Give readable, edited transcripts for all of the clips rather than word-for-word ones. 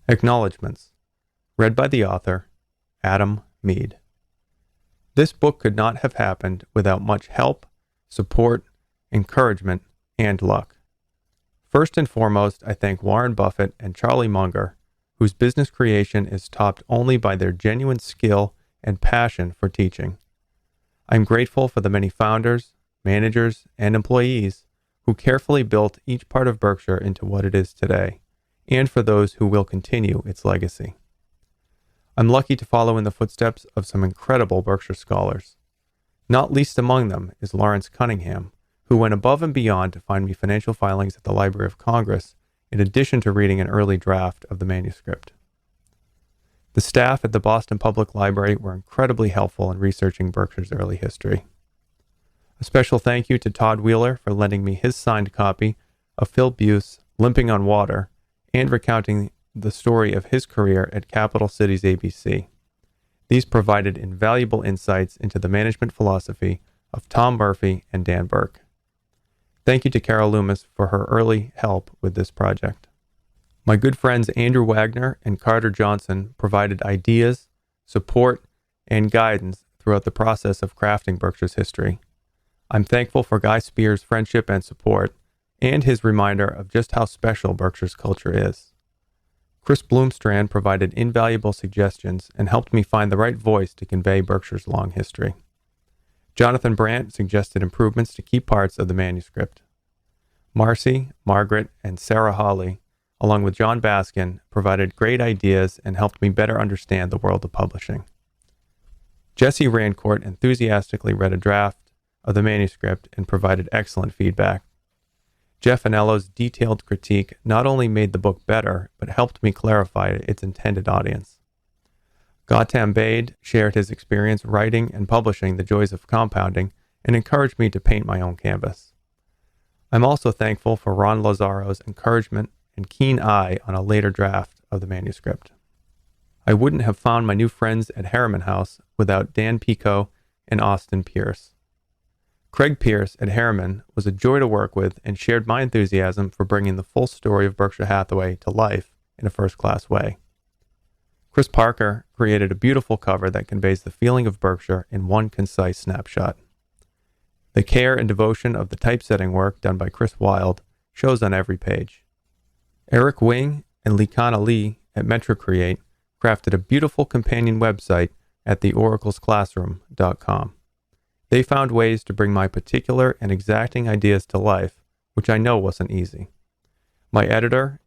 Acknowledgements. Read by the author, Adam Mead. This book could not have happened without much help, support, encouragement, and luck. First and foremost, I thank Warren Buffett and Charlie Munger, whose business creation is topped only by their genuine skill and passion for teaching. I'm grateful for the many founders, managers, and employees who carefully built each part of Berkshire into what it is today, and for those who will continue its legacy. I'm lucky to follow in the footsteps of some incredible Berkshire scholars. Not least among them is Lawrence Cunningham, who went above and beyond to find me financial filings at the Library of Congress, in addition to reading an early draft of the manuscript. The staff at the Boston Public Library were incredibly helpful in researching Berkshire's early history. A special thank you to Todd Wheeler for lending me his signed copy of Phil Buse's Limping on Water and recounting the story of his career at Capital Cities ABC. These provided invaluable insights into the management philosophy of Tom Murphy and Dan Burke. Thank you to Carol Loomis for her early help with this project. My good friends Andrew Wagner and Carter Johnson provided ideas, support, and guidance throughout the process of crafting Berkshire's history. I'm thankful for Guy Spear's friendship and support, and his reminder of just how special Berkshire's culture is. Chris Bloomstrand provided invaluable suggestions and helped me find the right voice to convey Berkshire's long history. Jonathan Brandt suggested improvements to key parts of the manuscript. Marcy, Margaret, and Sarah Hawley, along with John Baskin, provided great ideas and helped me better understand the world of publishing. Jesse Rancourt enthusiastically read a draft of the manuscript and provided excellent feedback. Jeff Anello's detailed critique not only made the book better, but helped me clarify its intended audience. Gautam Bade shared his experience writing and publishing The Joys of Compounding and encouraged me to paint my own canvas. I'm also thankful for Ron Lazzaro's encouragement and keen eye on a later draft of the manuscript. I wouldn't have found my new friends at Harriman House without Dan Pico and Austin Pierce. Craig Pierce at Harriman was a joy to work with and shared my enthusiasm for bringing the full story of Berkshire Hathaway to life in a first-class way. Chris Parker created a beautiful cover that conveys the feeling of Berkshire in one concise snapshot. The care and devotion of the typesetting work done by Chris Wilde shows on every page. Eric Wing and Likana Lee at MetroCreate crafted a beautiful companion website at theoraclesclassroom.com. They found ways to bring my particular and exacting ideas to life, which I know wasn't easy. My editor,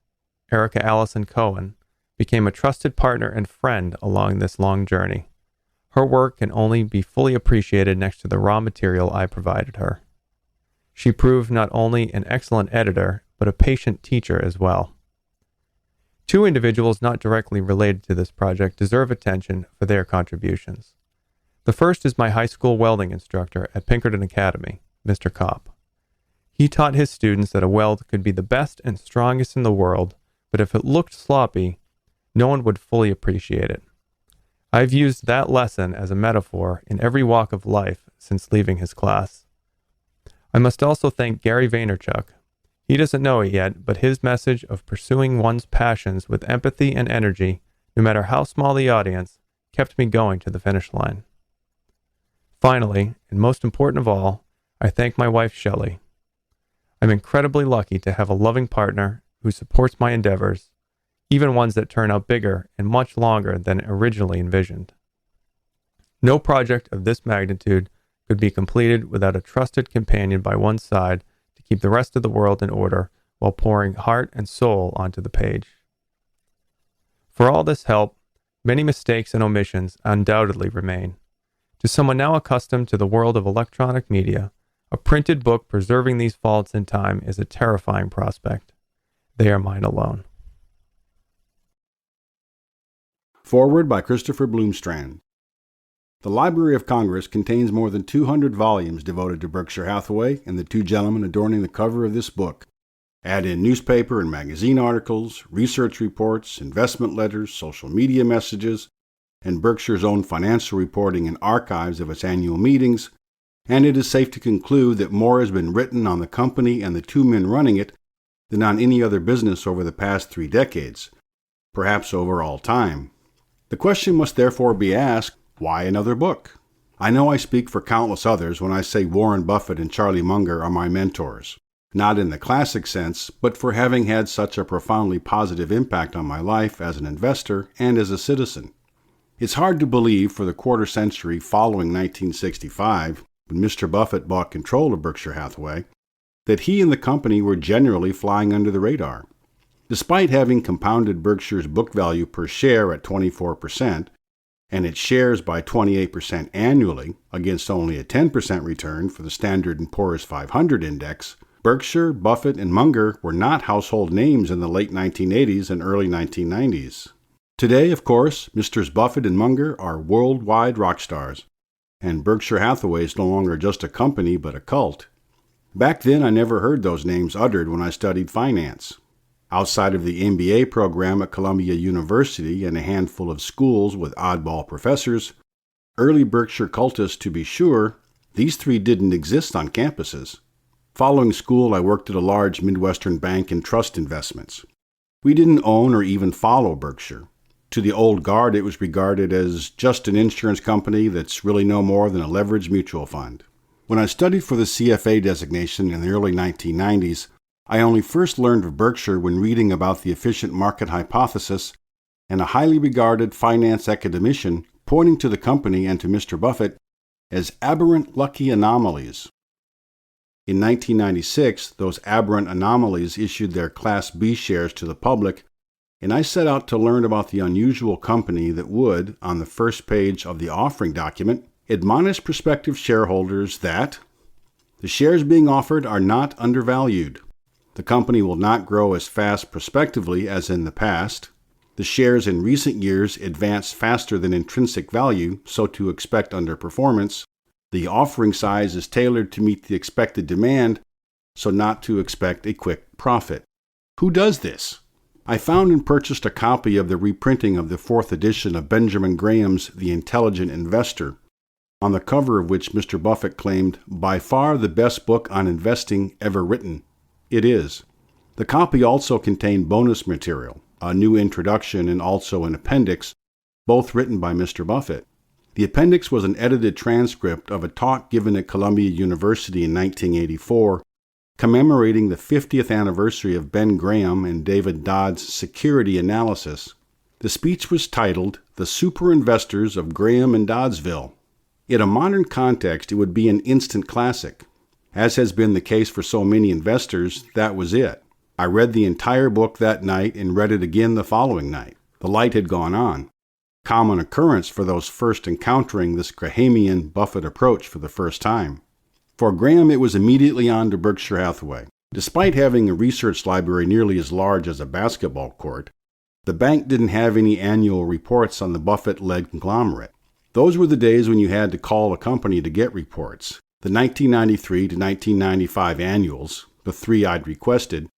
Erica Allison Cohen, became a trusted partner and friend along this long journey. Her work can only be fully appreciated next to the raw material I provided her. She proved not only an excellent editor, but a patient teacher as well. Two individuals not directly related to this project deserve attention for their contributions. The first is my high school welding instructor at Pinkerton Academy, Mr. Kopp. He taught his students that a weld could be the best and strongest in the world, but if it looked sloppy, no one would fully appreciate it. I've used that lesson as a metaphor in every walk of life since leaving his class. I must also thank Gary Vaynerchuk. He doesn't know it yet, but his message of pursuing one's passions with empathy and energy, no matter how small the audience, kept me going to the finish line. Finally, and most important of all, I thank my wife, Shelley. I'm incredibly lucky to have a loving partner who supports my endeavors, even ones that turn out bigger and much longer than originally envisioned. No project of this magnitude could be completed without a trusted companion by one's side to keep the rest of the world in order while pouring heart and soul onto the page. For all this help, many mistakes and omissions undoubtedly remain. To someone now accustomed to the world of electronic media, a printed book preserving these faults in time is a terrifying prospect. They are mine alone. Foreword by Christopher Bloomstrand. The Library of Congress contains more than 200 volumes devoted to Berkshire Hathaway and the two gentlemen adorning the cover of this book. Add in newspaper and magazine articles, research reports, investment letters, social media messages, and Berkshire's own financial reporting and archives of its annual meetings, and it is safe to conclude that more has been written on the company and the two men running it than on any other business over the past 3 decades. perhaps over all time. The question must therefore be asked, why another book? I know I speak for countless others when I say Warren Buffett and Charlie Munger are my mentors. Not in the classic sense, but for having had such a profoundly positive impact on my life as an investor and as a citizen. It's hard to believe for the quarter century following 1965, when Mr. Buffett bought control of Berkshire Hathaway, that he and the company were generally flying under the radar. Despite having compounded Berkshire's book value per share at 24%, and its shares by 28% annually against only a 10% return for the Standard & Poor's 500 index, Berkshire, Buffett, and Munger were not household names in the late 1980s and early 1990s. Today, of course, Mr. Buffett and Munger are worldwide rock stars, and Berkshire Hathaway is no longer just a company but a cult. Back then, I never heard those names uttered when I studied finance. Outside of the MBA program at Columbia University and a handful of schools with oddball professors, early Berkshire cultists to be sure, these three didn't exist on campuses. Following school, I worked at a large Midwestern bank in trust investments. We didn't own or even follow Berkshire. To the old guard, it was regarded as just an insurance company that's really no more than a leveraged mutual fund. When I studied for the CFA designation in the early 1990s, I only first learned of Berkshire when reading about the efficient market hypothesis and a highly regarded finance academician pointing to the company and to Mr. Buffett as aberrant lucky anomalies. In 1996, those aberrant anomalies issued their Class B shares to the public, and I set out to learn about the unusual company that would, on the first page of the offering document, admonish prospective shareholders that the shares being offered are not undervalued. The company will not grow as fast prospectively as in the past. The shares in recent years advanced faster than intrinsic value, so to expect underperformance. The offering size is tailored to meet the expected demand, so not to expect a quick profit. Who does this? I found and purchased a copy of the reprinting of the 4th edition of Benjamin Graham's The Intelligent Investor, on the cover of which Mr. Buffett claimed, by far the best book on investing ever written. It is. The copy also contained bonus material, a new introduction and also an appendix, both written by Mr. Buffett. The appendix was an edited transcript of a talk given at Columbia University in 1984, commemorating the 50th anniversary of Ben Graham and David Dodd's security analysis. The speech was titled, The Super Investors of Graham and Doddsville. In a modern context, it would be an instant classic. As has been the case for so many investors, that was it. I read the entire book that night and read it again the following night. The light had gone on. Common occurrence for those first encountering this Grahamian Buffett approach for the first time. For Graham, it was immediately on to Berkshire Hathaway. Despite having a research library nearly as large as a basketball court, the bank didn't have any annual reports on the Buffett-led conglomerate. Those were the days when you had to call a company to get reports. The 1993 to 1995 annuals, the three I'd requested,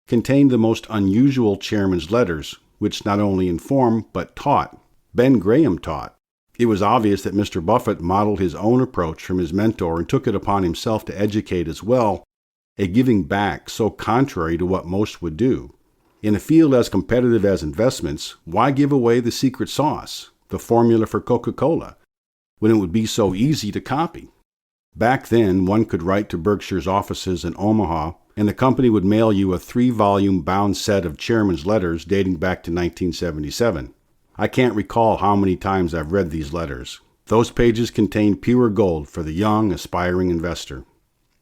contained the most unusual chairman's letters, which not only informed but taught. Ben Graham taught. It was obvious that Mr. Buffett modeled his own approach from his mentor and took it upon himself to educate as well, a giving back so contrary to what most would do. In a field as competitive as investments, why give away the secret sauce, the formula for Coca-Cola, when it would be so easy to copy? Back then, one could write to Berkshire's offices in Omaha, and the company would mail you a 3-volume bound set of chairman's letters dating back to 1977. I can't recall how many times I've read these letters. Those pages contained pure gold for the young, aspiring investor.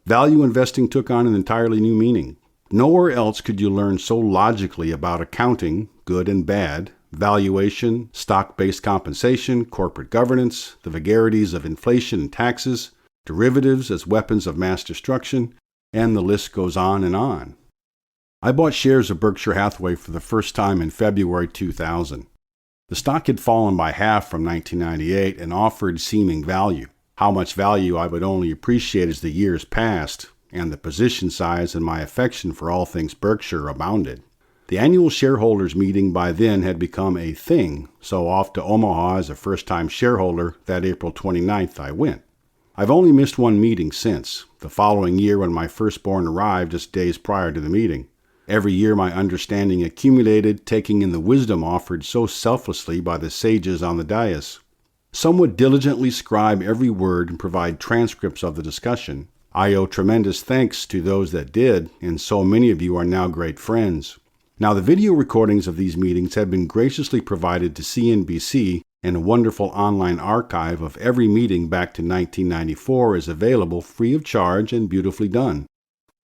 Value investing took on an entirely new meaning. Nowhere else could you learn so logically about accounting, good and bad, valuation, stock-based compensation, corporate governance, the vagaries of inflation and taxes, derivatives as weapons of mass destruction, and the list goes on and on. I bought shares of Berkshire Hathaway for the first time in February 2000. The stock had fallen by half from 1998 and offered seeming value. How much value I would only appreciate as the years passed, and the position size and my affection for all things Berkshire abounded. The annual shareholders meeting by then had become a thing, so off to Omaha as a first-time shareholder that April 29th I went. I've only missed one meeting since, the following year when my firstborn arrived just days prior to the meeting. Every year my understanding accumulated, taking in the wisdom offered so selflessly by the sages on the dais. Some would diligently scribe every word and provide transcripts of the discussion. I owe tremendous thanks to those that did, and so many of you are now great friends. Now the video recordings of these meetings have been graciously provided to CNBC, and a wonderful online archive of every meeting back to 1994 is available free of charge and beautifully done.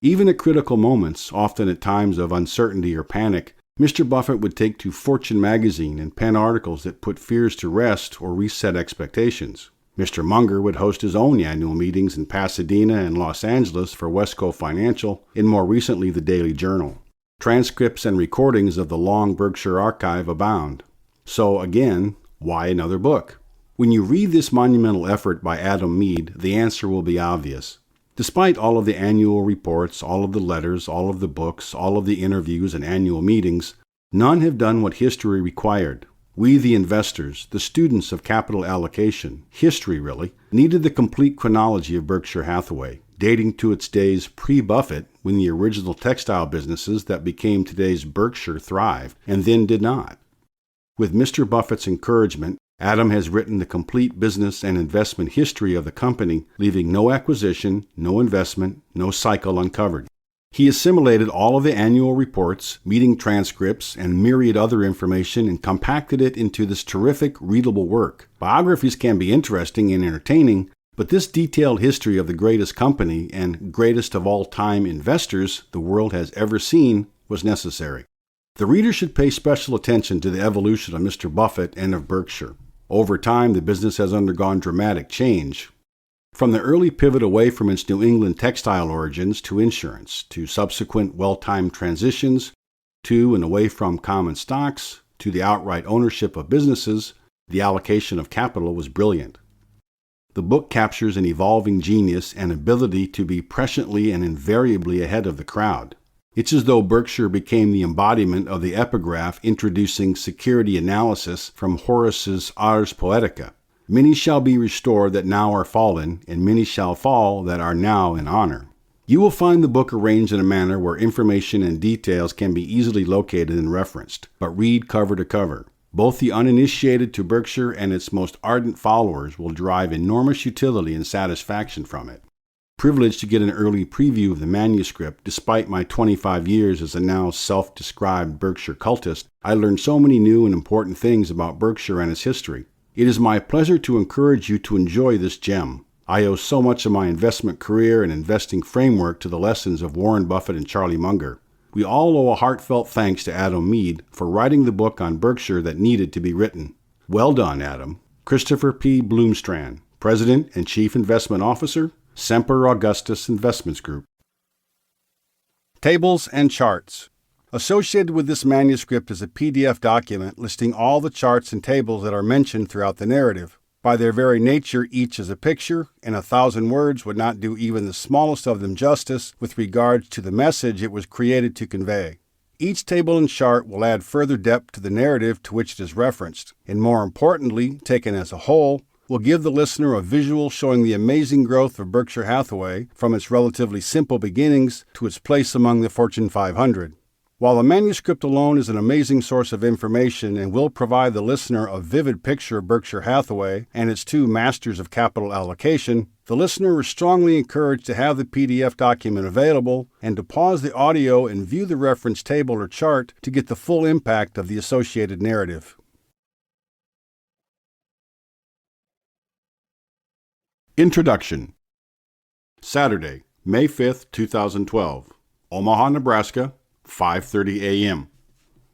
Even at critical moments, often at times of uncertainty or panic, Mr. Buffett would take to Fortune magazine and pen articles that put fears to rest or reset expectations. Mr. Munger would host his own annual meetings in Pasadena and Los Angeles for Wesco Financial, and more recently the Daily Journal. Transcripts and recordings of the long Berkshire archive abound. So again, why another book? When you read this monumental effort by Adam Mead, the answer will be obvious. Despite all of the annual reports, all of the letters, all of the books, all of the interviews and annual meetings, none have done what history required. We, the investors, the students of capital allocation, history really, needed the complete chronology of Berkshire Hathaway, dating to its days pre-Buffett, when the original textile businesses that became today's Berkshire thrived, and then did not. With Mr. Buffett's encouragement, Adam has written the complete business and investment history of the company, leaving no acquisition, no investment, no cycle uncovered. He assimilated all of the annual reports, meeting transcripts, and myriad other information and compacted it into this terrific, readable work. Biographies can be interesting and entertaining, but this detailed history of the greatest company and greatest of all time investors the world has ever seen was necessary. The reader should pay special attention to the evolution of Mr. Buffett and of Berkshire. Over time, the business has undergone dramatic change. From the early pivot away from its New England textile origins to insurance, to subsequent well-timed transitions, to and away from common stocks, to the outright ownership of businesses, the allocation of capital was brilliant. The book captures an evolving genius and ability to be presciently and invariably ahead of the crowd. It's as though Berkshire became the embodiment of the epigraph introducing security analysis from Horace's Ars Poetica. Many shall be restored that now are fallen, and many shall fall that are now in honor. You will find the book arranged in a manner where information and details can be easily located and referenced, but read cover to cover. Both the uninitiated to Berkshire and its most ardent followers will derive enormous utility and satisfaction from it. Privileged to get an early preview of the manuscript, despite my 25 years as a now self-described Berkshire cultist, I learned so many new and important things about Berkshire and its history. It is my pleasure to encourage you to enjoy this gem. I owe so much of my investment career and investing framework to the lessons of Warren Buffett and Charlie Munger. We all owe a heartfelt thanks to Adam Mead for writing the book on Berkshire that needed to be written. Well done, Adam. Christopher P. Bloomstrand, President and Chief Investment Officer, Semper Augustus Investments Group. Tables and charts. Associated with this manuscript is a PDF document listing all the charts and tables that are mentioned throughout the narrative. By their very nature, each is a picture, and 1,000 words would not do even the smallest of them justice with regards to the message it was created to convey. Each table and chart will add further depth to the narrative to which it is referenced, and more importantly, taken as a whole, will give the listener a visual showing the amazing growth of Berkshire Hathaway from its relatively simple beginnings to its place among the Fortune 500. While the manuscript alone is an amazing source of information and will provide the listener a vivid picture of Berkshire Hathaway and its two masters of capital allocation, the listener is strongly encouraged to have the PDF document available and to pause the audio and view the reference table or chart to get the full impact of the associated narrative. Introduction. Saturday, May 5th, 2012. Omaha, Nebraska, 5:30 a.m.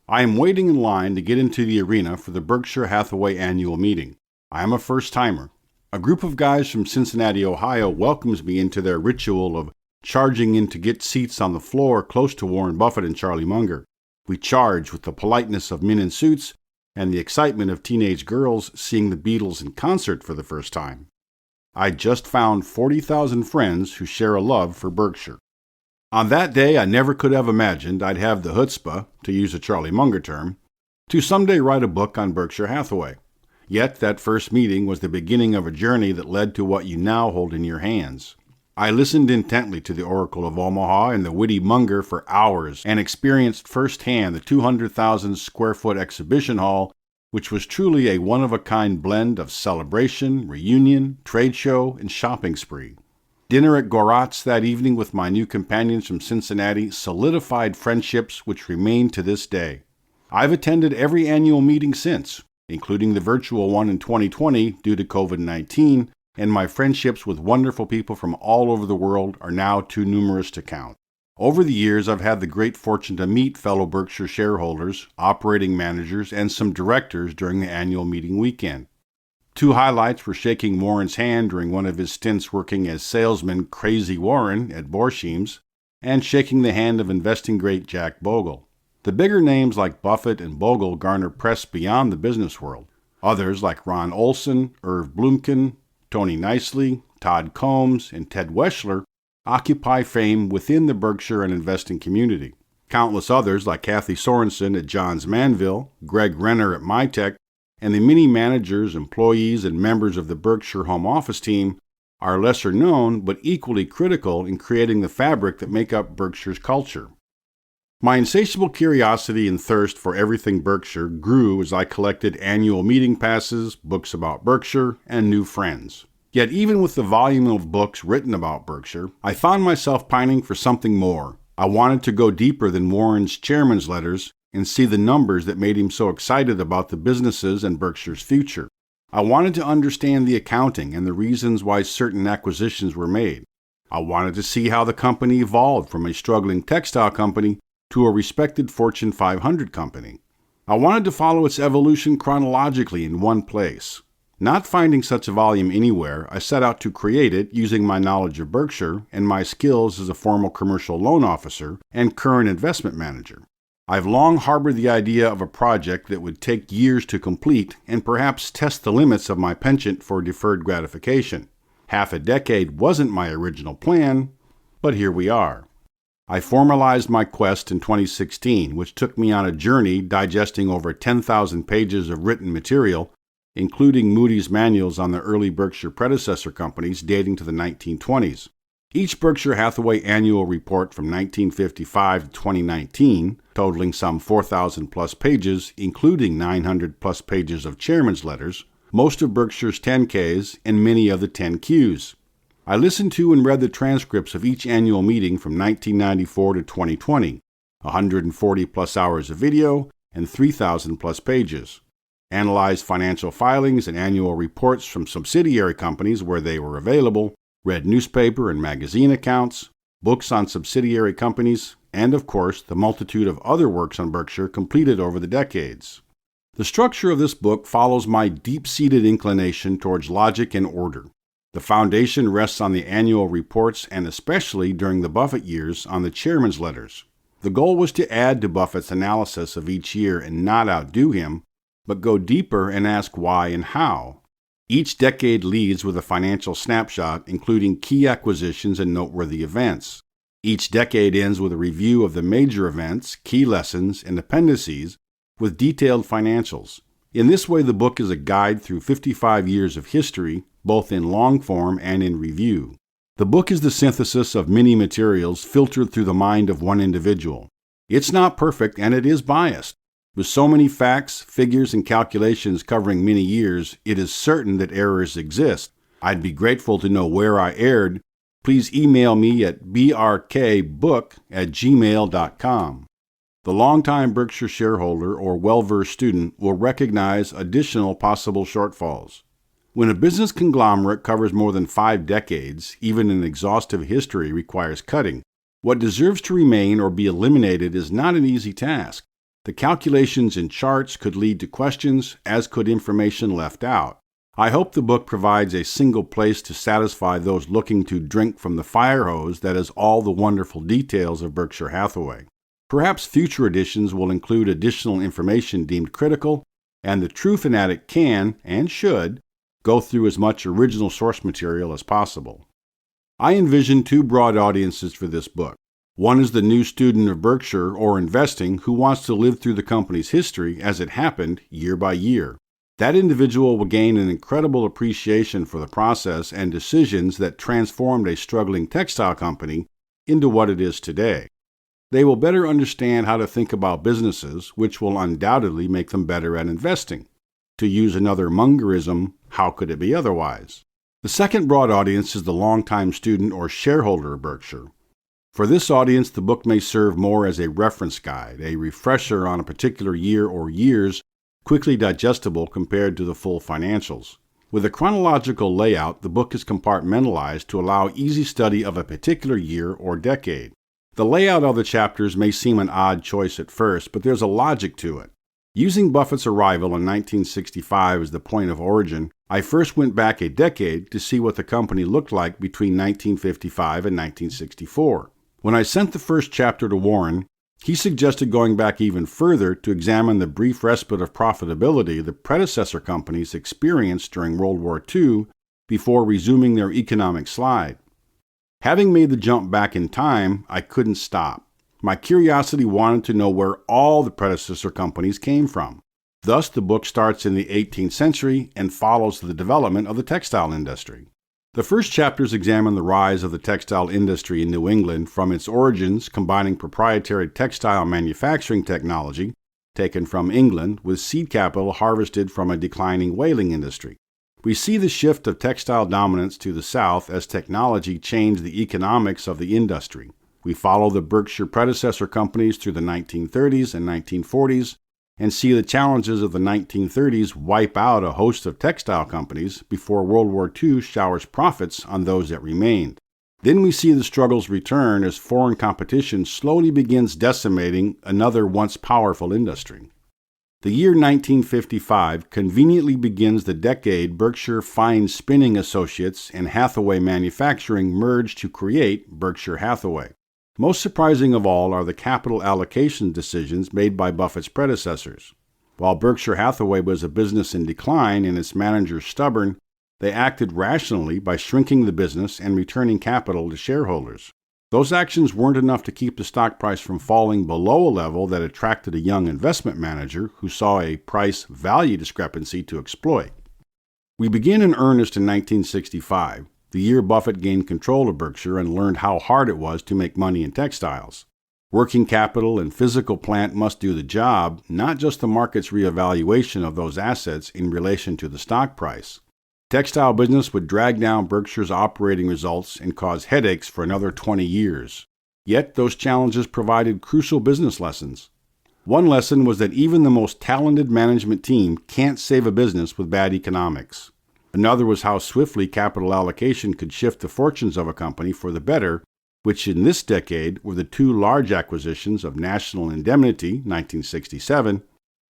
I am waiting in line to get into the arena for the Berkshire Hathaway annual meeting. I am a first-timer. A group of guys from Cincinnati, Ohio welcomes me into their ritual of charging in to get seats on the floor close to Warren Buffett and Charlie Munger. We charge with the politeness of men in suits and the excitement of teenage girls seeing the Beatles in concert for the first time. I just found 40,000 friends who share a love for Berkshire. On that day, I never could have imagined I'd have the chutzpah, to use a Charlie Munger term, to someday write a book on Berkshire Hathaway. Yet that first meeting was the beginning of a journey that led to what you now hold in your hands. I listened intently to the Oracle of Omaha and the witty Munger for hours and experienced firsthand the 200,000 square foot exhibition hall, which was truly a one-of-a-kind blend of celebration, reunion, trade show, and shopping spree. Dinner at Gorat's that evening with my new companions from Cincinnati solidified friendships which remain to this day. I've attended every annual meeting since, including the virtual one in 2020 due to COVID-19, and my friendships with wonderful people from all over the world are now too numerous to count. Over the years, I've had the great fortune to meet fellow Berkshire shareholders, operating managers, and some directors during the annual meeting weekend. Two highlights were shaking Warren's hand during one of his stints working as salesman Crazy Warren at Berskhire, and shaking the hand of investing great Jack Bogle. The bigger names like Buffett and Bogle garner press beyond the business world. Others like Ron Olson, Irv Blumkin, Tony Nicely, Todd Combs, and Ted Weschler occupy fame within the Berkshire and investing community. Countless others like Kathy Sorensen at Johns Manville, Greg Renner at MyTech, and the many managers, employees, and members of the Berkshire home office team are lesser known but equally critical in creating the fabric that make up Berkshire's culture. My insatiable curiosity and thirst for everything Berkshire grew as I collected annual meeting passes, books about Berkshire, and new friends. Yet even with the volume of books written about Berkshire, I found myself pining for something more. I wanted to go deeper than Warren's chairman's letters and see the numbers that made him so excited about the businesses and Berkshire's future. I wanted to understand the accounting and the reasons why certain acquisitions were made. I wanted to see how the company evolved from a struggling textile company to a respected Fortune 500 company. I wanted to follow its evolution chronologically in one place. Not finding such a volume anywhere, I set out to create it using my knowledge of Berkshire and my skills as a former commercial loan officer and current investment manager. I've long harbored the idea of a project that would take years to complete and perhaps test the limits of my penchant for deferred gratification. Half a decade wasn't my original plan, but here we are. I formalized my quest in 2016, which took me on a journey digesting over 10,000 pages of written material, including Moody's manuals on the early Berkshire predecessor companies dating to the 1920s. Each Berkshire Hathaway annual report from 1955 to 2019, totaling some 4,000 plus pages, including 900 plus pages of chairman's letters, most of Berkshire's 10Ks, and many of the 10Qs. I listened to and read the transcripts of each annual meeting from 1994 to 2020, 140 plus hours of video, and 3,000 plus pages. Analyzed financial filings and annual reports from subsidiary companies where they were available, read newspaper and magazine accounts, books on subsidiary companies, and of course the multitude of other works on Berkshire completed over the decades. The structure of this book follows my deep-seated inclination towards logic and order. The foundation rests on the annual reports and especially during the Buffett years on the chairman's letters. The goal was to add to Buffett's analysis of each year and not outdo him, but go deeper and ask why and how. Each decade leads with a financial snapshot, including key acquisitions and noteworthy events. Each decade ends with a review of the major events, key lessons, and appendices with detailed financials. In this way, the book is a guide through 55 years of history, both in long form and in review. The book is the synthesis of many materials filtered through the mind of one individual. It's not perfect and it is biased. With so many facts, figures, and calculations covering many years, it is certain that errors exist. I'd be grateful to know where I erred. Please email me at brkbook@gmail.com. The longtime Berkshire shareholder or well-versed student will recognize additional possible shortfalls. When a business conglomerate covers more than 5 decades, even an exhaustive history requires cutting. What deserves to remain or be eliminated is not an easy task. The calculations and charts could lead to questions, as could information left out. I hope the book provides a single place to satisfy those looking to drink from the fire hose that is all the wonderful details of Berkshire Hathaway. Perhaps future editions will include additional information deemed critical, and the true fanatic can, and should, go through as much original source material as possible. I envision 2 broad audiences for this book. One is the new student of Berkshire or investing who wants to live through the company's history as it happened year by year. That individual will gain an incredible appreciation for the process and decisions that transformed a struggling textile company into what it is today. They will better understand how to think about businesses, which will undoubtedly make them better at investing. To use another Mungerism, how could it be otherwise? The second broad audience is the longtime student or shareholder of Berkshire. For this audience, the book may serve more as a reference guide, a refresher on a particular year or years, quickly digestible compared to the full financials. With a chronological layout, the book is compartmentalized to allow easy study of a particular year or decade. The layout of the chapters may seem an odd choice at first, but there's a logic to it. Using Buffett's arrival in 1965 as the point of origin, I first went back a decade to see what the company looked like between 1955 and 1964. When I sent the first chapter to Warren, he suggested going back even further to examine the brief respite of profitability the predecessor companies experienced during World War II before resuming their economic slide. Having made the jump back in time, I couldn't stop. My curiosity wanted to know where all the predecessor companies came from. Thus, the book starts in the 18th century and follows the development of the textile industry. The first chapters examine the rise of the textile industry in New England from its origins, combining proprietary textile manufacturing technology taken from England with seed capital harvested from a declining whaling industry. We see the shift of textile dominance to the South as technology changed the economics of the industry. We follow the Berkshire predecessor companies through the 1930s and 1940s and see the challenges of the 1930s wipe out a host of textile companies before World War II showers profits on those that remained. Then we see the struggles return as foreign competition slowly begins decimating another once powerful industry. The year 1955 conveniently begins the decade Berkshire Fine Spinning Associates and Hathaway Manufacturing merged to create Berkshire Hathaway. Most surprising of all are the capital allocation decisions made by Buffett's predecessors. While Berkshire Hathaway was a business in decline and its managers stubborn, they acted rationally by shrinking the business and returning capital to shareholders. Those actions weren't enough to keep the stock price from falling below a level that attracted a young investment manager who saw a price-value discrepancy to exploit. We begin in earnest in 1965. The year Buffett gained control of Berkshire and learned how hard it was to make money in textiles. Working capital and physical plant must do the job, not just the market's reevaluation of those assets in relation to the stock price. Textile business would drag down Berkshire's operating results and cause headaches for another 20 years. Yet those challenges provided crucial business lessons. One lesson was that even the most talented management team can't save a business with bad economics. Another was how swiftly capital allocation could shift the fortunes of a company for the better, which in this decade were the two large acquisitions of National Indemnity, 1967,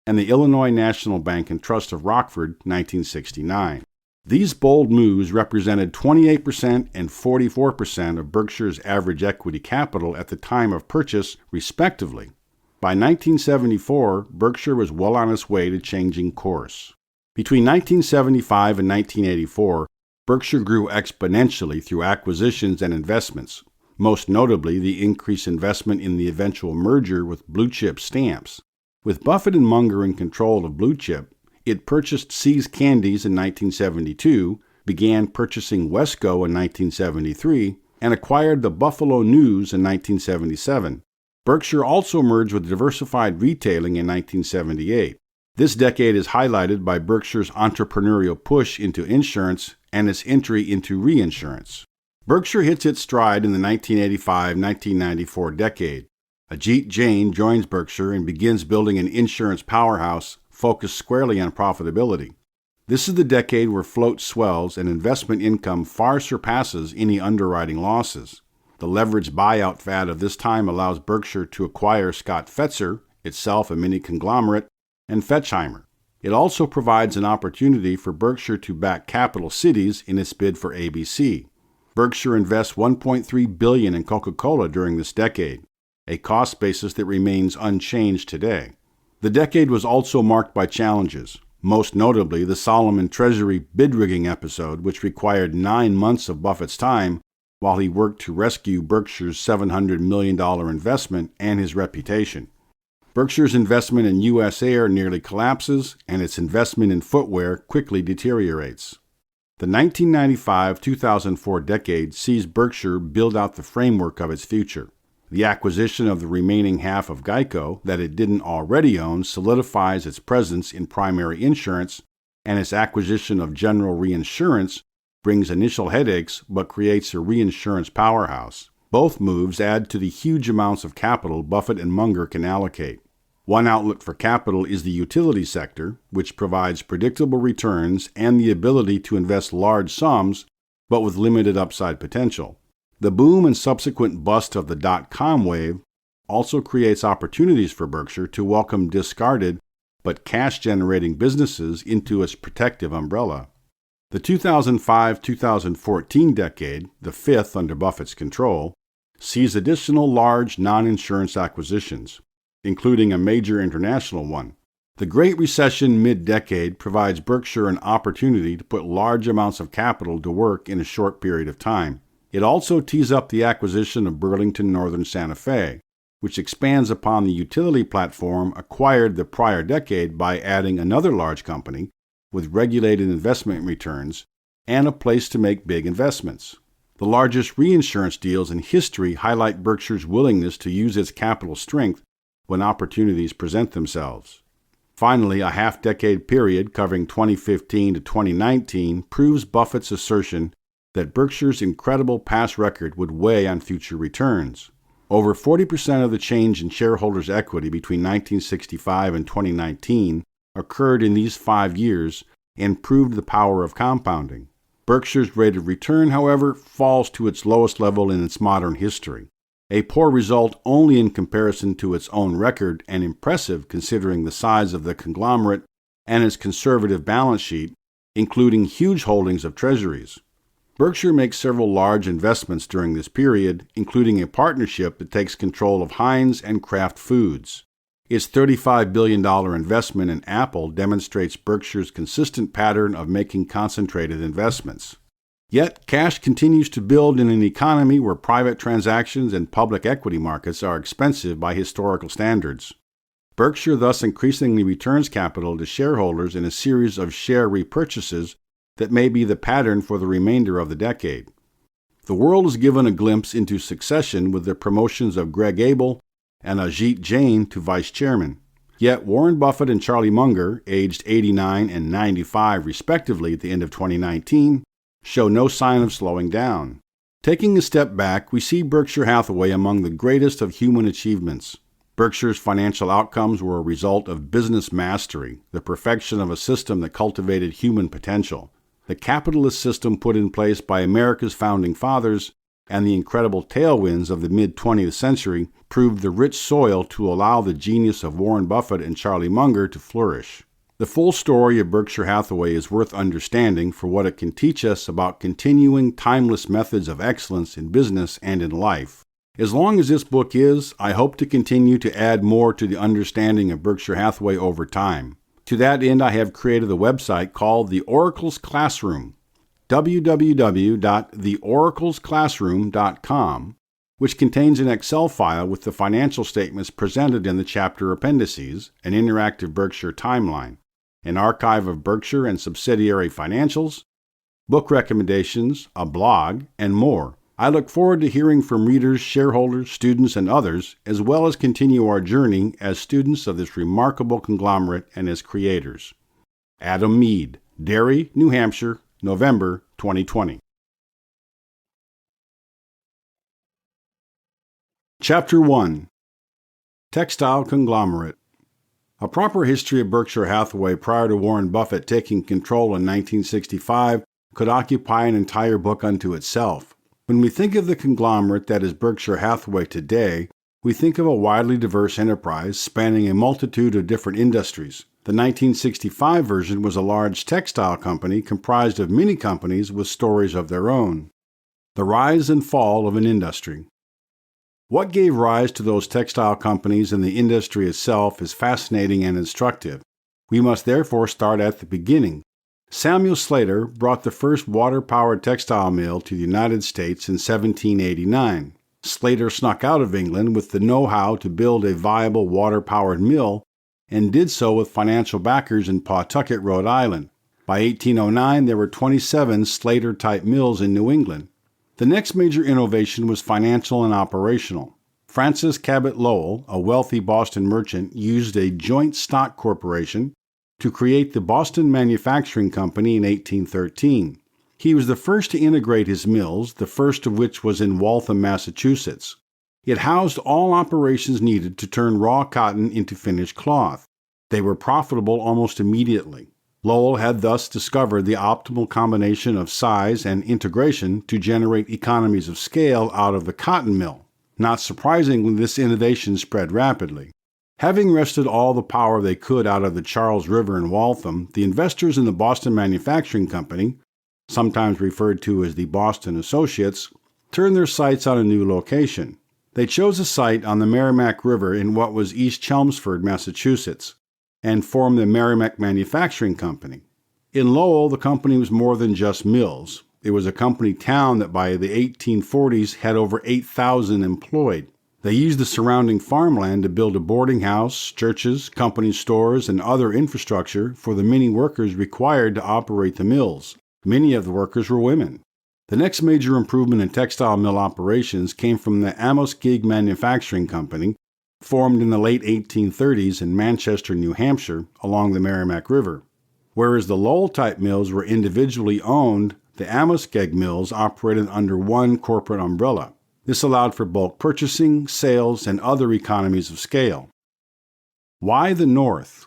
and the Illinois National Bank and Trust of Rockford, 1969. These bold moves represented 28% and 44% of Berkshire's average equity capital at the time of purchase, respectively. By 1974, Berkshire was well on its way to changing course. Between 1975 and 1984, Berkshire grew exponentially through acquisitions and investments, most notably the increased investment in the eventual merger with Blue Chip Stamps. With Buffett and Munger in control of Blue Chip, it purchased See's Candies in 1972, began purchasing Wesco in 1973, and acquired the Buffalo News in 1977. Berkshire also merged with Diversified Retailing in 1978. This decade is highlighted by Berkshire's entrepreneurial push into insurance and its entry into reinsurance. Berkshire hits its stride in the 1985-1994 decade. Ajit Jain joins Berkshire and begins building an insurance powerhouse focused squarely on profitability. This is the decade where float swells and investment income far surpasses any underwriting losses. The leveraged buyout fad of this time allows Berkshire to acquire Scott Fetzer, itself a mini conglomerate, and Fetchheimer. It also provides an opportunity for Berkshire to back Capital Cities in its bid for ABC. Berkshire invests $1.3 billion in Coca-Cola during this decade, a cost basis that remains unchanged today. The decade was also marked by challenges, most notably the Solomon Treasury bid rigging episode, which required 9 months of Buffett's time while he worked to rescue Berkshire's $700 million investment and his reputation. Berkshire's investment in U.S. Air nearly collapses, and its investment in footwear quickly deteriorates. The 1995-2004 decade sees Berkshire build out the framework of its future. The acquisition of the remaining half of Geico that it didn't already own solidifies its presence in primary insurance, and its acquisition of General Reinsurance brings initial headaches but creates a reinsurance powerhouse. Both moves add to the huge amounts of capital Buffett and Munger can allocate. One outlet for capital is the utility sector, which provides predictable returns and the ability to invest large sums, but with limited upside potential. The boom and subsequent bust of the dot-com wave also creates opportunities for Berkshire to welcome discarded but cash-generating businesses into its protective umbrella. The 2005-2014 decade, the fifth under Buffett's control, sees additional large non-insurance acquisitions, including a major international one. The Great Recession mid-decade provides Berkshire an opportunity to put large amounts of capital to work in a short period of time. It also tees up the acquisition of Burlington Northern Santa Fe, which expands upon the utility platform acquired the prior decade by adding another large company with regulated investment returns and a place to make big investments. The largest reinsurance deals in history highlight Berkshire's willingness to use its capital strength when opportunities present themselves. Finally, a half-decade period covering 2015 to 2019 proves Buffett's assertion that Berkshire's incredible past record would weigh on future returns. Over 40% of the change in shareholders' equity between 1965 and 2019 occurred in these 5 years and proved the power of compounding. Berkshire's rate of return, however, falls to its lowest level in its modern history. A poor result only in comparison to its own record and impressive considering the size of the conglomerate and its conservative balance sheet, including huge holdings of treasuries. Berkshire makes several large investments during this period, including a partnership that takes control of Heinz and Kraft Foods. Its $35 billion investment in Apple demonstrates Berkshire's consistent pattern of making concentrated investments. Yet, cash continues to build in an economy where private transactions and public equity markets are expensive by historical standards. Berkshire thus increasingly returns capital to shareholders in a series of share repurchases that may be the pattern for the remainder of the decade. The world is given a glimpse into succession with the promotions of Greg Abel and Ajit Jain to vice chairman. Yet Warren Buffett and Charlie Munger, aged 89 and 95 respectively at the end of 2019, show no sign of slowing down. Taking a step back, we see Berkshire Hathaway among the greatest of human achievements. Berkshire's financial outcomes were a result of business mastery, the perfection of a system that cultivated human potential. The capitalist system put in place by America's founding fathers and the incredible tailwinds of the mid-20th century proved the rich soil to allow the genius of Warren Buffett and Charlie Munger to flourish. The full story of Berkshire Hathaway is worth understanding for what it can teach us about continuing timeless methods of excellence in business and in life. As long as this book is, I hope to continue to add more to the understanding of Berkshire Hathaway over time. To that end, I have created a website called The Oracle's Classroom, www.theoraclesclassroom.com, which contains an Excel file with the financial statements presented in the chapter appendices, an interactive Berkshire timeline, an archive of Berkshire and subsidiary financials, book recommendations, a blog, and more. I look forward to hearing from readers, shareholders, students, and others, as well as continue our journey as students of this remarkable conglomerate and as creators. Adam Mead, Derry, New Hampshire, November 2020. Chapter 1. Textile Conglomerate. A proper history of Berkshire Hathaway prior to Warren Buffett taking control in 1965 could occupy an entire book unto itself. When we think of the conglomerate that is Berkshire Hathaway today, we think of a widely diverse enterprise spanning a multitude of different industries. The 1965 version was a large textile company comprised of many companies with stories of their own. The rise and fall of an industry. What gave rise to those textile companies and the industry itself is fascinating and instructive. We must therefore start at the beginning. Samuel Slater brought the first water-powered textile mill to the United States in 1789. Slater snuck out of England with the know-how to build a viable water-powered mill and did so with financial backers in Pawtucket, Rhode Island. By 1809, there were 27 Slater-type mills in New England. The next major innovation was financial and operational. Francis Cabot Lowell, a wealthy Boston merchant, used a joint stock corporation to create the Boston Manufacturing Company in 1813. He was the first to integrate his mills, the first of which was in Waltham, Massachusetts. It housed all operations needed to turn raw cotton into finished cloth. They were profitable almost immediately. Lowell had thus discovered the optimal combination of size and integration to generate economies of scale out of the cotton mill. Not surprisingly, this innovation spread rapidly. Having wrested all the power they could out of the Charles River in Waltham, the investors in the Boston Manufacturing Company, sometimes referred to as the Boston Associates, turned their sights on a new location. They chose a site on the Merrimack River in what was East Chelmsford, Massachusetts, and formed the Merrimack Manufacturing Company. In Lowell, the company was more than just mills. It was a company town that by the 1840s had over 8,000 employed. They used the surrounding farmland to build a boarding house, churches, company stores, and other infrastructure for the many workers required to operate the mills. Many of the workers were women. The next major improvement in textile mill operations came from the Amoskeag Manufacturing Company, formed in the late 1830s in Manchester, New Hampshire, along the Merrimack River. Whereas the Lowell-type mills were individually owned, the Amoskeag mills operated under one corporate umbrella. This allowed for bulk purchasing, sales, and other economies of scale. Why the North?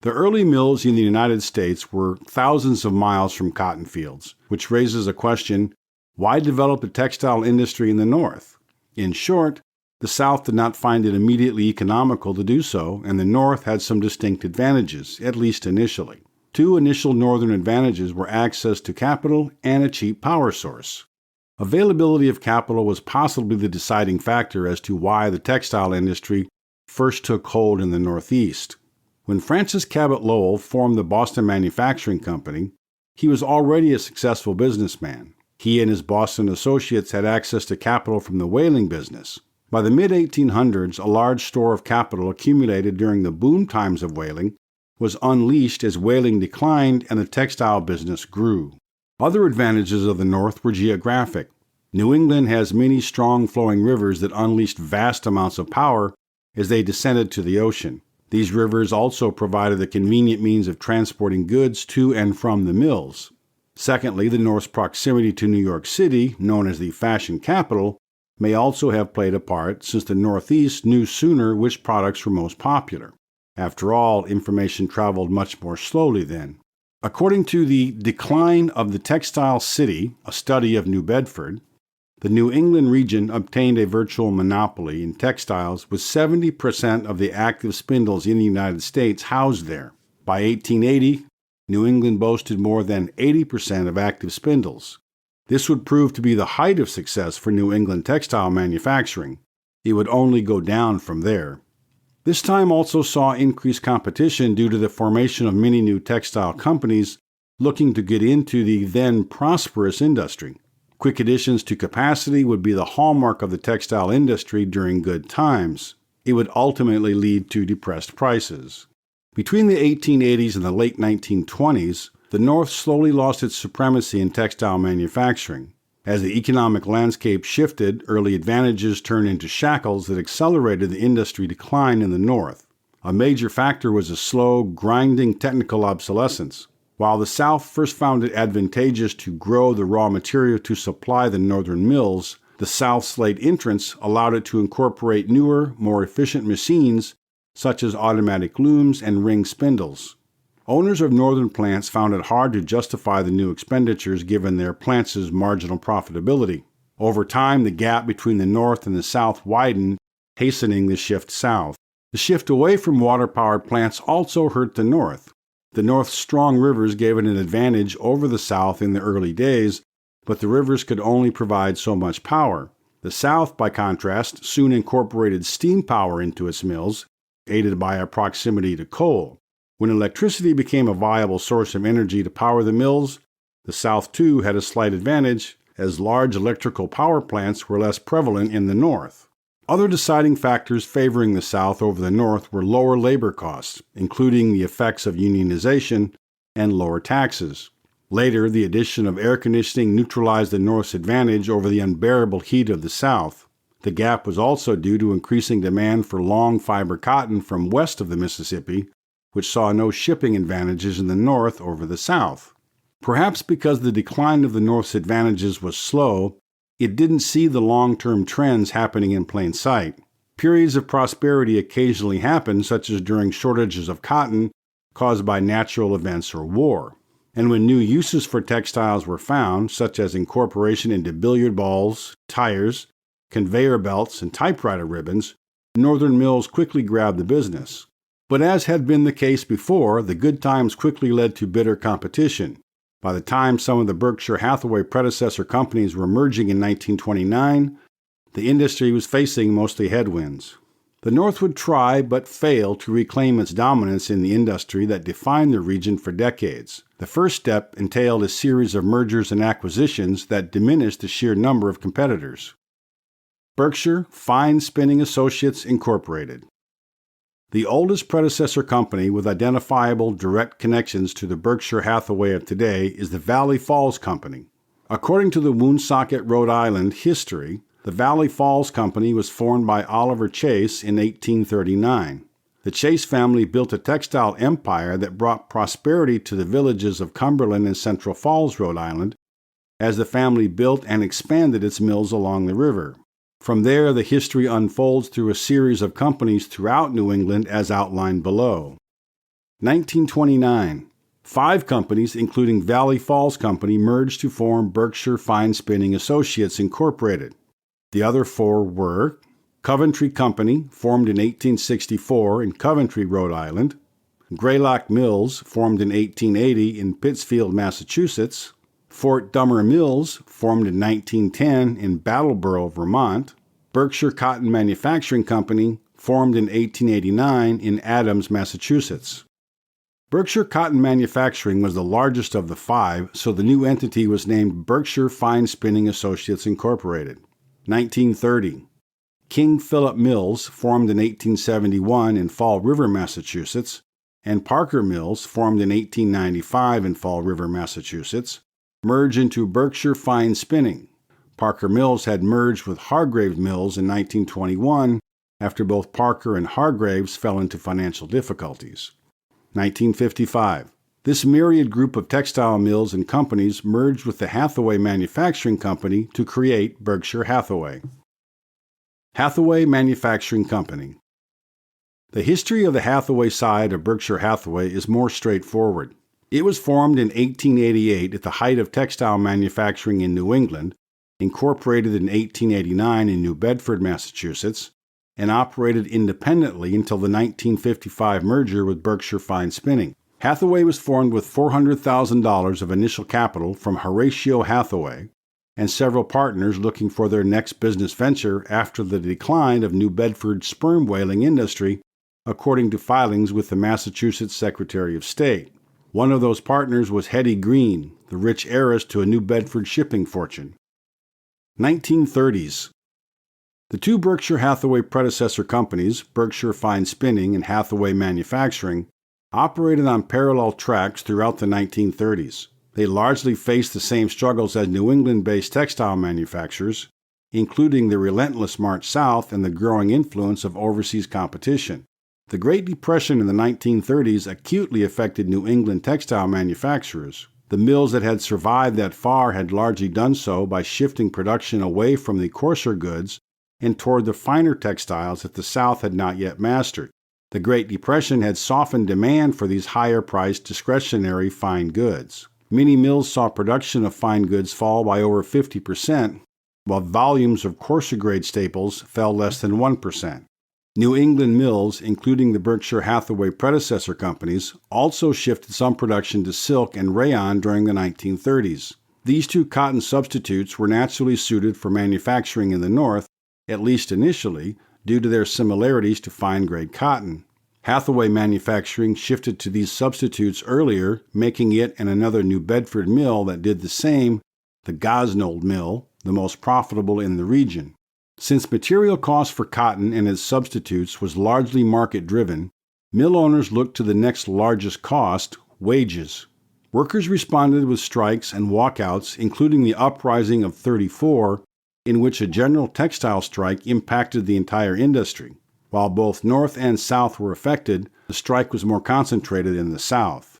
The early mills in the United States were thousands of miles from cotton fields, which raises a question: why develop a textile industry in the North? In short, the South did not find it immediately economical to do so, and the North had some distinct advantages, at least initially. Two initial northern advantages were access to capital and a cheap power source. Availability of capital was possibly the deciding factor as to why the textile industry first took hold in the Northeast. When Francis Cabot Lowell formed the Boston Manufacturing Company, he was already a successful businessman. He and his Boston associates had access to capital from the whaling business. By the mid-1800s, a large store of capital accumulated during the boom times of whaling was unleashed as whaling declined and the textile business grew. Other advantages of the North were geographic. New England has many strong flowing rivers that unleashed vast amounts of power as they descended to the ocean. These rivers also provided a convenient means of transporting goods to and from the mills. Secondly, the North's proximity to New York City, known as the fashion capital, may also have played a part, since the Northeast knew sooner which products were most popular. After all, information traveled much more slowly then. According to the Decline of the Textile City, a study of New Bedford, the New England region obtained a virtual monopoly in textiles with 70% of the active spindles in the United States housed there. By 1880, New England boasted more than 80% of active spindles. This would prove to be the height of success for New England textile manufacturing. It would only go down from there. This time also saw increased competition due to the formation of many new textile companies looking to get into the then prosperous industry. Quick additions to capacity would be the hallmark of the textile industry during good times. It would ultimately lead to depressed prices. Between the 1880s and the late 1920s, the North slowly lost its supremacy in textile manufacturing. As the economic landscape shifted, early advantages turned into shackles that accelerated the industry decline in the North. A major factor was a slow, grinding technical obsolescence. While the South first found it advantageous to grow the raw material to supply the northern mills, the South's late entrance allowed it to incorporate newer, more efficient machines such as automatic looms and ring spindles. Owners of northern plants found it hard to justify the new expenditures given their plants' marginal profitability. Over time, the gap between the North and the South widened, hastening the shift south. The shift away from water-powered plants also hurt the North. The North's strong rivers gave it an advantage over the South in the early days, but the rivers could only provide so much power. The South, by contrast, soon incorporated steam power into its mills, aided by a proximity to coal. When electricity became a viable source of energy to power the mills, the South too had a slight advantage, as large electrical power plants were less prevalent in the North. Other deciding factors favoring the South over the North were lower labor costs, including the effects of unionization, and lower taxes. Later, the addition of air conditioning neutralized the North's advantage over the unbearable heat of the South. The gap was also due to increasing demand for long fiber cotton from west of the Mississippi, which saw no shipping advantages in the North over the South. Perhaps because the decline of the North's advantages was slow, it didn't see the long-term trends happening in plain sight. Periods of prosperity occasionally happened, such as during shortages of cotton caused by natural events or war. And when new uses for textiles were found, such as incorporation into billiard balls, tires, conveyor belts, and typewriter ribbons, northern mills quickly grabbed the business. But as had been the case before, the good times quickly led to bitter competition. By the time some of the Berkshire Hathaway predecessor companies were merging in 1929, the industry was facing mostly headwinds. The North would try but fail to reclaim its dominance in the industry that defined the region for decades. The first step entailed a series of mergers and acquisitions that diminished the sheer number of competitors. Berkshire Fine Spinning Associates Incorporated. The oldest predecessor company with identifiable direct connections to the Berkshire Hathaway of today is the Valley Falls Company. According to the Woonsocket, Rhode Island history, the Valley Falls Company was formed by Oliver Chase in 1839. The Chase family built a textile empire that brought prosperity to the villages of Cumberland and Central Falls, Rhode Island, as the family built and expanded its mills along the river. From there, the history unfolds through a series of companies throughout New England as outlined below. 1929. 5 companies, including Valley Falls Company, merged to form Berkshire Fine Spinning Associates Incorporated. The other 4 were Coventry Company, formed in 1864 in Coventry, Rhode Island; Greylock Mills, formed in 1880 in Pittsfield, Massachusetts; Fort Dummer Mills, formed in 1910 in Brattleboro, Vermont; Berkshire Cotton Manufacturing Company, formed in 1889 in Adams, Massachusetts. Berkshire Cotton Manufacturing was the largest of the 5, so the new entity was named Berkshire Fine Spinning Associates Incorporated. 1930. King Philip Mills, formed in 1871 in Fall River, Massachusetts, and Parker Mills, formed in 1895 in Fall River, Massachusetts, merge into Berkshire Fine Spinning. Parker Mills had merged with Hargraves Mills in 1921 after both Parker and Hargraves fell into financial difficulties. 1955. This myriad group of textile mills and companies merged with the Hathaway Manufacturing Company to create Berkshire Hathaway. Hathaway Manufacturing Company. The history of the Hathaway side of Berkshire Hathaway is more straightforward. It was formed in 1888 at the height of textile manufacturing in New England, incorporated in 1889 in New Bedford, Massachusetts, and operated independently until the 1955 merger with Berkshire Fine Spinning. Hathaway was formed with $400,000 of initial capital from Horatio Hathaway and several partners looking for their next business venture after the decline of New Bedford's sperm whaling industry, according to filings with the Massachusetts Secretary of State. One of those partners was Hetty Green, the rich heiress to a New Bedford shipping fortune. 1930s. The 2 Berkshire Hathaway predecessor companies, Berkshire Fine Spinning and Hathaway Manufacturing, operated on parallel tracks throughout the 1930s. They largely faced the same struggles as New England-based textile manufacturers, including the relentless march south and the growing influence of overseas competition. The Great Depression in the 1930s acutely affected New England textile manufacturers. The mills that had survived that far had largely done so by shifting production away from the coarser goods and toward the finer textiles that the South had not yet mastered. The Great Depression had softened demand for these higher-priced discretionary fine goods. Many mills saw production of fine goods fall by over 50%, while volumes of coarser-grade staples fell less than 1%. New England mills, including the Berkshire Hathaway predecessor companies, also shifted some production to silk and rayon during the 1930s. These 2 cotton substitutes were naturally suited for manufacturing in the North, at least initially, due to their similarities to fine-grade cotton. Hathaway Manufacturing shifted to these substitutes earlier, making it and another New Bedford mill that did the same the Gosnold Mill, the most profitable in the region. Since material cost for cotton and its substitutes was largely market-driven, mill owners looked to the next largest cost, wages. Workers responded with strikes and walkouts, including the uprising of '34, in which a general textile strike impacted the entire industry. While both North and South were affected, the strike was more concentrated in the South.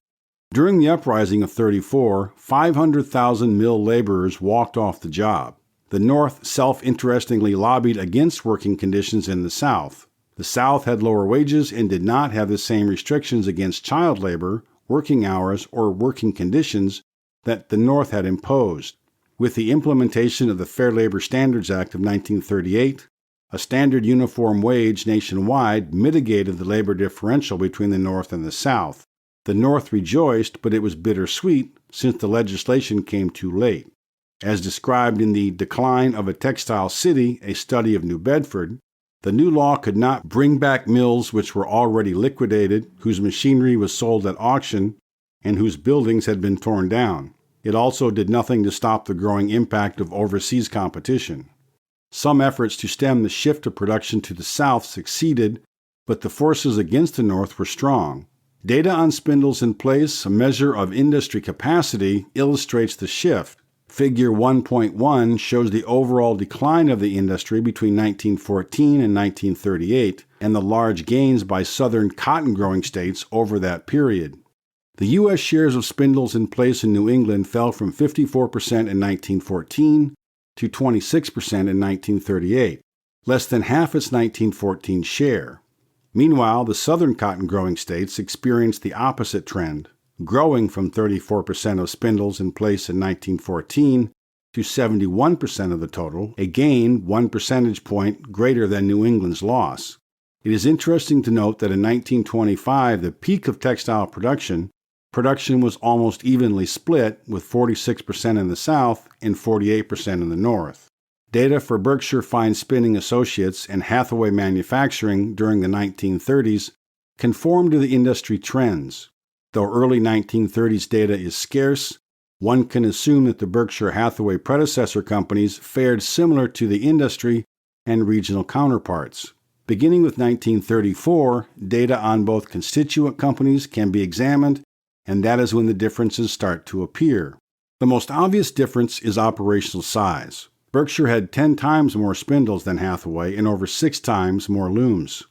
During the uprising of '34, 500,000 mill laborers walked off the job. The North self-interestingly lobbied against working conditions in the South. The South had lower wages and did not have the same restrictions against child labor, working hours, or working conditions that the North had imposed. With the implementation of the Fair Labor Standards Act of 1938, a standard uniform wage nationwide mitigated the labor differential between the North and the South. The North rejoiced, but it was bittersweet since the legislation came too late. As described in The Decline of a Textile City, a study of New Bedford, the new law could not bring back mills which were already liquidated, whose machinery was sold at auction, and whose buildings had been torn down. It also did nothing to stop the growing impact of overseas competition. Some efforts to stem the shift of production to the South succeeded, but the forces against the North were strong. Data on spindles in place, a measure of industry capacity, illustrates the shift. Figure 1.1 shows the overall decline of the industry between 1914 and 1938 and the large gains by southern cotton-growing states over that period. The U.S. shares of spindles in place in New England fell from 54% in 1914 to 26% in 1938, less than half its 1914 share. Meanwhile, the southern cotton-growing states experienced the opposite trend, growing from 34% of spindles in place in 1914 to 71% of the total, a gain 1 percentage point greater than New England's loss. It is interesting to note that in 1925, the peak of textile production was almost evenly split, with 46% in the South and 48% in the North. Data for Berkshire Fine Spinning Associates and Hathaway Manufacturing during the 1930s conform to the industry trends. Though early 1930s data is scarce, one can assume that the Berkshire Hathaway predecessor companies fared similar to the industry and regional counterparts. Beginning with 1934, data on both constituent companies can be examined, and that is when the differences start to appear. The most obvious difference is operational size. Berkshire had 10 times more spindles than Hathaway and over 6 times more looms.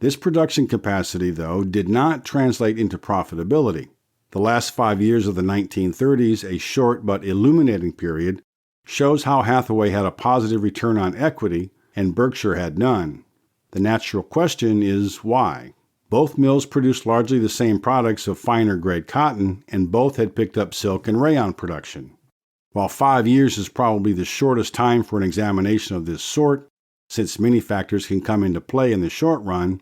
This production capacity, though, did not translate into profitability. The last 5 years of the 1930s, a short but illuminating period, shows how Hathaway had a positive return on equity and Berkshire had none. The natural question is why? Both mills produced largely the same products of finer grade cotton, and both had picked up silk and rayon production. While 5 years is probably the shortest time for an examination of this sort, since many factors can come into play in the short run,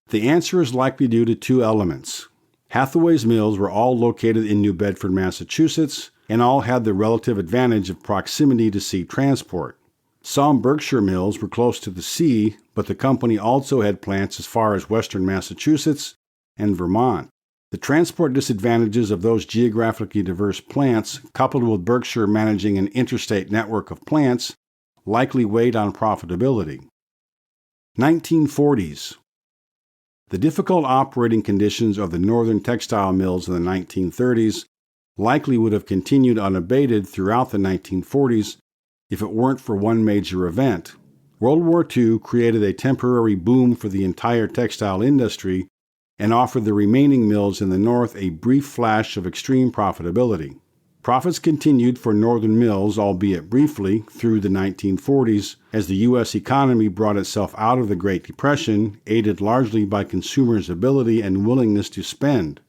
the answer is likely due to 2 elements. Hathaway's mills were all located in New Bedford, Massachusetts, and all had the relative advantage of proximity to sea transport. Some Berkshire mills were close to the sea, but the company also had plants as far as western Massachusetts and Vermont. The transport disadvantages of those geographically diverse plants, coupled with Berkshire managing an interstate network of plants, likely weighed on profitability. 1940s. The difficult operating conditions of the northern textile mills in the 1930s likely would have continued unabated throughout the 1940s if it weren't for one major event. World War II created a temporary boom for the entire textile industry and offered the remaining mills in the North a brief flash of extreme profitability. Profits continued for northern mills, albeit briefly, through the 1940s as the U.S. economy brought itself out of the Great Depression, aided largely by consumers' ability and willingness to spend.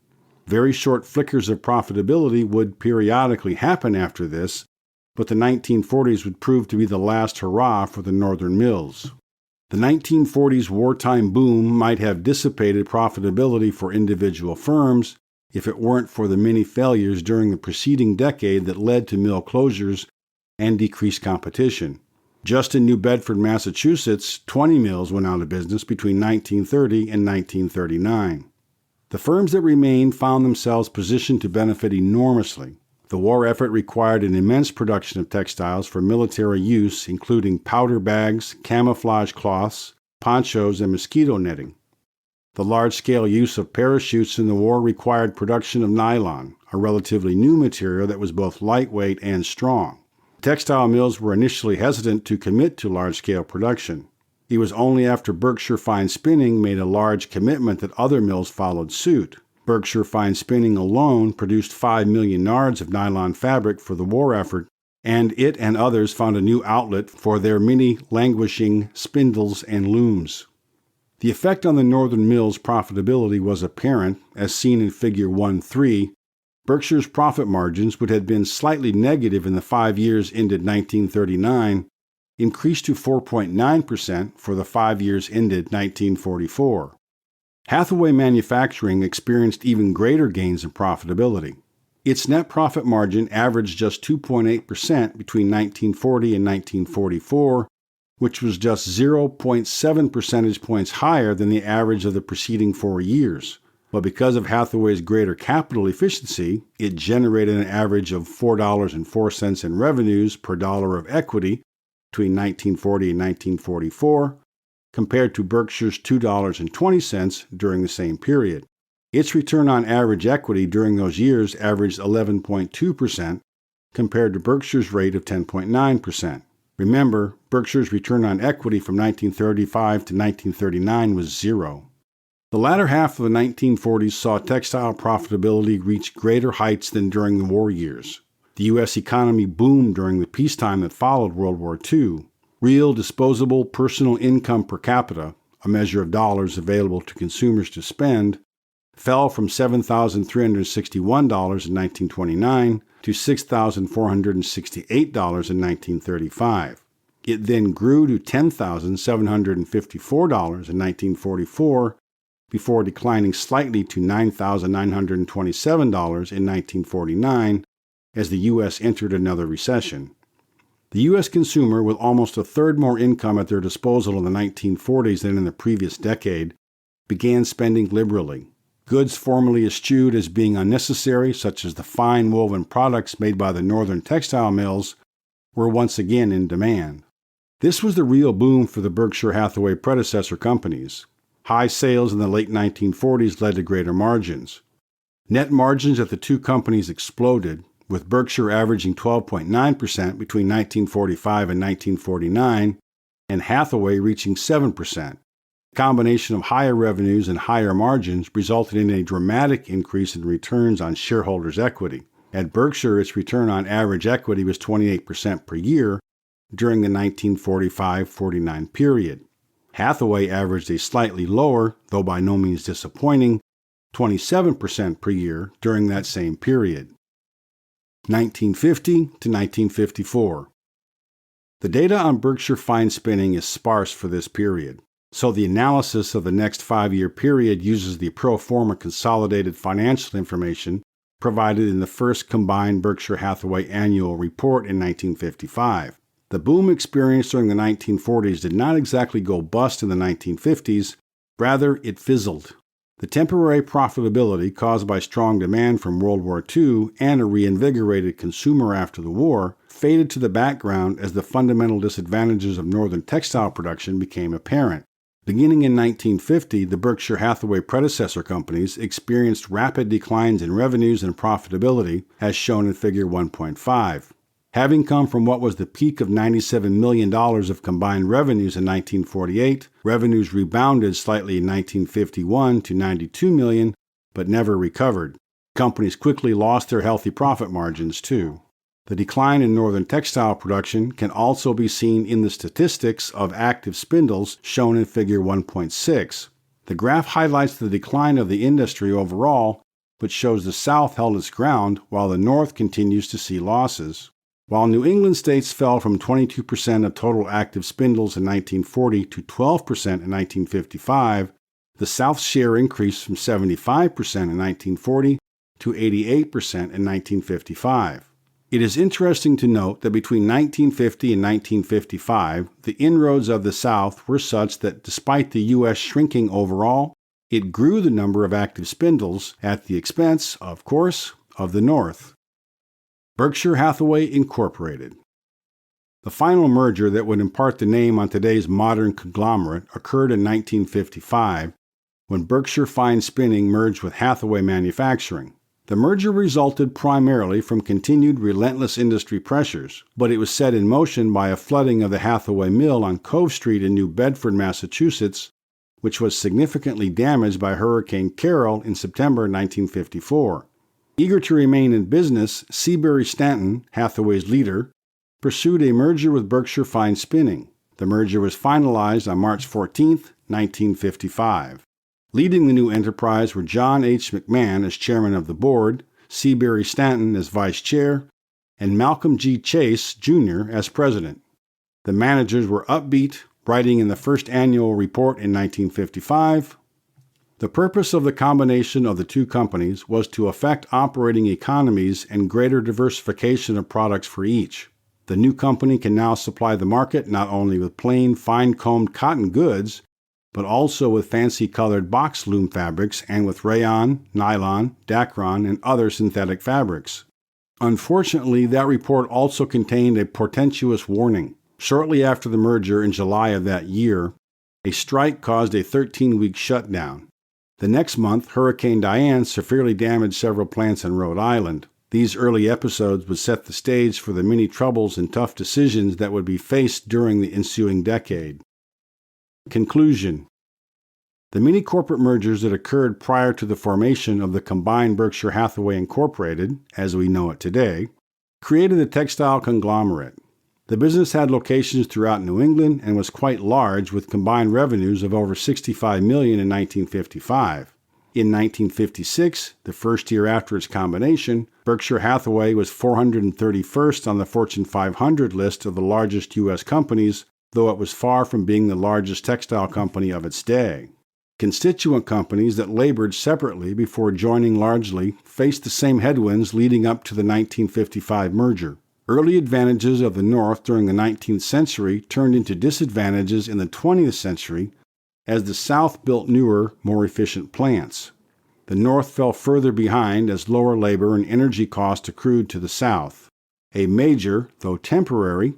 Very short flickers of profitability would periodically happen after this, but the 1940s would prove to be the last hurrah for the northern mills. The 1940s wartime boom might have dissipated profitability for individual firms if it weren't for the many failures during the preceding decade that led to mill closures and decreased competition. Just in New Bedford, Massachusetts, 20 mills went out of business between 1930 and 1939. The firms that remained found themselves positioned to benefit enormously. The war effort required an immense production of textiles for military use, including powder bags, camouflage cloths, ponchos, and mosquito netting. The large-scale use of parachutes in the war required production of nylon, a relatively new material that was both lightweight and strong. Textile mills were initially hesitant to commit to large-scale production. It was only after Berkshire Fine Spinning made a large commitment that other mills followed suit. Berkshire Fine Spinning alone produced 5 million yards of nylon fabric for the war effort, and it and others found a new outlet for their many languishing spindles and looms. The effect on the northern mills' profitability was apparent, as seen in Figure 1.3. Berkshire's profit margins, which had been slightly negative in the 5 years ended 1939, increased to 4.9% for the 5 years ended 1944. Hathaway Manufacturing experienced even greater gains in profitability. Its net profit margin averaged just 2.8% between 1940 and 1944, which was just 0.7 percentage points higher than the average of the preceding 4 years. But because of Hathaway's greater capital efficiency, it generated an average of $4.04 in revenues per dollar of equity between 1940 and 1944, compared to Berkshire's $2.20 during the same period. Its return on average equity during those years averaged 11.2%, compared to Berkshire's rate of 10.9%. Remember, Berkshire's return on equity from 1935 to 1939 was zero. The latter half of the 1940s saw textile profitability reach greater heights than during the war years. The U.S. economy boomed during the peacetime that followed World War II. Real disposable personal income per capita, a measure of dollars available to consumers to spend, fell from $7,361 in 1929 to $6,468 in 1935. It then grew to $10,754 in 1944, before declining slightly to $9,927 in 1949 as the U.S. entered another recession. The U.S. consumer, with almost a third more income at their disposal in the 1940s than in the previous decade, began spending liberally. Goods formerly eschewed as being unnecessary, such as the fine woven products made by the northern textile mills, were once again in demand. This was the real boom for the Berkshire Hathaway predecessor companies. High sales in the late 1940s led to greater margins. Net margins at the two companies exploded, with Berkshire averaging 12.9% between 1945 and 1949, and Hathaway reaching 7%. A combination of higher revenues and higher margins resulted in a dramatic increase in returns on shareholders' equity. At Berkshire, its return on average equity was 28% per year during the 1945-49 period. Hathaway averaged a slightly lower, though by no means disappointing, 27% per year during that same period. 1950 to 1954. The data on Berkshire Fine Spinning is sparse for this period, so the analysis of the next 5-year period uses the pro forma consolidated financial information provided in the first combined Berkshire Hathaway annual report in 1955. The boom experienced during the 1940s did not exactly go bust in the 1950s, rather it fizzled. The temporary profitability caused by strong demand from World War II and a reinvigorated consumer after the war faded to the background as the fundamental disadvantages of northern textile production became apparent. Beginning in 1950, the Berkshire Hathaway predecessor companies experienced rapid declines in revenues and profitability, as shown in Figure 1.5. Having come from what was the peak of $97 million of combined revenues in 1948, revenues rebounded slightly in 1951 to $92 million, but never recovered. Companies quickly lost their healthy profit margins, too. The decline in northern textile production can also be seen in the statistics of active spindles shown in Figure 1.6. The graph highlights the decline of the industry overall, but shows the South held its ground while the North continues to see losses. While New England states fell from 22% of total active spindles in 1940 to 12% in 1955, the South's share increased from 75% in 1940 to 88% in 1955. It is interesting to note that between 1950 and 1955, the inroads of the South were such that despite the U.S. shrinking overall, it grew the number of active spindles at the expense, of course, of the North. Berkshire Hathaway Incorporated. The final merger that would impart the name on today's modern conglomerate occurred in 1955 when Berkshire Fine Spinning merged with Hathaway Manufacturing. The merger resulted primarily from continued relentless industry pressures, but it was set in motion by a flooding of the Hathaway Mill on Cove Street in New Bedford, Massachusetts, which was significantly damaged by Hurricane Carol in September 1954. Eager to remain in business, Seabury Stanton, Hathaway's leader, pursued a merger with Berkshire Fine Spinning. The merger was finalized on March 14, 1955. Leading the new enterprise were John H. McMahon as chairman of the board, Seabury Stanton as vice chair, and Malcolm G. Chase, Jr. as president. The managers were upbeat, writing in the first annual report in 1955, "The purpose of the combination of the two companies was to effect operating economies and greater diversification of products for each. The new company can now supply the market not only with plain, fine-combed cotton goods, but also with fancy-colored box loom fabrics and with rayon, nylon, dacron, and other synthetic fabrics." Unfortunately, that report also contained a portentous warning. Shortly after the merger in July of that year, a strike caused a 13-week shutdown. The next month, Hurricane Diane severely damaged several plants in Rhode Island. These early episodes would set the stage for the many troubles and tough decisions that would be faced during the ensuing decade. Conclusion. The many corporate mergers that occurred prior to the formation of the combined Berkshire Hathaway Incorporated, as we know it today, created the textile conglomerate. The business had locations throughout New England and was quite large, with combined revenues of over $65 million in 1955. In 1956, the first year after its combination, Berkshire Hathaway was 431st on the Fortune 500 list of the largest U.S. companies, though it was far from being the largest textile company of its day. Constituent companies that labored separately before joining largely faced the same headwinds leading up to the 1955 merger. Early advantages of the North during the 19th century turned into disadvantages in the 20th century as the South built newer, more efficient plants. The North fell further behind as lower labor and energy costs accrued to the South. A major, though temporary,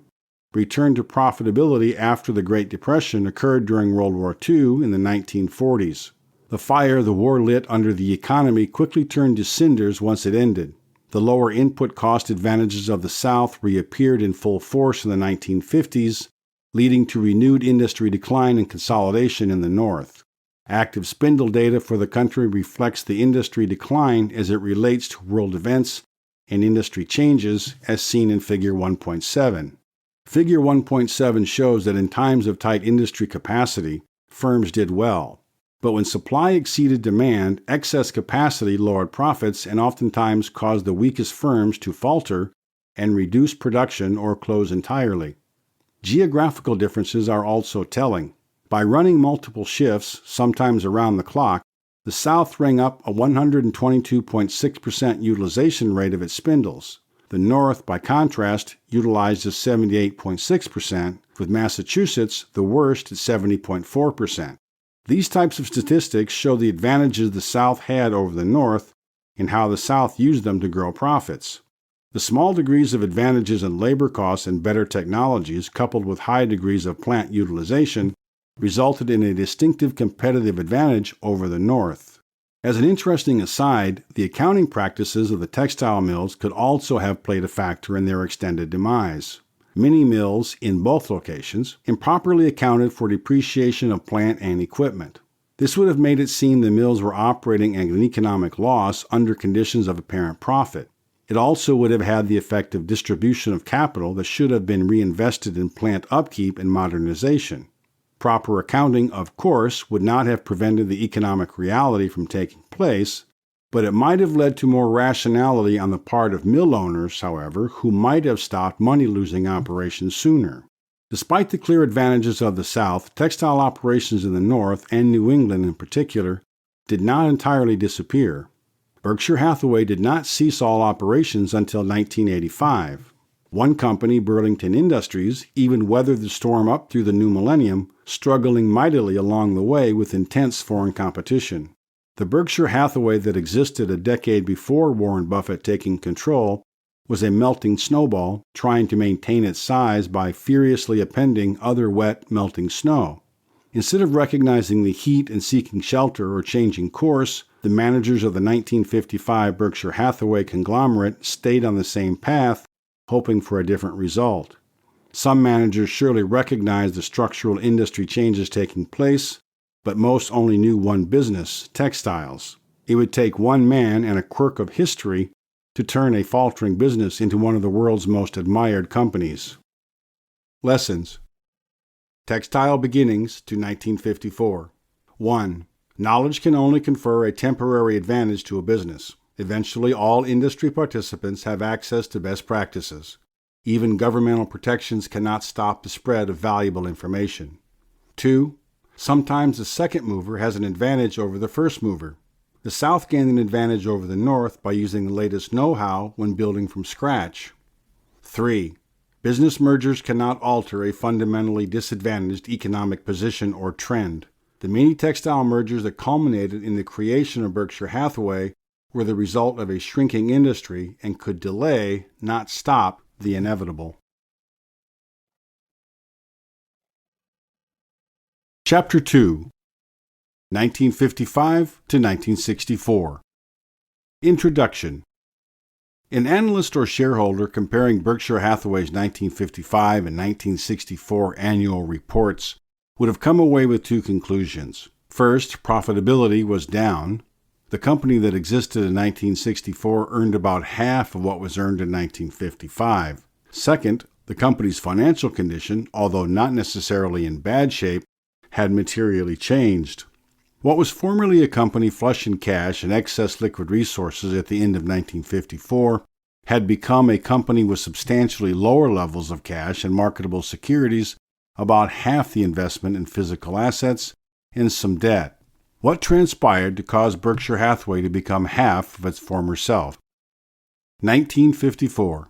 return to profitability after the Great Depression occurred during World War II in the 1940s. The fire the war lit under the economy quickly turned to cinders once it ended. The lower input cost advantages of the South reappeared in full force in the 1950s, leading to renewed industry decline and consolidation in the North. Active spindle data for the country reflects the industry decline as it relates to world events and industry changes, as seen in Figure 1.7. Figure 1.7 shows that in times of tight industry capacity, firms did well. But when supply exceeded demand, excess capacity lowered profits and oftentimes caused the weakest firms to falter and reduce production or close entirely. Geographical differences are also telling. By running multiple shifts, sometimes around the clock, the South rang up a 122.6% utilization rate of its spindles. The North, by contrast, utilized a 78.6%, with Massachusetts the worst at 70.4%. These types of statistics show the advantages the South had over the North and how the South used them to grow profits. The small degrees of advantages in labor costs and better technologies, coupled with high degrees of plant utilization, resulted in a distinctive competitive advantage over the North. As an interesting aside, the accounting practices of the textile mills could also have played a factor in their extended demise. Many mills, in both locations, improperly accounted for depreciation of plant and equipment. This would have made it seem the mills were operating at an economic loss under conditions of apparent profit. It also would have had the effect of distribution of capital that should have been reinvested in plant upkeep and modernization. Proper accounting, of course, would not have prevented the economic reality from taking place, but it might have led to more rationality on the part of mill owners, however, who might have stopped money-losing operations sooner. Despite the clear advantages of the South, textile operations in the North, and New England in particular, did not entirely disappear. Berkshire Hathaway did not cease all operations until 1985. One company, Burlington Industries, even weathered the storm up through the new millennium, struggling mightily along the way with intense foreign competition. The Berkshire Hathaway that existed a decade before Warren Buffett taking control was a melting snowball trying to maintain its size by furiously appending other wet, melting snow. Instead of recognizing the heat and seeking shelter or changing course, the managers of the 1955 Berkshire Hathaway conglomerate stayed on the same path, hoping for a different result. Some managers surely recognized the structural industry changes taking place, but most only knew one business, textiles. It would take one man and a quirk of history to turn a faltering business into one of the world's most admired companies. Lessons. Textile beginnings to 1954. 1. Knowledge can only confer a temporary advantage to a business. Eventually, all industry participants have access to best practices. Even governmental protections cannot stop the spread of valuable information. 2. Sometimes the second mover has an advantage over the first mover. The South gained an advantage over the North by using the latest know-how when building from scratch. 3. Business mergers cannot alter a fundamentally disadvantaged economic position or trend. The many textile mergers that culminated in the creation of Berkshire Hathaway were the result of a shrinking industry and could delay, not stop, the inevitable. Chapter 2. 1955 to 1964. Introduction. An analyst or shareholder comparing Berkshire Hathaway's 1955 and 1964 annual reports would have come away with two conclusions. First, profitability was down. The company that existed in 1964 earned about half of what was earned in 1955. Second, the company's financial condition, although not necessarily in bad shape, had materially changed. What was formerly a company flush in cash and excess liquid resources at the end of 1954 had become a company with substantially lower levels of cash and marketable securities, about half the investment in physical assets, and some debt. What transpired to cause Berkshire Hathaway to become half of its former self? 1954.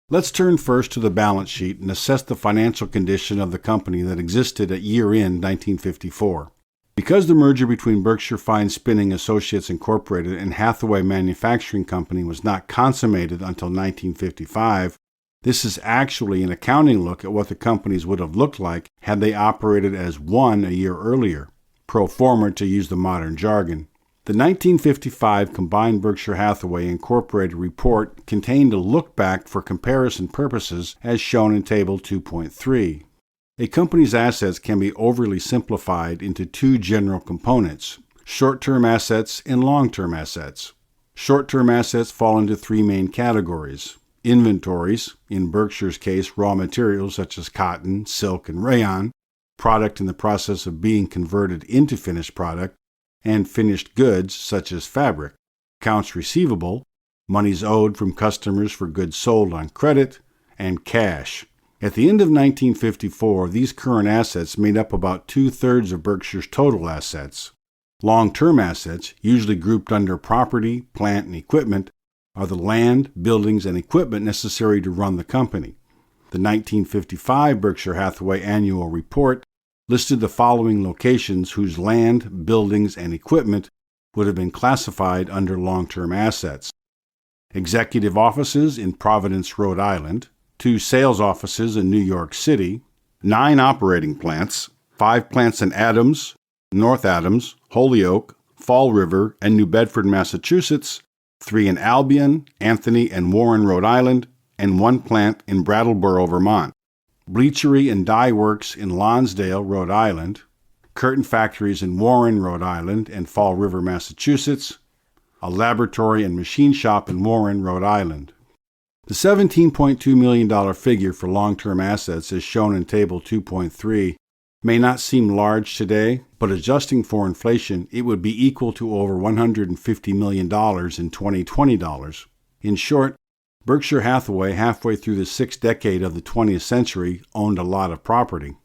Let's turn first to the balance sheet and assess the financial condition of the company that existed at year-end 1954. Because the merger between Berkshire Fine Spinning Associates Incorporated and Hathaway Manufacturing Company was not consummated until 1955, this is actually an accounting look at what the companies would have looked like had they operated as one a year earlier, pro forma to use the modern jargon. The 1955 combined Berkshire Hathaway Incorporated report contained a look back for comparison purposes as shown in Table 2.3. A company's assets can be overly simplified into two general components, short-term assets and long-term assets. Short-term assets fall into three main categories. Inventories, in Berkshire's case raw materials such as cotton, silk, and rayon, product in the process of being converted into finished product, and finished goods such as fabric. Accounts receivable, monies owed from customers for goods sold on credit, and cash. At the end of 1954, these current assets made up about two-thirds of Berkshire's total assets. Long-term assets, usually grouped under property, plant, and equipment, are the land, buildings, and equipment necessary to run the company. The 1955 Berkshire Hathaway annual report listed the following locations whose land, buildings, and equipment would have been classified under long-term assets. Executive offices in Providence, Rhode Island, 2 sales offices in New York City, 9 operating plants, 5 plants in Adams, North Adams, Holyoke, Fall River, and New Bedford, Massachusetts, 3 in Albion, Anthony, and Warren, Rhode Island, and 1 plant in Brattleboro, Vermont. Bleachery and dye works in Lonsdale, Rhode Island, curtain factories in Warren, Rhode Island, and Fall River, Massachusetts, a laboratory and machine shop in Warren, Rhode Island. The $17.2 million figure for long-term assets as shown in Table 2.3 may not seem large today, but adjusting for inflation, it would be equal to over $150 million in 2020 dollars. In short, Berkshire Hathaway, halfway through the 6th decade of the 20th century, owned a lot of property.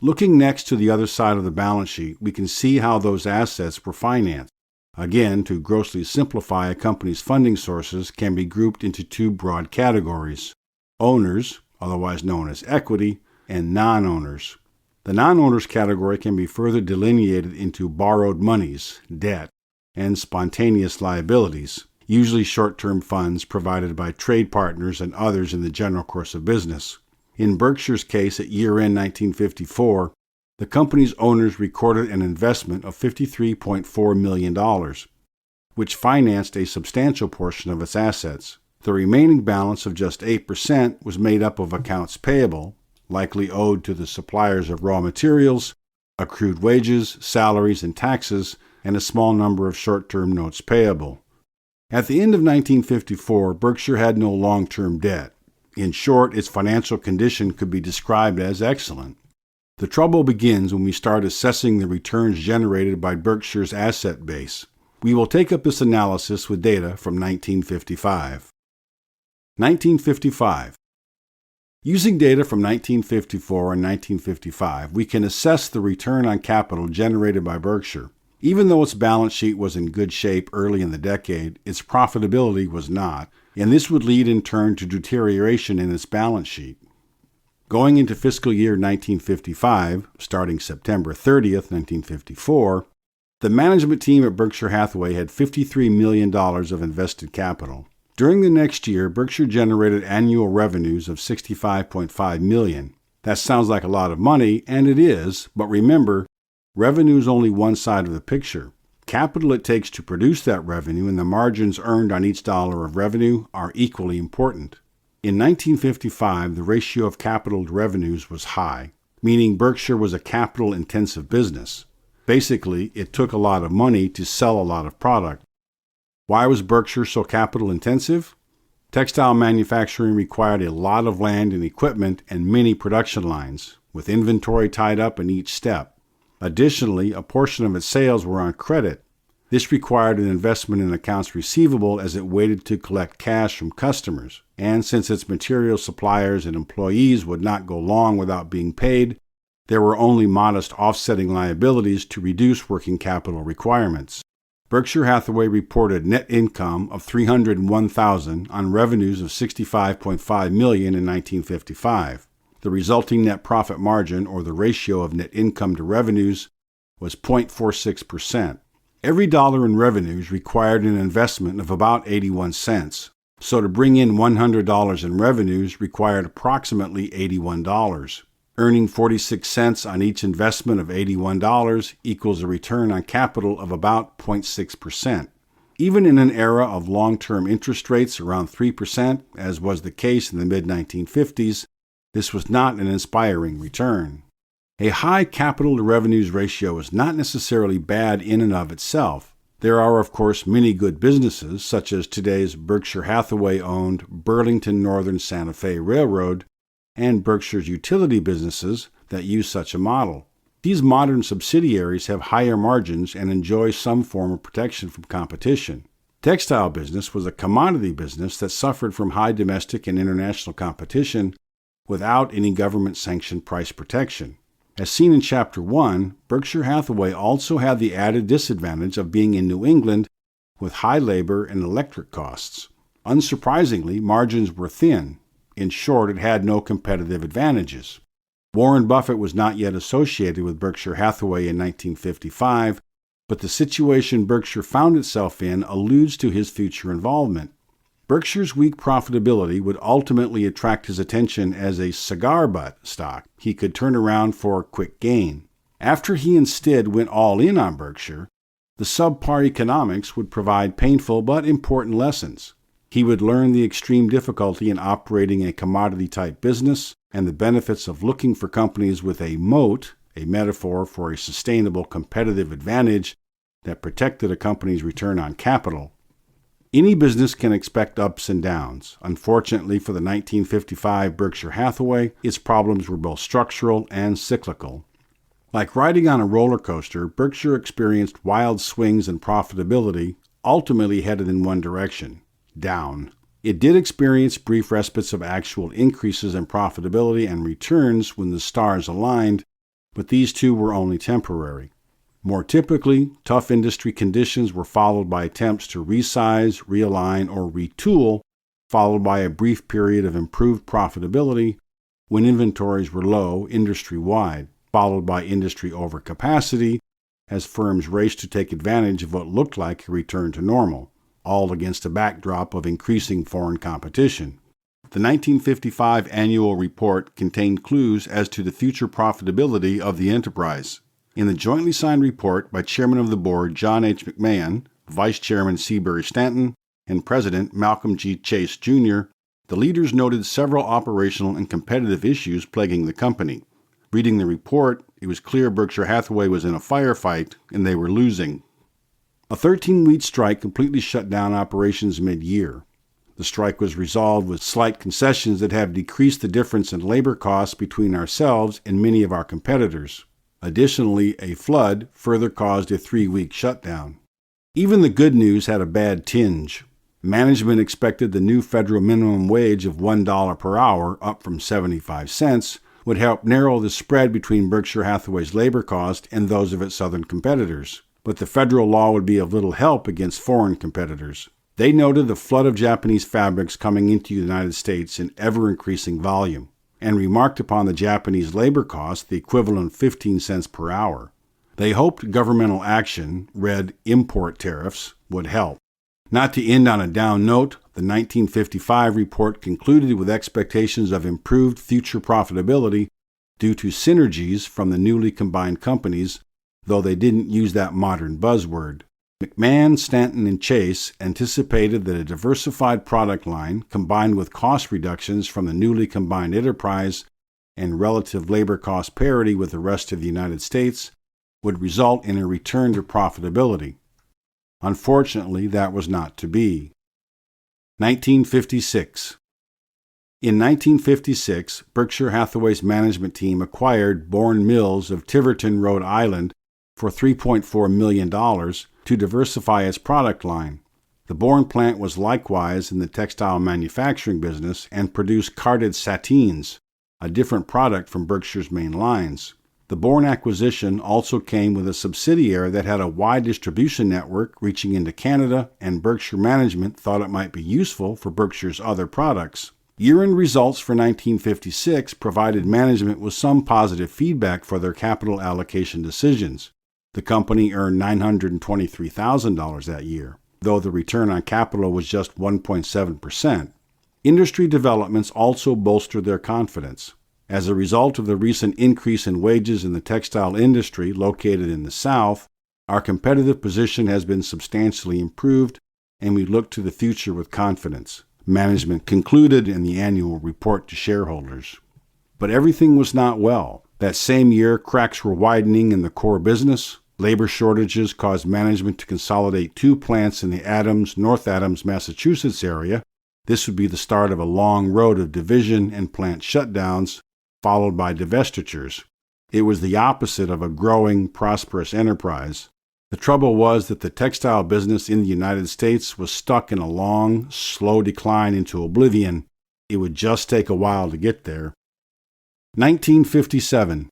Looking next to the other side of the balance sheet, we can see how those assets were financed. Again, to grossly simplify a company's funding sources can be grouped into 2 broad categories: owners, otherwise known as equity, and non-owners. The non-owners category can be further delineated into borrowed monies, debt, and spontaneous liabilities, usually short-term funds provided by trade partners and others in the general course of business. In Berkshire's case at year-end 1954, the company's owners recorded an investment of $53.4 million, which financed a substantial portion of its assets. The remaining balance of just 8% was made up of accounts payable, likely owed to the suppliers of raw materials, accrued wages, salaries, and taxes, and a small number of short-term notes payable. At the end of 1954, Berkshire had no long-term debt. In short, its financial condition could be described as excellent. The trouble begins when we start assessing the returns generated by Berkshire's asset base. We will take up this analysis with data from 1955. 1955. Using data from 1954 and 1955, we can assess the return on capital generated by Berkshire. Even though its balance sheet was in good shape early in the decade, its profitability was not, and this would lead in turn to deterioration in its balance sheet. Going into fiscal year 1955, starting September 30th, 1954, the management team at Berkshire Hathaway had $53 million of invested capital. During the next year, Berkshire generated annual revenues of $65.5 million. That sounds like a lot of money, and it is, but remember, revenue is only one side of the picture. Capital it takes to produce that revenue and the margins earned on each dollar of revenue are equally important. In 1955, the ratio of capital to revenues was high, meaning Berkshire was a capital-intensive business. Basically, it took a lot of money to sell a lot of product. Why was Berkshire so capital-intensive? Textile manufacturing required a lot of land and equipment and many production lines, with inventory tied up in each step. Additionally, a portion of its sales were on credit. This required an investment in accounts receivable as it waited to collect cash from customers, and since its material suppliers and employees would not go long without being paid, there were only modest offsetting liabilities to reduce working capital requirements. Berkshire Hathaway reported net income of $301,000 on revenues of $65.5 million in 1955. The resulting net profit margin, or the ratio of net income to revenues, was 0.46%. Every dollar in revenues required an investment of about 81 cents, so to bring in $100 in revenues required approximately $81. Earning 46 cents on each investment of $81 equals a return on capital of about 0.6%. Even in an era of long-term interest rates around 3%, as was the case in the mid-1950s, this was not an inspiring return. A high capital-to-revenues ratio is not necessarily bad in and of itself. There are, of course, many good businesses, such as today's Berkshire Hathaway-owned Burlington Northern Santa Fe Railroad, and Berkshire's utility businesses that use such a model. These modern subsidiaries have higher margins and enjoy some form of protection from competition. Textile business was a commodity business that suffered from high domestic and international competition without any government-sanctioned price protection. As seen in Chapter 1, Berkshire Hathaway also had the added disadvantage of being in New England with high labor and electric costs. Unsurprisingly, margins were thin. In short, it had no competitive advantages. Warren Buffett was not yet associated with Berkshire Hathaway in 1955, but the situation Berkshire found itself in alludes to his future involvement. Berkshire's weak profitability would ultimately attract his attention as a cigar butt stock he could turn around for a quick gain. After he instead went all in on Berkshire, the subpar economics would provide painful but important lessons. He would learn the extreme difficulty in operating a commodity-type business and the benefits of looking for companies with a moat, a metaphor for a sustainable competitive advantage that protected a company's return on capital. Any business can expect ups and downs. Unfortunately for the 1955 Berkshire Hathaway, its problems were both structural and cyclical. Like riding on a roller coaster, Berkshire experienced wild swings in profitability, ultimately headed in one direction: down. It did experience brief respites of actual increases in profitability and returns when the stars aligned, but these two were only temporary. More typically, tough industry conditions were followed by attempts to resize, realign, or retool, followed by a brief period of improved profitability when inventories were low industry-wide, followed by industry overcapacity as firms raced to take advantage of what looked like a return to normal. all against a backdrop of increasing foreign competition. The 1955 annual report contained clues as to the future profitability of the enterprise. In the jointly signed report by Chairman of the Board John H. McMahon, Vice Chairman Seabury Stanton, and President Malcolm G. Chase, Jr., the leaders noted several operational and competitive issues plaguing the company. Reading the report, it was clear Berkshire Hathaway was in a firefight and they were losing. A 13-week strike completely shut down operations mid-year. The strike was resolved with slight concessions that have decreased the difference in labor costs between ourselves and many of our competitors. Additionally, a flood further caused a 3-week shutdown. Even the good news had a bad tinge. Management expected the new federal minimum wage of $1 per hour, up from 75 cents, would help narrow the spread between Berkshire Hathaway's labor cost and those of its southern competitors. But the federal law would be of little help against foreign competitors. They noted the flood of Japanese fabrics coming into the United States in ever-increasing volume, and remarked upon the Japanese labor cost, the equivalent of 15 cents per hour. They hoped governmental action, read import tariffs, would help. Not to end on a down note, the 1955 report concluded with expectations of improved future profitability due to synergies from the newly combined companies, though they didn't use that modern buzzword. McMahon, Stanton, and Chase anticipated that a diversified product line, combined with cost reductions from the newly combined enterprise and relative labor cost parity with the rest of the United States, would result in a return to profitability. Unfortunately, that was not to be. 1956. In 1956, Berkshire Hathaway's management team acquired Bourne Mills of Tiverton, Rhode Island, for $3.4 million to diversify its product line. The Bourne plant was likewise in the textile manufacturing business and produced carded sateens, a different product from Berkshire's main lines. The Bourne acquisition also came with a subsidiary that had a wide distribution network reaching into Canada, and Berkshire management thought it might be useful for Berkshire's other products. Year-end results for 1956 provided management with some positive feedback for their capital allocation decisions. The company earned $923,000 that year, though the return on capital was just 1.7%. Industry developments also bolstered their confidence. As a result of the recent increase in wages in the textile industry located in the South, our competitive position has been substantially improved, and we look to the future with confidence, management concluded in the annual report to shareholders. But everything was not well. That same year, cracks were widening in the core business. Labor shortages caused management to consolidate 2 plants in the North Adams, Massachusetts area. This would be the start of a long road of division and plant shutdowns, followed by divestitures. It was the opposite of a growing, prosperous enterprise. The trouble was that the textile business in the United States was stuck in a long, slow decline into oblivion. It would just take a while to get there. 1957.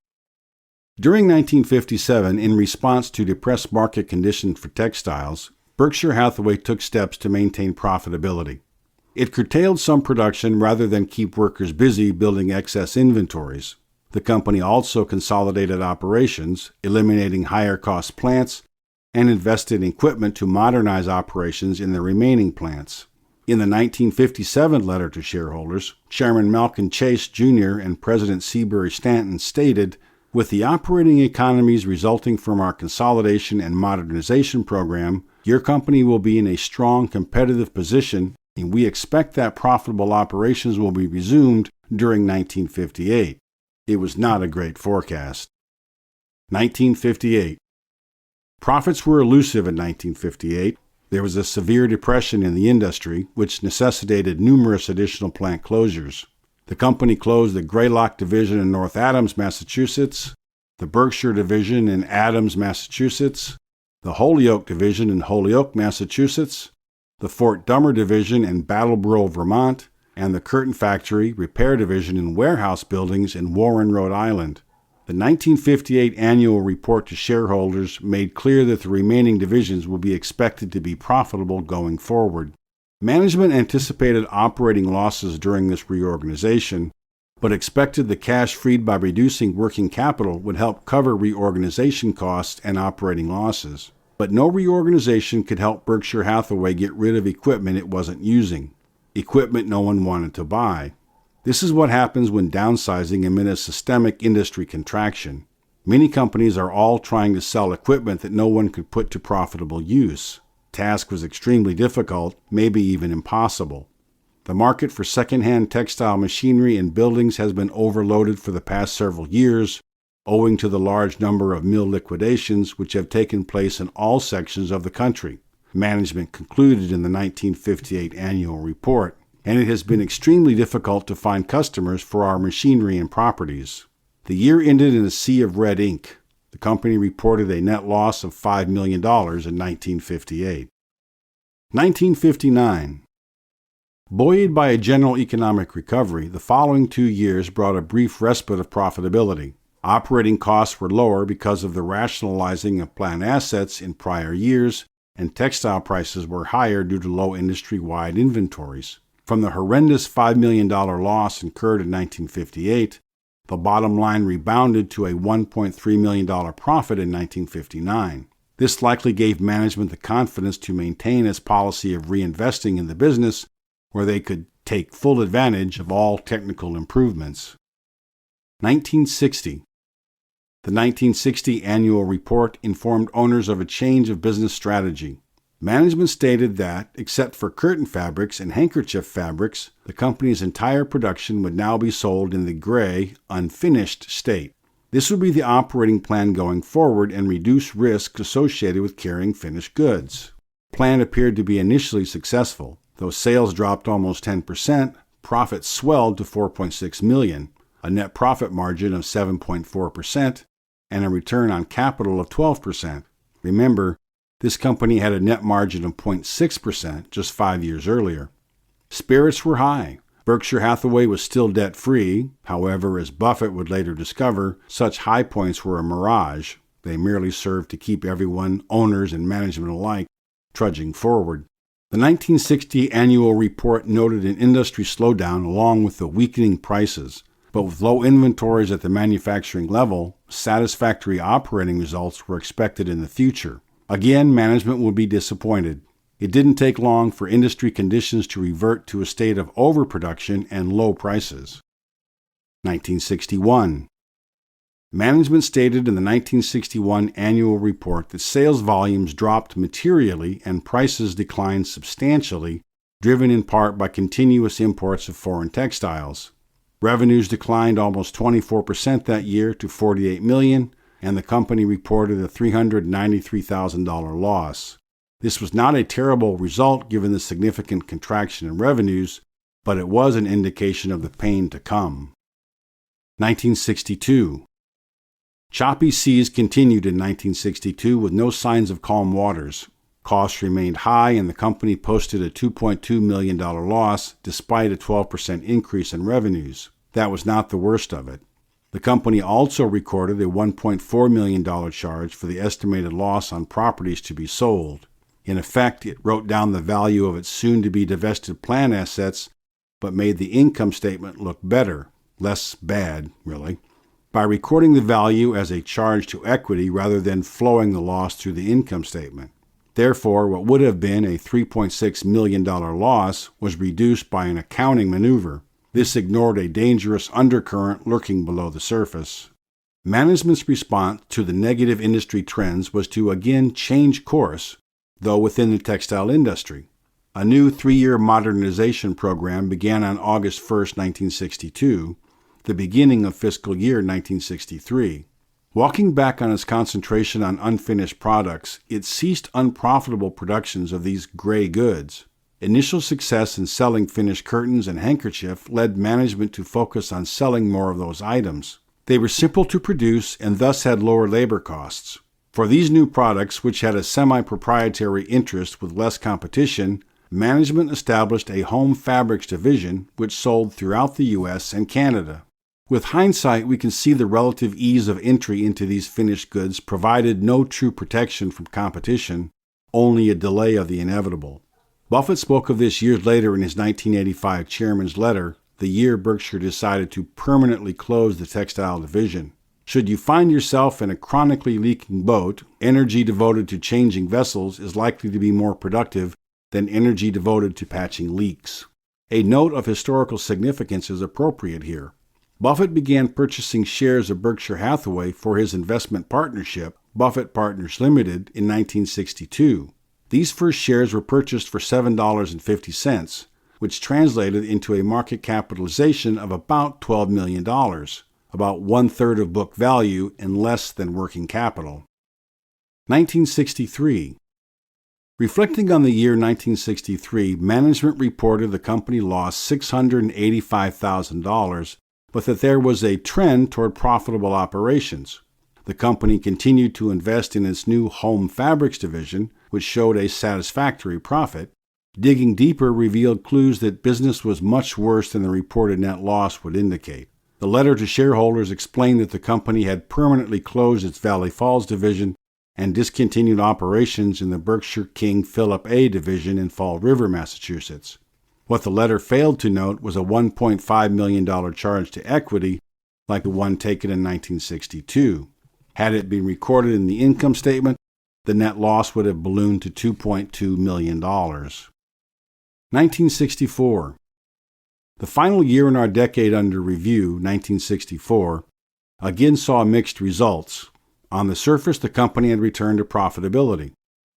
During 1957, in response to depressed market conditions for textiles, Berkshire Hathaway took steps to maintain profitability. It curtailed some production rather than keep workers busy building excess inventories. The company also consolidated operations, eliminating higher-cost plants, and invested in equipment to modernize operations in the remaining plants. In the 1957 letter to shareholders, Chairman Malcolm Chase, Jr. and President Seabury Stanton stated, "With the operating economies resulting from our consolidation and modernization program, your company will be in a strong competitive position, and we expect that profitable operations will be resumed during 1958. It was not a great forecast. 1958. Profits were elusive in 1958. There was a severe depression in the industry, which necessitated numerous additional plant closures. The company closed the Greylock division in North Adams, Massachusetts, the Berkshire division in Adams, Massachusetts, the Holyoke division in Holyoke, Massachusetts, the Fort Dummer division in Brattleboro, Vermont, and the Curtain Factory Repair division in warehouse buildings in Warren, Rhode Island. The 1958 annual report to shareholders made clear that the remaining divisions will be expected to be profitable going forward. Management anticipated operating losses during this reorganization, but expected the cash freed by reducing working capital would help cover reorganization costs and operating losses. But no reorganization could help Berkshire Hathaway get rid of equipment it wasn't using, equipment no one wanted to buy. This is what happens when downsizing amid a systemic industry contraction. Many companies are all trying to sell equipment that no one could put to profitable use. Task was extremely difficult, maybe even impossible. The market for second-hand textile machinery and buildings has been overloaded for the past several years, owing to the large number of mill liquidations which have taken place in all sections of the country, management concluded in the 1958 annual report, and it has been extremely difficult to find customers for our machinery and properties. The year ended in a sea of red ink. The company reported a net loss of $5 million in 1958. 1959. Buoyed by a general economic recovery, the following 2 years brought a brief respite of profitability. Operating costs were lower because of the rationalizing of plant assets in prior years, and textile prices were higher due to low industry-wide inventories. From the horrendous $5 million loss incurred in 1958, the bottom line rebounded to a $1.3 million profit in 1959. This likely gave management the confidence to maintain its policy of reinvesting in the business, where they could take full advantage of all technical improvements. 1960. The 1960 annual report informed owners of a change of business strategy. Management stated that, except for curtain fabrics and handkerchief fabrics, the company's entire production would now be sold in the gray, unfinished state. This would be the operating plan going forward and reduce risk associated with carrying finished goods. The plan appeared to be initially successful. Though sales dropped almost 10%, profits swelled to $4.6 million, a net profit margin of 7.4%, and a return on capital of 12%. Remember, this company had a net margin of 0.6% just 5 years earlier. Spirits were high. Berkshire Hathaway was still debt-free. However, as Buffett would later discover, such high points were a mirage. They merely served to keep everyone, owners and management alike, trudging forward. The 1960 annual report noted an industry slowdown along with the weakening prices. But with low inventories at the manufacturing level, satisfactory operating results were expected in the future. Again, management would be disappointed. It didn't take long for industry conditions to revert to a state of overproduction and low prices. 1961. Management stated in the 1961 annual report that sales volumes dropped materially and prices declined substantially, driven in part by continuous imports of foreign textiles. Revenues declined almost 24% that year to $48 million, and the company reported a $393,000 loss. This was not a terrible result given the significant contraction in revenues, but it was an indication of the pain to come. 1962. Choppy seas continued in 1962 with no signs of calm waters. Costs remained high and the company posted a $2.2 million loss despite a 12% increase in revenues. That was not the worst of it. The company also recorded a $1.4 million charge for the estimated loss on properties to be sold. In effect, it wrote down the value of its soon-to-be divested plant assets, but made the income statement look better, less bad, really, by recording the value as a charge to equity rather than flowing the loss through the income statement. Therefore, what would have been a $3.6 million loss was reduced by an accounting maneuver. This ignored a dangerous undercurrent lurking below the surface. Management's response to the negative industry trends was to again change course, though within the textile industry. A new 3-year modernization program began on August 1, 1962, the beginning of fiscal year 1963. Walking back on its concentration on unfinished products, it ceased unprofitable productions of these gray goods. Initial success in selling finished curtains and handkerchief led management to focus on selling more of those items. They were simple to produce and thus had lower labor costs. For these new products, which had a semi-proprietary interest with less competition, management established a home fabrics division which sold throughout the U.S. and Canada. With hindsight, we can see the relative ease of entry into these finished goods provided no true protection from competition, only a delay of the inevitable. Buffett spoke of this years later in his 1985 chairman's letter, the year Berkshire decided to permanently close the textile division. Should you find yourself in a chronically leaking boat, energy devoted to changing vessels is likely to be more productive than energy devoted to patching leaks. A note of historical significance is appropriate here. Buffett began purchasing shares of Berkshire Hathaway for his investment partnership, Buffett Partners Limited, in 1962. These first shares were purchased for $7.50, which translated into a market capitalization of about $12 million, about one-third of book value and less than working capital. 1963. Reflecting on the year 1963, management reported the company lost $685,000, but that there was a trend toward profitable operations. The company continued to invest in its new home fabrics division, which showed a satisfactory profit. Digging deeper revealed clues that business was much worse than the reported net loss would indicate. The letter to shareholders explained that the company had permanently closed its Valley Falls division and discontinued operations in the Berkshire King Philip A division in Fall River, Massachusetts. What the letter failed to note was a $1.5 million charge to equity, like the one taken in 1962. Had it been recorded in the income statement, the net loss would have ballooned to $2.2 million. 1964. The final year in our decade under review, 1964, again saw mixed results. On the surface, the company had returned to profitability.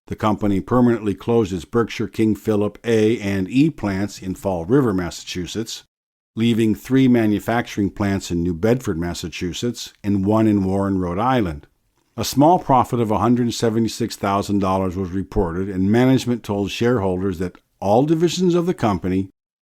The company permanently closed its Berkshire King Philip A and E plants in Fall River, Massachusetts, leaving 3 manufacturing plants in New Bedford, Massachusetts, and 1 in Warren, Rhode Island. A small profit of $176,000 was reported, and management told shareholders that all divisions of the company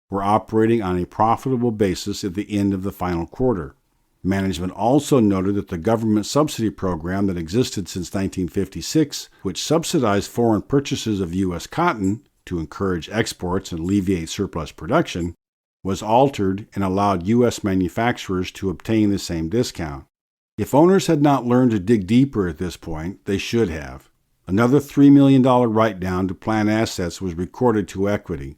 were operating on a profitable basis at the end of the final quarter. Management also noted that the government subsidy program that existed since 1956, which subsidized foreign purchases of U.S. cotton to encourage exports and alleviate surplus production, was altered and allowed U.S. manufacturers to obtain the same discount. If owners had not learned to dig deeper at this point, they should have. Another $3 million write-down to plant assets was recorded to equity.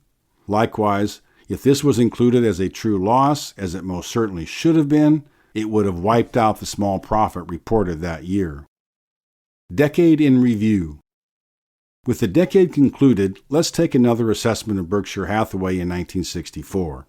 Likewise, if this was included as a true loss, as it most certainly should have been, it would have wiped out the small profit reported that year. Decade in review. With the decade concluded, let's take another assessment of Berkshire Hathaway in 1964.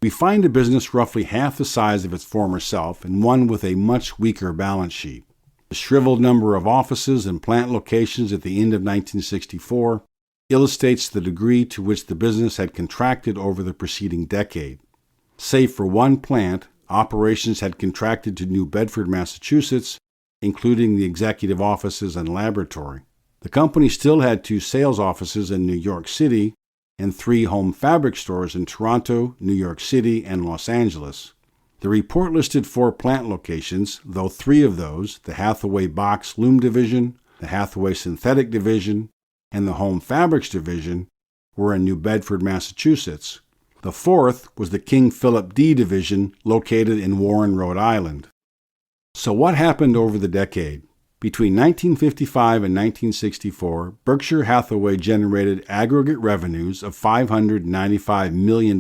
We find a business roughly half the size of its former self and one with a much weaker balance sheet. The shriveled number of offices and plant locations at the end of 1964 illustrates the degree to which the business had contracted over the preceding decade. Save for one plant, operations had contracted to New Bedford, Massachusetts, including the executive offices and laboratory. The company still had 2 sales offices in New York City and 3 home fabric stores in Toronto, New York City, and Los Angeles. The report listed 4 plant locations, though 3 of those, the Hathaway Box Loom Division, the Hathaway Synthetic Division, and the Home Fabrics Division, were in New Bedford, Massachusetts. The 4th was the King Philip D Division, located in Warren, Rhode Island. So what happened over the decade? Between 1955 and 1964, Berkshire Hathaway generated aggregate revenues of $595 million,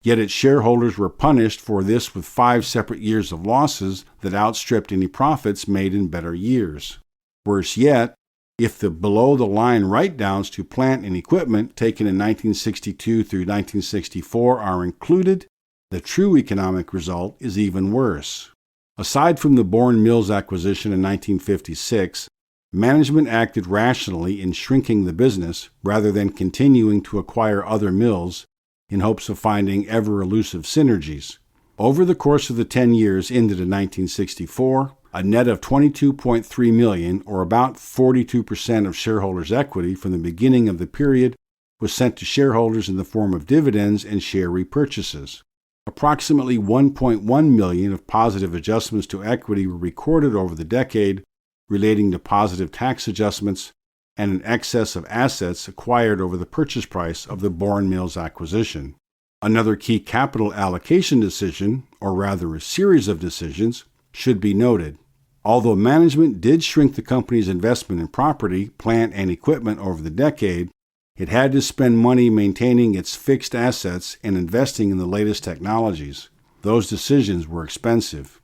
yet its shareholders were punished for this with 5 separate years of losses that outstripped any profits made in better years. Worse yet, if the below-the-line write-downs to plant and equipment taken in 1962 through 1964 are included, the true economic result is even worse. Aside from the Bourne Mills acquisition in 1956, management acted rationally in shrinking the business rather than continuing to acquire other mills in hopes of finding ever-elusive synergies. Over the course of the 10 years ended in 1964, a net of $22.3 million, or about 42% of shareholders' equity from the beginning of the period, was sent to shareholders in the form of dividends and share repurchases. Approximately $1.1 million of positive adjustments to equity were recorded over the decade, relating to positive tax adjustments and an excess of assets acquired over the purchase price of the Bourne Mills acquisition. Another key capital allocation decision, or rather a series of decisions, should be noted. Although management did shrink the company's investment in property, plant, and equipment over the decade, it had to spend money maintaining its fixed assets and investing in the latest technologies. Those decisions were expensive.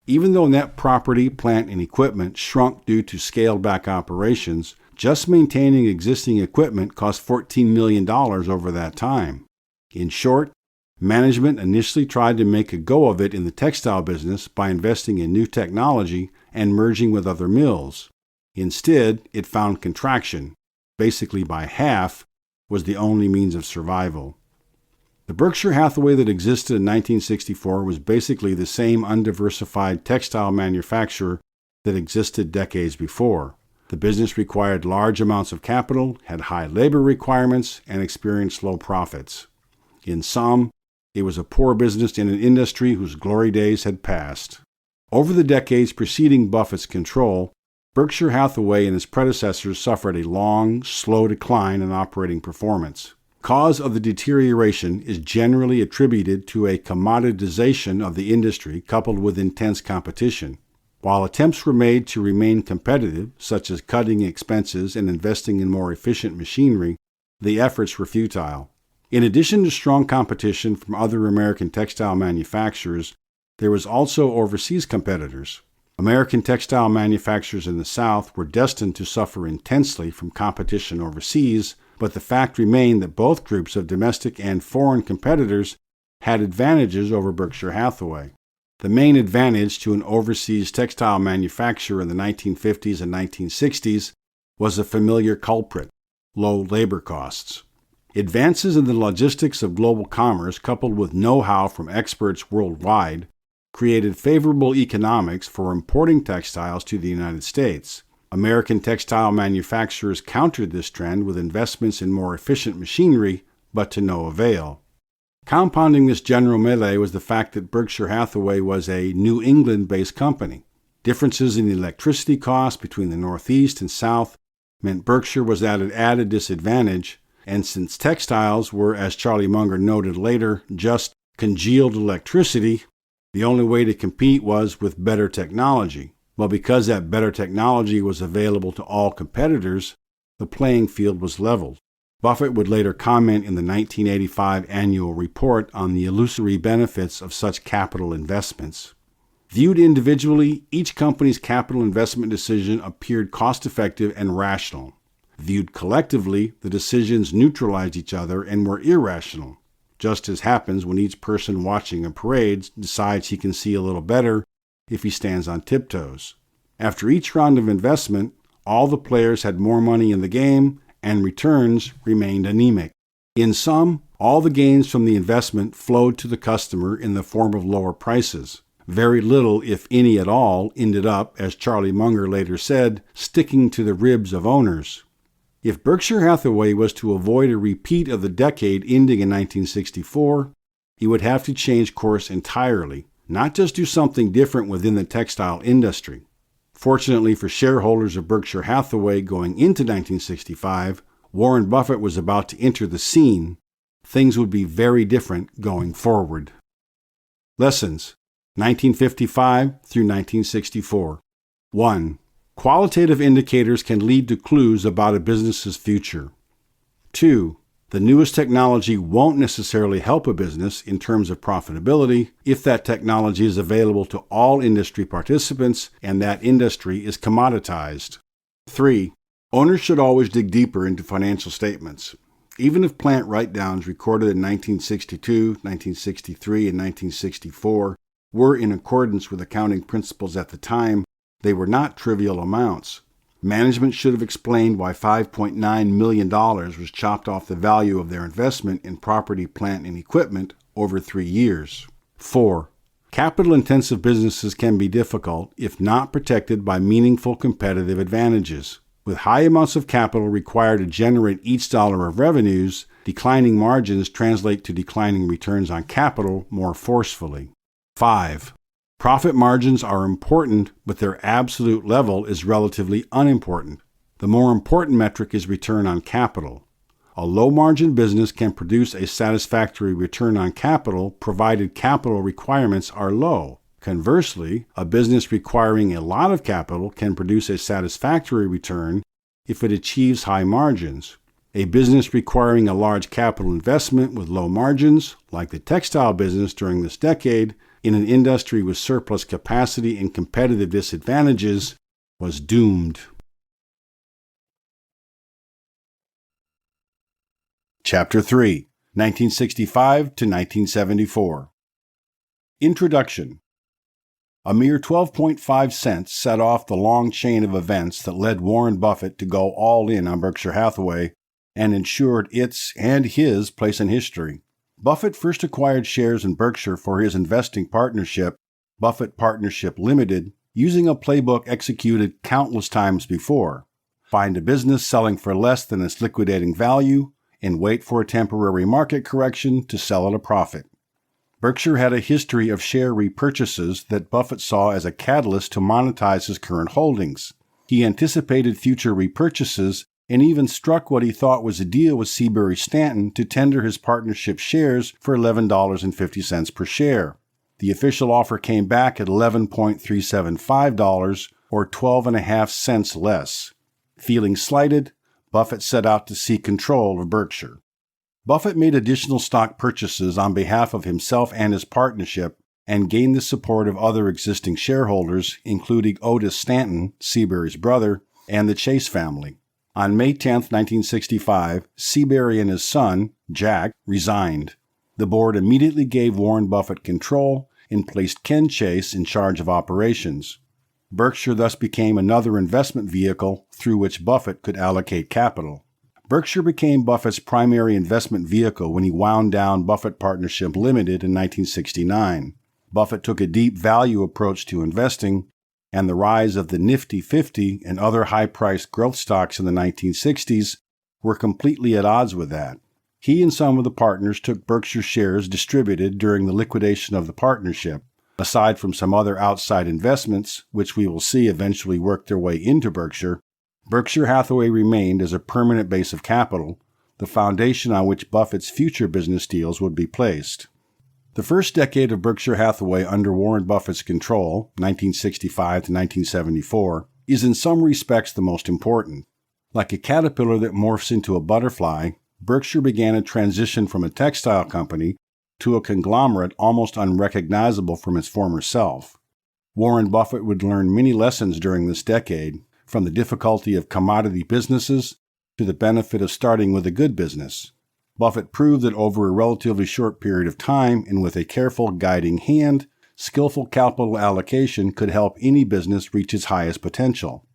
Even though net property, plant, and equipment shrunk due to scaled-back operations, just maintaining existing equipment cost $14 million over that time. In short, management initially tried to make a go of it in the textile business by investing in new technology and merging with other mills. Instead, it found contraction, basically by half, was the only means of survival. The Berkshire Hathaway that existed in 1964 was basically the same undiversified textile manufacturer that existed decades before. The business required large amounts of capital, had high labor requirements, and experienced low profits. In sum, it was a poor business in an industry whose glory days had passed. Over the decades preceding Buffett's control, Berkshire Hathaway and its predecessors suffered a long, slow decline in operating performance. Cause of the deterioration is generally attributed to a commoditization of the industry coupled with intense competition. While attempts were made to remain competitive, such as cutting expenses and investing in more efficient machinery, the efforts were futile. In addition to strong competition from other American textile manufacturers, there was also overseas competitors. American textile manufacturers in the South were destined to suffer intensely from competition overseas, but the fact remained that both groups of domestic and foreign competitors had advantages over Berkshire Hathaway. The main advantage to an overseas textile manufacturer in the 1950s and 1960s was a familiar culprit: low labor costs. Advances in the logistics of global commerce, coupled with know-how from experts worldwide, created favorable economics for importing textiles to the United States. American textile manufacturers countered this trend with investments in more efficient machinery, but to no avail. Compounding this general melee was the fact that Berkshire Hathaway was a New England-based company. Differences in electricity costs between the Northeast and South meant Berkshire was at an added disadvantage, and since textiles were, as Charlie Munger noted later, just congealed electricity, the only way to compete was with better technology. Well, because that better technology was available to all competitors, the playing field was leveled. Buffett would later comment in the 1985 annual report on the illusory benefits of such capital investments. Viewed individually, each company's capital investment decision appeared cost-effective and rational. Viewed collectively, the decisions neutralized each other and were irrational, just as happens when each person watching a parade decides he can see a little better if he stands on tiptoes. After each round of investment, all the players had more money in the game, and returns remained anemic. In sum, all the gains from the investment flowed to the customer in the form of lower prices. Very little, if any at all, ended up, as Charlie Munger later said, sticking to the ribs of owners. If Berkshire Hathaway was to avoid a repeat of the decade ending in 1964, he would have to change course entirely, not just do something different within the textile industry. Fortunately for shareholders of Berkshire Hathaway going into 1965, Warren Buffett was about to enter the scene. Things would be very different going forward. Lessons: 1955 through 1964. 1. Qualitative indicators can lead to clues about a business's future. 2. The newest technology won't necessarily help a business in terms of profitability if that technology is available to all industry participants and that industry is commoditized. 3. Owners should always dig deeper into financial statements. Even if plant write-downs recorded in 1962, 1963, and 1964 were in accordance with accounting principles at the time, they were not trivial amounts. Management should have explained why $5.9 million was chopped off the value of their investment in property, plant, and equipment over 3 years. 4. Capital-intensive businesses can be difficult if not protected by meaningful competitive advantages. With high amounts of capital required to generate each dollar of revenues, declining margins translate to declining returns on capital more forcefully. 5. Profit margins are important, but their absolute level is relatively unimportant. The more important metric is return on capital. A low-margin business can produce a satisfactory return on capital provided capital requirements are low. Conversely, a business requiring a lot of capital can produce a satisfactory return if it achieves high margins. A business requiring a large capital investment with low margins, like the textile business during this decade, in an industry with surplus capacity and competitive disadvantages, was doomed. Chapter 3, 1965 to 1974. Introduction. A mere 12.5 cents set off the long chain of events that led Warren Buffett to go all in on Berkshire Hathaway and ensured its and his place in history. Buffett first acquired shares in Berkshire for his investing partnership, Buffett Partnership Limited, using a playbook executed countless times before. Find a business selling for less than its liquidating value and wait for a temporary market correction to sell at a profit. Berkshire had a history of share repurchases that Buffett saw as a catalyst to monetize his current holdings. He anticipated future repurchases and even struck what he thought was a deal with Seabury Stanton to tender his partnership shares for $11.50 per share. The official offer came back at $11.375, or 12.5 cents less. Feeling slighted, Buffett set out to seek control of Berkshire. Buffett made additional stock purchases on behalf of himself and his partnership and gained the support of other existing shareholders, including Otis Stanton, Seabury's brother, and the Chase family. On May 10, 1965, Seabury and his son, Jack, resigned. The board immediately gave Warren Buffett control and placed Ken Chase in charge of operations. Berkshire thus became another investment vehicle through which Buffett could allocate capital. Berkshire became Buffett's primary investment vehicle when he wound down Buffett Partnership Limited in 1969. Buffett took a deep value approach to investing, and the rise of the Nifty 50 and other high-priced growth stocks in the 1960s were completely at odds with that. He and some of the partners took Berkshire shares distributed during the liquidation of the partnership. Aside from some other outside investments, which we will see eventually work their way into Berkshire, Berkshire Hathaway remained as a permanent base of capital, the foundation on which Buffett's future business deals would be placed. The first decade of Berkshire Hathaway under Warren Buffett's control, 1965 to 1974, is in some respects the most important. Like a caterpillar that morphs into a butterfly, Berkshire began a transition from a textile company to a conglomerate almost unrecognizable from its former self. Warren Buffett would learn many lessons during this decade, from the difficulty of commodity businesses to the benefit of starting with a good business. Buffett proved that over a relatively short period of time and with a careful guiding hand, skillful capital allocation could help any business reach its highest potential.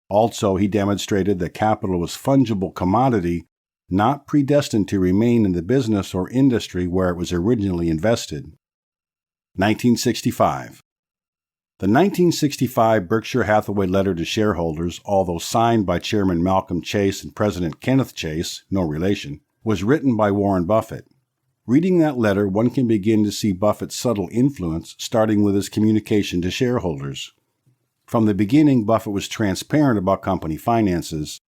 Also, he demonstrated that capital was fungible commodity, not predestined to remain in the business or industry where it was originally invested. 1965. The 1965 Berkshire Hathaway letter to shareholders, although signed by Chairman Malcolm Chase and President Kenneth Chase, no relation, was written by Warren Buffett. Reading that letter, one can begin to see Buffett's subtle influence, starting with his communication to shareholders. From the beginning, Buffett was transparent about company finances,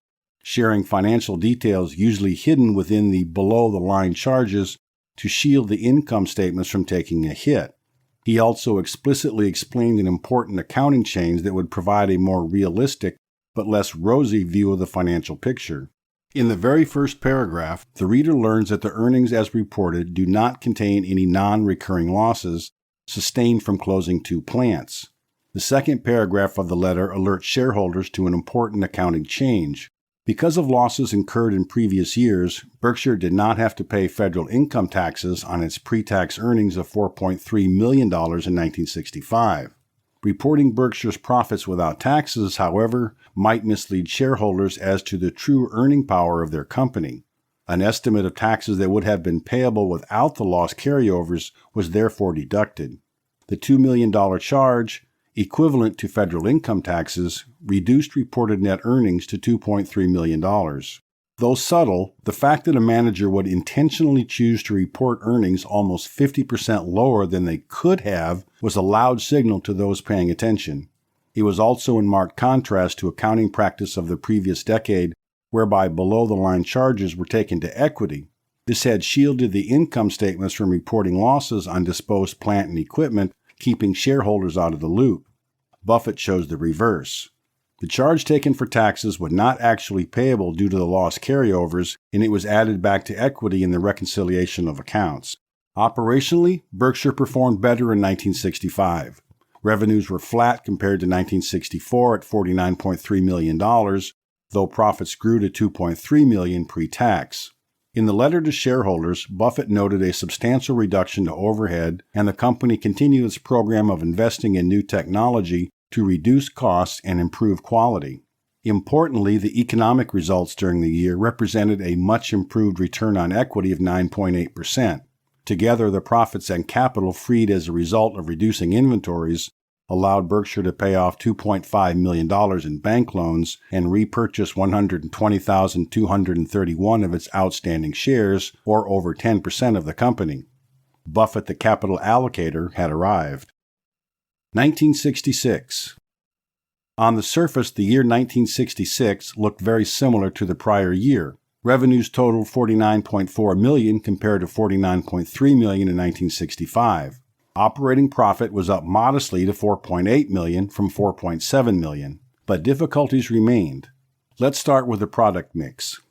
sharing financial details usually hidden within the below-the-line charges to shield the income statements from taking a hit. He also explicitly explained an important accounting change that would provide a more realistic but less rosy view of the financial picture. In the very first paragraph, the reader learns that the earnings as reported do not contain any non-recurring losses sustained from closing 2 plants. The second paragraph of the letter alerts shareholders to an important accounting change. Because of losses incurred in previous years, Berkshire did not have to pay federal income taxes on its pre-tax earnings of $4.3 million in 1965. Reporting Berkshire's profits without taxes, however, might mislead shareholders as to the true earning power of their company. An estimate of taxes that would have been payable without the loss carryovers was therefore deducted. The $2 million charge, equivalent to federal income taxes, reduced reported net earnings to $2.3 million. Though subtle, the fact that a manager would intentionally choose to report earnings almost 50% lower than they could have was a loud signal to those paying attention. It was also in marked contrast to accounting practice of the previous decade, whereby below-the-line charges were taken to equity. This had shielded the income statements from reporting losses on disposed plant and equipment, keeping shareholders out of the loop. Buffett chose the reverse. The charge taken for taxes was not actually payable due to the loss carryovers, and it was added back to equity in the reconciliation of accounts. Operationally, Berkshire performed better in 1965. Revenues were flat compared to 1964 at $49.3 million, though profits grew to $2.3 million pre-tax. In the letter to shareholders, Buffett noted a substantial reduction to overhead, and the company continued its program of investing in new technology to reduce costs and improve quality. Importantly, the economic results during the year represented a much improved return on equity of 9.8%. Together, the profits and capital freed as a result of reducing inventories allowed Berkshire to pay off $2.5 million in bank loans and repurchase 120,231 of its outstanding shares, or over 10% of the company. Buffett, the capital allocator, had arrived. 1966. On the surface, the year 1966 looked very similar to the prior year. Revenues totaled $49.4 million compared to $49.3 million in 1965. Operating profit was up modestly to $4.8 million from $4.7 million, but difficulties remained. Let's start with the product mix.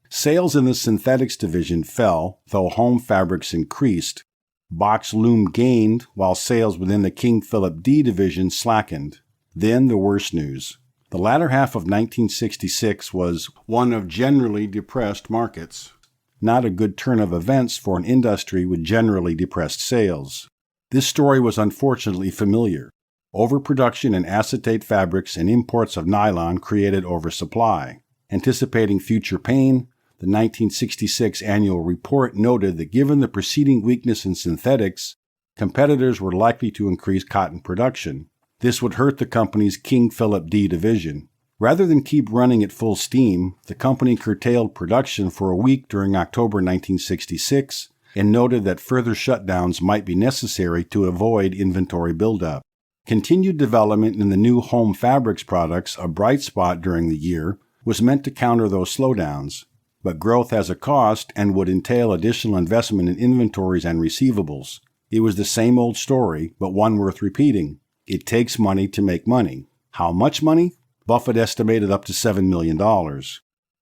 Sales in the synthetics division fell, though home fabrics increased. Box loom gained, while sales within the King Philip D division slackened. Then the worst news. The latter half of 1966 was one of generally depressed markets. Not a good turn of events for an industry with generally depressed sales. This story was unfortunately familiar. Overproduction in acetate fabrics and imports of nylon created oversupply. Anticipating future pain, the 1966 annual report noted that given the preceding weakness in synthetics, competitors were likely to increase cotton production. This would hurt the company's King Philip D division. Rather than keep running at full steam, the company curtailed production for a week during October 1966 and noted that further shutdowns might be necessary to avoid inventory buildup. Continued development in the new home fabrics products, a bright spot during the year, was meant to counter those slowdowns. But growth has a cost and would entail additional investment in inventories and receivables. It was the same old story, but one worth repeating. It takes money to make money. How much money? Buffett estimated up to $7 million.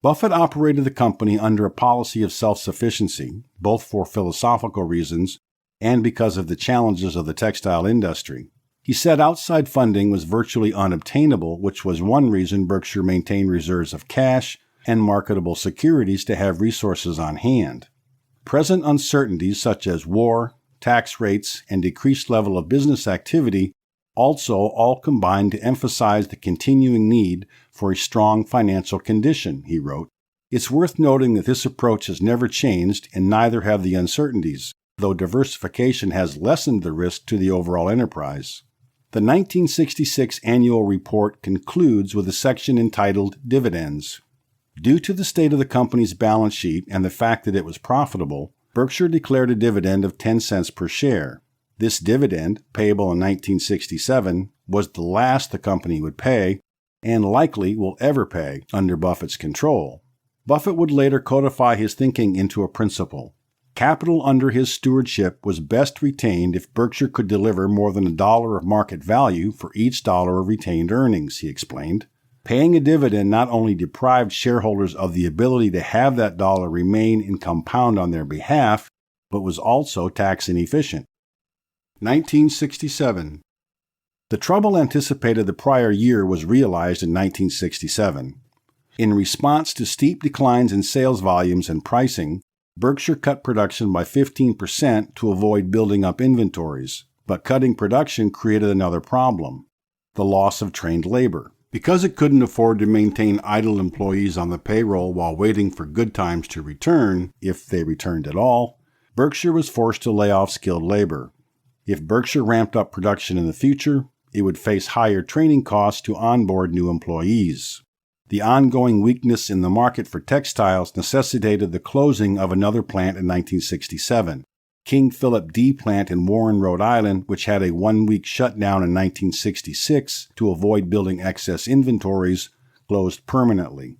Buffett operated the company under a policy of self-sufficiency, both for philosophical reasons and because of the challenges of the textile industry. He said outside funding was virtually unobtainable, which was one reason Berkshire maintained reserves of cash and marketable securities to have resources on hand. Present uncertainties such as war, tax rates, and decreased level of business activity also all combined to emphasize the continuing need for a strong financial condition, he wrote. It's worth noting that this approach has never changed, and neither have the uncertainties, though diversification has lessened the risk to the overall enterprise. The 1966 annual report concludes with a section entitled Dividends. Due to the state of the company's balance sheet and the fact that it was profitable, Berkshire declared a dividend of 10 cents per share. This dividend, payable in 1967, was the last the company would pay, and likely will ever pay, under Buffett's control. Buffett would later codify his thinking into a principle. Capital under his stewardship was best retained if Berkshire could deliver more than $1 of market value for each dollar of retained earnings, he explained. Paying a dividend not only deprived shareholders of the ability to have that dollar remain and compound on their behalf, but was also tax inefficient. 1967. The trouble anticipated the prior year was realized in 1967. In response to steep declines in sales volumes and pricing, Berkshire cut production by 15% to avoid building up inventories, but cutting production created another problem: the loss of trained labor. Because it couldn't afford to maintain idle employees on the payroll while waiting for good times to return, if they returned at all, Berkshire was forced to lay off skilled labor. If Berkshire ramped up production in the future, it would face higher training costs to onboard new employees. The ongoing weakness in the market for textiles necessitated the closing of another plant in 1967. King Philip D plant in Warren, Rhode Island, which had a one-week shutdown in 1966 to avoid building excess inventories, closed permanently.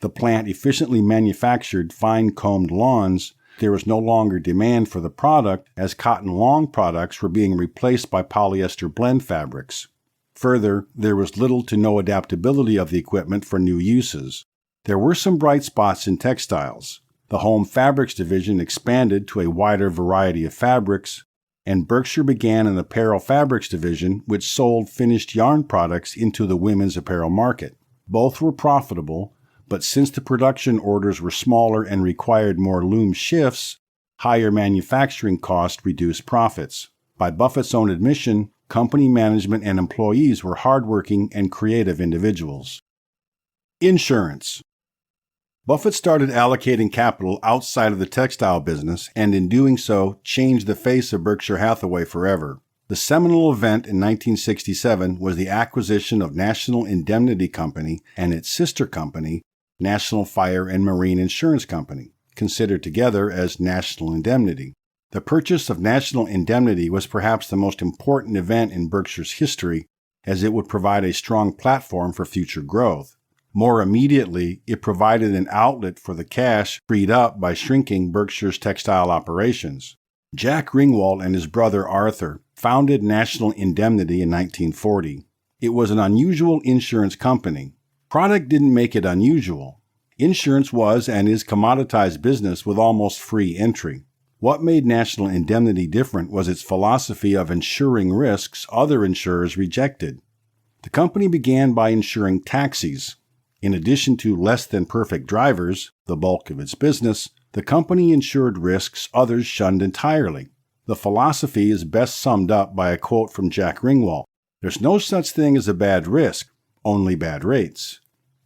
The plant efficiently manufactured fine-combed lawns. There was no longer demand for the product, as cotton long products were being replaced by polyester blend fabrics. Further, there was little to no adaptability of the equipment for new uses. There were some bright spots in textiles. The home fabrics division expanded to a wider variety of fabrics, and Berkshire began an apparel fabrics division which sold finished yarn products into the women's apparel market. Both were profitable, but since the production orders were smaller and required more loom shifts, higher manufacturing costs reduced profits. By Buffett's own admission, company management and employees were hardworking and creative individuals. Insurance. Buffett started allocating capital outside of the textile business, and in doing so, changed the face of Berkshire Hathaway forever. The seminal event in 1967 was the acquisition of National Indemnity Company and its sister company, National Fire and Marine Insurance Company, considered together as National Indemnity. The purchase of National Indemnity was perhaps the most important event in Berkshire's history, as it would provide a strong platform for future growth. More immediately, it provided an outlet for the cash freed up by shrinking Berkshire's textile operations. Jack Ringwalt and his brother Arthur founded National Indemnity in 1940. It was an unusual insurance company. Product didn't make it unusual. Insurance was and is commoditized business with almost free entry. What made National Indemnity different was its philosophy of insuring risks other insurers rejected. The company began by insuring taxis. In addition to less-than-perfect drivers, the bulk of its business, the company insured risks others shunned entirely. The philosophy is best summed up by a quote from Jack Ringwalt: "There's no such thing as a bad risk, only bad rates."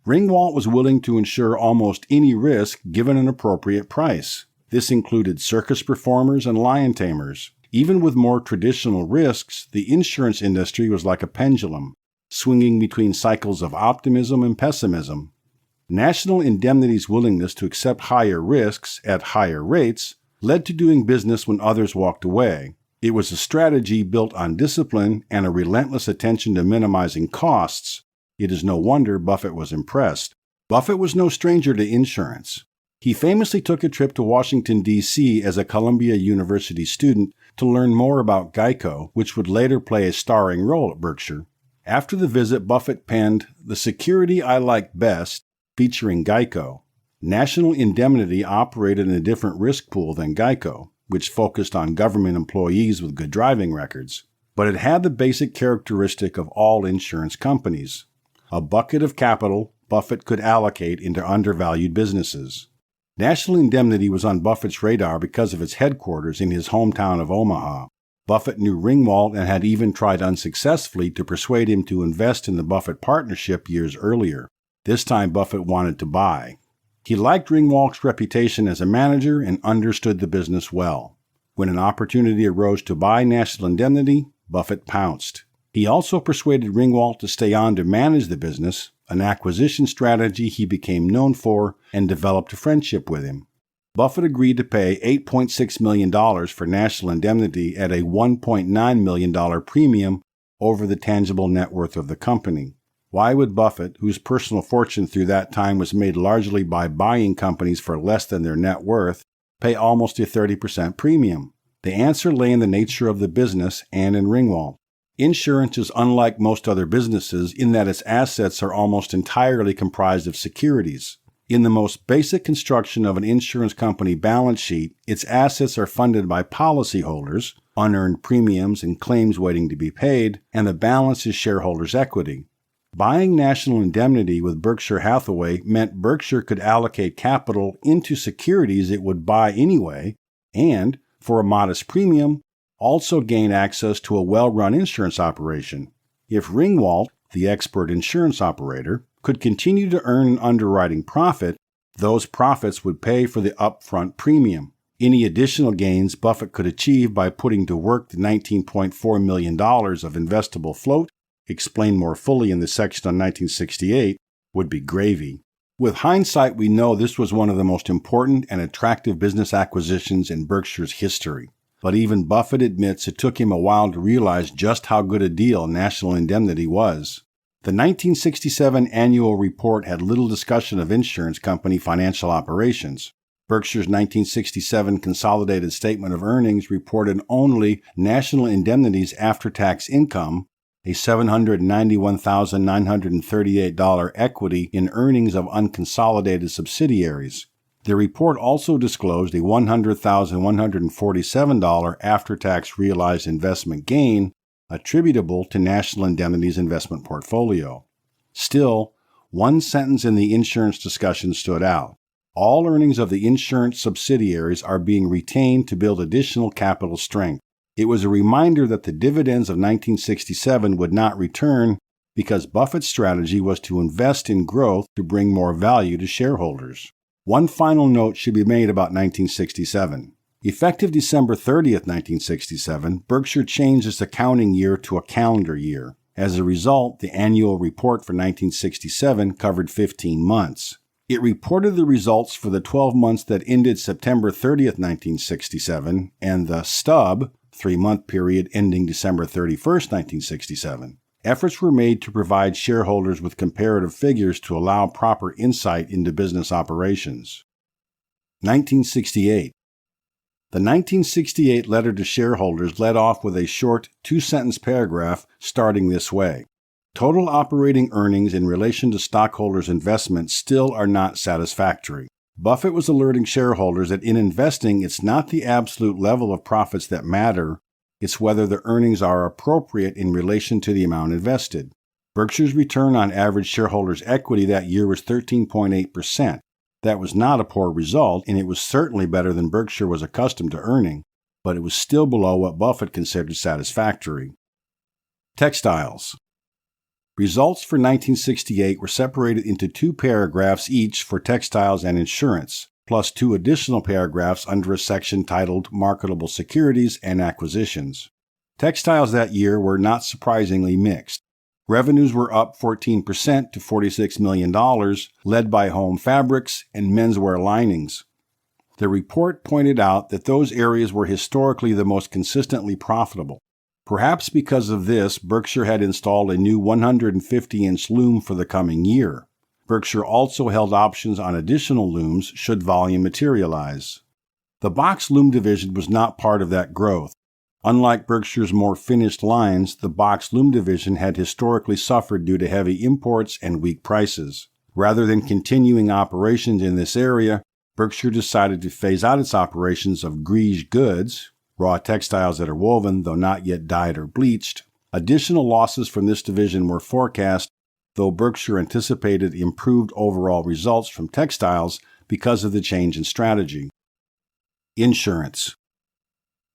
Ringwalt was willing to insure almost any risk given an appropriate price. This included circus performers and lion tamers. Even with more traditional risks, the insurance industry was like a pendulum, swinging between cycles of optimism and pessimism. National Indemnity's willingness to accept higher risks at higher rates led to doing business when others walked away. It was a strategy built on discipline and a relentless attention to minimizing costs. It is no wonder Buffett was impressed. Buffett was no stranger to insurance. He famously took a trip to Washington, D.C. as a Columbia University student to learn more about Geico, which would later play a starring role at Berkshire. After the visit, Buffett penned "The Security I Like Best," featuring Geico. National Indemnity operated in a different risk pool than Geico, which focused on government employees with good driving records. But it had the basic characteristic of all insurance companies: a bucket of capital Buffett could allocate into undervalued businesses. National Indemnity was on Buffett's radar because of its headquarters in his hometown of Omaha. Buffett knew Ringwalt and had even tried unsuccessfully to persuade him to invest in the Buffett partnership years earlier. This time Buffett wanted to buy. He liked Ringwalt's reputation as a manager and understood the business well. When an opportunity arose to buy National Indemnity, Buffett pounced. He also persuaded Ringwalt to stay on to manage the business, an acquisition strategy he became known for, and developed a friendship with him. Buffett agreed to pay $8.6 million for National Indemnity at a $1.9 million premium over the tangible net worth of the company. Why would Buffett, whose personal fortune through that time was made largely by buying companies for less than their net worth, pay almost a 30% premium? The answer lay in the nature of the business and in Ringwalt. Insurance is unlike most other businesses in that its assets are almost entirely comprised of securities. In the most basic construction of an insurance company balance sheet, its assets are funded by policyholders, unearned premiums and claims waiting to be paid, and the balance is shareholders' equity. Buying National Indemnity with Berkshire Hathaway meant Berkshire could allocate capital into securities it would buy anyway, and, for a modest premium, also gain access to a well-run insurance operation. If Ringwalt, the expert insurance operator, could continue to earn an underwriting profit, those profits would pay for the upfront premium. Any additional gains Buffett could achieve by putting to work the $19.4 million of investable float, explained more fully in the section on 1968, would be gravy. With hindsight, we know this was one of the most important and attractive business acquisitions in Berkshire's history. But even Buffett admits it took him a while to realize just how good a deal National Indemnity was. The 1967 annual report had little discussion of insurance company financial operations. Berkshire's 1967 consolidated statement of earnings reported only National Indemnity's after-tax income, a $791,938 equity in earnings of unconsolidated subsidiaries. The report also disclosed a $100,147 after-tax realized investment gain attributable to National Indemnity's investment portfolio. Still, one sentence in the insurance discussion stood out. All earnings of the insurance subsidiaries are being retained to build additional capital strength. It was a reminder that the dividends of 1967 would not return because Buffett's strategy was to invest in growth to bring more value to shareholders. One final note should be made about 1967. Effective December 30th, 1967, Berkshire changed its accounting year to a calendar year. As a result, the annual report for 1967 covered 15 months. It reported the results for the 12 months that ended September 30th, 1967, and the stub, 3-month period ending December 31st, 1967. Efforts were made to provide shareholders with comparative figures to allow proper insight into business operations. 1968. The 1968 letter to shareholders led off with a short 2-sentence paragraph starting this way. Total operating earnings in relation to stockholders' investments still are not satisfactory. Buffett was alerting shareholders that in investing, it's not the absolute level of profits that matter, it's whether the earnings are appropriate in relation to the amount invested. Berkshire's return on average shareholders' equity that year was 13.8%. That was not a poor result, and it was certainly better than Berkshire was accustomed to earning, but it was still below what Buffett considered satisfactory. Textiles. Results for 1968 were separated into 2 paragraphs each for textiles and insurance, plus 2 additional paragraphs under a section titled Marketable Securities and Acquisitions. Textiles that year were not surprisingly mixed. Revenues were up 14% to $46 million, led by home fabrics and menswear linings. The report pointed out that those areas were historically the most consistently profitable. Perhaps because of this, Berkshire had installed a new 150-inch loom for the coming year. Berkshire also held options on additional looms should volume materialize. The box loom division was not part of that growth. Unlike Berkshire's more finished lines, the box loom division had historically suffered due to heavy imports and weak prices. Rather than continuing operations in this area, Berkshire decided to phase out its operations of greige goods, raw textiles that are woven, though not yet dyed or bleached. Additional losses from this division were forecast, though Berkshire anticipated improved overall results from textiles because of the change in strategy. Insurance.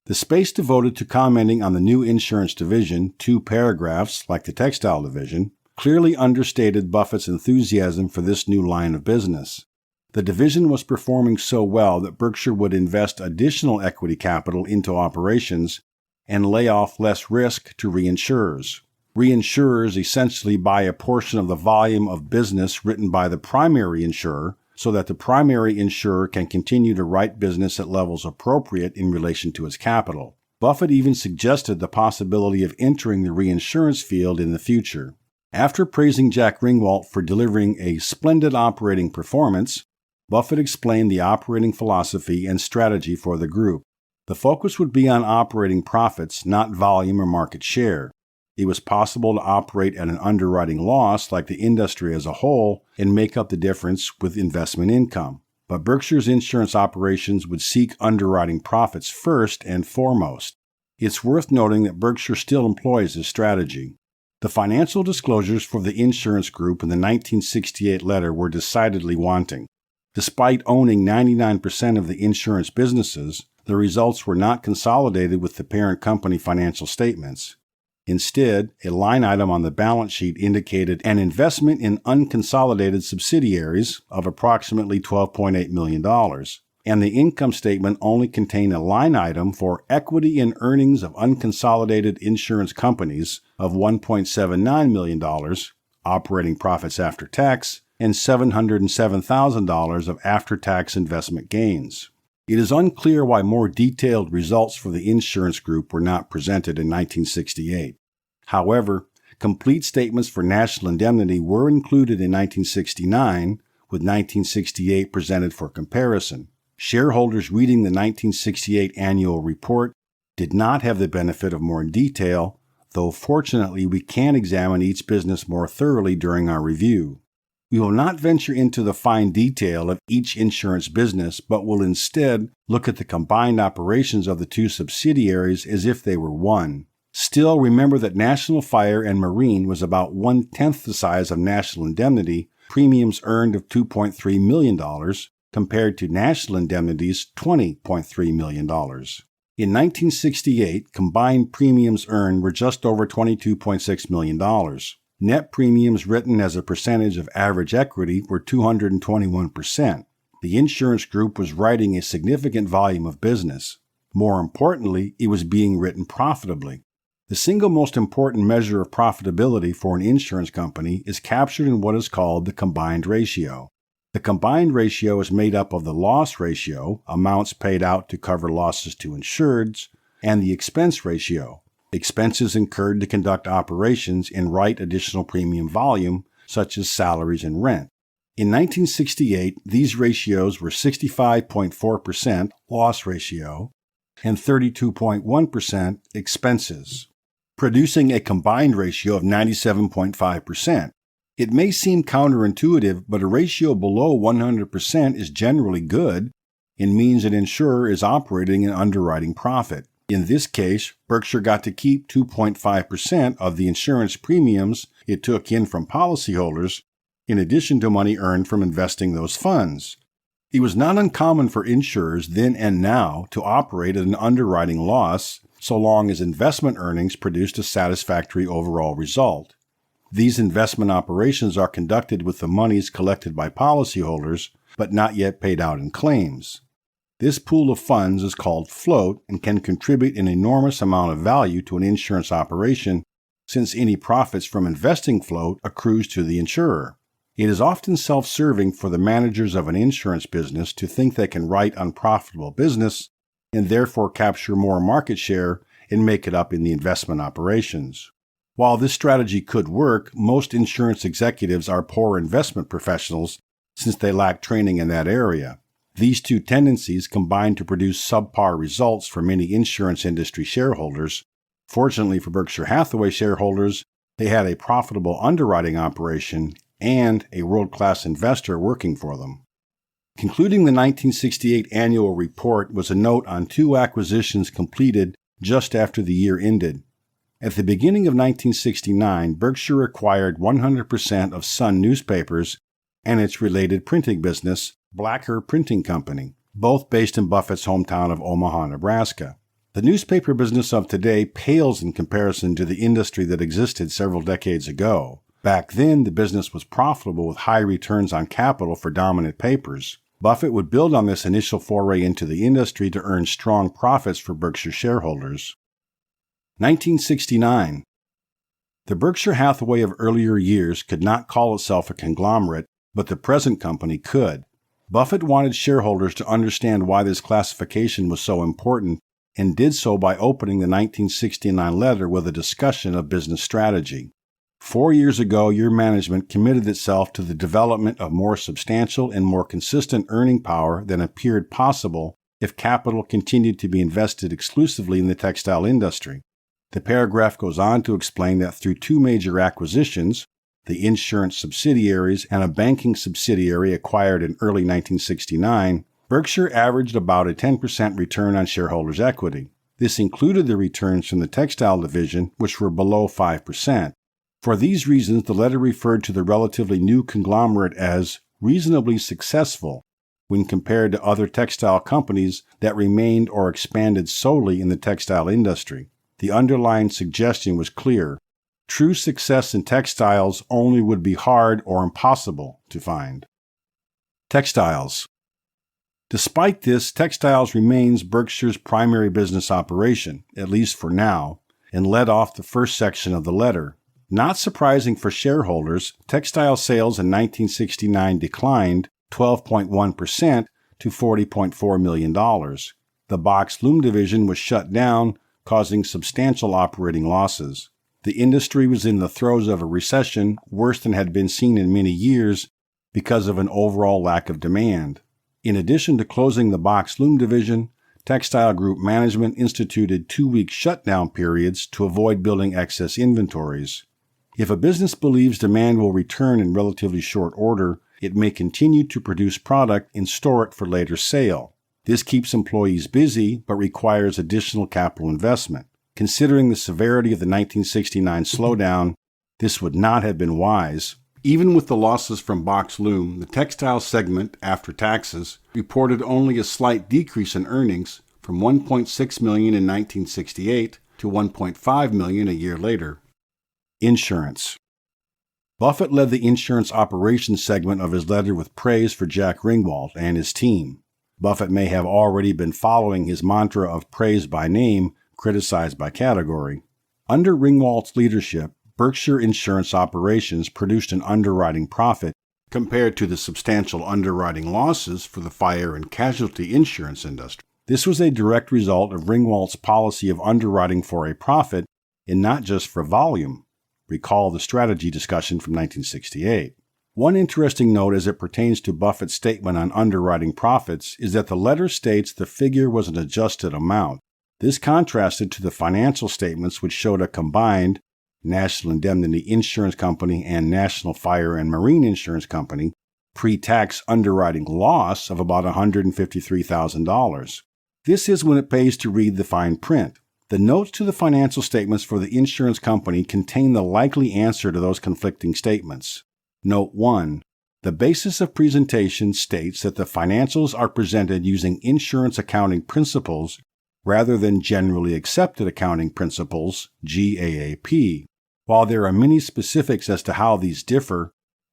The space devoted to commenting on the new insurance division, 2 paragraphs like the textile division, clearly understated Buffett's enthusiasm for this new line of business. The division was performing so well that Berkshire would invest additional equity capital into operations and lay off less risk to reinsurers. Reinsurers essentially buy a portion of the volume of business written by the primary insurer so that the primary insurer can continue to write business at levels appropriate in relation to its capital. Buffett even suggested the possibility of entering the reinsurance field in the future. After praising Jack Ringwalt for delivering a splendid operating performance, Buffett explained the operating philosophy and strategy for the group. The focus would be on operating profits, not volume or market share. It was possible to operate at an underwriting loss like the industry as a whole and make up the difference with investment income. But Berkshire's insurance operations would seek underwriting profits first and foremost. It's worth noting that Berkshire still employs this strategy. The financial disclosures for the insurance group in the 1968 letter were decidedly wanting. Despite owning 99% of the insurance businesses, the results were not consolidated with the parent company financial statements. Instead, a line item on the balance sheet indicated an investment in unconsolidated subsidiaries of approximately $12.8 million, and the income statement only contained a line item for equity in earnings of unconsolidated insurance companies of $1.79 million, operating profits after tax, and $707,000 of after-tax investment gains. It is unclear why more detailed results for the insurance group were not presented in 1968. However, complete statements for National Indemnity were included in 1969, with 1968 presented for comparison. Shareholders reading the 1968 annual report did not have the benefit of more detail, though fortunately we can examine each business more thoroughly during our review. We will not venture into the fine detail of each insurance business, but will instead look at the combined operations of the two subsidiaries as if they were one. Still, remember that National Fire and Marine was about 1/10 the size of National Indemnity, premiums earned of $2.3 million, compared to National Indemnity's $20.3 million. In 1968, combined premiums earned were just over $22.6 million. Net premiums written as a percentage of average equity were 221%. The insurance group was writing a significant volume of business. More importantly, it was being written profitably. The single most important measure of profitability for an insurance company is captured in what is called the combined ratio. The combined ratio is made up of the loss ratio, amounts paid out to cover losses to insureds, and the expense ratio, expenses incurred to conduct operations and write additional premium volume, such as salaries and rent. In 1968, these ratios were 65.4% loss ratio and 32.1% expenses, producing a combined ratio of 97.5%. It may seem counterintuitive, but a ratio below 100% is generally good and means an insurer is operating an underwriting profit. In this case, Berkshire got to keep 2.5% of the insurance premiums it took in from policyholders, in addition to money earned from investing those funds. It was not uncommon for insurers then and now to operate at an underwriting loss so long as investment earnings produced a satisfactory overall result. These investment operations are conducted with the monies collected by policyholders, but not yet paid out in claims. This pool of funds is called float and can contribute an enormous amount of value to an insurance operation, since any profits from investing float accrues to the insurer. It is often self-serving for the managers of an insurance business to think they can write unprofitable business and therefore capture more market share and make it up in the investment operations. While this strategy could work, most insurance executives are poor investment professionals since they lack training in that area. These two tendencies combine to produce subpar results for many insurance industry shareholders. Fortunately for Berkshire Hathaway shareholders, they had a profitable underwriting operation and a world-class investor working for them. Concluding the 1968 annual report was a note on two acquisitions completed just after the year ended. At the beginning of 1969, Berkshire acquired 100% of Sun Newspapers and its related printing business, Blacker Printing Company, both based in Buffett's hometown of Omaha, Nebraska. The newspaper business of today pales in comparison to the industry that existed several decades ago. Back then, the business was profitable with high returns on capital for dominant papers. Buffett would build on this initial foray into the industry to earn strong profits for Berkshire shareholders. 1969. The Berkshire Hathaway of earlier years could not call itself a conglomerate, but the present company could. Buffett wanted shareholders to understand why this classification was so important and did so by opening the 1969 letter with a discussion of business strategy. 4 years ago, your management committed itself to the development of more substantial and more consistent earning power than appeared possible if capital continued to be invested exclusively in the textile industry. The paragraph goes on to explain that through two major acquisitions, the insurance subsidiaries and a banking subsidiary acquired in early 1969, Berkshire averaged about a 10% return on shareholders' equity. This included the returns from the textile division, which were below 5%. For these reasons, the letter referred to the relatively new conglomerate as reasonably successful when compared to other textile companies that remained or expanded solely in the textile industry. The underlying suggestion was clear. True success in textiles only would be hard or impossible to find. Textiles. Despite this, textiles remains Berkshire's primary business operation, at least for now, and led off the first section of the letter. Not surprising for shareholders, textile sales in 1969 declined 12.1% to $40.4 million. The box loom division was shut down, causing substantial operating losses. The industry was in the throes of a recession worse than had been seen in many years because of an overall lack of demand. In addition to closing the box loom division, Textile Group management instituted 2-week shutdown periods to avoid building excess inventories. If a business believes demand will return in relatively short order, it may continue to produce product and store it for later sale. This keeps employees busy but requires additional capital investment. Considering the severity of the 1969 slowdown, this would not have been wise. Even with the losses from box loom, the textile segment, after taxes, reported only a slight decrease in earnings from $1.6 million in 1968 to $1.5 million a year later. Insurance. Buffett led the insurance operations segment of his letter with praise for Jack Ringwalt and his team. Buffett may have already been following his mantra of praise by name, criticized by category. Under Ringwalt's leadership, Berkshire Insurance Operations produced an underwriting profit compared to the substantial underwriting losses for the fire and casualty insurance industry. This was a direct result of Ringwalt's policy of underwriting for a profit and not just for volume. Recall the strategy discussion from 1968. One interesting note as it pertains to Buffett's statement on underwriting profits is that the letter states the figure was an adjusted amount. This contrasted to the financial statements which showed a combined National Indemnity Insurance Company and National Fire and Marine Insurance Company pre-tax underwriting loss of about $153,000. This is when it pays to read the fine print. The notes to the financial statements for the insurance company contain the likely answer to those conflicting statements. Note 1. The basis of presentation states that the financials are presented using insurance accounting principles rather than generally accepted accounting principles, GAAP. While there are many specifics as to how these differ,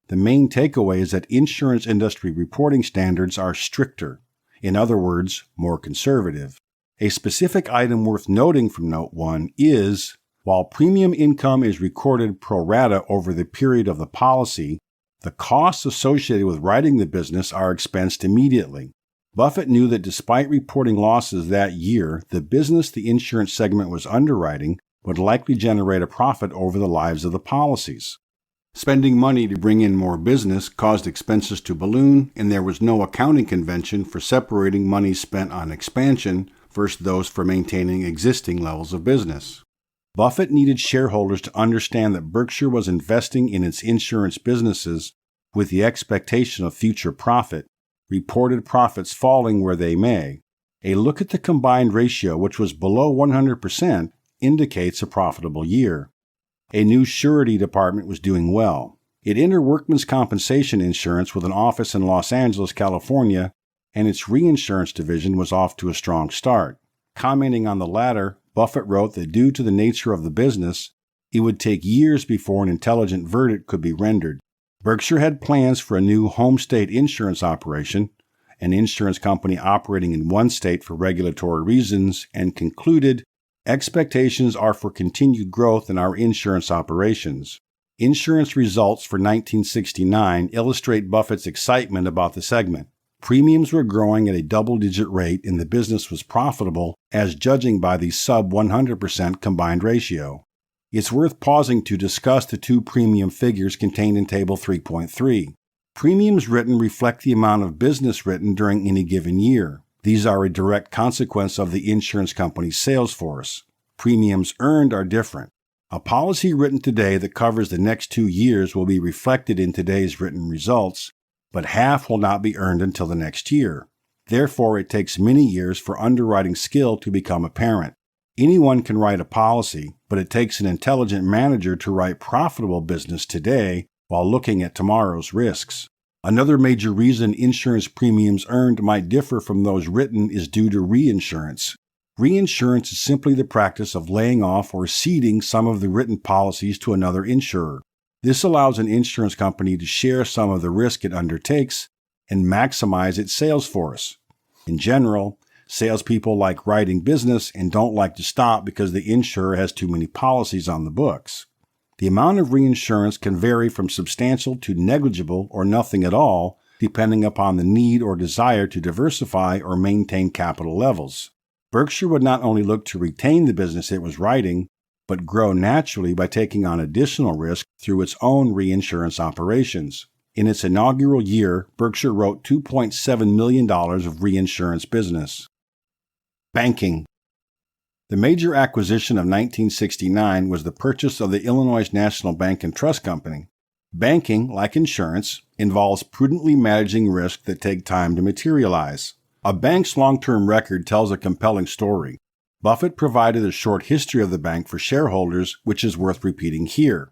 the main takeaway is that insurance industry reporting standards are stricter, in other words, more conservative. A specific item worth noting from Note 1 is, while premium income is recorded pro rata over the period of the policy, the costs associated with writing the business are expensed immediately. Buffett knew that despite reporting losses that year, the business the insurance segment was underwriting would likely generate a profit over the lives of the policies. Spending money to bring in more business caused expenses to balloon, and there was no accounting convention for separating money spent on expansion versus those for maintaining existing levels of business. Buffett needed shareholders to understand that Berkshire was investing in its insurance businesses with the expectation of future profit, reported profits falling where they may. A look at the combined ratio, which was below 100%, indicates a profitable year. A new surety department was doing well. It entered workmen's compensation insurance with an office in Los Angeles, California, and its reinsurance division was off to a strong start. Commenting on the latter, Buffett wrote that due to the nature of the business, it would take years before an intelligent verdict could be rendered. Berkshire had plans for a new home state insurance operation, an insurance company operating in one state for regulatory reasons, and concluded, expectations are for continued growth in our insurance operations. Insurance results for 1969 illustrate Buffett's excitement about the segment. Premiums were growing at a double-digit rate and the business was profitable, as judging by the sub-100% combined ratio. It's worth pausing to discuss the two premium figures contained in Table 3.3. Premiums written reflect the amount of business written during any given year. These are a direct consequence of the insurance company's sales force. Premiums earned are different. A policy written today that covers the next 2 years will be reflected in today's written results, but half will not be earned until the next year. Therefore, it takes many years for underwriting skill to become apparent. Anyone can write a policy, but it takes an intelligent manager to write profitable business today while looking at tomorrow's risks. Another major reason insurance premiums earned might differ from those written is due to reinsurance. Reinsurance is simply the practice of laying off or ceding some of the written policies to another insurer. This allows an insurance company to share some of the risk it undertakes and maximize its sales force. In general, salespeople like writing business and don't like to stop because the insurer has too many policies on the books. The amount of reinsurance can vary from substantial to negligible or nothing at all, depending upon the need or desire to diversify or maintain capital levels. Berkshire would not only look to retain the business it was writing, but grow naturally by taking on additional risk through its own reinsurance operations. In its inaugural year, Berkshire wrote $2.7 million of reinsurance business. Banking. The major acquisition of 1969 was the purchase of the Illinois National Bank and Trust Company. Banking, like insurance, involves prudently managing risks that take time to materialize. A bank's long-term record tells a compelling story. Buffett provided a short history of the bank for shareholders, which is worth repeating here.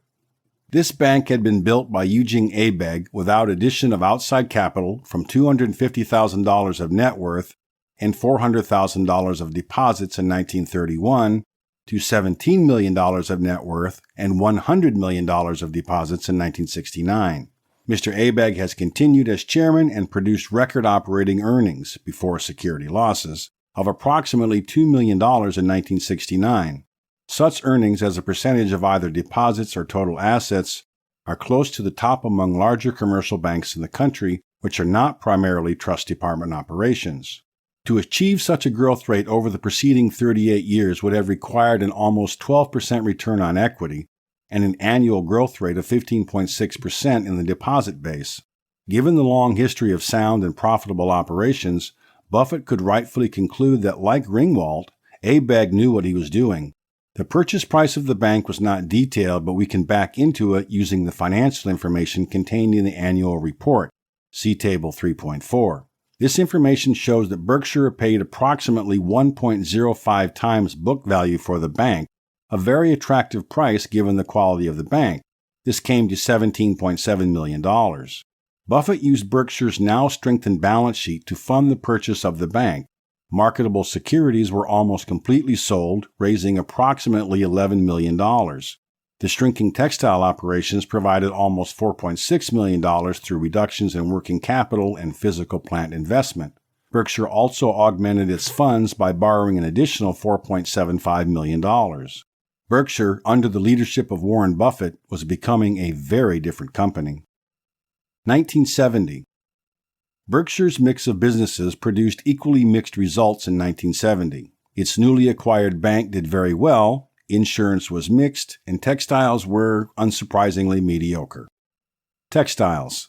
This bank had been built by Eugene Abegg without addition of outside capital from $250,000 of net worth and $400,000 of deposits in 1931 to $17 million of net worth and $100 million of deposits in 1969. Mr. Abegg has continued as chairman and produced record operating earnings, before security losses, of approximately $2 million in 1969. Such earnings as a percentage of either deposits or total assets are close to the top among larger commercial banks in the country, which are not primarily trust department operations. To achieve such a growth rate over the preceding 38 years would have required an almost 12% return on equity and an annual growth rate of 15.6% in the deposit base. Given the long history of sound and profitable operations, Buffett could rightfully conclude that, like Ringwalt, Abegg knew what he was doing. The purchase price of the bank was not detailed, but we can back into it using the financial information contained in the annual report. See Table 3.4. This information shows that Berkshire paid approximately 1.05 times book value for the bank, a very attractive price given the quality of the bank. This came to $17.7 million. Buffett used Berkshire's now strengthened balance sheet to fund the purchase of the bank. Marketable securities were almost completely sold, raising approximately $11 million. The shrinking textile operations provided almost $4.6 million through reductions in working capital and physical plant investment. Berkshire also augmented its funds by borrowing an additional $4.75 million. Berkshire, under the leadership of Warren Buffett, was becoming a very different company. 1970. Berkshire's mix of businesses produced equally mixed results in 1970. Its newly acquired bank did very well, insurance was mixed, and textiles were, unsurprisingly, mediocre. Textiles.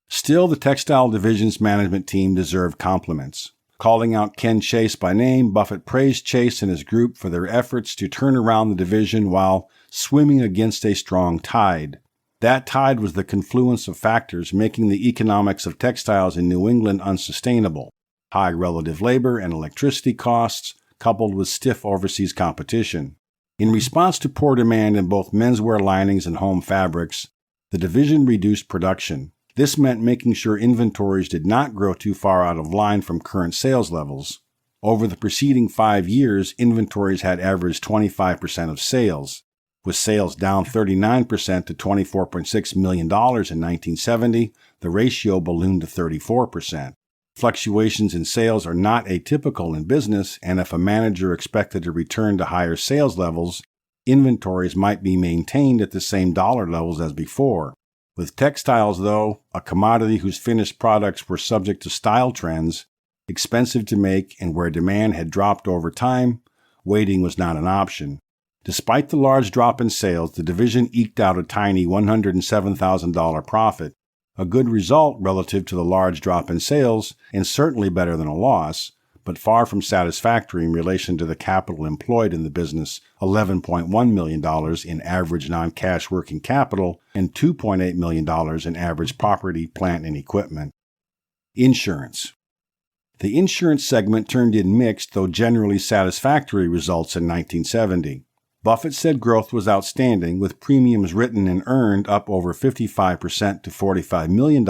Still, the textile division's management team deserved compliments. Calling out Ken Chase by name, Buffett praised Chase and his group for their efforts to turn around the division while swimming against a strong tide. That tide was the confluence of factors making the economics of textiles in New England unsustainable: high relative labor and electricity costs, coupled with stiff overseas competition. In response to poor demand in both menswear linings and home fabrics, the division reduced production. This meant making sure inventories did not grow too far out of line from current sales levels. Over the preceding 5 years, inventories had averaged 25% of sales. With sales down 39% to $24.6 million in 1970, the ratio ballooned to 34%. Fluctuations in sales are not atypical in business, and if a manager expected to return to higher sales levels, inventories might be maintained at the same dollar levels as before. With textiles, though, a commodity whose finished products were subject to style trends, expensive to make, and where demand had dropped over time, waiting was not an option. Despite the large drop in sales, the division eked out a tiny $107,000 profit, a good result relative to the large drop in sales, and certainly better than a loss, but far from satisfactory in relation to the capital employed in the business, $11.1 million in average non-cash working capital and $2.8 million in average property, plant, and equipment. Insurance. The insurance segment turned in mixed, though generally satisfactory results in 1970. Buffett said growth was outstanding, with premiums written and earned up over 55% to $45 million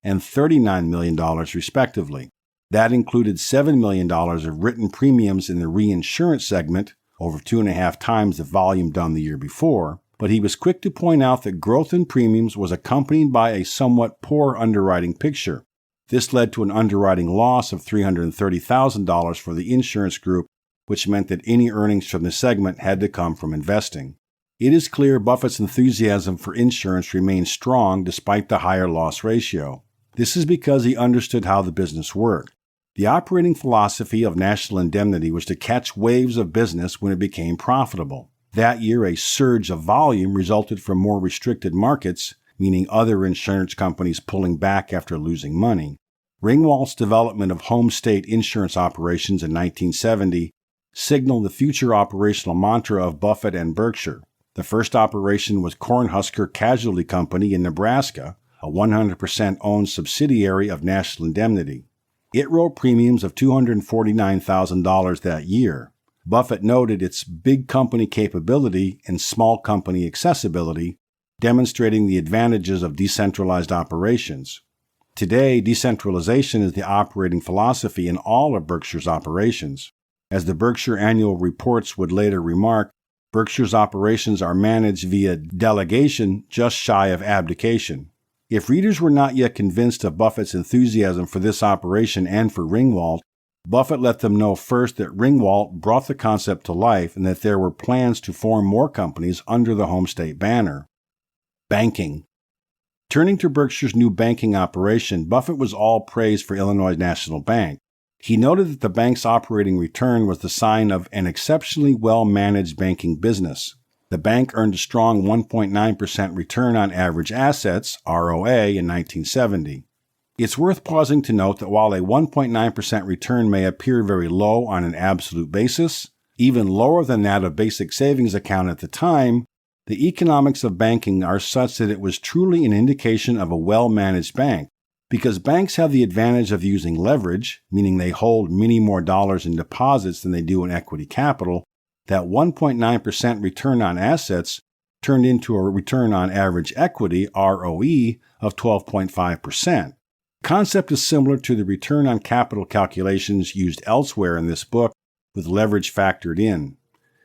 and $39 million respectively. That included $7 million of written premiums in the reinsurance segment, over 2.5 times the volume done the year before, but he was quick to point out that growth in premiums was accompanied by a somewhat poor underwriting picture. This led to an underwriting loss of $330,000 for the insurance group, which meant that any earnings from the segment had to come from investing. It is clear Buffett's enthusiasm for insurance remained strong despite the higher loss ratio. This is because he understood how the business worked. The operating philosophy of National Indemnity was to catch waves of business when it became profitable. That year, a surge of volume resulted from more restricted markets, meaning other insurance companies pulling back after losing money. Ringwalt's development of home state insurance operations in 1970 signaled the future operational mantra of Buffett and Berkshire. The first operation was Cornhusker Casualty Company in Nebraska, a 100% owned subsidiary of National Indemnity. It wrote premiums of $249,000 that year. Buffett noted its big company capability and small company accessibility, demonstrating the advantages of decentralized operations. Today, decentralization is the operating philosophy in all of Berkshire's operations. As the Berkshire Annual Reports would later remark, Berkshire's operations are managed via delegation just shy of abdication. If readers were not yet convinced of Buffett's enthusiasm for this operation and for Ringwalt, Buffett let them know first that Ringwalt brought the concept to life and that there were plans to form more companies under the home state banner. Banking. Turning to Berkshire's new banking operation, Buffett was all praise for Illinois National Bank. He noted that the bank's operating return was the sign of an exceptionally well-managed banking business. The bank earned a strong 1.9% return on average assets, ROA, in 1970. It's worth pausing to note that while a 1.9% return may appear very low on an absolute basis, even lower than that of basic savings account at the time, the economics of banking are such that it was truly an indication of a well-managed bank, because banks have the advantage of using leverage, meaning they hold many more dollars in deposits than they do in equity capital. That 1.9% return on assets turned into a return on average equity, ROE, of 12.5%. The concept is similar to the return on capital calculations used elsewhere in this book, with leverage factored in.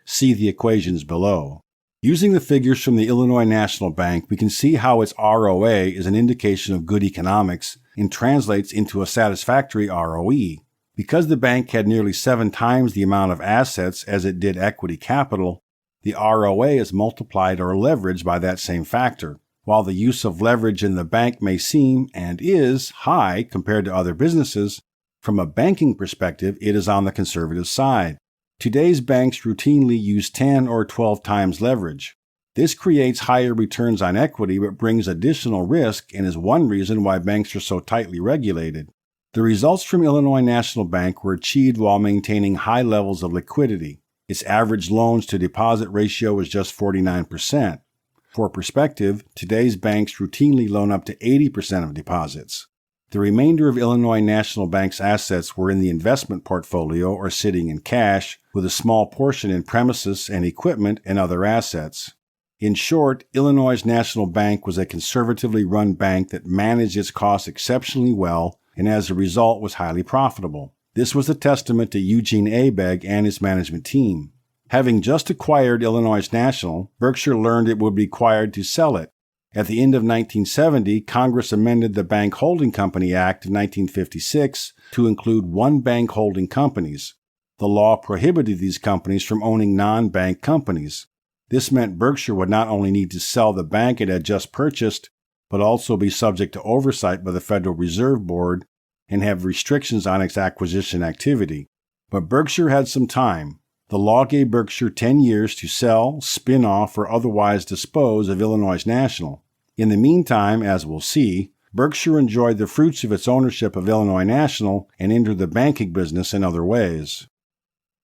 See the equations below. Using the figures from the Illinois National Bank, we can see how its ROA is an indication of good economics and translates into a satisfactory ROE. Because the bank had nearly 7 times the amount of assets as it did equity capital, the ROA is multiplied or leveraged by that same factor. While the use of leverage in the bank may seem, and is, high compared to other businesses, from a banking perspective, it is on the conservative side. Today's banks routinely use 10 or 12 times leverage. This creates higher returns on equity but brings additional risk and is one reason why banks are so tightly regulated. The results from Illinois National Bank were achieved while maintaining high levels of liquidity. Its average loans to deposit ratio was just 49%. For perspective, today's banks routinely loan up to 80% of deposits. The remainder of Illinois National Bank's assets were in the investment portfolio or sitting in cash, with a small portion in premises and equipment and other assets. In short, Illinois National Bank was a conservatively run bank that managed its costs exceptionally well and as a result was highly profitable. This was a testament to Eugene Abegg and his management team. Having just acquired Illinois National, Berkshire learned it would be required to sell it. At the end of 1970, Congress amended the Bank Holding Company Act of 1956 to include one-bank holding companies. The law prohibited these companies from owning non-bank companies. This meant Berkshire would not only need to sell the bank it had just purchased, but also be subject to oversight by the Federal Reserve Board and have restrictions on its acquisition activity. But Berkshire had some time. The law gave Berkshire 10 years to sell, spin off, or otherwise dispose of Illinois National. In the meantime, as we'll see, Berkshire enjoyed the fruits of its ownership of Illinois National and entered the banking business in other ways.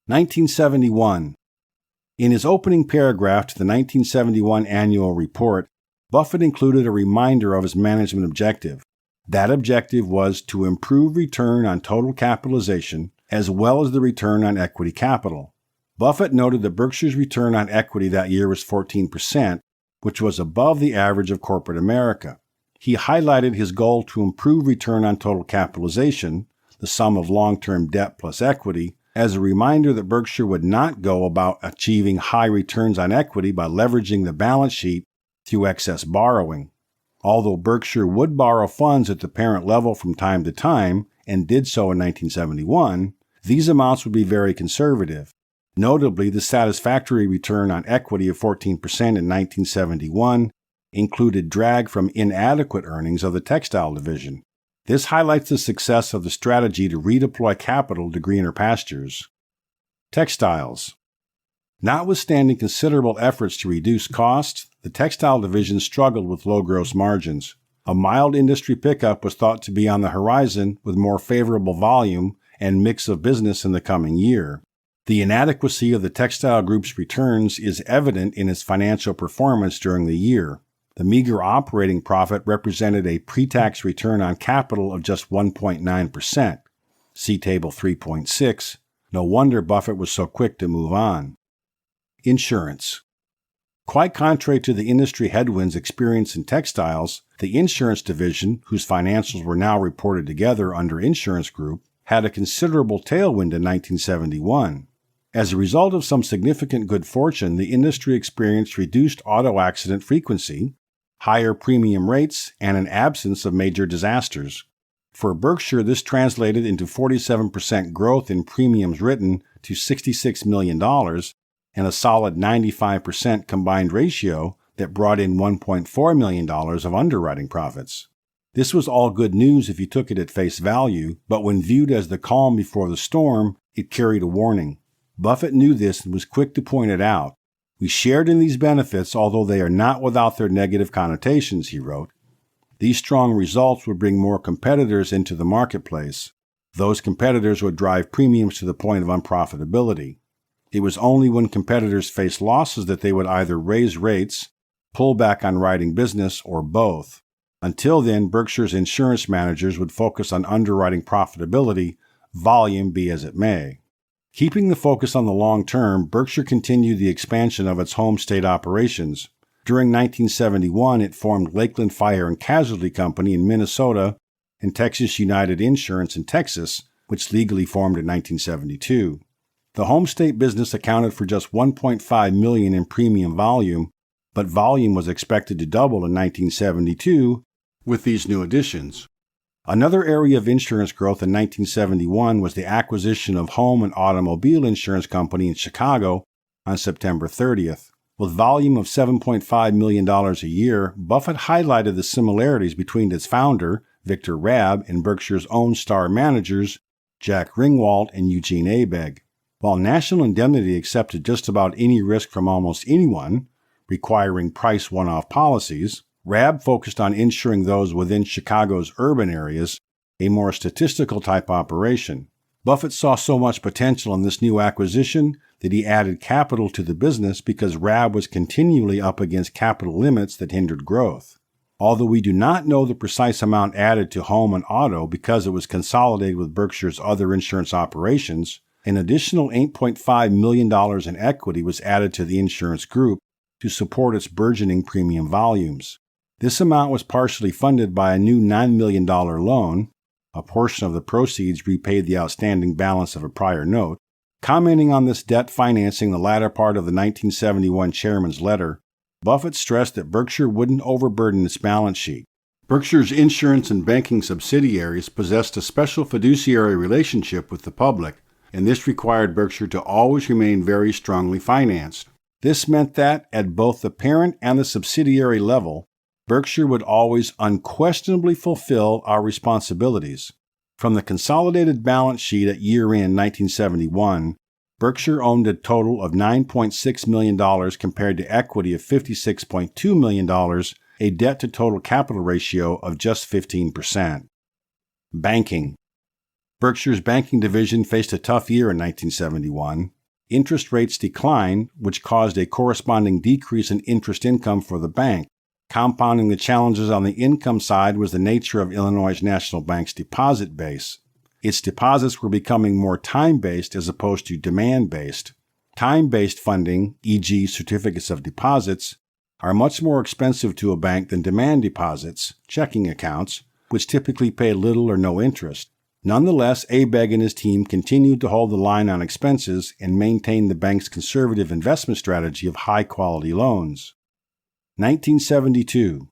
1971. In his opening paragraph to the 1971 annual report, Buffett included a reminder of his management objective. That objective was to improve return on total capitalization as well as the return on equity capital. Buffett noted that Berkshire's return on equity that year was 14%, which was above the average of corporate America. He highlighted his goal to improve return on total capitalization, the sum of long-term debt plus equity, as a reminder that Berkshire would not go about achieving high returns on equity by leveraging the balance sheet through excess borrowing. Although Berkshire would borrow funds at the parent level from time to time, and did so in 1971, these amounts would be very conservative. Notably, the satisfactory return on equity of 14% in 1971 included drag from inadequate earnings of the textile division. This highlights the success of the strategy to redeploy capital to greener pastures. Textiles. Notwithstanding considerable efforts to reduce costs, the textile division struggled with low gross margins. A mild industry pickup was thought to be on the horizon with more favorable volume and mix of business in the coming year. The inadequacy of the textile group's returns is evident in its financial performance during the year. The meager operating profit represented a pre-tax return on capital of just 1.9%. See Table 3.6. No wonder Buffett was so quick to move on. Insurance. Quite contrary to the industry headwinds experienced in textiles, the insurance division, whose financials were now reported together under Insurance Group, had a considerable tailwind in 1971. As a result of some significant good fortune, the industry experienced reduced auto accident frequency, higher premium rates, and an absence of major disasters. For Berkshire, this translated into 47% growth in premiums written to $66 million and a solid 95% combined ratio that brought in $1.4 million of underwriting profits. This was all good news if you took it at face value, but when viewed as the calm before the storm, it carried a warning. Buffett knew this and was quick to point it out. "We shared in these benefits, although they are not without their negative connotations," he wrote. These strong results would bring more competitors into the marketplace. Those competitors would drive premiums to the point of unprofitability. It was only when competitors faced losses that they would either raise rates, pull back on writing business, or both. Until then, Berkshire's insurance managers would focus on underwriting profitability, volume be as it may. Keeping the focus on the long term, Berkshire continued the expansion of its home state operations. During 1971, it formed Lakeland Fire and Casualty Company in Minnesota and Texas United Insurance in Texas, which legally formed in 1972. The home state business accounted for just $1.5 million in premium volume, but volume was expected to double in 1972 with these new additions. Another area of insurance growth in 1971 was the acquisition of Home and Automobile Insurance Company in Chicago on September 30th. With volume of $7.5 million a year, Buffett highlighted the similarities between its founder, Victor Rabb, and Berkshire's own star managers, Jack Ringwalt and Eugene Abegg. While National Indemnity accepted just about any risk from almost anyone, requiring price one-off policies, Rabb focused on insuring those within Chicago's urban areas, a more statistical type operation. Buffett saw so much potential in this new acquisition that he added capital to the business because Rabb was continually up against capital limits that hindered growth. Although we do not know the precise amount added to home and auto because it was consolidated with Berkshire's other insurance operations, an additional $8.5 million in equity was added to the insurance group to support its burgeoning premium volumes. This amount was partially funded by a new $9 million loan. A portion of the proceeds repaid the outstanding balance of a prior note. Commenting on this debt financing the latter part of the 1971 chairman's letter, Buffett stressed that Berkshire wouldn't overburden its balance sheet. Berkshire's insurance and banking subsidiaries possessed a special fiduciary relationship with the public, and this required Berkshire to always remain very strongly financed. This meant that, at both the parent and the subsidiary level, Berkshire would always unquestionably fulfill our responsibilities. From the consolidated balance sheet at year-end 1971, Berkshire owned a total of $9.6 million compared to equity of $56.2 million, a debt-to-total capital ratio of just 15%. Banking. Berkshire's banking division faced a tough year in 1971. Interest rates declined, which caused a corresponding decrease in interest income for the bank. Compounding the challenges on the income side was the nature of Illinois National Bank's deposit base. Its deposits were becoming more time-based as opposed to demand-based. Time-based funding, e.g. certificates of deposits, are much more expensive to a bank than demand deposits, checking accounts, which typically pay little or no interest. Nonetheless, Abegg and his team continued to hold the line on expenses and maintain the bank's conservative investment strategy of high-quality loans. 1972.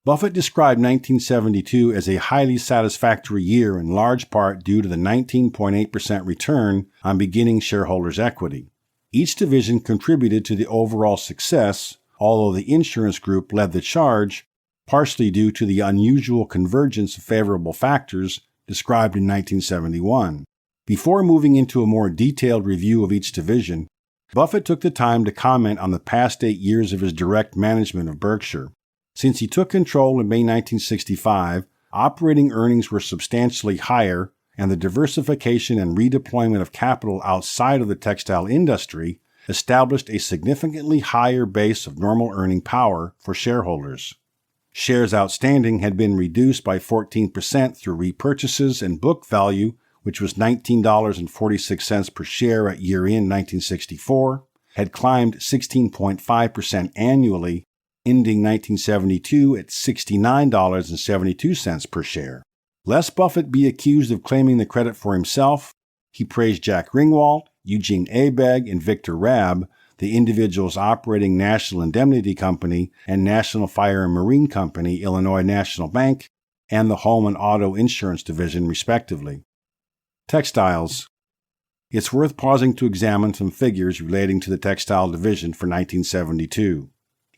Buffett described 1972 as a highly satisfactory year in large part due to the 19.8% return on beginning shareholders' equity. Each division contributed to the overall success, although the insurance group led the charge, partially due to the unusual convergence of favorable factors described in 1971. Before moving into a more detailed review of each division, Buffett took the time to comment on the past 8 years of his direct management of Berkshire. Since he took control in May 1965, operating earnings were substantially higher, and the diversification and redeployment of capital outside of the textile industry established a significantly higher base of normal earning power for shareholders. Shares outstanding had been reduced by 14% through repurchases, and book value, which was $19.46 per share at year-end 1964, had climbed 16.5% annually, ending 1972 at $69.72 per share. Lest Buffett be accused of claiming the credit for himself, he praised Jack Ringwalt, Eugene Abegg, and Victor Raab, the individuals operating National Indemnity Company and National Fire and Marine Company, Illinois National Bank, and the Home and Auto Insurance Division, respectively. Textiles. It's worth pausing to examine some figures relating to the textile division for 1972.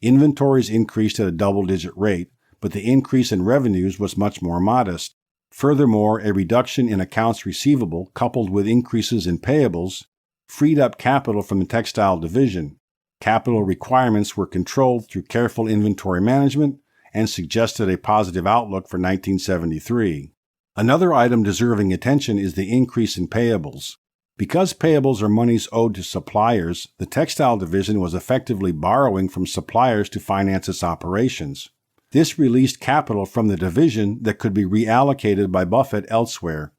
Inventories increased at a double-digit rate, but the increase in revenues was much more modest. Furthermore, a reduction in accounts receivable coupled with increases in payables freed up capital from the textile division. Capital requirements were controlled through careful inventory management and suggested a positive outlook for 1973. Another item deserving attention is the increase in payables. Because payables are monies owed to suppliers, the textile division was effectively borrowing from suppliers to finance its operations. This released capital from the division that could be reallocated by Buffett elsewhere.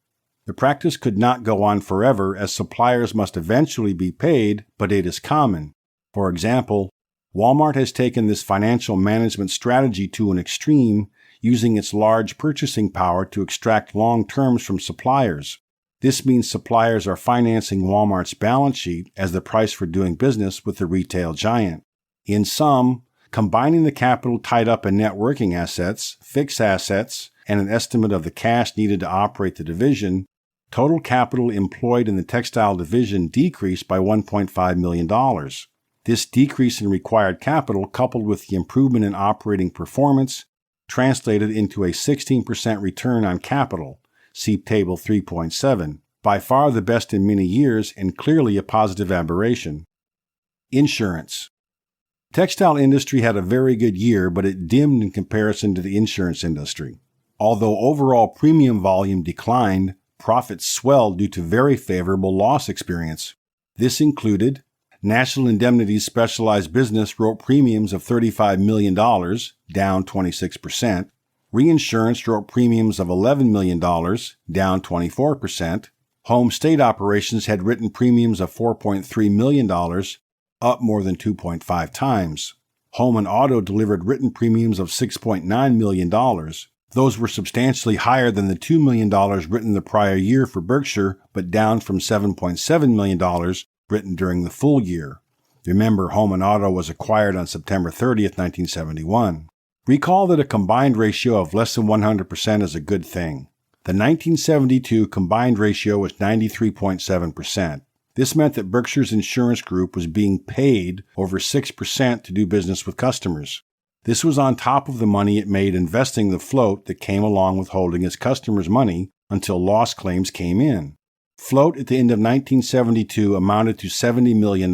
The practice could not go on forever, as suppliers must eventually be paid, but it is common. For example, Walmart has taken this financial management strategy to an extreme, using its large purchasing power to extract long terms from suppliers. This means suppliers are financing Walmart's balance sheet as the price for doing business with the retail giant. In sum, combining the capital tied up in net working assets, fixed assets, and an estimate of the cash needed to operate the division, total capital employed in the textile division decreased by $1.5 million. This decrease in required capital, coupled with the improvement in operating performance, translated into a 16% return on capital. See Table 3.7, by far the best in many years and clearly a positive aberration. Insurance. Textile industry had a very good year, but it dimmed in comparison to the insurance industry. Although overall premium volume declined, profits swelled due to very favorable loss experience. This included National Indemnity's specialized business wrote premiums of $35 million, down 26%. Reinsurance wrote premiums of $11 million, down 24%. Home state operations had written premiums of $4.3 million, up more than 2.5 times. Home and auto delivered written premiums of $6.9 million. Those were substantially higher than the $2 million written the prior year for Berkshire, but down from $7.7 million written during the full year. Remember, Home and Auto was acquired on September 30th, 1971. Recall that a combined ratio of less than 100% is a good thing. The 1972 combined ratio was 93.7%. This meant that Berkshire's insurance group was being paid over 6% to do business with customers. This was on top of the money it made investing the float that came along with holding its customers' money until loss claims came in. Float at the end of 1972 amounted to $70 million.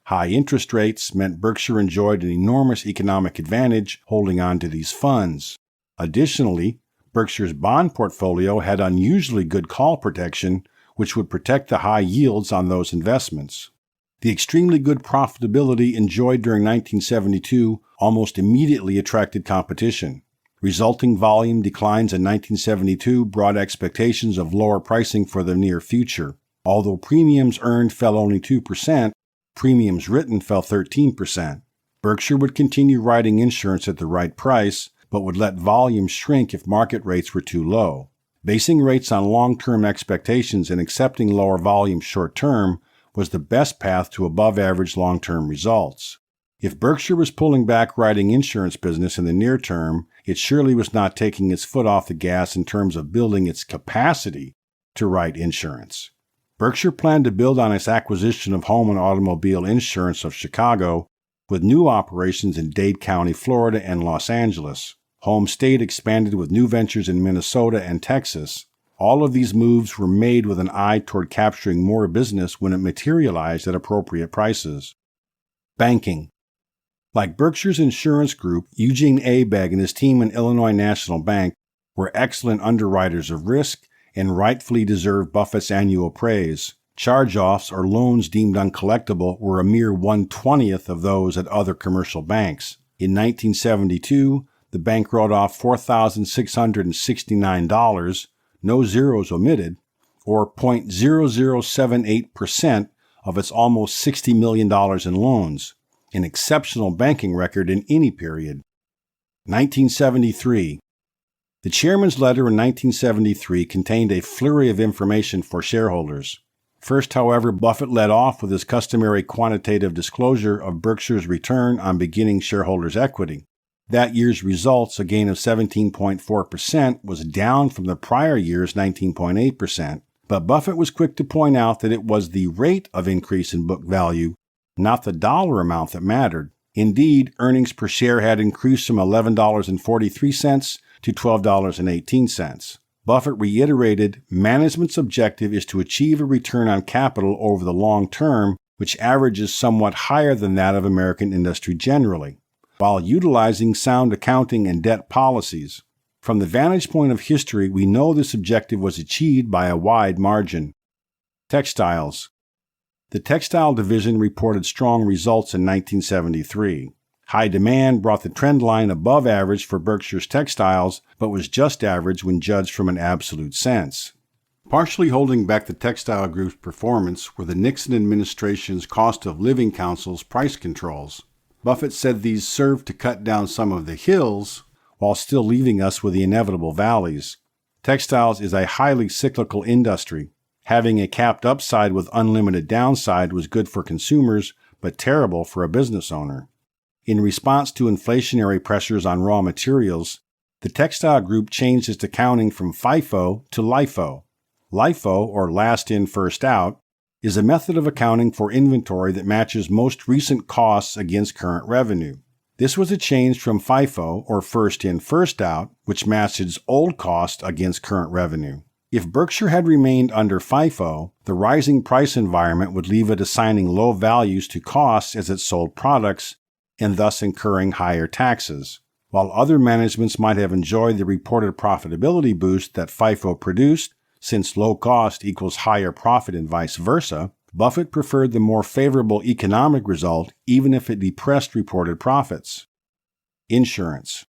High interest rates meant Berkshire enjoyed an enormous economic advantage holding on to these funds. Additionally, Berkshire's bond portfolio had unusually good call protection, which would protect the high yields on those investments. The extremely good profitability enjoyed during 1972 almost immediately attracted competition. Resulting volume declines in 1972 brought expectations of lower pricing for the near future. Although premiums earned fell only 2%, premiums written fell 13%. Berkshire would continue writing insurance at the right price, but would let volume shrink if market rates were too low. Basing rates on long-term expectations and accepting lower volume short-term was the best path to above-average long-term results. If Berkshire was pulling back writing insurance business in the near term, it surely was not taking its foot off the gas in terms of building its capacity to write insurance. Berkshire planned to build on its acquisition of home and automobile insurance of Chicago with new operations in Dade County, Florida, and Los Angeles. Home State expanded with new ventures in Minnesota and Texas. All of these moves were made with an eye toward capturing more business when it materialized at appropriate prices. Banking. Like Berkshire's insurance group, Eugene Abegg and his team in Illinois National Bank were excellent underwriters of risk and rightfully deserved Buffett's annual praise. Charge-offs or loans deemed uncollectible were a mere 1/20th of those at other commercial banks. In 1972, the bank wrote off $4,669, no zeros omitted, or 0.0078% of its almost $60 million in loans, an exceptional banking record in any period. 1973. The chairman's letter in 1973 contained a flurry of information for shareholders. First, however, Buffett led off with his customary quantitative disclosure of Berkshire's return on beginning shareholders' equity. That year's results, a gain of 17.4%, was down from the prior year's 19.8%, but Buffett was quick to point out that it was the rate of increase in book value, not the dollar amount, that mattered. Indeed, earnings per share had increased from $11.43 to $12.18. Buffett reiterated, management's objective is to achieve a return on capital over the long term, which averages somewhat higher than that of American industry generally, while utilizing sound accounting and debt policies. From the vantage point of history, we know this objective was achieved by a wide margin. Textiles. The textile division reported strong results in 1973. High demand brought the trend line above average for Berkshire's textiles, but was just average when judged from an absolute sense. Partially holding back the textile group's performance were the Nixon administration's cost of living council's price controls. Buffett said these served to cut down some of the hills, while still leaving us with the inevitable valleys. Textiles is a highly cyclical industry. Having a capped upside with unlimited downside was good for consumers, but terrible for a business owner. In response to inflationary pressures on raw materials, the textile group changed its accounting from FIFO to LIFO. LIFO, or last in, first out, is a method of accounting for inventory that matches most recent costs against current revenue. This was a change from FIFO, or first in, first out, which matches old cost against current revenue. If Berkshire had remained under FIFO, the rising price environment would leave it assigning low values to costs as it sold products, and thus incurring higher taxes. While other managements might have enjoyed the reported profitability boost that FIFO produced, since low cost equals higher profit and vice versa, Buffett preferred the more favorable economic result even if it depressed reported profits. Insurance.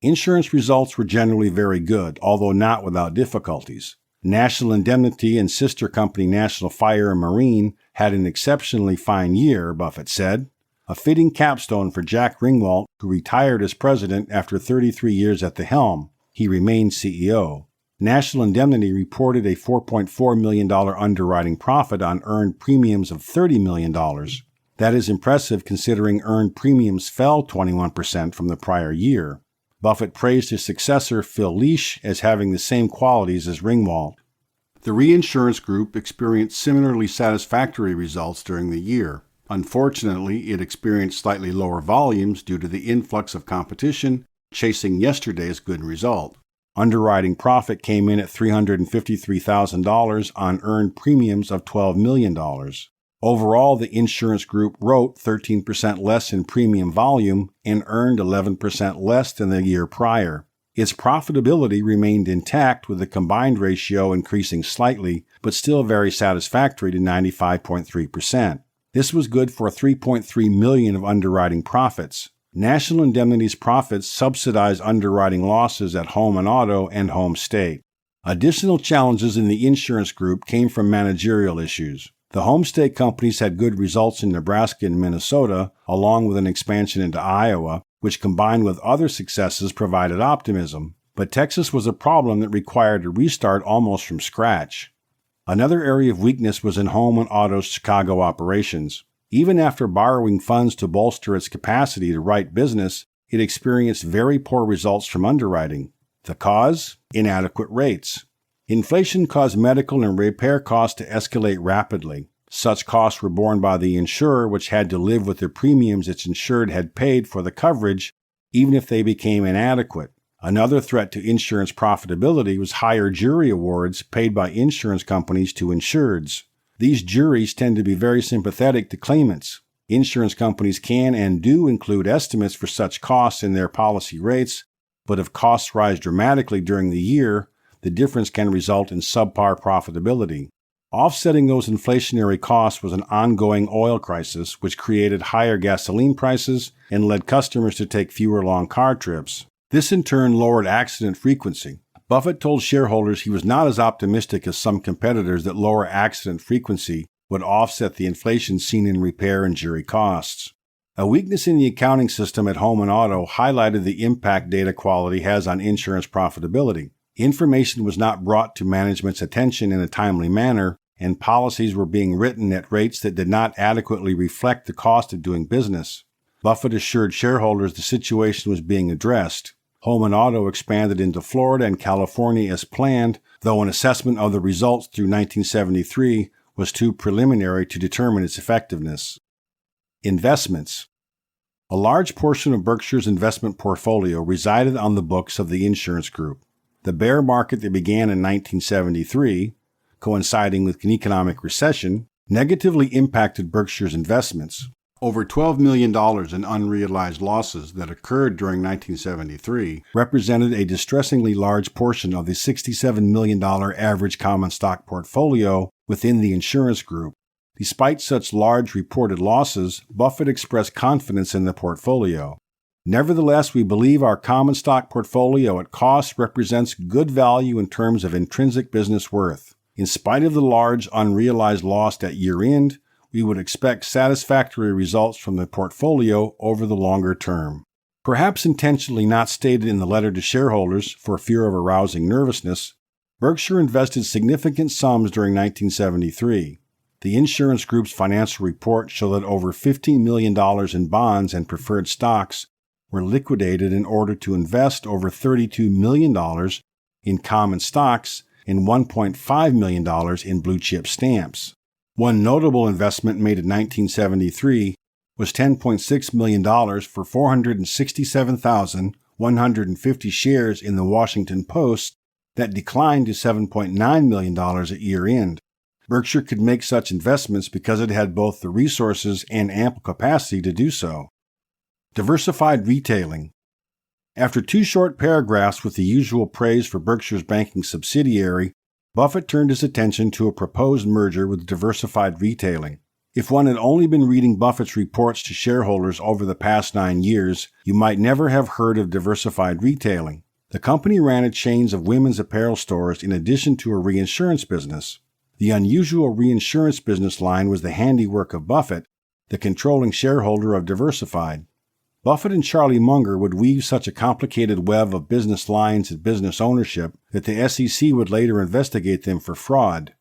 Insurance results were generally very good, although not without difficulties. National Indemnity and sister company National Fire and Marine had an exceptionally fine year, Buffett said. A fitting capstone for Jack Ringwalt, who retired as president after 33 years at the helm. He remained CEO. National Indemnity reported a $4.4 million underwriting profit on earned premiums of $30 million. That is impressive considering earned premiums fell 21% from the prior year. Buffett praised his successor, Phil Lesh, as having the same qualities as Ringwalt. The reinsurance group experienced similarly satisfactory results during the year. Unfortunately, it experienced slightly lower volumes due to the influx of competition, chasing yesterday's good result. Underwriting profit came in at $353,000 on earned premiums of $12 million. Overall, the insurance group wrote 13% less in premium volume and earned 11% less than the year prior. Its profitability remained intact, with the combined ratio increasing slightly, but still very satisfactory to 95.3%. This was good for $3.3 million of underwriting profits. National Indemnity's profits subsidized underwriting losses at Home and Auto and Home State. Additional challenges in the insurance group came from managerial issues. The Home State companies had good results in Nebraska and Minnesota, along with an expansion into Iowa, which combined with other successes provided optimism. But Texas was a problem that required a restart almost from scratch. Another area of weakness was in Home and Auto's Chicago operations. Even after borrowing funds to bolster its capacity to write business, it experienced very poor results from underwriting. The cause? Inadequate rates. Inflation caused medical and repair costs to escalate rapidly. Such costs were borne by the insurer, which had to live with the premiums its insured had paid for the coverage, even if they became inadequate. Another threat to insurance profitability was higher jury awards paid by insurance companies to insureds. These juries tend to be very sympathetic to claimants. Insurance companies can and do include estimates for such costs in their policy rates, but if costs rise dramatically during the year, the difference can result in subpar profitability. Offsetting those inflationary costs was an ongoing oil crisis, which created higher gasoline prices and led customers to take fewer long car trips. This in turn lowered accident frequency. Buffett told shareholders he was not as optimistic as some competitors that lower accident frequency would offset the inflation seen in repair and jury costs. A weakness in the accounting system at home and auto highlighted the impact data quality has on insurance profitability. Information was not brought to management's attention in a timely manner, and policies were being written at rates that did not adequately reflect the cost of doing business. Buffett assured shareholders the situation was being addressed. Home and auto expanded into Florida and California as planned, though an assessment of the results through 1973 was too preliminary to determine its effectiveness. Investments. A large portion of Berkshire's investment portfolio resided on the books of the insurance group. The bear market that began in 1973, coinciding with an economic recession, negatively impacted Berkshire's investments. Over $12 million in unrealized losses that occurred during 1973 represented a distressingly large portion of the $67 million average common stock portfolio within the insurance group. Despite such large reported losses, Buffett expressed confidence in the portfolio. Nevertheless, we believe our common stock portfolio at cost represents good value in terms of intrinsic business worth. In spite of the large unrealized loss at year-end, we would expect satisfactory results from the portfolio over the longer term. Perhaps intentionally not stated in the letter to shareholders for fear of arousing nervousness, Berkshire invested significant sums during 1973. The insurance group's financial report showed that over $15 million in bonds and preferred stocks were liquidated in order to invest over $32 million in common stocks and $1.5 million in blue-chip stamps. One notable investment made in 1973 was $10.6 million for 467,150 shares in the Washington Post that declined to $7.9 million at year-end. Berkshire could make such investments because it had both the resources and ample capacity to do so. Diversified retailing. After two short paragraphs with the usual praise for Berkshire's banking subsidiary, Buffett turned his attention to a proposed merger with diversified retailing. If one had only been reading Buffett's reports to shareholders over the past 9 years, you might never have heard of diversified retailing. The company ran a chain of women's apparel stores in addition to a reinsurance business. The unusual reinsurance business line was the handiwork of Buffett, the controlling shareholder of Diversified. Buffett and Charlie Munger would weave such a complicated web of business lines and business ownership that the SEC would later investigate them for fraud.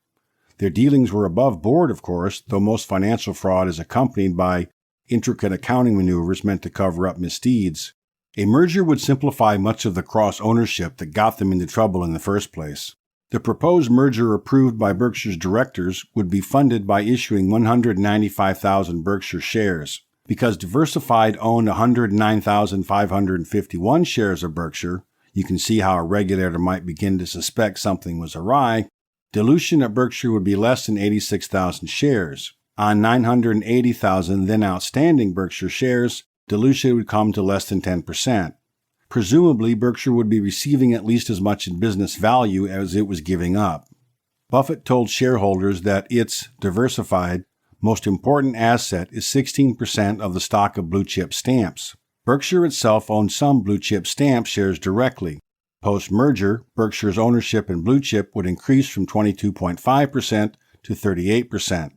Their dealings were above board, of course, though most financial fraud is accompanied by intricate accounting maneuvers meant to cover up misdeeds. A merger would simplify much of the cross-ownership that got them into trouble in the first place. The proposed merger approved by Berkshire's directors would be funded by issuing 195,000 Berkshire shares. Because Diversified owned 109,551 shares of Berkshire, you can see how a regulator might begin to suspect something was awry. Dilution at Berkshire would be less than 86,000 shares. On 980,000 then outstanding Berkshire shares, dilution would come to less than 10%. Presumably, Berkshire would be receiving at least as much in business value as it was giving up. Buffett told shareholders that its Diversified most important asset is 16% of the stock of blue-chip stamps. Berkshire itself owned some blue-chip stamp shares directly. Post-merger, Berkshire's ownership in blue-chip would increase from 22.5% to 38%.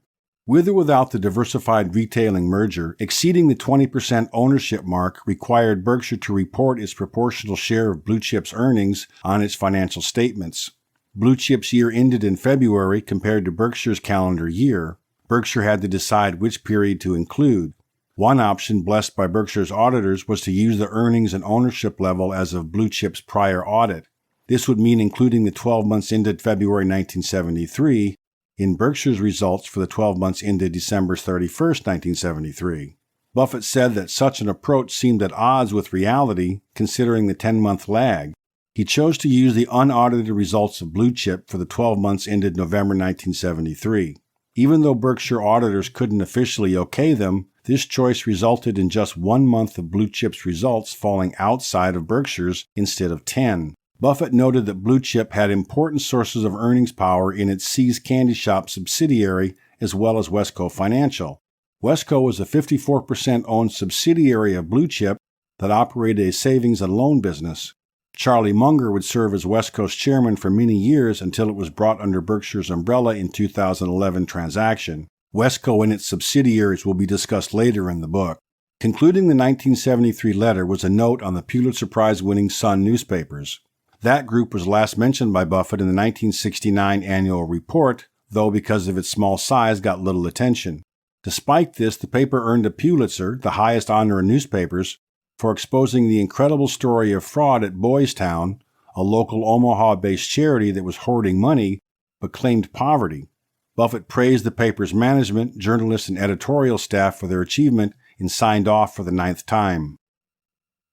With or without the Diversified retailing merger, exceeding the 20% ownership mark required Berkshire to report its proportional share of blue-chip's earnings on its financial statements. Blue-chip's year ended in February compared to Berkshire's calendar year. Berkshire had to decide which period to include. One option, blessed by Berkshire's auditors, was to use the earnings and ownership level as of Blue Chip's prior audit. This would mean including the 12 months ended February 1973 in Berkshire's results for the 12 months ended December 31, 1973. Buffett said that such an approach seemed at odds with reality, considering the 10-month lag. He chose to use the unaudited results of Blue Chip for the 12 months ended November 1973. Even though Berkshire auditors couldn't officially okay them, this choice resulted in just 1 month of Blue Chip's results falling outside of Berkshire's instead of 10. Buffett noted that Blue Chip had important sources of earnings power in its See's Candy Shop subsidiary as well as Wesco Financial. Wesco was a 54% owned subsidiary of Blue Chip that operated a savings and loan business. Charlie Munger would serve as Wesco's chairman for many years until it was brought under Berkshire's umbrella in 2011 transaction. Wesco and its subsidiaries will be discussed later in the book. Concluding the 1973 letter was a note on the Pulitzer Prize-winning Sun newspapers. That group was last mentioned by Buffett in the 1969 annual report, though because of its small size got little attention. Despite this, the paper earned a Pulitzer, the highest honor in newspapers, for exposing the incredible story of fraud at Boys Town, a local Omaha-based charity that was hoarding money but claimed poverty. Buffett praised the paper's management, journalists, and editorial staff for their achievement and signed off for the 9th time.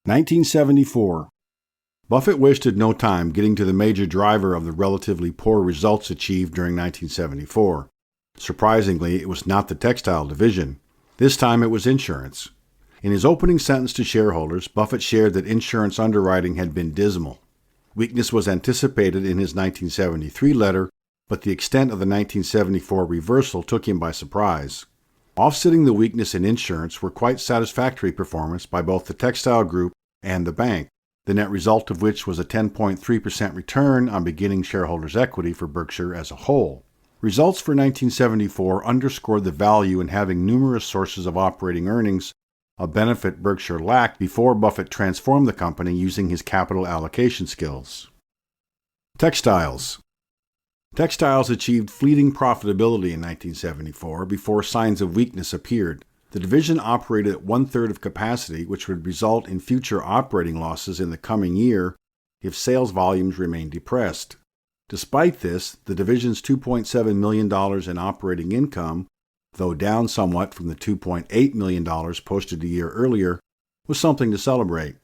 1974. Buffett wasted no time getting to the major driver of the relatively poor results achieved during 1974. Surprisingly, it was not the textile division. This time it was insurance. In his opening sentence to shareholders, Buffett shared that insurance underwriting had been dismal. Weakness was anticipated in his 1973 letter, but the extent of the 1974 reversal took him by surprise. Offsetting the weakness in insurance were quite satisfactory performance by both the textile group and the bank, the net result of which was a 10.3% return on beginning shareholders' equity for Berkshire as a whole. Results for 1974 underscored the value in having numerous sources of operating earnings, a benefit Berkshire lacked before Buffett transformed the company using his capital allocation skills. Textiles. Textiles achieved fleeting profitability in 1974 before signs of weakness appeared. The division operated at one-third of capacity, which would result in future operating losses in the coming year if sales volumes remained depressed. Despite this, the division's $2.7 million in operating income, though down somewhat from the $2.8 million posted a year earlier, was something to celebrate.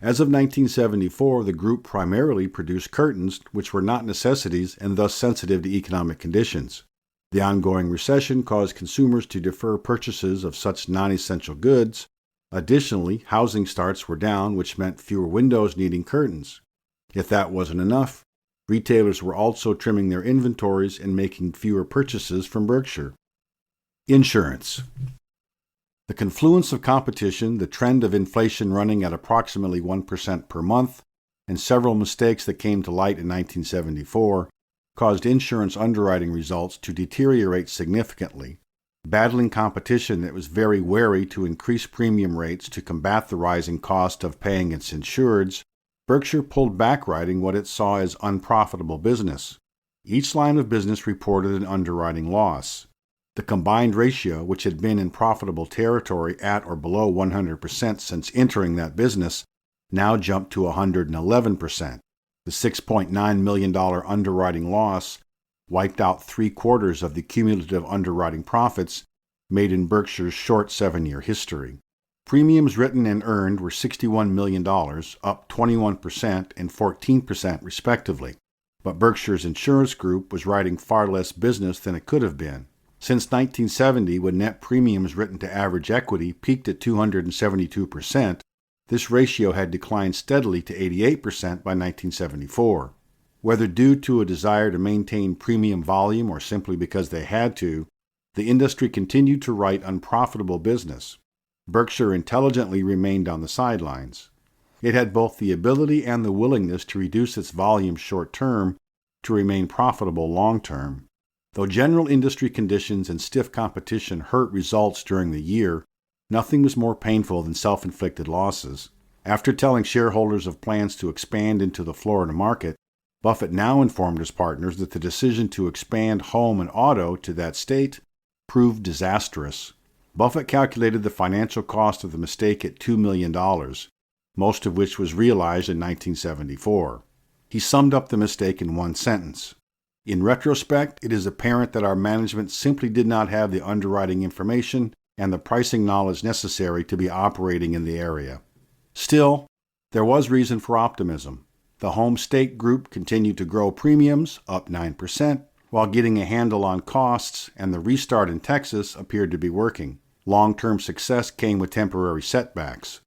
As of 1974, the group primarily produced curtains, which were not necessities and thus sensitive to economic conditions. The ongoing recession caused consumers to defer purchases of such non-essential goods. Additionally, housing starts were down, which meant fewer windows needing curtains. If that wasn't enough, retailers were also trimming their inventories and making fewer purchases from Berkshire. Insurance. The confluence of competition, the trend of inflation running at approximately 1% per month, and several mistakes that came to light in 1974 caused insurance underwriting results to deteriorate significantly. Battling competition that was very wary to increase premium rates to combat the rising cost of paying its insureds, Berkshire pulled back writing what it saw as unprofitable business. Each line of business reported an underwriting loss. The combined ratio, which had been in profitable territory at or below 100% since entering that business, now jumped to 111%. The $6.9 million underwriting loss wiped out 3/4 of the cumulative underwriting profits made in Berkshire's short 7-year history. Premiums written and earned were $61 million, up 21% and 14% respectively. But Berkshire's insurance group was writing far less business than it could have been. Since 1970, when net premiums written to average equity peaked at 272%, this ratio had declined steadily to 88% by 1974. Whether due to a desire to maintain premium volume or simply because they had to, the industry continued to write unprofitable business. Berkshire intelligently remained on the sidelines. It had both the ability and the willingness to reduce its volume short-term to remain profitable long-term. Though general industry conditions and stiff competition hurt results during the year, nothing was more painful than self-inflicted losses. After telling shareholders of plans to expand into the Florida market, Buffett now informed his partners that the decision to expand home and auto to that state proved disastrous. Buffett calculated the financial cost of the mistake at $2 million, most of which was realized in 1974. He summed up the mistake in one sentence. In retrospect, it is apparent that our management simply did not have the underwriting information and the pricing knowledge necessary to be operating in the area. Still, there was reason for optimism. The home state group continued to grow premiums, up 9%, while getting a handle on costs, and the restart in Texas appeared to be working. Long-term success came with temporary setbacks.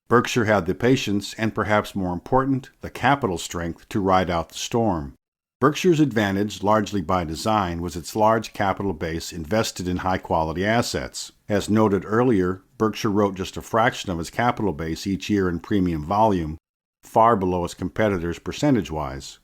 Berkshire had the patience and, perhaps more important, the capital strength to ride out the storm. Berkshire's advantage, largely by design, was its large capital base invested in high-quality assets. As noted earlier, Berkshire wrote just a fraction of its capital base each year in premium volume, far below its competitors percentage-wise.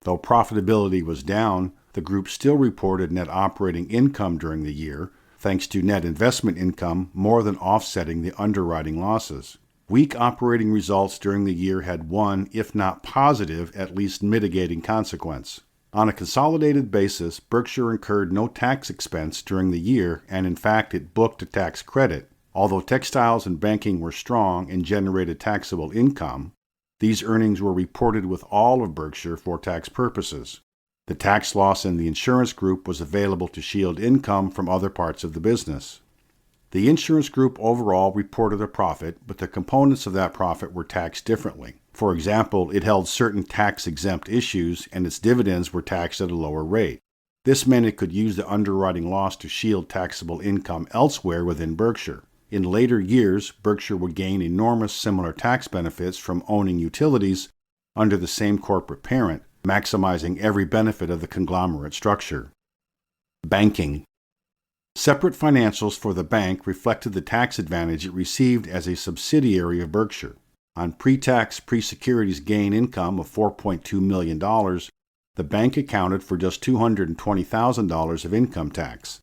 Though profitability was down, the group still reported net operating income during the year, thanks to net investment income more than offsetting the underwriting losses. Weak operating results during the year had one, if not positive, at least mitigating consequence. On a consolidated basis, Berkshire incurred no tax expense during the year, and in fact it booked a tax credit. Although textiles and banking were strong and generated taxable income, these earnings were reported with all of Berkshire for tax purposes. The tax loss in the insurance group was available to shield income from other parts of the business. The insurance group overall reported a profit, but the components of that profit were taxed differently. For example, it held certain tax-exempt issues, and its dividends were taxed at a lower rate. This meant it could use the underwriting loss to shield taxable income elsewhere within Berkshire. In later years, Berkshire would gain enormous similar tax benefits from owning utilities under the same corporate parent, maximizing every benefit of the conglomerate structure. Banking. Separate financials for the bank reflected the tax advantage it received as a subsidiary of Berkshire. On pre-tax, pre-securities gain income of $4.2 million, the bank accounted for just $220,000 of income tax,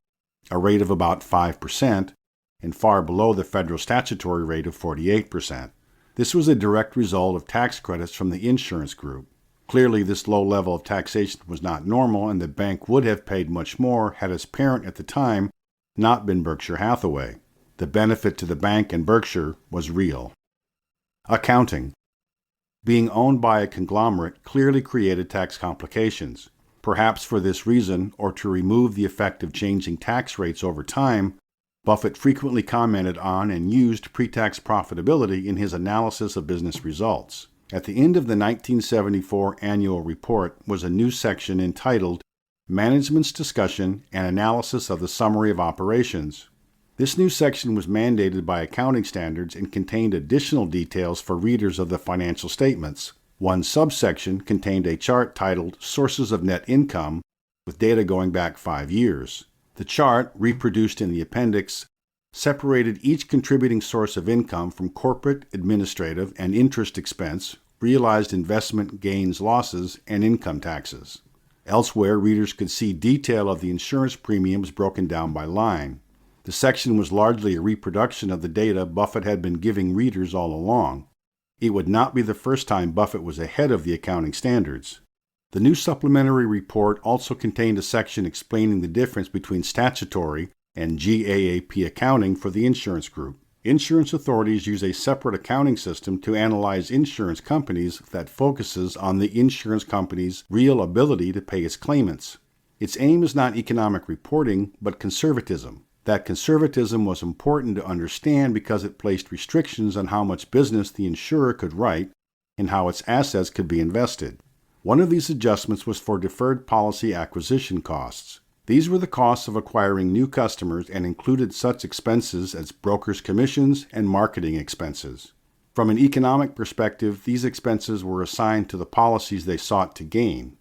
a rate of about 5%, and far below the federal statutory rate of 48%. This was a direct result of tax credits from the insurance group. Clearly, this low level of taxation was not normal, and the bank would have paid much more had its parent at the time not been Berkshire Hathaway. The benefit to the bank and Berkshire was real. Accounting. Being owned by a conglomerate clearly created tax complications. Perhaps for this reason, or to remove the effect of changing tax rates over time, Buffett frequently commented on and used pre-tax profitability in his analysis of business results. At the end of the 1974 annual report was a new section entitled Management's Discussion and Analysis of the Summary of Operations. This new section was mandated by accounting standards and contained additional details for readers of the financial statements. One subsection contained a chart titled Sources of Net Income with data going back 5 years. The chart, reproduced in the appendix, separated each contributing source of income from corporate, administrative, and interest expense, realized investment gains, losses, and income taxes. Elsewhere, readers could see detail of the insurance premiums broken down by line. The section was largely a reproduction of the data Buffett had been giving readers all along. It would not be the first time Buffett was ahead of the accounting standards. The new supplementary report also contained a section explaining the difference between statutory and GAAP accounting for the insurance group. Insurance authorities use a separate accounting system to analyze insurance companies that focuses on the insurance company's real ability to pay its claimants. Its aim is not economic reporting, but conservatism. That conservatism was important to understand because it placed restrictions on how much business the insurer could write and how its assets could be invested. One of these adjustments was for deferred policy acquisition costs. These were the costs of acquiring new customers and included such expenses as brokers' commissions and marketing expenses. From an economic perspective, these expenses were assigned to the policies they sought to gain.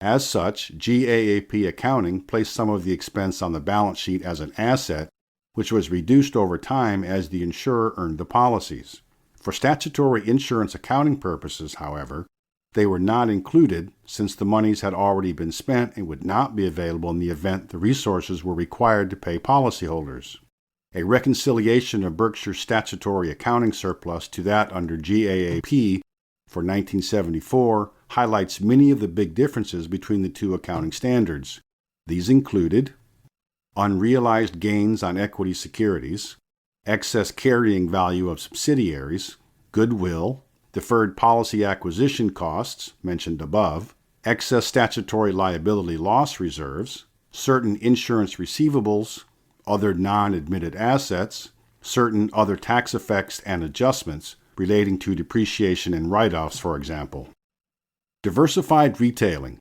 As such, GAAP accounting placed some of the expense on the balance sheet as an asset, which was reduced over time as the insurer earned the policies. For statutory insurance accounting purposes, however, they were not included since the monies had already been spent and would not be available in the event the resources were required to pay policyholders. A reconciliation of Berkshire's statutory accounting surplus to that under GAAP for 1974 highlights many of the big differences between the two accounting standards. These included unrealized gains on equity securities, excess carrying value of subsidiaries, goodwill, deferred policy acquisition costs, mentioned above, excess statutory liability loss reserves, certain insurance receivables, other non-admitted assets, certain other tax effects and adjustments relating to depreciation and write-offs, for example. Diversified retailing.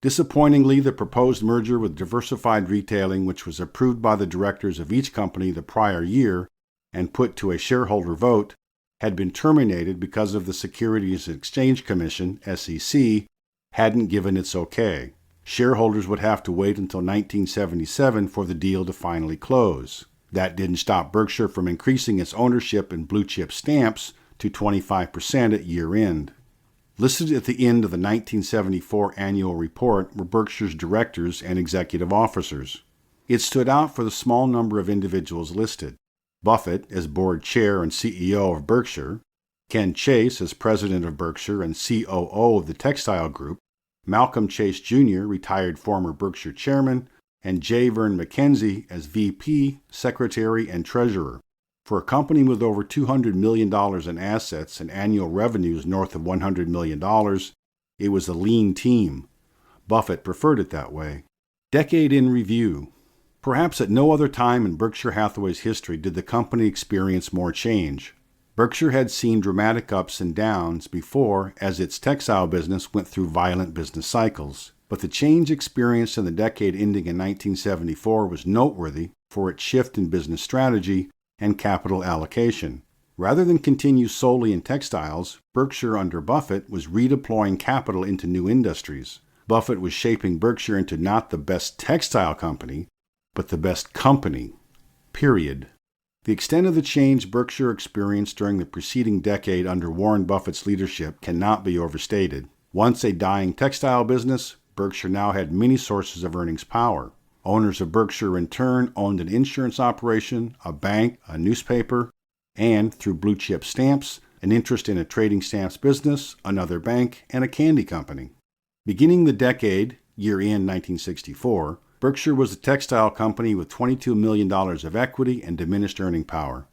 Disappointingly, the proposed merger with Diversified Retailing, which was approved by the directors of each company the prior year and put to a shareholder vote, had been terminated because of the Securities and Exchange Commission, SEC, hadn't given its okay. Shareholders would have to wait until 1977 for the deal to finally close. That didn't stop Berkshire from increasing its ownership in blue-chip stamps to 25% at year-end. Listed at the end of the 1974 annual report were Berkshire's directors and executive officers. It stood out for the small number of individuals listed. Buffett as board chair and CEO of Berkshire, Ken Chase as president of Berkshire and COO of the textile group, Malcolm Chase Jr., retired former Berkshire chairman, and J. Vern McKenzie as VP, secretary, and treasurer. For a company with over $200 million in assets and annual revenues north of $100 million, it was a lean team. Buffett preferred it that way. Decade in review. Perhaps at no other time in Berkshire Hathaway's history did the company experience more change. Berkshire had seen dramatic ups and downs before as its textile business went through violent business cycles, but the change experienced in the decade ending in 1974 was noteworthy for its shift in business strategy and capital allocation. Rather than continue solely in textiles, Berkshire under Buffett was redeploying capital into new industries. Buffett was shaping Berkshire into not the best textile company, but the best company, period. The extent of the change Berkshire experienced during the preceding decade under Warren Buffett's leadership cannot be overstated. Once a dying textile business, Berkshire now had many sources of earnings power. Owners of Berkshire in turn owned an insurance operation, a bank, a newspaper, and, through blue-chip stamps, an interest in a trading stamps business, another bank, and a candy company. Beginning the decade, year-end 1964, Berkshire was a textile company with $22 million of equity and diminished earning power.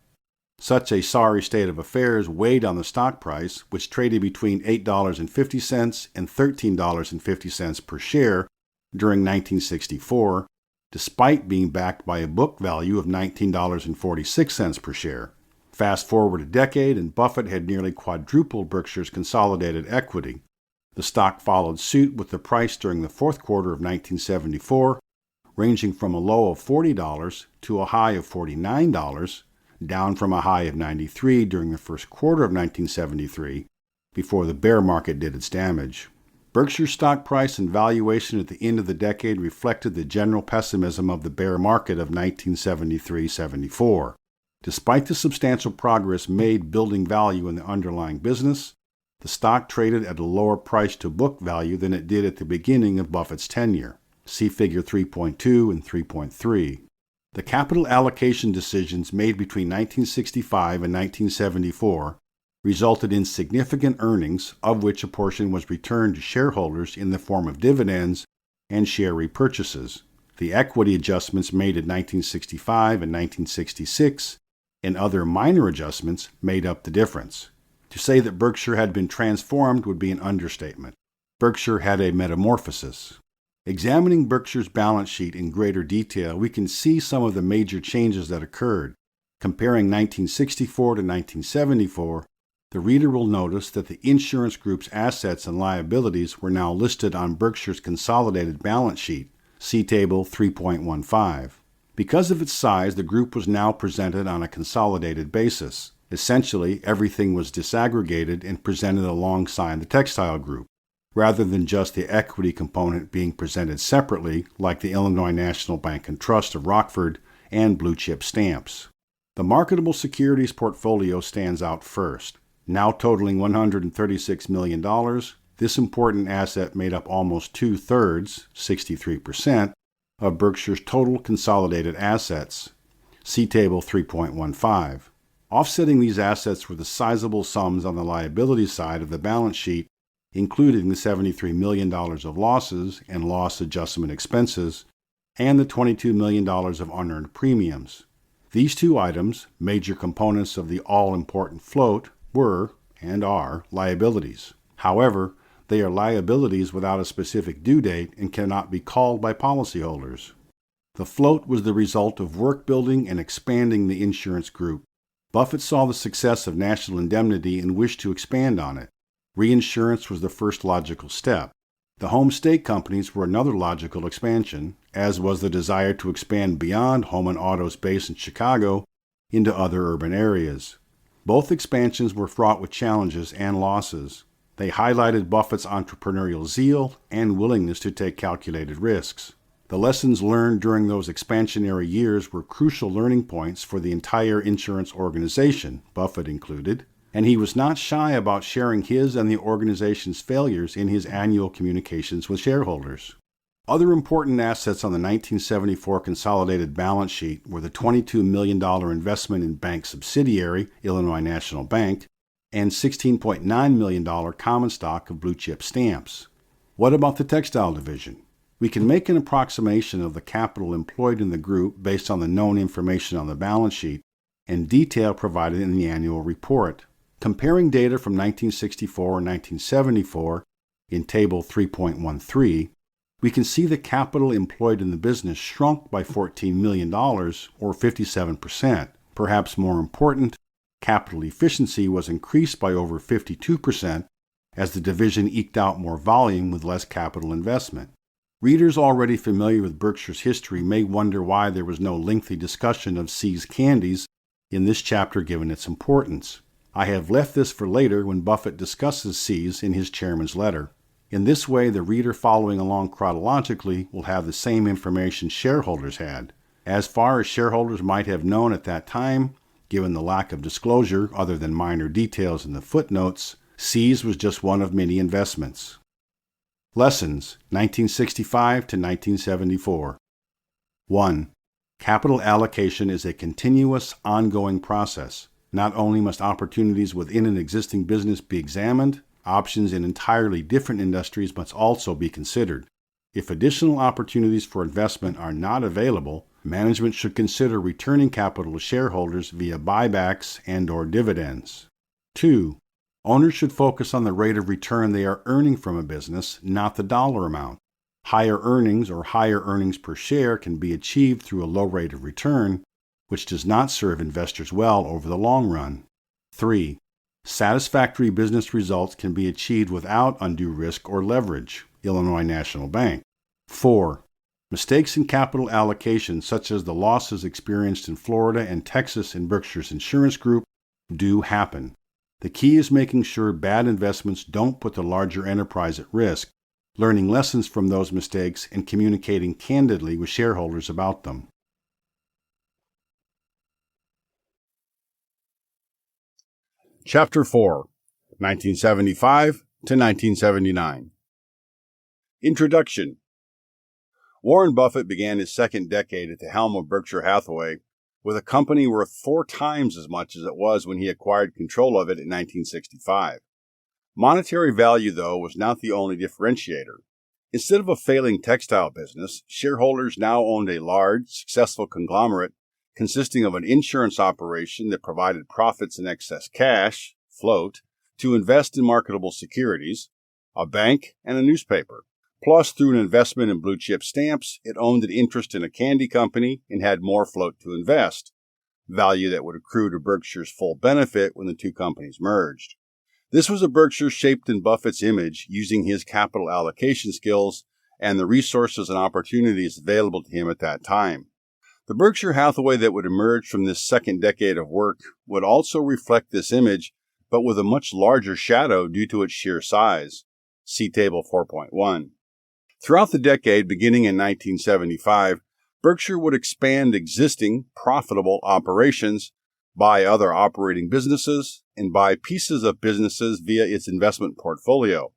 Such a sorry state of affairs weighed on the stock price, which traded between $8.50 and $13.50 per share during 1964, despite being backed by a book value of $19.46 per share. Fast forward a decade, and Buffett had nearly quadrupled Berkshire's consolidated equity. The stock followed suit with the price during the fourth quarter of 1974, ranging from a low of $40 to a high of $49, down from a high of $93 during the first quarter of 1973, before the bear market did its damage. Berkshire's stock price and valuation at the end of the decade reflected the general pessimism of the bear market of 1973-74. Despite the substantial progress made building value in the underlying business, the stock traded at a lower price to book value than it did at the beginning of Buffett's tenure. See Figure 3.2 and 3.3. The capital allocation decisions made between 1965 and 1974 resulted in significant earnings, of which a portion was returned to shareholders in the form of dividends and share repurchases. The equity adjustments made in 1965 and 1966 and other minor adjustments made up the difference. To say that Berkshire had been transformed would be an understatement. Berkshire had a metamorphosis. Examining Berkshire's balance sheet in greater detail, we can see some of the major changes that occurred. Comparing 1964 to 1974, the reader will notice that the insurance group's assets and liabilities were now listed on Berkshire's consolidated balance sheet, see Table 3.15. Because of its size, the group was now presented on a consolidated basis. Essentially, everything was disaggregated and presented alongside the textile group, rather than just the equity component being presented separately like the Illinois National Bank and Trust of Rockford and blue-chip stamps. The marketable securities portfolio stands out first. Now totaling $136 million, this important asset made up almost two-thirds, 63%, of Berkshire's total consolidated assets. See Table 3.15. Offsetting these assets were the sizable sums on the liability side of the balance sheet, including the $73 million of losses and loss adjustment expenses, and the $22 million of unearned premiums. These two items, major components of the all-important float, were, and are, liabilities. However, they are liabilities without a specific due date and cannot be called by policyholders. The float was the result of work building and expanding the insurance group. Buffett saw the success of National Indemnity and wished to expand on it. Reinsurance was the first logical step. The home state companies were another logical expansion, as was the desire to expand beyond home and auto's base in Chicago into other urban areas. Both expansions were fraught with challenges and losses. They highlighted Buffett's entrepreneurial zeal and willingness to take calculated risks. The lessons learned during those expansionary years were crucial learning points for the entire insurance organization, Buffett included, and he was not shy about sharing his and the organization's failures in his annual communications with shareholders. Other important assets on the 1974 consolidated balance sheet were the $22 million investment in bank subsidiary, Illinois National Bank, and $16.9 million common stock of blue chip stamps. What about the textile division? We can make an approximation of the capital employed in the group based on the known information on the balance sheet and detail provided in the annual report. Comparing data from 1964 and 1974 in Table 3.13, we can see the capital employed in the business shrunk by $14 million, or 57%. Perhaps more important, capital efficiency was increased by over 52% as the division eked out more volume with less capital investment. Readers already familiar with Berkshire's history may wonder why there was no lengthy discussion of See's candies in this chapter given its importance. I have left this for later when Buffett discusses See's in his chairman's letter. In this way, the reader following along chronologically will have the same information shareholders had. As far as shareholders might have known at that time, given the lack of disclosure other than minor details in the footnotes, See's was just one of many investments. Lessons, 1965 to 1974. 1. Capital allocation is a continuous, ongoing process. Not only must opportunities within an existing business be examined, options in entirely different industries must also be considered. If additional opportunities for investment are not available, management should consider returning capital to shareholders via buybacks and/or dividends. 2. Owners should focus on the rate of return they are earning from a business, not the dollar amount. Higher earnings or higher earnings per share can be achieved through a low rate of return, which does not serve investors well over the long run. 3. Satisfactory business results can be achieved without undue risk or leverage. Illinois National Bank. 4. Mistakes in capital allocation, such as the losses experienced in Florida and Texas in Berkshire's insurance group, do happen. The key is making sure bad investments don't put the larger enterprise at risk, learning lessons from those mistakes and communicating candidly with shareholders about them. Chapter 4, 1975 to 1979. Introduction. Warren Buffett began his second decade at the helm of Berkshire Hathaway with a company worth 4 times as much as it was when he acquired control of it in 1965. Monetary value, though, was not the only differentiator. Instead of a failing textile business, shareholders now owned a large, successful conglomerate consisting of an insurance operation that provided profits and excess cash, float, to invest in marketable securities, a bank, and a newspaper. Plus, through an investment in blue chip stamps, it owned an interest in a candy company and had more float to invest, value that would accrue to Berkshire's full benefit when the two companies merged. This was a Berkshire shaped in Buffett's image using his capital allocation skills and the resources and opportunities available to him at that time. The Berkshire Hathaway that would emerge from this second decade of work would also reflect this image, but with a much larger shadow due to its sheer size. See Table 4.1. Throughout the decade, beginning in 1975, Berkshire would expand existing, profitable operations, buy other operating businesses, and buy pieces of businesses via its investment portfolio.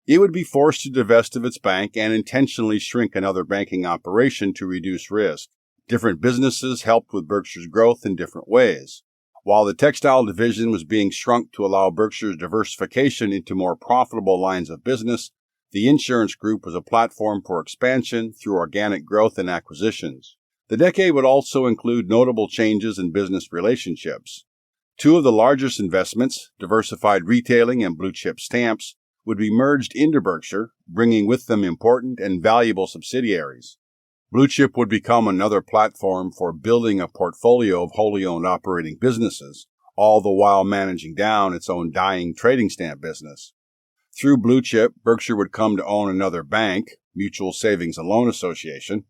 It would be forced to divest of its bank and intentionally shrink another banking operation to reduce risk. Different businesses helped with Berkshire's growth in different ways. While the textile division was being shrunk to allow Berkshire's diversification into more profitable lines of business, the insurance group was a platform for expansion through organic growth and acquisitions. The decade would also include notable changes in business relationships. 2 of the largest investments, diversified retailing and blue chip stamps, would be merged into Berkshire, bringing with them important and valuable subsidiaries. Blue chip would become another platform for building a portfolio of wholly owned operating businesses, all the while managing down its own dying trading stamp business. Through blue chip, Berkshire would come to own another bank, Mutual Savings and Loan Association,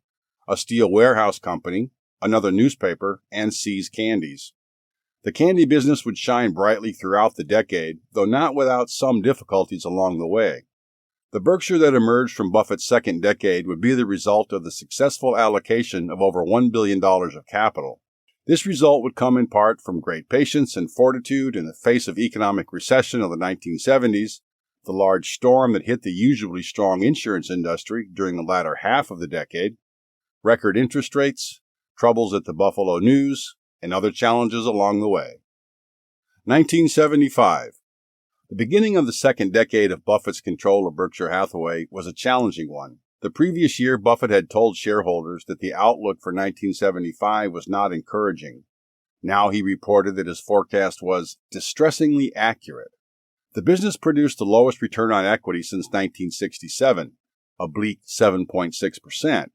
a steel warehouse company, another newspaper, and See's Candies. The candy business would shine brightly throughout the decade, though not without some difficulties along the way. The Berkshire that emerged from Buffett's second decade would be the result of the successful allocation of over $1 billion of capital. This result would come in part from great patience and fortitude in the face of economic recession of the 1970s, the large storm that hit the usually strong insurance industry during the latter half of the decade, record interest rates, troubles at the Buffalo News, and other challenges along the way. 1975. The beginning of the second decade of Buffett's control of Berkshire Hathaway was a challenging one. The previous year, Buffett had told shareholders that the outlook for 1975 was not encouraging. Now he reported that his forecast was distressingly accurate. The business produced the lowest return on equity since 1967, a bleak 7.6%.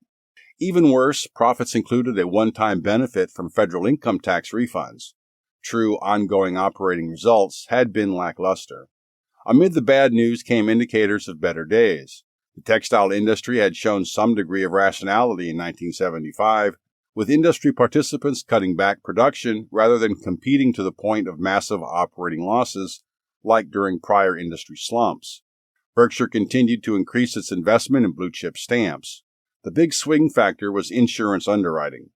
Even worse, profits included a one-time benefit from federal income tax refunds. True ongoing operating results had been lackluster. Amid the bad news came indicators of better days. The textile industry had shown some degree of rationality in 1975, with industry participants cutting back production rather than competing to the point of massive operating losses, like during prior industry slumps. Berkshire continued to increase its investment in blue-chip stamps. The big swing factor was insurance underwriting.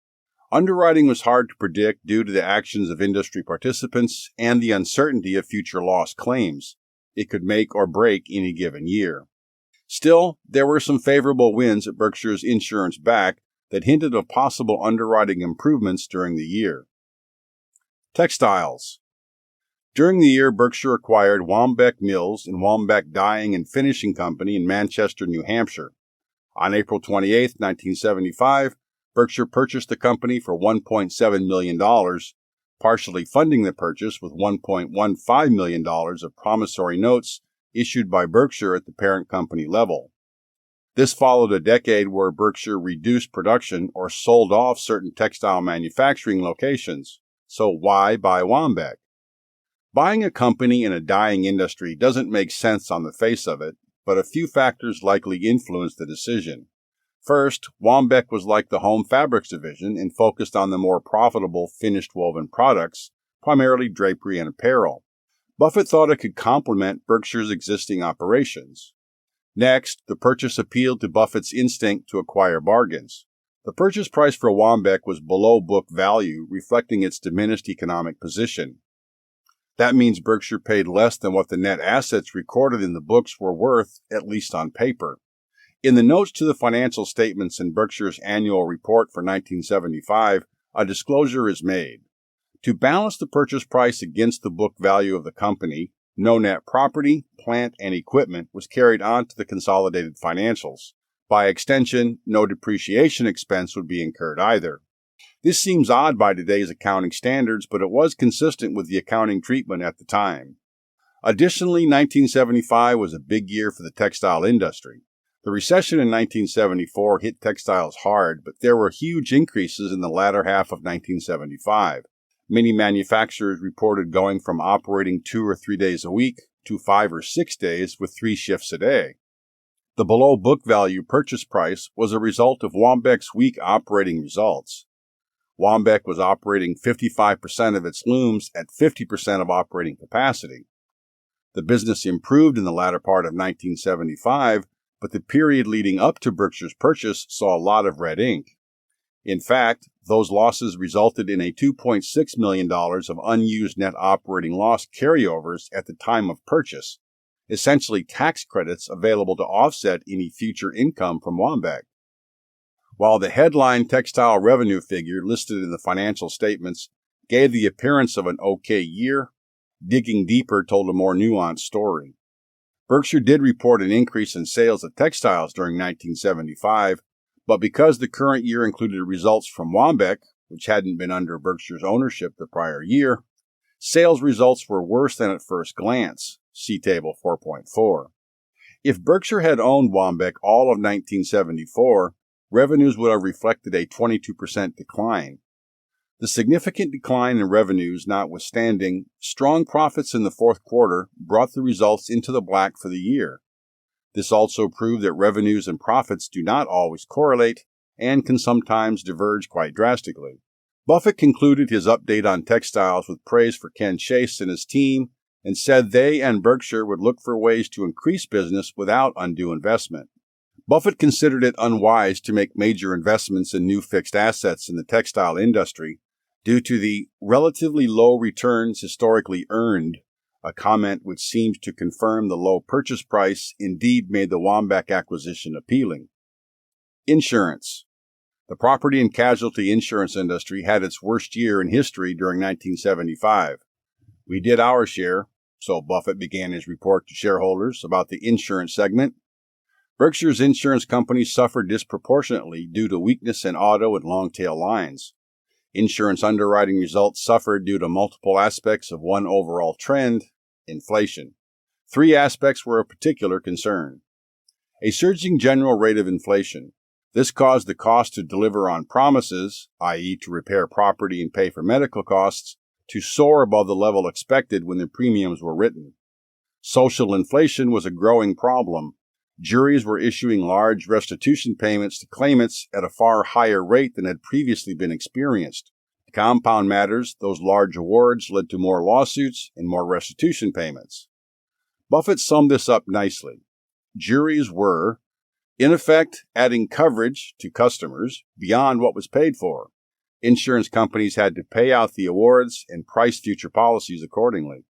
Underwriting was hard to predict due to the actions of industry participants and the uncertainty of future loss claims. It could make or break any given year. Still, there were some favorable wins at Berkshire's insurance back that hinted of possible underwriting improvements during the year. Textiles. During the year, Berkshire acquired Wambeck Mills and Wambeck Dyeing and Finishing Company in Manchester, New Hampshire. On April 28, 1975, Berkshire purchased the company for $1.7 million, partially funding the purchase with $1.15 million of promissory notes issued by Berkshire at the parent company level. This followed a decade where Berkshire reduced production or sold off certain textile manufacturing locations. So why buy Wambeck? Buying a company in a dying industry doesn't make sense on the face of it, but a few factors likely influenced the decision. First, Wambeck was like the home fabrics division and focused on the more profitable finished woven products, primarily drapery and apparel. Buffett thought it could complement Berkshire's existing operations. Next, the purchase appealed to Buffett's instinct to acquire bargains. The purchase price for Wambeck was below book value, reflecting its diminished economic position. That means Berkshire paid less than what the net assets recorded in the books were worth, at least on paper. In the notes to the financial statements in Berkshire's annual report for 1975, a disclosure is made. To balance the purchase price against the book value of the company, no net property, plant, and equipment was carried on to the consolidated financials. By extension, no depreciation expense would be incurred either. This seems odd by today's accounting standards, but it was consistent with the accounting treatment at the time. Additionally, 1975 was a big year for the textile industry. The recession in 1974 hit textiles hard, but there were huge increases in the latter half of 1975. Many manufacturers reported going from operating 2 or 3 days a week to 5 or 6 days with 3 shifts a day. The below book value purchase price was a result of Wambeck's weak operating results. Wambeck was operating 55% of its looms at 50% of operating capacity. The business improved in the latter part of 1975, but the period leading up to Berkshire's purchase saw a lot of red ink. In fact, those losses resulted in a $2.6 million of unused net operating loss carryovers at the time of purchase, essentially tax credits available to offset any future income from Wambeck. While the headline textile revenue figure listed in the financial statements gave the appearance of an okay year, digging deeper told a more nuanced story. Berkshire did report an increase in sales of textiles during 1975, but because the current year included results from Wambeck, which hadn't been under Berkshire's ownership the prior year, sales results were worse than at first glance. See Table 4.4. If Berkshire had owned Wambeck all of 1974, revenues would have reflected a 22% decline. The significant decline in revenues notwithstanding, strong profits in the fourth quarter brought the results into the black for the year. This also proved that revenues and profits do not always correlate and can sometimes diverge quite drastically. Buffett concluded his update on textiles with praise for Ken Chase and his team and said they and Berkshire would look for ways to increase business without undue investment. Buffett considered it unwise to make major investments in new fixed assets in the textile industry due to the relatively low returns historically earned, a comment which seems to confirm the low purchase price indeed made the Wambach acquisition appealing. Insurance. The property and casualty insurance industry had its worst year in history during 1975. We did our share, so Buffett began his report to shareholders about the insurance segment. Berkshire's insurance companies suffered disproportionately due to weakness in auto and long-tail lines. Insurance underwriting results suffered due to multiple aspects of one overall trend, inflation. 3 aspects were of particular concern. A surging general rate of inflation. This caused the cost to deliver on promises, i.e. to repair property and pay for medical costs, to soar above the level expected when the premiums were written. Social inflation was a growing problem. Juries were issuing large restitution payments to claimants at a far higher rate than had previously been experienced. To compound matters, those large awards led to more lawsuits and more restitution payments. Buffett summed this up nicely. Juries were, in effect, adding coverage to customers beyond what was paid for. Insurance companies had to pay out the awards and price future policies accordingly.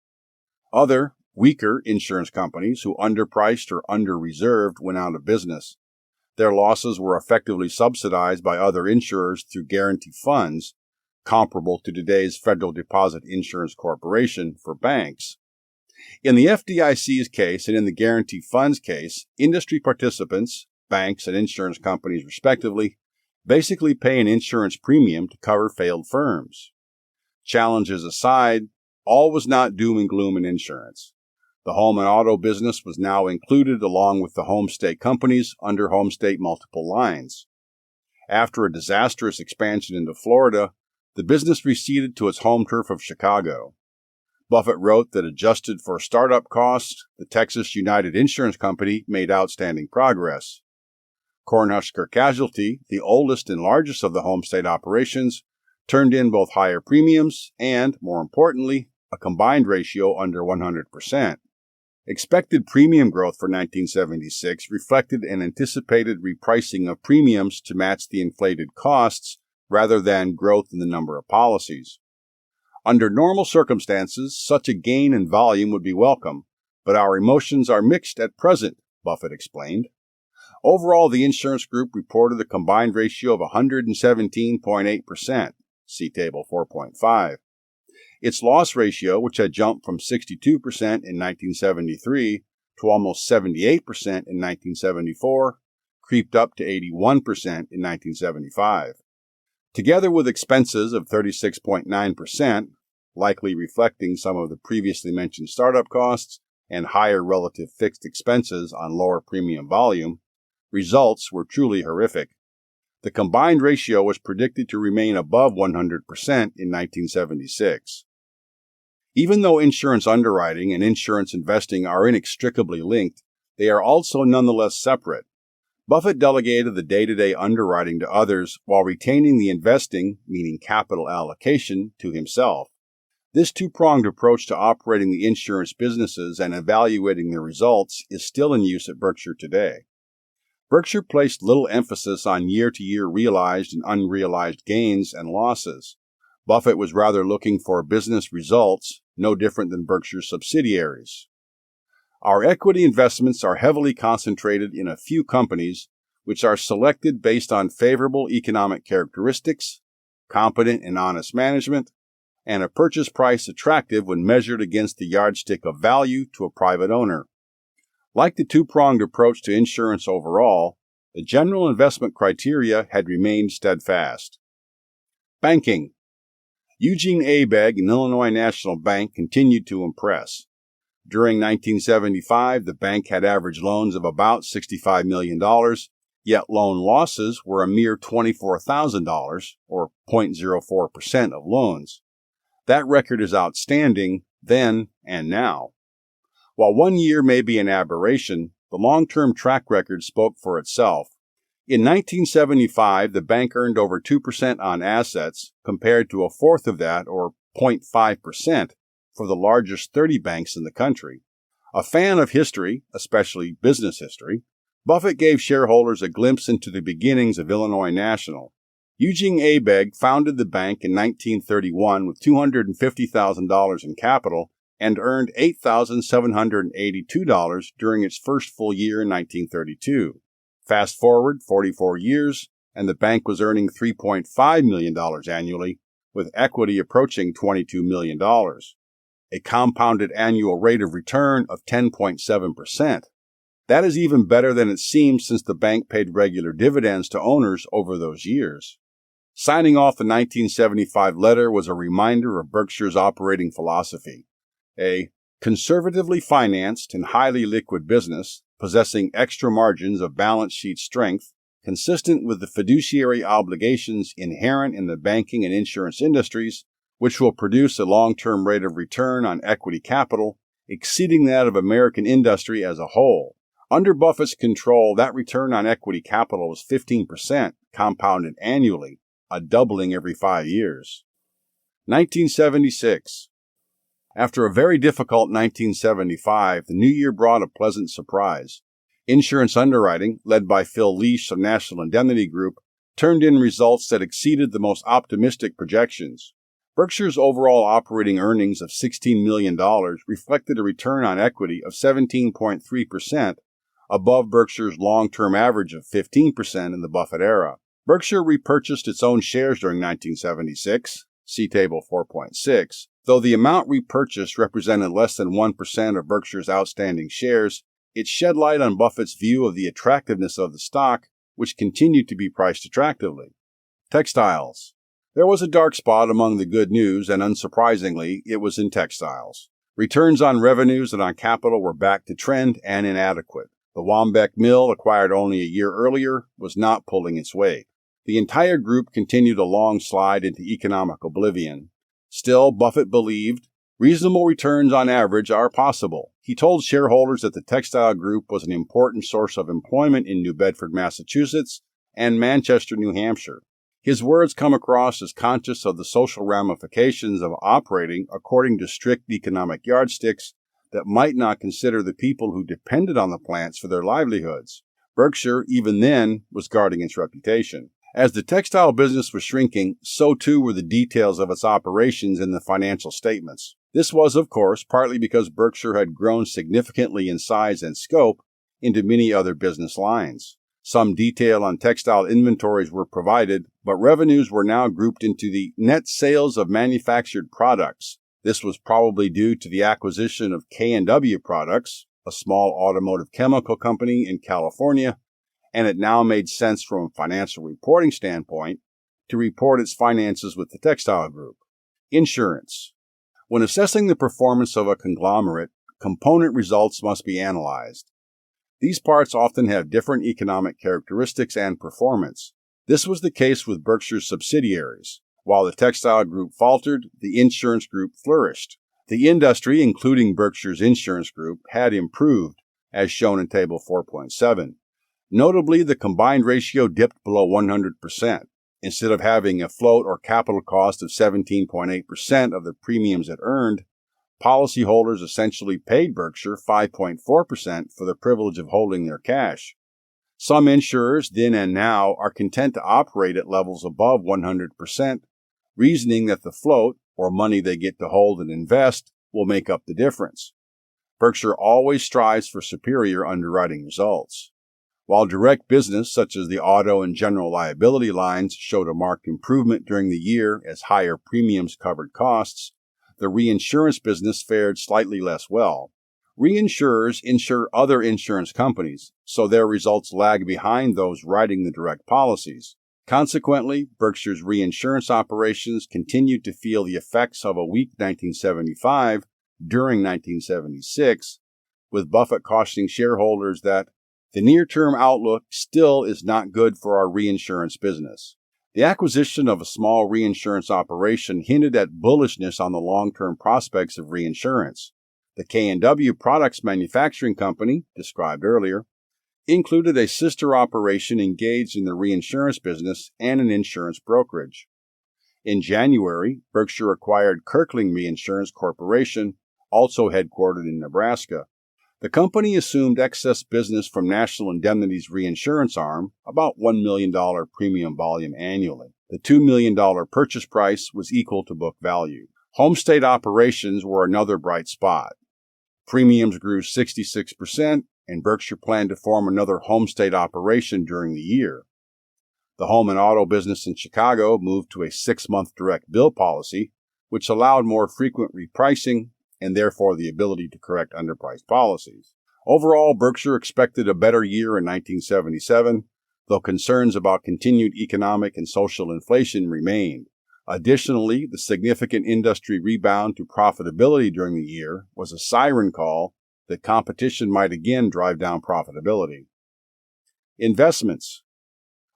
Other, weaker insurance companies who underpriced or under-reserved went out of business. Their losses were effectively subsidized by other insurers through guarantee funds, comparable to today's Federal Deposit Insurance Corporation for banks. In the FDIC's case and in the guarantee funds case, industry participants, banks and insurance companies respectively, basically pay an insurance premium to cover failed firms. Challenges aside, all was not doom and gloom in insurance. The home and auto business was now included along with the home state companies under home state multiple lines. After a disastrous expansion into Florida, the business receded to its home turf of Chicago. Buffett wrote that adjusted for startup costs, the Texas United Insurance Company made outstanding progress. Cornhusker Casualty, the oldest and largest of the home state operations, turned in both higher premiums and, more importantly, a combined ratio under 100%. Expected premium growth for 1976 reflected an anticipated repricing of premiums to match the inflated costs rather than growth in the number of policies. Under normal circumstances, such a gain in volume would be welcome, but our emotions are mixed at present, Buffett explained. Overall, the insurance group reported a combined ratio of 117.8%, see Table 4.5. Its loss ratio, which had jumped from 62% in 1973 to almost 78% in 1974, creeped up to 81% in 1975. Together with expenses of 36.9%, likely reflecting some of the previously mentioned startup costs and higher relative fixed expenses on lower premium volume, results were truly horrific. The combined ratio was predicted to remain above 100% in 1976. Even though insurance underwriting and insurance investing are inextricably linked, they are also nonetheless separate. Buffett delegated the day-to-day underwriting to others while retaining the investing, meaning capital allocation, to himself. This two-pronged approach to operating the insurance businesses and evaluating their results is still in use at Berkshire today. Berkshire placed little emphasis on year-to-year realized and unrealized gains and losses. Buffett was rather looking for business results, no different than Berkshire's subsidiaries. Our equity investments are heavily concentrated in a few companies, which are selected based on favorable economic characteristics, competent and honest management, and a purchase price attractive when measured against the yardstick of value to a private owner. Like the two-pronged approach to insurance overall, the general investment criteria had remained steadfast. Banking. Eugene Abegg and Illinois National Bank continued to impress. During 1975, the bank had average loans of about $65 million, yet loan losses were a mere $24,000, or 0.04% of loans. That record is outstanding then and now. While one year may be an aberration, the long-term track record spoke for itself. In 1975, the bank earned over 2% on assets, compared to a fourth of that, or 0.5%, for the largest 30 banks in the country. A fan of history, especially business history, Buffett gave shareholders a glimpse into the beginnings of Illinois National. Eugene Abegg founded the bank in 1931 with $250,000 in capital and earned $8,782 during its first full year in 1932. Fast forward 44 years, and the bank was earning $3.5 million annually, with equity approaching $22 million. A compounded annual rate of return of 10.7%. That is even better than it seems, since the bank paid regular dividends to owners over those years. Signing off the 1975 letter was a reminder of Berkshire's operating philosophy. A conservatively financed and highly liquid business, possessing extra margins of balance sheet strength, consistent with the fiduciary obligations inherent in the banking and insurance industries, which will produce a long-term rate of return on equity capital exceeding that of American industry as a whole. Under Buffett's control, that return on equity capital was 15%, compounded annually, a doubling every 5 years. 1976. After a very difficult 1975, the new year brought a pleasant surprise. Insurance underwriting, led by Phil Lesh of National Indemnity Group, turned in results that exceeded the most optimistic projections. Berkshire's overall operating earnings of $16 million reflected a return on equity of 17.3%, above Berkshire's long-term average of 15% in the Buffett era. Berkshire repurchased its own shares during 1976, see Table 4.6, though the amount repurchased represented less than 1% of Berkshire's outstanding shares. It shed light on Buffett's view of the attractiveness of the stock, which continued to be priced attractively. Textiles. There was a dark spot among the good news, and unsurprisingly, it was in textiles. Returns on revenues and on capital were back to trend and inadequate. The Wambeck mill, acquired only a year earlier, was not pulling its weight. The entire group continued a long slide into economic oblivion. Still, Buffett believed reasonable returns on average are possible. He told shareholders that the textile group was an important source of employment in New Bedford, Massachusetts, and Manchester, New Hampshire. His words come across as conscious of the social ramifications of operating according to strict economic yardsticks that might not consider the people who depended on the plants for their livelihoods. Berkshire, even then, was guarding its reputation. As the textile business was shrinking, so too were the details of its operations in the financial statements. This was, of course, partly because Berkshire had grown significantly in size and scope into many other business lines. Some detail on textile inventories were provided, but revenues were now grouped into the net sales of manufactured products. This was probably due to the acquisition of K&W Products, a small automotive chemical company in California, and it now made sense from a financial reporting standpoint to report its finances with the textile group. Insurance. When assessing the performance of a conglomerate, component results must be analyzed. These parts often have different economic characteristics and performance. This was the case with Berkshire's subsidiaries. While the textile group faltered, the insurance group flourished. The industry, including Berkshire's insurance group, had improved, as shown in Table 4.7. Notably, the combined ratio dipped below 100%. Instead of having a float or capital cost of 17.8% of the premiums it earned, policyholders essentially paid Berkshire 5.4% for the privilege of holding their cash. Some insurers, then and now, are content to operate at levels above 100%, reasoning that the float, or money they get to hold and invest, will make up the difference. Berkshire always strives for superior underwriting results. While direct business, such as the auto and general liability lines, showed a marked improvement during the year as higher premiums covered costs, the reinsurance business fared slightly less well. Reinsurers insure other insurance companies, so their results lag behind those writing the direct policies. Consequently, Berkshire's reinsurance operations continued to feel the effects of a weak 1975 during 1976, with Buffett cautioning shareholders that the near-term outlook still is not good for our reinsurance business. The acquisition of a small reinsurance operation hinted at bullishness on the long-term prospects of reinsurance. The K&W Products Manufacturing Company, described earlier, included a sister operation engaged in the reinsurance business and an insurance brokerage. In January, Berkshire acquired Kirkling Reinsurance Corporation, also headquartered in Nebraska. The company assumed excess business from National Indemnity's reinsurance arm, about $1 million premium volume annually. The $2 million purchase price was equal to book value. Home state operations were another bright spot. Premiums grew 66%, and Berkshire planned to form another home state operation during the year. The home and auto business in Chicago moved to a 6-month direct bill policy, which allowed more frequent repricing and therefore the ability to correct underpriced policies. Overall, Berkshire expected a better year in 1977, though concerns about continued economic and social inflation remained. Additionally, the significant industry rebound to profitability during the year was a siren call that competition might again drive down profitability. Investments.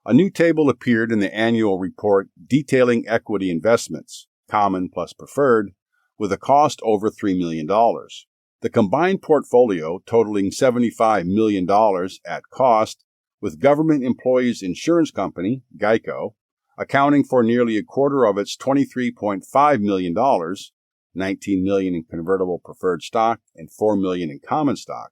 A new table appeared in the annual report detailing equity investments, common plus preferred, with a cost over $3 million. The combined portfolio totaling $75 million at cost, with Government Employees Insurance Company, GEICO, accounting for nearly a quarter of its $23.5 million, $19 million in convertible preferred stock and $4 million in common stock.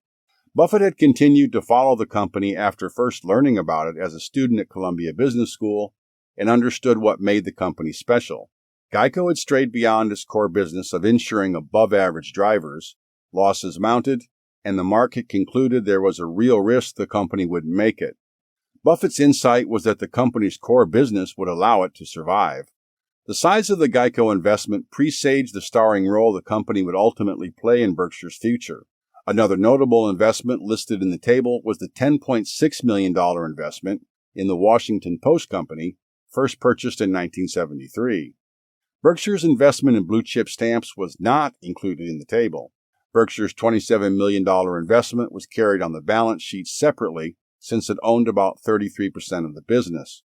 Buffett had continued to follow the company after first learning about it as a student at Columbia Business School and understood what made the company special. GEICO had strayed beyond its core business of insuring above-average drivers, losses mounted, and the market concluded there was a real risk the company wouldn't make it. Buffett's insight was that the company's core business would allow it to survive. The size of the GEICO investment presaged the starring role the company would ultimately play in Berkshire's future. Another notable investment listed in the table was the $10.6 million investment in the Washington Post Company, first purchased in 1973. Berkshire's investment in blue-chip stamps was not included in the table. Berkshire's $27 million investment was carried on the balance sheet separately since it owned about 33% of the business.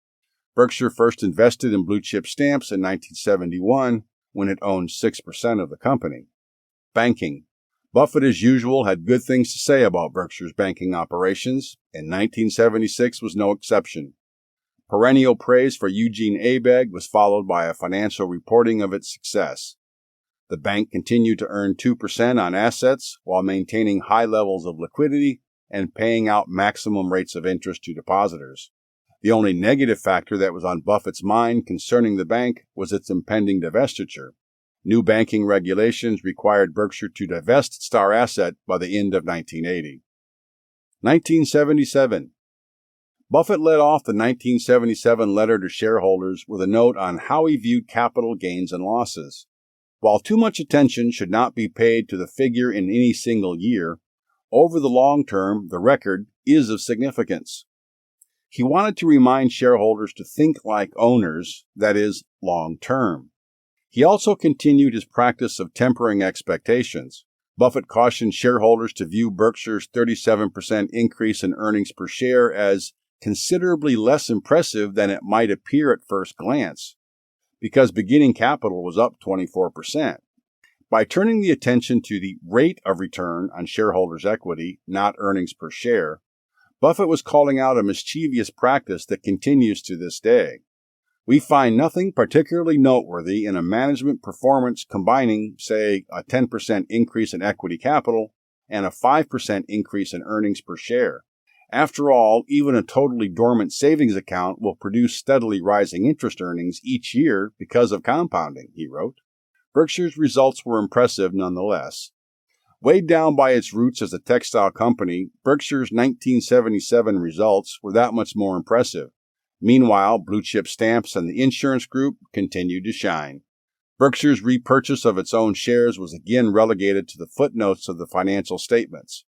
Berkshire first invested in blue-chip stamps in 1971 when it owned 6% of the company. Banking. Buffett, as usual, had good things to say about Berkshire's banking operations, and 1976 was no exception. Perennial praise for Eugene Abegg was followed by a financial reporting of its success. The bank continued to earn 2% on assets while maintaining high levels of liquidity and paying out maximum rates of interest to depositors. The only negative factor that was on Buffett's mind concerning the bank was its impending divestiture. New banking regulations required Berkshire to divest its star asset by the end of 1980. 1977. Buffett led off the 1977 letter to shareholders with a note on how he viewed capital gains and losses. While too much attention should not be paid to the figure in any single year, over the long term, the record is of significance. He wanted to remind shareholders to think like owners, that is, long term. He also continued his practice of tempering expectations. Buffett cautioned shareholders to view Berkshire's 37% increase in earnings per share as considerably less impressive than it might appear at first glance, because beginning capital was up 24%. By turning the attention to the rate of return on shareholders' equity, not earnings per share, Buffett was calling out a mischievous practice that continues to this day. We find nothing particularly noteworthy in a management performance combining, say, a 10% increase in equity capital and a 5% increase in earnings per share. After all, even a totally dormant savings account will produce steadily rising interest earnings each year because of compounding, he wrote. Berkshire's results were impressive nonetheless. Weighed down by its roots as a textile company, Berkshire's 1977 results were that much more impressive. Meanwhile, blue chip stamps and the insurance group continued to shine. Berkshire's repurchase of its own shares was again relegated to the footnotes of the financial statements.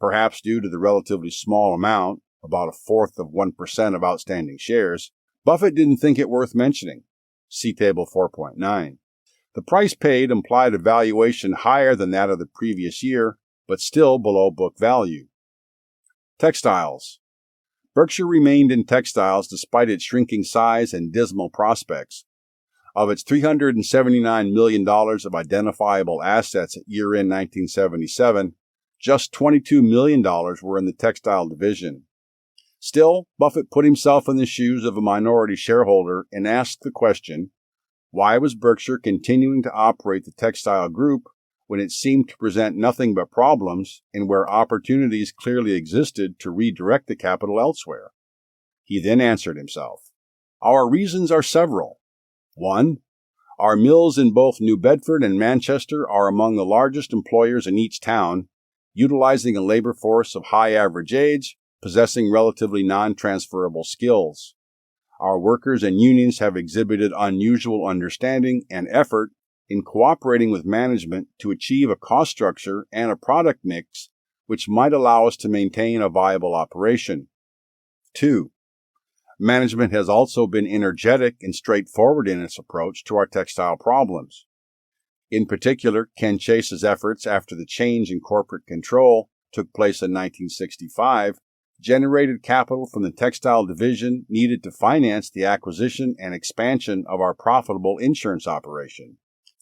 Perhaps due to the relatively small amount, about 1/4% of outstanding shares, Buffett didn't think it worth mentioning. See Table 4.9. The price paid implied a valuation higher than that of the previous year, but still below book value. Textiles. Berkshire remained in textiles despite its shrinking size and dismal prospects. Of its $379 million of identifiable assets at year-end 1977, just $22 million were in the textile division. Still, Buffett put himself in the shoes of a minority shareholder and asked the question, why was Berkshire continuing to operate the textile group when it seemed to present nothing but problems and where opportunities clearly existed to redirect the capital elsewhere? He then answered himself, our reasons are several. 1. Our mills in both New Bedford and Manchester are among the largest employers in each town, utilizing a labor force of high average age, possessing relatively non-transferable skills. Our workers and unions have exhibited unusual understanding and effort in cooperating with management to achieve a cost structure and a product mix which might allow us to maintain a viable operation. 2. Management has also been energetic and straightforward in its approach to our textile problems. In particular, Ken Chase's efforts after the change in corporate control took place in 1965 generated capital from the textile division needed to finance the acquisition and expansion of our profitable insurance operation.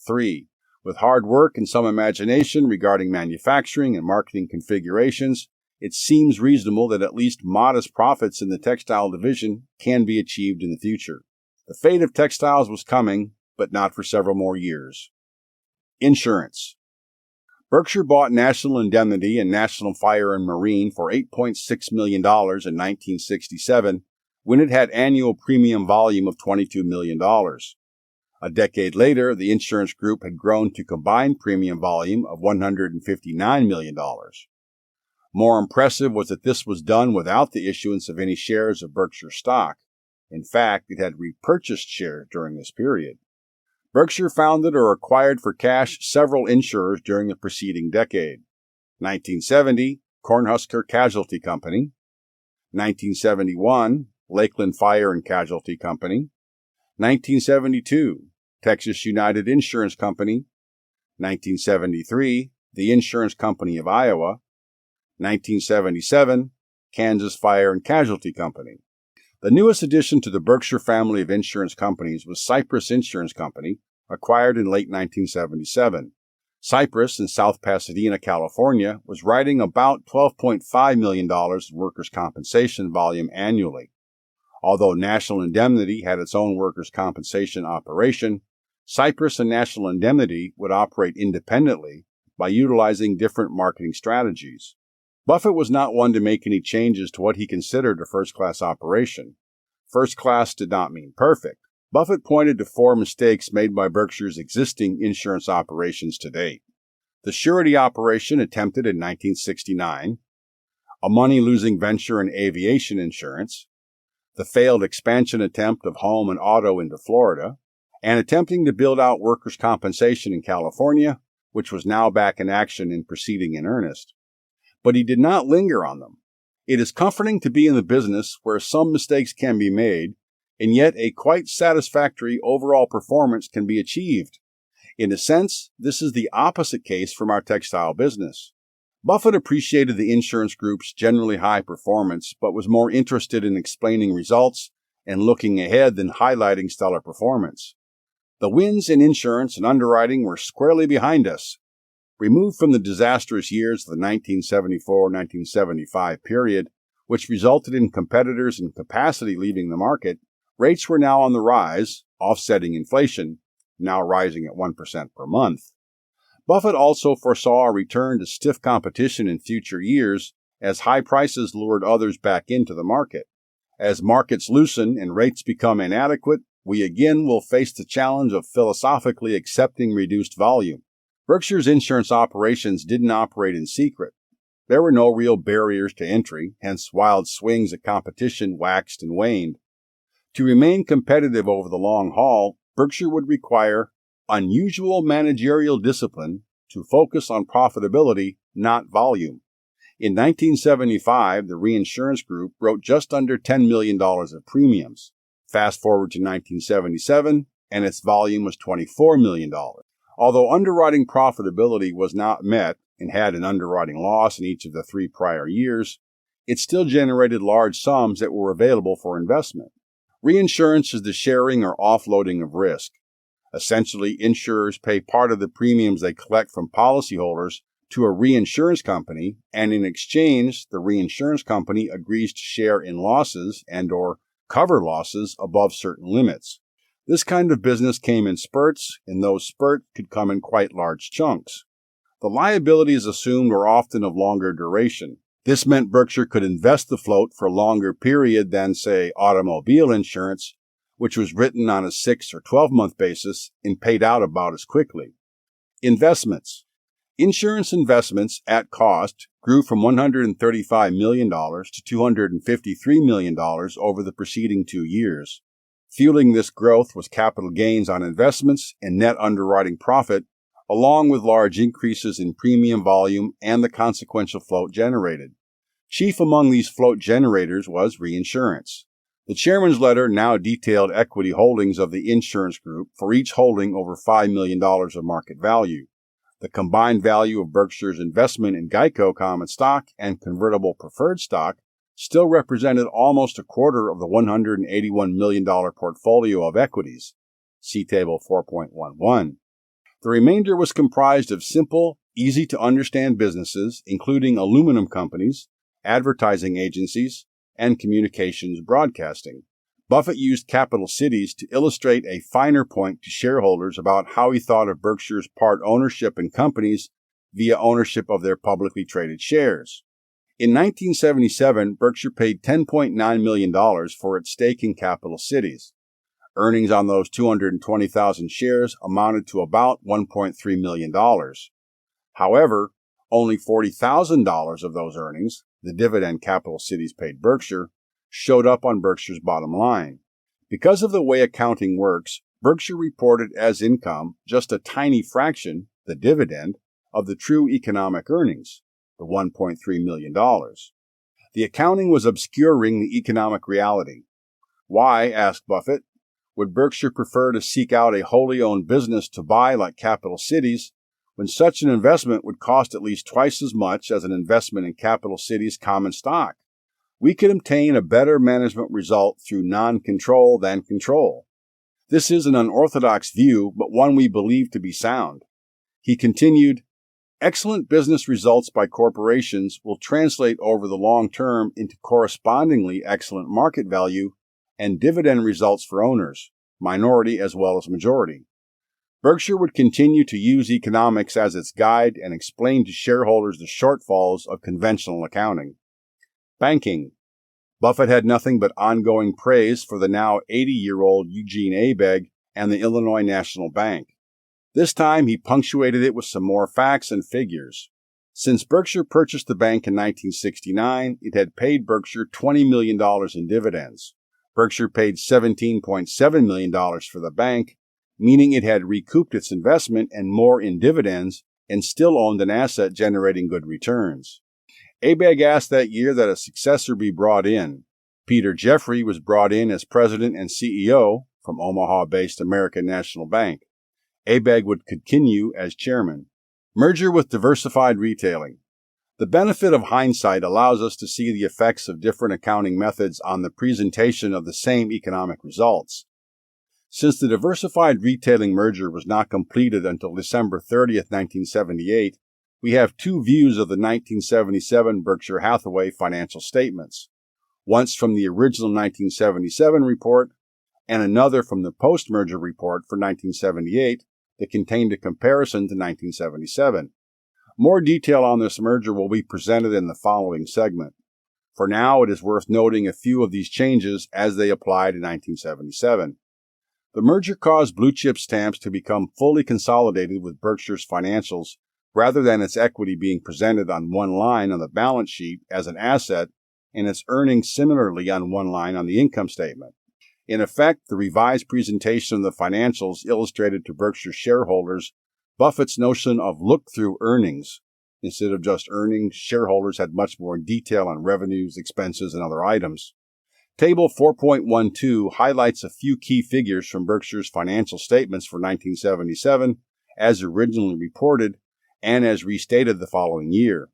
3. With hard work and some imagination regarding manufacturing and marketing configurations, it seems reasonable that at least modest profits in the textile division can be achieved in the future. The fate of textiles was coming, but not for several more years. Insurance. Berkshire bought National Indemnity and National Fire and Marine for $8.6 million in 1967 when it had annual premium volume of $22 million. A decade later, the insurance group had grown to combined premium volume of $159 million. More impressive was that this was done without the issuance of any shares of Berkshire stock. In fact, it had repurchased shares during this period. Berkshire founded or acquired for cash several insurers during the preceding decade. 1970, Cornhusker Casualty Company. 1971, Lakeland Fire and Casualty Company. 1972, Texas United Insurance Company. 1973, the Insurance Company of Iowa. 1977, Kansas Fire and Casualty Company. The newest addition to the Berkshire family of insurance companies was Cypress Insurance Company, acquired in late 1977. Cypress in South Pasadena, California, was writing about $12.5 million in workers' compensation volume annually. Although National Indemnity had its own workers' compensation operation, Cypress and National Indemnity would operate independently by utilizing different marketing strategies. Buffett was not one to make any changes to what he considered a first-class operation. First class did not mean perfect. Buffett pointed to 4 mistakes made by Berkshire's existing insurance operations to date. The surety operation attempted in 1969, a money-losing venture in aviation insurance, the failed expansion attempt of home and auto into Florida, and attempting to build out workers' compensation in California, which was now back in action and proceeding in earnest. But he did not linger on them. It is comforting to be in the business where some mistakes can be made, and yet a quite satisfactory overall performance can be achieved. In a sense, this is the opposite case from our textile business. Buffett appreciated the insurance group's generally high performance, but was more interested in explaining results and looking ahead than highlighting stellar performance. The wins in insurance and underwriting were squarely behind us. Removed from the disastrous years of the 1974-1975 period, which resulted in competitors and capacity leaving the market, rates were now on the rise, offsetting inflation, now rising at 1% per month. Buffett also foresaw a return to stiff competition in future years as high prices lured others back into the market. As markets loosen and rates become inadequate, we again will face the challenge of philosophically accepting reduced volume. Berkshire's insurance operations didn't operate in secret. There were no real barriers to entry, hence wild swings of competition waxed and waned. To remain competitive over the long haul, Berkshire would require unusual managerial discipline to focus on profitability, not volume. In 1975, the reinsurance group wrote just under $10 million of premiums. Fast forward to 1977, and its volume was $24 million. Although underwriting profitability was not met and had an underwriting loss in each of the 3 prior years, it still generated large sums that were available for investment. Reinsurance is the sharing or offloading of risk. Essentially, insurers pay part of the premiums they collect from policyholders to a reinsurance company, and in exchange, the reinsurance company agrees to share in losses and/or cover losses above certain limits. This kind of business came in spurts, and those spurts could come in quite large chunks. The liabilities assumed were often of longer duration. This meant Berkshire could invest the float for a longer period than, say, automobile insurance, which was written on a 6 or 12-month basis and paid out about as quickly. Investments. Insurance investments at cost grew from $135 million to $253 million over the preceding 2 years. Fueling this growth was capital gains on investments and net underwriting profit, along with large increases in premium volume and the consequential float generated. Chief among these float generators was reinsurance. The chairman's letter now detailed equity holdings of the insurance group for each holding over $5 million of market value. The combined value of Berkshire's investment in Geico common stock and convertible preferred stock still represented almost a quarter of the $181 million portfolio of equities. See Table 4.11. The remainder was comprised of simple, easy-to-understand businesses, including aluminum companies, advertising agencies, and communications broadcasting. Buffett used capital cities to illustrate a finer point to shareholders about how he thought of Berkshire's part ownership in companies via ownership of their publicly traded shares. In 1977, Berkshire paid $10.9 million for its stake in capital cities. Earnings on those 220,000 shares amounted to about $1.3 million. However, only $40,000 of those earnings, the dividend capital cities paid Berkshire, showed up on Berkshire's bottom line. Because of the way accounting works, Berkshire reported as income just a tiny fraction, the dividend, of the true economic earnings, the $1.3 million. The accounting was obscuring the economic reality. Why, asked Buffett, would Berkshire prefer to seek out a wholly owned business to buy like capital cities when such an investment would cost at least twice as much as an investment in capital cities common stock? We could obtain a better management result through non-control than control. This is an unorthodox view, but one we believe to be sound. He continued, excellent business results by corporations will translate over the long term into correspondingly excellent market value and dividend results for owners, minority as well as majority. Berkshire would continue to use economics as its guide and explain to shareholders the shortfalls of conventional accounting. Banking. Buffett had nothing but ongoing praise for the now 80-year-old Eugene Abegg and the Illinois National Bank. This time he punctuated it with some more facts and figures. Since Berkshire purchased the bank in 1969, it had paid Berkshire $20 million in dividends. Berkshire paid $17.7 million for the bank, meaning it had recouped its investment and more in dividends and still owned an asset generating good returns. Abegg asked that year that a successor be brought in. Peter Jeffrey was brought in as president and CEO from Omaha-based American National Bank. Abegg would continue as chairman. Merger with diversified retailing. The benefit of hindsight allows us to see the effects of different accounting methods on the presentation of the same economic results. Since the diversified retailing merger was not completed until December 30th, 1978, we have two views of the 1977 Berkshire Hathaway financial statements, once from the original 1977 report and another from the post-merger report for 1978 that contained a comparison to 1977. More detail on this merger will be presented in the following segment. For now, it is worth noting a few of these changes as they apply to 1977. The merger caused blue chip stamps to become fully consolidated with Berkshire's financials rather than its equity being presented on one line on the balance sheet as an asset and its earnings similarly on one line on the income statement. In effect, the revised presentation of the financials illustrated to Berkshire shareholders Buffett's notion of look-through earnings. Instead of just earnings, shareholders had much more detail on revenues, expenses, and other items. Table 4.12 highlights a few key figures from Berkshire's financial statements for 1977 as originally reported and as restated the following year.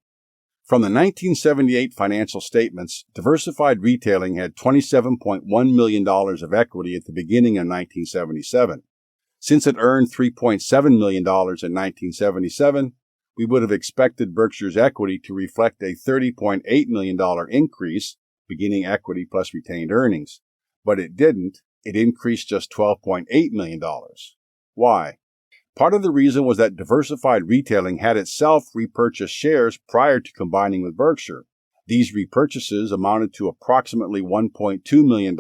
From the 1978 financial statements, diversified retailing had $27.1 million of equity at the beginning of 1977. Since it earned $3.7 million in 1977, we would have expected Berkshire's equity to reflect a $30.8 million increase, beginning equity plus retained earnings. But it didn't. It increased just $12.8 million. Why? Part of the reason was that Diversified Retailing had itself repurchased shares prior to combining with Berkshire. These repurchases amounted to approximately $1.2 million,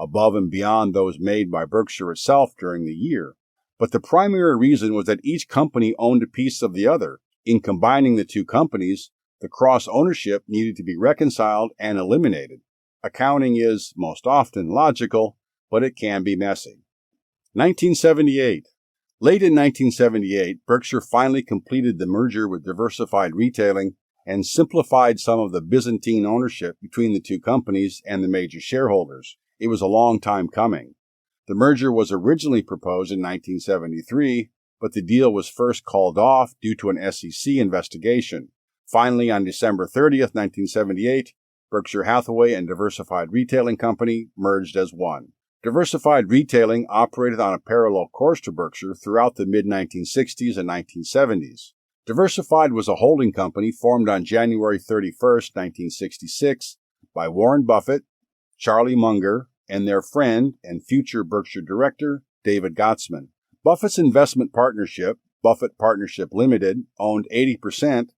above and beyond those made by Berkshire itself during the year. But the primary reason was that each company owned a piece of the other. In combining the two companies, the cross-ownership needed to be reconciled and eliminated. Accounting is, most often, logical, but it can be messy. 1978. Late in 1978, Berkshire finally completed the merger with Diversified Retailing and simplified some of the Byzantine ownership between the two companies and the major shareholders. It was a long time coming. The merger was originally proposed in 1973, but the deal was first called off due to an SEC investigation. Finally, on December 30th, 1978, Berkshire Hathaway and Diversified Retailing Company merged as one. Diversified Retailing operated on a parallel course to Berkshire throughout the mid-1960s and 1970s. Diversified was a holding company formed on January 31, 1966, by Warren Buffett, Charlie Munger, and their friend and future Berkshire director, David Gottesman. Buffett's investment partnership, Buffett Partnership Limited, owned 80%,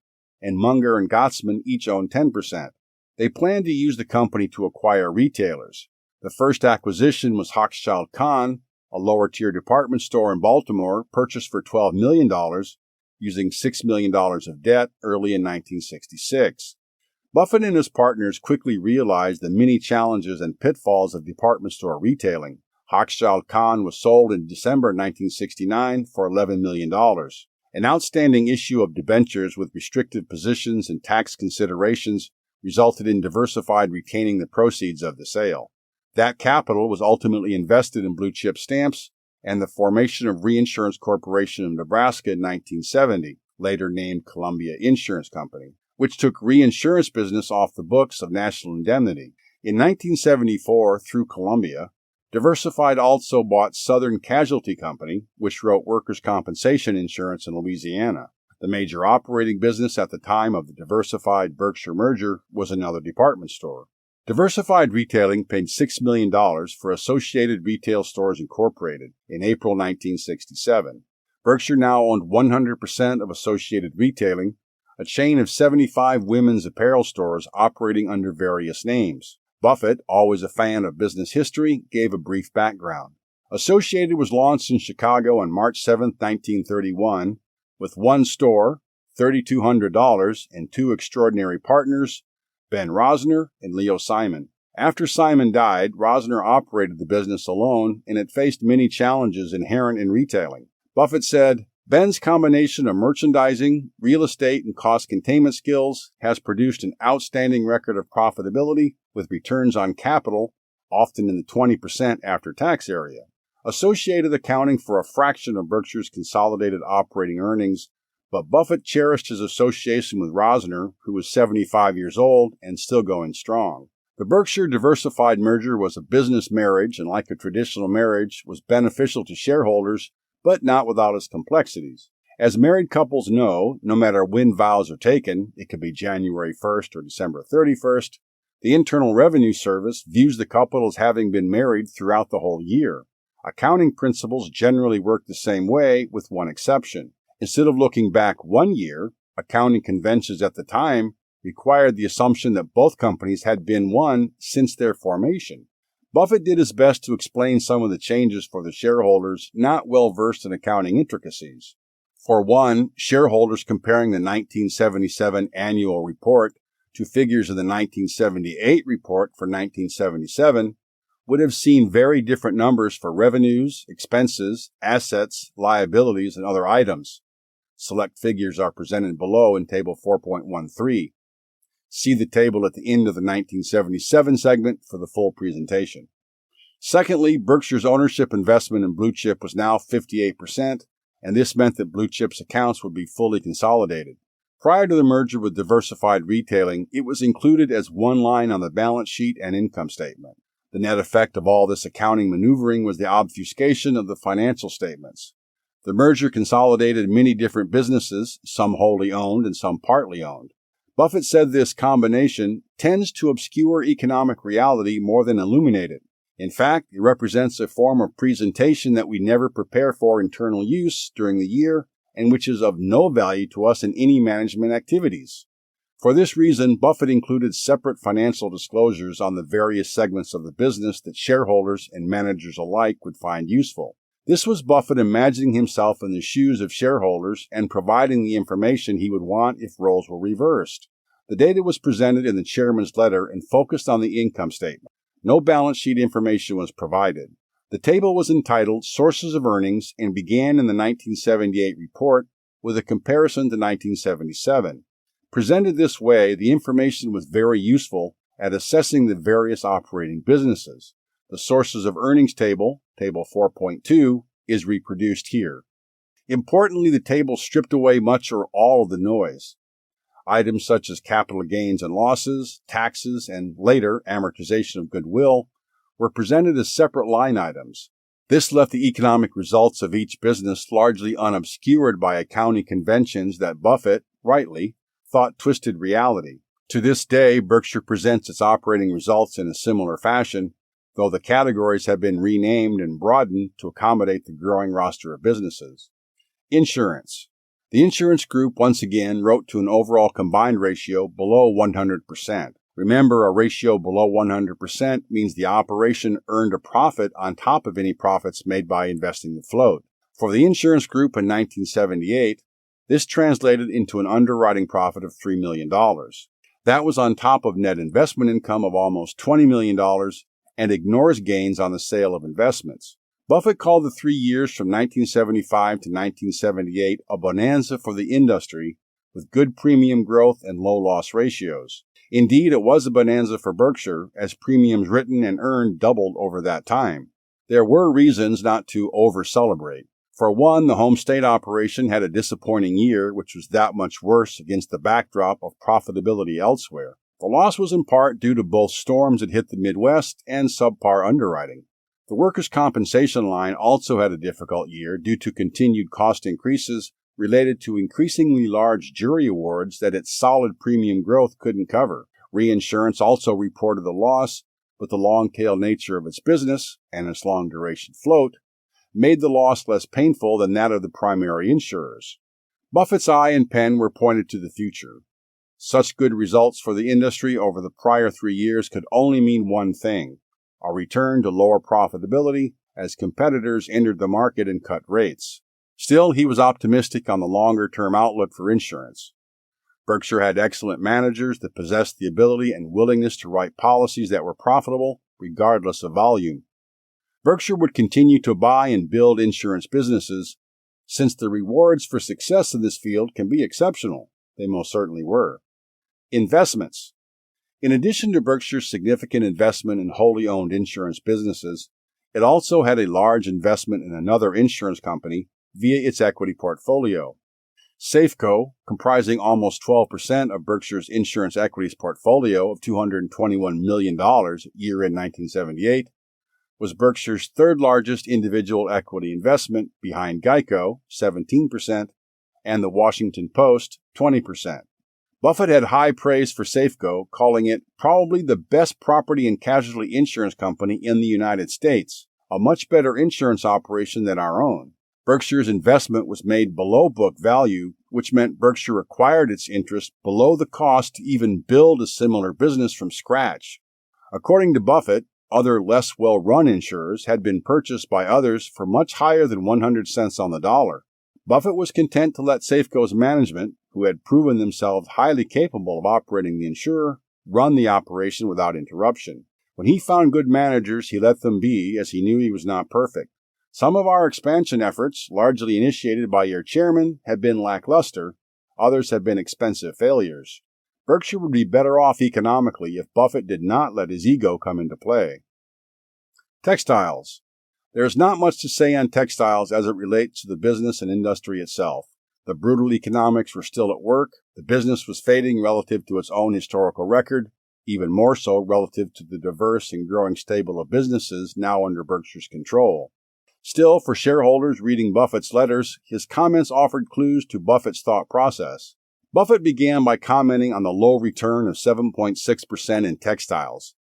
and Munger and Gottesman each owned 10%. They planned to use the company to acquire retailers. The first acquisition was Hochschild Kahn, a lower-tier department store in Baltimore, purchased for $12 million, using $6 million of debt early in 1966. Buffett and his partners quickly realized the many challenges and pitfalls of department store retailing. Hochschild Kahn was sold in December 1969 for $11 million. An outstanding issue of debentures with restrictive positions and tax considerations resulted in Diversified retaining the proceeds of the sale. That capital was ultimately invested in blue chip stamps and the formation of Reinsurance Corporation of Nebraska in 1970, later named Columbia Insurance Company, which took reinsurance business off the books of National Indemnity. In 1974, through Columbia, Diversified also bought Southern Casualty Company, which wrote workers' compensation insurance in Louisiana. The major operating business at the time of the Diversified Berkshire merger was another department store. Diversified Retailing paid $6 million for Associated Retail Stores Incorporated in April 1967. Berkshire now owned 100% of Associated Retailing, a chain of 75 women's apparel stores operating under various names. Buffett, always a fan of business history, gave a brief background. Associated was launched in Chicago on March 7, 1931, with one store, $3,200, and two extraordinary partners, Ben Rosner and Leo Simon. After Simon died, Rosner operated the business alone, and it faced many challenges inherent in retailing. Buffett said, "Ben's combination of merchandising, real estate, and cost containment skills has produced an outstanding record of profitability with returns on capital, often in the 20% after-tax area. Associated accounting for a fraction of Berkshire's consolidated operating earnings, but Buffett cherished his association with Rosner, who was 75 years old and still going strong. The Berkshire Diversified merger was a business marriage, and like a traditional marriage, was beneficial to shareholders, but not without its complexities. As married couples know, no matter when vows are taken, it could be January 1st or December 31st, the Internal Revenue Service views the couple as having been married throughout the whole year. Accounting principles generally work the same way, with one exception. Instead of looking back 1 year, accounting conventions at the time required the assumption that both companies had been one since their formation. Buffett did his best to explain some of the changes for the shareholders not well versed in accounting intricacies. For one, shareholders comparing the 1977 annual report to figures in the 1978 report for 1977 would have seen very different numbers for revenues, expenses, assets, liabilities, and other items. Select figures are presented below in Table 4.13. See the table at the end of the 1977 segment for the full presentation. Secondly, Berkshire's ownership investment in Blue Chip was now 58%, and this meant that Blue Chip's accounts would be fully consolidated. Prior to the merger with Diversified Retailing, it was included as one line on the balance sheet and income statement. The net effect of all this accounting maneuvering was the obfuscation of the financial statements. The merger consolidated many different businesses, some wholly owned and some partly owned. Buffett said this combination tends to obscure economic reality more than illuminate it. In fact, it represents a form of presentation that we never prepare for internal use during the year and which is of no value to us in any management activities. For this reason, Buffett included separate financial disclosures on the various segments of the business that shareholders and managers alike would find useful. This was Buffett imagining himself in the shoes of shareholders and providing the information he would want if roles were reversed. The data was presented in the chairman's letter and focused on the income statement. No balance sheet information was provided. The table was entitled Sources of Earnings and began in the 1978 report with a comparison to 1977. Presented this way, the information was very useful at assessing the various operating businesses. The Sources of Earnings table, Table 4.2, is reproduced here. Importantly, the table stripped away much or all of the noise. Items such as capital gains and losses, taxes, and later amortization of goodwill were presented as separate line items. This left the economic results of each business largely unobscured by accounting conventions that Buffett, rightly, thought twisted reality. To this day, Berkshire presents its operating results in a similar fashion, though the categories have been renamed and broadened to accommodate the growing roster of businesses. Insurance. The insurance group once again wrote to an overall combined ratio below 100%. Remember, a ratio below 100% means the operation earned a profit on top of any profits made by investing the float. For the insurance group in 1978, this translated into an underwriting profit of $3 million. That was on top of net investment income of almost $20 million and ignores gains on the sale of investments. Buffett called the 3 years from 1975 to 1978 a bonanza for the industry with good premium growth and low loss ratios. Indeed, it was a bonanza for Berkshire, as premiums written and earned doubled over that time. There were reasons not to over-celebrate. For one, the home state operation had a disappointing year, which was that much worse against the backdrop of profitability elsewhere. The loss was in part due to both storms that hit the Midwest and subpar underwriting. The workers' compensation line also had a difficult year due to continued cost increases related to increasingly large jury awards that its solid premium growth couldn't cover. Reinsurance also reported a loss, but the long-tail nature of its business and its long-duration float made the loss less painful than that of the primary insurers. Buffett's eye and pen were pointed to the future. Such good results for the industry over the prior 3 years could only mean one thing: a return to lower profitability as competitors entered the market and cut rates. Still, he was optimistic on the longer-term outlook for insurance. Berkshire had excellent managers that possessed the ability and willingness to write policies that were profitable, regardless of volume. Berkshire would continue to buy and build insurance businesses, since the rewards for success in this field can be exceptional. They most certainly were. Investments. In addition to Berkshire's significant investment in wholly owned insurance businesses, it also had a large investment in another insurance company via its equity portfolio. Safeco, comprising almost 12% of Berkshire's insurance equities portfolio of $221 million year-end 1978, was Berkshire's third largest individual equity investment behind Geico, 17%, and the Washington Post, 20%. Buffett had high praise for Safeco, calling it probably the best property and casualty insurance company in the United States, a much better insurance operation than our own. Berkshire's investment was made below book value, which meant Berkshire acquired its interest below the cost to even build a similar business from scratch. According to Buffett, other less well-run insurers had been purchased by others for much higher than 100 cents on the dollar. Buffett was content to let Safeco's management, who had proven themselves highly capable of operating the insurer, run the operation without interruption. When he found good managers, he let them be, as he knew he was not perfect. Some of our expansion efforts, largely initiated by your chairman, have been lackluster. Others have been expensive failures. Berkshire would be better off economically if Buffett did not let his ego come into play. Textiles. There is not much to say on textiles as it relates to the business and industry itself. The brutal economics were still at work. The business was fading relative to its own historical record, even more so relative to the diverse and growing stable of businesses now under Berkshire's control. Still, for shareholders reading Buffett's letters, his comments offered clues to Buffett's thought process. Buffett began by commenting on the low return of 7.6% in textiles.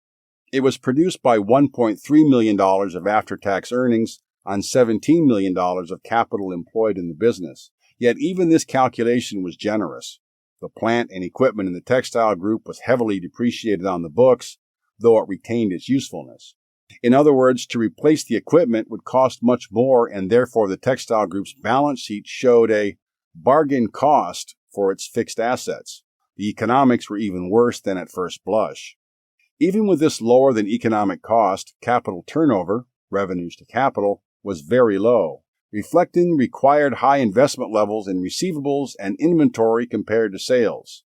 It was produced by $1.3 million of after-tax earnings on $17 million of capital employed in the business. Yet even this calculation was generous. The plant and equipment in the textile group was heavily depreciated on the books, though it retained its usefulness. In other words, to replace the equipment would cost much more, and therefore the textile group's balance sheet showed a bargain cost for its fixed assets. The economics were even worse than at first blush. Even with this lower than economic cost, capital turnover, revenues to capital, was very low, reflecting required high investment levels in receivables and inventory compared to sales.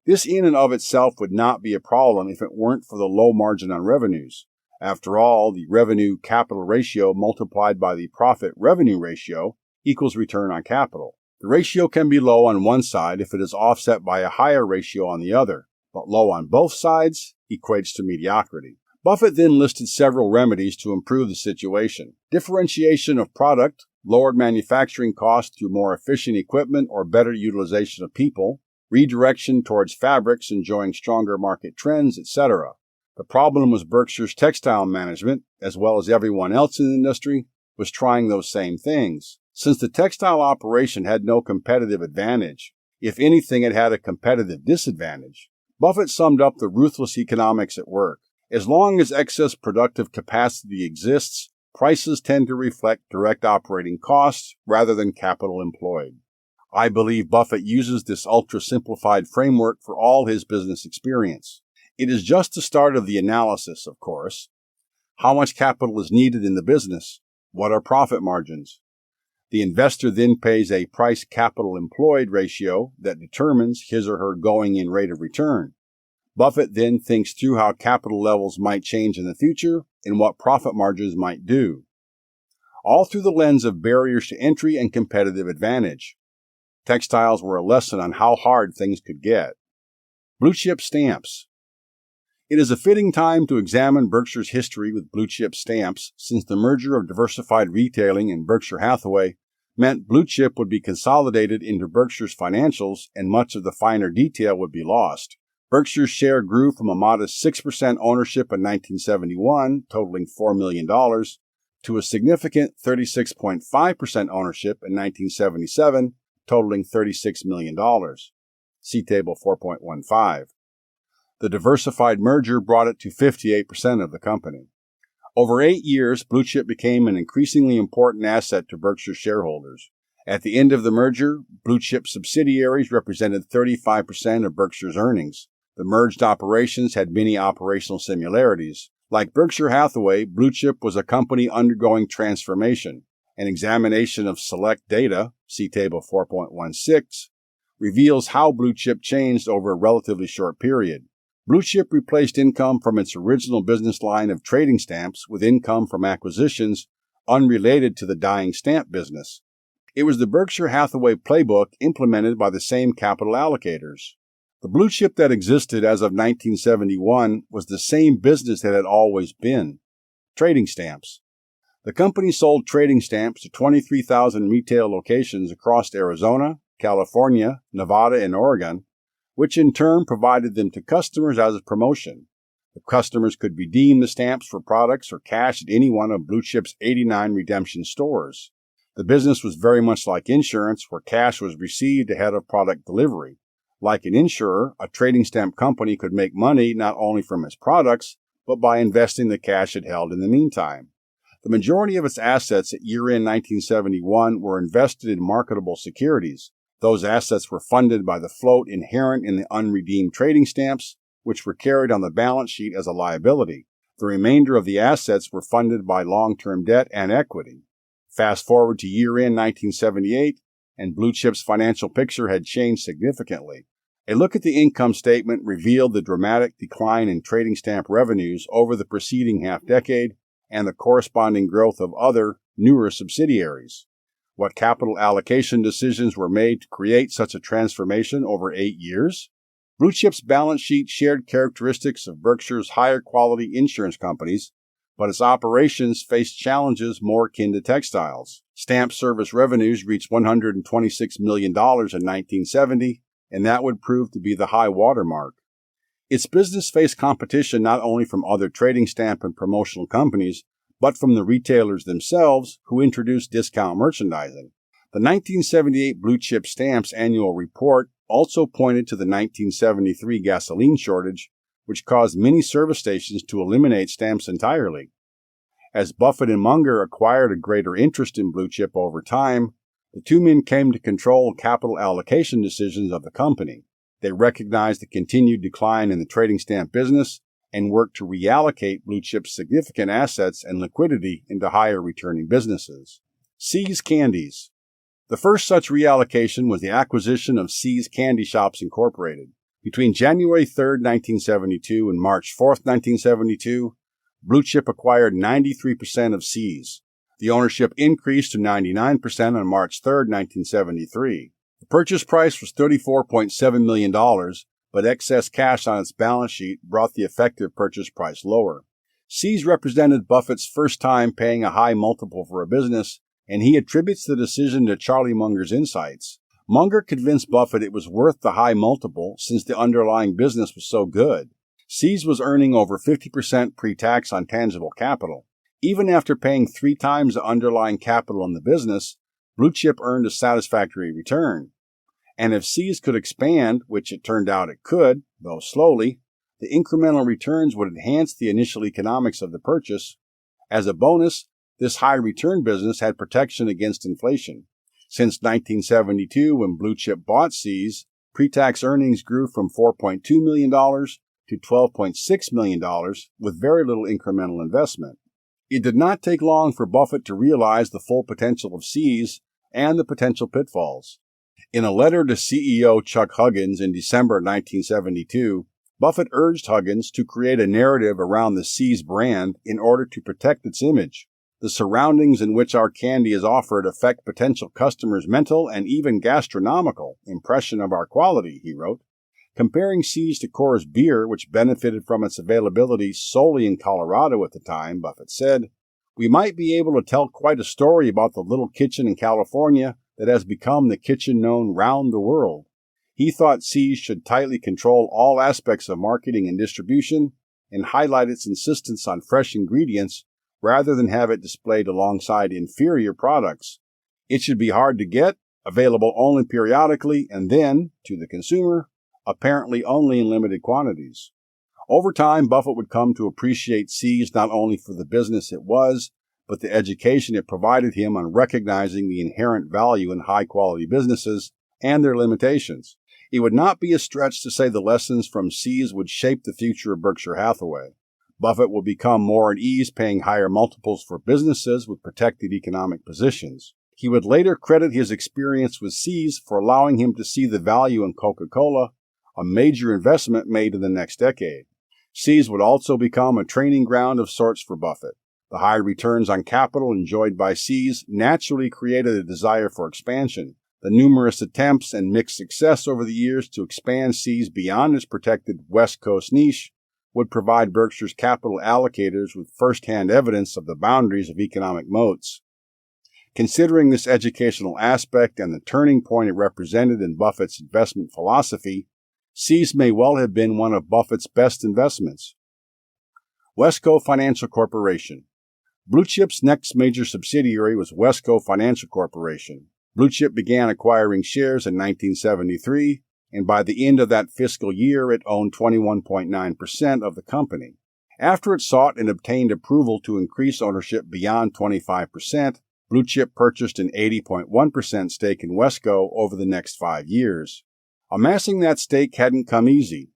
This in and of itself would not be a problem if it weren't for the low margin on revenues. After all, the revenue-capital ratio multiplied by the profit-revenue ratio equals return on capital. The ratio can be low on one side if it is offset by a higher ratio on the other, but low on both sides equates to mediocrity. Buffett then listed several remedies to improve the situation. Differentiation of product, lowered manufacturing costs through more efficient equipment or better utilization of people, redirection towards fabrics enjoying stronger market trends, etc. The problem was Berkshire's textile management, as well as everyone else in the industry, was trying those same things. Since the textile operation had no competitive advantage, if anything it had a competitive disadvantage, Buffett summed up the ruthless economics at work. As long as excess productive capacity exists, prices tend to reflect direct operating costs rather than capital employed. I believe Buffett uses this ultra-simplified framework for all his business experience. It is just the start of the analysis, of course. How much capital is needed in the business? What are profit margins? The investor then pays a price-capital employed ratio that determines his or her going-in rate of return. Buffett then thinks through how capital levels might change in the future and what profit margins might do, all through the lens of barriers to entry and competitive advantage. Textiles were a lesson on how hard things could get. Blue chip stamps. It is a fitting time to examine Berkshire's history with blue chip stamps, since the merger of Diversified Retailing and Berkshire Hathaway meant blue chip would be consolidated into Berkshire's financials and much of the finer detail would be lost. Berkshire's share grew from a modest 6% ownership in 1971, totaling $4 million, to a significant 36.5% ownership in 1977, totaling $36 million. See Table 4.15. The diversified merger brought it to 58% of the company. Over 8 years, blue chip became an increasingly important asset to Berkshire shareholders. At the end of the merger, blue chip subsidiaries represented 35% of Berkshire's earnings. The merged operations had many operational similarities. Like Berkshire Hathaway, blue chip was a company undergoing transformation. An examination of select data, see Table 4.16, reveals how blue chip changed over a relatively short period. Blue chip replaced income from its original business line of trading stamps with income from acquisitions unrelated to the dying stamp business. It was the Berkshire Hathaway playbook implemented by the same capital allocators. The blue chip that existed as of 1971 was the same business that had always been, trading stamps. The company sold trading stamps to 23,000 retail locations across Arizona, California, Nevada, and Oregon, which in turn provided them to customers as a promotion. The customers could redeem the stamps for products or cash at any one of Blue Chip's 89 redemption stores. The business was very much like insurance, where cash was received ahead of product delivery. Like an insurer, a trading stamp company could make money not only from its products, but by investing the cash it held in the meantime. The majority of its assets at year-end 1971 were invested in marketable securities. Those assets were funded by the float inherent in the unredeemed trading stamps, which were carried on the balance sheet as a liability. The remainder of the assets were funded by long-term debt and equity. Fast forward to year-end 1978, and Blue Chip's financial picture had changed significantly. A look at the income statement revealed the dramatic decline in trading stamp revenues over the preceding half-decade and the corresponding growth of other, newer subsidiaries. What capital allocation decisions were made to create such a transformation over 8 years? Blue Chip's balance sheet shared characteristics of Berkshire's higher quality insurance companies, but its operations faced challenges more akin to textiles. Stamp service revenues reached $126 million in 1970, and that would prove to be the high watermark. Its business faced competition not only from other trading stamp and promotional companies, but from the retailers themselves who introduced discount merchandising. The 1978 Blue Chip Stamps annual report also pointed to the 1973 gasoline shortage, which caused many service stations to eliminate stamps entirely. As Buffett and Munger acquired a greater interest in Blue Chip over time, the two men came to control capital allocation decisions of the company. They recognized the continued decline in the trading stamp business and worked to reallocate Blue Chip's significant assets and liquidity into higher returning businesses. See's Candies. The first such reallocation was the acquisition of See's Candy Shops Incorporated. Between January 3, 1972 and March 4, 1972, Blue Chip acquired 93% of See's. The ownership increased to 99% on March 3, 1973. The purchase price was $34.7 million, but excess cash on its balance sheet brought the effective purchase price lower. See's represented Buffett's first time paying a high multiple for a business, and he attributes the decision to Charlie Munger's insights. Munger convinced Buffett it was worth the high multiple since the underlying business was so good. See's was earning over 50% pre-tax on tangible capital. Even after paying 3 times the underlying capital in the business, Blue Chip earned a satisfactory return. And if See's could expand, which it turned out it could, though slowly, the incremental returns would enhance the initial economics of the purchase. As a bonus, this high-return business had protection against inflation. Since 1972, when Blue Chip bought See's, pre-tax earnings grew from $4.2 million to $12.6 million with very little incremental investment. It did not take long for Buffett to realize the full potential of See's and the potential pitfalls. In a letter to CEO Chuck Huggins in December 1972, Buffett urged Huggins to create a narrative around the See's brand in order to protect its image. The surroundings in which our candy is offered affect potential customers' mental and even gastronomical impression of our quality, he wrote. Comparing See's to Coors beer, which benefited from its availability solely in Colorado at the time, Buffett said, "We might be able to tell quite a story about the little kitchen in California that has become the kitchen known round the world." He thought See's should tightly control all aspects of marketing and distribution and highlight its insistence on fresh ingredients rather than have it displayed alongside inferior products. It should be hard to get, available only periodically, and then, to the consumer, apparently only in limited quantities. Over time, Buffett would come to appreciate See's not only for the business it was, but the education it provided him on recognizing the inherent value in high-quality businesses and their limitations. It would not be a stretch to say the lessons from See's would shape the future of Berkshire Hathaway. Buffett will become more at ease paying higher multiples for businesses with protected economic positions. He would later credit his experience with See's for allowing him to see the value in Coca-Cola, a major investment made in the next decade. See's would also become a training ground of sorts for Buffett. The high returns on capital enjoyed by See's naturally created a desire for expansion. The numerous attempts and mixed success over the years to expand See's beyond its protected West Coast niche would provide Berkshire's capital allocators with first-hand evidence of the boundaries of economic moats. Considering this educational aspect and the turning point it represented in Buffett's investment philosophy, See's may well have been one of Buffett's best investments. Wesco Financial Corporation. Blue Chip's next major subsidiary was Wesco Financial Corporation. Blue Chip began acquiring shares in 1973, and by the end of that fiscal year, it owned 21.9% of the company. After it sought and obtained approval to increase ownership beyond 25%, Blue Chip purchased an 80.1% stake in Wesco over the next 5 years. Amassing that stake hadn't come easy.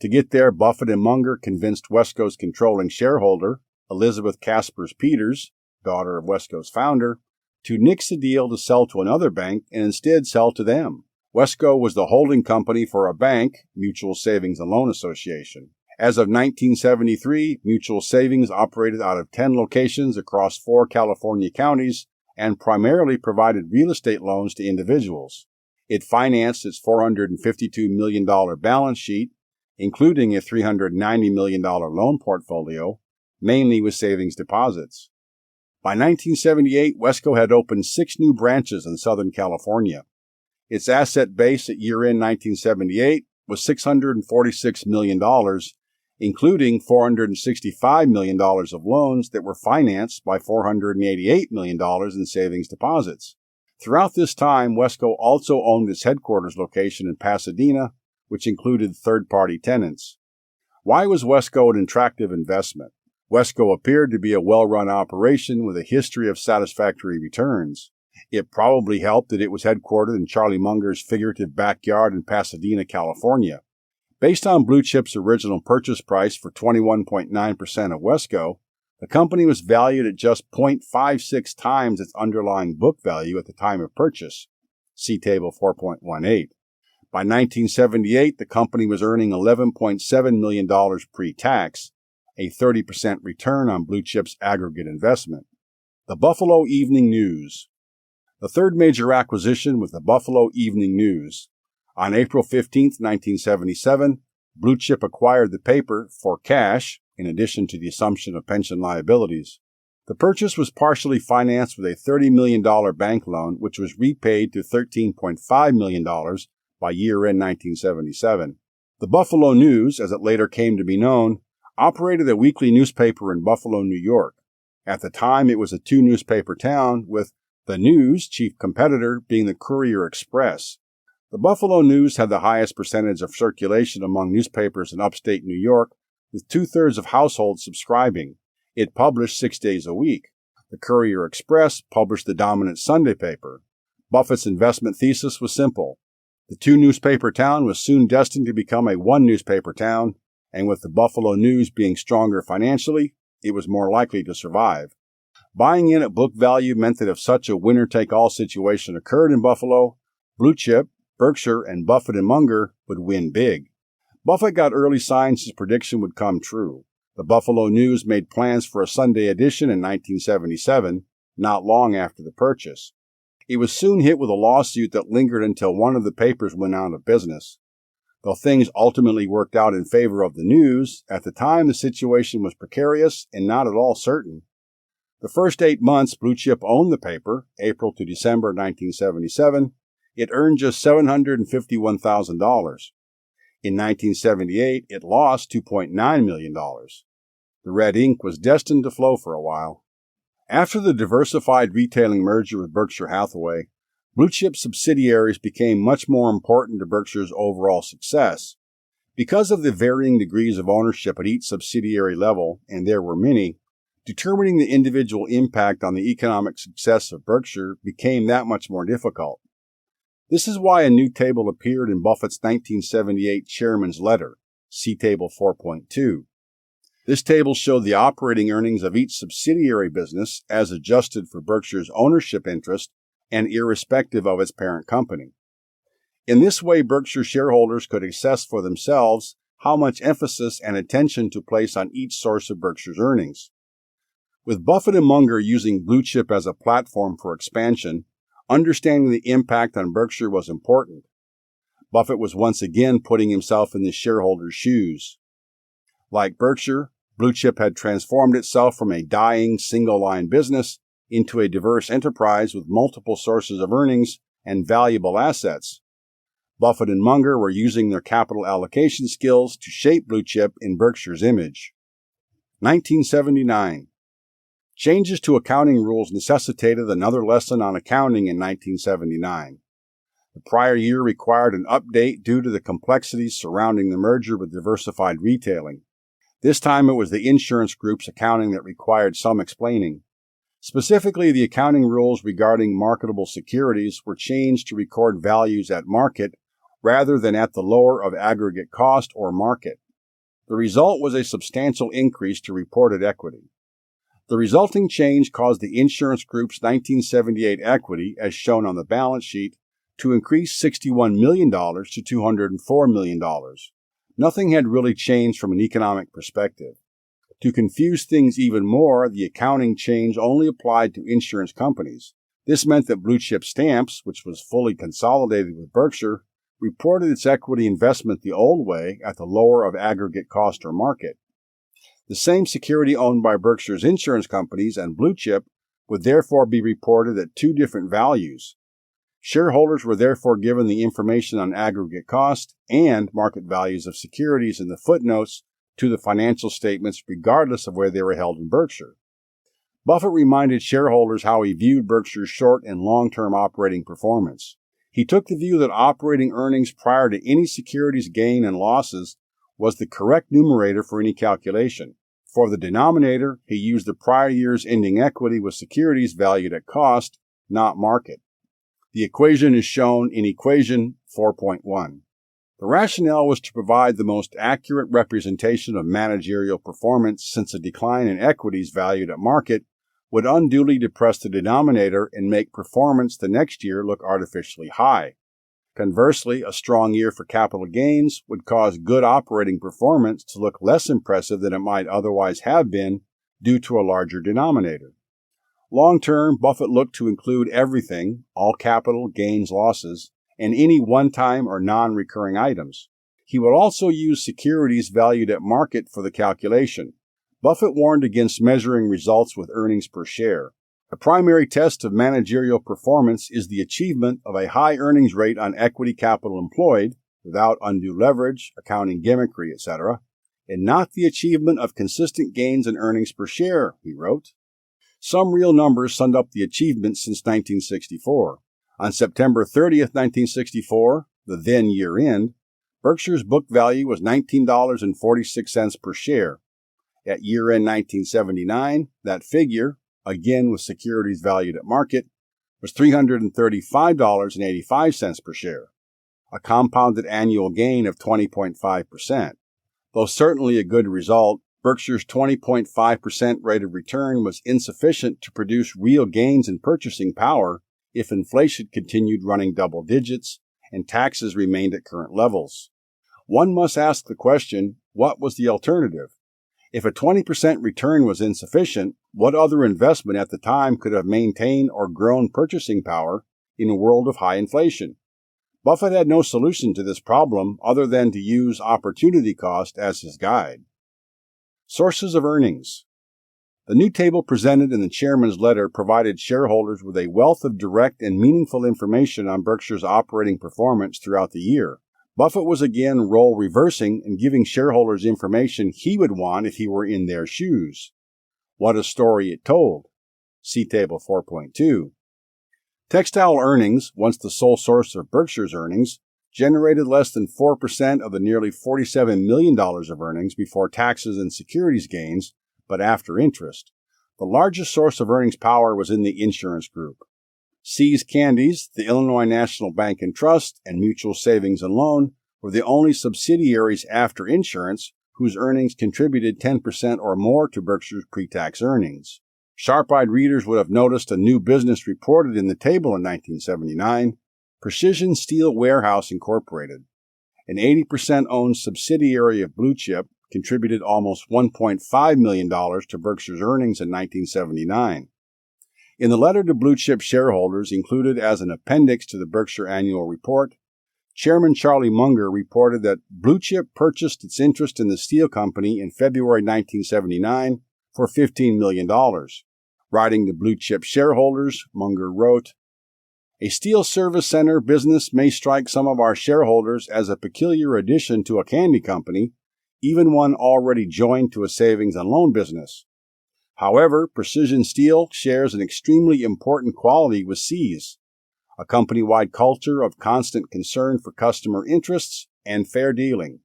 To get there, Buffett and Munger convinced Wesco's controlling shareholder, Elizabeth Caspers Peters, daughter of Wesco's founder, to nix the deal to sell to another bank and instead sell to them. Wesco was the holding company for a bank, Mutual Savings and Loan Association. As of 1973, Mutual Savings operated out of 10 locations across 4 California counties and primarily provided real estate loans to individuals. It financed its $452 million balance sheet, including a $390 million loan portfolio, mainly with savings deposits. By 1978, Wesco had opened 6 new branches in Southern California. Its asset base at year-end 1978 was $646 million, including $465 million of loans that were financed by $488 million in savings deposits. Throughout this time, Wesco also owned its headquarters location in Pasadena, which included third-party tenants. Why was Wesco an attractive investment? Wesco appeared to be a well-run operation with a history of satisfactory returns. It probably helped that it was headquartered in Charlie Munger's figurative backyard in Pasadena, California. Based on Blue Chip's original purchase price for 21.9% of Wesco, the company was valued at just 0.56 times its underlying book value at the time of purchase. See Table 4.18. By 1978, the company was earning $11.7 million pre-tax, a 30% return on Blue Chip's aggregate investment. The Buffalo Evening News. The third major acquisition was the Buffalo Evening News. On April 15, 1977, Blue Chip acquired the paper for cash, in addition to the assumption of pension liabilities. The purchase was partially financed with a $30 million bank loan, which was repaid to $13.5 million by year-end 1977. The Buffalo News, as it later came to be known, operated a weekly newspaper in Buffalo, New York. At the time, it was a 2-newspaper town, with the News' chief competitor being the Courier Express. The Buffalo News had the highest percentage of circulation among newspapers in upstate New York, with 2/3 of households subscribing. It published 6 days a week. The Courier Express published the dominant Sunday paper. Buffett's investment thesis was simple. The 2-newspaper town was soon destined to become a 1-newspaper town, and with the Buffalo News being stronger financially, it was more likely to survive. Buying in at book value meant that if such a winner-take-all situation occurred in Buffalo, Blue Chip, Berkshire, and Buffett and Munger would win big. Buffett got early signs his prediction would come true. The Buffalo News made plans for a Sunday edition in 1977, not long after the purchase. It was soon hit with a lawsuit that lingered until one of the papers went out of business. Though things ultimately worked out in favor of the News, at the time the situation was precarious and not at all certain. The first 8 months Blue Chip owned the paper, April to December 1977, it earned just $751,000. In 1978, it lost $2.9 million. The red ink was destined to flow for a while. After the diversified retailing merger with Berkshire Hathaway, Blue Chip subsidiaries became much more important to Berkshire's overall success. Because of the varying degrees of ownership at each subsidiary level, and there were many, determining the individual impact on the economic success of Berkshire became that much more difficult. This is why a new table appeared in Buffett's 1978 Chairman's Letter, see Table 4.2. This table showed the operating earnings of each subsidiary business as adjusted for Berkshire's ownership interest and irrespective of its parent company. In this way, Berkshire shareholders could assess for themselves how much emphasis and attention to place on each source of Berkshire's earnings. With Buffett and Munger using Blue Chip as a platform for expansion, understanding the impact on Berkshire was important. Buffett was once again putting himself in the shareholders' shoes. Like Berkshire, Blue Chip had transformed itself from a dying single-line business into a diverse enterprise with multiple sources of earnings and valuable assets. Buffett and Munger were using their capital allocation skills to shape Blue Chip in Berkshire's image. 1979. Changes to accounting rules necessitated another lesson on accounting in 1979. The prior year required an update due to the complexities surrounding the merger with diversified retailing. This time it was the insurance group's accounting that required some explaining. Specifically, the accounting rules regarding marketable securities were changed to record values at market rather than at the lower of aggregate cost or market. The result was a substantial increase to reported equity. The resulting change caused the insurance group's 1978 equity, as shown on the balance sheet, to increase $61 million to $204 million. Nothing had really changed from an economic perspective. To confuse things even more, the accounting change only applied to insurance companies. This meant that Blue Chip Stamps, which was fully consolidated with Berkshire, reported its equity investment the old way at the lower of aggregate cost or market. The same security owned by Berkshire's insurance companies and Blue Chip would therefore be reported at two different values. Shareholders were therefore given the information on aggregate cost and market values of securities in the footnotes to the financial statements regardless of where they were held in Berkshire. Buffett reminded shareholders how he viewed Berkshire's short and long-term operating performance. He took the view that operating earnings prior to any securities gain and losses was the correct numerator for any calculation. For the denominator, he used the prior year's ending equity with securities valued at cost, not market. The equation is shown in equation 4.1. The rationale was to provide the most accurate representation of managerial performance since a decline in equities valued at market would unduly depress the denominator and make performance the next year look artificially high. Conversely, a strong year for capital gains would cause good operating performance to look less impressive than it might otherwise have been due to a larger denominator. Long-term, Buffett looked to include everything, all capital, gains, losses, and any one-time or non-recurring items. He would also use securities valued at market for the calculation. Buffett warned against measuring results with earnings per share. The primary test of managerial performance is the achievement of a high earnings rate on equity capital employed, without undue leverage, accounting gimmickry, etc., and not the achievement of consistent gains in earnings per share, he wrote. Some real numbers summed up the achievements since 1964. On September 30th, 1964, the then year-end, Berkshire's book value was $19.46 per share. At year-end 1979, that figure, again with securities valued at market, was $335.85 per share, a compounded annual gain of 20.5%. Though certainly a good result, Berkshire's 20.5% rate of return was insufficient to produce real gains in purchasing power if inflation continued running double digits and taxes remained at current levels. One must ask the question, what was the alternative? If a 20% return was insufficient, what other investment at the time could have maintained or grown purchasing power in a world of high inflation? Buffett had no solution to this problem other than to use opportunity cost as his guide. Sources of earnings. The new table presented in the chairman's letter provided shareholders with a wealth of direct and meaningful information on Berkshire's operating performance throughout the year. Buffett was again role reversing and giving shareholders information he would want if he were in their shoes. What a story it told. See Table 4.2. Textile earnings, once the sole source of Berkshire's earnings, generated less than 4% of the nearly $47 million of earnings before taxes and securities gains, but after interest. The largest source of earnings power was in the insurance group. See's Candies, the Illinois National Bank and Trust, and Mutual Savings and Loan were the only subsidiaries after insurance whose earnings contributed 10% or more to Berkshire's pre-tax earnings. Sharp-eyed readers would have noticed a new business reported in the table in 1979, Precision Steel Warehouse Incorporated. An 80% owned subsidiary of Blue Chip contributed almost $1.5 million to Berkshire's earnings in 1979. In the letter to Blue Chip shareholders included as an appendix to the Berkshire Annual Report, Chairman Charlie Munger reported that Blue Chip purchased its interest in the steel company in February 1979 for $15 million. Writing to Blue Chip shareholders, Munger wrote, "A steel service center business may strike some of our shareholders as a peculiar addition to a candy company, even one already joined to a savings and loan business. However, Precision Steel shares an extremely important quality with See's, a company-wide culture of constant concern for customer interests and fair dealing.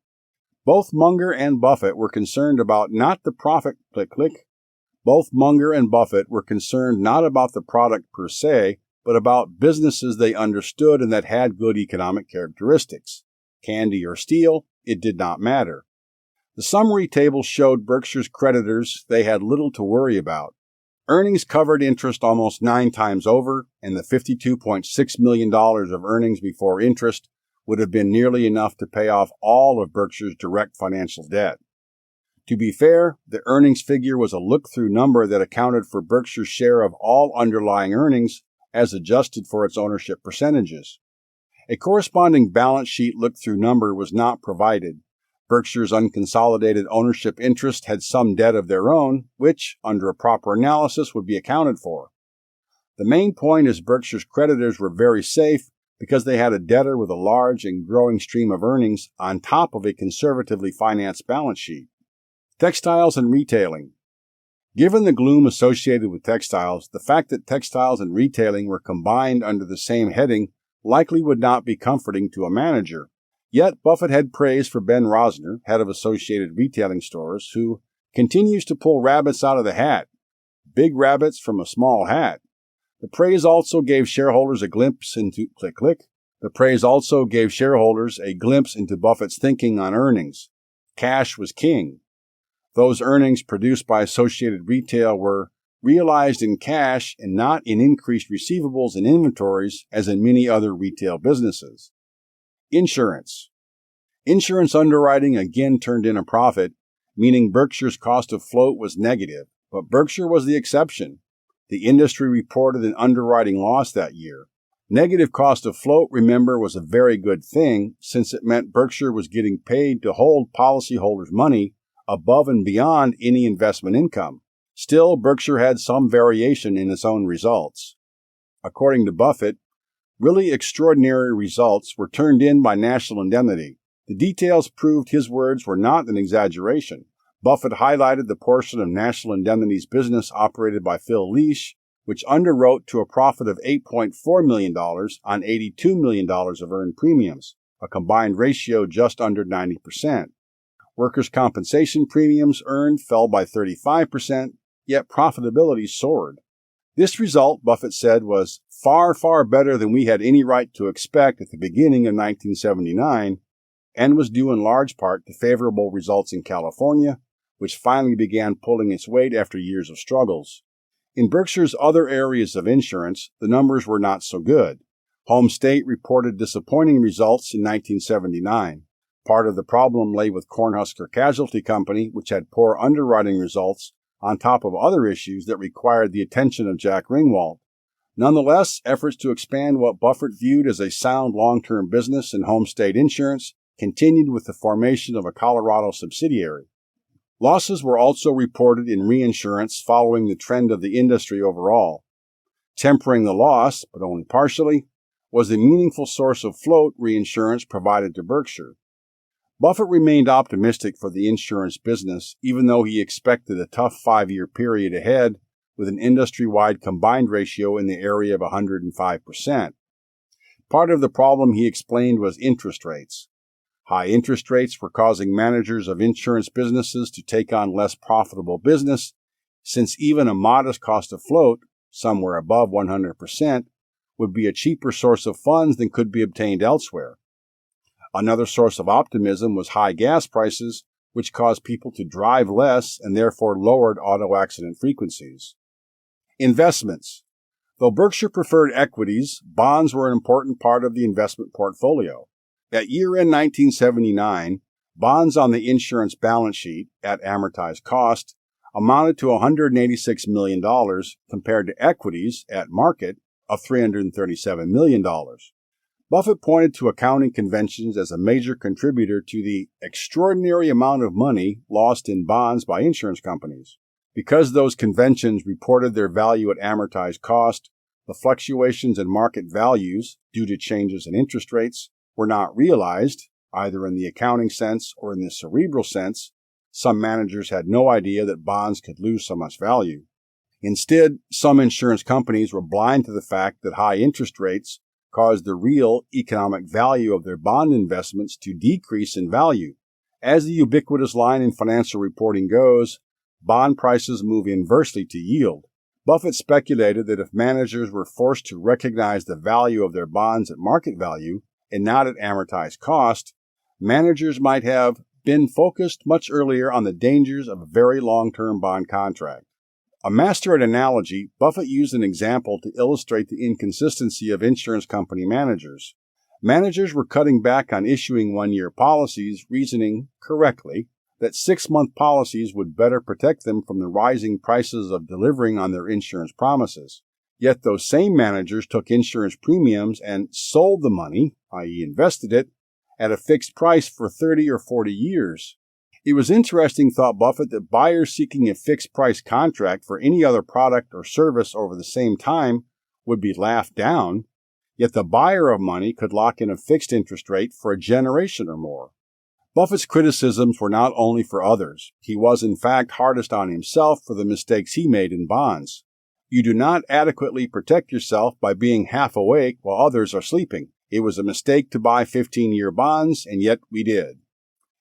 Both Munger and Buffett were concerned about not the profit Both Munger and Buffett were concerned not about the product per se, but about businesses they understood and that had good economic characteristics. Candy or steel, it did not matter. The summary table showed Berkshire's creditors they had little to worry about. Earnings covered interest almost 9 times over, and the $52.6 million of earnings before interest would have been nearly enough to pay off all of Berkshire's direct financial debt. To be fair, the earnings figure was a look-through number that accounted for Berkshire's share of all underlying earnings as adjusted for its ownership percentages. A corresponding balance sheet look-through number was not provided. Berkshire's unconsolidated ownership interest had some debt of their own, which, under a proper analysis, would be accounted for. The main point is Berkshire's creditors were very safe because they had a debtor with a large and growing stream of earnings on top of a conservatively financed balance sheet. Textiles and retailing. Given the gloom associated with textiles, the fact that textiles and retailing were combined under the same heading likely would not be comforting to a manager. Yet Buffett had praise for Ben Rosner, head of Associated Retailing Stores, who continues to pull rabbits out of the hat. Big rabbits from a small hat. The praise also gave shareholders a glimpse into The praise also gave shareholders a glimpse into Buffett's thinking on earnings. Cash was king. Those earnings produced by Associated Retail were realized in cash and not in increased receivables and inventories as in many other retail businesses. Insurance. Insurance underwriting again turned in a profit, meaning Berkshire's cost of float was negative, but Berkshire was the exception. The industry reported an underwriting loss that year. Negative cost of float, remember, was a very good thing since it meant Berkshire was getting paid to hold policyholders' money above and beyond any investment income. Still, Berkshire had some variation in its own results. According to Buffett, really extraordinary results were turned in by National Indemnity. The details proved his words were not an exaggeration. Buffett highlighted the portion of National Indemnity's business operated by Phil Leach, which underwrote to a profit of $8.4 million on $82 million of earned premiums, a combined ratio just under 90%. Workers' compensation premiums earned fell by 35%, yet profitability soared. This result, Buffett said, was far, far better than we had any right to expect at the beginning of 1979, and was due in large part to favorable results in California, which finally began pulling its weight after years of struggles. In Berkshire's other areas of insurance, the numbers were not so good. Home State reported disappointing results in 1979. Part of the problem lay with Cornhusker Casualty Company, which had poor underwriting results on top of other issues that required the attention of Jack Ringwalt. Nonetheless, efforts to expand what Buffett viewed as a sound long-term business in Home State Insurance continued with the formation of a Colorado subsidiary. Losses were also reported in reinsurance following the trend of the industry overall. Tempering the loss, but only partially, was the meaningful source of float reinsurance provided to Berkshire. Buffett remained optimistic for the insurance business, even though he expected a tough 5-year period ahead with an industry-wide combined ratio in the area of 105%. Part of the problem, he explained, was interest rates. High interest rates were causing managers of insurance businesses to take on less profitable business, since even a modest cost of float, somewhere above 100%, would be a cheaper source of funds than could be obtained elsewhere. Another source of optimism was high gas prices, which caused people to drive less and therefore lowered auto accident frequencies. Investments. Though Berkshire preferred equities, bonds were an important part of the investment portfolio. At year-end 1979, bonds on the insurance balance sheet, at amortized cost, amounted to $186 million compared to equities, at market, of $337 million. Buffett pointed to accounting conventions as a major contributor to the extraordinary amount of money lost in bonds by insurance companies. Because those conventions reported their value at amortized cost, the fluctuations in market values, due to changes in interest rates, were not realized, either in the accounting sense or in the cerebral sense. Some managers had no idea that bonds could lose so much value. Instead, some insurance companies were blind to the fact that high interest rates caused the real economic value of their bond investments to decrease in value. As the ubiquitous line in financial reporting goes, bond prices move inversely to yield. Buffett speculated that if managers were forced to recognize the value of their bonds at market value and not at amortized cost, managers might have been focused much earlier on the dangers of a very long-term bond contract. A master at analogy, Buffett used an example to illustrate the inconsistency of insurance company managers. Managers were cutting back on issuing one-year policies, reasoning, correctly, that 6-month policies would better protect them from the rising prices of delivering on their insurance promises. Yet those same managers took insurance premiums and sold the money, i.e. invested it, at a fixed price for 30 or 40 years. It was interesting, thought Buffett, that buyers seeking a fixed price contract for any other product or service over the same time would be laughed down, yet the buyer of money could lock in a fixed interest rate for a generation or more. Buffett's criticisms were not only for others. He was, in fact, hardest on himself for the mistakes he made in bonds. You do not adequately protect yourself by being half awake while others are sleeping. It was a mistake to buy 15-year bonds, and yet we did.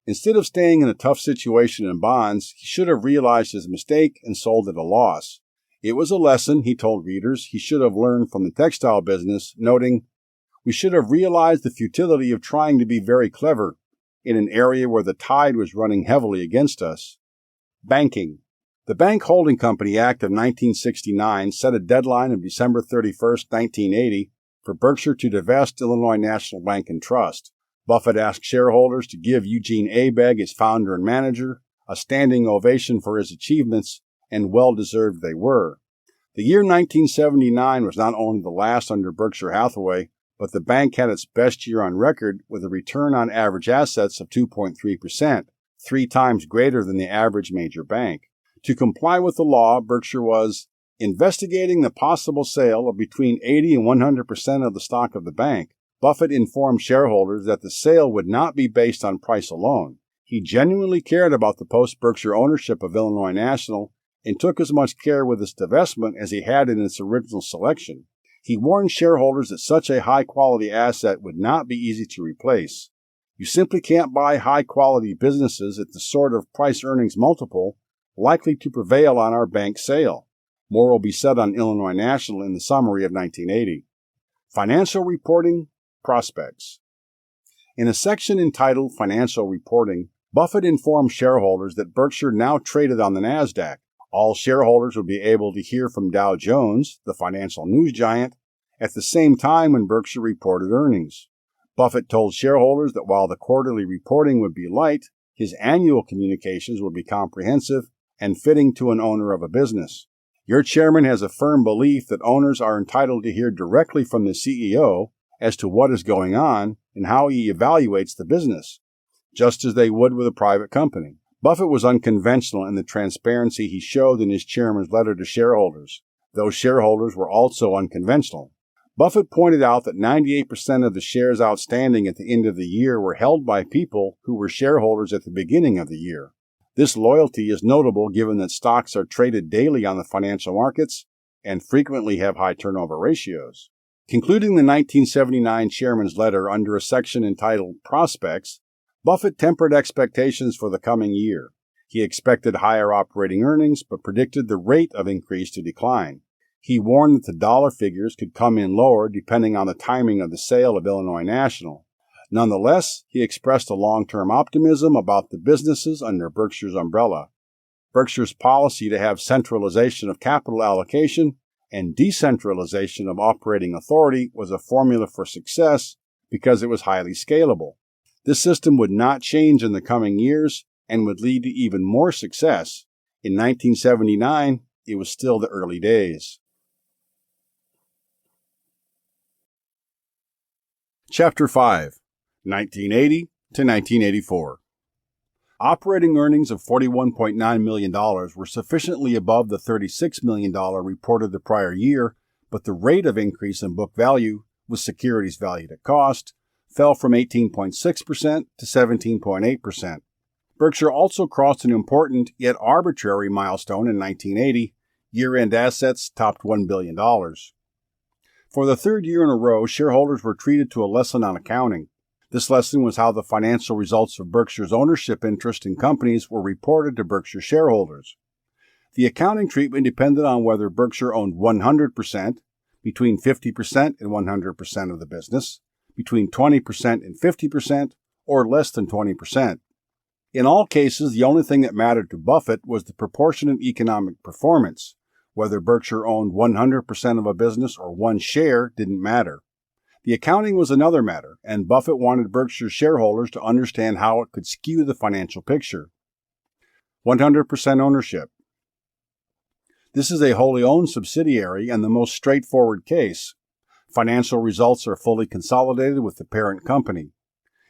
Instead of staying in a tough situation in bonds, he should have realized his mistake and sold at a loss. It was a lesson, he told readers, he should have learned from the textile business, noting, "We should have realized the futility of trying to be very clever in an area where the tide was running heavily against us." Banking. The Bank Holding Company Act of 1969 set a deadline of December 31, 1980, for Berkshire to divest Illinois National Bank and Trust. Buffett asked shareholders to give Eugene Abegg, its founder and manager, a standing ovation for his achievements, and well-deserved they were. The year 1979 was not only the last under Berkshire Hathaway, but the bank had its best year on record with a return on average assets of 2.3%, 3 times greater than the average major bank. To comply with the law, Berkshire was investigating the possible sale of between 80 and 100% of the stock of the bank. Buffett informed shareholders that the sale would not be based on price alone. He genuinely cared about the post-Berkshire ownership of Illinois National and took as much care with its divestment as he had in its original selection. He warned shareholders that such a high-quality asset would not be easy to replace. You simply can't buy high-quality businesses at the sort of price-earnings multiple likely to prevail on our bank sale. More will be said on Illinois National in the summary of 1980. Financial reporting, prospects. In a section entitled Financial Reporting, Buffett informed shareholders that Berkshire now traded on the NASDAQ. All shareholders would be able to hear from Dow Jones, the financial news giant, at the same time when Berkshire reported earnings. Buffett told shareholders that while the quarterly reporting would be light, his annual communications would be comprehensive and fitting to an owner of a business. Your chairman has a firm belief that owners are entitled to hear directly from the CEO as to what is going on and how he evaluates the business, just as they would with a private company. Buffett was unconventional in the transparency he showed in his chairman's letter to shareholders. Those shareholders were also unconventional. Buffett pointed out that 98% of the shares outstanding at the end of the year were held by people who were shareholders at the beginning of the year. This loyalty is notable given that stocks are traded daily on the financial markets and frequently have high turnover ratios. Concluding the 1979 chairman's letter under a section entitled Prospects, Buffett tempered expectations for the coming year. He expected higher operating earnings, but predicted the rate of increase to decline. He warned that the dollar figures could come in lower depending on the timing of the sale of Illinois National. Nonetheless, he expressed a long-term optimism about the businesses under Berkshire's umbrella. Berkshire's policy to have centralization of capital allocation and decentralization of operating authority was a formula for success because it was highly scalable. This system would not change in the coming years and would lead to even more success. In 1979, it was still the early days. Chapter 5, 1980 to 1984. Operating earnings of $41.9 million were sufficiently above the $36 million reported the prior year, but the rate of increase in book value, with securities valued at cost, fell from 18.6% to 17.8%. Berkshire also crossed an important yet arbitrary milestone in 1980. Year-end assets topped $1 billion. For the third year in a row, shareholders were treated to a lesson on accounting. This lesson was how the financial results of Berkshire's ownership interest in companies were reported to Berkshire shareholders. The accounting treatment depended on whether Berkshire owned 100%, between 50% and 100% of the business, between 20% and 50%, or less than 20%. In all cases, the only thing that mattered to Buffett was the proportionate economic performance. Whether Berkshire owned 100% of a business or one share didn't matter. The accounting was another matter, and Buffett wanted Berkshire shareholders to understand how it could skew the financial picture. 100% ownership. This is a wholly owned subsidiary and the most straightforward case. Financial results are fully consolidated with the parent company.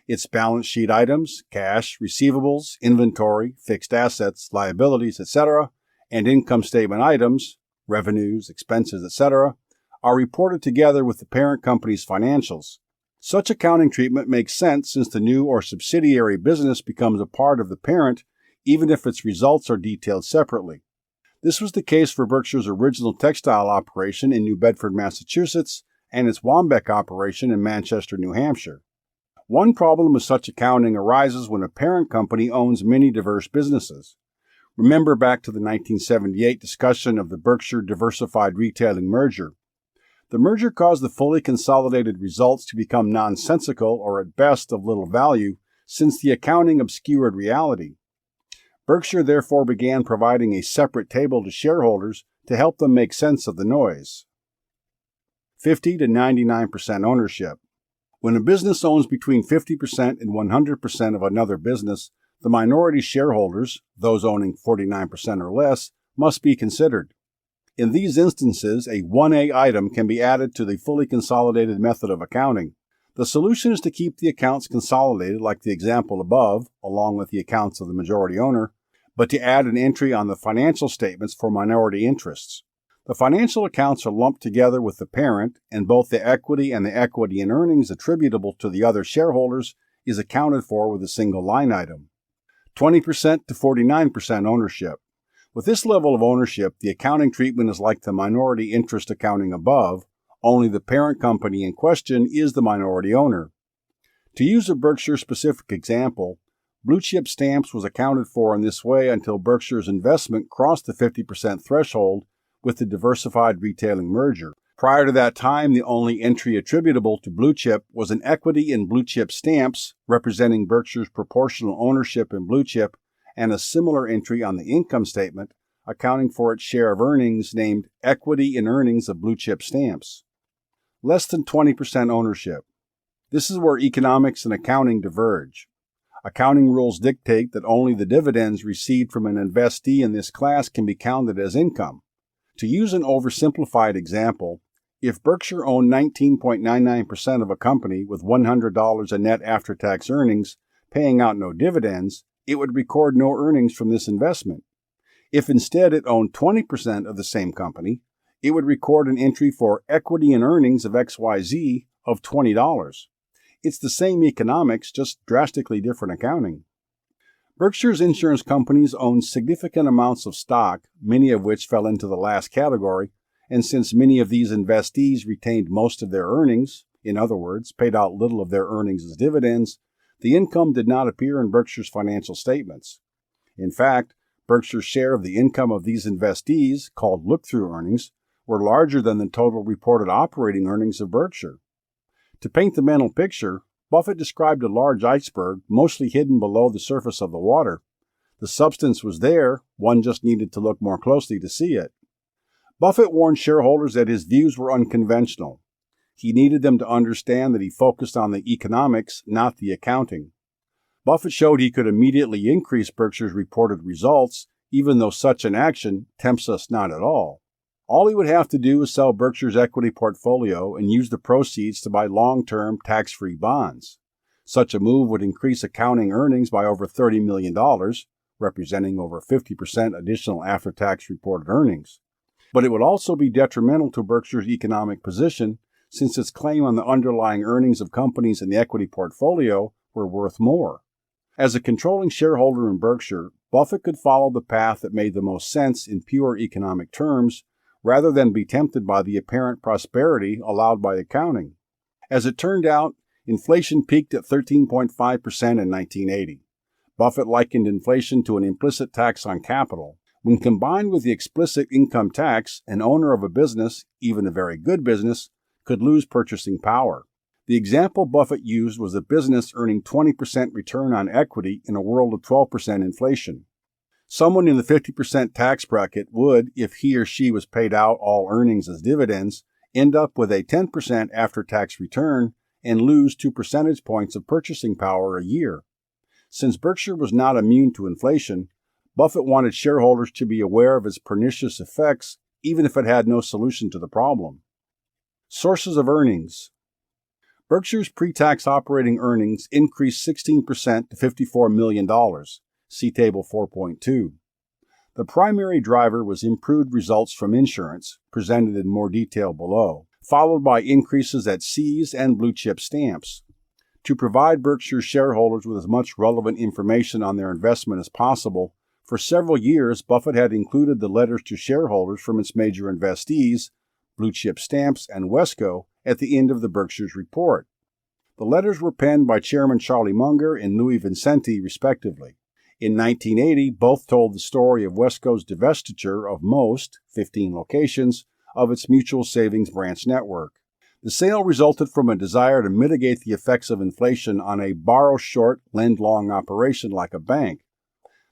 Its balance sheet items, cash, receivables, inventory, fixed assets, liabilities, etc., and income statement items, revenues, expenses, etc., are reported together with the parent company's financials. Such accounting treatment makes sense since the new or subsidiary business becomes a part of the parent even if its results are detailed separately. This was the case for Berkshire's original textile operation in New Bedford, Massachusetts, and its Wambeck operation in Manchester, New Hampshire. One problem with such accounting arises when a parent company owns many diverse businesses. Remember back to the 1978 discussion of the Berkshire Diversified Retailing merger. The merger caused the fully consolidated results to become nonsensical or at best of little value, since the accounting obscured reality. Berkshire therefore began providing a separate table to shareholders to help them make sense of the noise. 50 to 99% ownership. When a business owns between 50% and 100% of another business, the minority shareholders, those owning 49% or less, must be considered. In these instances, a 1A item can be added to the fully consolidated method of accounting. The solution is to keep the accounts consolidated like the example above, along with the accounts of the majority owner, but to add an entry on the financial statements for minority interests. The financial accounts are lumped together with the parent, and both the equity and the equity in earnings attributable to the other shareholders is accounted for with a single line item. 20% to 49% ownership. With this level of ownership, the accounting treatment is like the minority interest accounting above, only the parent company in question is the minority owner. To use a Berkshire-specific example, blue chip stamps was accounted for in this way until Berkshire's investment crossed the 50% threshold with the diversified retailing merger. Prior to that time, the only entry attributable to blue chip was an equity in blue chip stamps representing Berkshire's proportional ownership in blue chip, and a similar entry on the income statement accounting for its share of earnings named equity in earnings of blue chip stamps. Less than 20% ownership. This is where economics and accounting diverge. Accounting rules dictate that only the dividends received from an investee in this class can be counted as income. To use an oversimplified example, if Berkshire owned 19.99% of a company with $100 in net after-tax earnings, paying out no dividends, it would record no earnings from this investment. If instead it owned 20% of the same company, it would record an entry for equity in earnings of XYZ of $20. It's the same economics, just drastically different accounting. Berkshire's insurance companies own significant amounts of stock, many of which fell into the last category, and since many of these investees retained most of their earnings, in other words, paid out little of their earnings as dividends, the income did not appear in Berkshire's financial statements. In fact, Berkshire's share of the income of these investees, called look-through earnings, were larger than the total reported operating earnings of Berkshire. To paint the mental picture, Buffett described a large iceberg mostly hidden below the surface of the water. The substance was there, one just needed to look more closely to see it. Buffett warned shareholders that his views were unconventional. He needed them to understand that he focused on the economics, not the accounting. Buffett showed he could immediately increase Berkshire's reported results, even though such an action tempts us not at all. All he would have to do is sell Berkshire's equity portfolio and use the proceeds to buy long-term, tax-free bonds. Such a move would increase accounting earnings by over $30 million, representing over 50% additional after-tax reported earnings. But it would also be detrimental to Berkshire's economic position, since its claim on the underlying earnings of companies in the equity portfolio were worth more. As a controlling shareholder in Berkshire, Buffett could follow the path that made the most sense in pure economic terms, rather than be tempted by the apparent prosperity allowed by accounting. As it turned out, inflation peaked at 13.5% in 1980. Buffett likened inflation to an implicit tax on capital. When combined with the explicit income tax, an owner of a business, even a very good business, could lose purchasing power. The example Buffett used was a business earning 20% return on equity in a world of 12% inflation. Someone in the 50% tax bracket would, if he or she was paid out all earnings as dividends, end up with a 10% after-tax return and lose 2 percentage points of purchasing power a year. Since Berkshire was not immune to inflation, Buffett wanted shareholders to be aware of its pernicious effects, even if it had no solution to the problem. Sources of earnings. Berkshire's pre-tax operating earnings increased 16% to $54 million. See Table 4.2. The primary driver was improved results from insurance, presented in more detail below, followed by increases at C's and blue chip stamps. To provide Berkshire shareholders with as much relevant information on their investment as possible, for several years Buffett had included the letters to shareholders from its major investees, blue chip stamps and Wesco, at the end of the Berkshire's report. The letters were penned by Chairman Charlie Munger and Louis Vincenti, respectively. In 1980, both told the story of Wesco's divestiture of most, 15 locations, of its mutual savings branch network. The sale resulted from a desire to mitigate the effects of inflation on a borrow-short, lend-long operation like a bank.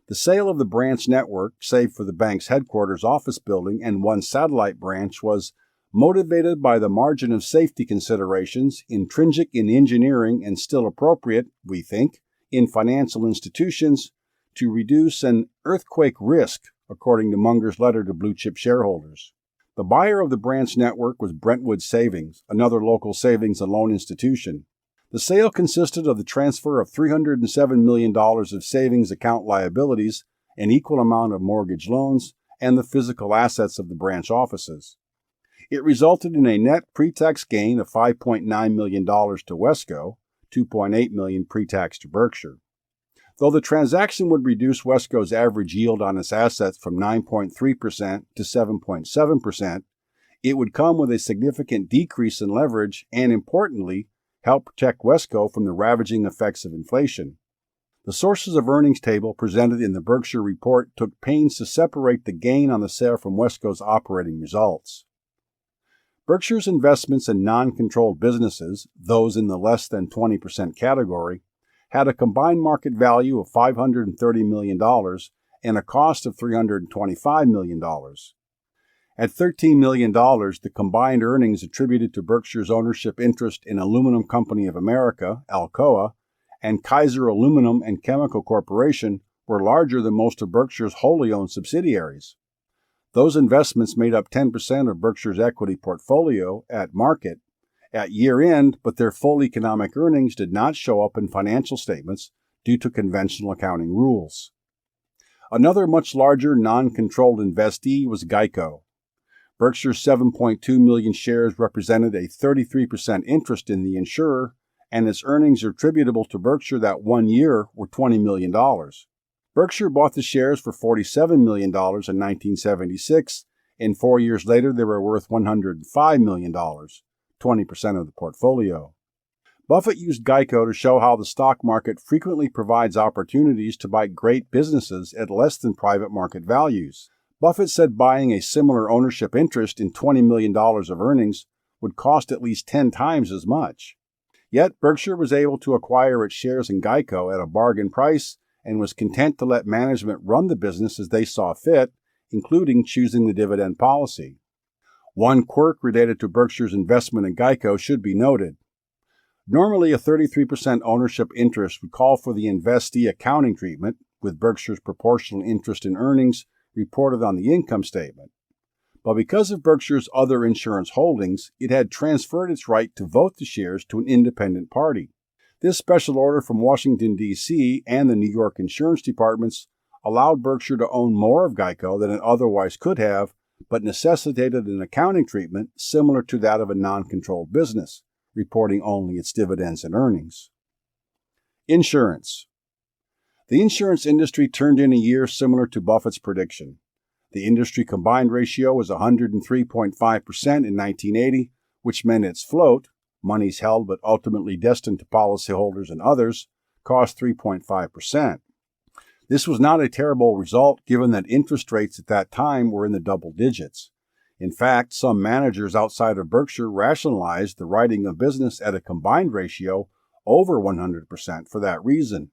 The sale of the branch network, save for the bank's headquarters office building and one satellite branch, was motivated by the margin of safety considerations, intrinsic in engineering and still appropriate, we think, in financial institutions, to reduce an earthquake risk, according to Munger's letter to blue chip shareholders. The buyer of the branch network was Brentwood Savings, another local savings and loan institution. The sale consisted of the transfer of $307 million of savings account liabilities, an equal amount of mortgage loans, and the physical assets of the branch offices. It resulted in a net pre-tax gain of $5.9 million to Wesco, $2.8 million pre-tax to Berkshire. Though the transaction would reduce Wesco's average yield on its assets from 9.3% to 7.7%, it would come with a significant decrease in leverage and, importantly, help protect Wesco from the ravaging effects of inflation. The sources of earnings table presented in the Berkshire report took pains to separate the gain on the sale from Wesco's operating results. Berkshire's investments in non-controlled businesses, those in the less than 20% category, had a combined market value of $530 million and a cost of $325 million. At $13 million, the combined earnings attributed to Berkshire's ownership interest in Aluminum Company of America, Alcoa, and Kaiser Aluminum and Chemical Corporation were larger than most of Berkshire's wholly owned subsidiaries. Those investments made up 10% of Berkshire's equity portfolio at market at year-end, but their full economic earnings did not show up in financial statements due to conventional accounting rules. Another much larger non-controlled investee was Geico. Berkshire's 7.2 million shares represented a 33% interest in the insurer, and its earnings attributable to Berkshire that 1 year were $20 million. Berkshire bought the shares for $47 million in 1976, and 4 years later they were worth $105 million. 20% of the portfolio. Buffett used Geico to show how the stock market frequently provides opportunities to buy great businesses at less than private market values. Buffett said buying a similar ownership interest in $20 million of earnings would cost at least 10 times as much. Yet Berkshire was able to acquire its shares in Geico at a bargain price and was content to let management run the business as they saw fit, including choosing the dividend policy. One quirk related to Berkshire's investment in Geico should be noted. Normally, a 33% ownership interest would call for the investee accounting treatment, with Berkshire's proportional interest in earnings reported on the income statement. But because of Berkshire's other insurance holdings, it had transferred its right to vote the shares to an independent party. This special order from Washington, D.C. and the New York insurance departments allowed Berkshire to own more of Geico than it otherwise could have, but necessitated an accounting treatment similar to that of a non-controlled business, reporting only its dividends and earnings. Insurance. The insurance industry turned in a year similar to Buffett's prediction. The industry combined ratio was 103.5% in 1980, which meant its float, monies held but ultimately destined to policyholders and others, cost 3.5%. This was not a terrible result given that interest rates at that time were in the double digits. In fact, some managers outside of Berkshire rationalized the writing of business at a combined ratio over 100% for that reason.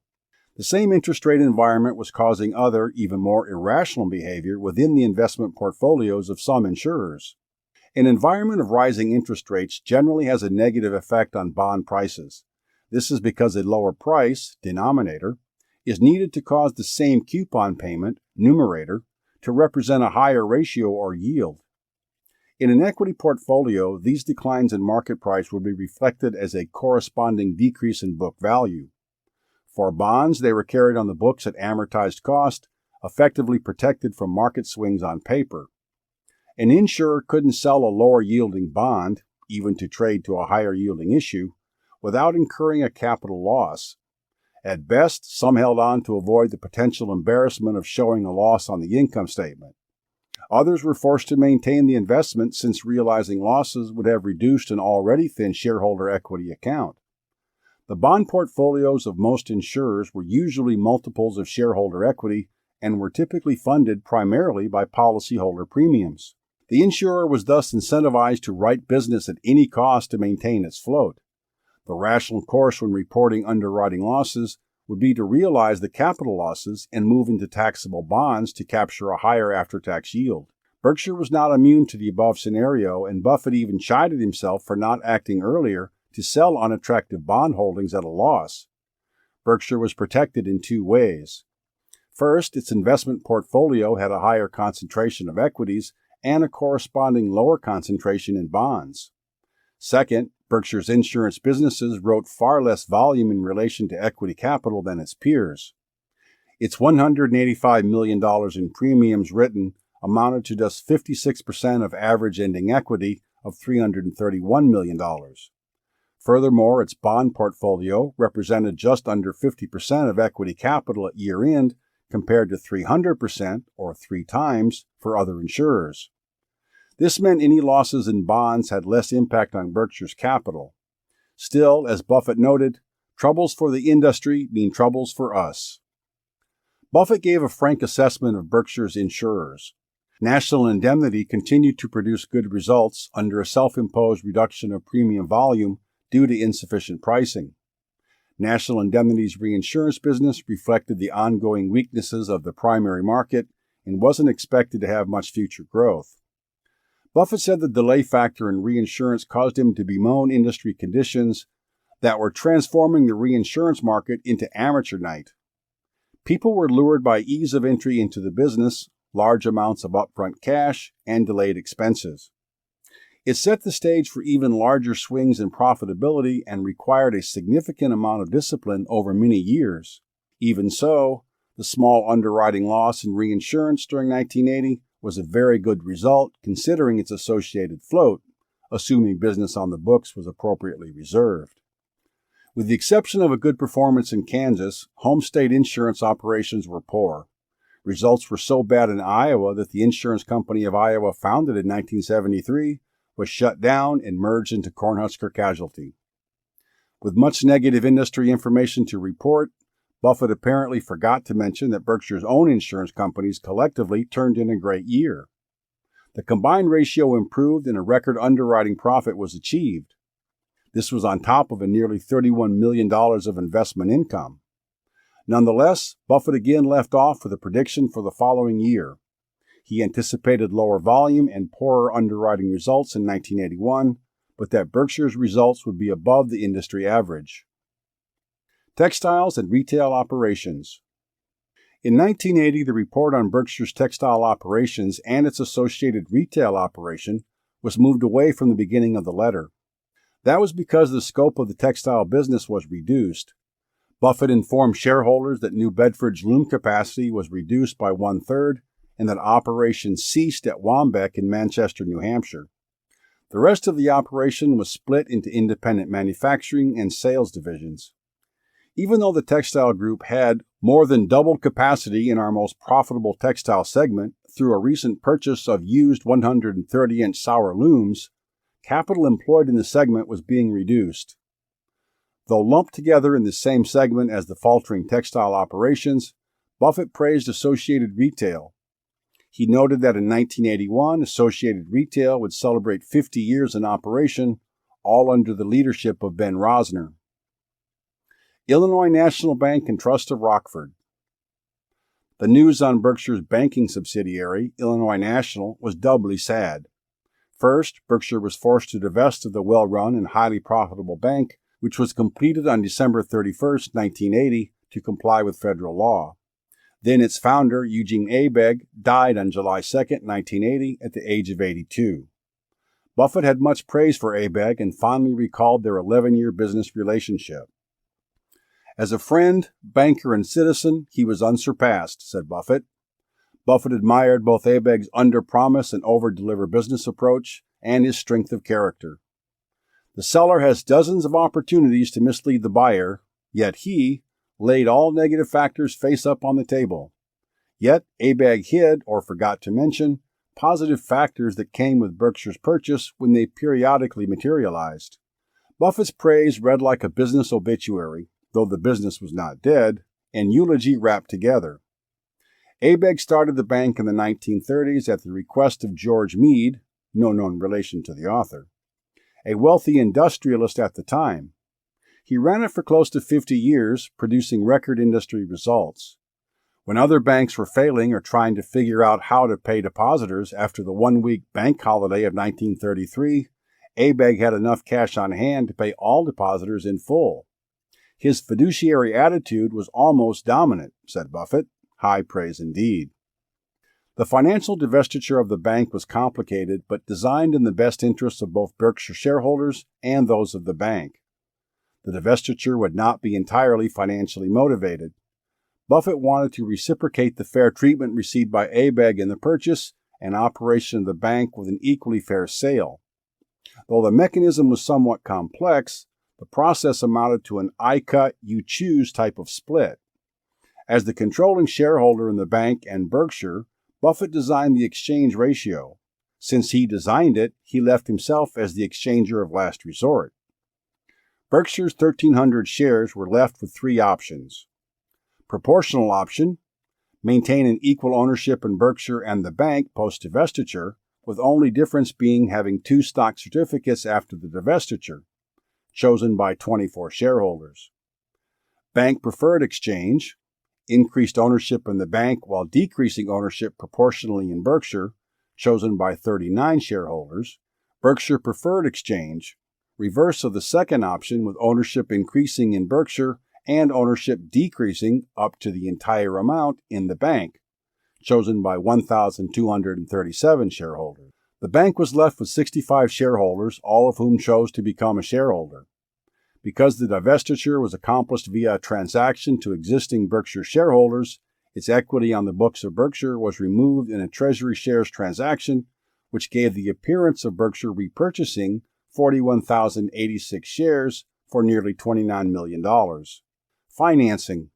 The same interest rate environment was causing other, even more irrational behavior within the investment portfolios of some insurers. An environment of rising interest rates generally has a negative effect on bond prices. This is because a lower price, denominator, is needed to cause the same coupon payment, numerator, to represent a higher ratio or yield. In an equity portfolio, these declines in market price would be reflected as a corresponding decrease in book value. For bonds, they were carried on the books at amortized cost, effectively protected from market swings on paper. An insurer couldn't sell a lower-yielding bond, even to trade to a higher-yielding issue, without incurring a capital loss. At best, some held on to avoid the potential embarrassment of showing a loss on the income statement. Others were forced to maintain the investment since realizing losses would have reduced an already thin shareholder equity account. The bond portfolios of most insurers were usually multiples of shareholder equity and were typically funded primarily by policyholder premiums. The insurer was thus incentivized to write business at any cost to maintain its float. The rational course when reporting underwriting losses would be to realize the capital losses and move into taxable bonds to capture a higher after-tax yield. Berkshire was not immune to the above scenario, and Buffett even chided himself for not acting earlier to sell unattractive bond holdings at a loss. Berkshire was protected in two ways. First, its investment portfolio had a higher concentration of equities and a corresponding lower concentration in bonds. Second, Berkshire's insurance businesses wrote far less volume in relation to equity capital than its peers. Its $185 million in premiums written amounted to just 56% of average ending equity of $331 million. Furthermore, its bond portfolio represented just under 50% of equity capital at year-end compared to 300%, or 3 times, for other insurers. This meant any losses in bonds had less impact on Berkshire's capital. Still, as Buffett noted, troubles for the industry mean troubles for us. Buffett gave a frank assessment of Berkshire's insurers. National Indemnity continued to produce good results under a self-imposed reduction of premium volume due to insufficient pricing. National Indemnity's reinsurance business reflected the ongoing weaknesses of the primary market and wasn't expected to have much future growth. Buffett said the delay factor in reinsurance caused him to bemoan industry conditions that were transforming the reinsurance market into amateur night. People were lured by ease of entry into the business, large amounts of upfront cash, and delayed expenses. It set the stage for even larger swings in profitability and required a significant amount of discipline over many years. Even so, the small underwriting loss in reinsurance during 1980 was a very good result considering its associated float, assuming business on the books was appropriately reserved. With the exception of a good performance in Kansas, home state insurance operations were poor. Results were so bad in Iowa that the Insurance Company of Iowa, founded in 1973, was shut down and merged into Cornhusker Casualty. With much negative industry information to report, Buffett apparently forgot to mention that Berkshire's own insurance companies collectively turned in a great year. The combined ratio improved and a record underwriting profit was achieved. This was on top of a nearly $31 million of investment income. Nonetheless, Buffett again left off with a prediction for the following year. He anticipated lower volume and poorer underwriting results in 1981, but that Berkshire's results would be above the industry average. Textiles and retail operations. In 1980, the report on Berkshire's textile operations and its associated retail operation was moved away from the beginning of the letter. That was because the scope of the textile business was reduced. Buffett informed shareholders that New Bedford's loom capacity was reduced by 1/3 and that operations ceased at Wambeck in Manchester, New Hampshire. The rest of the operation was split into independent manufacturing and sales divisions. Even though the textile group had more than doubled capacity in our most profitable textile segment through a recent purchase of used 130-inch Sauer looms, capital employed in the segment was being reduced. Though lumped together in the same segment as the faltering textile operations, Buffett praised Associated Retail. He noted that in 1981, Associated Retail would celebrate 50 years in operation, all under the leadership of Ben Rosner. Illinois National Bank and Trust of Rockford. The news on Berkshire's banking subsidiary, Illinois National, was doubly sad. First, Berkshire was forced to divest of the well-run and highly profitable bank, which was completed on December 31, 1980, to comply with federal law. Then its founder, Eugene Abegg, died on July 2, 1980, at the age of 82. Buffett had much praise for ABEG and fondly recalled their 11-year business relationship. As a friend, banker, and citizen, he was unsurpassed, said Buffett. Buffett admired both ABEG's under-promise and over-deliver business approach and his strength of character. The seller has dozens of opportunities to mislead the buyer, yet he laid all negative factors face up on the table. Yet ABEG hid, or forgot to mention, positive factors that came with Berkshire's purchase when they periodically materialized. Buffett's praise read like a business obituary, though the business was not dead, and eulogy wrapped together. ABEG started the bank in the 1930s at the request of George Mead, no known relation to the author, a wealthy industrialist at the time. He ran it for close to 50 years, producing record industry results. When other banks were failing or trying to figure out how to pay depositors after the one-week bank holiday of 1933, ABEG had enough cash on hand to pay all depositors in full. His fiduciary attitude was almost dominant, said Buffett. High praise indeed. The financial divestiture of the bank was complicated, but designed in the best interests of both Berkshire shareholders and those of the bank. The divestiture would not be entirely financially motivated. Buffett wanted to reciprocate the fair treatment received by ABEG in the purchase and operation of the bank with an equally fair sale. Though the mechanism was somewhat complex, the process amounted to an I cut, you choose type of split. As the controlling shareholder in the bank and Berkshire, Buffett designed the exchange ratio. Since he designed it, he left himself as the exchanger of last resort. Berkshire's 1,300 shares were left with three options. Proportional option, maintain an equal ownership in Berkshire and the bank post-divestiture, with only difference being having two stock certificates after the divestiture, chosen by 24 shareholders. Bank preferred exchange, increased ownership in the bank while decreasing ownership proportionally in Berkshire, chosen by 39 shareholders. Berkshire preferred exchange, reverse of the second option with ownership increasing in Berkshire and ownership decreasing up to the entire amount in the bank, chosen by 1,237 shareholders. The bank was left with 65 shareholders, all of whom chose to become a shareholder. Because the divestiture was accomplished via a transaction to existing Berkshire shareholders, its equity on the books of Berkshire was removed in a treasury shares transaction, which gave the appearance of Berkshire repurchasing 41,086 shares for nearly $29 million. Financing.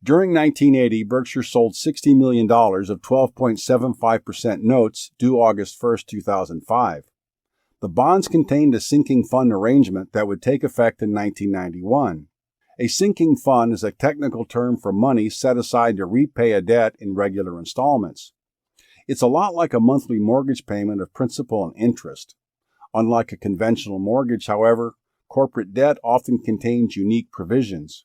During 1980, Berkshire sold $60 million of 12.75% notes due August 1, 2005. The bonds contained a sinking fund arrangement that would take effect in 1991. A sinking fund is a technical term for money set aside to repay a debt in regular installments. It's a lot like a monthly mortgage payment of principal and interest. Unlike a conventional mortgage, however, corporate debt often contains unique provisions.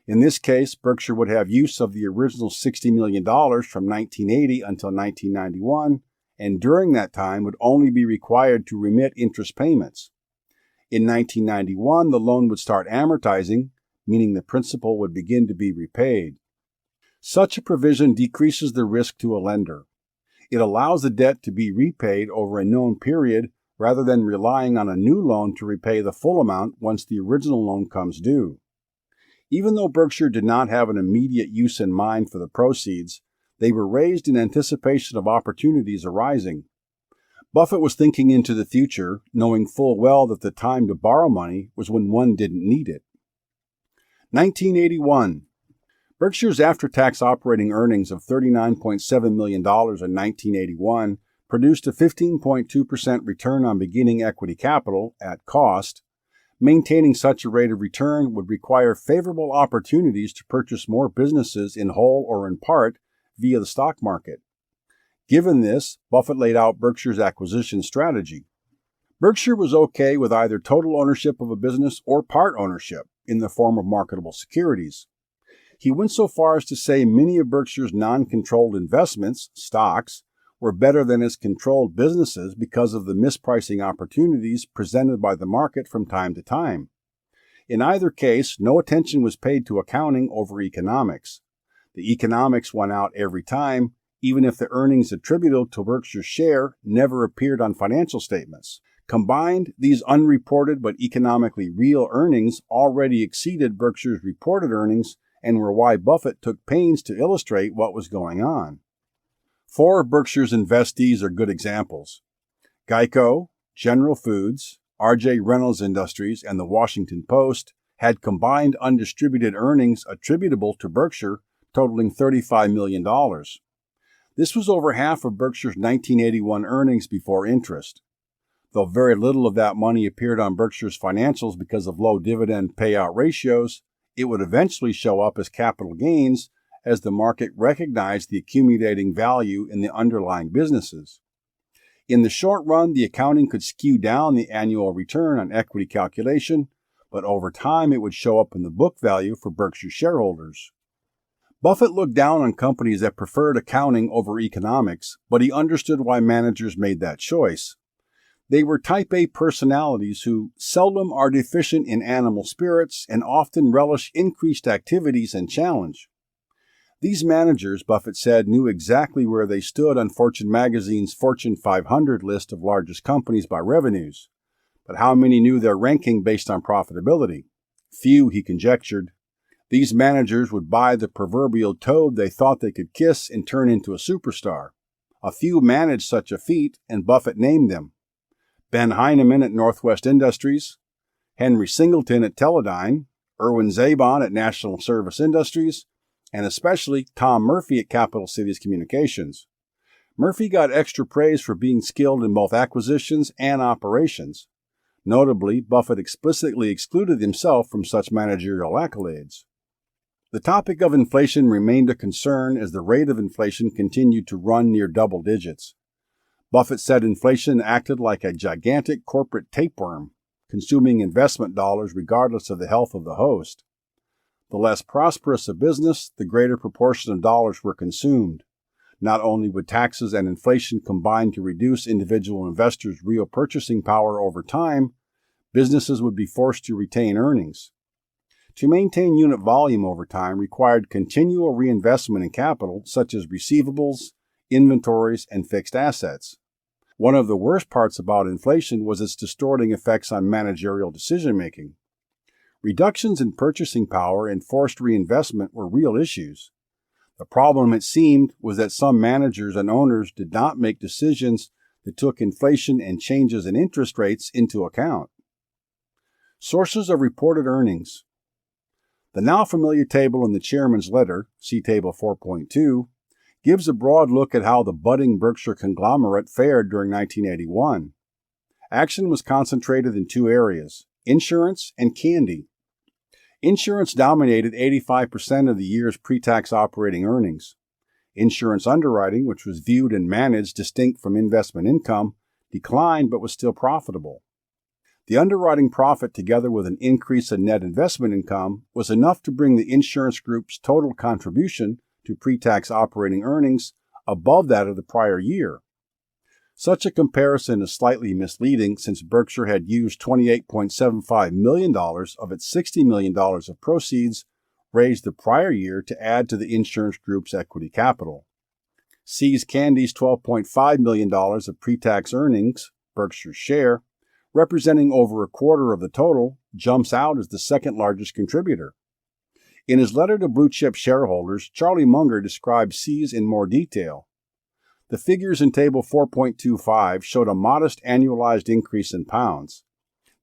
In this case, Berkshire would have use of the original $60 million from 1980 until 1991, and during that time would only be required to remit interest payments. In 1991, the loan would start amortizing, meaning the principal would begin to be repaid. Such a provision decreases the risk to a lender. It allows the debt to be repaid over a known period rather than relying on a new loan to repay the full amount once the original loan comes due. Even though Berkshire did not have an immediate use in mind for the proceeds, they were raised in anticipation of opportunities arising. Buffett was thinking into the future, knowing full well that the time to borrow money was when one didn't need it. 1981. Berkshire's after-tax operating earnings of $39.7 million in 1981 produced a 15.2% return on beginning equity capital at cost. Maintaining such a rate of return would require favorable opportunities to purchase more businesses in whole or in part via the stock market. Given this, Buffett laid out Berkshire's acquisition strategy. Berkshire was okay with either total ownership of a business or part ownership in the form of marketable securities. He went so far as to say many of Berkshire's non-controlled investments, stocks, were better than its controlled businesses because of the mispricing opportunities presented by the market from time to time. In either case, no attention was paid to accounting over economics. The economics won out every time, even if the earnings attributable to Berkshire's share never appeared on financial statements. Combined, these unreported but economically real earnings already exceeded Berkshire's reported earnings and were why Buffett took pains to illustrate what was going on. 4 of Berkshire's investees are good examples. Geico, General Foods, R.J. Reynolds Industries, and the Washington Post had combined undistributed earnings attributable to Berkshire totaling $35 million. This was over half of Berkshire's 1981 earnings before interest. Though very little of that money appeared on Berkshire's financials because of low dividend payout ratios, it would eventually show up as capital gains as the market recognized the accumulating value in the underlying businesses. In the short run, the accounting could skew down the annual return on equity calculation, but over time it would show up in the book value for Berkshire shareholders. Buffett looked down on companies that preferred accounting over economics, but he understood why managers made that choice. They were type A personalities who seldom are deficient in animal spirits and often relish increased activities and challenge. These managers, Buffett said, knew exactly where they stood on Fortune magazine's Fortune 500 list of largest companies by revenues. But how many knew their ranking based on profitability? Few, he conjectured. These managers would buy the proverbial toad they thought they could kiss and turn into a superstar. A few managed such a feat, and Buffett named them. Ben Heinemann at Northwest Industries, Henry Singleton at Teledyne, Irwin Zabon at National Service Industries, and especially Tom Murphy at Capital Cities Communications. Murphy got extra praise for being skilled in both acquisitions and operations. Notably, Buffett explicitly excluded himself from such managerial accolades. The topic of inflation remained a concern as the rate of inflation continued to run near double digits. Buffett said inflation acted like a gigantic corporate tapeworm, consuming investment dollars regardless of the health of the host. The less prosperous a business, the greater proportion of dollars were consumed. Not only would taxes and inflation combine to reduce individual investors' real purchasing power over time, businesses would be forced to retain earnings. To maintain unit volume over time required continual reinvestment in capital such as receivables, inventories, and fixed assets. One of the worst parts about inflation was its distorting effects on managerial decision-making. Reductions in purchasing power and forced reinvestment were real issues. The problem, it seemed, was that some managers and owners did not make decisions that took inflation and changes in interest rates into account. Sources of reported earnings. The now familiar table in the chairman's letter, see Table 4.2, gives a broad look at how the budding Berkshire conglomerate fared during 1981. Action was concentrated in 2 areas, insurance and candy. Insurance dominated 85% of the year's pre-tax operating earnings. Insurance underwriting, which was viewed and managed distinct from investment income, declined but was still profitable. The underwriting profit, together with an increase in net investment income, was enough to bring the insurance group's total contribution to pre-tax operating earnings above that of the prior year. Such a comparison is slightly misleading since Berkshire had used $28.75 million of its $60 million of proceeds raised the prior year to add to the insurance group's equity capital. See's Candy's $12.5 million of pre-tax earnings, Berkshire's share, representing over a quarter of the total, jumps out as the second largest contributor. In his letter to blue-chip shareholders, Charlie Munger described See's in more detail. The figures in Table 4.25 showed a modest annualized increase in pounds.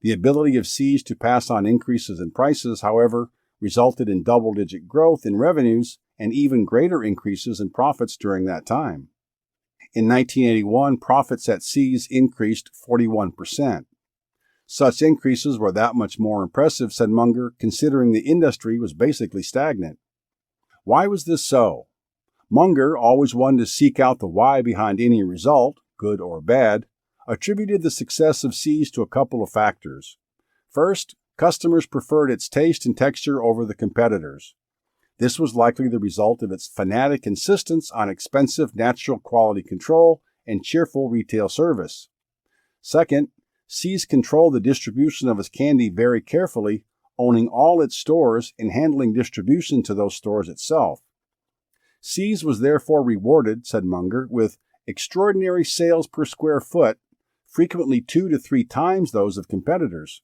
The ability of See's to pass on increases in prices, however, resulted in double-digit growth in revenues and even greater increases in profits during that time. In 1981, profits at See's increased 41%. Such increases were that much more impressive, said Munger, considering the industry was basically stagnant. Why was this so? Munger, always one to seek out the why behind any result, good or bad, attributed the success of See's to a couple of factors. First, customers preferred its taste and texture over the competitors. This was likely the result of its fanatic insistence on expensive natural quality control and cheerful retail service. Second, See's controlled the distribution of its candy very carefully, owning all its stores and handling distribution to those stores itself. See's was therefore rewarded, said Munger, with extraordinary sales per square foot, frequently 2 to 3 times those of competitors.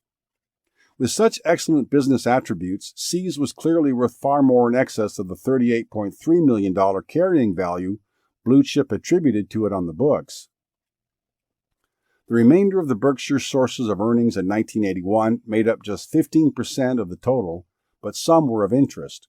With such excellent business attributes, See's was clearly worth far more in excess of the $38.3 million carrying value Blue Chip attributed to it on the books. The remainder of the Berkshire sources of earnings in 1981 made up just 15% of the total, but some were of interest.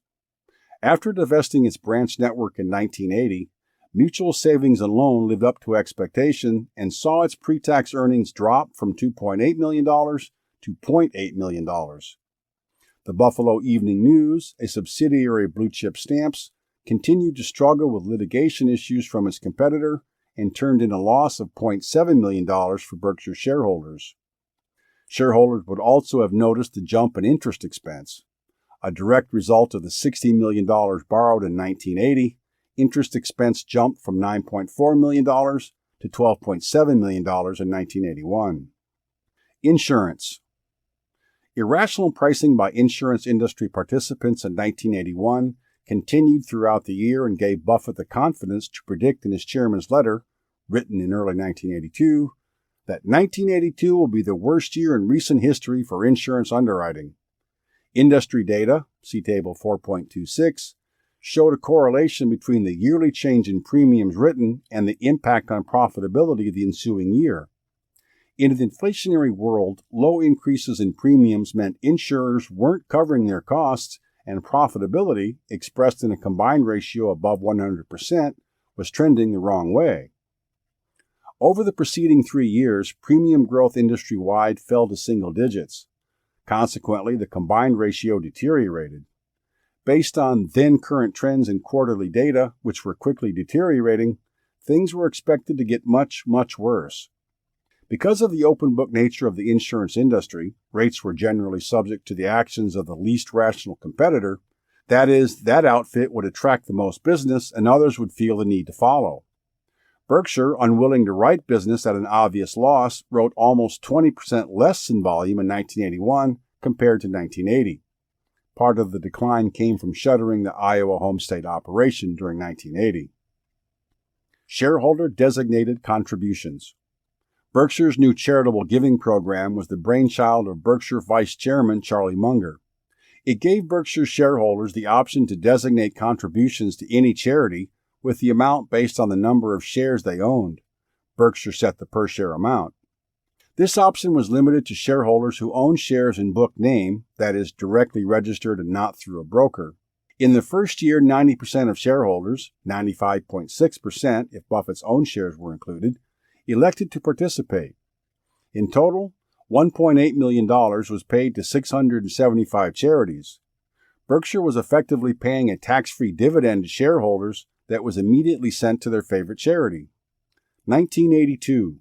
After divesting its branch network in 1980, Mutual Savings and Loan lived up to expectation and saw its pre-tax earnings drop from $2.8 million to $0.8 million. The Buffalo Evening News, a subsidiary of Blue Chip Stamps, continued to struggle with litigation issues from its competitor and turned in a loss of $0.7 million for Berkshire shareholders. Shareholders would also have noticed the jump in interest expense. A direct result of the $60 million borrowed in 1980, interest expense jumped from $9.4 million to $12.7 million in 1981. Insurance. Irrational pricing by insurance industry participants in 1981 continued throughout the year and gave Buffett the confidence to predict in his chairman's letter, written in early 1982, that 1982 will be the worst year in recent history for insurance underwriting. Industry data, see Table 4.26, showed a correlation between the yearly change in premiums written and the impact on profitability of the ensuing year. In an inflationary world, low increases in premiums meant insurers weren't covering their costs, and profitability, expressed in a combined ratio above 100%, was trending the wrong way. Over the preceding 3 years, premium growth industry-wide fell to single digits. Consequently, the combined ratio deteriorated. Based on then-current trends in quarterly data, which were quickly deteriorating, things were expected to get much, much worse. Because of the open book nature of the insurance industry, rates were generally subject to the actions of the least rational competitor. That is, that outfit would attract the most business and others would feel the need to follow. Berkshire, unwilling to write business at an obvious loss, wrote almost 20% less in volume in 1981 compared to 1980. Part of the decline came from shuttering the Iowa home state operation during 1980. Shareholder-designated contributions. Berkshire's new charitable giving program was the brainchild of Berkshire Vice Chairman Charlie Munger. It gave Berkshire shareholders the option to designate contributions to any charity with the amount based on the number of shares they owned. Berkshire set the per-share amount. This option was limited to shareholders who owned shares in book name, that is, directly registered and not through a broker. In the first year, 90% of shareholders, 95.6% if Buffett's own shares were included, elected to participate. In total, $1.8 million was paid to 675 charities. Berkshire was effectively paying a tax-free dividend to shareholders that was immediately sent to their favorite charity. 1982.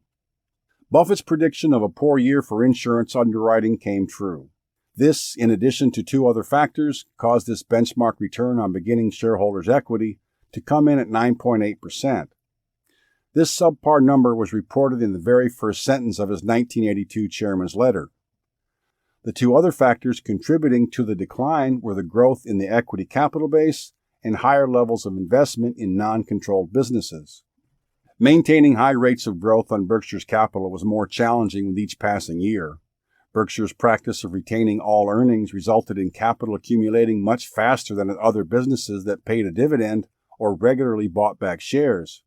Buffett's prediction of a poor year for insurance underwriting came true. This, in addition to 2 other factors, caused this benchmark return on beginning shareholders' equity to come in at 9.8%. This subpar number was reported in the very first sentence of his 1982 chairman's letter. The 2 other factors contributing to the decline were the growth in the equity capital base and higher levels of investment in non-controlled businesses. Maintaining high rates of growth on Berkshire's capital was more challenging with each passing year. Berkshire's practice of retaining all earnings resulted in capital accumulating much faster than at other businesses that paid a dividend or regularly bought back shares.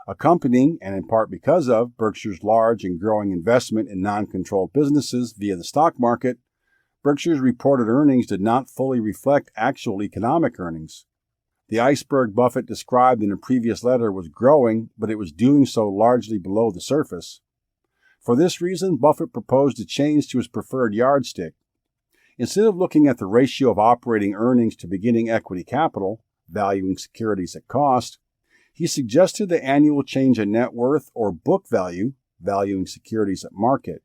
Accompanying, and in part because of, Berkshire's large and growing investment in non-controlled businesses via the stock market, Berkshire's reported earnings did not fully reflect actual economic earnings. The iceberg Buffett described in a previous letter was growing, but it was doing so largely below the surface. For this reason, Buffett proposed a change to his preferred yardstick. Instead of looking at the ratio of operating earnings to beginning equity capital, valuing securities at cost, he suggested the annual change in net worth or book value, valuing securities at market.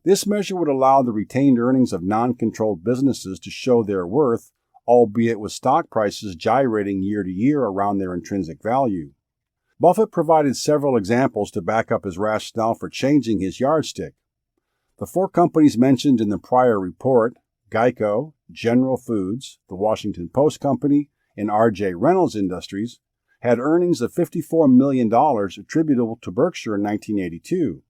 This measure would allow the retained earnings of non-controlled businesses to show their worth, albeit with stock prices gyrating year to year around their intrinsic value. Buffett provided several examples to back up his rationale for changing his yardstick. The 4 companies mentioned in the prior report, Geico, General Foods, the Washington Post Company, and R.J. Reynolds Industries, had earnings of $54 million attributable to Berkshire in 1982.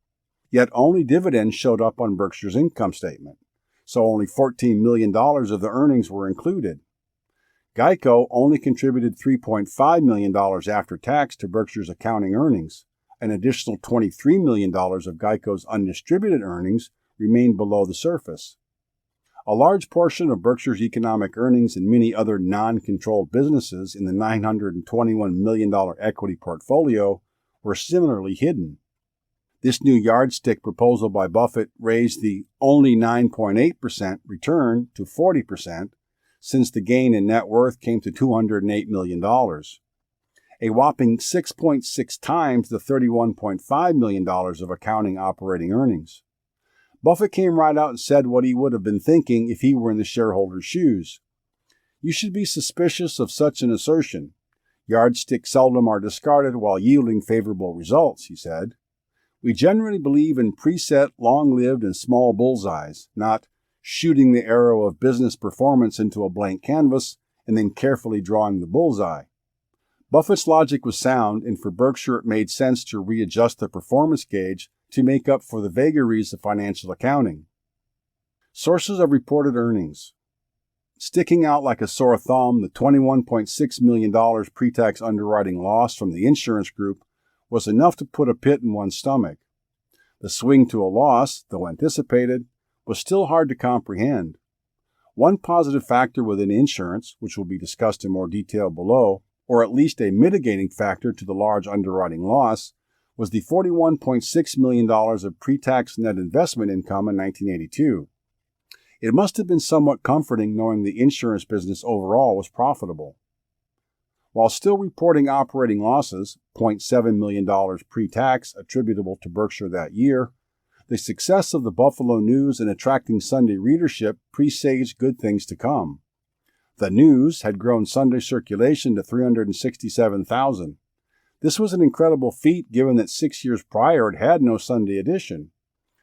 Yet only dividends showed up on Berkshire's income statement, so only $14 million of the earnings were included. Geico only contributed $3.5 million after tax to Berkshire's accounting earnings. An additional $23 million of Geico's undistributed earnings remained below the surface. A large portion of Berkshire's economic earnings and many other non-controlled businesses in the $921 million equity portfolio were similarly hidden. This new yardstick proposal by Buffett raised the only 9.8% return to 40%, since the gain in net worth came to $208 million, a whopping 6.6 times the $31.5 million of accounting operating earnings. Buffett came right out and said what he would have been thinking if he were in the shareholder's shoes. You should be suspicious of such an assertion. Yardsticks seldom are discarded while yielding favorable results, he said. We generally believe in preset, long-lived, and small bullseyes, not shooting the arrow of business performance into a blank canvas and then carefully drawing the bullseye. Buffett's logic was sound, and for Berkshire it made sense to readjust the performance gauge to make up for the vagaries of financial accounting. Sources of reported earnings. Sticking out like a sore thumb, the $21.6 million pre-tax underwriting loss from the insurance group was enough to put a pit in one's stomach. The swing to a loss, though anticipated, was still hard to comprehend. One positive factor within insurance, which will be discussed in more detail below, or at least a mitigating factor to the large underwriting loss, was the $41.6 million of pre-tax net investment income in 1982. It must have been somewhat comforting knowing the insurance business overall was profitable. While still reporting operating losses, $0.7 million pre-tax attributable to Berkshire that year, the success of the Buffalo News in attracting Sunday readership presaged good things to come. The News had grown Sunday circulation to 367,000. This was an incredible feat given that 6 years prior it had no Sunday edition.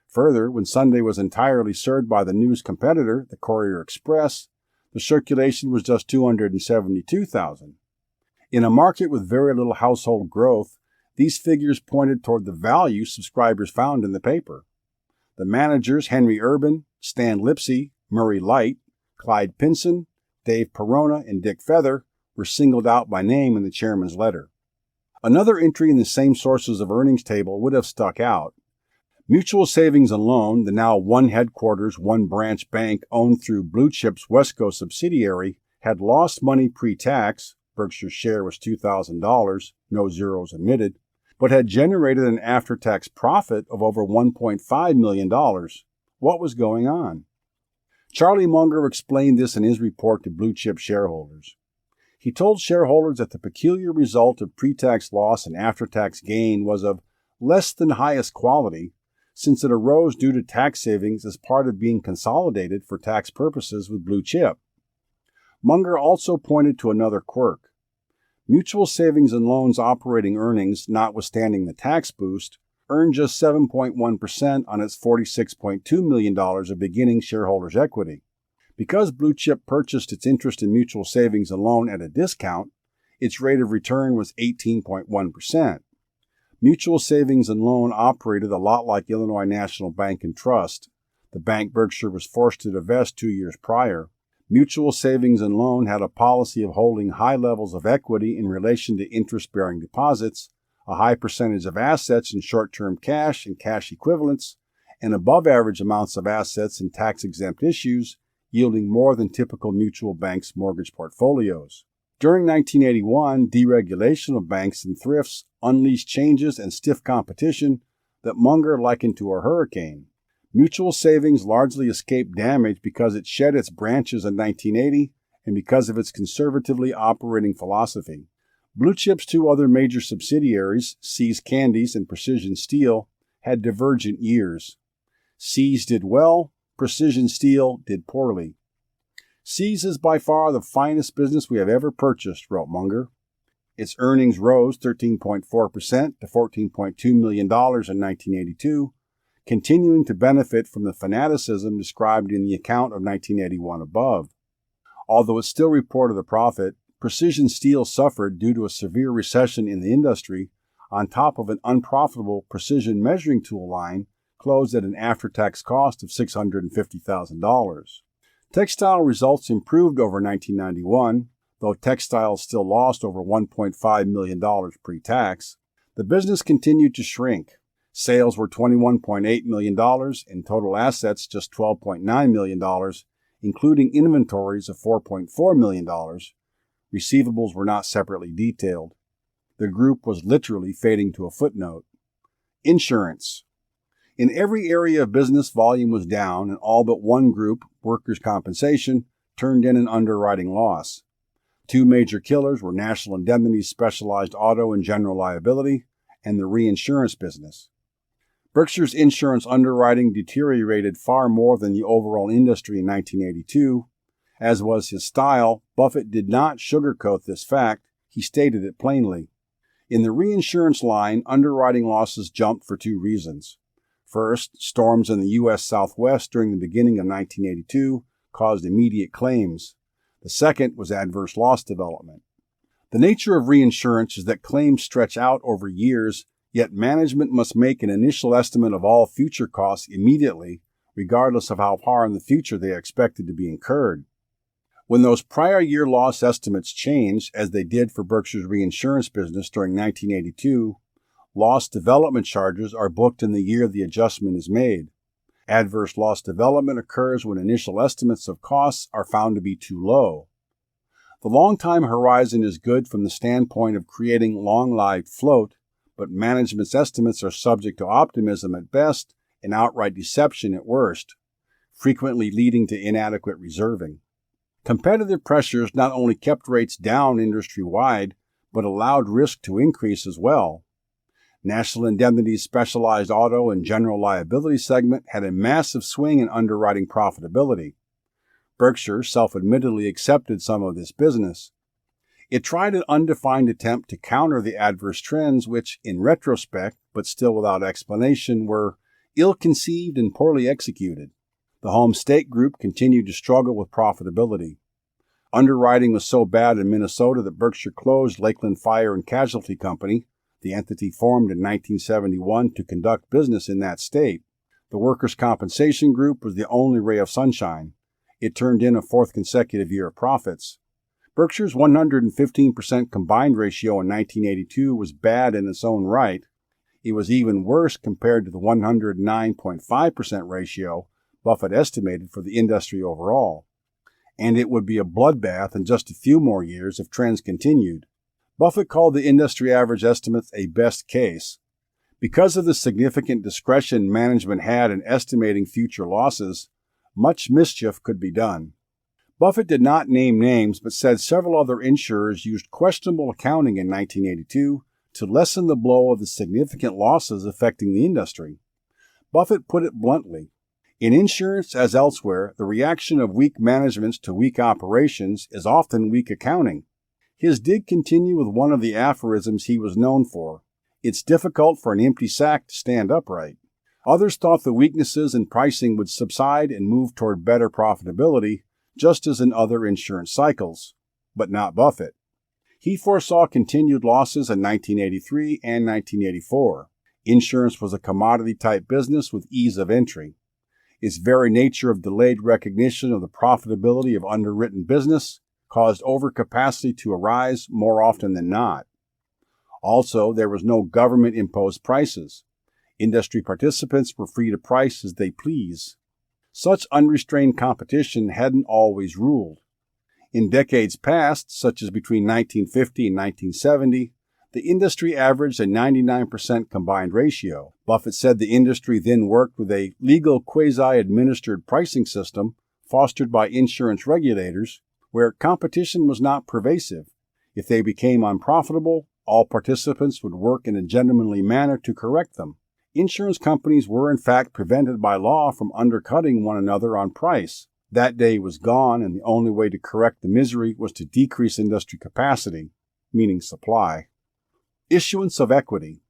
Further, when Sunday was entirely served by the News competitor, the Courier Express, the circulation was just 272,000. In a market with very little household growth, these figures pointed toward the value subscribers found in the paper. The managers Henry Urban, Stan Lipsey, Murray Light, Clyde Pinson, Dave Perona, and Dick Feather were singled out by name in the chairman's letter. Another entry in the same sources of earnings table would have stuck out. Mutual Savings and Loan, the now one headquarters, one branch bank owned through Blue Chip's Wesco subsidiary, had lost money pre-tax, Berkshire's share was $2,000, no zeros omitted, but had generated an after-tax profit of over $1.5 million. What was going on? Charlie Munger explained this in his report to Blue Chip shareholders. He told shareholders that the peculiar result of pre-tax loss and after-tax gain was of less than highest quality, since it arose due to tax savings as part of being consolidated for tax purposes with Blue Chip. Munger also pointed to another quirk. Mutual Savings and Loans operating earnings, notwithstanding the tax boost, earned just 7.1% on its $46.2 million of beginning shareholders' equity. Because Blue Chip purchased its interest in Mutual Savings and Loan at a discount, its rate of return was 18.1%. Mutual Savings and Loan operated a lot like Illinois National Bank and Trust, the bank Berkshire was forced to divest 2 years prior. Mutual Savings and Loan had a policy of holding high levels of equity in relation to interest-bearing deposits, a high percentage of assets in short-term cash and cash equivalents, and above-average amounts of assets in tax-exempt issues, yielding more than typical mutual banks' mortgage portfolios. During 1981, deregulation of banks and thrifts unleashed changes and stiff competition that Munger likened to a hurricane. Mutual Savings largely escaped damage because it shed its branches in 1980 and because of its conservatively operating philosophy. Blue Chip's two other major subsidiaries, See's Candies and Precision Steel, had divergent years. See's did well, Precision Steel did poorly. See's is by far the finest business we have ever purchased, wrote Munger. Its earnings rose 13.4% to $14.2 million in 1982, continuing to benefit from the fanaticism described in the account of 1981 above. Although it still reported a profit, Precision Steel suffered due to a severe recession in the industry, on top of an unprofitable precision measuring tool line closed at an after-tax cost of $650,000. Textile results improved over 1991, though textiles still lost over $1.5 million pre-tax. The business continued to shrink. Sales were $21.8 million and total assets just $12.9 million, including inventories of $4.4 million. Receivables were not separately detailed. The group was literally fading to a footnote. Insurance. In every area of business, volume was down, and all but one group, workers' compensation, turned in an underwriting loss. Two major killers were National Indemnity's specialized auto and general liability, and the reinsurance business. Berkshire's insurance underwriting deteriorated far more than the overall industry in 1982. As was his style, Buffett did not sugarcoat this fact, he stated it plainly. In the reinsurance line, underwriting losses jumped for two reasons. First, storms in the U.S. Southwest during the beginning of 1982 caused immediate claims. The second was adverse loss development. The nature of reinsurance is that claims stretch out over years, yet management must make an initial estimate of all future costs immediately, regardless of how far in the future they are expected to be incurred. When those prior year loss estimates change, as they did for Berkshire's reinsurance business during 1982, loss development charges are booked in the year the adjustment is made. Adverse loss development occurs when initial estimates of costs are found to be too low. The long-time horizon is good from the standpoint of creating long-lived float, but management's estimates are subject to optimism at best and outright deception at worst, frequently leading to inadequate reserving. Competitive pressures not only kept rates down industry-wide, but allowed risk to increase as well. National Indemnity's specialized auto and general liability segment had a massive swing in underwriting profitability. Berkshire self-admittedly accepted some of this business. It tried an undefined attempt to counter the adverse trends which, in retrospect, but still without explanation, were ill-conceived and poorly executed. The Home State Group continued to struggle with profitability. Underwriting was so bad in Minnesota that Berkshire closed Lakeland Fire and Casualty Company, the entity formed in 1971 to conduct business in that state. The Workers' Compensation Group was the only ray of sunshine. It turned in a fourth consecutive year of profits. Berkshire's 115% combined ratio in 1982 was bad in its own right. It was even worse compared to the 109.5% ratio Buffett estimated for the industry overall. And it would be a bloodbath in just a few more years if trends continued. Buffett called the industry average estimates a best case. Because of the significant discretion management had in estimating future losses, much mischief could be done. Buffett did not name names, but said several other insurers used questionable accounting in 1982 to lessen the blow of the significant losses affecting the industry. Buffett put it bluntly. In insurance, as elsewhere, the reaction of weak managements to weak operations is often weak accounting. His dig continued with one of the aphorisms he was known for. It's difficult for an empty sack to stand upright. Others thought the weaknesses in pricing would subside and move toward better profitability, just as in other insurance cycles. But not Buffett. He foresaw continued losses in 1983 and 1984. Insurance was a commodity-type business with ease of entry. Its very nature of delayed recognition of the profitability of underwritten business caused overcapacity to arise more often than not. Also, there was no government-imposed prices. Industry participants were free to price as they please. Such unrestrained competition hadn't always ruled. In decades past, such as between 1950 and 1970, the industry averaged a 99% combined ratio. Buffett said the industry then worked with a legal quasi-administered pricing system fostered by insurance regulators, where competition was not pervasive. If they became unprofitable, all participants would work in a gentlemanly manner to correct them. Insurance companies were in fact prevented by law from undercutting one another on price. That day was gone, and the only way to correct the misery was to decrease industry capacity, meaning supply. Issuance of equity.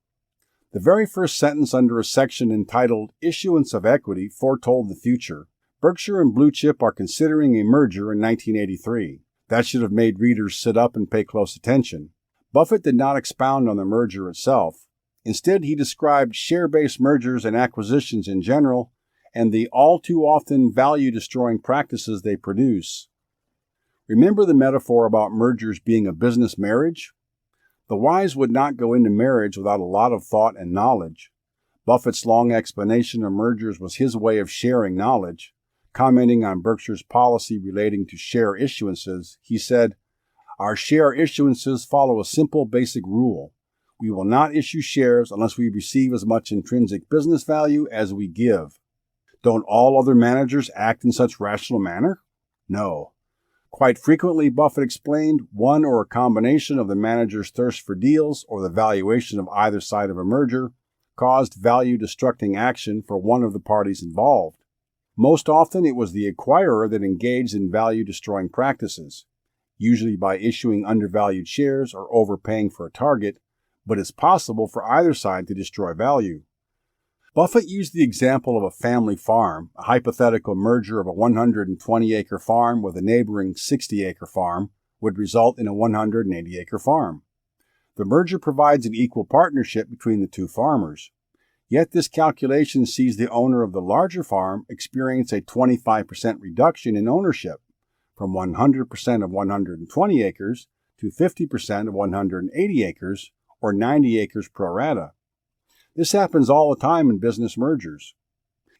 The very first sentence under a section entitled Issuance of Equity foretold the future. Berkshire and Blue Chip are considering a merger in 1983. That should have made readers sit up and pay close attention. Buffett did not expound on the merger itself. Instead, he described share-based mergers and acquisitions in general and the all-too-often value-destroying practices they produce. Remember the metaphor about mergers being a business marriage? The wise would not go into marriage without a lot of thought and knowledge. Buffett's long explanation of mergers was his way of sharing knowledge. Commenting on Berkshire's policy relating to share issuances, he said, "Our share issuances follow a simple basic rule. We will not issue shares unless we receive as much intrinsic business value as we give." Don't all other managers act in such rational manner? No. Quite frequently, Buffett explained, one or a combination of the manager's thirst for deals or the valuation of either side of a merger caused value-destructing action for one of the parties involved. Most often, it was the acquirer that engaged in value-destroying practices, usually by issuing undervalued shares or overpaying for a target, but it's possible for either side to destroy value. Buffett used the example of a family farm. A hypothetical merger of a 120-acre farm with a neighboring 60-acre farm would result in a 180-acre farm. The merger provides an equal partnership between the two farmers. Yet this calculation sees the owner of the larger farm experience a 25% reduction in ownership, from 100% of 120 acres to 50% of 180 acres, or 90 acres pro rata. This happens all the time in business mergers.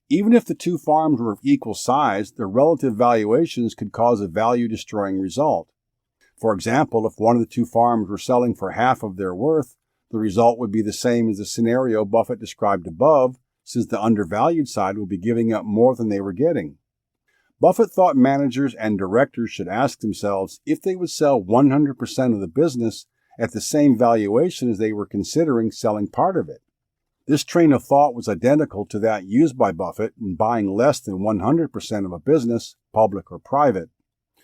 Even if the two farms were of equal size, their relative valuations could cause a value-destroying result. For example, if one of the two farms were selling for half of their worth, the result would be the same as the scenario Buffett described above, since the undervalued side would be giving up more than they were getting. Buffett thought managers and directors should ask themselves if they would sell 100% of the business at the same valuation as they were considering selling part of it. This train of thought was identical to that used by Buffett in buying less than 100% of a business, public or private.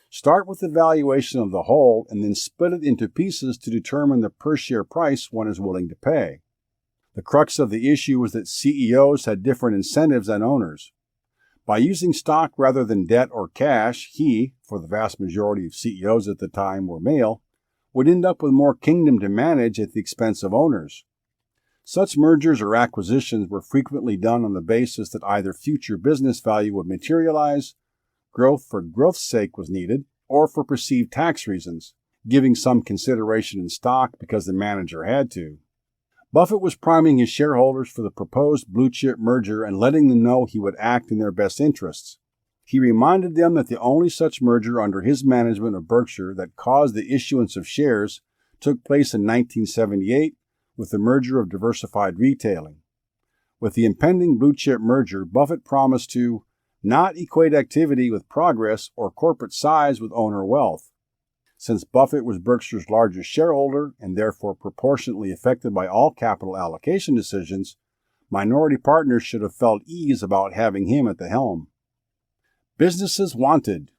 Start with the valuation of the whole and then split it into pieces to determine the per-share price one is willing to pay. The crux of the issue was that CEOs had different incentives than owners. By using stock rather than debt or cash, he, for the vast majority of CEOs at the time were male, would end up with more kingdom to manage at the expense of owners. Such mergers or acquisitions were frequently done on the basis that either future business value would materialize, growth for growth's sake was needed, or for perceived tax reasons, giving some consideration in stock because the manager had to. Buffett was priming his shareholders for the proposed blue-chip merger and letting them know he would act in their best interests. He reminded them that the only such merger under his management of Berkshire that caused the issuance of shares took place in 1978 with the merger of diversified retailing. With the impending blue-chip merger, Buffett promised to not equate activity with progress or corporate size with owner wealth. Since Buffett was Berkshire's largest shareholder and therefore proportionately affected by all capital allocation decisions, minority partners should have felt ease about having him at the helm. Businesses wanted.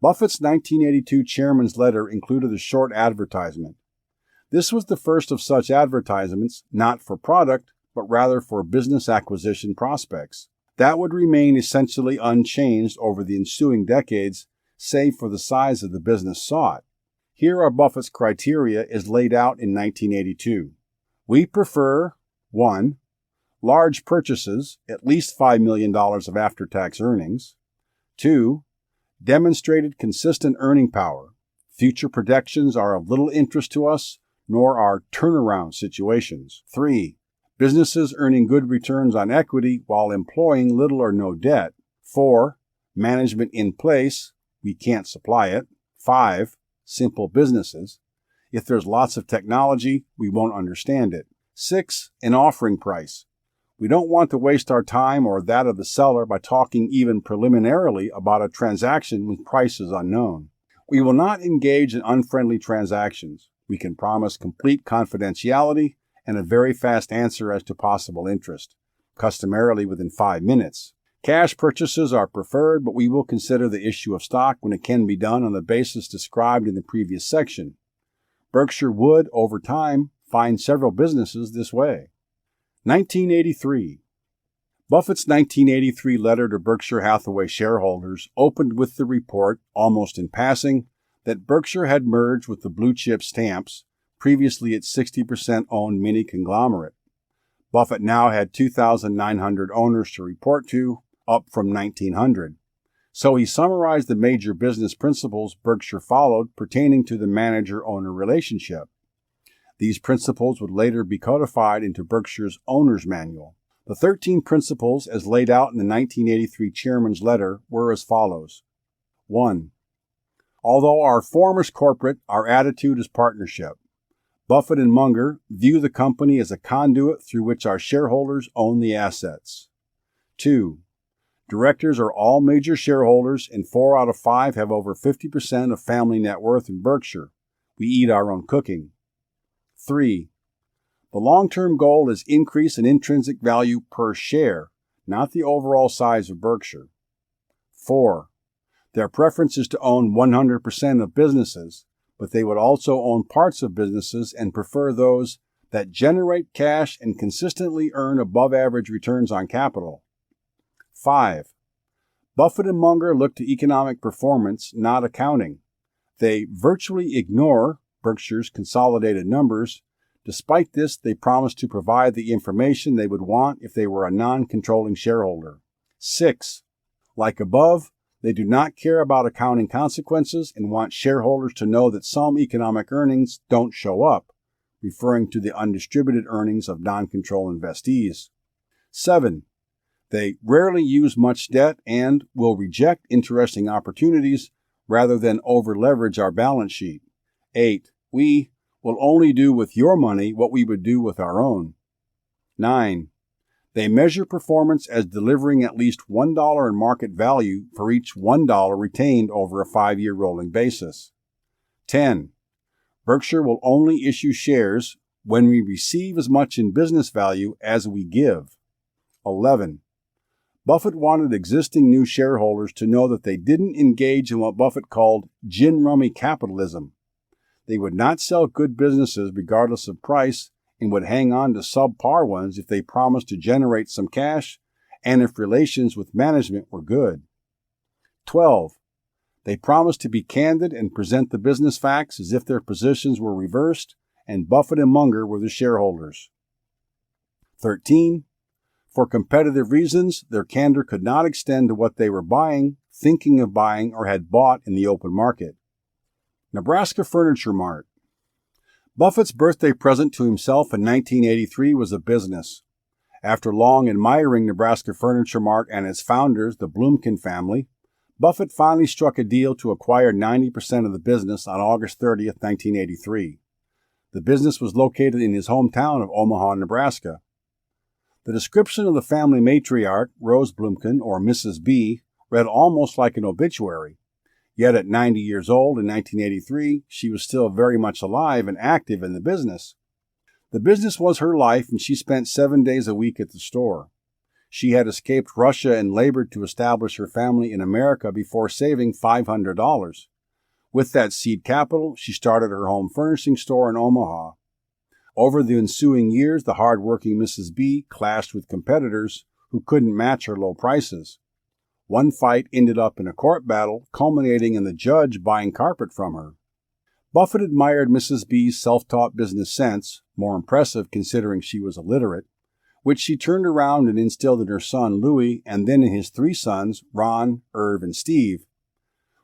Buffett's 1982 chairman's letter included a short advertisement. This was the first of such advertisements, not for product, but rather for business acquisition prospects. That would remain essentially unchanged over the ensuing decades, save for the size of the business sought. Here are Buffett's criteria as laid out in 1982. We prefer 1. Large purchases, at least $5 million of after-tax earnings. 2. Demonstrated consistent earning power. Future projections are of little interest to us, nor are turnaround situations. 3. Businesses earning good returns on equity while employing little or no debt. 4. Management in place. We can't supply it. 5. Simple businesses. If there's lots of technology, we won't understand it. 6. An offering price. We don't want to waste our time or that of the seller by talking even preliminarily about a transaction with prices unknown. We will not engage in unfriendly transactions. We can promise complete confidentiality and a very fast answer as to possible interest, customarily within 5 minutes. Cash purchases are preferred, but we will consider the issue of stock when it can be done on the basis described in the previous section. Berkshire would, over time, find several businesses this way. 1983. Buffett's 1983 letter to Berkshire Hathaway shareholders opened with the report, almost in passing, that Berkshire had merged with the blue chip stamps, previously its 60% owned mini conglomerate. Buffett now had 2,900 owners to report to, up from 1,900. So he summarized the major business principles Berkshire followed pertaining to the manager-owner relationship. These principles would later be codified into Berkshire's Owner's Manual. The 13 principles, as laid out in the 1983 Chairman's letter, were as follows. 1. Although our form is corporate, our attitude is partnership. Buffett and Munger view the company as a conduit through which our shareholders own the assets. 2. Directors are all major shareholders, and 4 out of 5 have over 50% of family net worth in Berkshire. We eat our own cooking. 3. The long-term goal is increase in intrinsic value per share, not the overall size of Berkshire. 4. Their preference is to own 100% of businesses, but they would also own parts of businesses and prefer those that generate cash and consistently earn above-average returns on capital. 5. Buffett and Munger look to economic performance, not accounting. They virtually ignore Berkshire's consolidated numbers. Despite this, they promise to provide the information they would want if they were a non-controlling shareholder. 6. Like above, they do not care about accounting consequences and want shareholders to know that some economic earnings don't show up, referring to the undistributed earnings of non-control investees. 7. They rarely use much debt and will reject interesting opportunities rather than over-leverage our balance sheet. 8. We will only do with your money what we would do with our own. 9. They measure performance as delivering at least $1 in market value for each $1 retained over a 5-year rolling basis. 10. Berkshire will only issue shares when we receive as much in business value as we give. 11. Buffett wanted existing new shareholders to know that they didn't engage in what Buffett called gin rummy capitalism. They would not sell good businesses regardless of price and would hang on to subpar ones if they promised to generate some cash and if relations with management were good. 12. They promised to be candid and present the business facts as if their positions were reversed and Buffett and Munger were the shareholders. 13. For competitive reasons, their candor could not extend to what they were buying, thinking of buying, or had bought in the open market. Nebraska Furniture Mart. Buffett's birthday present to himself in 1983 was a business. After long admiring Nebraska Furniture Mart and its founders, the Blumkin family, Buffett finally struck a deal to acquire 90% of the business on August 30, 1983. The business was located in his hometown of Omaha, Nebraska. The description of the family matriarch, Rose Blumkin, or Mrs. B, read almost like an obituary. Yet at 90 years old in 1983, she was still very much alive and active in the business. The business was her life, and she spent 7 days a week at the store. She had escaped Russia and labored to establish her family in America before saving $500. With that seed capital, she started her home furnishing store in Omaha. Over the ensuing years, the hard-working Mrs. B clashed with competitors who couldn't match her low prices. One fight ended up in a court battle, culminating in the judge buying carpet from her. Buffett admired Mrs. B's self-taught business sense, more impressive considering she was illiterate, which she turned around and instilled in her son Louis and then in his 3 sons, Ron, Irv, and Steve.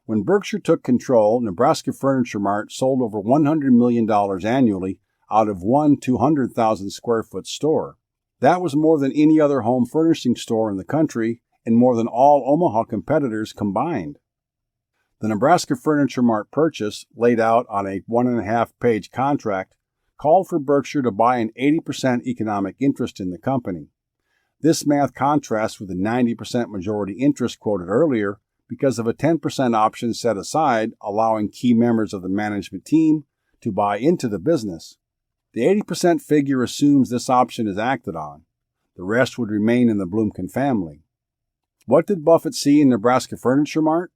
When Berkshire took control, Nebraska Furniture Mart sold over $100 million annually out of one 200,000 square foot store. That was more than any other home furnishing store in the country and more than all Omaha competitors combined. The Nebraska Furniture Mart purchase, laid out on a 1.5-page contract, called for Berkshire to buy an 80% economic interest in the company. This math contrasts with the 90% majority interest quoted earlier because of a 10% option set aside, allowing key members of the management team to buy into the business. The 80% figure assumes this option is acted on. The rest would remain in the Blumkin family. What did Buffett see in Nebraska Furniture Mart?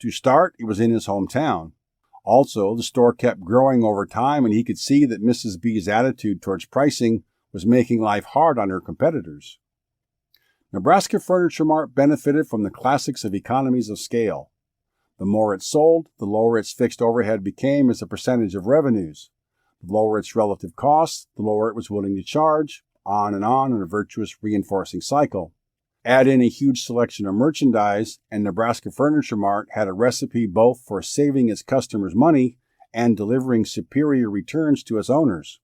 To start, it was in his hometown. Also, the store kept growing over time, and he could see that Mrs. B's attitude towards pricing was making life hard on her competitors. Nebraska Furniture Mart benefited from the classics of economies of scale. The more it sold, the lower its fixed overhead became as a percentage of revenues. The The lower its relative cost, the lower it was willing to charge, on in a virtuous reinforcing cycle. Add in a huge selection of merchandise, and Nebraska Furniture Mart had a recipe both for saving its customers money and delivering superior returns to its owners.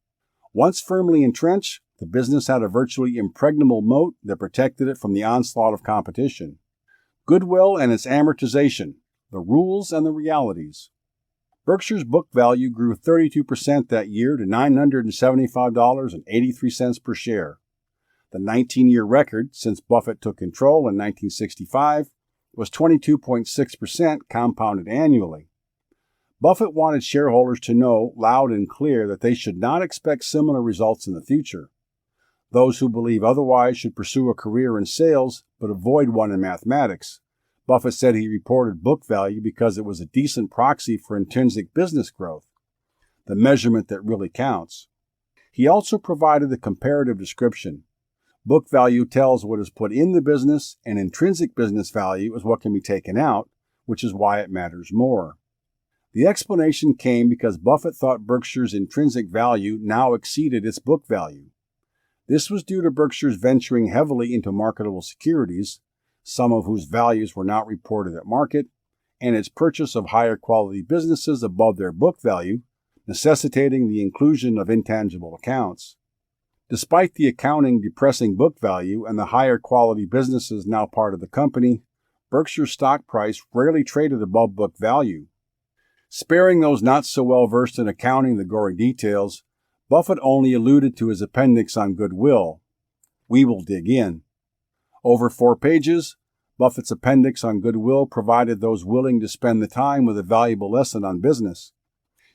Once firmly entrenched, the business had a virtually impregnable moat that protected it from the onslaught of competition. Goodwill and its amortization, the rules and the realities. Berkshire's book value grew 32% that year to $975.83 per share. The 19-year record since Buffett took control in 1965 was 22.6% compounded annually. Buffett wanted shareholders to know loud and clear that they should not expect similar results in the future. Those who believe otherwise should pursue a career in sales but avoid one in mathematics. Buffett said he reported book value because it was a decent proxy for intrinsic business growth, the measurement that really counts. He also provided the comparative description. Book value tells what is put in the business, and intrinsic business value is what can be taken out, which is why it matters more. The explanation came because Buffett thought Berkshire's intrinsic value now exceeded its book value. This was due to Berkshire's venturing heavily into marketable securities, some of whose values were not reported at market, and its purchase of higher quality businesses above their book value, necessitating the inclusion of intangible accounts. Despite the accounting depressing book value and the higher quality businesses now part of the company, Berkshire's stock price rarely traded above book value. Sparing those not so well versed in accounting the gory details, Buffett only alluded to his appendix on goodwill. We will dig in. Over 4 pages, Buffett's appendix on goodwill provided those willing to spend the time with a valuable lesson on business.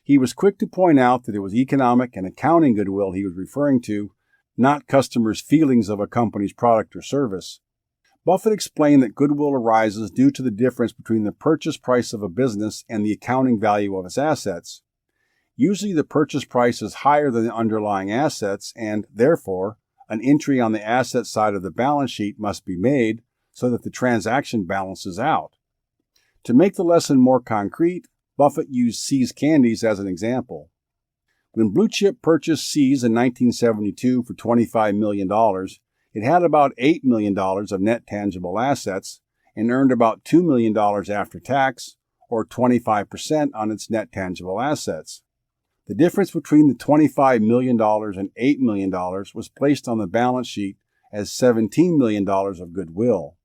He was quick to point out that it was economic and accounting goodwill he was referring to, not customers' feelings of a company's product or service. Buffett explained that goodwill arises due to the difference between the purchase price of a business and the accounting value of its assets. Usually the purchase price is higher than the underlying assets, and, therefore, an entry on the asset side of the balance sheet must be made so that the transaction balances out. To make the lesson more concrete, Buffett used See's Candies as an example. When Blue Chip purchased See's in 1972 for $25 million, it had about $8 million of net tangible assets and earned about $2 million after tax, or 25% on its net tangible assets. The difference between the $25 million and $8 million was placed on the balance sheet as $17 million of goodwill.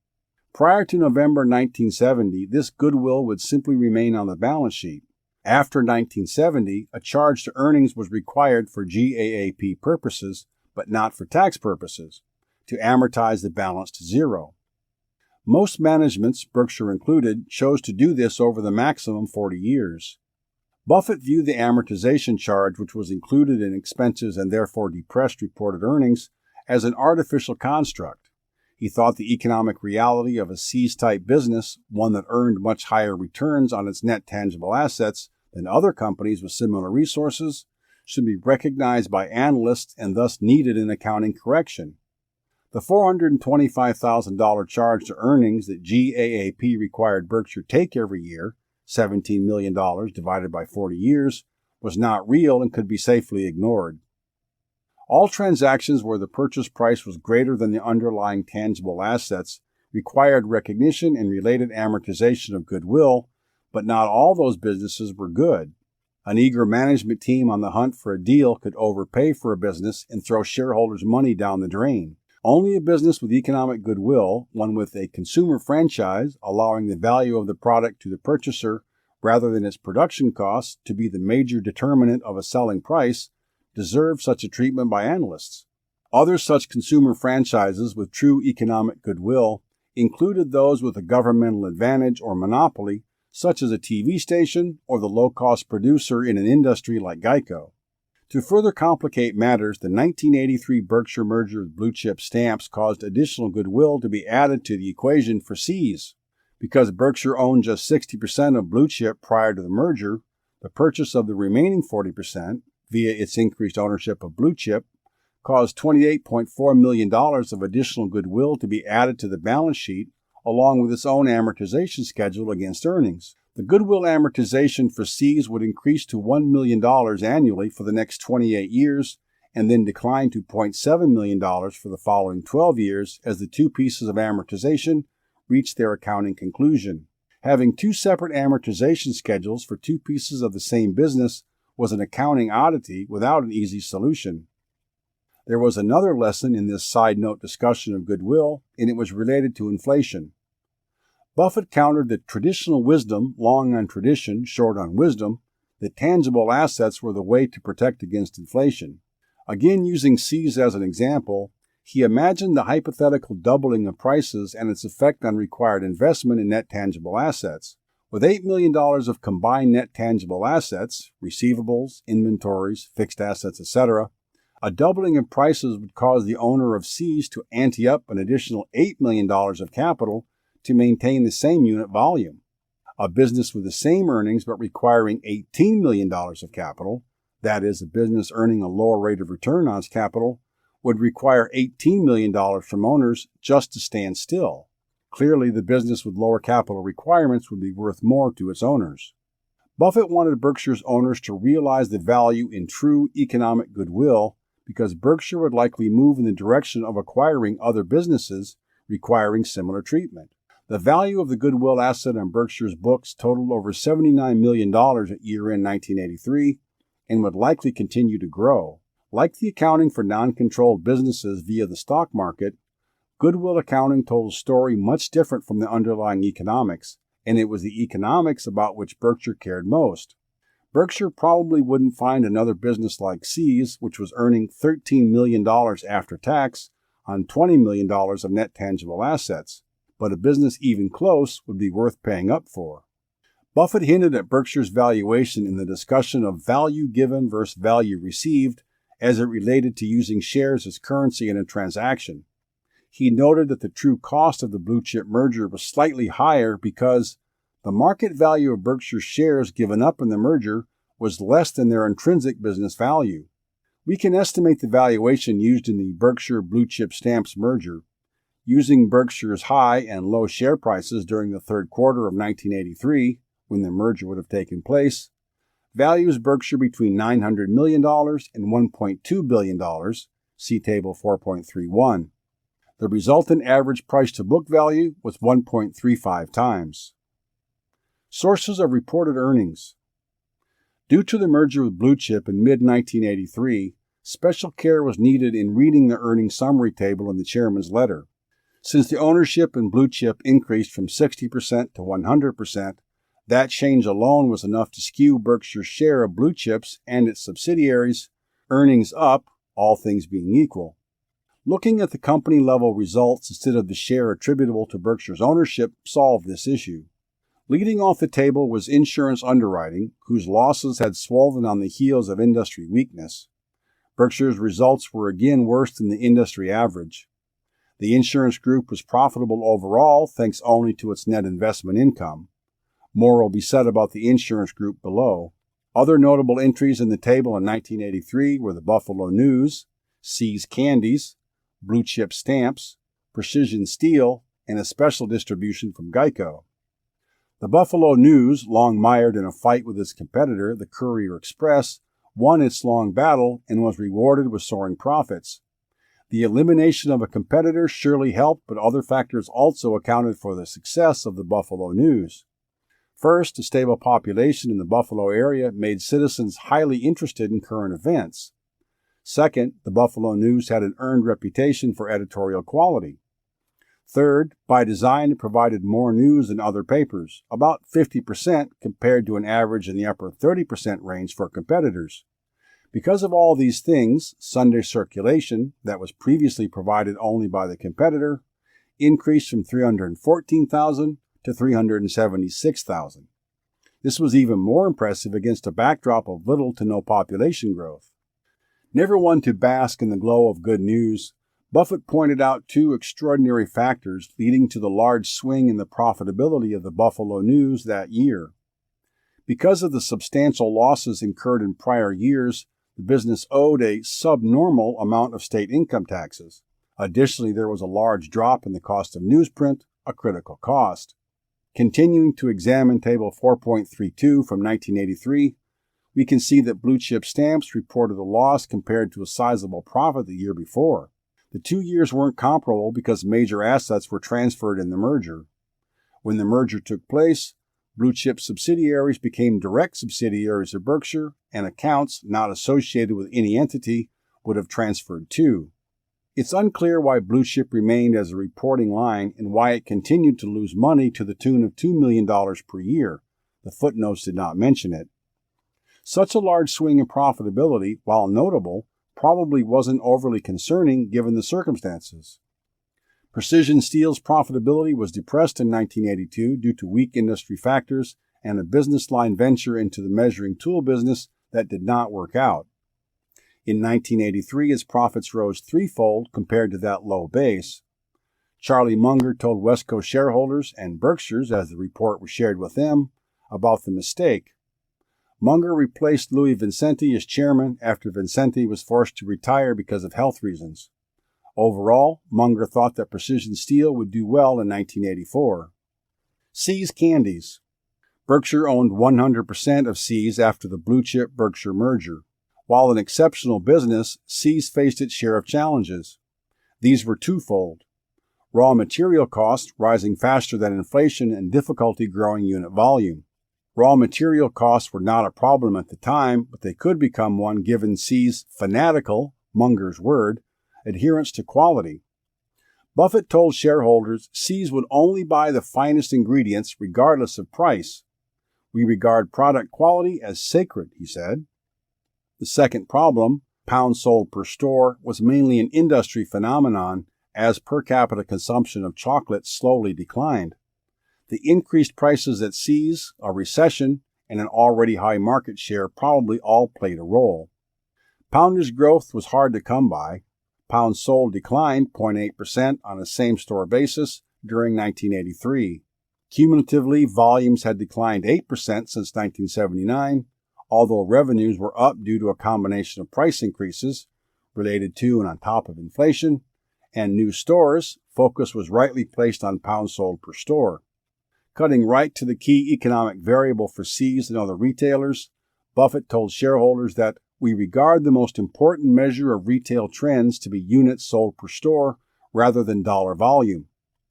Prior to November 1970, this goodwill would simply remain on the balance sheet. After 1970, a charge to earnings was required for GAAP purposes, but not for tax purposes, to amortize the balance to zero. Most managements, Berkshire included, chose to do this over the maximum 40 years. Buffett viewed the amortization charge, which was included in expenses and therefore depressed reported earnings, as an artificial construct. He thought the economic reality of a See's-type business, one that earned much higher returns on its net tangible assets than other companies with similar resources, should be recognized by analysts and thus needed an accounting correction. The $425,000 charge to earnings that GAAP required Berkshire take every year, $17 million divided by 40 years, was not real and could be safely ignored. All transactions where the purchase price was greater than the underlying tangible assets required recognition and related amortization of goodwill, but not all those businesses were good. An eager management team on the hunt for a deal could overpay for a business and throw shareholders' money down the drain. Only a business with economic goodwill, one with a consumer franchise allowing the value of the product to the purchaser rather than its production costs to be the major determinant of a selling price, deserved such a treatment by analysts. Other such consumer franchises with true economic goodwill included those with a governmental advantage or monopoly, such as a TV station or the low-cost producer in an industry like Geico. To further complicate matters, the 1983 Berkshire merger with Blue Chip Stamps caused additional goodwill to be added to the equation for See's. Because Berkshire owned just 60% of Blue Chip prior to the merger, the purchase of the remaining 40%, via its increased ownership of Blue Chip, caused $28.4 million of additional goodwill to be added to the balance sheet, along with its own amortization schedule against earnings. The goodwill amortization for See's would increase to $1 million annually for the next 28 years and then decline to $0.7 million for the following 12 years as the two pieces of amortization reached their accounting conclusion. Having two separate amortization schedules for two pieces of the same business was an accounting oddity without an easy solution. There was another lesson in this side note discussion of goodwill, and it was related to inflation. Buffett countered the traditional wisdom, long on tradition, short on wisdom, that tangible assets were the way to protect against inflation. Again, using See's as an example, he imagined the hypothetical doubling of prices and its effect on required investment in net tangible assets. With $8 million of combined net tangible assets, receivables, inventories, fixed assets, etc., a doubling of prices would cause the owner of See's to ante up an additional $8 million of capital to maintain the same unit volume. A business with the same earnings but requiring $18 million of capital, that is, a business earning a lower rate of return on its capital, would require $18 million from owners just to stand still. Clearly, the business with lower capital requirements would be worth more to its owners. Buffett wanted Berkshire's owners to realize the value in true economic goodwill because Berkshire would likely move in the direction of acquiring other businesses requiring similar treatment. The value of the goodwill asset on Berkshire's books totaled over $79 million at year-end 1983 and would likely continue to grow. Like the accounting for non-controlled businesses via the stock market, goodwill accounting told a story much different from the underlying economics, and it was the economics about which Berkshire cared most. Berkshire probably wouldn't find another business like See's, which was earning $13 million after tax on $20 million of net tangible assets, but a business even close would be worth paying up for. Buffett hinted at Berkshire's valuation in the discussion of value given versus value received as it related to using shares as currency in a transaction. He noted that the true cost of the blue chip merger was slightly higher because the market value of Berkshire's shares given up in the merger was less than their intrinsic business value. We can estimate the valuation used in the Berkshire blue chip stamps merger. Using Berkshire's high and low share prices during the third quarter of 1983, when the merger would have taken place, values Berkshire between $900 million and $1.2 billion, see Table 4.31. The resultant average price-to-book value was 1.35 times. Sources of reported earnings. Due to the merger with Blue Chip in mid-1983, special care was needed in reading the earnings summary table in the chairman's letter. Since the ownership in Blue Chip increased from 60% to 100%, that change alone was enough to skew Berkshire's share of Blue Chip's and its subsidiaries' earnings up, all things being equal. Looking at the company-level results instead of the share attributable to Berkshire's ownership solved this issue. Leading off the table was insurance underwriting, whose losses had swollen on the heels of industry weakness. Berkshire's results were again worse than the industry average. The insurance group was profitable overall thanks only to its net investment income. More will be said about the insurance group below. Other notable entries in the table in 1983 were the Buffalo News, See's Candies, Blue Chip Stamps, Precision Steel, and a special distribution from Geico. The Buffalo News, long mired in a fight with its competitor, the Courier Express, won its long battle and was rewarded with soaring profits. The elimination of a competitor surely helped, but other factors also accounted for the success of the Buffalo News. First, a stable population in the Buffalo area made citizens highly interested in current events. Second, the Buffalo News had an earned reputation for editorial quality. Third, by design, it provided more news than other papers, about 50% compared to an average in the upper 30% range for competitors. Because of all these things, Sunday circulation, that was previously provided only by the competitor, increased from 314,000 to 376,000. This was even more impressive against a backdrop of little to no population growth. Never one to bask in the glow of good news, Buffett pointed out two extraordinary factors leading to the large swing in the profitability of the Buffalo News that year. Because of the substantial losses incurred in prior years, the business owed a subnormal amount of state income taxes. Additionally, there was a large drop in the cost of newsprint, a critical cost. Continuing to examine Table 4.32 from 1983, we can see that blue chip stamps reported a loss compared to a sizable profit the year before. The 2 years weren't comparable because major assets were transferred in the merger. When the merger took place, blue chip subsidiaries became direct subsidiaries of Berkshire, and accounts not associated with any entity would have transferred too. It's unclear why blue chip remained as a reporting line and why it continued to lose money to the tune of $2 million per year. The footnotes did not mention it. Such a large swing in profitability, while notable, probably wasn't overly concerning given the circumstances. Precision Steel's profitability was depressed in 1982 due to weak industry factors and a business line venture into the measuring tool business that did not work out. In 1983, its profits rose threefold compared to that low base. Charlie Munger told Wesco shareholders and Berkshire's, as the report was shared with them, about the mistake. Munger replaced Louis Vincenti as chairman after Vincenti was forced to retire because of health reasons. Overall, Munger thought that Precision Steel would do well in 1984. See's Candies. Berkshire owned 100% of See's after the blue chip Berkshire merger. While an exceptional business, See's faced its share of challenges. These were twofold: raw material costs rising faster than inflation and difficulty growing unit volume. Raw material costs were not a problem at the time, but they could become one given See's fanatical, Munger's word, adherence to quality. Buffett told shareholders See's would only buy the finest ingredients regardless of price. "We regard product quality as sacred," he said. The second problem, pounds sold per store, was mainly an industry phenomenon as per capita consumption of chocolate slowly declined. The increased prices at See's, a recession, and an already high market share probably all played a role. Poundage growth was hard to come by. Pounds sold declined 0.8% on a same-store basis during 1983. Cumulatively, volumes had declined 8% since 1979, although revenues were up due to a combination of price increases, related to and on top of inflation, and new stores. Focus was rightly placed on pounds sold per store. Cutting right to the key economic variable for See's and other retailers, Buffett told shareholders that "we regard the most important measure of retail trends to be units sold per store rather than dollar volume."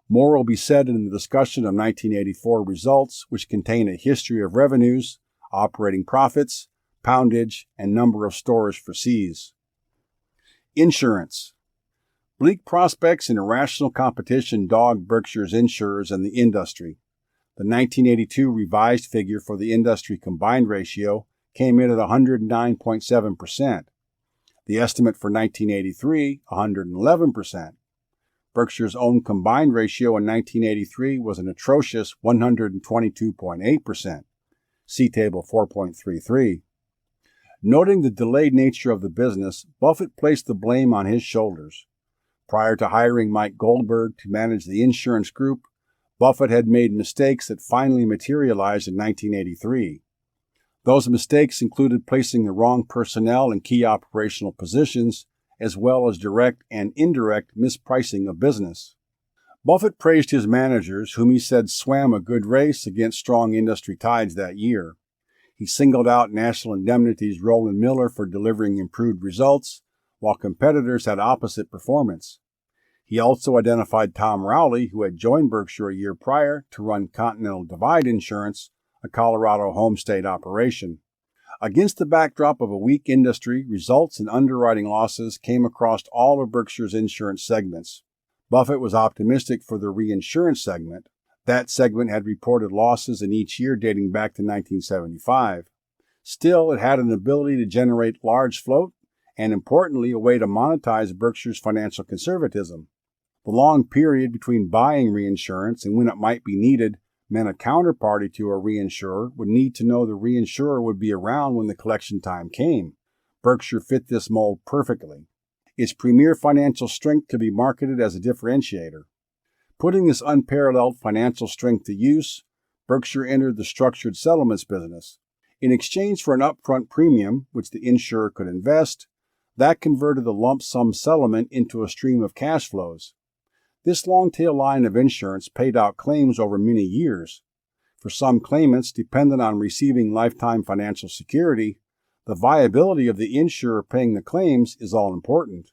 More will be said in the discussion of 1984 results, which contain a history of revenues, operating profits, poundage, and number of stores for See's. Insurance. Bleak prospects and irrational competition dogged Berkshire's insurers and the industry. The 1982 revised figure for the industry combined ratio came in at 109.7%. The estimate for 1983, 111%. Berkshire's own combined ratio in 1983 was an atrocious 122.8%. See Table 4.33. Noting the delayed nature of the business, Buffett placed the blame on his shoulders. Prior to hiring Mike Goldberg to manage the insurance group, Buffett had made mistakes that finally materialized in 1983. Those mistakes included placing the wrong personnel in key operational positions, as well as direct and indirect mispricing of business. Buffett praised his managers, whom he said swam a good race against strong industry tides that year. He singled out National Indemnity's Roland Miller for delivering improved results, while competitors had opposite performance. He also identified Tom Rowley, who had joined Berkshire a year prior to run Continental Divide Insurance, a Colorado home state operation. Against the backdrop of a weak industry, results and underwriting losses came across all of Berkshire's insurance segments. Buffett was optimistic for the reinsurance segment. That segment had reported losses in each year dating back to 1975. Still, it had an ability to generate large float and, importantly, a way to monetize Berkshire's financial conservatism. The long period between buying reinsurance and when it might be needed meant a counterparty to a reinsurer would need to know the reinsurer would be around when the collection time came. Berkshire fit this mold perfectly. Its premier financial strength could be marketed as a differentiator. Putting this unparalleled financial strength to use, Berkshire entered the structured settlements business. In exchange for an upfront premium, which the insurer could invest, that converted the lump sum settlement into a stream of cash flows. This long-tail line of insurance paid out claims over many years, For some claimants dependent on receiving lifetime financial security, the viability of the insurer paying the claims is all important.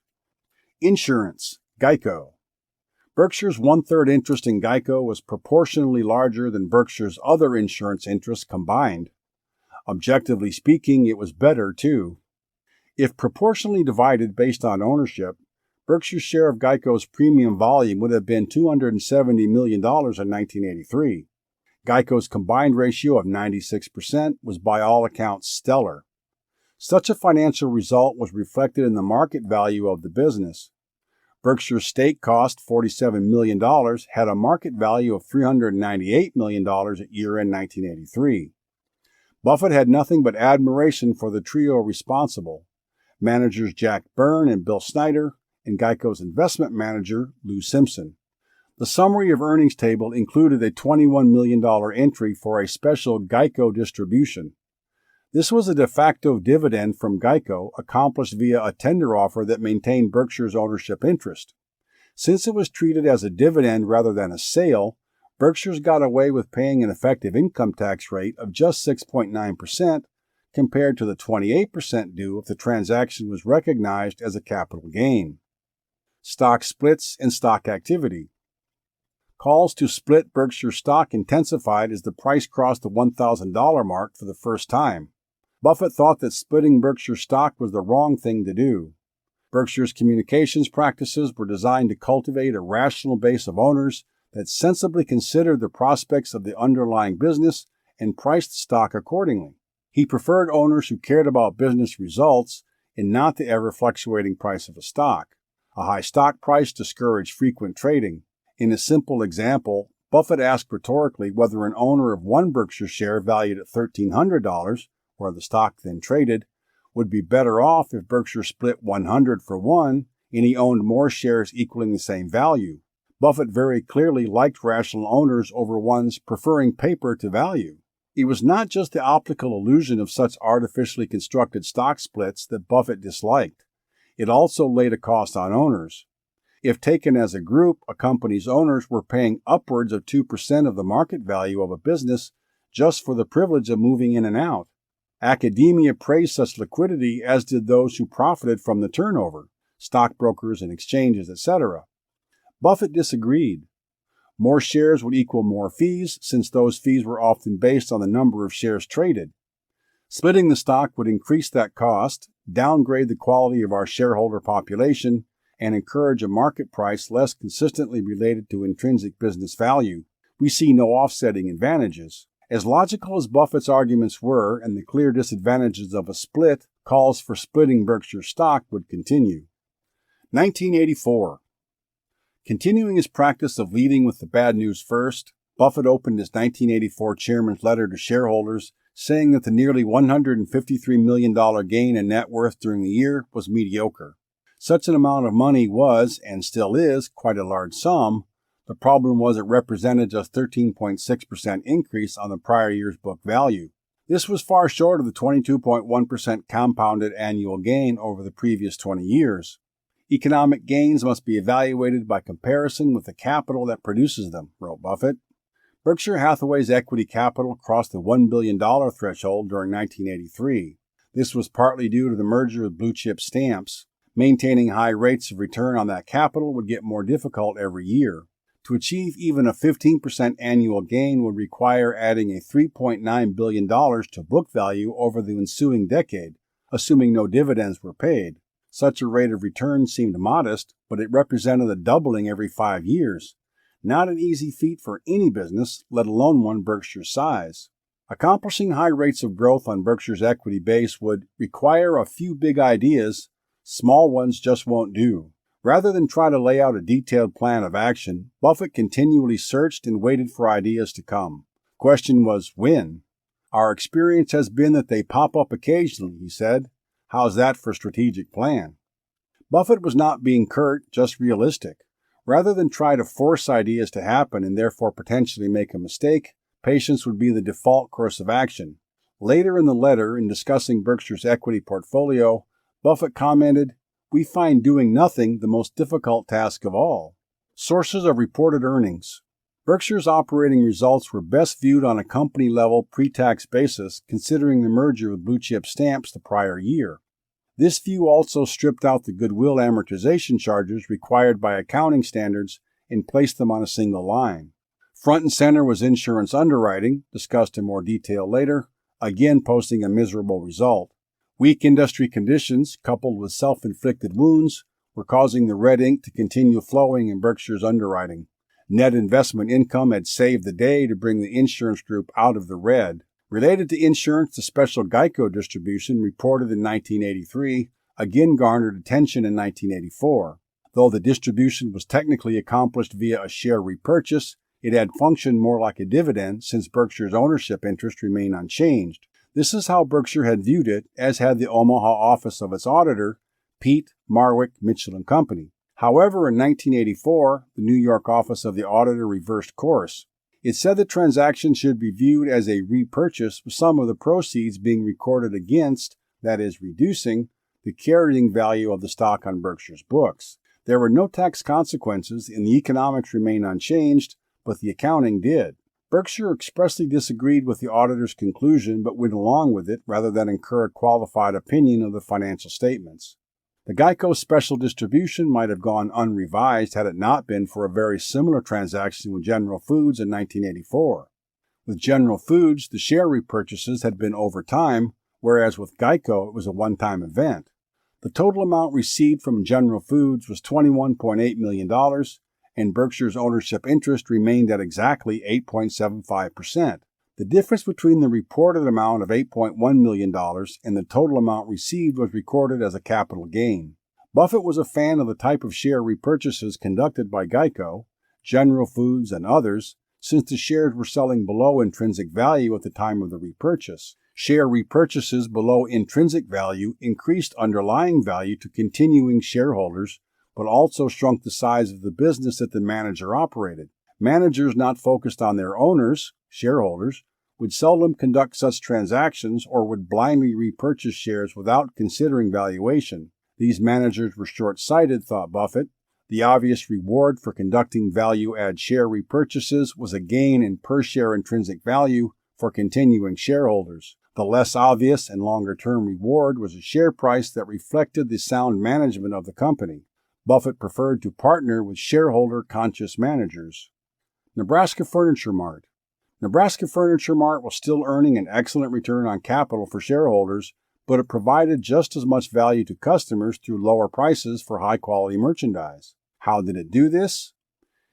Insurance, Geico. Berkshire's one-third interest in Geico was proportionally larger than Berkshire's other insurance interests combined. Objectively speaking, it was better, too. If proportionally divided based on ownership, Berkshire's share of Geico's premium volume would have been $270 million in 1983. Geico's combined ratio of 96% was by all accounts stellar. Such a financial result was reflected in the market value of the business. Berkshire's stake cost $47 million, had a market value of $398 million at year-end 1983. Buffett had nothing but admiration for the trio responsible, managers Jack Byrne and Bill Snyder, and Geico's investment manager, Lou Simpson. The summary of earnings table included a $21 million entry for a special Geico distribution. This was a de facto dividend from Geico accomplished via a tender offer that maintained Berkshire's ownership interest. Since it was treated as a dividend rather than a sale, Berkshire's got away with paying an effective income tax rate of just 6.9% compared to the 28% due if the transaction was recognized as a capital gain. Stock splits and stock activity. Calls to split Berkshire stock intensified as the price crossed the $1,000 mark for the first time. Buffett thought that splitting Berkshire stock was the wrong thing to do. Berkshire's communications practices were designed to cultivate a rational base of owners that sensibly considered the prospects of the underlying business and priced stock accordingly. He preferred owners who cared about business results and not the ever-fluctuating price of a stock. A high stock price discouraged frequent trading. In a simple example, Buffett asked rhetorically whether an owner of one Berkshire share valued at $1,300, where the stock then traded, would be better off if Berkshire split 100 for one and he owned more shares equaling the same value. Buffett very clearly liked rational owners over ones preferring paper to value. It was not just the optical illusion of such artificially constructed stock splits that Buffett disliked. It also laid a cost on owners. If taken as a group, a company's owners were paying upwards of 2% of the market value of a business just for the privilege of moving in and out. Academia praised such liquidity, as did those who profited from the turnover, stockbrokers and exchanges, etc. Buffett disagreed. More shares would equal more fees, since those fees were often based on the number of shares traded. Splitting the stock would increase that cost, downgrade the quality of our shareholder population, and encourage a market price less consistently related to intrinsic business value. We see no offsetting advantages. As logical as Buffett's arguments were, and the clear disadvantages of a split, calls for splitting Berkshire stock would continue. 1984. Continuing his practice of leading with the bad news first, Buffett opened his 1984 chairman's letter to shareholders saying that the nearly $153 million gain in net worth during the year was mediocre. Such an amount of money was, and still is, quite a large sum. The problem was it represented just 13.6% increase on the prior year's book value. This was far short of the 22.1% compounded annual gain over the previous 20 years. Economic gains must be evaluated by comparison with the capital that produces them, wrote Buffett. Berkshire Hathaway's equity capital crossed the $1 billion threshold during 1983. This was partly due to the merger with blue chip stamps. Maintaining high rates of return on that capital would get more difficult every year. To achieve even a 15% annual gain would require adding a $3.9 billion to book value over the ensuing decade, assuming no dividends were paid. Such a rate of return seemed modest, but it represented a doubling every 5 years. Not an easy feat for any business, let alone one Berkshire's size. Accomplishing high rates of growth on Berkshire's equity base would require a few big ideas. Small ones just won't do. Rather than try to lay out a detailed plan of action, Buffett continually searched and waited for ideas to come. The question was, when? Our experience has been that they pop up occasionally, he said. How's that for strategic plan? Buffett was not being curt, just realistic. Rather than try to force ideas to happen and therefore potentially make a mistake, patience would be the default course of action. Later in the letter, in discussing Berkshire's equity portfolio, Buffett commented, "We find doing nothing the most difficult task of all." Sources of reported earnings. Berkshire's operating results were best viewed on a company-level pre-tax basis, considering the merger with Blue Chip Stamps the prior year. This view also stripped out the goodwill amortization charges required by accounting standards and placed them on a single line. Front and center was insurance underwriting, discussed in more detail later, again posting a miserable result. Weak industry conditions, coupled with self-inflicted wounds, were causing the red ink to continue flowing in Berkshire's underwriting. Net investment income had saved the day to bring the insurance group out of the red. Related to insurance, the special Geico distribution reported in 1983 again garnered attention in 1984. Though the distribution was technically accomplished via a share repurchase, it had functioned more like a dividend since Berkshire's ownership interest remained unchanged. This is how Berkshire had viewed it, as had the Omaha office of its auditor, Pete Marwick Mitchell & Company. However, in 1984, the New York office of the auditor reversed course. It said the transaction should be viewed as a repurchase, with some of the proceeds being recorded against, that is, reducing, the carrying value of the stock on Berkshire's books. There were no tax consequences and the economics remained unchanged, but the accounting did. Berkshire expressly disagreed with the auditor's conclusion but went along with it rather than incur a qualified opinion of the financial statements. The Geico special distribution might have gone unrevised had it not been for a very similar transaction with General Foods in 1984. With General Foods, the share repurchases had been over time, whereas with Geico it was a one-time event. The total amount received from General Foods was $21.8 million, and Berkshire's ownership interest remained at exactly 8.75%. The difference between the reported amount of $8.1 million and the total amount received was recorded as a capital gain. Buffett was a fan of the type of share repurchases conducted by Geico, General Foods, and others, since the shares were selling below intrinsic value at the time of the repurchase. Share repurchases below intrinsic value increased underlying value to continuing shareholders, but also shrunk the size of the business that the manager operated. Managers not focused on their owners, shareholders, would seldom conduct such transactions or would blindly repurchase shares without considering valuation. These managers were short-sighted, thought Buffett. The obvious reward for conducting value-add share repurchases was a gain in per-share intrinsic value for continuing shareholders. The less obvious and longer-term reward was a share price that reflected the sound management of the company. Buffett preferred to partner with shareholder-conscious managers. Nebraska Furniture Mart. Nebraska Furniture Mart was still earning an excellent return on capital for shareholders, but it provided just as much value to customers through lower prices for high-quality merchandise. How did it do this?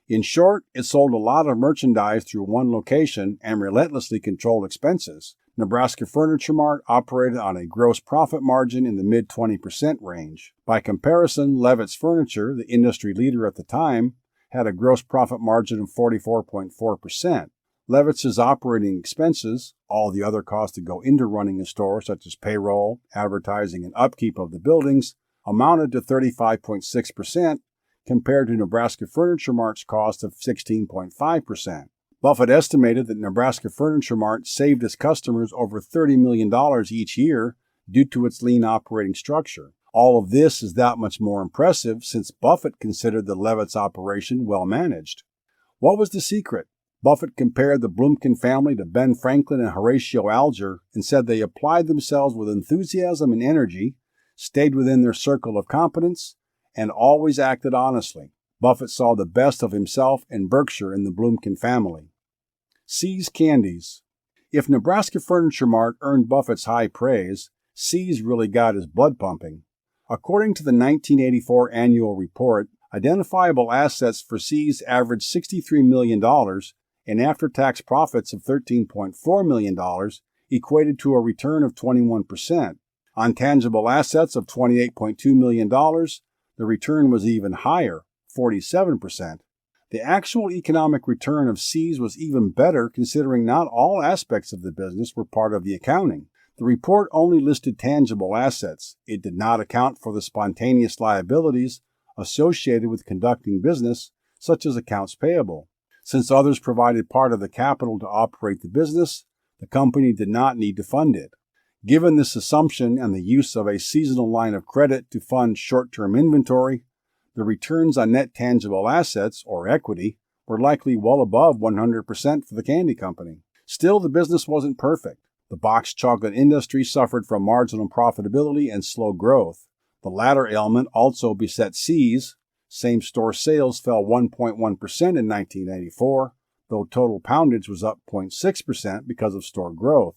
In short, it sold a lot of merchandise through one location and relentlessly controlled expenses. Nebraska Furniture Mart operated on a gross profit margin in the mid-20% range. By comparison, Levitt's Furniture, the industry leader at the time, had a gross profit margin of 44.4%. Levitt's operating expenses, all the other costs that go into running a store, such as payroll, advertising, and upkeep of the buildings, amounted to 35.6%, compared to Nebraska Furniture Mart's cost of 16.5%. Buffett estimated that Nebraska Furniture Mart saved its customers over $30 million each year due to its lean operating structure. All of this is that much more impressive since Buffett considered the Levitt's operation well managed. What was the secret? Buffett compared the Blumkin family to Ben Franklin and Horatio Alger and said they applied themselves with enthusiasm and energy, stayed within their circle of competence, and always acted honestly. Buffett saw the best of himself and Berkshire in the Blumkin family. See's Candies. If Nebraska Furniture Mart earned Buffett's high praise, See's really got his blood pumping. According to the 1984 annual report, identifiable assets for See's averaged $63 million, and after-tax profits of $13.4 million equated to a return of 21%. On tangible assets of $28.2 million, the return was even higher, 47%. The actual economic return of See's was even better considering not all aspects of the business were part of the accounting. The report only listed tangible assets. It did not account for the spontaneous liabilities associated with conducting business, such as accounts payable. Since others provided part of the capital to operate the business, the company did not need to fund it. Given this assumption and the use of a seasonal line of credit to fund short-term inventory, the returns on net tangible assets, or equity, were likely well above 100% for the candy company. Still, the business wasn't perfect. The boxed chocolate industry suffered from marginal profitability and slow growth. The latter ailment also beset See's. Same-store sales fell 1.1% in 1984, though total poundage was up 0.6% because of store growth.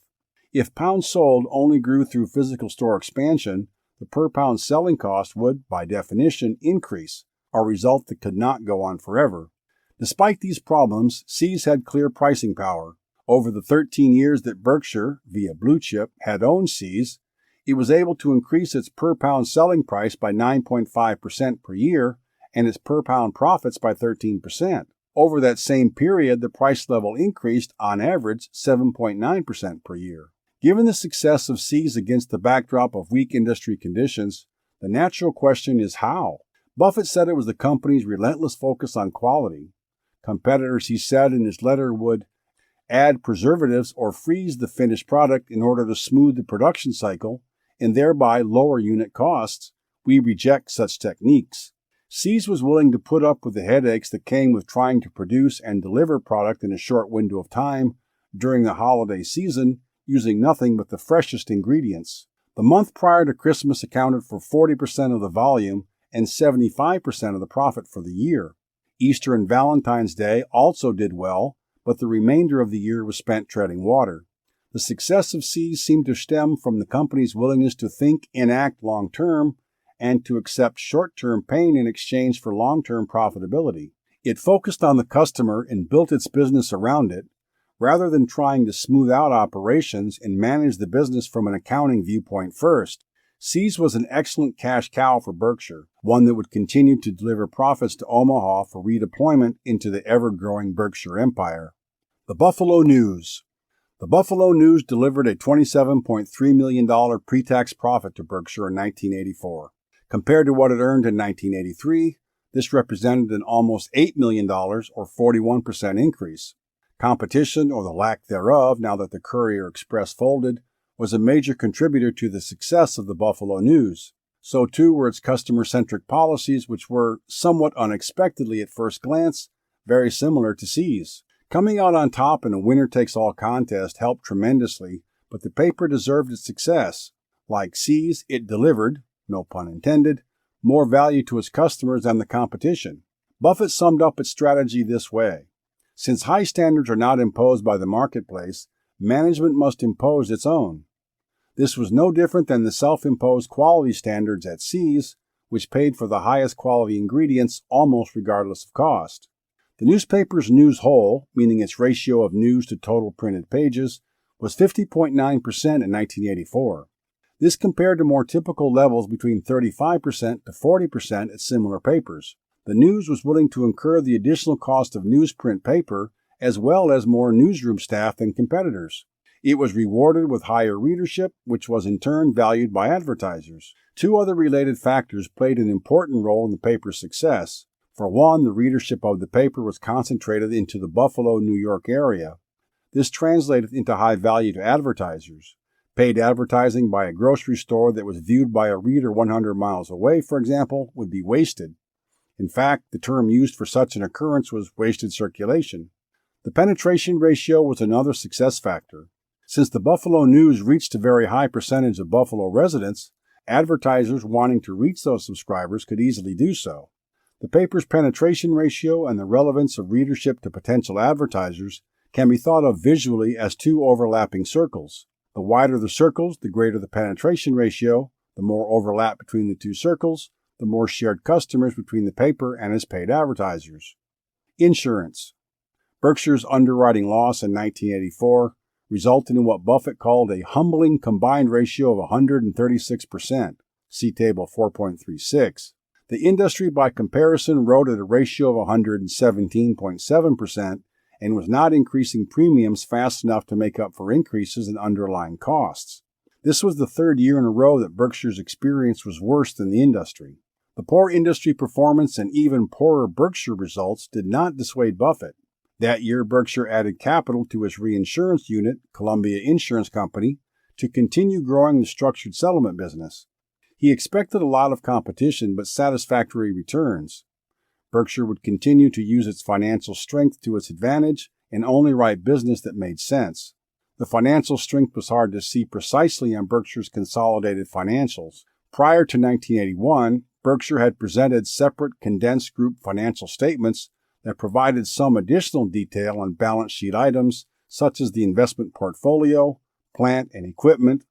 If pounds sold only grew through physical store expansion, the per-pound selling cost would, by definition, increase, a result that could not go on forever. Despite these problems, See's had clear pricing power. Over the 13 years that Berkshire, via Blue Chip, had owned See's, it was able to increase its per-pound selling price by 9.5% per year and its per-pound profits by 13%. Over that same period, the price level increased, on average, 7.9% per year. Given the success of See's against the backdrop of weak industry conditions, the natural question is how? Buffett said it was the company's relentless focus on quality. Competitors, he said in his letter, would add preservatives or freeze the finished product in order to smooth the production cycle and thereby lower unit costs. We reject such techniques. See's was willing to put up with the headaches that came with trying to produce and deliver product in a short window of time during the holiday season, using nothing but the freshest ingredients. The month prior to Christmas accounted for 40% of the volume and 75% of the profit for the year. Easter and Valentine's Day also did well, but the remainder of the year was spent treading water. The success of See's seemed to stem from the company's willingness to think and act long-term and to accept short-term pain in exchange for long-term profitability. It focused on the customer and built its business around it, rather than trying to smooth out operations and manage the business from an accounting viewpoint first. See's was an excellent cash cow for Berkshire, one that would continue to deliver profits to Omaha for redeployment into the ever-growing Berkshire empire. The Buffalo News. The Buffalo News delivered a $27.3 million pre-tax profit to Berkshire in 1984. Compared to what it earned in 1983, this represented an almost $8 million or 41% increase. Competition, or the lack thereof, now that the Courier Express folded, was a major contributor to the success of the Buffalo News. So too were its customer-centric policies, which were, somewhat unexpectedly at first glance, very similar to See's. Coming out on top in a winner-takes-all contest helped tremendously, but the paper deserved its success. Like See's, it delivered, no pun intended, more value to its customers than the competition. Buffett summed up its strategy this way: since high standards are not imposed by the marketplace, management must impose its own. This was no different than the self-imposed quality standards at See's, which paid for the highest quality ingredients almost regardless of cost. The newspaper's news whole, meaning its ratio of news to total printed pages, was 50.9% in 1984. This compared to more typical levels between 35% to 40% at similar papers. The News was willing to incur the additional cost of newsprint paper as well as more newsroom staff than competitors. It was rewarded with higher readership, which was in turn valued by advertisers. Two other related factors played an important role in the paper's success. For one, the readership of the paper was concentrated into the Buffalo, New York area. This translated into high value to advertisers. Paid advertising by a grocery store that was viewed by a reader 100 miles away, for example, would be wasted. In fact, the term used for such an occurrence was wasted circulation. The penetration ratio was another success factor. Since the Buffalo News reached a very high percentage of Buffalo residents, advertisers wanting to reach those subscribers could easily do so. The paper's penetration ratio and the relevance of readership to potential advertisers can be thought of visually as two overlapping circles. The wider the circles, the greater the penetration ratio. The more overlap between the two circles, the more shared customers between the paper and its paid advertisers. Insurance. Berkshire's underwriting loss in 1984 resulted in what Buffett called a humbling combined ratio of 136%. See Table 4.36. The industry, by comparison, wrote at a ratio of 117.7% and was not increasing premiums fast enough to make up for increases in underlying costs. This was the third year in a row that Berkshire's experience was worse than the industry. The poor industry performance and even poorer Berkshire results did not dissuade Buffett. That year, Berkshire added capital to its reinsurance unit, Columbia Insurance Company, to continue growing the structured settlement business. He expected a lot of competition but satisfactory returns. Berkshire would continue to use its financial strength to its advantage and only write business that made sense. The financial strength was hard to see precisely on Berkshire's consolidated financials. Prior to 1981, Berkshire had presented separate condensed group financial statements that provided some additional detail on balance sheet items such as the investment portfolio, plant and equipment,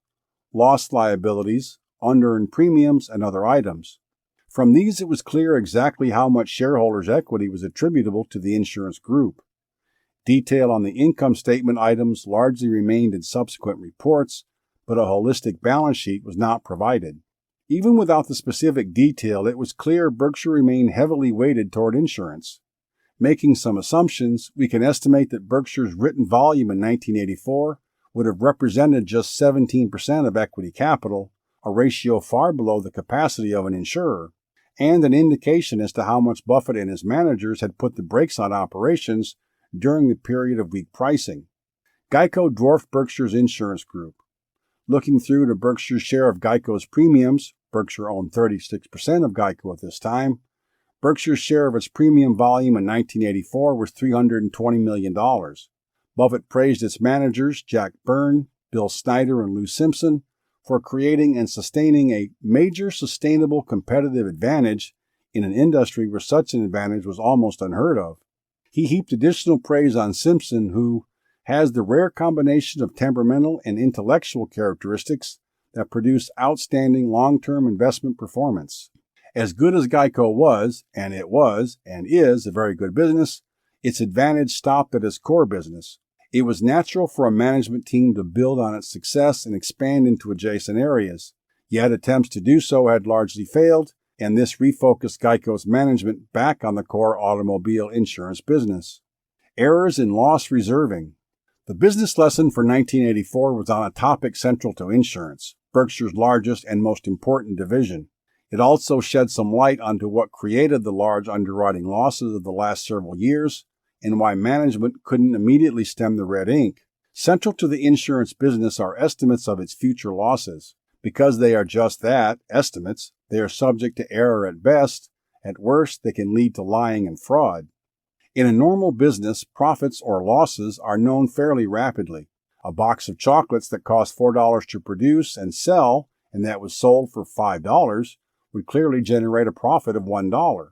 lost liabilities, unearned premiums, and other items. From these, it was clear exactly how much shareholders' equity was attributable to the insurance group. Detail on the income statement items largely remained in subsequent reports, but a holistic balance sheet was not provided. Even without the specific detail, it was clear Berkshire remained heavily weighted toward insurance. Making some assumptions, we can estimate that Berkshire's written volume in 1984 would have represented just 17% of equity capital, a ratio far below the capacity of an insurer, and an indication as to how much Buffett and his managers had put the brakes on operations during the period of weak pricing. Geico dwarfed Berkshire's insurance group. Looking through to Berkshire's share of Geico's premiums, Berkshire owned 36% of Geico at this time, Berkshire's share of its premium volume in 1984 was $320 million. Buffett praised its managers, Jack Byrne, Bill Snyder, and Lou Simpson, for creating and sustaining a major sustainable competitive advantage in an industry where such an advantage was almost unheard of. He heaped additional praise on Simpson, who has the rare combination of temperamental and intellectual characteristics that produce outstanding long-term investment performance. As good as Geico was and is a very good business, its advantage stopped at its core business. It was natural for a management team to build on its success and expand into adjacent areas. Yet attempts to do so had largely failed, and this refocused Geico's management back on the core automobile insurance business. Errors in loss reserving. The business lesson for 1984 was on a topic central to insurance, Berkshire's largest and most important division. It also shed some light onto what created the large underwriting losses of the last several years and why management couldn't immediately stem the red ink. Central to the insurance business are estimates of its future losses. Because they are just that, estimates, they are subject to error at best. At worst, they can lead to lying and fraud. In a normal business, profits or losses are known fairly rapidly. A box of chocolates that cost $4 to produce and sell, and that was sold for $5, would clearly generate a profit of $1.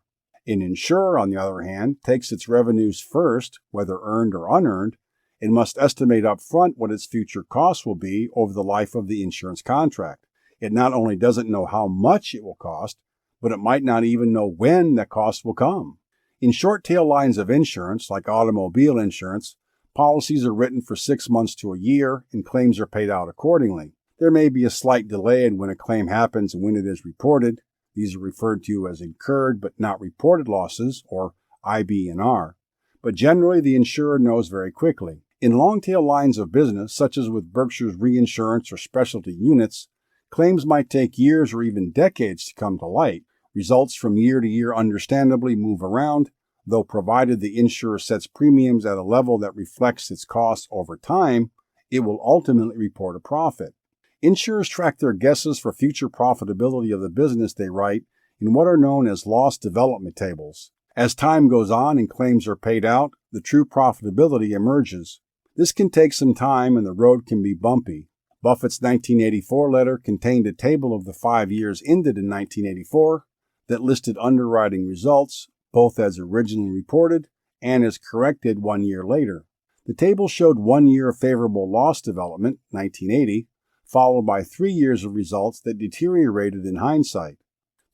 An insurer, on the other hand, takes its revenues first, whether earned or unearned, and must estimate up front what its future costs will be over the life of the insurance contract. It not only doesn't know how much it will cost, but it might not even know when that cost will come. In short-tail lines of insurance, like automobile insurance, policies are written for 6 months to a year, and claims are paid out accordingly. There may be a slight delay in when a claim happens and when it is reported. These are referred to as incurred but not reported losses, or IBNR. But generally, the insurer knows very quickly. In long-tail lines of business, such as with Berkshire's reinsurance or specialty units, claims might take years or even decades to come to light. Results from year to year understandably move around, though provided the insurer sets premiums at a level that reflects its costs over time, it will ultimately report a profit. Insurers track their guesses for future profitability of the business they write in what are known as loss development tables. As time goes on and claims are paid out, the true profitability emerges. This can take some time and the road can be bumpy. Buffett's 1984 letter contained a table of the 5 years ended in 1984 that listed underwriting results, both as originally reported and as corrected 1 year later. The table showed 1 year of favorable loss development, 1980, followed by 3 years of results that deteriorated in hindsight.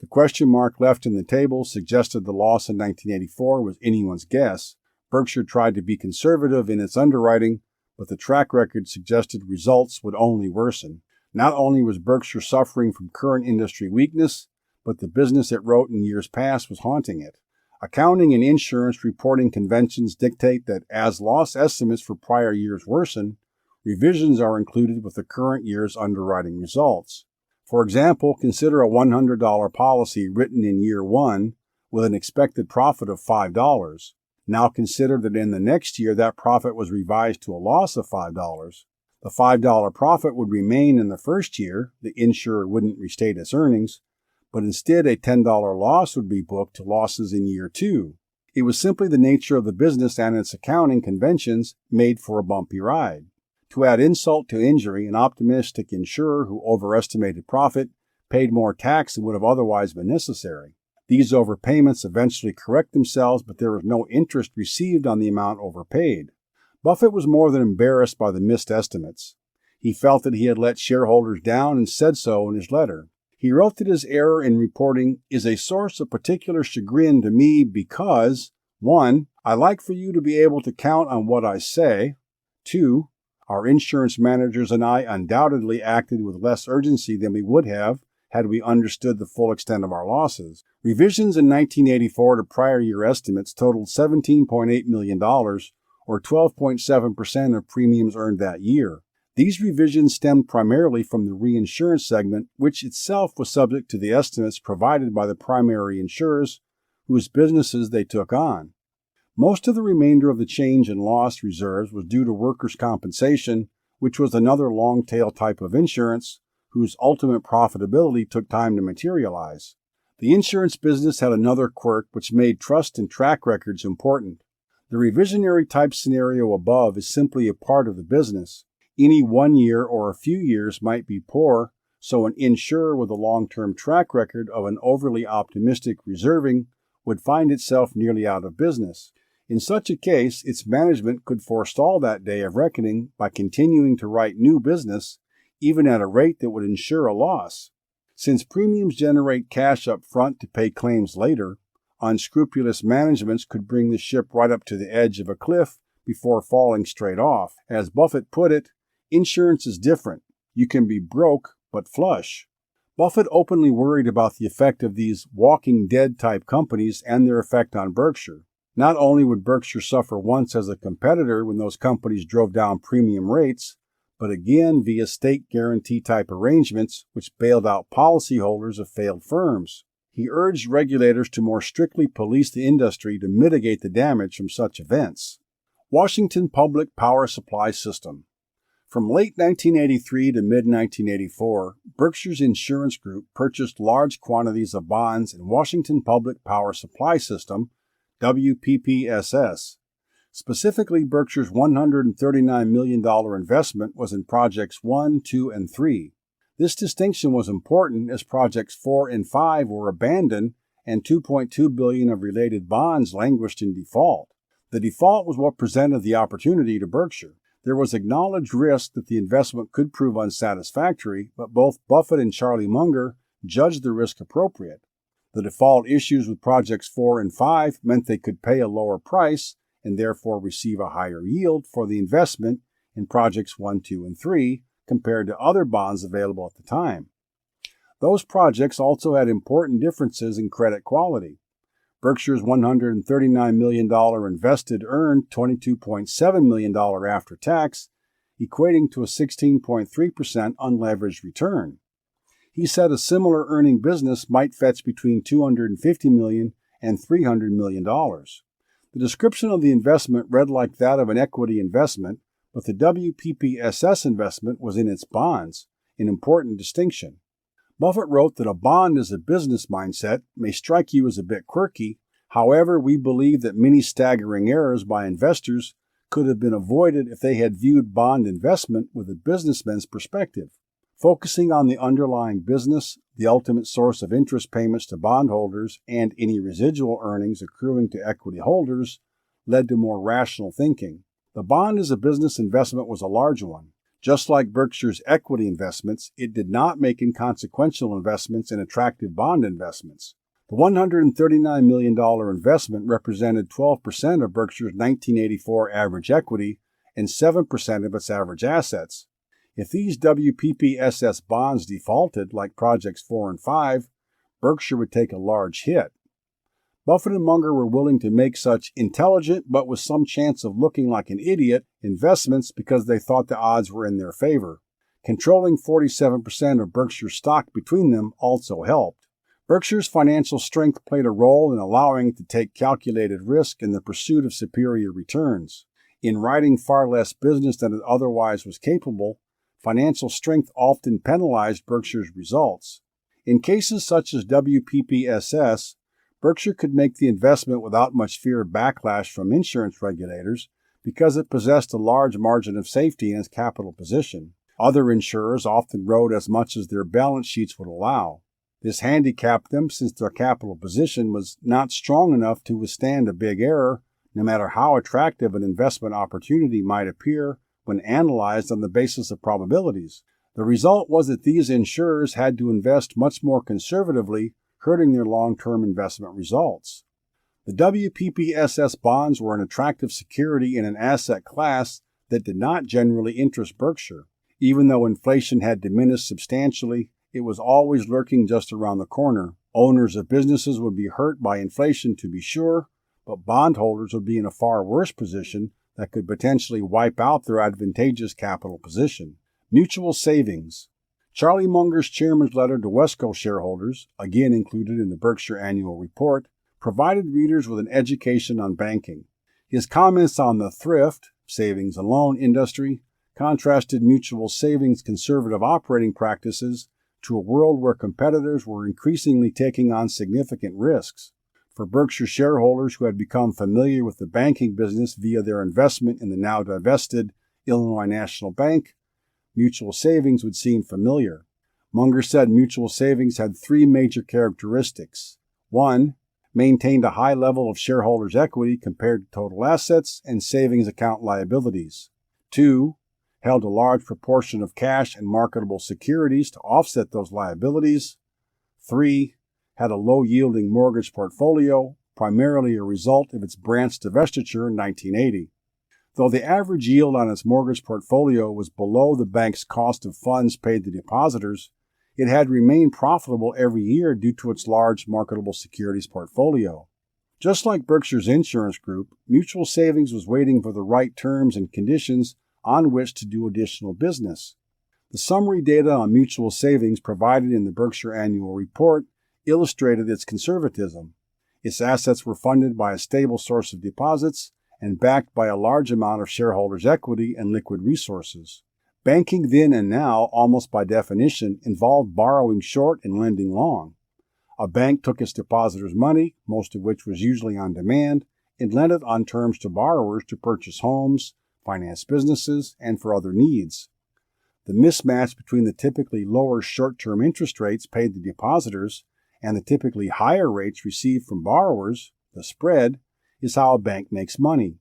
The question mark left in the table suggested the loss in 1984 was anyone's guess. Berkshire tried to be conservative in its underwriting, but the track record suggested results would only worsen. Not only was Berkshire suffering from current industry weakness, but the business it wrote in years past was haunting it. Accounting and insurance reporting conventions dictate that as loss estimates for prior years worsen, revisions are included with the current year's underwriting results. For example, consider a $100 policy written in year 1 with an expected profit of $5. Now consider that in the next year that profit was revised to a loss of $5. The $5 profit would remain in the first year, the insurer wouldn't restate its earnings, but instead a $10 loss would be booked to losses in year 2. It was simply the nature of the business and its accounting conventions made for a bumpy ride. To add insult to injury, an optimistic insurer who overestimated profit paid more tax than would have otherwise been necessary. These overpayments eventually correct themselves, but there was no interest received on the amount overpaid. Buffett was more than embarrassed by the missed estimates. He felt that he had let shareholders down and said so in his letter. He wrote that his error in reporting is a source of particular chagrin to me because 1. I like for you to be able to count on what I say. 2. Our insurance managers and I undoubtedly acted with less urgency than we would have had we understood the full extent of our losses. Revisions in 1984 to prior year estimates totaled $17.8 million, or 12.7% of premiums earned that year. These revisions stemmed primarily from the reinsurance segment, which itself was subject to the estimates provided by the primary insurers whose businesses they took on. Most of the remainder of the change in loss reserves was due to workers' compensation, which was another long-tail type of insurance whose ultimate profitability took time to materialize. The insurance business had another quirk which made trust and track records important. The revisionary type scenario above is simply a part of the business. Any 1 year or a few years might be poor, so an insurer with a long-term track record of an overly optimistic reserving would find itself nearly out of business. In such a case, its management could forestall that day of reckoning by continuing to write new business, even at a rate that would ensure a loss. Since premiums generate cash up front to pay claims later, unscrupulous managements could bring the ship right up to the edge of a cliff before falling straight off. As Buffett put it, insurance is different. You can be broke, but flush. Buffett openly worried about the effect of these Walking Dead type companies and their effect on Berkshire. Not only would Berkshire suffer once as a competitor when those companies drove down premium rates, but again via state guarantee type arrangements which bailed out policyholders of failed firms. He urged regulators to more strictly police the industry to mitigate the damage from such events. Washington Public Power Supply System. From late 1983 to mid-1984, Berkshire's insurance group purchased large quantities of bonds in Washington Public Power Supply System, WPPSS. Specifically, Berkshire's $139 million investment was in Projects 1, 2, and 3. This distinction was important as Projects 4 and 5 were abandoned and $2.2 billion of related bonds languished in default. The default was what presented the opportunity to Berkshire. There was acknowledged risk that the investment could prove unsatisfactory, but both Buffett and Charlie Munger judged the risk appropriate. The default issues with Projects 4 and 5 meant they could pay a lower price and therefore receive a higher yield for the investment in Projects 1, 2, and 3 compared to other bonds available at the time. Those projects also had important differences in credit quality. Berkshire's $139 million invested earned $22.7 million after tax, equating to a 16.3% unleveraged return. He said a similar earning business might fetch between $250 million and $300 million. The description of the investment read like that of an equity investment, but the WPPSS investment was in its bonds, an important distinction. Buffett wrote that a bond as a business mindset may strike you as a bit quirky. However, we believe that many staggering errors by investors could have been avoided if they had viewed bond investment with a businessman's perspective. Focusing on the underlying business, the ultimate source of interest payments to bondholders, and any residual earnings accruing to equity holders led to more rational thinking. The bond as a business investment was a large one. Just like Berkshire's equity investments, it did not make inconsequential investments in attractive bond investments. The $139 million investment represented 12% of Berkshire's 1984 average equity and 7% of its average assets. If these WPPSS bonds defaulted like Projects 4 and 5, Berkshire would take a large hit. Buffett and Munger were willing to make such intelligent but with some chance of looking like an idiot investments because they thought the odds were in their favor. Controlling 47% of Berkshire's stock between them also helped. Berkshire's financial strength played a role in allowing it to take calculated risk in the pursuit of superior returns. In writing far less business than it otherwise was capable, financial strength often penalized Berkshire's results. In cases such as WPPSS, Berkshire could make the investment without much fear of backlash from insurance regulators because it possessed a large margin of safety in its capital position. Other insurers often wrote as much as their balance sheets would allow. This handicapped them since their capital position was not strong enough to withstand a big error, no matter how attractive an investment opportunity might appear when analyzed on the basis of probabilities. The result was that these insurers had to invest much more conservatively, hurting their long-term investment results. The WPPSS bonds were an attractive security in an asset class that did not generally interest Berkshire. Even though inflation had diminished substantially, it was always lurking just around the corner. Owners of businesses would be hurt by inflation, to be sure, but bondholders would be in a far worse position that could potentially wipe out their advantageous capital position. Mutual savings. Charlie Munger's chairman's letter to Wesco shareholders, again included in the Berkshire Annual Report, provided readers with an education on banking. His comments on the thrift, savings and loan industry, contrasted mutual savings' conservative operating practices to a world where competitors were increasingly taking on significant risks. For Berkshire shareholders who had become familiar with the banking business via their investment in the now divested Illinois National Bank, mutual savings would seem familiar. Munger said mutual savings had three major characteristics. 1. Maintained a high level of shareholders' equity compared to total assets and savings account liabilities. 2. Held a large proportion of cash and marketable securities to offset those liabilities. 3. Had a low-yielding mortgage portfolio, primarily a result of its branch divestiture in 1980. Though the average yield on its mortgage portfolio was below the bank's cost of funds paid to depositors, it had remained profitable every year due to its large marketable securities portfolio. Just like Berkshire's insurance group, mutual savings was waiting for the right terms and conditions on which to do additional business. The summary data on mutual savings provided in the Berkshire Annual Report illustrated its conservatism. Its assets were funded by a stable source of deposits and backed by a large amount of shareholders' equity and liquid resources. Banking then and now, almost by definition, involved borrowing short and lending long. A bank took its depositors' money, most of which was usually on demand, and lent it on terms to borrowers to purchase homes, finance businesses, and for other needs. The mismatch between the typically lower short-term interest rates paid to depositors and the typically higher rates received from borrowers, the spread, is how a bank makes money.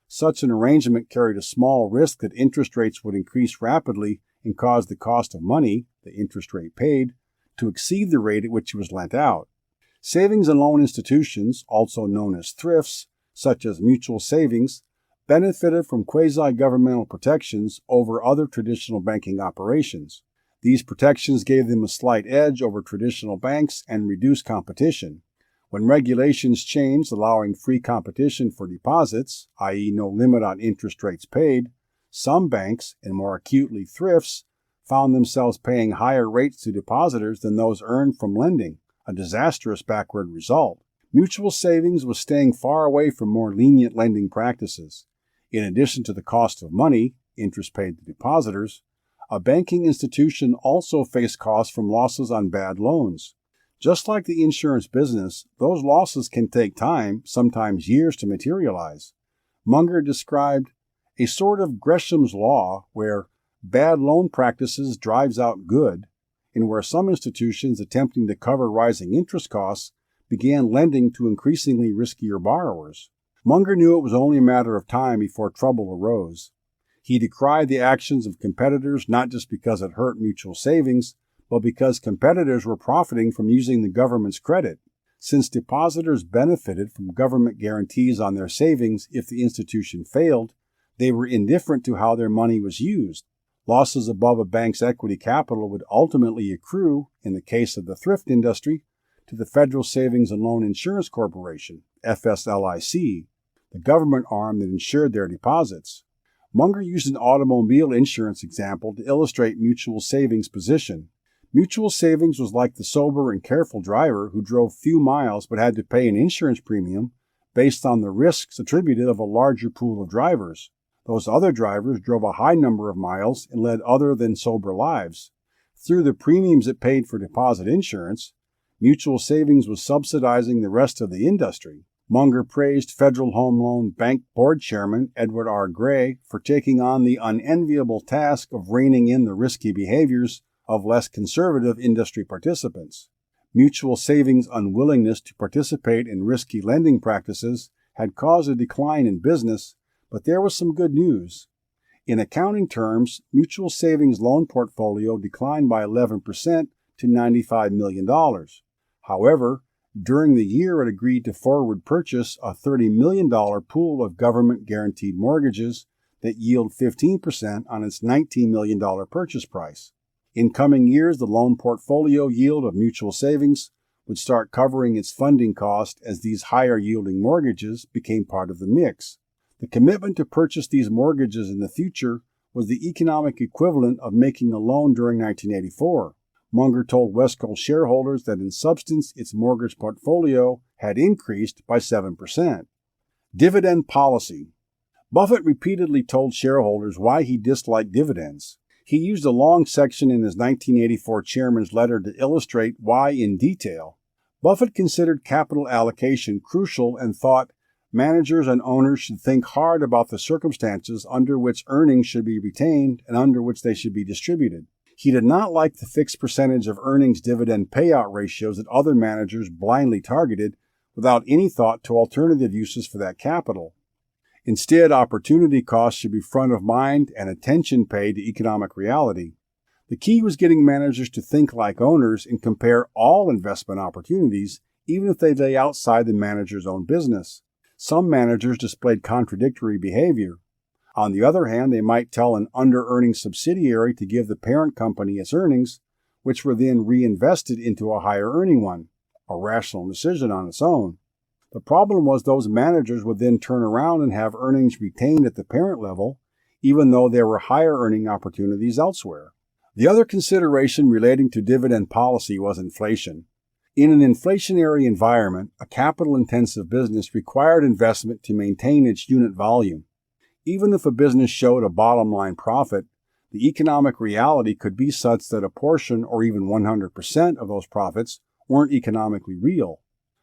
Such an arrangement carried a small risk that interest rates would increase rapidly and cause the cost of money, the interest rate paid, to exceed the rate at which it was lent out. Savings and loan institutions, also known as thrifts, such as mutual savings, benefited from quasi-governmental protections over other traditional banking operations. These protections gave them a slight edge over traditional banks and reduced competition. When regulations changed allowing free competition for deposits, i.e. no limit on interest rates paid, some banks, and more acutely thrifts, found themselves paying higher rates to depositors than those earned from lending, a disastrous backward result. Mutual savings was staying far away from more lenient lending practices. In addition to the cost of money, interest paid to depositors, a banking institution also faced costs from losses on bad loans. Just like the insurance business, those losses can take time, sometimes years, to materialize. Munger described a sort of Gresham's law where bad loan practices drives out good, and where some institutions attempting to cover rising interest costs began lending to increasingly riskier borrowers. Munger knew it was only a matter of time before trouble arose. He decried the actions of competitors not just because it hurt mutual savings, but because competitors were profiting from using the government's credit. Since depositors benefited from government guarantees on their savings if the institution failed, they were indifferent to how their money was used. Losses above a bank's equity capital would ultimately accrue, in the case of the thrift industry, to the Federal Savings and Loan Insurance Corporation, FSLIC, the government arm that insured their deposits. Munger used an automobile insurance example to illustrate mutual savings' position. Mutual savings was like the sober and careful driver who drove few miles but had to pay an insurance premium based on the risks attributed of a larger pool of drivers. Those other drivers drove a high number of miles and led other than sober lives. Through the premiums it paid for deposit insurance, Mutual Savings was subsidizing the rest of the industry. Munger praised Federal Home Loan Bank Board Chairman Edward R. Gray for taking on the unenviable task of reining in the risky behaviors of less conservative industry participants. Mutual Savings' unwillingness to participate in risky lending practices had caused a decline in business, but there was some good news. In accounting terms, Mutual Savings' loan portfolio declined by 11% to $95 million. However, during the year it agreed to forward purchase a $30 million pool of government-guaranteed mortgages that yield 15% on its $19 million purchase price. In coming years, the loan portfolio yield of Mutual Savings would start covering its funding cost as these higher-yielding mortgages became part of the mix. The commitment to purchase these mortgages in the future was the economic equivalent of making a loan during 1984. Munger told Westco shareholders that in substance its mortgage portfolio had increased by 7%. Dividend policy. Buffett repeatedly told shareholders why he disliked dividends. He used a long section in his 1984 chairman's letter to illustrate why in detail. Buffett considered capital allocation crucial and thought managers and owners should think hard about the circumstances under which earnings should be retained and under which they should be distributed. He did not like the fixed percentage of earnings dividend payout ratios that other managers blindly targeted without any thought to alternative uses for that capital. Instead, opportunity costs should be front of mind and attention paid to economic reality. The key was getting managers to think like owners and compare all investment opportunities, even if they lay outside the manager's own business. Some managers displayed contradictory behavior. On the other hand, they might tell an under-earning subsidiary to give the parent company its earnings, which were then reinvested into a higher-earning one, a rational decision on its own. The problem was those managers would then turn around and have earnings retained at the parent level, even though there were higher-earning opportunities elsewhere. The other consideration relating to dividend policy was inflation. In an inflationary environment, a capital-intensive business required investment to maintain its unit volume. Even if a business showed a bottom-line profit, the economic reality could be such that a portion or even 100% of those profits weren't economically real.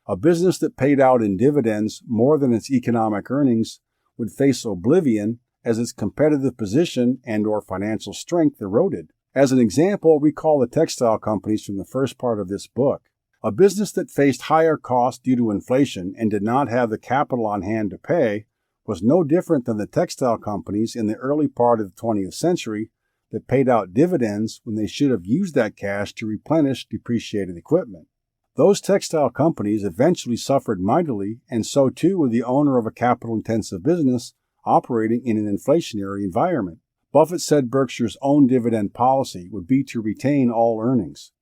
A business that paid out in dividends more than its economic earnings would face oblivion as its competitive position and/or financial strength eroded. As an example, recall the textile companies from the first part of this book. A business that faced higher costs due to inflation and did not have the capital on hand to pay was no different than the textile companies in the early part of the 20th century that paid out dividends when they should have used that cash to replenish depreciated equipment. Those textile companies eventually suffered mightily, and so too would the owner of a capital-intensive business operating in an inflationary environment. Buffett said Berkshire's own dividend policy would be to retain all earnings.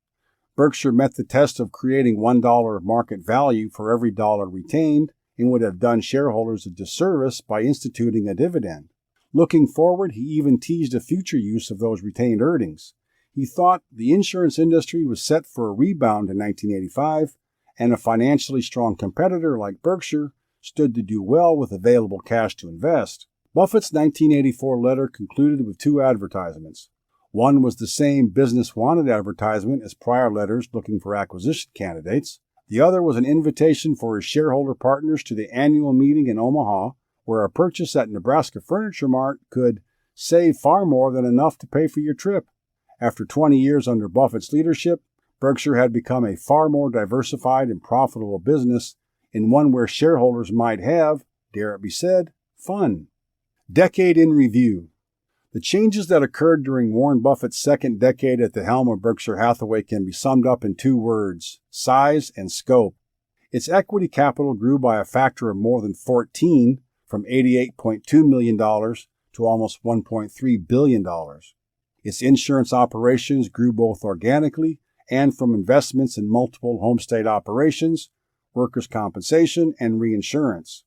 Berkshire met the test of creating $1 of market value for every dollar retained, and would have done shareholders a disservice by instituting a dividend. Looking forward, he even teased a future use of those retained earnings. He thought the insurance industry was set for a rebound in 1985, and a financially strong competitor like Berkshire stood to do well with available cash to invest. Buffett's 1984 letter concluded with two advertisements. One was the same business wanted advertisement as prior letters looking for acquisition candidates. The other was an invitation for his shareholder partners to the annual meeting in Omaha, where a purchase at Nebraska Furniture Mart could save far more than enough to pay for your trip. After 20 years under Buffett's leadership, Berkshire had become a far more diversified and profitable business, and one where shareholders might have, dare it be said, fun. Decade in review. The changes that occurred during Warren Buffett's second decade at the helm of Berkshire Hathaway can be summed up in two words: size and scope. Its equity capital grew by a factor of more than 14, from $88.2 million to almost $1.3 billion. Its insurance operations grew both organically and from investments in multiple home state operations, workers' compensation, and reinsurance.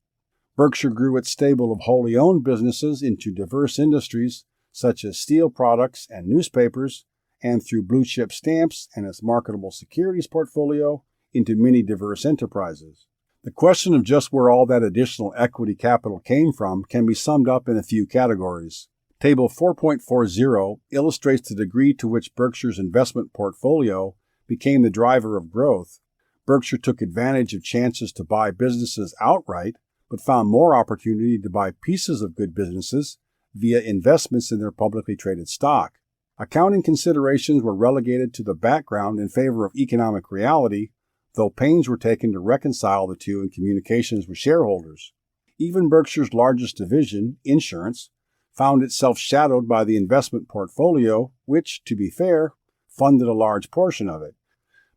Berkshire grew its stable of wholly owned businesses into diverse industries such as steel products and newspapers, and through blue-chip stamps and its marketable securities portfolio into many diverse enterprises. The question of just where all that additional equity capital came from can be summed up in a few categories. Table 4.40 illustrates the degree to which Berkshire's investment portfolio became the driver of growth. Berkshire took advantage of chances to buy businesses outright, but found more opportunity to buy pieces of good businesses via investments in their publicly traded stock. Accounting considerations were relegated to the background in favor of economic reality, though pains were taken to reconcile the two in communications with shareholders. Even Berkshire's largest division, insurance, found itself shadowed by the investment portfolio, which, to be fair, funded a large portion of it.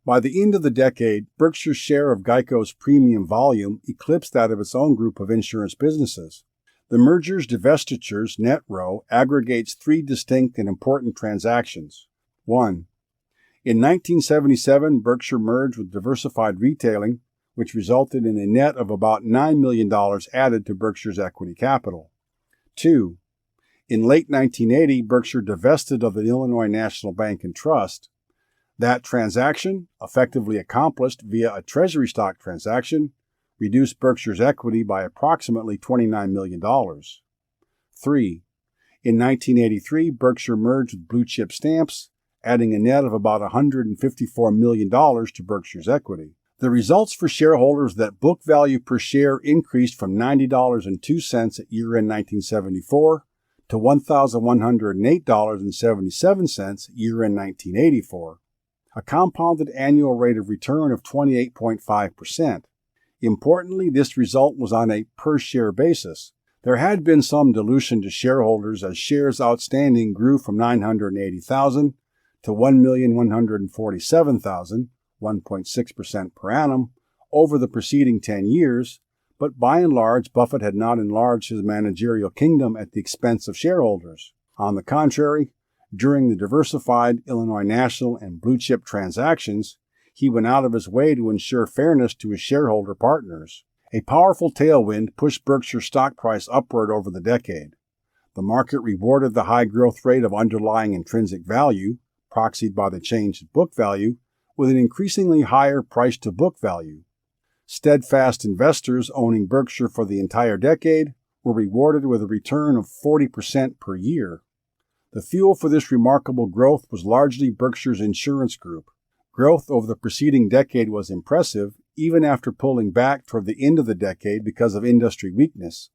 By the end of the decade, Berkshire's share of GEICO's premium volume eclipsed that of its own group of insurance businesses. The mergers divestitures net row aggregates three distinct and important transactions. 1. In 1977, Berkshire merged with Diversified Retailing, which resulted in a net of about $9 million added to Berkshire's equity capital. 2. In late 1980, Berkshire divested of the Illinois National Bank and Trust. That transaction, effectively accomplished via a treasury stock transaction, reduced Berkshire's equity by approximately $29 million. 3. In 1983, Berkshire merged with Blue Chip Stamps, adding a net of about $154 million to Berkshire's equity. The results for shareholders that book value per share increased from $90.02 at year-end 1974 to $1,108.77 year-end 1984, a compounded annual rate of return of 28.5%. Importantly, this result was on a per-share basis. There had been some dilution to shareholders as shares outstanding grew from 980,000 to 1,147,000, 1.6% per annum, over the preceding 10 years, but by and large, Buffett had not enlarged his managerial kingdom at the expense of shareholders. On the contrary, during the diversified Illinois National and Blue Chip transactions, he went out of his way to ensure fairness to his shareholder partners. A powerful tailwind pushed Berkshire's stock price upward over the decade. The market rewarded the high growth rate of underlying intrinsic value, proxied by the change in book value, with an increasingly higher price-to-book value. Steadfast investors owning Berkshire for the entire decade were rewarded with a return of 40% per year. The fuel for this remarkable growth was largely Berkshire's insurance group. Growth over the preceding decade was impressive, even after pulling back toward the end of the decade because of industry weakness.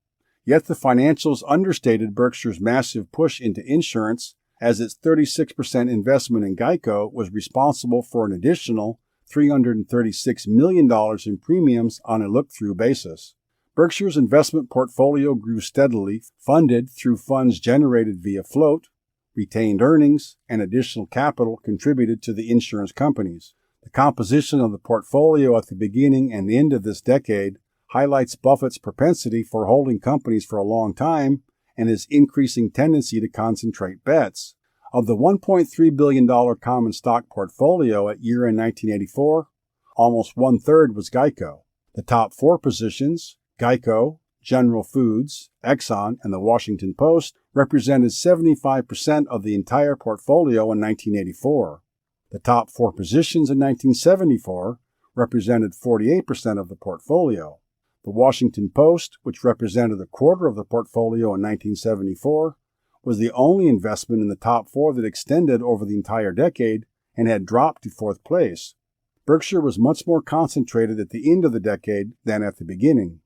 Yet the financials understated Berkshire's massive push into insurance, as its 36% investment in GEICO was responsible for an additional $336 million in premiums on a look-through basis. Berkshire's investment portfolio grew steadily, funded through funds generated via float, retained earnings, and additional capital contributed to the insurance companies. The composition of the portfolio at the beginning and end of this decade highlights Buffett's propensity for holding companies for a long time and his increasing tendency to concentrate bets. Of the $1.3 billion common stock portfolio at year-end 1984, almost one-third was GEICO. The top four positions, GEICO, General Foods, Exxon, and the Washington Post, represented 75% of the entire portfolio in 1984. The top four positions in 1974 represented 48% of the portfolio. The Washington Post, which represented a quarter of the portfolio in 1974, was the only investment in the top four that extended over the entire decade and had dropped to fourth place. Berkshire was much more concentrated at the end of the decade than at the beginning.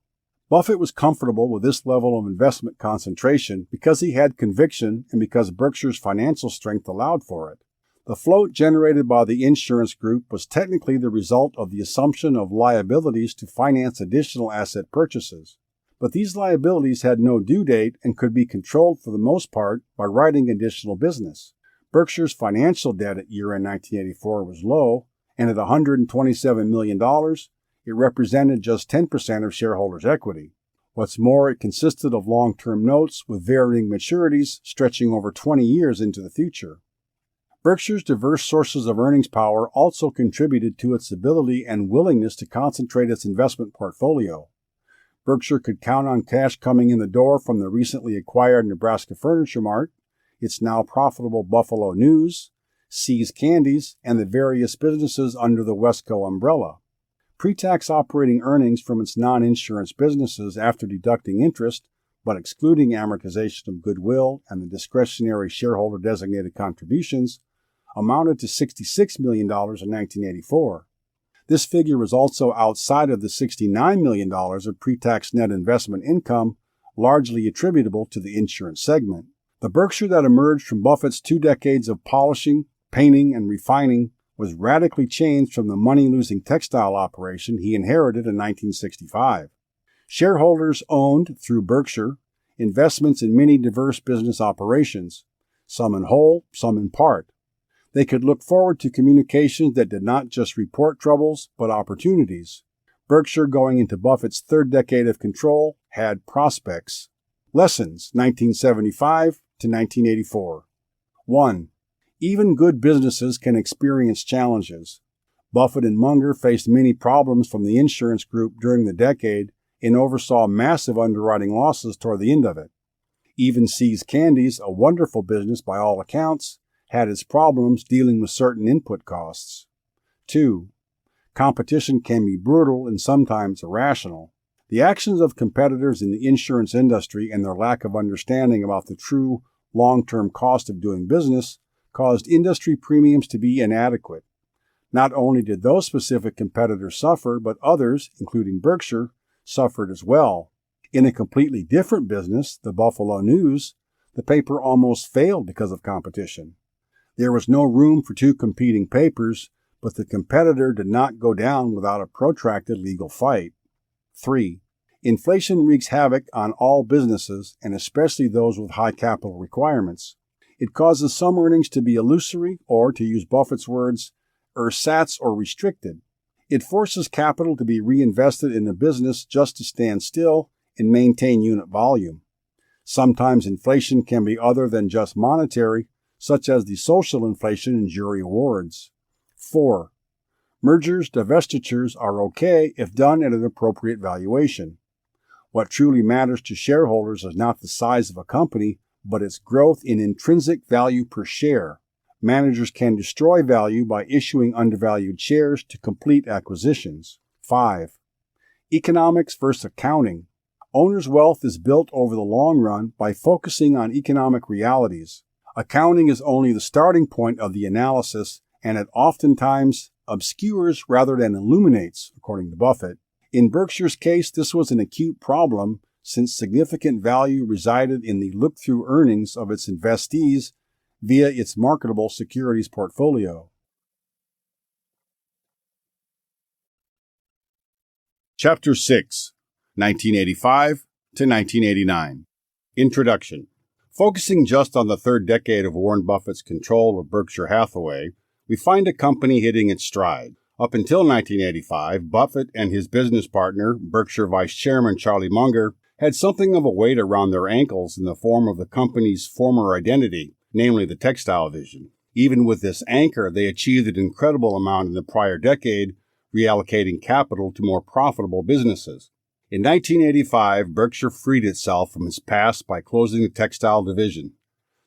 Buffett was comfortable with this level of investment concentration because he had conviction and because Berkshire's financial strength allowed for it. The float generated by the insurance group was technically the result of the assumption of liabilities to finance additional asset purchases. But these liabilities had no due date and could be controlled for the most part by writing additional business. Berkshire's financial debt at year-end 1984 was low, and at $127 million, it represented just 10% of shareholders' equity. What's more, it consisted of long-term notes with varying maturities stretching over 20 years into the future. Berkshire's diverse sources of earnings power also contributed to its ability and willingness to concentrate its investment portfolio. Berkshire could count on cash coming in the door from the recently acquired Nebraska Furniture Mart, its now profitable Buffalo News, See's Candies, and the various businesses under the Wesco umbrella. Pre-tax operating earnings from its non-insurance businesses after deducting interest but excluding amortization of goodwill and the discretionary shareholder-designated contributions, amounted to $66 million in 1984. This figure was also outside of the $69 million of pre-tax net investment income, largely attributable to the insurance segment. The Berkshire that emerged from Buffett's 2 decades of polishing, painting, and refining was radically changed from the money-losing textile operation he inherited in 1965. Shareholders owned, through Berkshire, investments in many diverse business operations, some in whole, some in part. They could look forward to communications that did not just report troubles, but opportunities. Berkshire, going into Buffett's 3rd decade of control, had prospects. Lessons, 1975 to 1984. 1. Even good businesses can experience challenges. Buffett and Munger faced many problems from the insurance group during the decade and oversaw massive underwriting losses toward the end of it. Even See's Candies, a wonderful business by all accounts, had its problems dealing with certain input costs. 2. Competition can be brutal and sometimes irrational. The actions of competitors in the insurance industry and their lack of understanding about the true long-term cost of doing business caused industry premiums to be inadequate. Not only did those specific competitors suffer, but others, including Berkshire, suffered as well. In a completely different business, the Buffalo News, the paper almost failed because of competition. There was no room for 2 competing papers, but the competitor did not go down without a protracted legal fight. 3. Inflation wreaks havoc on all businesses, and especially those with high capital requirements. It causes some earnings to be illusory, or, to use Buffett's words, ersatz or restricted. It forces capital to be reinvested in a business just to stand still and maintain unit volume. Sometimes inflation can be other than just monetary, such as the social inflation in jury awards. 4. Mergers, divestitures are okay if done at an appropriate valuation. What truly matters to shareholders is not the size of a company, but its growth in intrinsic value per share. Managers can destroy value by issuing undervalued shares to complete acquisitions. 5. Economics versus accounting. Owner's wealth is built over the long run by focusing on economic realities. Accounting is only the starting point of the analysis, and it oftentimes obscures rather than illuminates, according to Buffett. In Berkshire's case, this was an acute problem, since significant value resided in the look-through earnings of its investees via its marketable securities portfolio. Chapter 6, 1985 to 1989. Introduction. Focusing just on the 3rd decade of Warren Buffett's control of Berkshire Hathaway, we find a company hitting its stride. Up until 1985, Buffett and his business partner, Berkshire Vice Chairman Charlie Munger, had something of a weight around their ankles in the form of the company's former identity, namely the textile division. Even with this anchor, they achieved an incredible amount in the prior decade, reallocating capital to more profitable businesses. In 1985, Berkshire freed itself from its past by closing the textile division.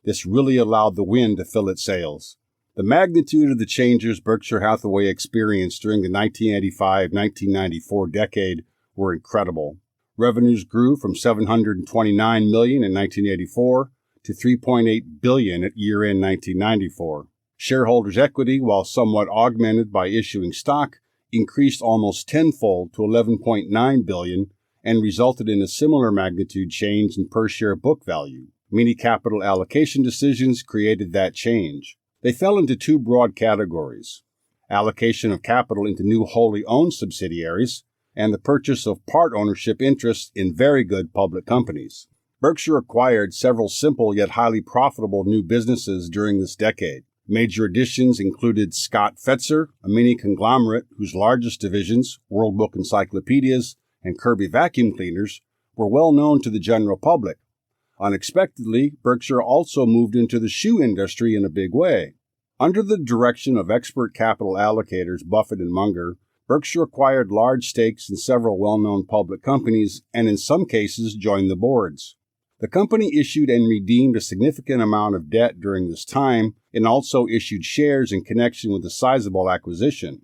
This really allowed the wind to fill its sails. The magnitude of the changes Berkshire Hathaway experienced during the 1985-1994 decade were incredible. Revenues grew from $729 million in 1984 to $3.8 billion at year-end 1994. Shareholders' equity, while somewhat augmented by issuing stock, increased almost tenfold to $11.9 billion and resulted in a similar magnitude change in per-share book value. Many capital allocation decisions created that change. They fell into 2 broad categories: allocation of capital into new wholly owned subsidiaries and the purchase of part ownership interests in very good public companies. Berkshire acquired several simple yet highly profitable new businesses during this decade. Major additions included Scott Fetzer, a mini conglomerate whose largest divisions, World Book Encyclopedias and Kirby vacuum cleaners, were well known to the general public. Unexpectedly, Berkshire also moved into the shoe industry in a big way. Under the direction of expert capital allocators Buffett and Munger, Berkshire acquired large stakes in several well-known public companies and in some cases joined the boards. The company issued and redeemed a significant amount of debt during this time and also issued shares in connection with a sizable acquisition.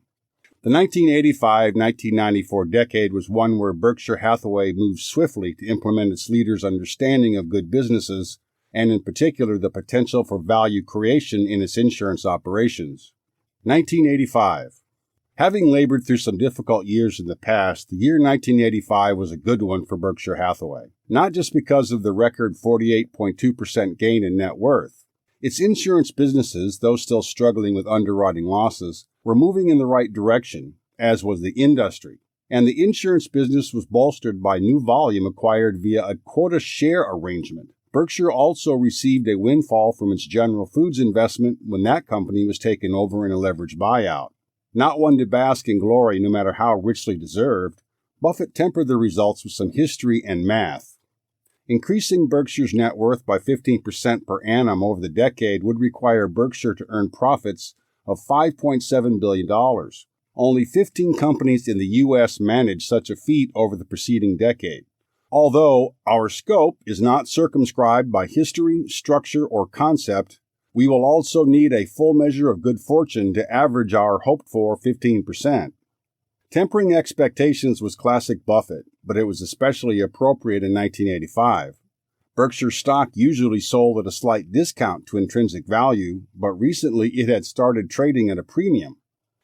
The 1985-1994 decade was one where Berkshire Hathaway moved swiftly to implement its leaders' understanding of good businesses, and in particular the potential for value creation in its insurance operations. 1985. Having labored through some difficult years in the past, the year 1985 was a good one for Berkshire Hathaway, not just because of the record 48.2% gain in net worth. Its insurance businesses, though still struggling with underwriting losses, were moving in the right direction, as was the industry, and the insurance business was bolstered by new volume acquired via a quota share arrangement. Berkshire also received a windfall from its General Foods investment when that company was taken over in a leveraged buyout. Not one to bask in glory no matter how richly deserved, Buffett tempered the results with some history and math. Increasing Berkshire's net worth by 15% per annum over the decade would require Berkshire to earn profits of $5.7 billion. Only 15 companies in the U.S. managed such a feat over the preceding decade. Although our scope is not circumscribed by history, structure, or concept, we will also need a full measure of good fortune to average our hoped-for 15%. Tempering expectations was classic Buffett, but it was especially appropriate in 1985. Berkshire stock usually sold at a slight discount to intrinsic value, but recently it had started trading at a premium.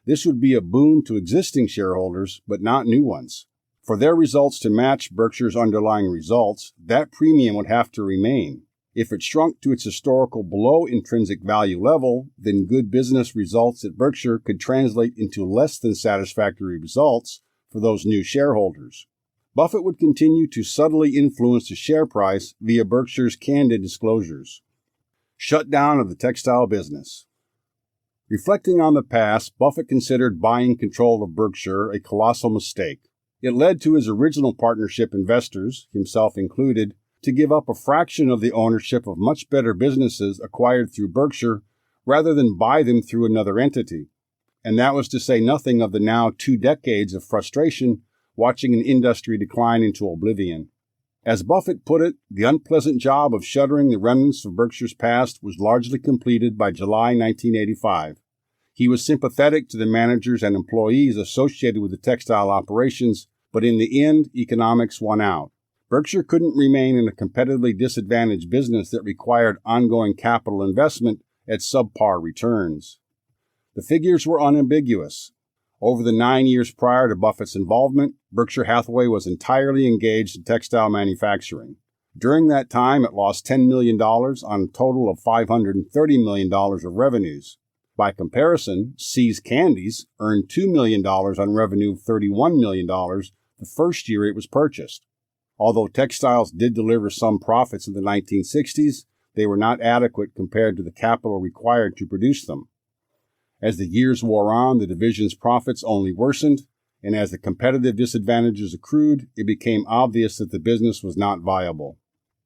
This would be a boon to existing shareholders, but not new ones. For their results to match Berkshire's underlying results, that premium would have to remain. If it shrunk to its historical below intrinsic value level, then good business results at Berkshire could translate into less than satisfactory results for those new shareholders. Buffett would continue to subtly influence the share price via Berkshire's candid disclosures. Shutdown of the textile business. Reflecting on the past, Buffett considered buying control of Berkshire a colossal mistake. It led to his original partnership investors, himself included, to give up a fraction of the ownership of much better businesses acquired through Berkshire rather than buy them through another entity. And that was to say nothing of the now 2 decades of frustration watching an industry decline into oblivion. As Buffett put it, the unpleasant job of shuttering the remnants of Berkshire's past was largely completed by July 1985. He was sympathetic to the managers and employees associated with the textile operations, but in the end, economics won out. Berkshire couldn't remain in a competitively disadvantaged business that required ongoing capital investment at subpar returns. The figures were unambiguous. Over the 9 years prior to Buffett's involvement, Berkshire Hathaway was entirely engaged in textile manufacturing. During that time, it lost $10 million on a total of $530 million of revenues. By comparison, See's Candies earned $2 million on revenue of $31 million the first year it was purchased. Although textiles did deliver some profits in the 1960s, they were not adequate compared to the capital required to produce them. As the years wore on, the division's profits only worsened, and as the competitive disadvantages accrued, it became obvious that the business was not viable.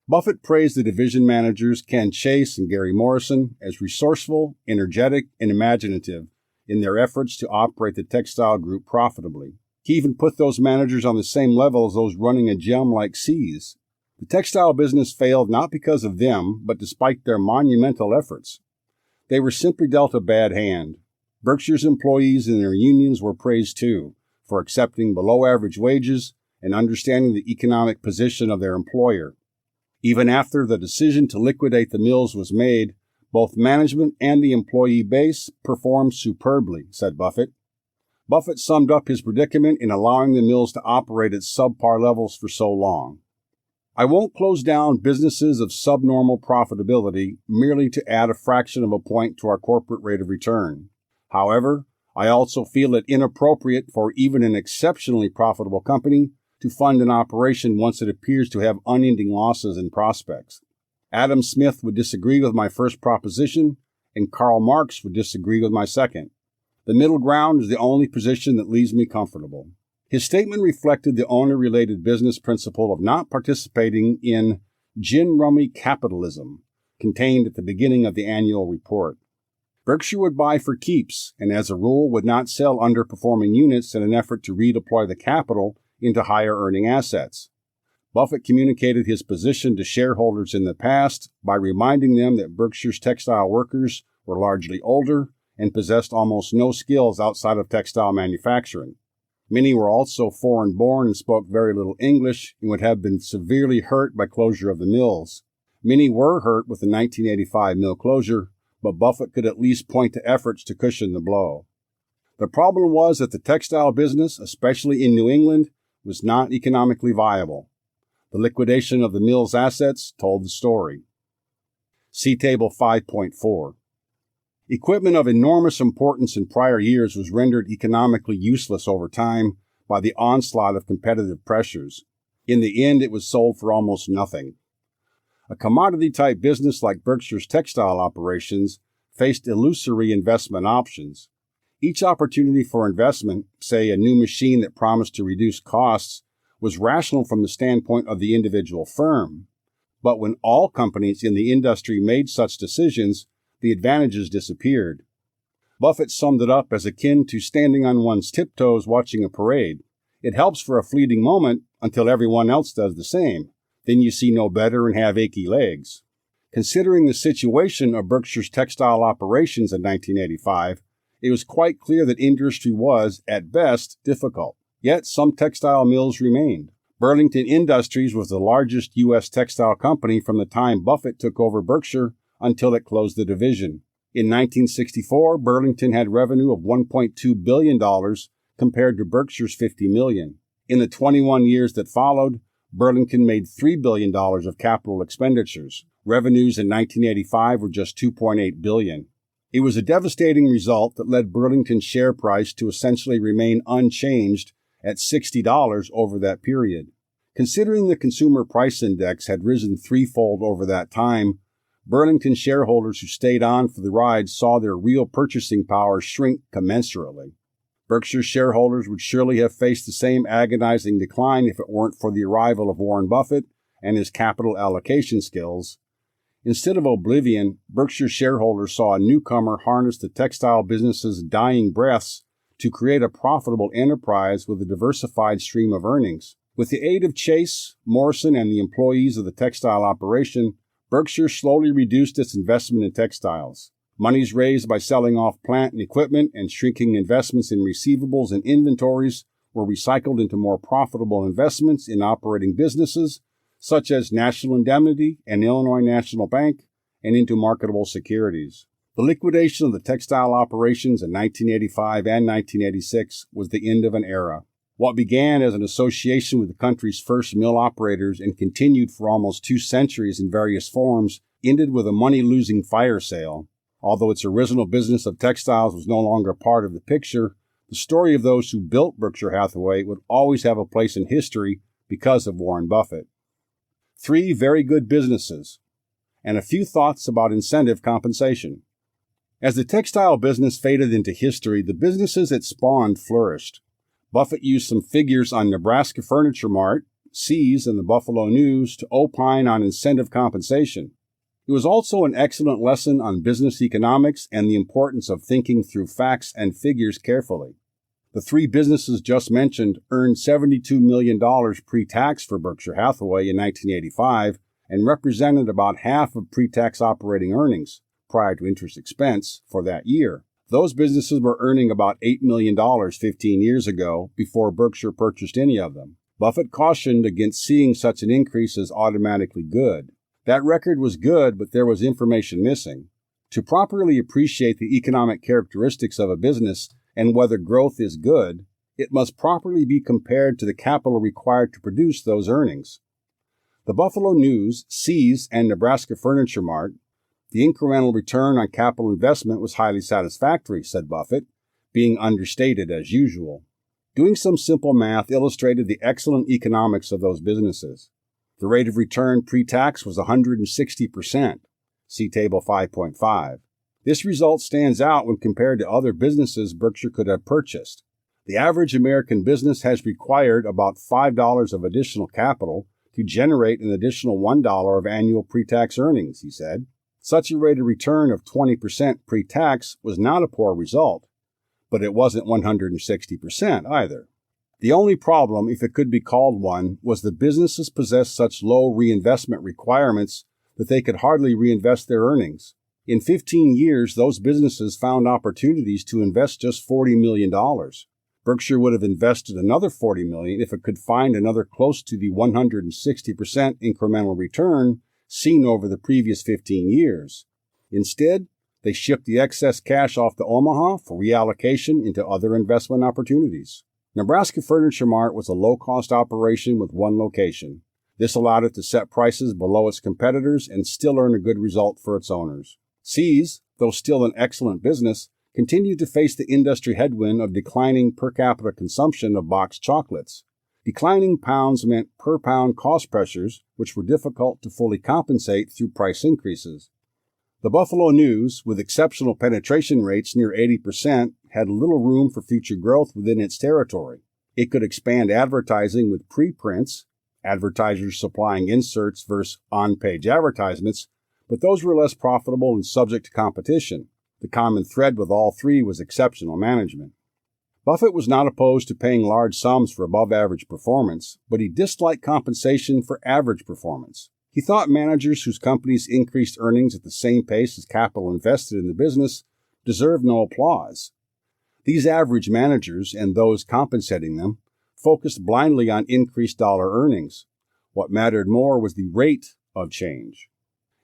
Buffett praised the division managers Ken Chase and Gary Morrison as resourceful, energetic, and imaginative in their efforts to operate the textile group profitably. He even put those managers on the same level as those running a gem like See's. The textile business failed not because of them, but despite their monumental efforts. They were simply dealt a bad hand. Berkshire's employees and their unions were praised too, for accepting below-average wages and understanding the economic position of their employer. Even after the decision to liquidate the mills was made, both management and the employee base performed superbly, said Buffett. Buffett summed up his predicament in allowing the mills to operate at subpar levels for so long. I won't close down businesses of subnormal profitability merely to add a fraction of a point to our corporate rate of return. However, I also feel it inappropriate for even an exceptionally profitable company to fund an operation once it appears to have unending losses and prospects. Adam Smith would disagree with my first proposition, and Karl Marx would disagree with my second. The middle ground is the only position that leaves me comfortable. His statement reflected the owner-related business principle of not participating in gin rummy capitalism, contained at the beginning of the annual report. Berkshire would buy for keeps, and as a rule would not sell underperforming units in an effort to redeploy the capital into higher-earning assets. Buffett communicated his position to shareholders in the past by reminding them that Berkshire's textile workers were largely older and possessed almost no skills outside of textile manufacturing. Many were also foreign-born and spoke very little English and would have been severely hurt by closure of the mills. Many were hurt with the 1985 mill closure, but Buffett could at least point to efforts to cushion the blow. The problem was that the textile business, especially in New England, was not economically viable. The liquidation of the mill's assets told the story. See Table 5.4. Equipment of enormous importance in prior years was rendered economically useless over time by the onslaught of competitive pressures. In the end, it was sold for almost nothing. A commodity-type business like Berkshire's textile operations faced illusory investment options. Each opportunity for investment, say a new machine that promised to reduce costs, was rational from the standpoint of the individual firm. But when all companies in the industry made such decisions, the advantages disappeared. Buffett summed it up as akin to standing on one's tiptoes watching a parade. It helps for a fleeting moment until everyone else does the same. Then you see no better and have achy legs. Considering the situation of Berkshire's textile operations in 1985, it was quite clear that industry was, at best, difficult. Yet some textile mills remained. Burlington Industries was the largest U.S. textile company from the time Buffett took over Berkshire until it closed the division. In 1964, Burlington had revenue of $1.2 billion compared to Berkshire's $50 million. In the 21 years that followed, Burlington made $3 billion of capital expenditures. Revenues in 1985 were just $2.8 billion. It was a devastating result that led Burlington's share price to essentially remain unchanged at $60 over that period. Considering the consumer price index had risen threefold over that time, Burlington shareholders who stayed on for the ride saw their real purchasing power shrink commensurately. Berkshire shareholders would surely have faced the same agonizing decline if it weren't for the arrival of Warren Buffett and his capital allocation skills. Instead of oblivion, Berkshire shareholders saw a newcomer harness the textile business's dying breaths to create a profitable enterprise with a diversified stream of earnings. With the aid of Chase, Morrison, and the employees of the textile operation, Berkshire slowly reduced its investment in textiles. Monies raised by selling off plant and equipment and shrinking investments in receivables and inventories were recycled into more profitable investments in operating businesses, such as National Indemnity and Illinois National Bank, and into marketable securities. The liquidation of the textile operations in 1985 and 1986 was the end of an era. What began as an association with the country's first mill operators and continued for almost 2 centuries in various forms ended with a money-losing fire sale. Although its original business of textiles was no longer part of the picture, the story of those who built Berkshire Hathaway would always have a place in history because of Warren Buffett. 3 very good businesses, and a few thoughts about incentive compensation. As the textile business faded into history, the businesses it spawned flourished. Buffett used some figures on Nebraska Furniture Mart, See's, and the Buffalo News to opine on incentive compensation. It was also an excellent lesson on business economics and the importance of thinking through facts and figures carefully. The 3 businesses just mentioned earned $72 million pre-tax for Berkshire Hathaway in 1985 and represented about half of pre-tax operating earnings, prior to interest expense, for that year. Those businesses were earning about $8 million 15 years ago before Berkshire purchased any of them. Buffett cautioned against seeing such an increase as automatically good. That record was good, but there was information missing. To properly appreciate the economic characteristics of a business and whether growth is good, it must properly be compared to the capital required to produce those earnings. The Buffalo News, See's, and Nebraska Furniture Mart, the incremental return on capital investment was highly satisfactory, said Buffett, being understated as usual. Doing some simple math illustrated the excellent economics of those businesses. The rate of return pre-tax was 160%. See Table 5.5. This result stands out when compared to other businesses Berkshire could have purchased. The average American business has required about $5 of additional capital to generate an additional $1 of annual pre-tax earnings, he said. Such a rate of return of 20% pre-tax was not a poor result, but it wasn't 160% either. The only problem, if it could be called one, was the businesses possessed such low reinvestment requirements that they could hardly reinvest their earnings. In 15 years, those businesses found opportunities to invest just $40 million. Berkshire would have invested another $40 million if it could find another close to the 160% incremental return seen over the previous 15 years. Instead, they shipped the excess cash off to Omaha for reallocation into other investment opportunities. Nebraska Furniture Mart was a low-cost operation with one location. This allowed it to set prices below its competitors and still earn a good result for its owners. See's, though still an excellent business, continued to face the industry headwind of declining per capita consumption of boxed chocolates. Declining pounds meant per-pound cost pressures, which were difficult to fully compensate through price increases. The Buffalo News, with exceptional penetration rates near 80%, had little room for future growth within its territory. It could expand advertising with preprints, advertisers supplying inserts versus on-page advertisements, but those were less profitable and subject to competition. The common thread with all three was exceptional management. Buffett was not opposed to paying large sums for above-average performance, but he disliked compensation for average performance. He thought managers whose companies increased earnings at the same pace as capital invested in the business deserved no applause. These average managers, and those compensating them, focused blindly on increased dollar earnings. What mattered more was the rate of change.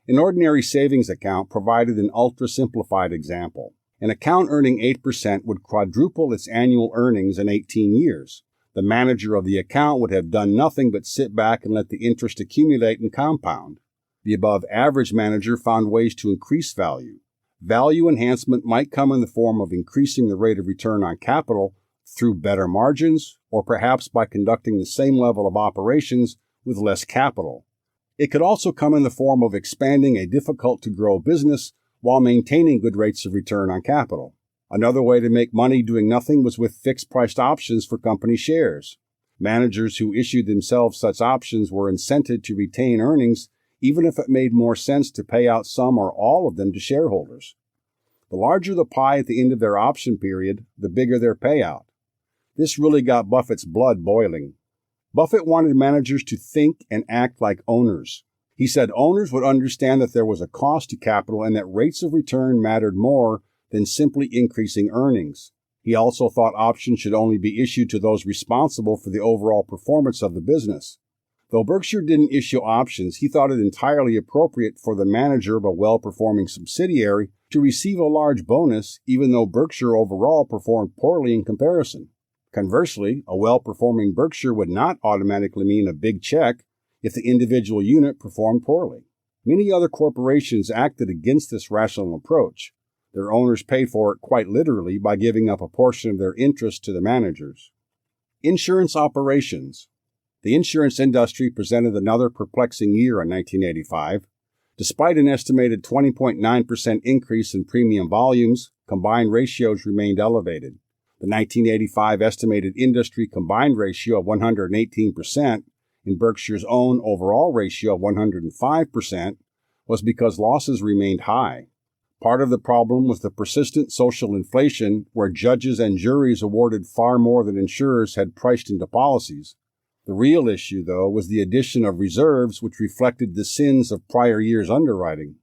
An ordinary savings account provided an ultra-simplified example. An account earning 8% would quadruple its annual earnings in 18 years. The manager of the account would have done nothing but sit back and let the interest accumulate and compound. The above-average manager found ways to increase value. Value enhancement might come in the form of increasing the rate of return on capital through better margins, or perhaps by conducting the same level of operations with less capital. It could also come in the form of expanding a difficult-to-grow business while maintaining good rates of return on capital. Another way to make money doing nothing was with fixed-priced options for company shares. Managers who issued themselves such options were incented to retain earnings, even if it made more sense to pay out some or all of them to shareholders. The larger the pie at the end of their option period, the bigger their payout. This really got Buffett's blood boiling. Buffett wanted managers to think and act like owners. He said owners would understand that there was a cost to capital and that rates of return mattered more than simply increasing earnings. He also thought options should only be issued to those responsible for the overall performance of the business. Though Berkshire didn't issue options, he thought it entirely appropriate for the manager of a well-performing subsidiary to receive a large bonus, even though Berkshire overall performed poorly in comparison. Conversely, a well-performing Berkshire would not automatically mean a big check if the individual unit performed poorly. Many other corporations acted against this rational approach. Their owners paid for it quite literally by giving up a portion of their interest to the managers. Insurance operations. The insurance industry presented another perplexing year in 1985. Despite an estimated 20.9% increase in premium volumes, combined ratios remained elevated. The 1985 estimated industry combined ratio of 118% and Berkshire's own overall ratio of 105% was because losses remained high. Part of the problem was the persistent social inflation where judges and juries awarded far more than insurers had priced into policies. The real issue, though, was the addition of reserves which reflected the sins of prior years' underwriting.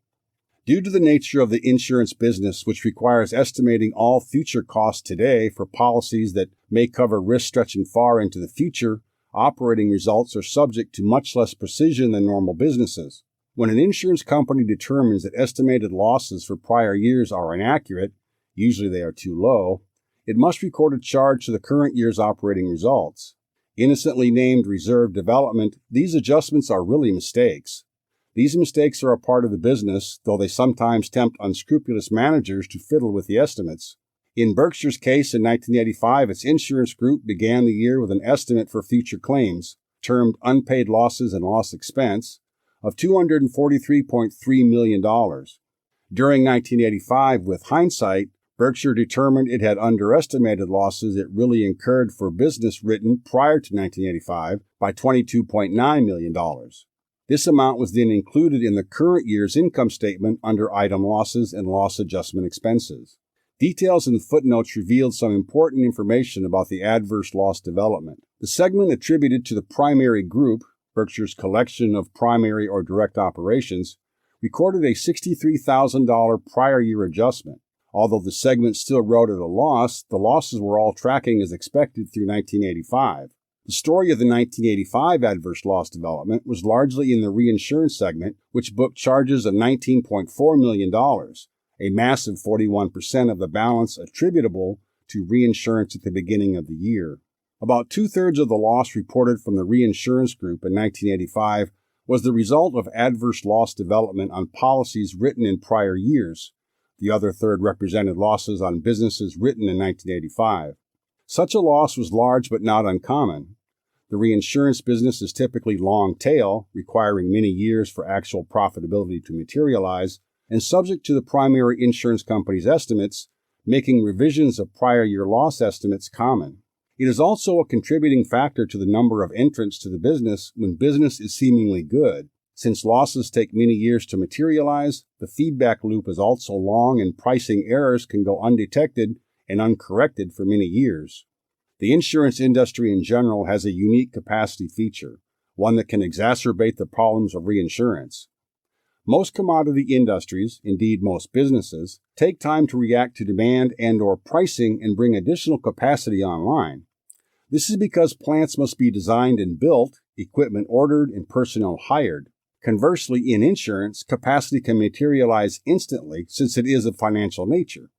Due to the nature of the insurance business, which requires estimating all future costs today for policies that may cover risks stretching far into the future, operating results are subject to much less precision than normal businesses. When an insurance company determines that estimated losses for prior years are inaccurate, usually they are too low, it must record a charge to the current year's operating results. Innocently named reserve development, these adjustments are really mistakes. These mistakes are a part of the business, though they sometimes tempt unscrupulous managers to fiddle with the estimates. In Berkshire's case in 1985, its insurance group began the year with an estimate for future claims, termed unpaid losses and loss expense, of $243.3 million. During 1985, with hindsight, Berkshire determined it had underestimated losses it really incurred for business written prior to 1985 by $22.9 million. This amount was then included in the current year's income statement under item losses and loss adjustment expenses. Details in the footnotes revealed some important information about the adverse loss development. The segment attributed to the primary group, Berkshire's collection of primary or direct operations, recorded a $63,000 prior year adjustment. Although the segment still wrote at a loss, the losses were all tracking as expected through 1985. The story of the 1985 adverse loss development was largely in the reinsurance segment, which booked charges of $19.4 million, a massive 41% of the balance attributable to reinsurance at the beginning of the year. About two-thirds of the loss reported from the reinsurance group in 1985 was the result of adverse loss development on policies written in prior years. The other third represented losses on businesses written in 1985. Such a loss was large but not uncommon. The reinsurance business is typically long tail, requiring many years for actual profitability to materialize, and subject to the primary insurance company's estimates, making revisions of prior year loss estimates common. It is also a contributing factor to the number of entrants to the business when business is seemingly good. Since losses take many years to materialize, the feedback loop is also long and pricing errors can go undetected and uncorrected for many years. The insurance industry in general has a unique capacity feature, one that can exacerbate the problems of reinsurance. Most commodity industries, indeed most businesses, take time to react to demand and/or pricing and bring additional capacity online. This is because plants must be designed and built, equipment ordered, and personnel hired. Conversely, in insurance, capacity can materialize instantly since it is of financial nature.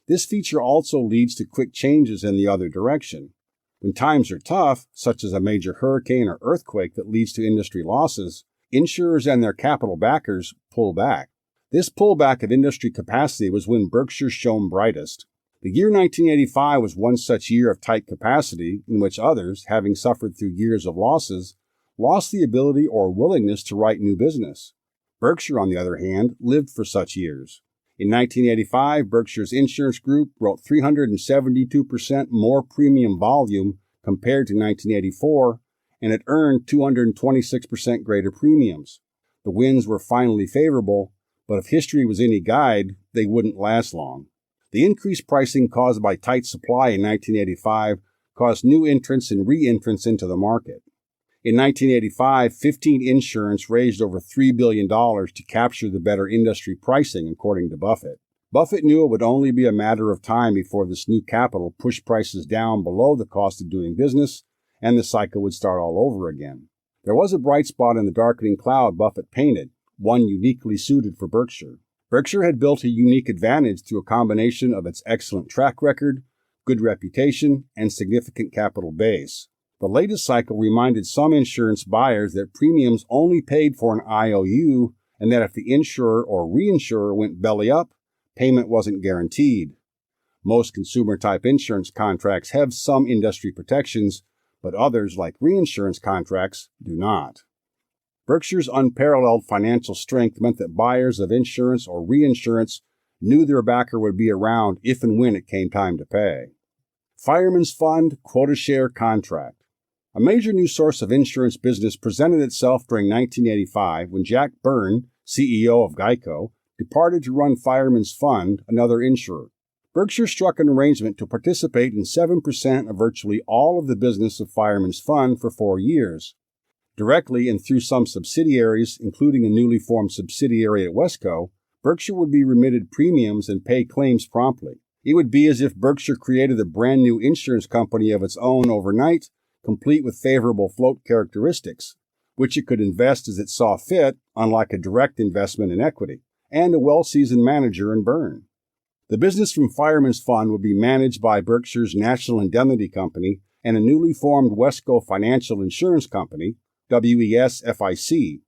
This feature also leads to quick changes in the other direction. When times are tough, such as a major hurricane or earthquake that leads to industry losses, insurers and their capital backers pull back. This pullback of industry capacity was when Berkshire shone brightest. The year 1985 was one such year of tight capacity in which others, having suffered through years of losses, lost the ability or willingness to write new business. Berkshire, on the other hand, lived for such years. In 1985, Berkshire's insurance group wrote 372% more premium volume compared to 1984, and it earned 226% greater premiums. The winds were finally favorable, but if history was any guide, they wouldn't last long. The increased pricing caused by tight supply in 1985 caused new entrants and re-entrants into the market. In 1985, 15 insurance raised over $3 billion to capture the better industry pricing, according to Buffett. Buffett knew it would only be a matter of time before this new capital pushed prices down below the cost of doing business, and the cycle would start all over again. There was a bright spot in the darkening cloud Buffett painted, one uniquely suited for Berkshire. Berkshire had built a unique advantage through a combination of its excellent track record, good reputation, and significant capital base. The latest cycle reminded some insurance buyers that premiums only paid for an IOU and that if the insurer or reinsurer went belly up, payment wasn't guaranteed. Most consumer-type insurance contracts have some industry protections, but others, like reinsurance contracts, do not. Berkshire's unparalleled financial strength meant that buyers of insurance or reinsurance knew their backer would be around if and when it came time to pay. Fireman's Fund Quota Share Contract. A major new source of insurance business presented itself during 1985 when Jack Byrne, CEO of Geico, departed to run Fireman's Fund, another insurer. Berkshire struck an arrangement to participate in 7% of virtually all of the business of Fireman's Fund for 4 years. Directly and through some subsidiaries, including a newly formed subsidiary at Wesco, Berkshire would be remitted premiums and pay claims promptly. It would be as if Berkshire created a brand new insurance company of its own overnight, complete with favorable float characteristics, which it could invest as it saw fit, unlike a direct investment in equity, and a well-seasoned manager in Byrne. The business from Fireman's Fund would be managed by Berkshire's National Indemnity Company and a newly formed Wesco Financial Insurance Company, WES-FIC.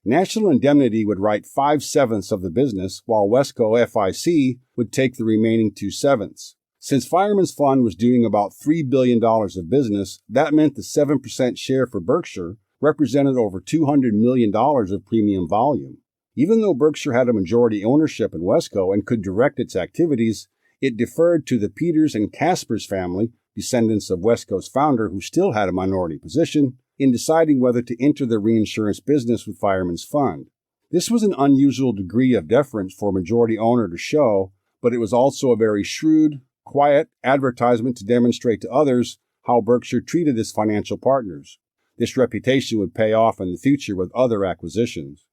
National Indemnity would write 5/7 of the business, while Wesco FIC would take the remaining 2/7. Since Fireman's Fund was doing about $3 billion of business, that meant the 7% share for Berkshire represented over $200 million of premium volume. Even though Berkshire had a majority ownership in Wesco and could direct its activities, it deferred to the Peters and Caspers family, descendants of Wesco's founder who still had a minority position, in deciding whether to enter the reinsurance business with Fireman's Fund. This was an unusual degree of deference for a majority owner to show, but it was also a very shrewd, quiet advertisement to demonstrate to others how Berkshire treated its financial partners. This reputation would pay off in the future with other acquisitions.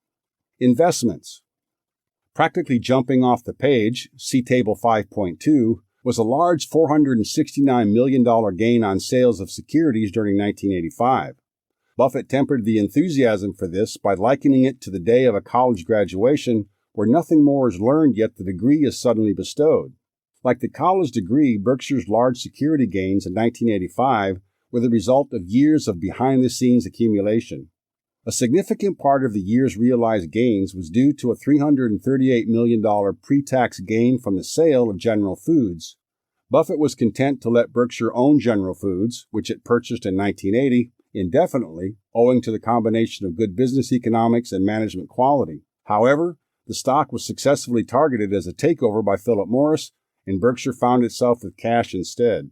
Investments. Practically jumping off the page, see Table 5.2, was a large $469 million gain on sales of securities during 1985. Buffett tempered the enthusiasm for this by likening it to the day of a college graduation where nothing more is learned yet the degree is suddenly bestowed. Like the college degree, Berkshire's large security gains in 1985 were the result of years of behind-the-scenes accumulation. A significant part of the year's realized gains was due to a $338 million pre-tax gain from the sale of General Foods. Buffett was content to let Berkshire own General Foods, which it purchased in 1980, indefinitely, owing to the combination of good business economics and management quality. However, the stock was successfully targeted as a takeover by Philip Morris, and Berkshire found itself with cash instead.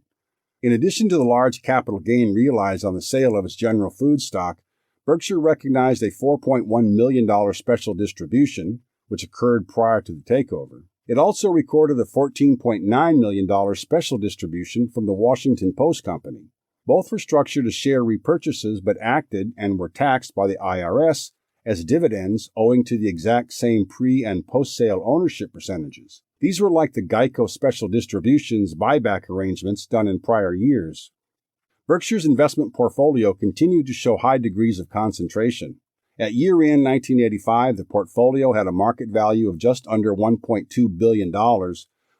In addition to the large capital gain realized on the sale of its General Foods stock, Berkshire recognized a $4.1 million special distribution, which occurred prior to the takeover. It also recorded a $14.9 million special distribution from the Washington Post Company. Both were structured as share repurchases but acted and were taxed by the IRS as dividends owing to the exact same pre- and post-sale ownership percentages. These were like the Geico special distributions buyback arrangements done in prior years. Berkshire's investment portfolio continued to show high degrees of concentration. At year-end 1985, the portfolio had a market value of just under $1.2 billion,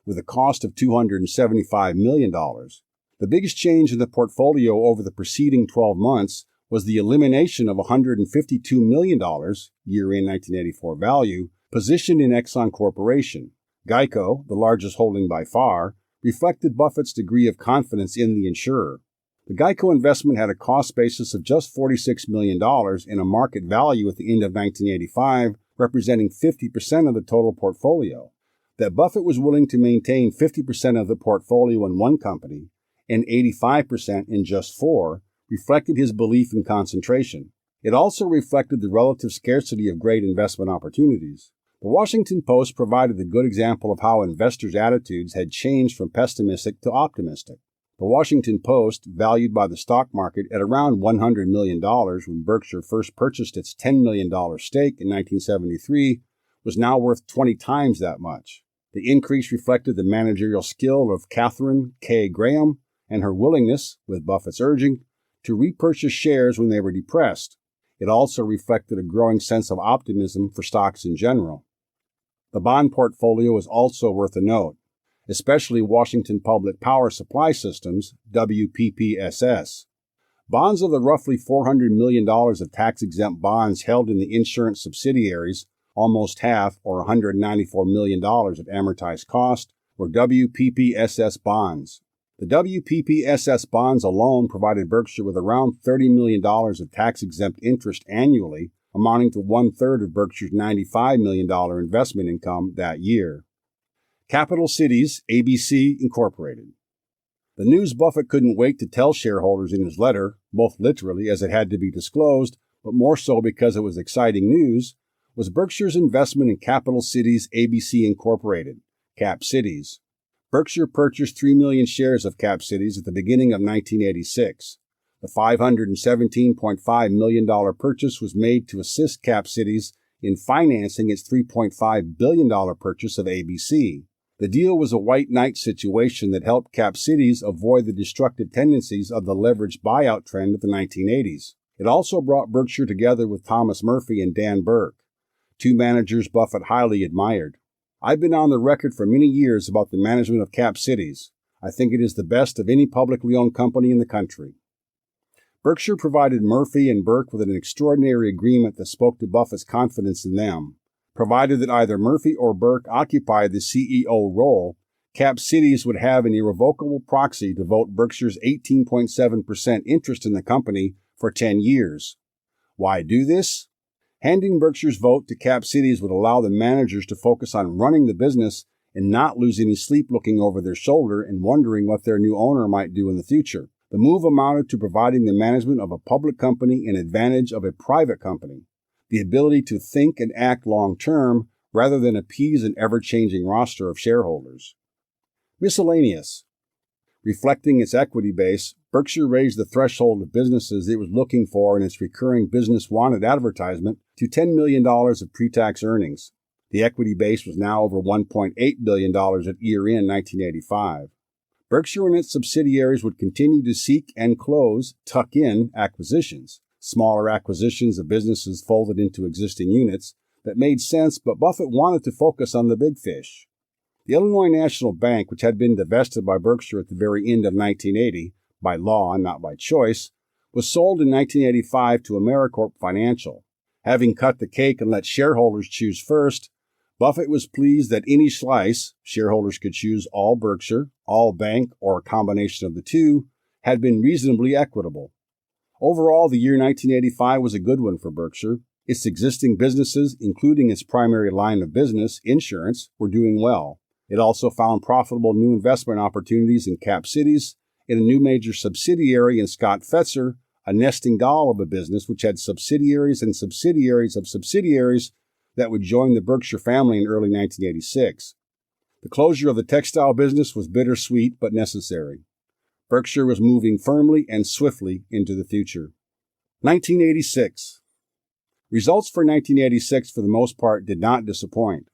with a cost of $275 million. The biggest change in the portfolio over the preceding 12 months was the elimination of $152 million, year-end 1984 value, positioned in Exxon Corporation. Geico, the largest holding by far, reflected Buffett's degree of confidence in the insurer. The Geico investment had a cost basis of just $46 million and a market value at the end of 1985, representing 50% of the total portfolio. That Buffett was willing to maintain 50% of the portfolio in one company and 85% in just four reflected his belief in concentration. It also reflected the relative scarcity of great investment opportunities. The Washington Post provided a good example of how investors' attitudes had changed from pessimistic to optimistic. The Washington Post, valued by the stock market at around $100 million when Berkshire first purchased its $10 million stake in 1973, was now worth 20 times that much. The increase reflected the managerial skill of Catherine K. Graham and her willingness, with Buffett's urging, to repurchase shares when they were depressed. It also reflected a growing sense of optimism for stocks in general. The bond portfolio is also worth a note, especially Washington Public Power Supply Systems, WPPSS. Bonds of the roughly $400 million of tax-exempt bonds held in the insurance subsidiaries, almost half, or $194 million at amortized cost, were WPPSS bonds. The WPPSS bonds alone provided Berkshire with around $30 million of tax-exempt interest annually, amounting to one-third of Berkshire's $95 million investment income that year. Capital Cities, ABC, Incorporated. The news Buffett couldn't wait to tell shareholders in his letter, both literally as it had to be disclosed, but more so because it was exciting news, was Berkshire's investment in Capital Cities, ABC, Incorporated, Cap Cities. Berkshire purchased 3 million shares of Cap Cities at the beginning of 1986. The $517.5 million purchase was made to assist Cap Cities in financing its $3.5 billion purchase of ABC. The deal was a white knight situation that helped Cap Cities avoid the destructive tendencies of the leveraged buyout trend of the 1980s. It also brought Berkshire together with Thomas Murphy and Dan Burke, two managers Buffett highly admired. I've been on the record for many years about the management of Cap Cities. I think it is the best of any publicly owned company in the country. Berkshire provided Murphy and Burke with an extraordinary agreement that spoke to Buffett's confidence in them. Provided that either Murphy or Burke occupied the CEO role, Cap Cities would have an irrevocable proxy to vote Berkshire's 18.7% interest in the company for 10 years. Why do this? Handing Berkshire's vote to Cap Cities would allow the managers to focus on running the business and not lose any sleep looking over their shoulder and wondering what their new owner might do in the future. The move amounted to providing the management of a public company an advantage of a private company, the ability to think and act long-term rather than appease an ever-changing roster of shareholders. Miscellaneous. Reflecting its equity base, Berkshire raised the threshold of businesses it was looking for in its recurring business wanted advertisement to $10 million of pre-tax earnings. The equity base was now over $1.8 billion at year-end 1985. Berkshire and its subsidiaries would continue to seek and close tuck-in acquisitions, smaller acquisitions of businesses folded into existing units that made sense, but Buffett wanted to focus on the big fish. The Illinois National Bank, which had been divested by Berkshire at the very end of 1980, by law and not by choice, was sold in 1985 to AmeriCorp Financial. Having cut the cake and let shareholders choose first, Buffett was pleased that any slice, shareholders could choose all Berkshire, all bank, or a combination of the two, had been reasonably equitable. Overall, the year 1985 was a good one for Berkshire. Its existing businesses, including its primary line of business, insurance, were doing well. It also found profitable new investment opportunities in cap cities, in a new major subsidiary in Scott Fetzer, a nesting doll of a business which had subsidiaries and subsidiaries of subsidiaries that would join the Berkshire family in early 1986. The closure of the textile business was bittersweet but necessary. Berkshire was moving firmly and swiftly into the future. 1986. Results for 1986 for the most part did not disappoint.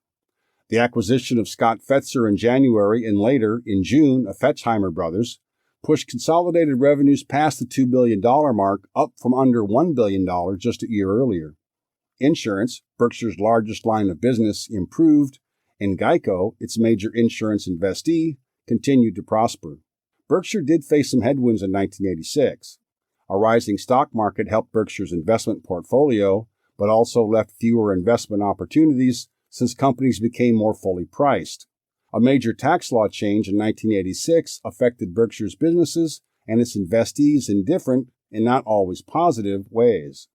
The acquisition of Scott Fetzer in January and later, in June, of Fetchheimer Brothers, pushed consolidated revenues past the $2 billion mark, up from under $1 billion just a year earlier. Insurance, Berkshire's largest line of business, improved, and Geico, its major insurance investee, continued to prosper. Berkshire did face some headwinds in 1986. A rising stock market helped Berkshire's investment portfolio, but also left fewer investment opportunities since companies became more fully priced. A major tax law change in 1986 affected Berkshire's businesses and its investees in different, and not always positive, ways.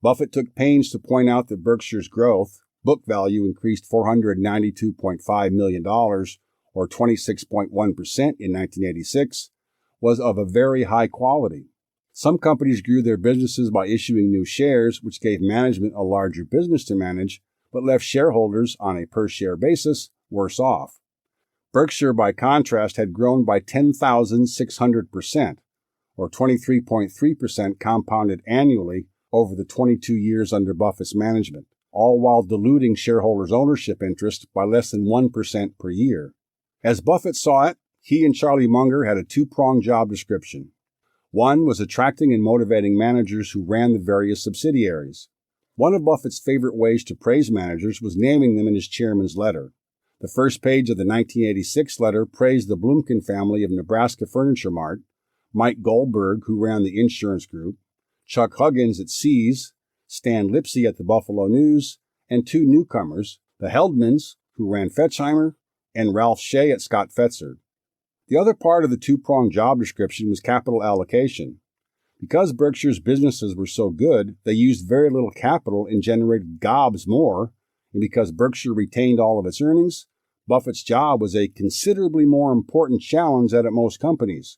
Buffett took pains to point out that Berkshire's growth, book value increased $492.5 million, or 26.1% in 1986, was of a very high quality. Some companies grew their businesses by issuing new shares, which gave management a larger business to manage, but left shareholders, on a per-share basis, worse off. Berkshire, by contrast, had grown by 10,600%, or 23.3% compounded annually over the 22 years under Buffett's management, all while diluting shareholders' ownership interest by less than 1% per year. As Buffett saw it, he and Charlie Munger had a two-pronged job description. One was attracting and motivating managers who ran the various subsidiaries. One of Buffett's favorite ways to praise managers was naming them in his chairman's letter. The first page of the 1986 letter praised the Blumkin family of Nebraska Furniture Mart, Mike Goldberg, who ran the insurance group, Chuck Huggins at Seas, Stan Lipsey at the Buffalo News, and two newcomers, the Heldmans, who ran Fetchheimer, and Ralph Shea at Scott Fetzer. The other part of the two-pronged job description was capital allocation. Because Berkshire's businesses were so good, they used very little capital and generated gobs more, and because Berkshire retained all of its earnings, Buffett's job was a considerably more important challenge than at most companies.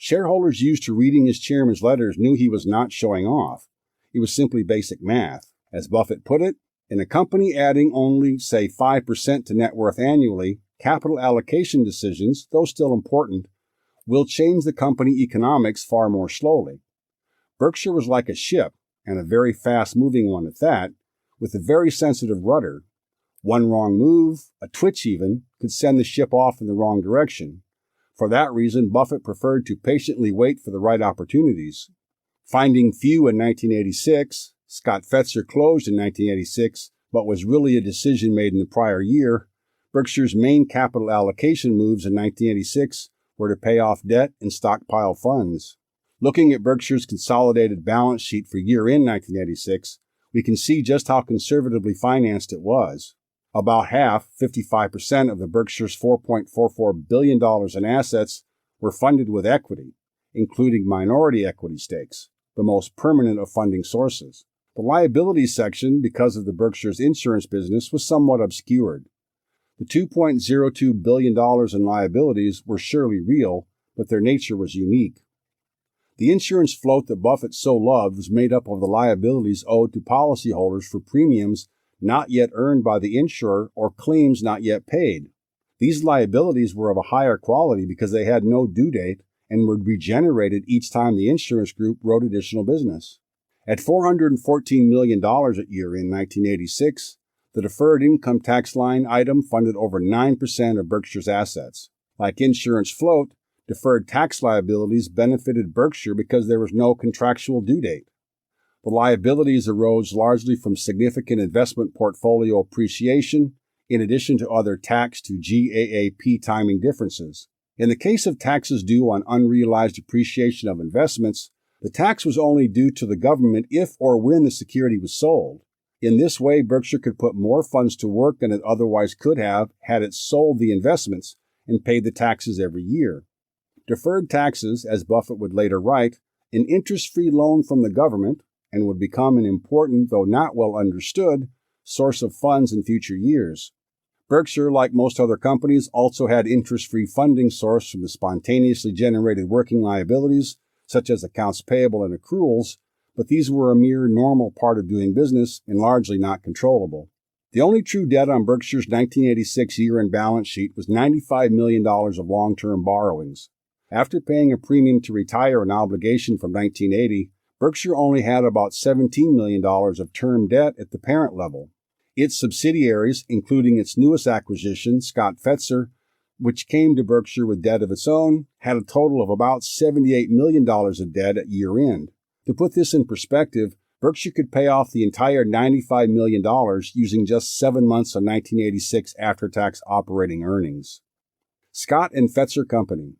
Shareholders used to reading his chairman's letters knew he was not showing off. It was simply basic math. As Buffett put it, in a company adding only, say, 5% to net worth annually, capital allocation decisions, though still important, will change the company economics far more slowly. Berkshire was like a ship, and a very fast-moving one at that, with a very sensitive rudder. One wrong move, a twitch even, could send the ship off in the wrong direction. For that reason, Buffett preferred to patiently wait for the right opportunities. Finding few in 1986, Scott Fetzer closed in 1986, but was really a decision made in the prior year. Berkshire's main capital allocation moves in 1986 were to pay off debt and stockpile funds. Looking at Berkshire's consolidated balance sheet for year-end 1986, we can see just how conservatively financed it was. About half, 55% of the Berkshire's $4.44 billion in assets were funded with equity, including minority equity stakes, the most permanent of funding sources. The liabilities section, because of the Berkshire's insurance business, was somewhat obscured. The $2.02 billion in liabilities were surely real, but their nature was unique. The insurance float that Buffett so loved was made up of the liabilities owed to policyholders for premiums not yet earned by the insurer or claims not yet paid. These liabilities were of a higher quality because they had no due date and were regenerated each time the insurance group wrote additional business. At $414 million at year-end 1986, The deferred income tax line item funded over 9% of Berkshire's assets. Like insurance float, deferred tax liabilities benefited Berkshire because there was no contractual due date. The liabilities arose largely from significant investment portfolio appreciation, in addition to other tax to GAAP timing differences. In the case of taxes due on unrealized appreciation of investments, the tax was only due to the government if or when the security was sold. In this way, Berkshire could put more funds to work than it otherwise could have had it sold the investments and paid the taxes every year. Deferred taxes, as Buffett would later write, an interest-free loan from the government, and would become an important, though not well understood, source of funds in future years. Berkshire, like most other companies, also had interest-free funding sourced from the spontaneously generated working liabilities, such as accounts payable and accruals, but these were a mere normal part of doing business and largely not controllable. The only true debt on Berkshire's 1986 year-end balance sheet was $95 million of long-term borrowings. After paying a premium to retire an obligation from 1980, Berkshire only had about $17 million of term debt at the parent level. Its subsidiaries, including its newest acquisition, Scott Fetzer, which came to Berkshire with debt of its own, had a total of about $78 million of debt at year-end. To put this in perspective, Berkshire could pay off the entire $95 million using just 7 months of 1986 after-tax operating earnings. Scott and Fetzer Company.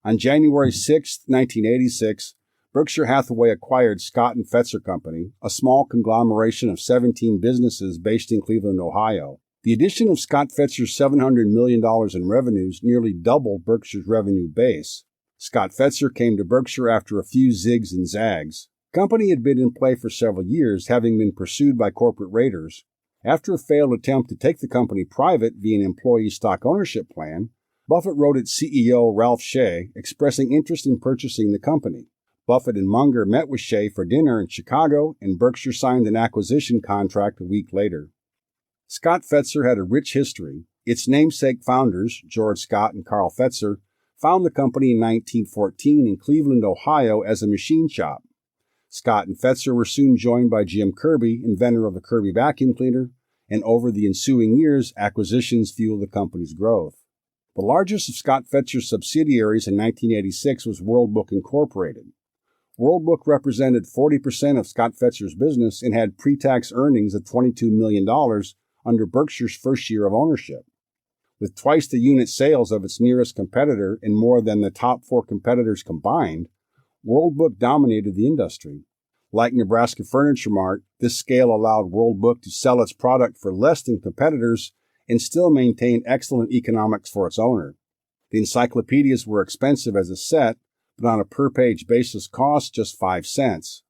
On January 6, 1986, Berkshire Hathaway acquired Scott and Fetzer Company, a small conglomeration of 17 businesses based in Cleveland, Ohio. The addition of Scott Fetzer's $700 million in revenues nearly doubled Berkshire's revenue base. Scott Fetzer came to Berkshire after a few zigs and zags. The company had been in play for several years, having been pursued by corporate raiders. After a failed attempt to take the company private via an employee stock ownership plan, Buffett wrote its CEO, Ralph Shea, expressing interest in purchasing the company. Buffett and Munger met with Shea for dinner in Chicago, and Berkshire signed an acquisition contract a week later. Scott Fetzer had a rich history. Its namesake founders, George Scott and Carl Fetzer, found the company in 1914 in Cleveland, Ohio, as a machine shop. Scott and Fetzer were soon joined by Jim Kirby, inventor of the Kirby vacuum cleaner, and over the ensuing years, acquisitions fueled the company's growth. The largest of Scott Fetzer's subsidiaries in 1986 was World Book Incorporated. World Book represented 40% of Scott Fetzer's business and had pre-tax earnings of $22 million under Berkshire's first year of ownership. With twice the unit sales of its nearest competitor and more than the top 4 competitors combined, World Book dominated the industry. Like Nebraska Furniture Mart, this scale allowed World Book to sell its product for less than competitors and still maintain excellent economics for its owner. The encyclopedias were expensive as a set, but on a per-page basis cost just 5 cents.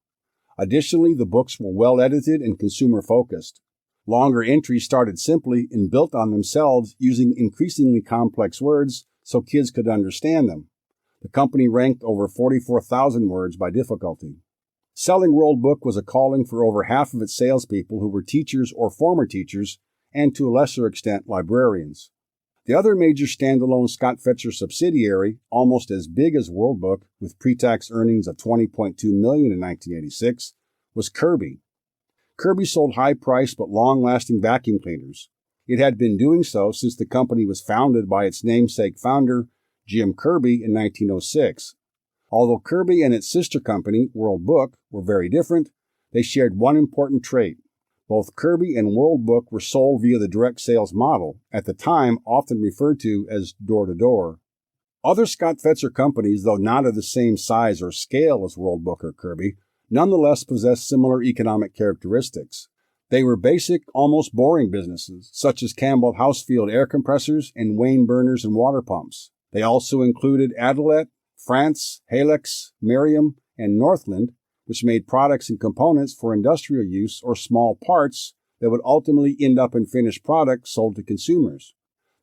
Additionally, the books were well-edited and consumer-focused. Longer entries started simply and built on themselves using increasingly complex words so kids could understand them. The company ranked over 44,000 words by difficulty. Selling World Book was a calling for over half of its salespeople who were teachers or former teachers, and to a lesser extent librarians. The other major standalone Scott Fetzer subsidiary, almost as big as World Book, with pre-tax earnings of $20.2 million in 1986, was Kirby. Kirby sold high-priced but long-lasting vacuum cleaners. It had been doing so since the company was founded by its namesake founder, Jim Kirby, in 1906. Although Kirby and its sister company, World Book, were very different, they shared one important trait. Both Kirby and World Book were sold via the direct sales model, at the time often referred to as door-to-door. Other Scott Fetzer companies, though not of the same size or scale as World Book or Kirby, nonetheless possessed similar economic characteristics. They were basic, almost boring businesses, such as Campbell Housefield air compressors and Wayne burners and water pumps. They also included Adelet, France, Halex, Merriam, and Northland, which made products and components for industrial use or small parts that would ultimately end up in finished products sold to consumers.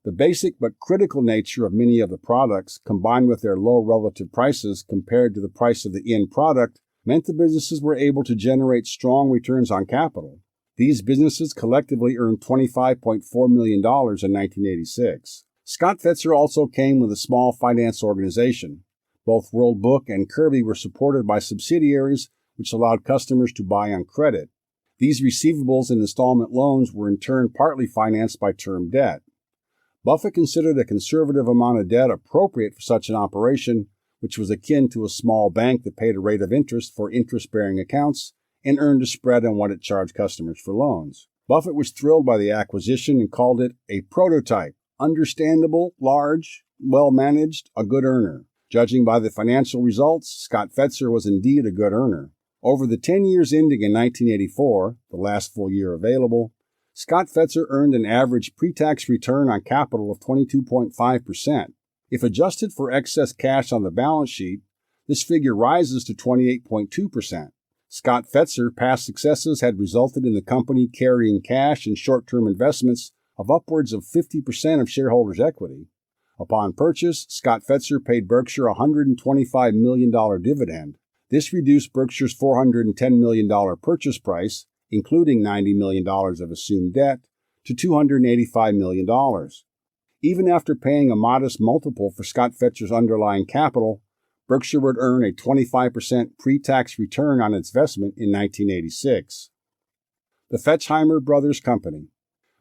The basic but critical nature of many of the products, combined with their low relative prices compared to the price of the end product, meant the businesses were able to generate strong returns on capital. These businesses collectively earned $25.4 million in 1986. Scott Fetzer also came with a small finance organization. Both World Book and Kirby were supported by subsidiaries, which allowed customers to buy on credit. These receivables and installment loans were in turn partly financed by term debt. Buffett considered a conservative amount of debt appropriate for such an operation, which was akin to a small bank that paid a rate of interest for interest-bearing accounts and earned a spread on what it charged customers for loans. Buffett was thrilled by the acquisition and called it a prototype, understandable, large, well-managed, a good earner. Judging by the financial results, Scott Fetzer was indeed a good earner. Over the 10 years ending in 1984, the last full year available, Scott Fetzer earned an average pre-tax return on capital of 22.5%. If adjusted for excess cash on the balance sheet, this figure rises to 28.2%. Scott Fetzer past successes had resulted in the company carrying cash and short-term investments of upwards of 50% of shareholders' equity. Upon purchase, Scott Fetzer paid Berkshire a $125 million dividend. This reduced Berkshire's $410 million purchase price, including $90 million of assumed debt, to $285 million. Even after paying a modest multiple for Scott Fetzer's underlying capital, Berkshire would earn a 25% pre-tax return on its investment in 1986. The Fetchheimer Brothers Company.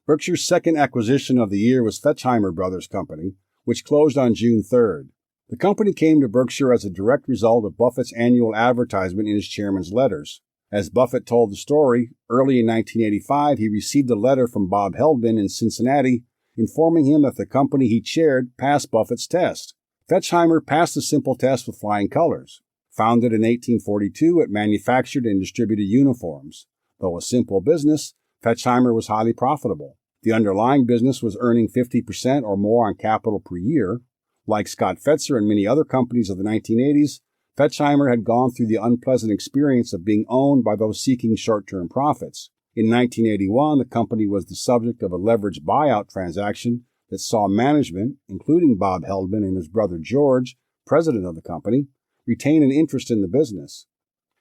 Berkshire's second acquisition of the year was Fetchheimer Brothers Company, which closed on June 3rd. The company came to Berkshire as a direct result of Buffett's annual advertisement in his chairman's letters. As Buffett told the story, early in 1985 he received a letter from Bob Heldman in Cincinnati informing him that the company he chaired passed Buffett's test. Fetchheimer passed the simple test with flying colors. Founded in 1842, it manufactured and distributed uniforms. Though a simple business, Fetchheimer was highly profitable. The underlying business was earning 50% or more on capital per year. Like Scott Fetzer and many other companies of the 1980s, Fetchheimer had gone through the unpleasant experience of being owned by those seeking short-term profits. In 1981, the company was the subject of a leveraged buyout transaction that saw management, including Bob Heldman and his brother George, president of the company, retain an interest in the business.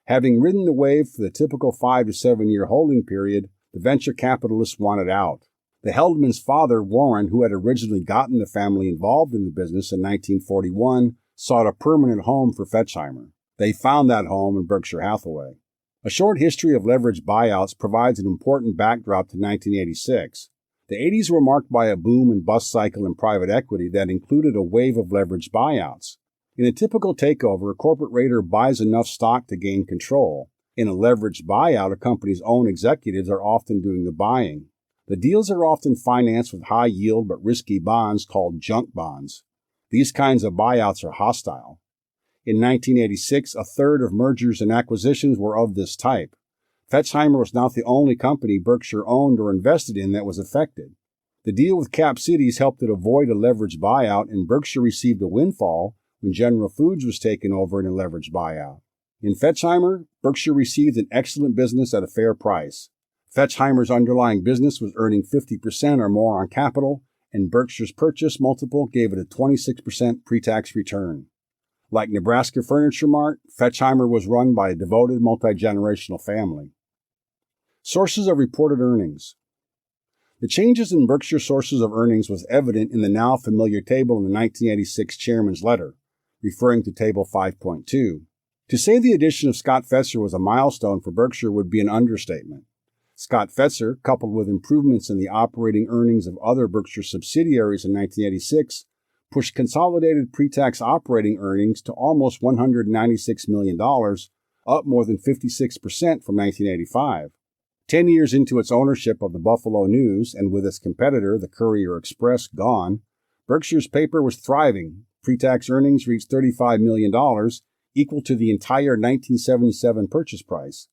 Having ridden the wave for the typical 5 to 7 year holding period, the venture capitalists wanted out. The Heldman's father, Warren, who had originally gotten the family involved in the business in 1941, sought a permanent home for Fetchheimer. They found that home in Berkshire Hathaway. A short history of leveraged buyouts provides an important backdrop to 1986. The 80s were marked by a boom and bust cycle in private equity that included a wave of leveraged buyouts. In a typical takeover, a corporate raider buys enough stock to gain control. In a leveraged buyout, a company's own executives are often doing the buying. The deals are often financed with high-yield but risky bonds called junk bonds. These kinds of buyouts are hostile. In 1986, a third of mergers and acquisitions were of this type. Fetchheimer was not the only company Berkshire owned or invested in that was affected. The deal with Cap Cities helped it avoid a leveraged buyout, and Berkshire received a windfall when General Foods was taken over in a leveraged buyout. In Fetchheimer, Berkshire received an excellent business at a fair price. Fetchheimer's underlying business was earning 50% or more on capital, and Berkshire's purchase multiple gave it a 26% pre-tax return. Like Nebraska Furniture Mart, Fetchheimer was run by a devoted multi-generational family. Sources of reported earnings. The changes in Berkshire sources of earnings was evident in the now familiar table in the 1986 Chairman's Letter, referring to Table 5.2. To say the addition of Scott Fetzer was a milestone for Berkshire would be an understatement. Scott Fetzer, coupled with improvements in the operating earnings of other Berkshire subsidiaries in 1986, pushed consolidated pre-tax operating earnings to almost $196 million, up more than 56% from 1985. 10 years into its ownership of the Buffalo News, and with its competitor, the Courier Express, gone, Berkshire's paper was thriving. Pre-tax earnings reached $35 million, equal to the entire 1977 purchase price.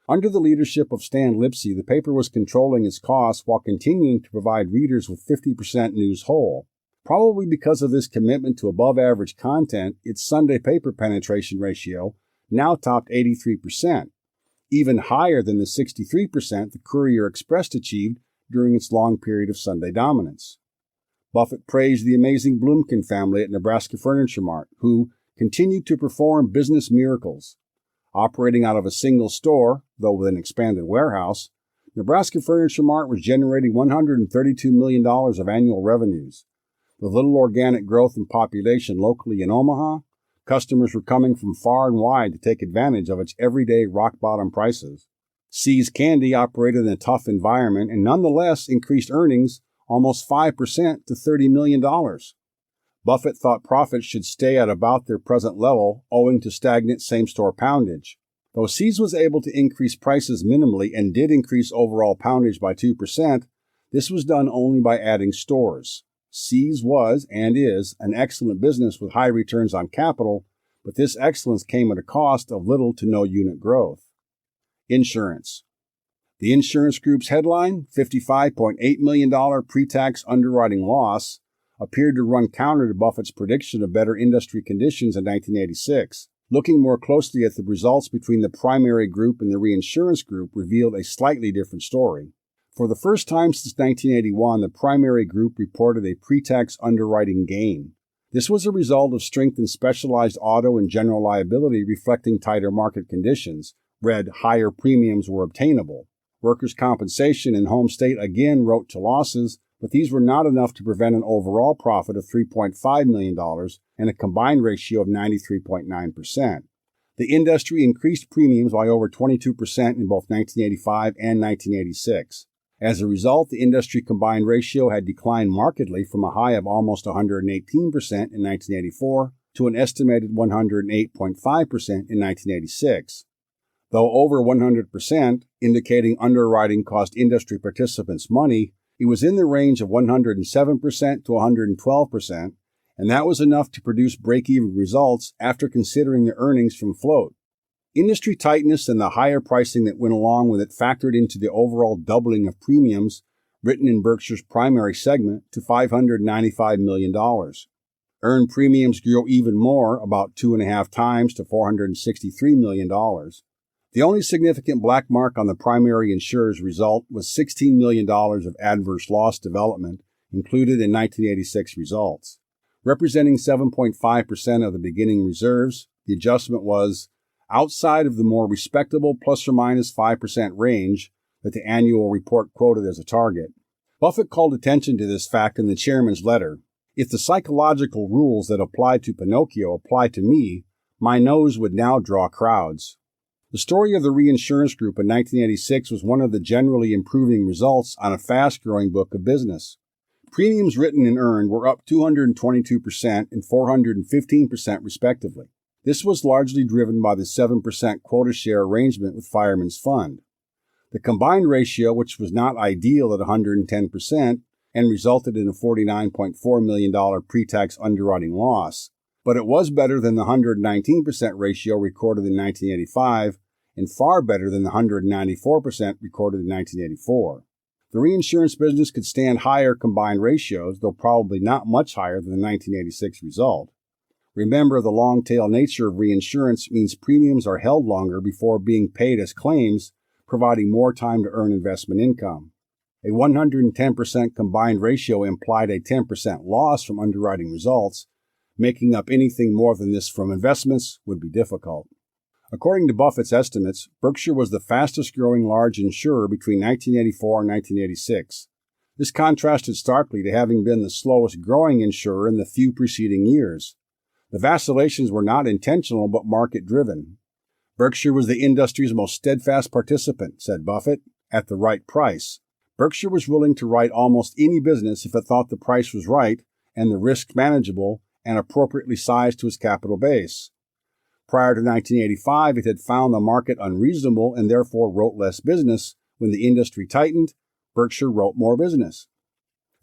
Under the leadership of Stan Lipsey, the paper was controlling its costs while continuing to provide readers with 50% news whole. Probably because of this commitment to above-average content, its Sunday paper penetration ratio now topped 83%, even higher than the 63% the Courier Express achieved during its long period of Sunday dominance. Buffett praised the amazing Blumkin family at Nebraska Furniture Mart, who continued to perform business miracles. Operating out of a single store, though with an expanded warehouse, Nebraska Furniture Mart was generating $132 million of annual revenues. With little organic growth in population locally in Omaha, customers were coming from far and wide to take advantage of its everyday rock-bottom prices. See's Candy operated in a tough environment and nonetheless increased earnings almost 5% to $30 million. Buffett thought profits should stay at about their present level owing to stagnant same-store poundage. Though See's was able to increase prices minimally and did increase overall poundage by 2%, this was done only by adding stores. See's was, and is, an excellent business with high returns on capital, but this excellence came at a cost of little to no unit growth. Insurance. The insurance group's headline, $55.8 million pre-tax underwriting loss, appeared to run counter to Buffett's prediction of better industry conditions in 1986. Looking more closely at the results between the primary group and the reinsurance group revealed a slightly different story. For the first time since 1981, the primary group reported a pre-tax underwriting gain. This was a result of strength in specialized auto and general liability reflecting tighter market conditions. Read, higher premiums were obtainable. Workers' compensation and home state again wrote to losses, but these were not enough to prevent an overall profit of $3.5 million and a combined ratio of 93.9%. The industry increased premiums by over 22% in both 1985 and 1986. As a result, the industry combined ratio had declined markedly from a high of almost 118% in 1984 to an estimated 108.5% in 1986. Though over 100%, indicating underwriting cost industry participants money, it was in the range of 107% to 112%, and that was enough to produce break-even results after considering the earnings from float. Industry tightness and the higher pricing that went along with it factored into the overall doubling of premiums written in Berkshire's primary segment to $595 million. Earned premiums grew even more, about 2.5 times to $463 million. The only significant black mark on the primary insurer's result was $16 million of adverse loss development included in 1986 results. Representing 7.5% of the beginning reserves, the adjustment was outside of the more respectable plus or minus 5% range that the annual report quoted as a target. Buffett called attention to this fact in the chairman's letter. If the psychological rules that applied to Pinocchio apply to me, my nose would now draw crowds. The story of the reinsurance group in 1986 was one of the generally improving results on a fast-growing book of business. Premiums written and earned were up 222% and 415% respectively. This was largely driven by the 7% quota share arrangement with Fireman's Fund. The combined ratio, which was not ideal at 110% and resulted in a $49.4 million pre-tax underwriting loss, but it was better than the 119% ratio recorded in 1985 and far better than the 194% recorded in 1984. The reinsurance business could stand higher combined ratios, though probably not much higher than the 1986 result. Remember, the long-tail nature of reinsurance means premiums are held longer before being paid as claims, providing more time to earn investment income. A 110% combined ratio implied a 10% loss from underwriting results. Making up anything more than this from investments would be difficult. According to Buffett's estimates, Berkshire was the fastest-growing large insurer between 1984 and 1986. This contrasted starkly to having been the slowest-growing insurer in the few preceding years. The vacillations were not intentional but market-driven. Berkshire was the industry's most steadfast participant, said Buffett, at the right price. Berkshire was willing to write almost any business if it thought the price was right and the risk manageable and appropriately sized to its capital base. Prior to 1985, it had found the market unreasonable and therefore wrote less business. When the industry tightened, Berkshire wrote more business.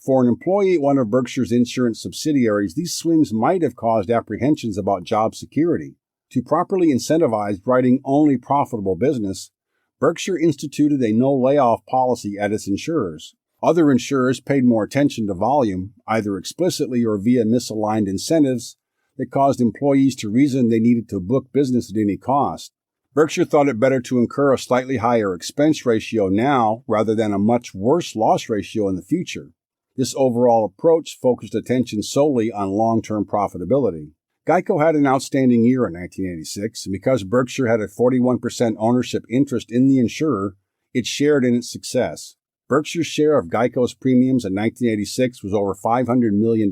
For an employee at one of Berkshire's insurance subsidiaries, these swings might have caused apprehensions about job security. To properly incentivize writing only profitable business, Berkshire instituted a no-layoff policy at its insurers. Other insurers paid more attention to volume, either explicitly or via misaligned incentives that caused employees to reason they needed to book business at any cost. Berkshire thought it better to incur a slightly higher expense ratio now rather than a much worse loss ratio in the future. This overall approach focused attention solely on long-term profitability. Geico had an outstanding year in 1986, and because Berkshire had a 41% ownership interest in the insurer, it shared in its success. Berkshire's share of Geico's premiums in 1986 was over $500 million,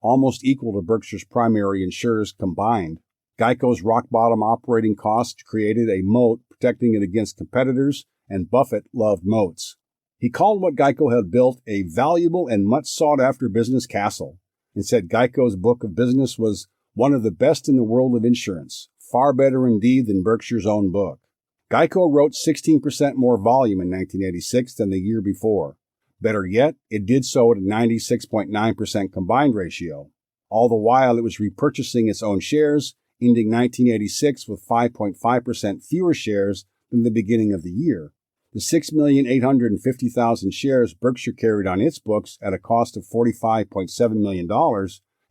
almost equal to Berkshire's primary insurers combined. Geico's rock-bottom operating costs created a moat protecting it against competitors, and Buffett loved moats. He called what Geico had built a valuable and much sought-after business castle, and said Geico's book of business was one of the best in the world of insurance, far better indeed than Berkshire's own book. Geico wrote 16% more volume in 1986 than the year before. Better yet, it did so at a 96.9% combined ratio. All the while it was repurchasing its own shares, ending 1986 with 5.5% fewer shares than the beginning of the year. The 6,850,000 shares Berkshire carried on its books at a cost of $45.7 million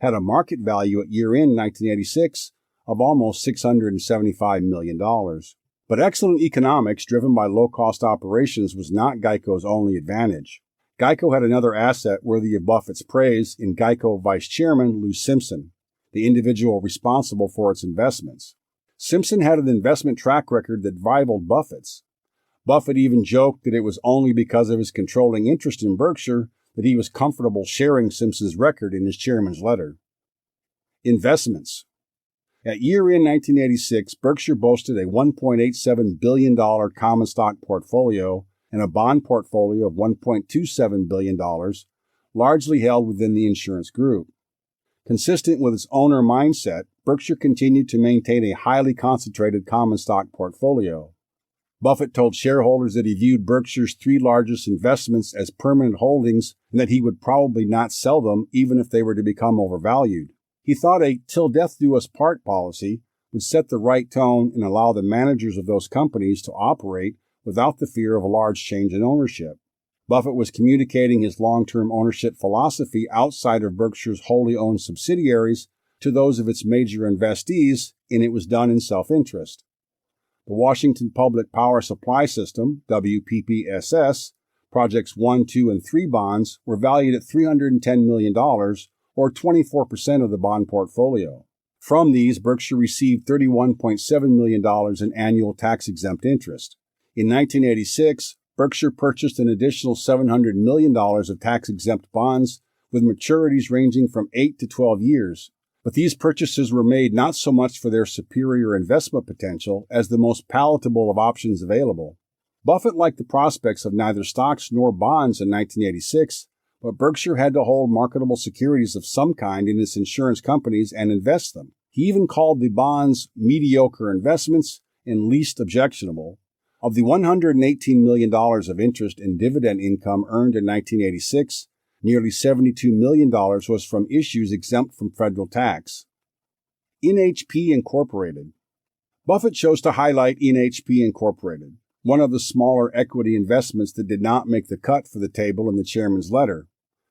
had a market value at year-end 1986 of almost $675 million. But excellent economics driven by low-cost operations was not Geico's only advantage. Geico had another asset worthy of Buffett's praise in Geico Vice Chairman Lou Simpson, the individual responsible for its investments. Simpson had an investment track record that rivaled Buffett's. Buffett even joked that it was only because of his controlling interest in Berkshire that he was comfortable sharing Simpson's record in his chairman's letter. Investments. At year-end 1986, Berkshire boasted a $1.87 billion common stock portfolio and a bond portfolio of $1.27 billion, largely held within the insurance group. Consistent with its owner mindset, Berkshire continued to maintain a highly concentrated common stock portfolio. Buffett told shareholders that he viewed Berkshire's three largest investments as permanent holdings and that he would probably not sell them even if they were to become overvalued. He thought a till death do us part policy would set the right tone and allow the managers of those companies to operate without the fear of a large change in ownership. Buffett was communicating his long-term ownership philosophy outside of Berkshire's wholly owned subsidiaries to those of its major investees, and it was done in self-interest. The Washington Public Power Supply System, WPPSS, Projects 1, 2, and 3 bonds were valued at $310 million, or 24% of the bond portfolio. From these, Berkshire received $31.7 million in annual tax-exempt interest. In 1986, Berkshire purchased an additional $700 million of tax-exempt bonds with maturities ranging from 8 to 12 years. But these purchases were made not so much for their superior investment potential as the most palatable of options available. Buffett liked the prospects of neither stocks nor bonds in 1986, but Berkshire had to hold marketable securities of some kind in its insurance companies and invest them. He even called the bonds mediocre investments and least objectionable. Of the $118 million of interest and dividend income earned in 1986, nearly $72 million was from issues exempt from federal tax. NHP Incorporated. Buffett chose to highlight NHP Incorporated, one of the smaller equity investments that did not make the cut for the table in the chairman's letter.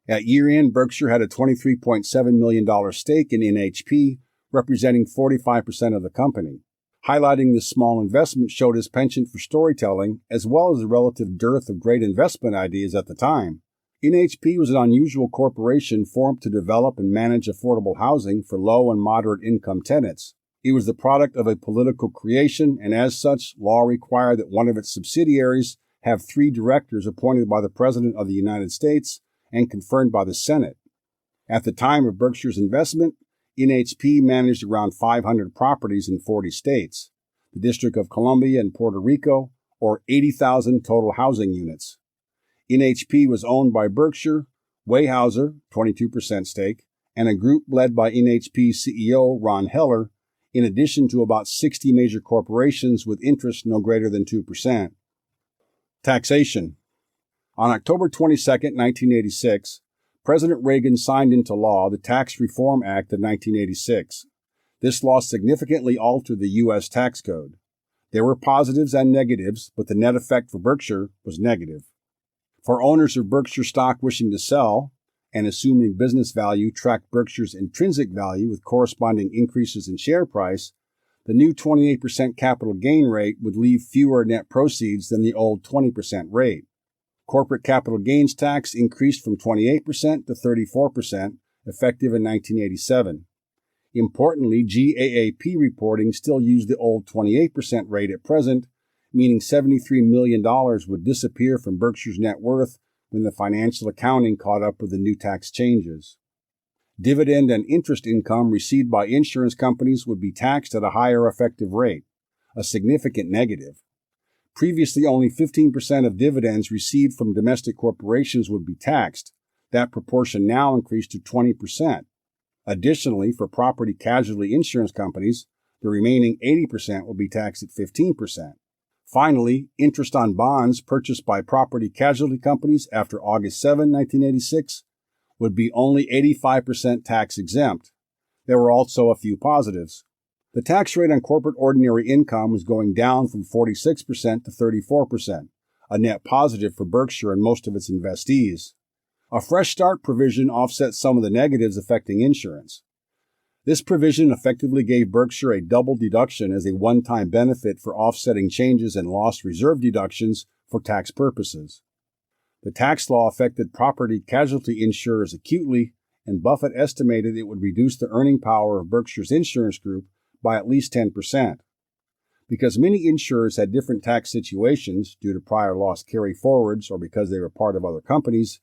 At year-end, Berkshire had a $23.7 million stake in NHP, representing 45% of the company. Highlighting this small investment showed his penchant for storytelling, as well as the relative dearth of great investment ideas at the time. NHP was an unusual corporation formed to develop and manage affordable housing for low and moderate income tenants. It was the product of a political creation, and as such, law required that one of its subsidiaries have 3 directors appointed by the President of the United States and confirmed by the Senate. At the time of Berkshire's investment, NHP managed around 500 properties in 40 states, the District of Columbia and Puerto Rico, or 80,000 total housing units. NHP was owned by Berkshire, Weyerhaeuser, 22% stake, and a group led by NHP CEO Ron Heller, in addition to about 60 major corporations with interest no greater than 2%. Taxation. On October 22, 1986, President Reagan signed into law the Tax Reform Act of 1986. This law significantly altered the U.S. tax code. There were positives and negatives, but the net effect for Berkshire was negative. For owners of Berkshire stock wishing to sell, and assuming business value tracked Berkshire's intrinsic value with corresponding increases in share price, the new 28% capital gain rate would leave fewer net proceeds than the old 20% rate. Corporate capital gains tax increased from 28% to 34%, effective in 1987. Importantly, GAAP reporting still used the old 28% rate at present, meaning $73 million would disappear from Berkshire's net worth when the financial accounting caught up with the new tax changes. Dividend and interest income received by insurance companies would be taxed at a higher effective rate, a significant negative. Previously, only 15% of dividends received from domestic corporations would be taxed. That proportion now increased to 20%. Additionally, for property casualty insurance companies, the remaining 80% will be taxed at 15%. Finally, interest on bonds purchased by property casualty companies after August 7, 1986, would be only 85% tax exempt. There were also a few positives. The tax rate on corporate ordinary income was going down from 46% to 34%, a net positive for Berkshire and most of its investees. A fresh start provision offset some of the negatives affecting insurance. This provision effectively gave Berkshire a double deduction as a one-time benefit for offsetting changes in lost reserve deductions for tax purposes. The tax law affected property casualty insurers acutely, and Buffett estimated it would reduce the earning power of Berkshire's insurance group by at least 10%. Because many insurers had different tax situations due to prior loss carry-forwards or because they were part of other companies,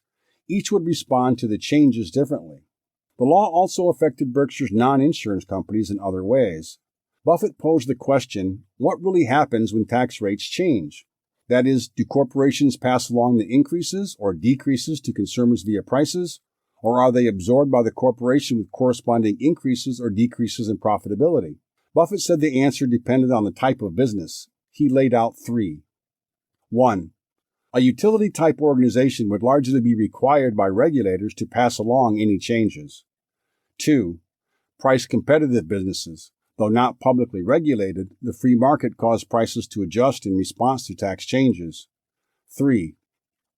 each would respond to the changes differently. The law also affected Berkshire's non-insurance companies in other ways. Buffett posed the question, what really happens when tax rates change? That is, do corporations pass along the increases or decreases to consumers via prices, or are they absorbed by the corporation with corresponding increases or decreases in profitability? Buffett said the answer depended on the type of business. He laid out three. 1. A utility-type organization would largely be required by regulators to pass along any changes. 2. Price-competitive businesses. Though not publicly regulated, the free market caused prices to adjust in response to tax changes. 3.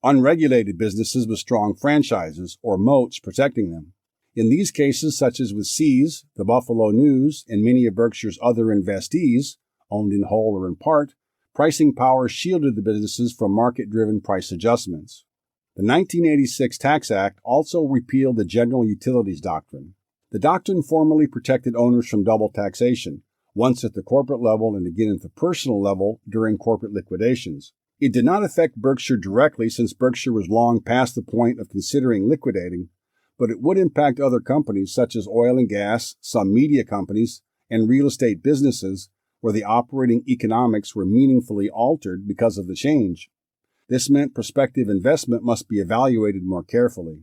Unregulated businesses with strong franchises, or moats, protecting them. In these cases, such as with See's, the Buffalo News, and many of Berkshire's other investees, owned in whole or in part, pricing power shielded the businesses from market-driven price adjustments. The 1986 Tax Act also repealed the General Utilities Doctrine. The doctrine formally protected owners from double taxation, once at the corporate level and again at the personal level during corporate liquidations. It did not affect Berkshire directly since Berkshire was long past the point of considering liquidating, but it would impact other companies such as oil and gas, some media companies, and real estate businesses where the operating economics were meaningfully altered because of the change. This meant prospective investment must be evaluated more carefully.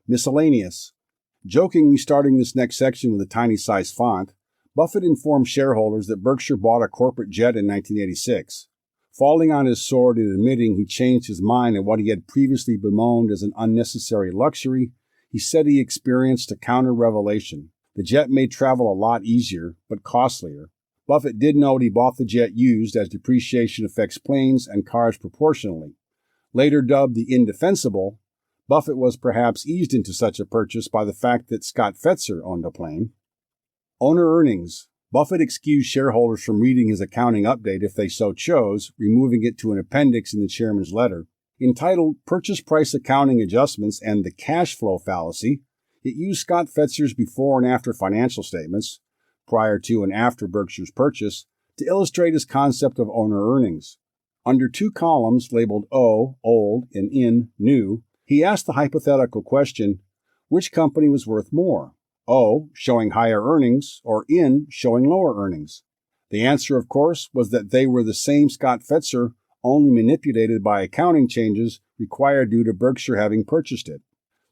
Miscellaneous. Jokingly starting this next section with a tiny-sized font, Buffett informed shareholders that Berkshire bought a corporate jet in 1986. Falling on his sword and admitting he changed his mind on what he had previously bemoaned as an unnecessary luxury, he said he experienced a counter-revelation. The jet made travel a lot easier, but costlier. Buffett did note he bought the jet used as depreciation affects planes and cars proportionally. Later dubbed the indefensible, Buffett was perhaps eased into such a purchase by the fact that Scott Fetzer owned a plane. Owner earnings. Buffett excused shareholders from reading his accounting update if they so chose, removing it to an appendix in the chairman's letter. Entitled Purchase Price Accounting Adjustments and the Cash Flow Fallacy, it used Scott Fetzer's before and after financial statements, prior to and after Berkshire's purchase, to illustrate his concept of owner earnings. Under two columns labeled O, old, and in, new, he asked the hypothetical question, which company was worth more? O, showing higher earnings, or in, showing lower earnings? The answer, of course, was that they were the same Scott Fetzer, only manipulated by accounting changes required due to Berkshire having purchased it.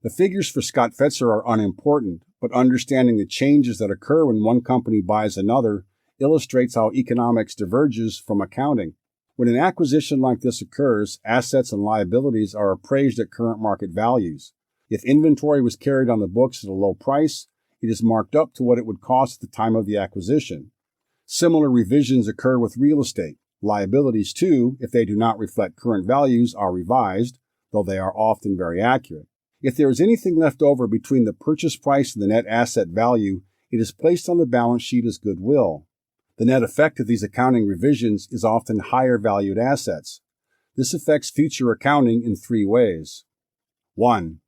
The figures for Scott Fetzer are unimportant, but understanding the changes that occur when one company buys another illustrates how economics diverges from accounting. When an acquisition like this occurs, assets and liabilities are appraised at current market values. If inventory was carried on the books at a low price, it is marked up to what it would cost at the time of the acquisition. Similar revisions occur with real estate. Liabilities, too, if they do not reflect current values, are revised, though they are often very accurate. If there is anything left over between the purchase price and the net asset value, it is placed on the balance sheet as goodwill. The net effect of these accounting revisions is often higher valued assets. This affects future accounting in three ways. 1.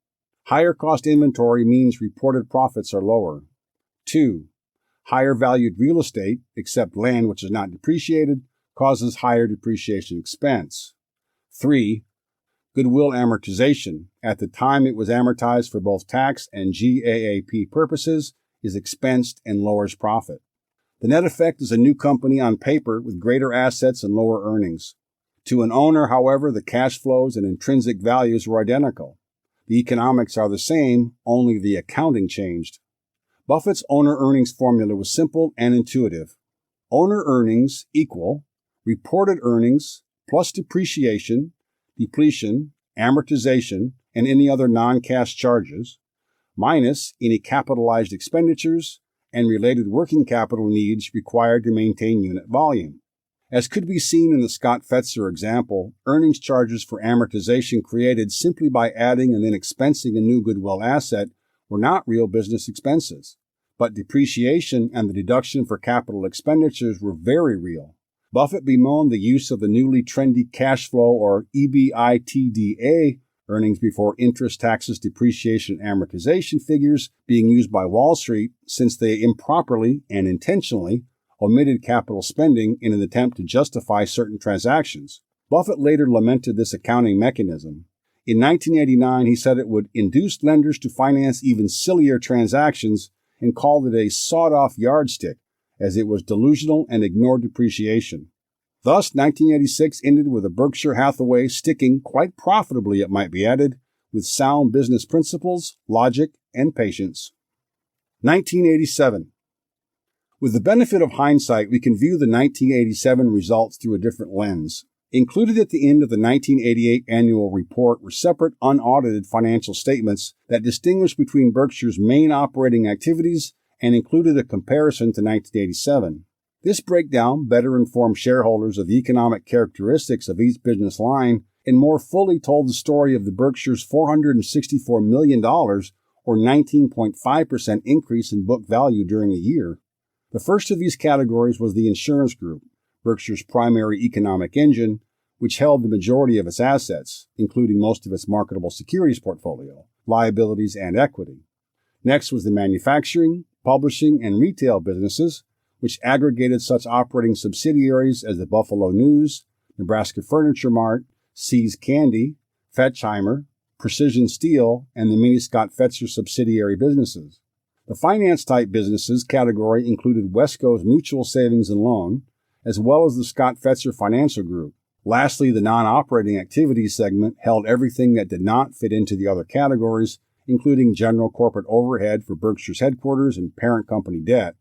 Higher cost inventory means reported profits are lower. 2. Higher valued real estate, except land which is not depreciated, causes higher depreciation expense. 3. Goodwill amortization, at the time it was amortized for both tax and GAAP purposes, is expensed and lowers profit. The net effect is a new company on paper with greater assets and lower earnings. To an owner, however, the cash flows and intrinsic values were identical. The economics are the same, only the accounting changed. Buffett's owner earnings formula was simple and intuitive. Owner earnings equal reported earnings plus depreciation, depletion, amortization, and any other non-cash charges, minus any capitalized expenditures and related working capital needs required to maintain unit volume. As could be seen in the Scott Fetzer example, earnings charges for amortization created simply by adding and then expensing a new goodwill asset were not real business expenses, but depreciation and the deduction for capital expenditures were very real. Buffett bemoaned the use of the newly trendy cash flow or EBITDA, earnings before interest, taxes, depreciation, and amortization figures being used by Wall Street since they improperly and intentionally omitted capital spending in an attempt to justify certain transactions. Buffett later lamented this accounting mechanism. In 1989, he said it would induce lenders to finance even sillier transactions and called it a sawed-off yardstick, as it was delusional and ignored depreciation. Thus, 1986 ended with a Berkshire Hathaway sticking, quite profitably it might be added, with sound business principles, logic, and patience. 1987. With the benefit of hindsight, we can view the 1987 results through a different lens. Included at the end of the 1988 annual report were separate, unaudited financial statements that distinguished between Berkshire's main operating activities and included a comparison to 1987. This breakdown better informed shareholders of the economic characteristics of each business line and more fully told the story of the Berkshire's $464 million, or 19.5% increase in book value during the year. The first of these categories was the insurance group, Berkshire's primary economic engine, which held the majority of its assets, including most of its marketable securities portfolio, liabilities, and equity. Next was the manufacturing, publishing, and retail businesses, which aggregated such operating subsidiaries as the Buffalo News, Nebraska Furniture Mart, See's Candy, Fetchheimer, Precision Steel, and the many Scott Fetzer subsidiary businesses. The finance-type businesses category included Wesco's Mutual Savings and Loan, as well as the Scott Fetzer Financial Group. Lastly, the non-operating activities segment held everything that did not fit into the other categories, including general corporate overhead for Berkshire's headquarters and parent company debt.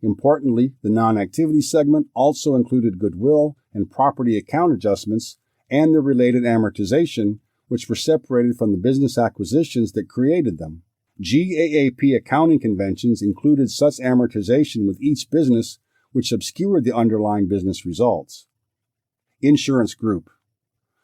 Importantly, the non-activity segment also included goodwill and property account adjustments and the related amortization, which were separated from the business acquisitions that created them. GAAP accounting conventions included such amortization with each business, which obscured the underlying business results. Insurance Group.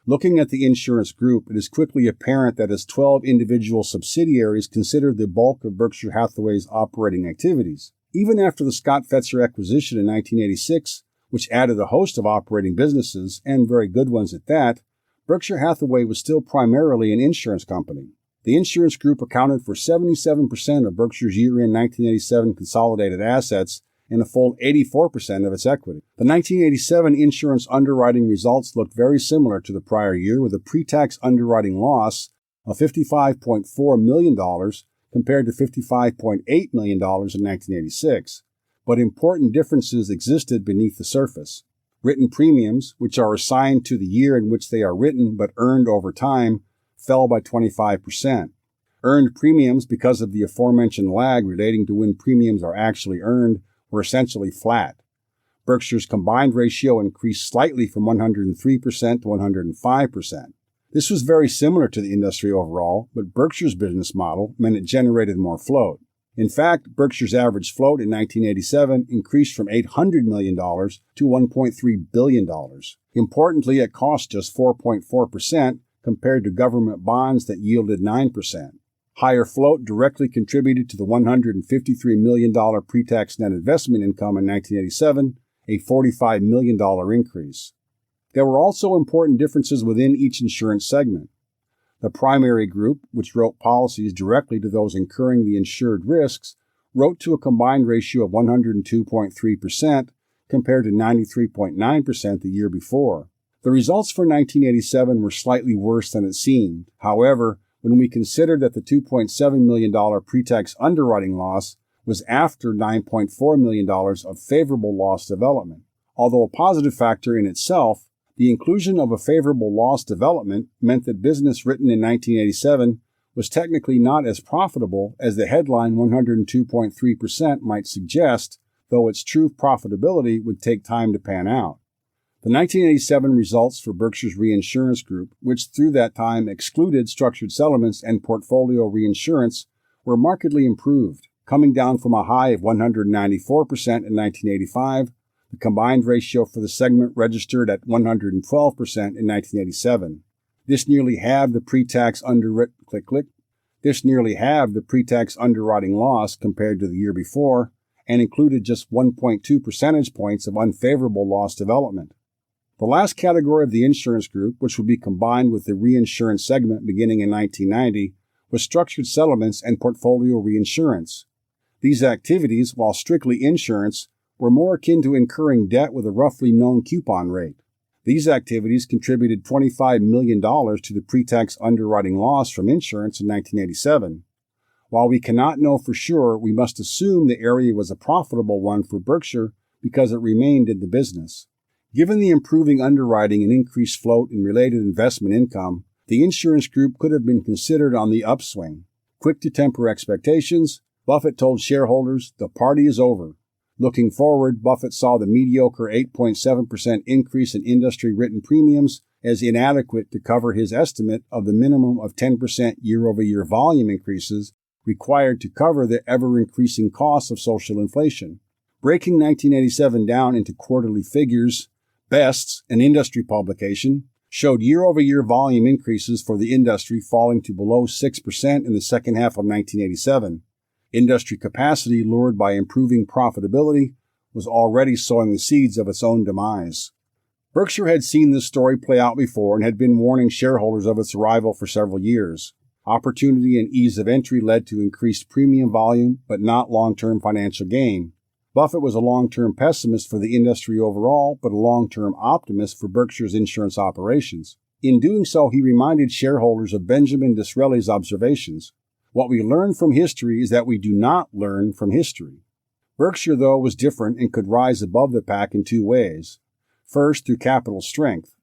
Looking at the insurance group, it is quickly apparent that its 12 individual subsidiaries considered the bulk of Berkshire Hathaway's operating activities. Even after the Scott Fetzer acquisition in 1986, which added a host of operating businesses, and very good ones at that, Berkshire Hathaway was still primarily an insurance company. The insurance group accounted for 77% of Berkshire's year-end 1987 consolidated assets and a full 84% of its equity. The 1987 insurance underwriting results looked very similar to the prior year, with a pre-tax underwriting loss of $55.4 million compared to $55.8 million in 1986. But important differences existed beneath the surface. Written premiums, which are assigned to the year in which they are written but earned over time, fell by 25%. Earned premiums, because of the aforementioned lag relating to when premiums are actually earned, were essentially flat. Berkshire's combined ratio increased slightly from 103% to 105%. This was very similar to the industry overall, but Berkshire's business model meant it generated more float. In fact, Berkshire's average float in 1987 increased from $800 million to $1.3 billion. Importantly, it cost just 4.4% compared to government bonds that yielded 9%. Higher float directly contributed to the $153 million pre-tax net investment income in 1987, a $45 million increase. There were also important differences within each insurance segment. The primary group, which wrote policies directly to those incurring the insured risks, wrote to a combined ratio of 102.3% compared to 93.9% the year before. The results for 1987 were slightly worse than it seemed. However, when we consider that the $2.7 million pre-tax underwriting loss was after $9.4 million of favorable loss development. Although a positive factor in itself, the inclusion of a favorable loss development meant that business written in 1987 was technically not as profitable as the headline 102.3% might suggest, though its true profitability would take time to pan out. The 1987 results for Berkshire's reinsurance group, which through that time excluded structured settlements and portfolio reinsurance, were markedly improved. Coming down from a high of 194% in 1985, the combined ratio for the segment registered at 112% in 1987. This nearly halved the pre-tax underwriting loss compared to the year before, and included just 1.2 percentage points of unfavorable loss development. The last category of the insurance group, which would be combined with the reinsurance segment beginning in 1990, was structured settlements and portfolio reinsurance. These activities, while strictly insurance, were more akin to incurring debt with a roughly known coupon rate. These activities contributed $25 million to the pre-tax underwriting loss from insurance in 1987. While we cannot know for sure, we must assume the area was a profitable one for Berkshire because it remained in the business. Given the improving underwriting and increased float in related investment income, the insurance group could have been considered on the upswing. Quick to temper expectations, Buffett told shareholders, "The party is over." Looking forward, Buffett saw the mediocre 8.7% increase in industry-written premiums as inadequate to cover his estimate of the minimum of 10% year-over-year volume increases required to cover the ever-increasing costs of social inflation. Breaking 1987 down into quarterly figures, Best's, an industry publication, showed year-over-year volume increases for the industry falling to below 6% in the second half of 1987. Industry capacity, lured by improving profitability, was already sowing the seeds of its own demise. Berkshire had seen this story play out before and had been warning shareholders of its arrival for several years. Opportunity and ease of entry led to increased premium volume, but not long-term financial gain. Buffett was a long-term pessimist for the industry overall, but a long-term optimist for Berkshire's insurance operations. In doing so, he reminded shareholders of Benjamin Disraeli's observations. What we learn from history is that we do not learn from history. Berkshire, though, was different and could rise above the pack in two ways. First, through capital strength.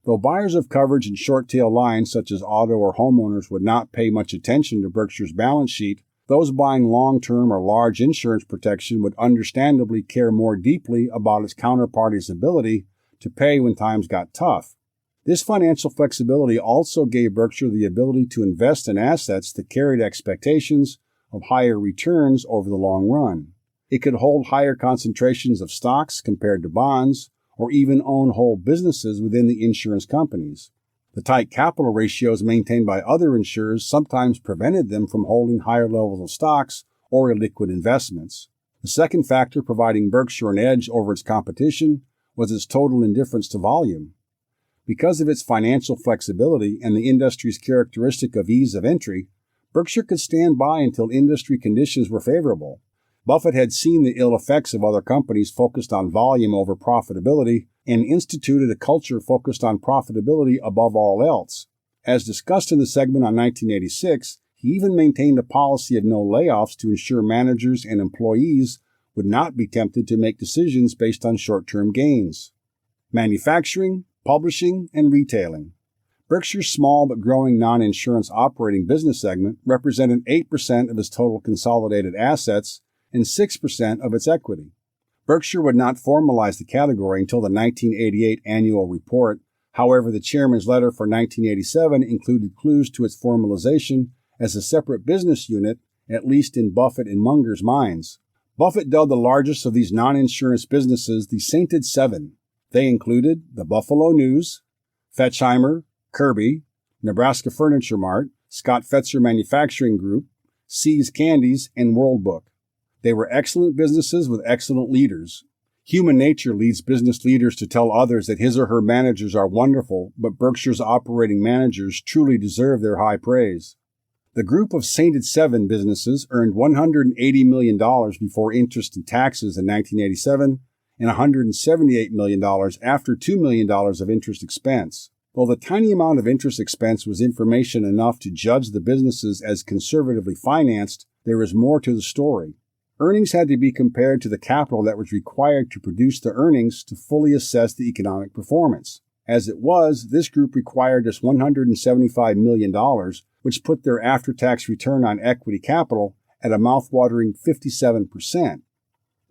Though buyers of coverage in short-tail lines such as auto or homeowners would not pay much attention to Berkshire's balance sheet, those buying long-term or large insurance protection would understandably care more deeply about its counterparty's ability to pay when times got tough. This financial flexibility also gave Berkshire the ability to invest in assets that carried expectations of higher returns over the long run. It could hold higher concentrations of stocks compared to bonds, or even own whole businesses within the insurance companies. The tight capital ratios maintained by other insurers sometimes prevented them from holding higher levels of stocks or illiquid investments. The second factor providing Berkshire an edge over its competition was its total indifference to volume. Because of its financial flexibility and the industry's characteristic of ease of entry, Berkshire could stand by until industry conditions were favorable. Buffett had seen the ill effects of other companies focused on volume over profitability and instituted a culture focused on profitability above all else. As discussed in the segment on 1986, he even maintained a policy of no layoffs to ensure managers and employees would not be tempted to make decisions based on short-term gains. Manufacturing, publishing, and retailing. Berkshire's small but growing non-insurance operating business segment represented 8% of its total consolidated assets and 6% of its equity. Berkshire would not formalize the category until the 1988 annual report. However, the chairman's letter for 1987 included clues to its formalization as a separate business unit, at least in Buffett and Munger's minds. Buffett dubbed the largest of these non-insurance businesses the Sainted Seven. They included the Buffalo News, Fetchheimer, Kirby, Nebraska Furniture Mart, Scott Fetzer Manufacturing Group, See's Candies, and World Book. They were excellent businesses with excellent leaders. Human nature leads business leaders to tell others that his or her managers are wonderful, but Berkshire's operating managers truly deserve their high praise. The group of Sainted Seven businesses earned $180 million before interest and taxes in 1987 and $178 million after $2 million of interest expense. Though the tiny amount of interest expense was information enough to judge the businesses as conservatively financed, there is more to the story. Earnings had to be compared to the capital that was required to produce the earnings to fully assess the economic performance. As it was, this group required just $175 million, which put their after-tax return on equity capital at a mouth-watering 57%.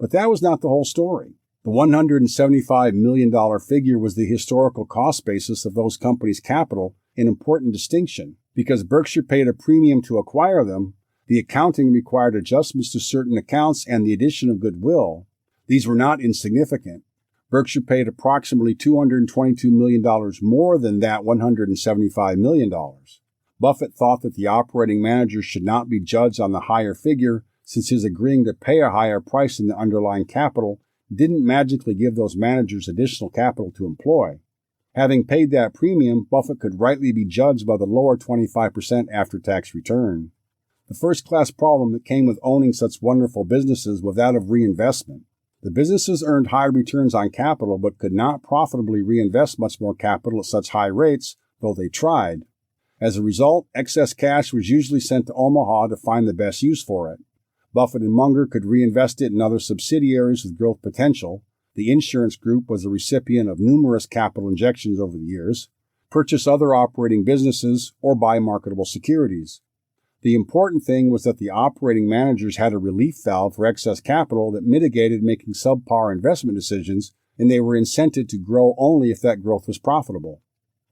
But that was not the whole story. The $175 million figure was the historical cost basis of those companies' capital, an important distinction. Because Berkshire paid a premium to acquire them, the accounting required adjustments to certain accounts and the addition of goodwill. These were not insignificant. Berkshire paid approximately $222 million more than that $175 million. Buffett thought that the operating manager should not be judged on the higher figure, since his agreeing to pay a higher price than the underlying capital didn't magically give those managers additional capital to employ. Having paid that premium, Buffett could rightly be judged by the lower 25% after-tax return. The first-class problem that came with owning such wonderful businesses was that of reinvestment. The businesses earned high returns on capital but could not profitably reinvest much more capital at such high rates, though they tried. As a result, excess cash was usually sent to Omaha to find the best use for it. Buffett and Munger could reinvest it in other subsidiaries with growth potential. The insurance group was the recipient of numerous capital injections over the years, purchase other operating businesses, or buy marketable securities. The important thing was that the operating managers had a relief valve for excess capital that mitigated making subpar investment decisions, and they were incented to grow only if that growth was profitable.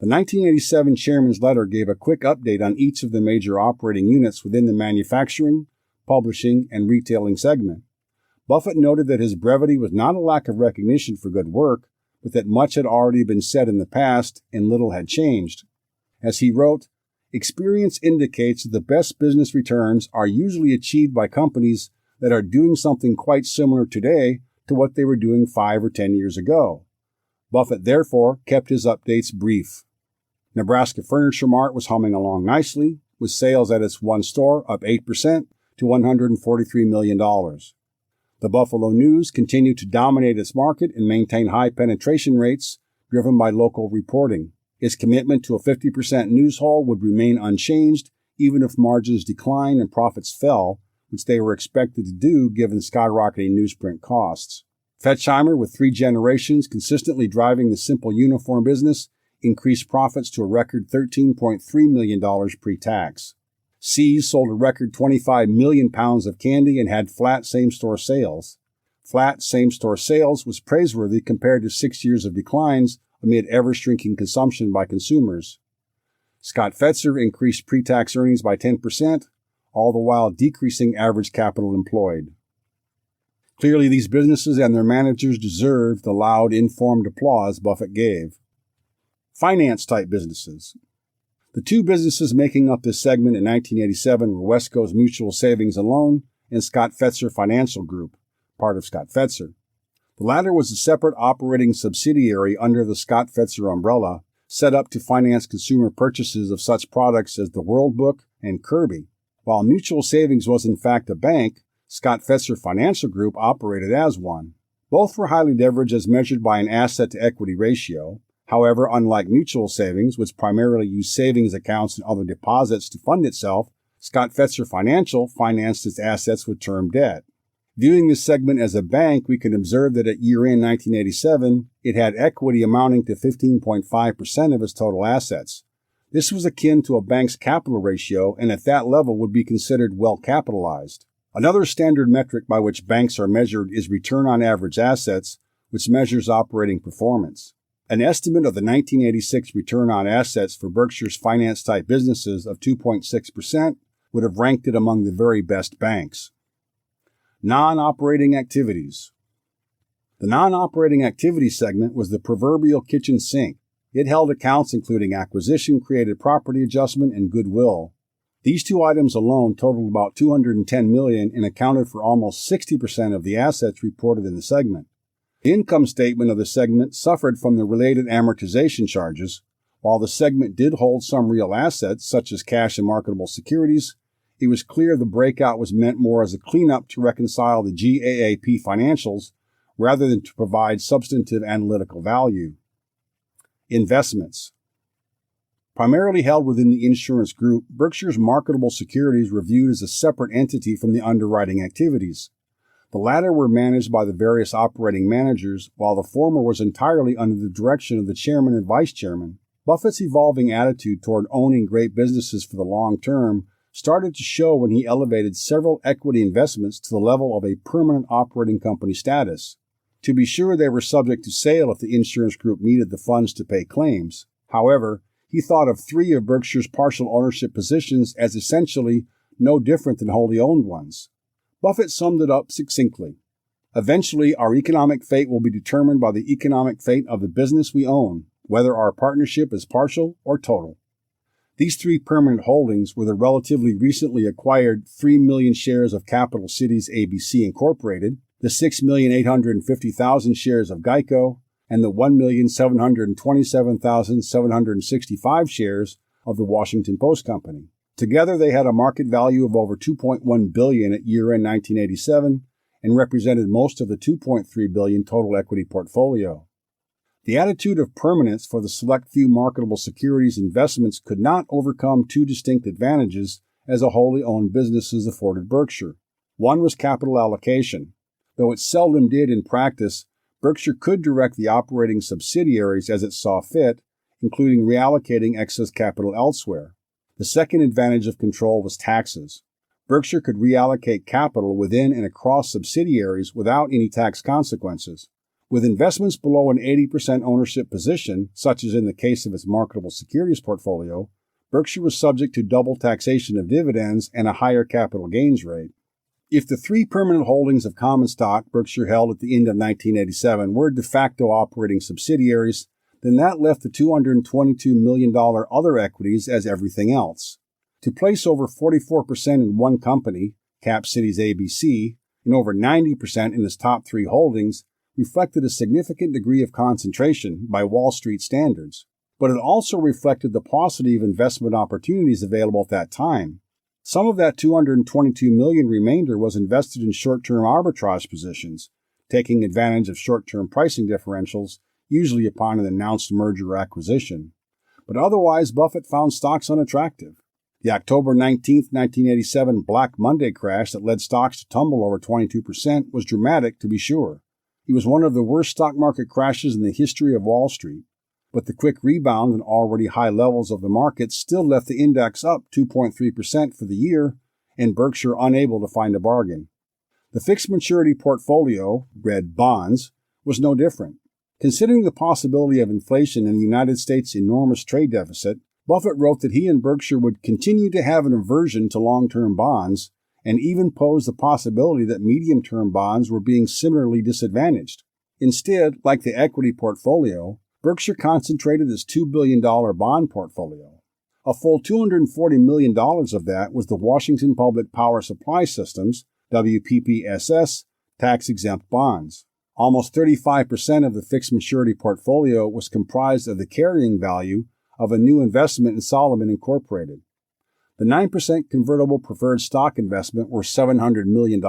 The 1987 chairman's letter gave a quick update on each of the major operating units within the manufacturing, publishing, and retailing segment. Buffett noted that his brevity was not a lack of recognition for good work, but that much had already been said in the past and little had changed. As he wrote, "Experience indicates that the best business returns are usually achieved by companies that are doing something quite similar today to what they were doing 5 or 10 years ago." Buffett therefore kept his updates brief. Nebraska Furniture Mart was humming along nicely, with sales at its one store up 8% to $143 million. The Buffalo News continued to dominate its market and maintain high penetration rates, driven by local reporting. Its commitment to a 50% news haul would remain unchanged, even if margins declined and profits fell, which they were expected to do given skyrocketing newsprint costs. Fetchheimer, with 3 generations consistently driving the simple uniform business, increased profits to a record $13.3 million pre-tax. See's sold a record 25 million pounds of candy and had flat same-store sales. Flat same-store sales was praiseworthy compared to 6 years of declines amid ever-shrinking consumption by consumers. Scott Fetzer increased pre-tax earnings by 10%, all the while decreasing average capital employed. Clearly, these businesses and their managers deserved the loud, informed applause Buffett gave. Finance-type businesses. The 2 businesses making up this segment in 1987 were Wesco's Mutual Savings and Loan and Scott Fetzer Financial Group, part of Scott Fetzer. The latter was a separate operating subsidiary under the Scott Fetzer umbrella, set up to finance consumer purchases of such products as the World Book and Kirby. While Mutual Savings was in fact a bank, Scott Fetzer Financial Group operated as one. Both were highly leveraged as measured by an asset-to-equity ratio. However, unlike Mutual Savings, which primarily used savings accounts and other deposits to fund itself, Scott Fetzer Financial financed its assets with term debt. Viewing this segment as a bank, we can observe that at year-end 1987, it had equity amounting to 15.5% of its total assets. This was akin to a bank's capital ratio, and at that level would be considered well capitalized. Another standard metric by which banks are measured is return on average assets, which measures operating performance. An estimate of the 1986 return on assets for Berkshire's finance-type businesses of 2.6% would have ranked it among the very best banks. Non-operating activities. The non-operating activities segment was the proverbial kitchen sink. It held accounts including acquisition, created property adjustment, and goodwill. These 2 items alone totaled about $210 million and accounted for almost 60% of the assets reported in the segment. The income statement of the segment suffered from the related amortization charges. While the segment did hold some real assets, such as cash and marketable securities, it was clear the breakout was meant more as a cleanup to reconcile the GAAP financials rather than to provide substantive analytical value. Investments. Primarily held within the insurance group, Berkshire's marketable securities were viewed as a separate entity from the underwriting activities. The latter were managed by the various operating managers, while the former was entirely under the direction of the chairman and vice chairman. Buffett's evolving attitude toward owning great businesses for the long term started to show when he elevated several equity investments to the level of a permanent operating company status. To be sure, they were subject to sale if the insurance group needed the funds to pay claims. However, he thought of 3 of Berkshire's partial ownership positions as essentially no different than wholly owned ones. Buffett summed it up succinctly. Eventually, our economic fate will be determined by the economic fate of the business we own, whether our partnership is partial or total. These 3 permanent holdings were the relatively recently acquired 3 million shares of Capital Cities ABC Incorporated, the 6,850,000 shares of Geico, and the 1,727,765 shares of the Washington Post Company. Together, they had a market value of over $2.1 billion at year-end 1987 and represented most of the $2.3 billion total equity portfolio. The attitude of permanence for the select few marketable securities investments could not overcome 2 distinct advantages as a wholly owned businesses afforded Berkshire. One was capital allocation. Though it seldom did in practice, Berkshire could direct the operating subsidiaries as it saw fit, including reallocating excess capital elsewhere. The second advantage of control was taxes. Berkshire could reallocate capital within and across subsidiaries without any tax consequences. With investments below an 80% ownership position, such as in the case of its marketable securities portfolio, Berkshire was subject to double taxation of dividends and a higher capital gains rate. If the 3 permanent holdings of common stock Berkshire held at the end of 1987 were de facto operating subsidiaries, then that left the $222 million other equities as everything else. To place over 44% in one company, Cap Cities ABC, and over 90% in its top 3 holdings reflected a significant degree of concentration by Wall Street standards. But it also reflected the paucity of investment opportunities available at that time. Some of that $222 million remainder was invested in short-term arbitrage positions, taking advantage of short-term pricing differentials, usually upon an announced merger or acquisition. But otherwise, Buffett found stocks unattractive. The October 19, 1987 Black Monday crash that led stocks to tumble over 22% was dramatic, to be sure. It was one of the worst stock market crashes in the history of Wall Street. But the quick rebound and already high levels of the market still left the index up 2.3% for the year, and Berkshire unable to find a bargain. The fixed maturity portfolio, read bonds, was no different. Considering the possibility of inflation and the United States' enormous trade deficit, Buffett wrote that he and Berkshire would continue to have an aversion to long-term bonds, and even posed the possibility that medium-term bonds were being similarly disadvantaged. Instead, like the equity portfolio, Berkshire concentrated its $2 billion bond portfolio. A full $240 million of that was the Washington Public Power Supply Systems, WPPSS, tax-exempt bonds. Almost 35% of the fixed maturity portfolio was comprised of the carrying value of a new investment in Solomon Incorporated. The 9% convertible preferred stock investment, worth $700 million,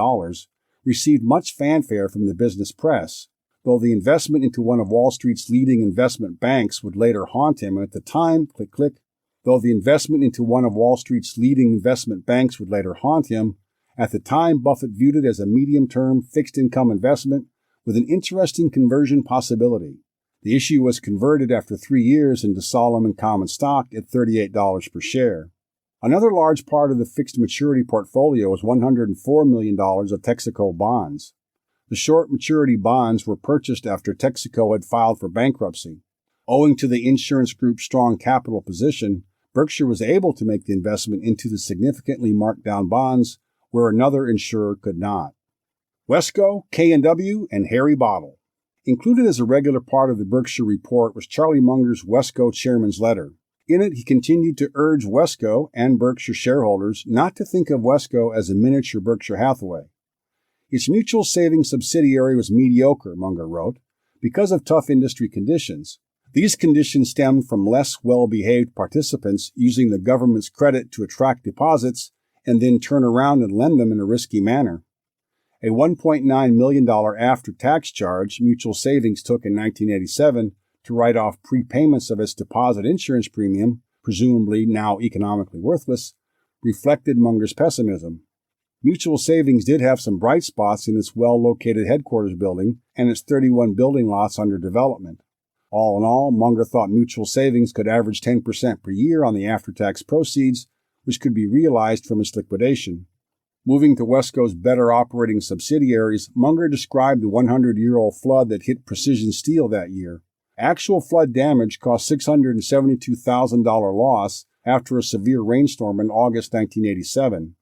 received much fanfare from the business press, though the investment into one of Wall Street's leading investment banks would later haunt him, and at the time, Buffett viewed it as a medium-term fixed-income investment with an interesting conversion possibility. The issue was converted after 3 years into Solomon common stock at $38 per share. Another large part of the fixed maturity portfolio was $104 million of Texaco bonds. The short maturity bonds were purchased after Texaco had filed for bankruptcy. Owing to the insurance group's strong capital position, Berkshire was able to make the investment into the significantly marked down bonds where another insurer could not. Wesco, K&W, and Harry Bottle. Included as a regular part of the Berkshire report was Charlie Munger's Wesco chairman's letter. In it, he continued to urge Wesco and Berkshire shareholders not to think of Wesco as a miniature Berkshire Hathaway. Its mutual savings subsidiary was mediocre, Munger wrote, because of tough industry conditions. These conditions stemmed from less well-behaved participants using the government's credit to attract deposits and then turn around and lend them in a risky manner. A $1.9 million after-tax charge Mutual Savings took in 1987 to write off prepayments of its deposit insurance premium, presumably now economically worthless, reflected Munger's pessimism. Mutual Savings did have some bright spots in its well-located headquarters building and its 31 building lots under development. All in all, Munger thought Mutual Savings could average 10% per year on the after-tax proceeds, which could be realized from its liquidation. Moving to Wesco's better operating subsidiaries, Munger described the 100-year-old flood that hit Precision Steel that year. Actual flood damage cost $672,000 loss after a severe rainstorm in August 1987.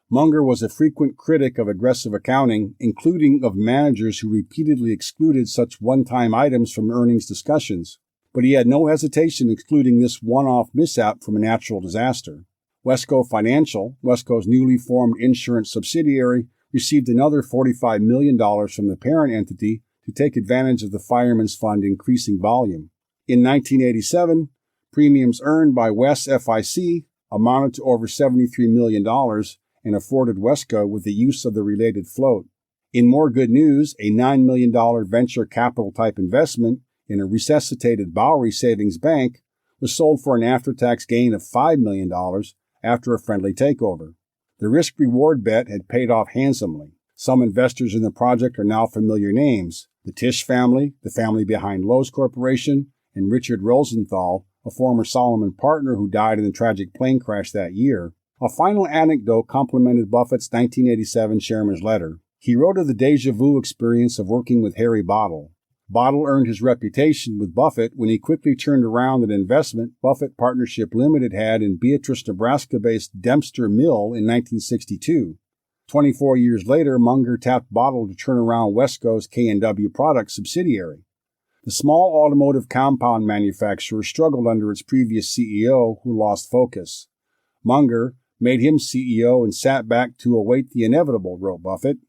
Munger was a frequent critic of aggressive accounting, including of managers who repeatedly excluded such one-time items from earnings discussions, but he had no hesitation excluding this one-off mishap from a natural disaster. Wesco Financial, Wesco's newly formed insurance subsidiary, received another $45 million from the parent entity to take advantage of the Fireman's Fund increasing volume. In 1987, premiums earned by Wes FIC amounted to over $73 million and afforded Wesco with the use of the related float. In more good news, a $9 million venture capital type investment in a resuscitated Bowery Savings Bank was sold for an after-tax gain of $5 million after a friendly takeover. The risk-reward bet had paid off handsomely. Some investors in the project are now familiar names: the Tisch family, the family behind Lowe's Corporation, and Richard Rosenthal, a former Solomon partner who died in the tragic plane crash that year. A final anecdote complemented Buffett's 1987 chairman's letter. He wrote of the déjà vu experience of working with Harry Bottle. Bottle earned his reputation with Buffett when he quickly turned around an investment Buffett Partnership Limited had in Beatrice, Nebraska-based Dempster Mill in 1962. 24 years later, Munger tapped Bottle to turn around Wesco's K&W Products subsidiary. The small automotive compound manufacturer struggled under its previous CEO, who lost focus. Munger made him CEO and sat back to await the inevitable, wrote Buffett.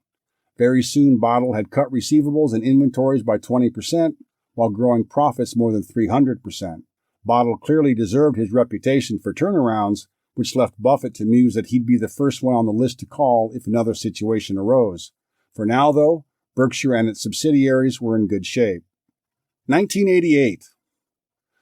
Very soon, Bottle had cut receivables and inventories by 20%, while growing profits more than 300%. Bottle clearly deserved his reputation for turnarounds, which left Buffett to muse that he'd be the first one on the list to call if another situation arose. For now, though, Berkshire and its subsidiaries were in good shape. 1988.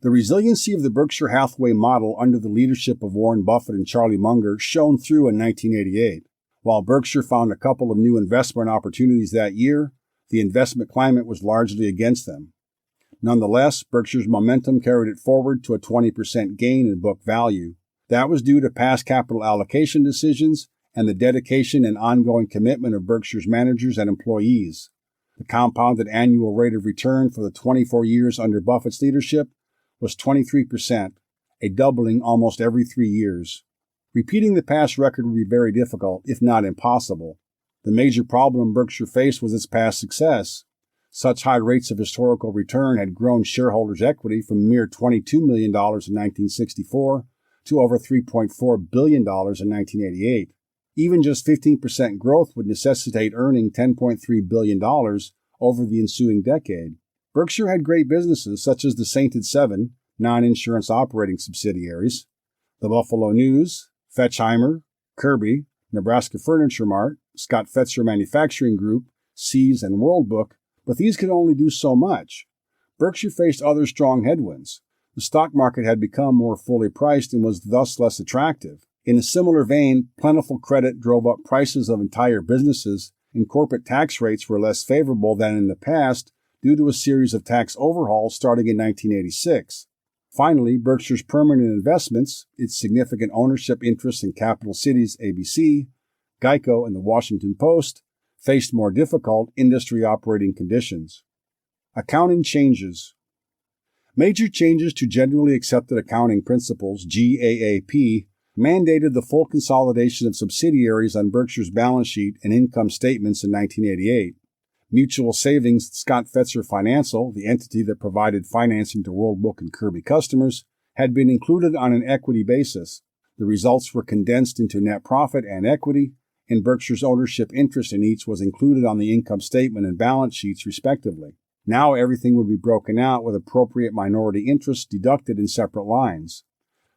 The resiliency of the Berkshire Hathaway model under the leadership of Warren Buffett and Charlie Munger shone through in 1988. While Berkshire found a couple of new investment opportunities that year, the investment climate was largely against them. Nonetheless, Berkshire's momentum carried it forward to a 20% gain in book value. That was due to past capital allocation decisions and the dedication and ongoing commitment of Berkshire's managers and employees. The compounded annual rate of return for the 24 years under Buffett's leadership was 23%, a doubling almost every 3 years. Repeating the past record would be very difficult, if not impossible. The major problem Berkshire faced was its past success. Such high rates of historical return had grown shareholders' equity from a mere $22 million in 1964 to over $3.4 billion in 1988. Even just 15% growth would necessitate earning $10.3 billion over the ensuing decade. Berkshire had great businesses such as the Sainted Seven, non-insurance operating subsidiaries, the Buffalo News, Fetchheimer, Kirby, Nebraska Furniture Mart, Scott Fetzer Manufacturing Group, Seas, and World Book, but these could only do so much. Berkshire faced other strong headwinds. The stock market had become more fully priced and was thus less attractive. In a similar vein, plentiful credit drove up prices of entire businesses, and corporate tax rates were less favorable than in the past due to a series of tax overhauls starting in 1986. Finally, Berkshire's permanent investments, its significant ownership interests in Capital Cities ABC, Geico, and the Washington Post, faced more difficult industry operating conditions. Accounting changes. Major changes to Generally Accepted Accounting Principles, GAAP, mandated the full consolidation of subsidiaries on Berkshire's balance sheet and income statements in 1988. Mutual Savings Scott Fetzer Financial, the entity that provided financing to World Book and Kirby customers, had been included on an equity basis. The results were condensed into net profit and equity, and Berkshire's ownership interest in each was included on the income statement and balance sheets respectively. Now everything would be broken out with appropriate minority interests deducted in separate lines.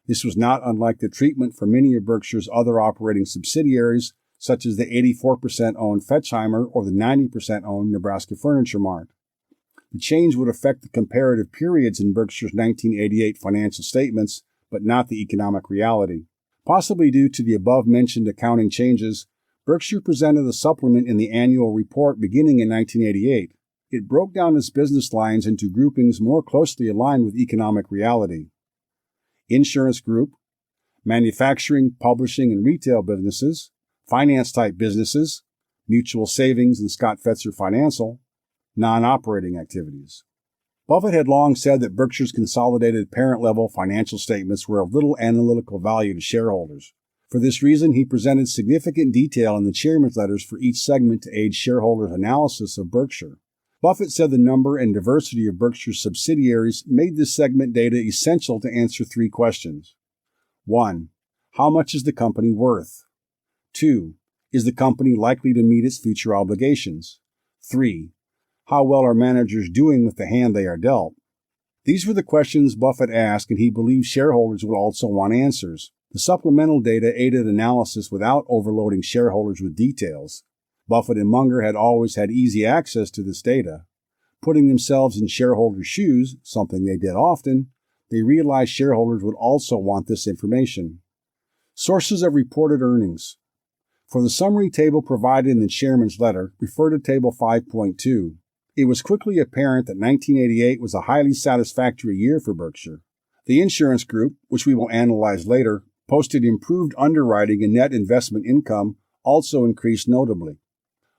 This was not unlike the treatment for many of Berkshire's other operating subsidiaries, such as the 84% owned Fetchheimer or the 90% owned Nebraska Furniture Mart. The change would affect the comparative periods in Berkshire's 1988 financial statements, but not the economic reality. Possibly due to the above-mentioned accounting changes, Berkshire presented a supplement in the annual report beginning in 1988. It broke down its business lines into groupings more closely aligned with economic reality. Insurance group, manufacturing, publishing, and retail businesses, finance-type businesses, mutual savings and Scott Fetzer Financial, non-operating activities. Buffett had long said that Berkshire's consolidated parent-level financial statements were of little analytical value to shareholders. For this reason, he presented significant detail in the chairman's letters for each segment to aid shareholders' analysis of Berkshire. Buffett said the number and diversity of Berkshire's subsidiaries made this segment data essential to answer three questions. 1. How much is the company worth? 2. Is the company likely to meet its future obligations? 3. How well are managers doing with the hand they are dealt? These were the questions Buffett asked, and he believed shareholders would also want answers. The supplemental data aided analysis without overloading shareholders with details. Buffett and Munger had always had easy access to this data. Putting themselves in shareholders' shoes, something they did often, they realized shareholders would also want this information. Sources of reported earnings. For the summary table provided in the chairman's letter, refer to Table 5.2. It was quickly apparent that 1988 was a highly satisfactory year for Berkshire. The insurance group, which we will analyze later, posted improved underwriting and net investment income also increased notably.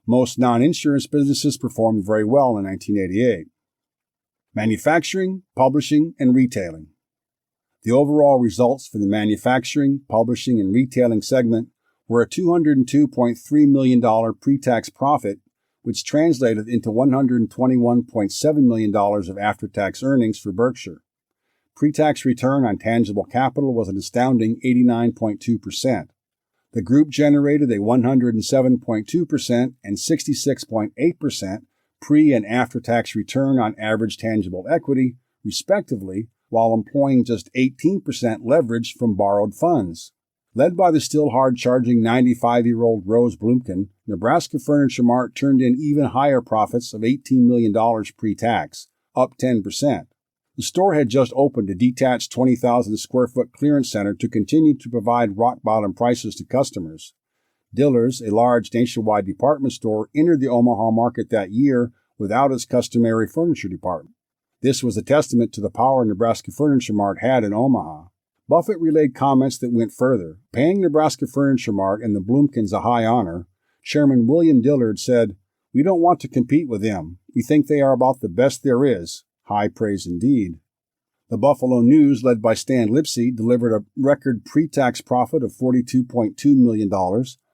Most non-insurance businesses performed very well in 1988. Manufacturing, publishing, and retailing. The overall results for the manufacturing, publishing, and retailing segment were a $202.3 million pre-tax profit, which translated into $121.7 million of after-tax earnings for Berkshire. Pre-tax return on tangible capital was an astounding 89.2%. The group generated a 107.2% and 66.8% pre- and after-tax return on average tangible equity, respectively, while employing just 18% leverage from borrowed funds. Led by the still hard-charging 95-year-old Rose Blumkin, Nebraska Furniture Mart turned in even higher profits of $18 million pre-tax, up 10%. The store had just opened a detached 20,000 square foot clearance center to continue to provide rock-bottom prices to customers. Dillard's, a large nationwide department store, entered the Omaha market that year without its customary furniture department. This was a testament to the power Nebraska Furniture Mart had in Omaha. Buffett relayed comments that went further. Paying Nebraska Furniture Mart and the Blumkins a high honor, Chairman William Dillard said, "We don't want to compete with them. We think they are about the best there is." High praise indeed. The Buffalo News, led by Stan Lipsey, delivered a record pre-tax profit of $42.2 million,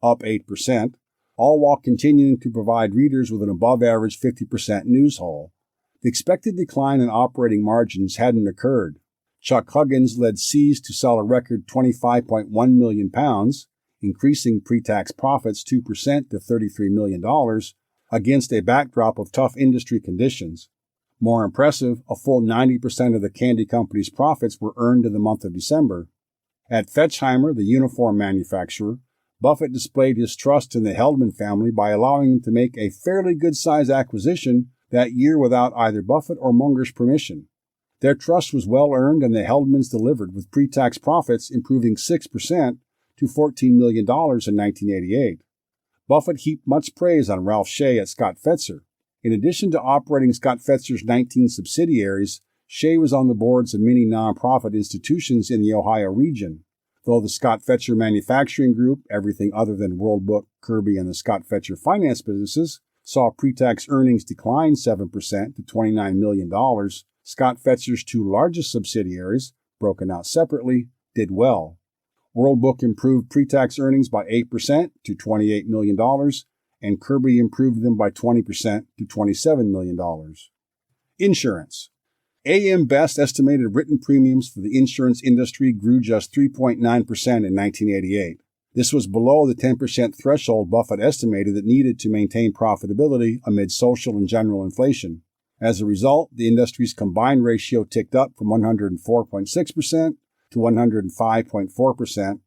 up 8%, all while continuing to provide readers with an above-average 50% news haul. The expected decline in operating margins hadn't occurred. Chuck Huggins led Seas to sell a record 25.1 million pounds, increasing pre-tax profits 2% to $33 million, against a backdrop of tough industry conditions. More impressive, a full 90% of the candy company's profits were earned in the month of December. At Fetchheimer, the uniform manufacturer, Buffett displayed his trust in the Heldman family by allowing them to make a fairly good-sized acquisition that year without either Buffett or Munger's permission. Their trust was well earned, and the Heldmans delivered, with pre-tax profits improving 6% to $14 million in 1988. Buffett heaped much praise on Ralph Shea at Scott Fetzer. In addition to operating Scott Fetzer's 19 subsidiaries, Shea was on the boards of many nonprofit institutions in the Ohio region. Though the Scott Fetzer Manufacturing Group, everything other than World Book, Kirby, and the Scott Fetzer finance businesses, saw pre-tax earnings decline 7% to $29 million, Scott Fetzer's two largest subsidiaries, broken out separately, did well. World Book improved pre-tax earnings by 8% to $28 million, and Kirby improved them by 20% to $27 million. Insurance. AM Best estimated written premiums for the insurance industry grew just 3.9% in 1988. This was below the 10% threshold Buffett estimated that needed to maintain profitability amid social and general inflation. As a result, the industry's combined ratio ticked up from 104.6% to 105.4%,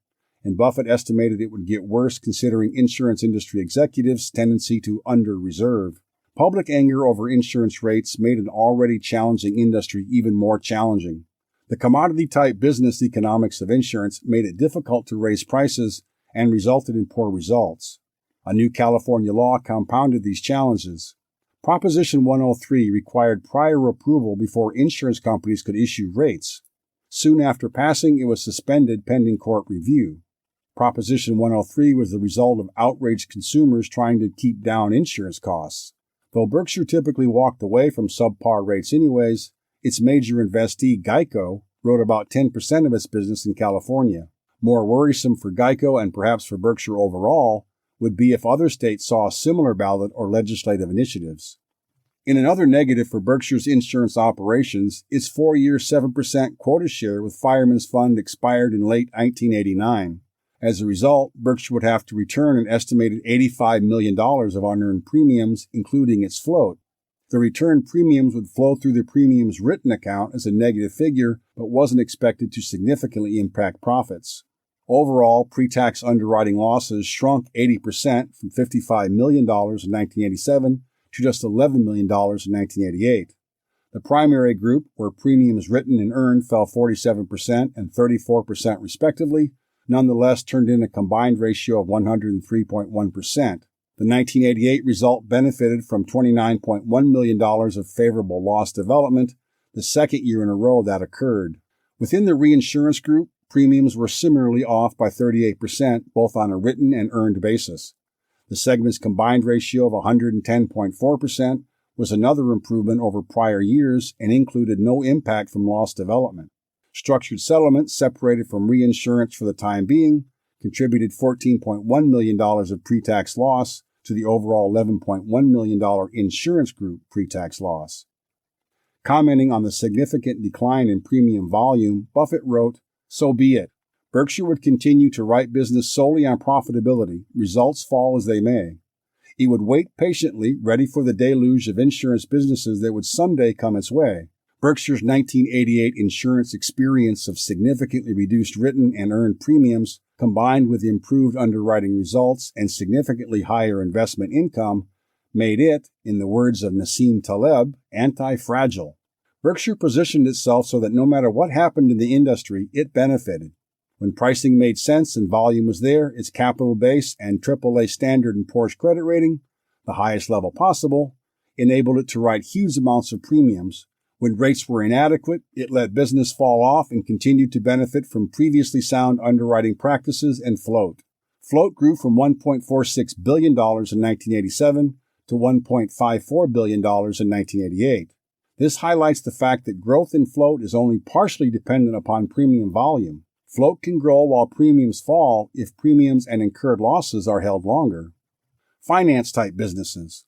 and Buffett estimated it would get worse considering insurance industry executives' tendency to under-reserve. Public anger over insurance rates made an already challenging industry even more challenging. The commodity-type business economics of insurance made it difficult to raise prices and resulted in poor results. A new California law compounded these challenges. Proposition 103 required prior approval before insurance companies could issue rates. Soon after passing, it was suspended pending court review. Proposition 103 was the result of outraged consumers trying to keep down insurance costs. Though Berkshire typically walked away from subpar rates anyways, its major investee, Geico, wrote about 10% of its business in California. More worrisome for Geico and perhaps for Berkshire overall would be if other states saw a similar ballot or legislative initiatives. In another negative for Berkshire's insurance operations, its 4-year 7% quota share with Fireman's Fund expired in late 1989. As a result, Berkshire would have to return an estimated $85 million of unearned premiums, including its float. The returned premiums would flow through the premiums written account as a negative figure, but wasn't expected to significantly impact profits. Overall, pre-tax underwriting losses shrunk 80% from $55 million in 1987 to just $11 million in 1988. The primary group, where premiums written and earned fell 47% and 34% respectively, nonetheless turned in a combined ratio of 103.1%. The 1988 result benefited from $29.1 million of favorable loss development, the second year in a row that occurred. Within the reinsurance group, premiums were similarly off by 38%, both on a written and earned basis. The segment's combined ratio of 110.4% was another improvement over prior years and included no impact from loss development. Structured settlements, separated from reinsurance for the time being, contributed $14.1 million of pre-tax loss to the overall $11.1 million insurance group pre-tax loss. Commenting on the significant decline in premium volume, Buffett wrote, "So be it. Berkshire would continue to write business solely on profitability, results fall as they may. It would wait patiently, ready for the deluge of insurance businesses that would someday come its way. Berkshire's 1988 insurance experience of significantly reduced written and earned premiums, combined with improved underwriting results and significantly higher investment income, made it, in the words of Nassim Taleb, anti-fragile. Berkshire positioned itself so that no matter what happened in the industry, it benefited. When pricing made sense and volume was there, its capital base and AAA Standard & Poor's credit rating, the highest level possible, enabled it to write huge amounts of premiums. When rates were inadequate, it let business fall off and continued to benefit from previously sound underwriting practices and float. Float grew from $1.46 billion in 1987 to $1.54 billion in 1988. This highlights the fact that growth in float is only partially dependent upon premium volume. Float can grow while premiums fall if premiums and incurred losses are held longer. Finance-type businesses.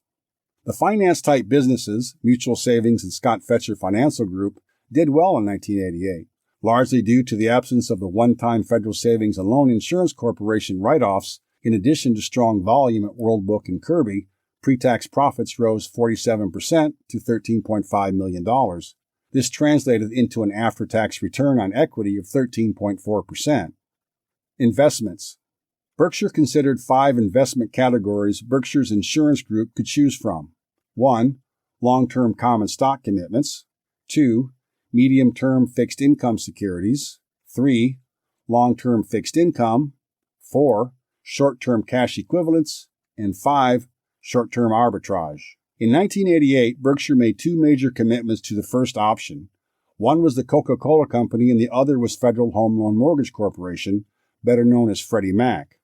The finance-type businesses, Mutual Savings and Scott Fetcher Financial Group, did well in 1988, largely due to the absence of the one-time Federal Savings and Loan Insurance Corporation write-offs. In addition to strong volume at World Book and Kirby, pre-tax profits rose 47% to $13.5 million. This translated into an after-tax return on equity of 13.4%. Investments. Berkshire considered 5 investment categories Berkshire's insurance group could choose from. 1. Long-term common stock commitments. 2. Medium-term fixed income securities. 3. Long-term fixed income. 4. Short-term cash equivalents. And 5. Short-term arbitrage. In 1988, Berkshire made 2 major commitments to the first option. One was the Coca-Cola Company and the other was Federal Home Loan Mortgage Corporation, better known as Freddie Mac.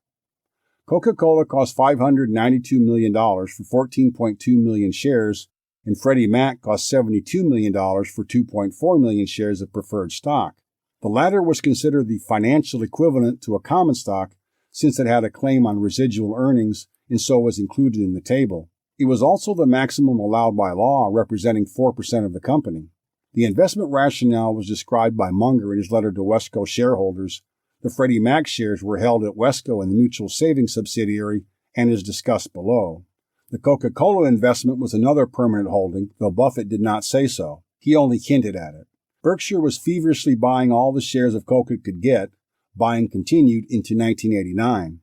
Coca-Cola cost $592 million for 14.2 million shares, and Freddie Mac cost $72 million for 2.4 million shares of preferred stock. The latter was considered the financial equivalent to a common stock since it had a claim on residual earnings and so was included in the table. It was also the maximum allowed by law, representing 4% of the company. The investment rationale was described by Munger in his letter to Wesco shareholders. The Freddie Mac shares were held at Wesco and the Mutual Savings subsidiary and is discussed below. The Coca-Cola investment was another permanent holding, though Buffett did not say so. He only hinted at it. Berkshire was feverishly buying all the shares of Coca could get. Buying continued into 1989.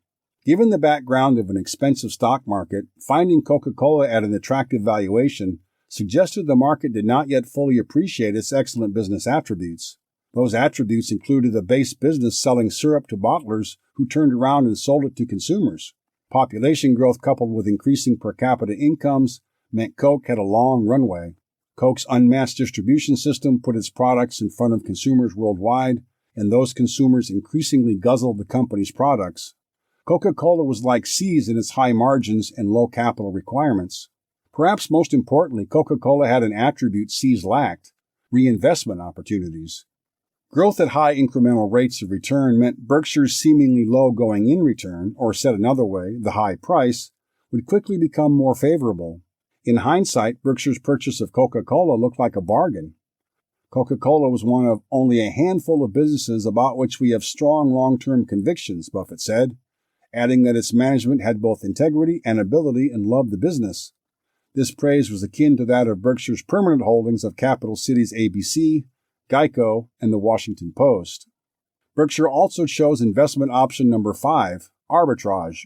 Given the background of an expensive stock market, finding Coca-Cola at an attractive valuation suggested the market did not yet fully appreciate its excellent business attributes. Those attributes included a base business selling syrup to bottlers who turned around and sold it to consumers. Population growth coupled with increasing per capita incomes meant Coke had a long runway. Coke's unmatched distribution system put its products in front of consumers worldwide, and those consumers increasingly guzzled the company's products. Coca-Cola was like See's in its high margins and low capital requirements. Perhaps most importantly, Coca-Cola had an attribute See's lacked: reinvestment opportunities. Growth at high incremental rates of return meant Berkshire's seemingly low going-in return, or said another way, the high price, would quickly become more favorable. In hindsight, Berkshire's purchase of Coca-Cola looked like a bargain. Coca-Cola was one of only a handful of businesses about which we have strong long-term convictions, Buffett said, adding that its management had both integrity and ability and loved the business. This praise was akin to that of Berkshire's permanent holdings of capital cities ABC, Geico, and the Washington Post. Berkshire also chose investment option number 5, arbitrage.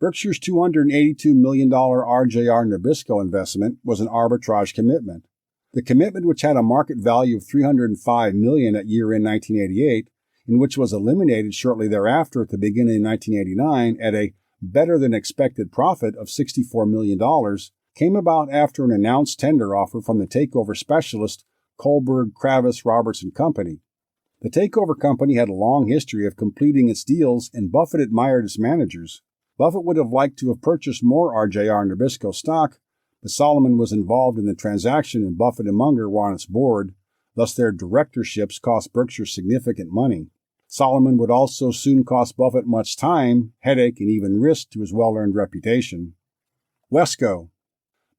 Berkshire's $282 million RJR Nabisco investment was an arbitrage commitment. The commitment, which had a market value of $305 million at year-end 1988, and which was eliminated shortly thereafter at the beginning of 1989 at a better-than-expected profit of $64 million, came about after an announced tender offer from the takeover specialist Kohlberg Kravis Roberts & Company. The takeover company had a long history of completing its deals, and Buffett admired its managers. Buffett would have liked to have purchased more RJR Nabisco stock, but Solomon was involved in the transaction and Buffett and Munger were on its board, thus their directorships cost Berkshire significant money. Solomon would also soon cost Buffett much time, headache, and even risk to his well-earned reputation. Wesco.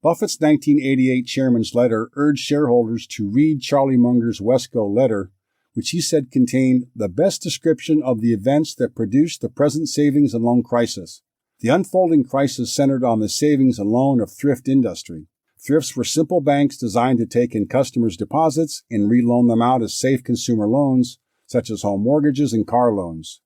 Buffett's 1988 chairman's letter urged shareholders to read Charlie Munger's Wesco letter, which he said contained the best description of the events that produced the present savings and loan crisis. The unfolding crisis centered on the savings and loan of thrift industry. Thrifts were simple banks designed to take in customers' deposits and reloan them out as safe consumer loans, such as home mortgages and car loans.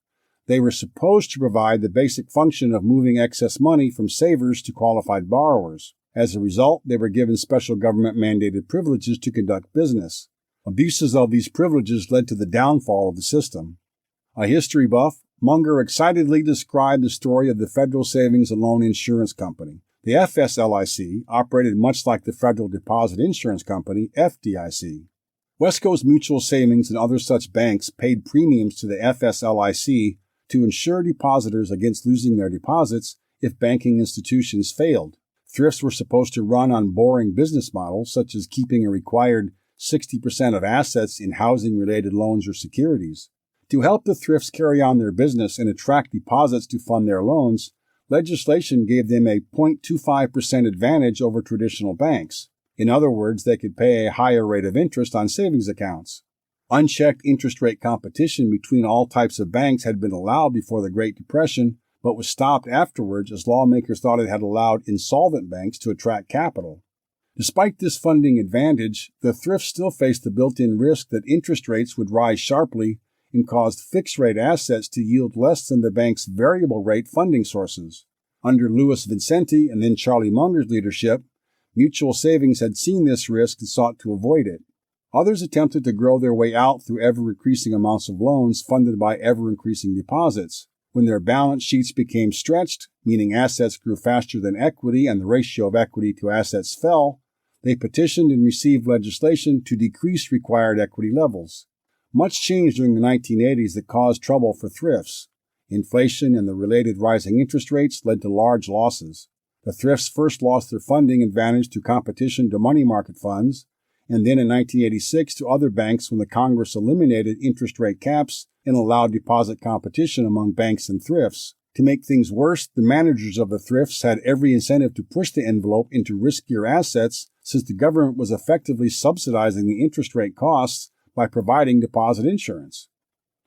They were supposed to provide the basic function of moving excess money from savers to qualified borrowers. As a result, they were given special government-mandated privileges to conduct business. Abuses of these privileges led to the downfall of the system. A history buff, Munger excitedly described the story of the Federal Savings and Loan Insurance Company. The FSLIC operated much like the Federal Deposit Insurance Company, FDIC. Wesco's mutual savings and other such banks paid premiums to the FSLIC to insure depositors against losing their deposits if banking institutions failed. Thrifts were supposed to run on boring business models, such as keeping a required 60% of assets in housing-related loans or securities. To help the thrifts carry on their business and attract deposits to fund their loans, legislation gave them a 0.25% advantage over traditional banks. In other words, they could pay a higher rate of interest on savings accounts. Unchecked interest rate competition between all types of banks had been allowed before the Great Depression, but was stopped afterwards as lawmakers thought it had allowed insolvent banks to attract capital. Despite this funding advantage, the thrifts still faced the built-in risk that interest rates would rise sharply and caused fixed-rate assets to yield less than the bank's variable-rate funding sources. Under Louis Vincenti and then Charlie Munger's leadership, mutual savings had seen this risk and sought to avoid it. Others attempted to grow their way out through ever-increasing amounts of loans funded by ever-increasing deposits. When their balance sheets became stretched, meaning assets grew faster than equity and the ratio of equity to assets fell, they petitioned and received legislation to decrease required equity levels. Much changed during the 1980s that caused trouble for thrifts. Inflation and the related rising interest rates led to large losses. The thrifts first lost their funding advantage to competition to money market funds, and then in 1986 to other banks when the Congress eliminated interest rate caps and allowed deposit competition among banks and thrifts. To make things worse, the managers of the thrifts had every incentive to push the envelope into riskier assets since the government was effectively subsidizing the interest rate costs by providing deposit insurance.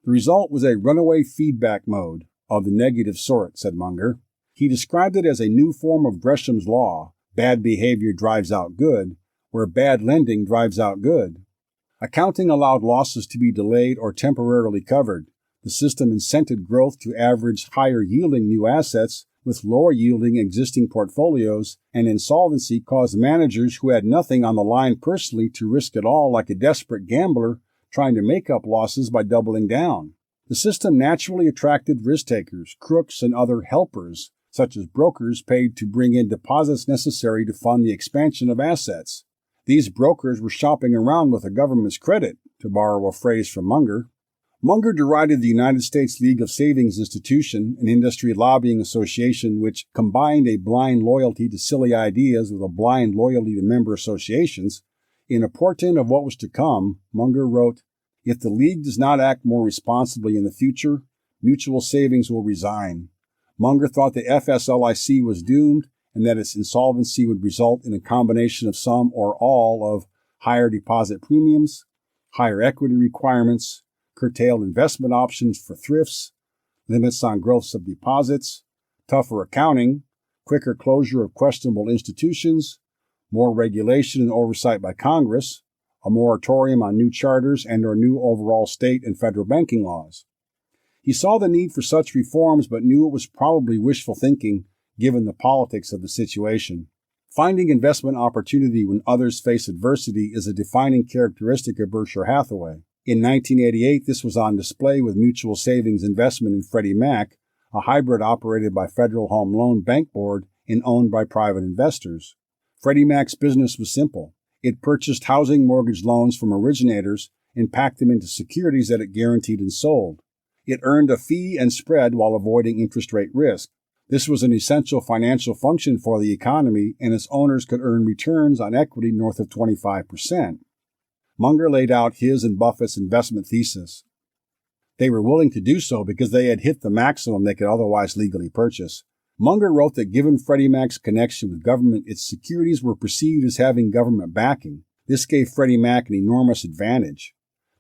The result was a runaway feedback mode of the negative sort, said Munger. He described it as a new form of Gresham's law, bad behavior drives out good, where bad lending drives out good. Accounting allowed losses to be delayed or temporarily covered. The system incented growth to average higher-yielding new assets with lower-yielding existing portfolios, and insolvency caused managers who had nothing on the line personally to risk it all like a desperate gambler trying to make up losses by doubling down. The system naturally attracted risk-takers, crooks, and other helpers, such as brokers paid to bring in deposits necessary to fund the expansion of assets. These brokers were shopping around with the government's credit, to borrow a phrase from Munger. Munger derided the United States League of Savings Institution, an industry lobbying association which combined a blind loyalty to silly ideas with a blind loyalty to member associations. In a portent of what was to come, Munger wrote, "If the League does not act more responsibly in the future, mutual savings will resign." Munger thought the FSLIC was doomed and that its insolvency would result in a combination of some or all of higher deposit premiums, higher equity requirements, curtailed investment options for thrifts, limits on growth of deposits, tougher accounting, quicker closure of questionable institutions, more regulation and oversight by Congress, a moratorium on new charters and/or new overall state and federal banking laws. He saw the need for such reforms but knew it was probably wishful thinking given the politics of the situation. Finding investment opportunity when others face adversity is a defining characteristic of Berkshire Hathaway. In 1988, this was on display with mutual savings investment in Freddie Mac, a hybrid operated by Federal Home Loan Bank Board and owned by private investors. Freddie Mac's business was simple. It purchased housing mortgage loans from originators and packed them into securities that it guaranteed and sold. It earned a fee and spread while avoiding interest rate risk. This was an essential financial function for the economy, and its owners could earn returns on equity north of 25%. Munger laid out his and Buffett's investment thesis. They were willing to do so because they had hit the maximum they could otherwise legally purchase. Munger wrote that given Freddie Mac's connection with government, its securities were perceived as having government backing. This gave Freddie Mac an enormous advantage.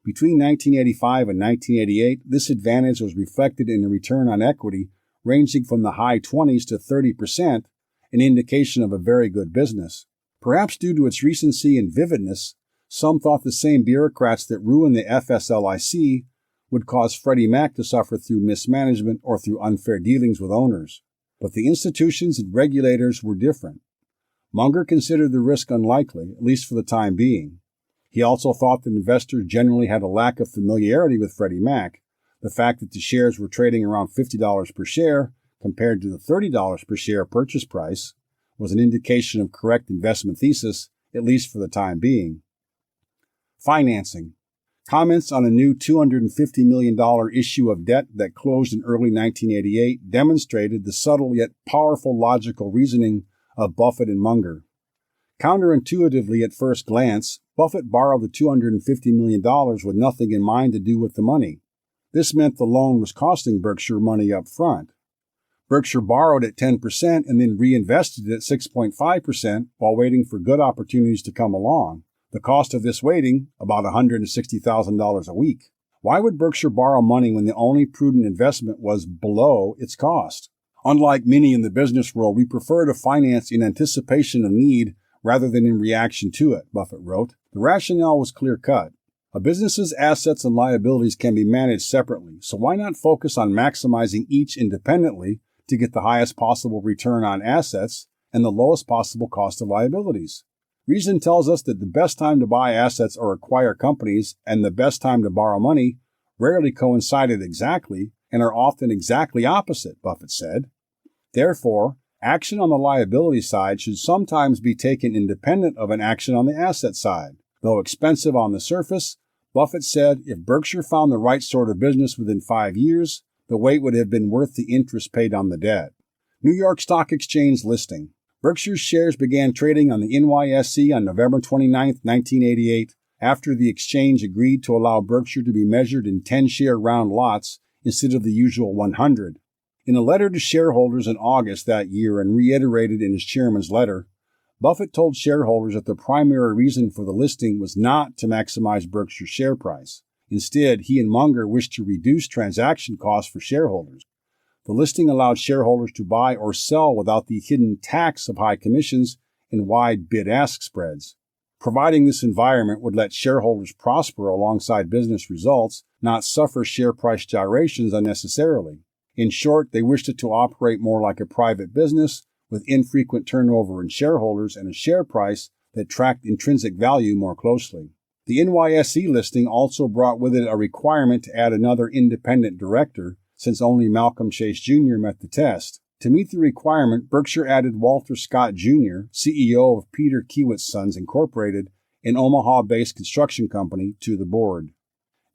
Between 1985 and 1988, this advantage was reflected in a return on equity ranging from the high 20s to 30%, an indication of a very good business. Perhaps due to its recency and vividness, some thought the same bureaucrats that ruined the FSLIC would cause Freddie Mac to suffer through mismanagement or through unfair dealings with owners. But the institutions and regulators were different. Munger considered the risk unlikely, at least for the time being. He also thought that investors generally had a lack of familiarity with Freddie Mac. The fact that the shares were trading around $50 per share compared to the $30 per share purchase price was an indication of correct investment thesis, at least for the time being. Financing. Comments on a new $250 million issue of debt that closed in early 1988 demonstrated the subtle yet powerful logical reasoning of Buffett and Munger. Counterintuitively at first glance, Buffett borrowed the $250 million with nothing in mind to do with the money. This meant the loan was costing Berkshire money up front. Berkshire borrowed at 10% and then reinvested it at 6.5% while waiting for good opportunities to come along. The cost of this waiting, about $160,000 a week. Why would Berkshire borrow money when the only prudent investment was below its cost? Unlike many in the business world, we prefer to finance in anticipation of need rather than in reaction to it, Buffett wrote. The rationale was clear-cut. A business's assets and liabilities can be managed separately, so why not focus on maximizing each independently to get the highest possible return on assets and the lowest possible cost of liabilities? Reason tells us that the best time to buy assets or acquire companies and the best time to borrow money rarely coincided exactly and are often exactly opposite, Buffett said. Therefore, action on the liability side should sometimes be taken independent of an action on the asset side. Though expensive on the surface, Buffett said if Berkshire found the right sort of business within 5 years, the wait would have been worth the interest paid on the debt. New York Stock Exchange listing. Berkshire's shares began trading on the NYSE on November 29, 1988, after the exchange agreed to allow Berkshire to be measured in 10-share round lots instead of the usual 100. In a letter to shareholders in August that year and reiterated in his chairman's letter, Buffett told shareholders that the primary reason for the listing was not to maximize Berkshire's share price. Instead, he and Munger wished to reduce transaction costs for shareholders. The listing allowed shareholders to buy or sell without the hidden tax of high commissions and wide bid-ask spreads. Providing this environment would let shareholders prosper alongside business results, not suffer share price gyrations unnecessarily. In short, they wished it to operate more like a private business with infrequent turnover in shareholders and a share price that tracked intrinsic value more closely. The NYSE listing also brought with it a requirement to add another independent director, since only Malcolm Chase Jr. met the test. To meet the requirement, Berkshire added Walter Scott Jr., CEO of Peter Kiewit's Sons Incorporated, an Omaha-based construction company, to the board.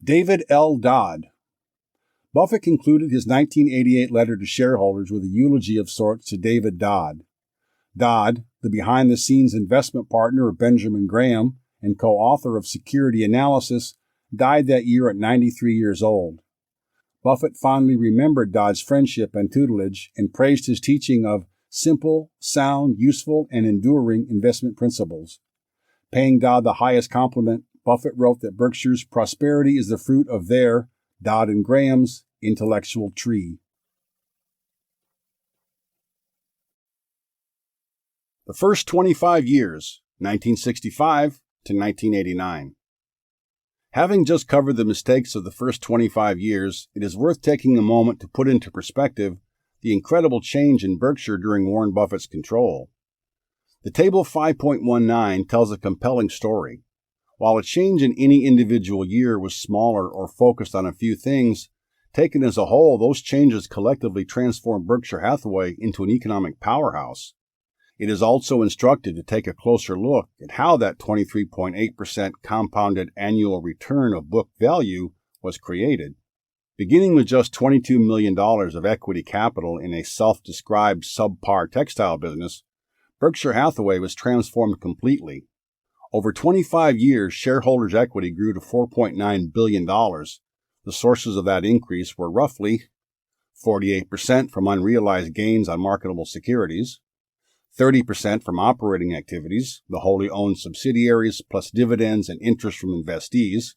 David L. Dodd. Buffett concluded his 1988 letter to shareholders with a eulogy of sorts to David Dodd. Dodd, the behind-the-scenes investment partner of Benjamin Graham and co-author of Security Analysis, died that year at 93 years old. Buffett fondly remembered Dodd's friendship and tutelage and praised his teaching of simple, sound, useful, and enduring investment principles. Paying Dodd the highest compliment, Buffett wrote that Berkshire's prosperity is the fruit of their, Dodd and Graham's, intellectual tree. The first 25 years, 1965 to 1989. Having just covered the mistakes of the first 25 years, it is worth taking a moment to put into perspective the incredible change in Berkshire during Warren Buffett's control. The Table 5.19 tells a compelling story. While a change in any individual year was smaller or focused on a few things, taken as a whole, those changes collectively transformed Berkshire Hathaway into an economic powerhouse. It is also instructive to take a closer look at how that 23.8% compounded annual return of book value was created. Beginning with just $22 million of equity capital in a self-described subpar textile business, Berkshire Hathaway was transformed completely. Over 25 years, shareholders' equity grew to $4.9 billion. The sources of that increase were roughly 48% from unrealized gains on marketable securities, 30% from operating activities, the wholly owned subsidiaries plus dividends and interest from investees,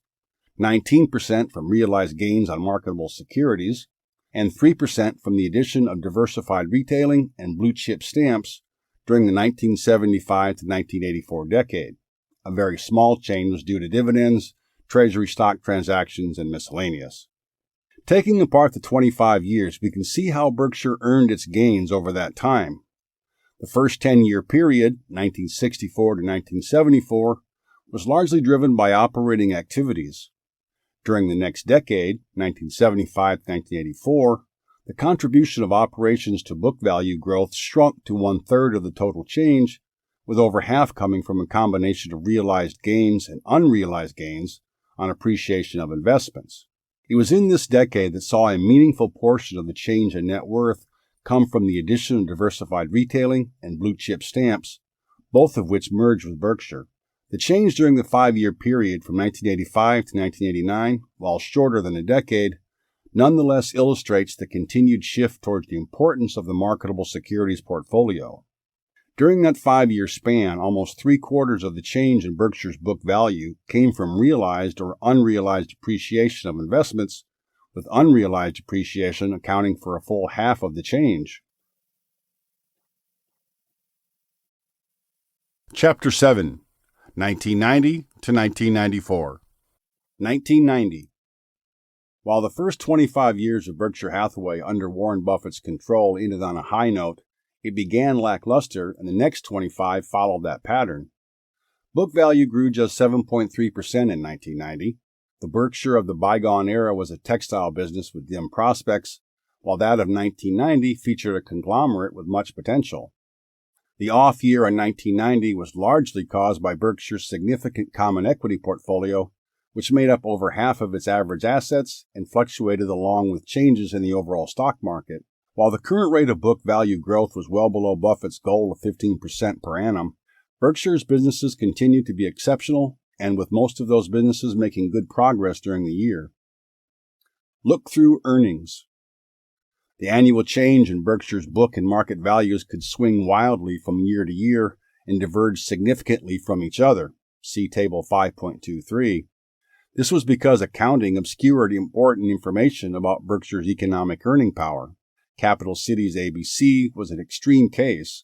19% from realized gains on marketable securities, and 3% from the addition of diversified retailing and blue-chip stamps during the 1975 to 1984 decade. A very small change was due to dividends, treasury stock transactions, and miscellaneous. Taking apart the 25 years, we can see how Berkshire earned its gains over that time. The first 10-year period, 1964 to 1974, was largely driven by operating activities. During the next decade, 1975 to 1984, the contribution of operations to book value growth shrunk to one-third of the total change, with over half coming from a combination of realized gains and unrealized gains on appreciation of investments. It was in this decade that saw a meaningful portion of the change in net worth come from the addition of diversified retailing and blue-chip stamps, both of which merged with Berkshire. The change during the 5-year period from 1985 to 1989, while shorter than a decade, nonetheless illustrates the continued shift towards the importance of the marketable securities portfolio. During that 5-year span, almost 3/4 of the change in Berkshire's book value came from realized or unrealized appreciation of investments, with unrealized appreciation accounting for a full half of the change. Chapter 7, 1990 to 1994. 1990. While the first 25 years of Berkshire Hathaway under Warren Buffett's control ended on a high note, it began lackluster, and the next 25 followed that pattern. Book value grew just 7.3% in 1990. The Berkshire of the bygone era was a textile business with dim prospects, while that of 1990 featured a conglomerate with much potential. The off year in 1990 was largely caused by Berkshire's significant common equity portfolio, which made up over half of its average assets and fluctuated along with changes in the overall stock market. While the current rate of book value growth was well below Buffett's goal of 15% per annum, Berkshire's businesses continued to be exceptional, and with most of those businesses making good progress during the year. Look-through earnings. The annual change in Berkshire's book and market values could swing wildly from year to year and diverge significantly from each other. See Table 5.23. This was because accounting obscured important information about Berkshire's economic earning power. Capital Cities ABC was an extreme case.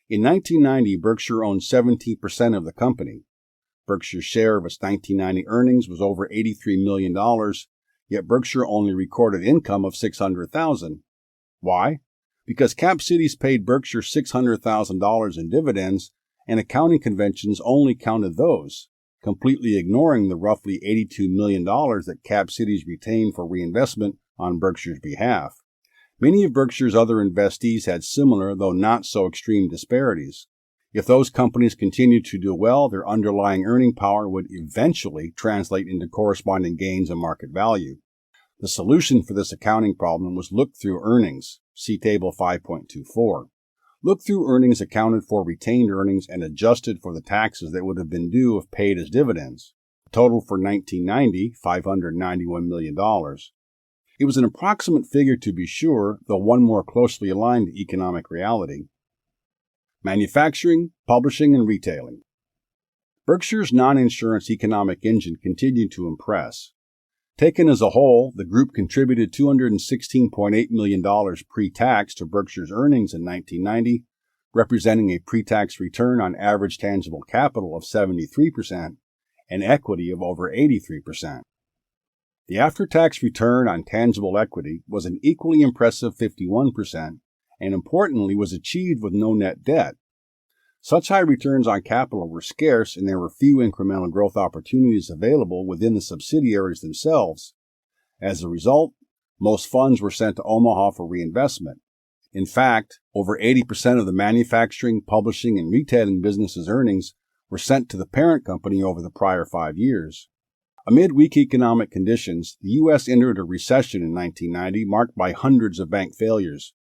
In 1990, Berkshire owned 17% of the company. Berkshire's share of its 1990 earnings was over $83 million, yet Berkshire only recorded income of $600,000. Why? Because Cap Cities paid Berkshire $600,000 in dividends, and accounting conventions only counted those, completely ignoring the roughly $82 million that Cap Cities retained for reinvestment on Berkshire's behalf. Many of Berkshire's other investees had similar, though not so extreme, disparities. If those companies continued to do well, their underlying earning power would eventually translate into corresponding gains in market value. The solution for this accounting problem was look-through earnings. See Table 5.24. Look-through earnings accounted for retained earnings and adjusted for the taxes that would have been due if paid as dividends. The total for 1990, $591 million. It was an approximate figure to be sure, though one more closely aligned to economic reality. Manufacturing, publishing, and retailing. Berkshire's non-insurance economic engine continued to impress. Taken as a whole, the group contributed $216.8 million pre-tax to Berkshire's earnings in 1990, representing a pre-tax return on average tangible capital of 73% and equity of over 83%. The after-tax return on tangible equity was an equally impressive 51%, and importantly was achieved with no net debt. Such high returns on capital were scarce, and there were few incremental growth opportunities available within the subsidiaries themselves. As a result, most funds were sent to Omaha for reinvestment. In fact, over 80% of the manufacturing, publishing, and retailing businesses' earnings were sent to the parent company over the prior 5 years. Amid weak economic conditions, the U.S. entered a recession in 1990 marked by hundreds of bank failures.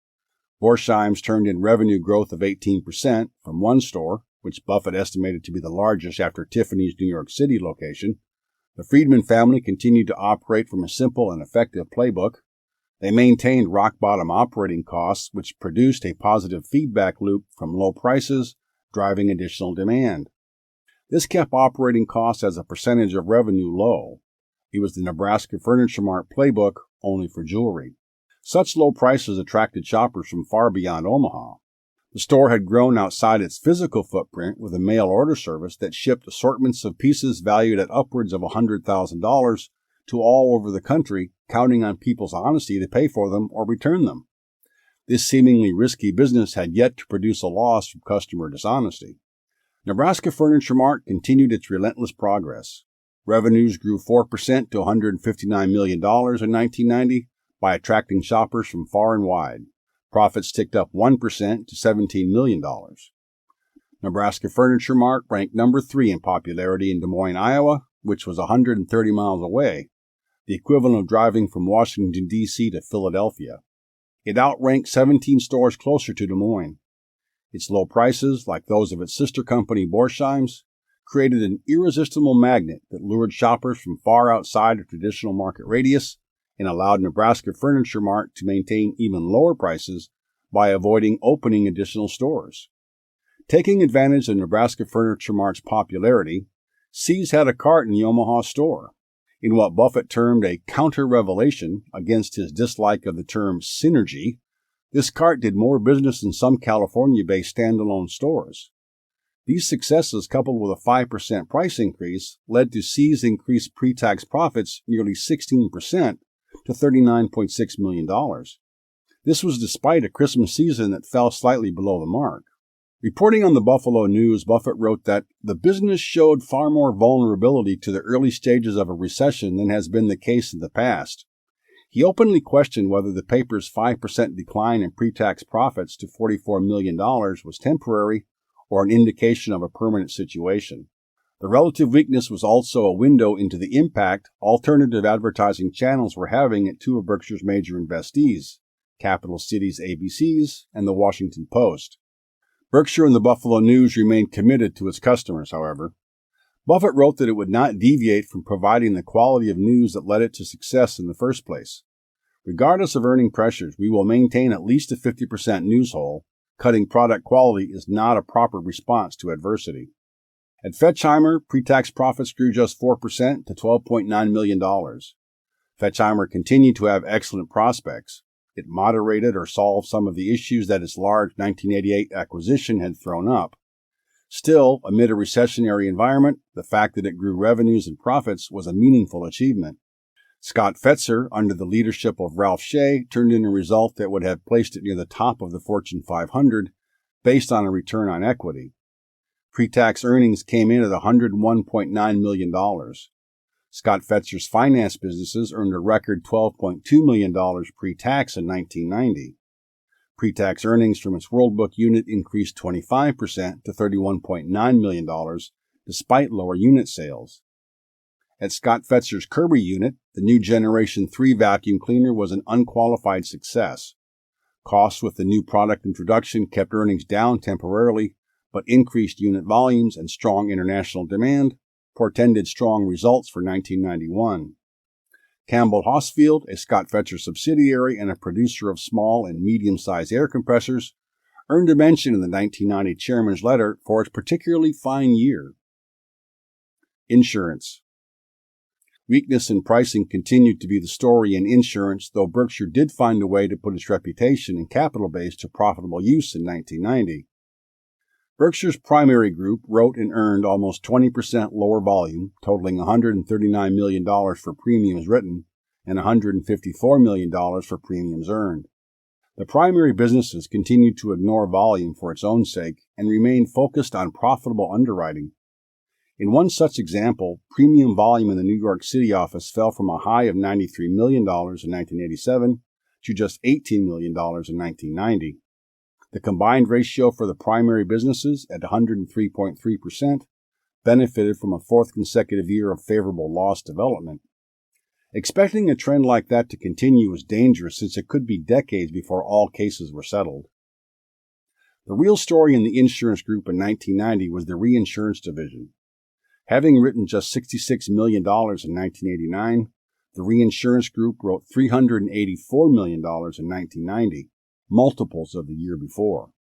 Berskhire turned in revenue growth of 18% from one store, which Buffett estimated to be the largest after Tiffany's New York City location. The Friedman family continued to operate from a simple and effective playbook. They maintained rock-bottom operating costs, which produced a positive feedback loop from low prices, driving additional demand. This kept operating costs as a percentage of revenue low. It was the Nebraska Furniture Mart playbook, only for jewelry. Such low prices attracted shoppers from far beyond Omaha. The store had grown outside its physical footprint with a mail order service that shipped assortments of pieces valued at upwards of $100,000 to all over the country, counting on people's honesty to pay for them or return them. This seemingly risky business had yet to produce a loss from customer dishonesty. Nebraska Furniture Mart continued its relentless progress. Revenues grew 4% to $159 million in 1990 by attracting shoppers from far and wide. Profits ticked up 1% to $17 million. Nebraska Furniture Mart ranked number 3 in popularity in Des Moines, Iowa, which was 130 miles away, the equivalent of driving from Washington, D.C. to Philadelphia. It outranked 17 stores closer to Des Moines. Its low prices, like those of its sister company Berskhire, created an irresistible magnet that lured shoppers from far outside a traditional market radius and allowed Nebraska Furniture Mart to maintain even lower prices by avoiding opening additional stores. Taking advantage of Nebraska Furniture Mart's popularity, Sears had a cart in the Omaha store. In what Buffett termed a counter-revelation against his dislike of the term synergy, this cart did more business than some California-based standalone stores. These successes, coupled with a 5% price increase, led to Sears' increased pre-tax profits nearly 16% to $39.6 million. This was despite a Christmas season that fell slightly below the mark. Reporting on the Buffalo News, Buffett wrote that the business showed far more vulnerability to the early stages of a recession than has been the case in the past. He openly questioned whether the paper's 5% decline in pre-tax profits to $44 million was temporary or an indication of a permanent situation. The relative weakness was also a window into the impact alternative advertising channels were having at two of Berkshire's major investees, Capital Cities ABCs and the Washington Post. Berkshire and the Buffalo News remained committed to its customers, however. Buffett wrote that it would not deviate from providing the quality of news that led it to success in the first place. Regardless of earning pressures, we will maintain at least a 50% news hole. Cutting product quality is not a proper response to adversity. At Fetchheimer, pre-tax profits grew just 4% to $12.9 million. Fetchheimer continued to have excellent prospects. It moderated or solved some of the issues that its large 1988 acquisition had thrown up. Still, amid a recessionary environment, the fact that it grew revenues and profits was a meaningful achievement. Scott Fetzer, under the leadership of Ralph Shea, turned in a result that would have placed it near the top of the Fortune 500 based on a return on equity. Pre-tax earnings came in at $101.9 million. Scott Fetzer's finance businesses earned a record $12.2 million pre-tax in 1990. Pre-tax earnings from its World Book unit increased 25% to $31.9 million, despite lower unit sales. At Scott Fetzer's Kirby unit, the new Generation 3 vacuum cleaner was an unqualified success. Costs with the new product introduction kept earnings down temporarily, but increased unit volumes and strong international demand portended strong results for 1991. Campbell Hosfield, a Scott Fetzer subsidiary and a producer of small and medium-sized air compressors, earned a mention in the 1990 Chairman's Letter for its particularly fine year. Insurance. Weakness in pricing continued to be the story in insurance, though Berkshire did find a way to put its reputation and capital base to profitable use in 1990. Berkshire's primary group wrote and earned almost 20% lower volume, totaling $139 million for premiums written and $154 million for premiums earned. The primary businesses continued to ignore volume for its own sake and remained focused on profitable underwriting. In one such example, premium volume in the New York City office fell from a high of $93 million in 1987 to just $18 million in 1990. The combined ratio for the primary businesses at 103.3% benefited from a fourth consecutive year of favorable loss development. Expecting a trend like that to continue was dangerous since it could be decades before all cases were settled. The real story in the insurance group in 1990 was the reinsurance division. Having written just $66 million in 1989, the reinsurance group wrote $384 million in 1990, multiples of the year before.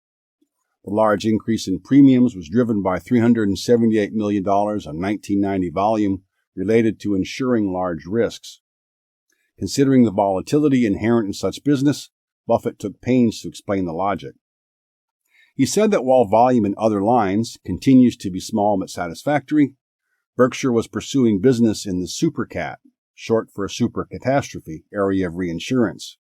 The large increase in premiums was driven by $378 million of 1990 volume related to insuring large risks. Considering the volatility inherent in such business, Buffett took pains to explain the logic. He said that while volume in other lines continues to be small but satisfactory, Berkshire was pursuing business in the supercat, short for a super catastrophe, area of reinsurance.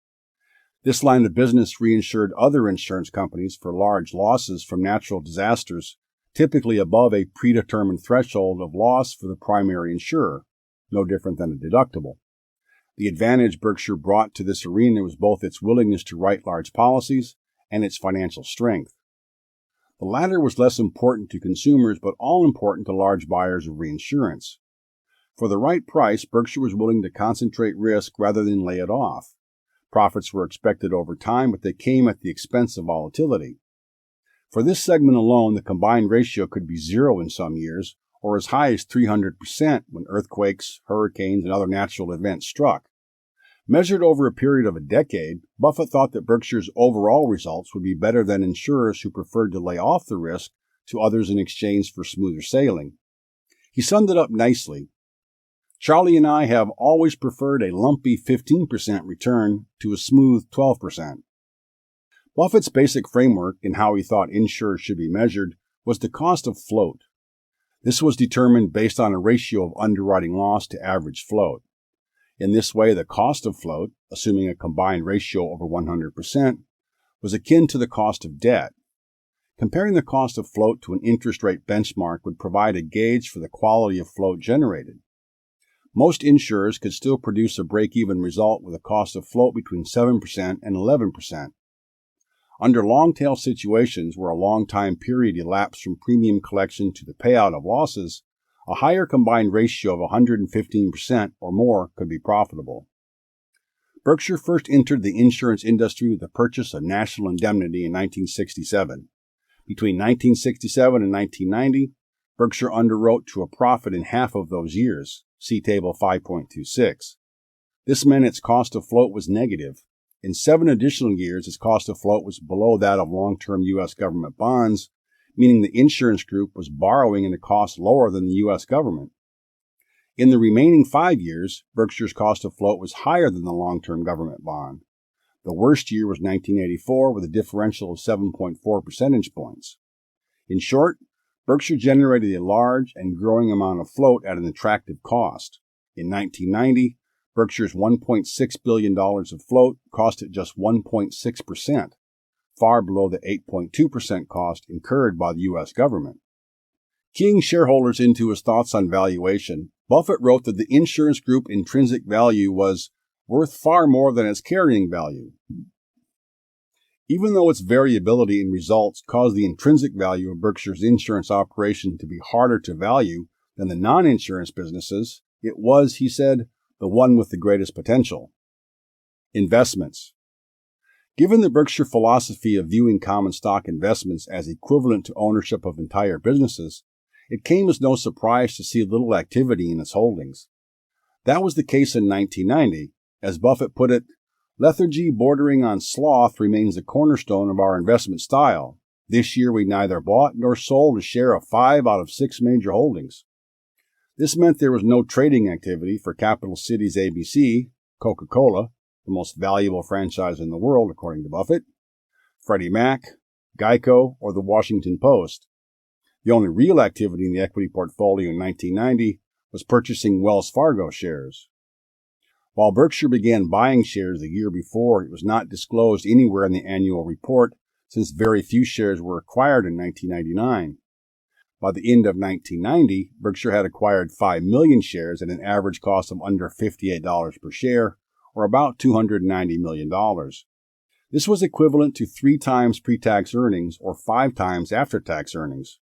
This line of business reinsured other insurance companies for large losses from natural disasters, typically above a predetermined threshold of loss for the primary insurer, no different than a deductible. The advantage Berkshire brought to this arena was both its willingness to write large policies and its financial strength. The latter was less important to consumers, but all important to large buyers of reinsurance. For the right price, Berkshire was willing to concentrate risk rather than lay it off. Profits were expected over time, but they came at the expense of volatility. For this segment alone, the combined ratio could be zero in some years, or as high as 300% when earthquakes, hurricanes, and other natural events struck. Measured over a period of a decade, Buffett thought that Berkshire's overall results would be better than insurers who preferred to lay off the risk to others in exchange for smoother sailing. He summed it up nicely. Charlie and I have always preferred a lumpy 15% return to a smooth 12%. Buffett's basic framework in how he thought insurers should be measured was the cost of float. This was determined based on a ratio of underwriting loss to average float. In this way, the cost of float, assuming a combined ratio over 100%, was akin to the cost of debt. Comparing the cost of float to an interest rate benchmark would provide a gauge for the quality of float generated. Most insurers could still produce a break-even result with a cost of float between 7% and 11%. Under long-tail situations where a long time period elapsed from premium collection to the payout of losses, a higher combined ratio of 115% or more could be profitable. Berkshire first entered the insurance industry with the purchase of National Indemnity in 1967. Between 1967 and 1990, Berkshire underwrote to a profit in half of those years. See Table 5.26. This meant its cost of float was negative. In 7 additional years, its cost of float was below that of long-term U.S. government bonds, meaning the insurance group was borrowing at a cost lower than the U.S. government. In the remaining 5 years, Berkshire's cost of float was higher than the long-term government bond. The worst year was 1984 with a differential of 7.4 percentage points. In short, Berkshire generated a large and growing amount of float at an attractive cost. In 1990, Berkshire's $1.6 billion of float cost it just 1.6%, far below the 8.2% cost incurred by the U.S. government. Keying shareholders into his thoughts on valuation, Buffett wrote that the insurance group intrinsic value was worth far more than its carrying value. Even though its variability in results caused the intrinsic value of Berkshire's insurance operation to be harder to value than the non-insurance businesses, it was, he said, the one with the greatest potential. Investments. Given the Berkshire philosophy of viewing common stock investments as equivalent to ownership of entire businesses, it came as no surprise to see little activity in its holdings. That was the case in 1990. As Buffett put it, lethargy bordering on sloth remains the cornerstone of our investment style. This year we neither bought nor sold a share of 5 out of 6 major holdings. This meant there was no trading activity for Capital Cities ABC, Coca-Cola, the most valuable franchise in the world according to Buffett, Freddie Mac, Geico, or the Washington Post. The only real activity in the equity portfolio in 1990 was purchasing Wells Fargo shares. While Berkshire began buying shares the year before, it was not disclosed anywhere in the annual report since very few shares were acquired in 1999. By the end of 1990, Berkshire had acquired 5 million shares at an average cost of under $58 per share, or about $290 million. This was equivalent to 3 times pre-tax earnings or 5 times after-tax earnings.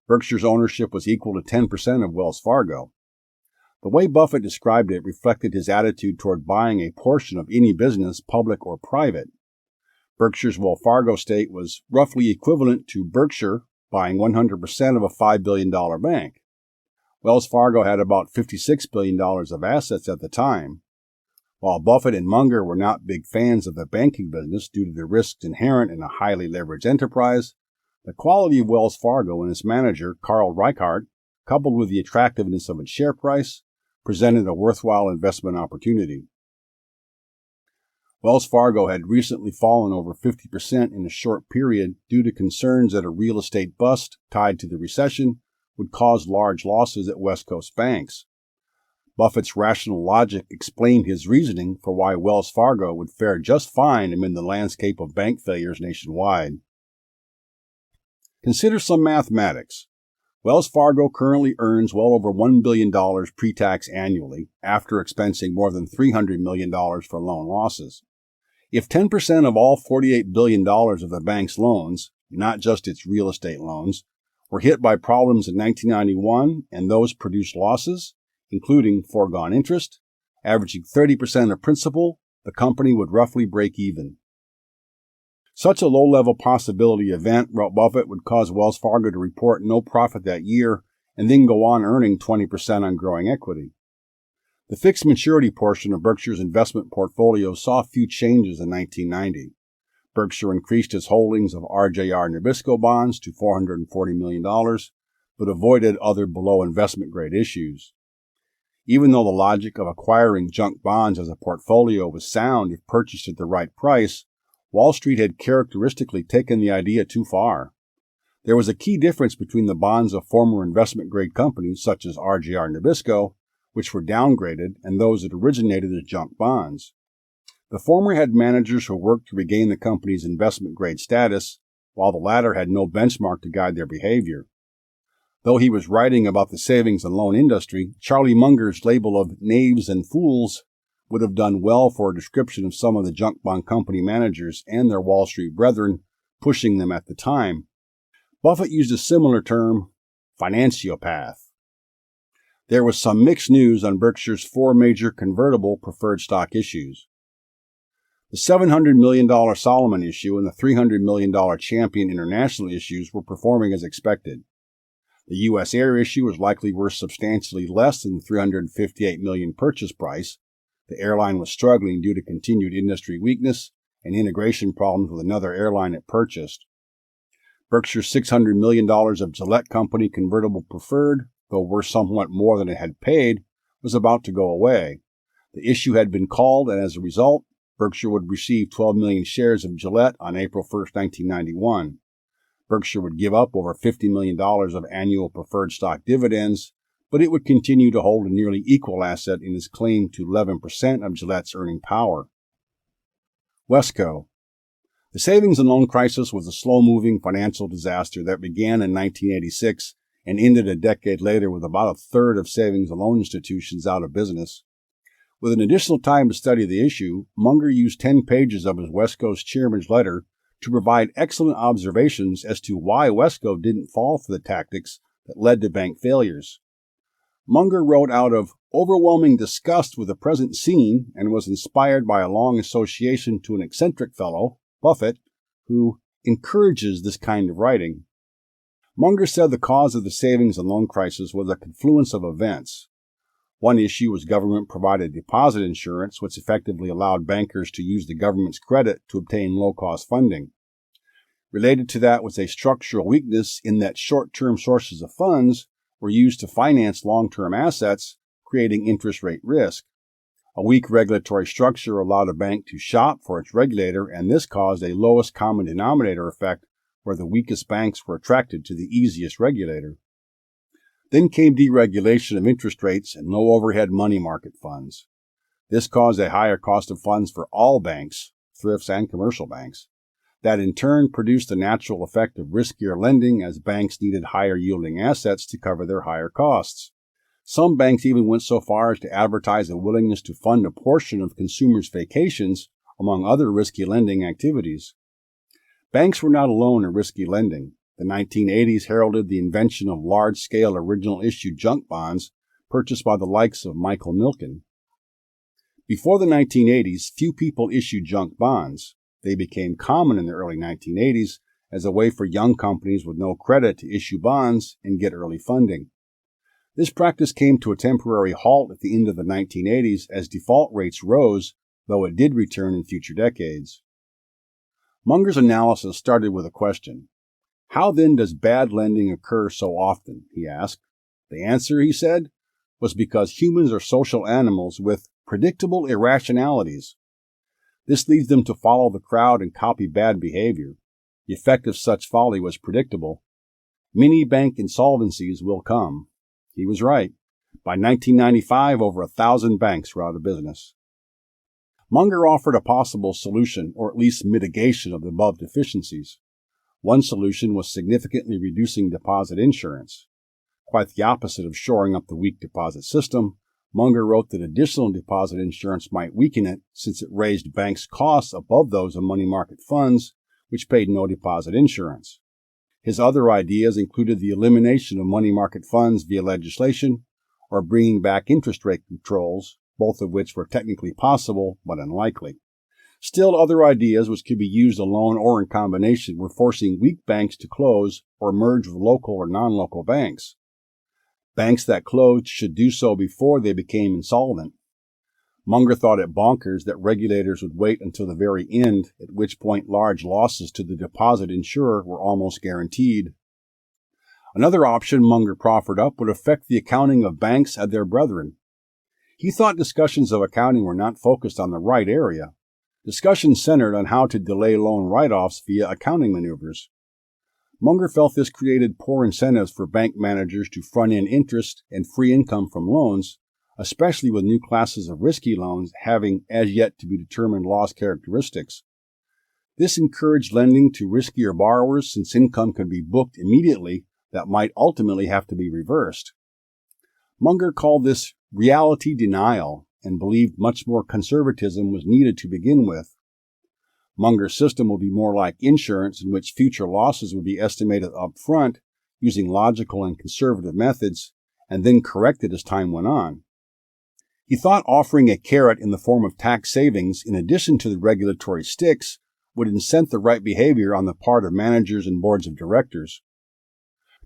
Berkshire's ownership was equal to 10% of Wells Fargo. The way Buffett described it reflected his attitude toward buying a portion of any business, public or private. Berkshire's Wells Fargo stake was roughly equivalent to Berkshire buying 100% of a $5 billion bank. Wells Fargo had about $56 billion of assets at the time. While Buffett and Munger were not big fans of the banking business due to the risks inherent in a highly leveraged enterprise, the quality of Wells Fargo and its manager, Carl Reichardt, coupled with the attractiveness of its share price, presented a worthwhile investment opportunity. Wells Fargo had recently fallen over 50% in a short period due to concerns that a real estate bust tied to the recession would cause large losses at West Coast banks. Buffett's rational logic explained his reasoning for why Wells Fargo would fare just fine amid the landscape of bank failures nationwide. Consider some mathematics. Wells Fargo currently earns well over $1 billion pre-tax annually after expensing more than $300 million for loan losses. If 10% of all $48 billion of the bank's loans, not just its real estate loans, were hit by problems in 1991 and those produced losses, including foregone interest, averaging 30% of principal, the company would roughly break even. Such a low-level possibility event, wrote Buffett, would cause Wells Fargo to report no profit that year and then go on earning 20% on growing equity. The fixed maturity portion of Berkshire's investment portfolio saw few changes in 1990. Berkshire increased its holdings of RJR Nabisco bonds to $440 million, but avoided other below investment-grade issues. Even though the logic of acquiring junk bonds as a portfolio was sound if purchased at the right price, Wall Street had characteristically taken the idea too far. There was a key difference between the bonds of former investment-grade companies such as RJR Nabisco, which were downgraded, and those that originated as junk bonds. The former had managers who worked to regain the company's investment-grade status, while the latter had no benchmark to guide their behavior. Though he was writing about the savings and loan industry, Charlie Munger's label of knaves and fools would have done well for a description of some of the junk bond company managers and their Wall Street brethren pushing them at the time. Buffett used a similar term, financiopath. There was some mixed news on Berkshire's 4 major convertible preferred stock issues. The $700 million Solomon issue and the $300 million Champion International issues were performing as expected. The U.S. Air issue was likely worth substantially less than the $358 million purchase price. The airline was struggling due to continued industry weakness and integration problems with another airline it purchased. Berkshire's $600 million of Gillette Company convertible preferred, though worth somewhat more than it had paid, was about to go away. The issue had been called, and as a result, Berkshire would receive 12 million shares of Gillette on April 1, 1991. Berkshire would give up over $50 million of annual preferred stock dividends, but it would continue to hold a nearly equal asset in his claim to 11% of Gillette's earning power. Wesco. The savings and loan crisis was a slow-moving financial disaster that began in 1986 and ended a decade later with about a third of savings and loan institutions out of business. With an additional time to study the issue, Munger used 10 pages of his Wesco's chairman's letter to provide excellent observations as to why Wesco didn't fall for the tactics that led to bank failures. Munger wrote out of overwhelming disgust with the present scene and was inspired by a long association to an eccentric fellow, Buffett, who encourages this kind of writing. Munger said the cause of the savings and loan crisis was a confluence of events. One issue was government-provided deposit insurance, which effectively allowed bankers to use the government's credit to obtain low-cost funding. Related to that was a structural weakness in that short-term sources of funds were used to finance long-term assets, creating interest rate risk. A weak regulatory structure allowed a bank to shop for its regulator, and this caused a lowest common denominator effect where the weakest banks were attracted to the easiest regulator. Then came deregulation of interest rates and low overhead money market funds. This caused a higher cost of funds for all banks, thrifts and commercial banks. That in turn produced the natural effect of riskier lending as banks needed higher yielding assets to cover their higher costs. Some banks even went so far as to advertise a willingness to fund a portion of consumers' vacations, among other risky lending activities. Banks were not alone in risky lending. The 1980s heralded the invention of large-scale original issue junk bonds purchased by the likes of Michael Milken. Before the 1980s, few people issued junk bonds. They became common in the early 1980s as a way for young companies with no credit to issue bonds and get early funding. This practice came to a temporary halt at the end of the 1980s as default rates rose, though it did return in future decades. Munger's analysis started with a question. How then does bad lending occur so often? He asked. The answer, he said, was because humans are social animals with predictable irrationalities. This leads them to follow the crowd and copy bad behavior. The effect of such folly was predictable. Many bank insolvencies will come. He was right. By 1995, over 1,000 banks were out of business. Munger offered a possible solution, or at least mitigation of the above deficiencies. One solution was significantly reducing deposit insurance. Quite the opposite of shoring up the weak deposit system, Munger wrote that additional deposit insurance might weaken it since it raised banks' costs above those of money market funds, which paid no deposit insurance. His other ideas included the elimination of money market funds via legislation or bringing back interest rate controls, both of which were technically possible but unlikely. Still, other ideas which could be used alone or in combination were forcing weak banks to close or merge with local or non-local banks. Banks that closed should do so before they became insolvent. Munger thought it bonkers that regulators would wait until the very end, at which point large losses to the deposit insurer were almost guaranteed. Another option Munger proffered up would affect the accounting of banks and their brethren. He thought discussions of accounting were not focused on the right area. Discussions centered on how to delay loan write-offs via accounting maneuvers. Munger felt this created poor incentives for bank managers to front-end interest and free income from loans, especially with new classes of risky loans having as yet to be determined loss characteristics. This encouraged lending to riskier borrowers since income could be booked immediately that might ultimately have to be reversed. Munger called this reality denial and believed much more conservatism was needed to begin with. Munger's system would be more like insurance, in which future losses would be estimated up front using logical and conservative methods and then corrected as time went on. He thought offering a carrot in the form of tax savings in addition to the regulatory sticks would incent the right behavior on the part of managers and boards of directors.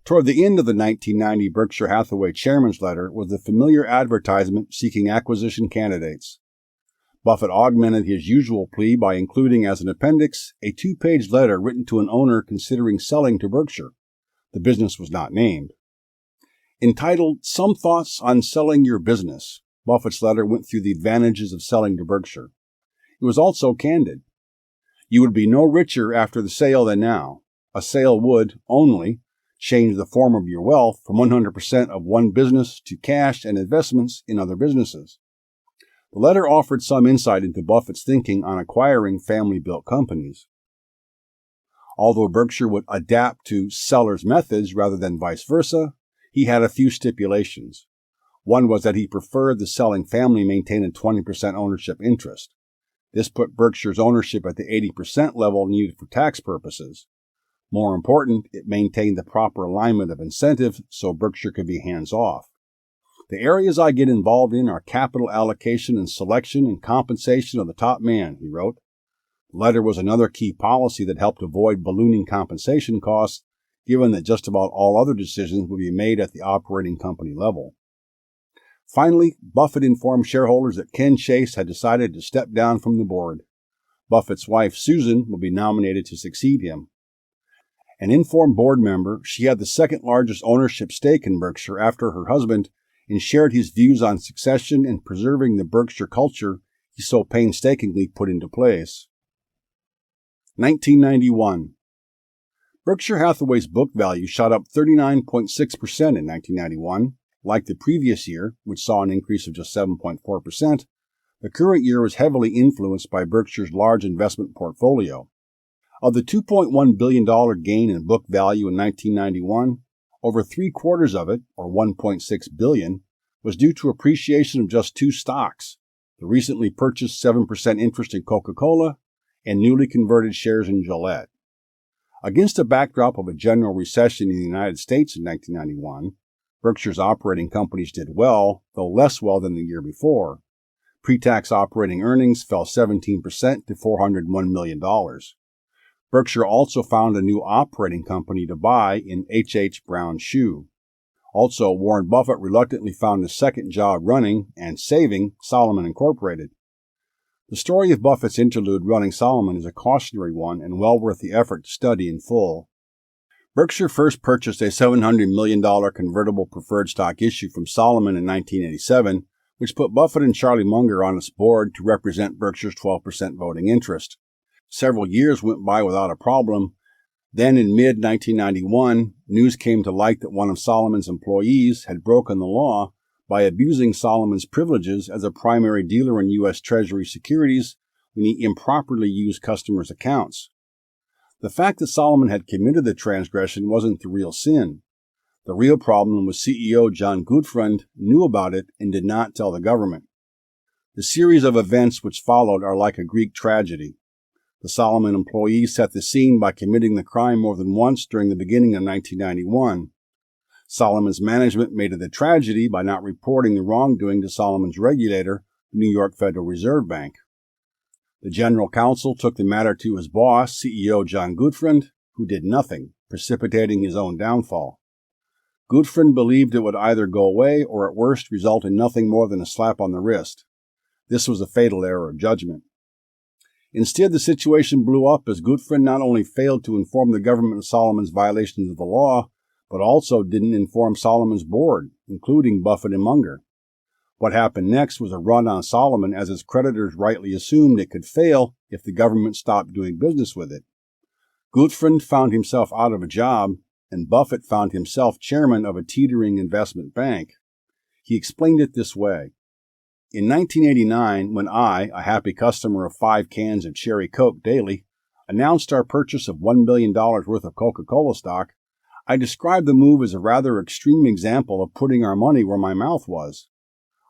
Toward the end of the 1990 Berkshire Hathaway chairman's letter was the familiar advertisement seeking acquisition candidates. Buffett augmented his usual plea by including as an appendix a 2-page letter written to an owner considering selling to Berkshire. The business was not named. Entitled Some Thoughts on Selling Your Business, Buffett's letter went through the advantages of selling to Berkshire. It was also candid. You would be no richer after the sale than now. A sale would, only, change the form of your wealth from 100% of one business to cash and investments in other businesses. The letter offered some insight into Buffett's thinking on acquiring family-built companies. Although Berkshire would adapt to sellers' methods rather than vice versa, he had a few stipulations. One was that he preferred the selling family maintain a 20% ownership interest. This put Berkshire's ownership at the 80% level needed for tax purposes. More important, it maintained the proper alignment of incentives so Berkshire could be hands-off. The areas I get involved in are capital allocation and selection and compensation of the top man, he wrote. The letter was another key policy that helped avoid ballooning compensation costs, given that just about all other decisions would be made at the operating company level. Finally, Buffett informed shareholders that Ken Chase had decided to step down from the board. Buffett's wife, Susan, will be nominated to succeed him. An informed board member, she had the second largest ownership stake in Berkshire after her husband and shared his views on succession and preserving the Berkshire culture he so painstakingly put into place. 1991. Berkshire Hathaway's book value shot up 39.6% in 1991. Like the previous year, which saw an increase of just 7.4%, the current year was heavily influenced by Berkshire's large investment portfolio. Of the $2.1 billion gain in book value in 1991, over three-quarters of it, or $1.6 billion, was due to appreciation of just two stocks, the recently purchased 7% interest in Coca-Cola and newly converted shares in Gillette. Against a backdrop of a general recession in the United States in 1991, Berkshire's operating companies did well, though less well than the year before. Pre-tax operating earnings fell 17% to $401 million. Berkshire also found a new operating company to buy in H.H. Brown Shoe. Also, Warren Buffett reluctantly found a second job running and saving Salomon Incorporated. The story of Buffett's interlude running Salomon is a cautionary one and well worth the effort to study in full. Berkshire first purchased a $700 million convertible preferred stock issue from Salomon in 1987, which put Buffett and Charlie Munger on its board to represent Berkshire's 12% voting interest. Several years went by without a problem. Then in mid-1991, news came to light that one of Salomon's employees had broken the law by abusing Salomon's privileges as a primary dealer in U.S. Treasury securities when he improperly used customers' accounts. The fact that Salomon had committed the transgression wasn't the real sin. The real problem was CEO John Gutfreund knew about it and did not tell the government. The series of events which followed are like a Greek tragedy. The Salomon employee set the scene by committing the crime more than once during the beginning of 1991. Salomon's management made it a tragedy by not reporting the wrongdoing to Salomon's regulator, the New York Federal Reserve Bank. The general counsel took the matter to his boss, CEO John Gutfreund, who did nothing, precipitating his own downfall. Gutfreund believed it would either go away or at worst result in nothing more than a slap on the wrist. This was a fatal error of judgment. Instead, the situation blew up as Gutfreund not only failed to inform the government of Salomon's violations of the law, but also didn't inform Salomon's board, including Buffett and Munger. What happened next was a run on Salomon as its creditors rightly assumed it could fail if the government stopped doing business with it. Gutfreund found himself out of a job, and Buffett found himself chairman of a teetering investment bank. He explained it this way. In 1989, when I, a happy customer of 5 cans of Cherry Coke daily, announced our purchase of $1 billion worth of Coca-Cola stock, I described the move as a rather extreme example of putting our money where my mouth was.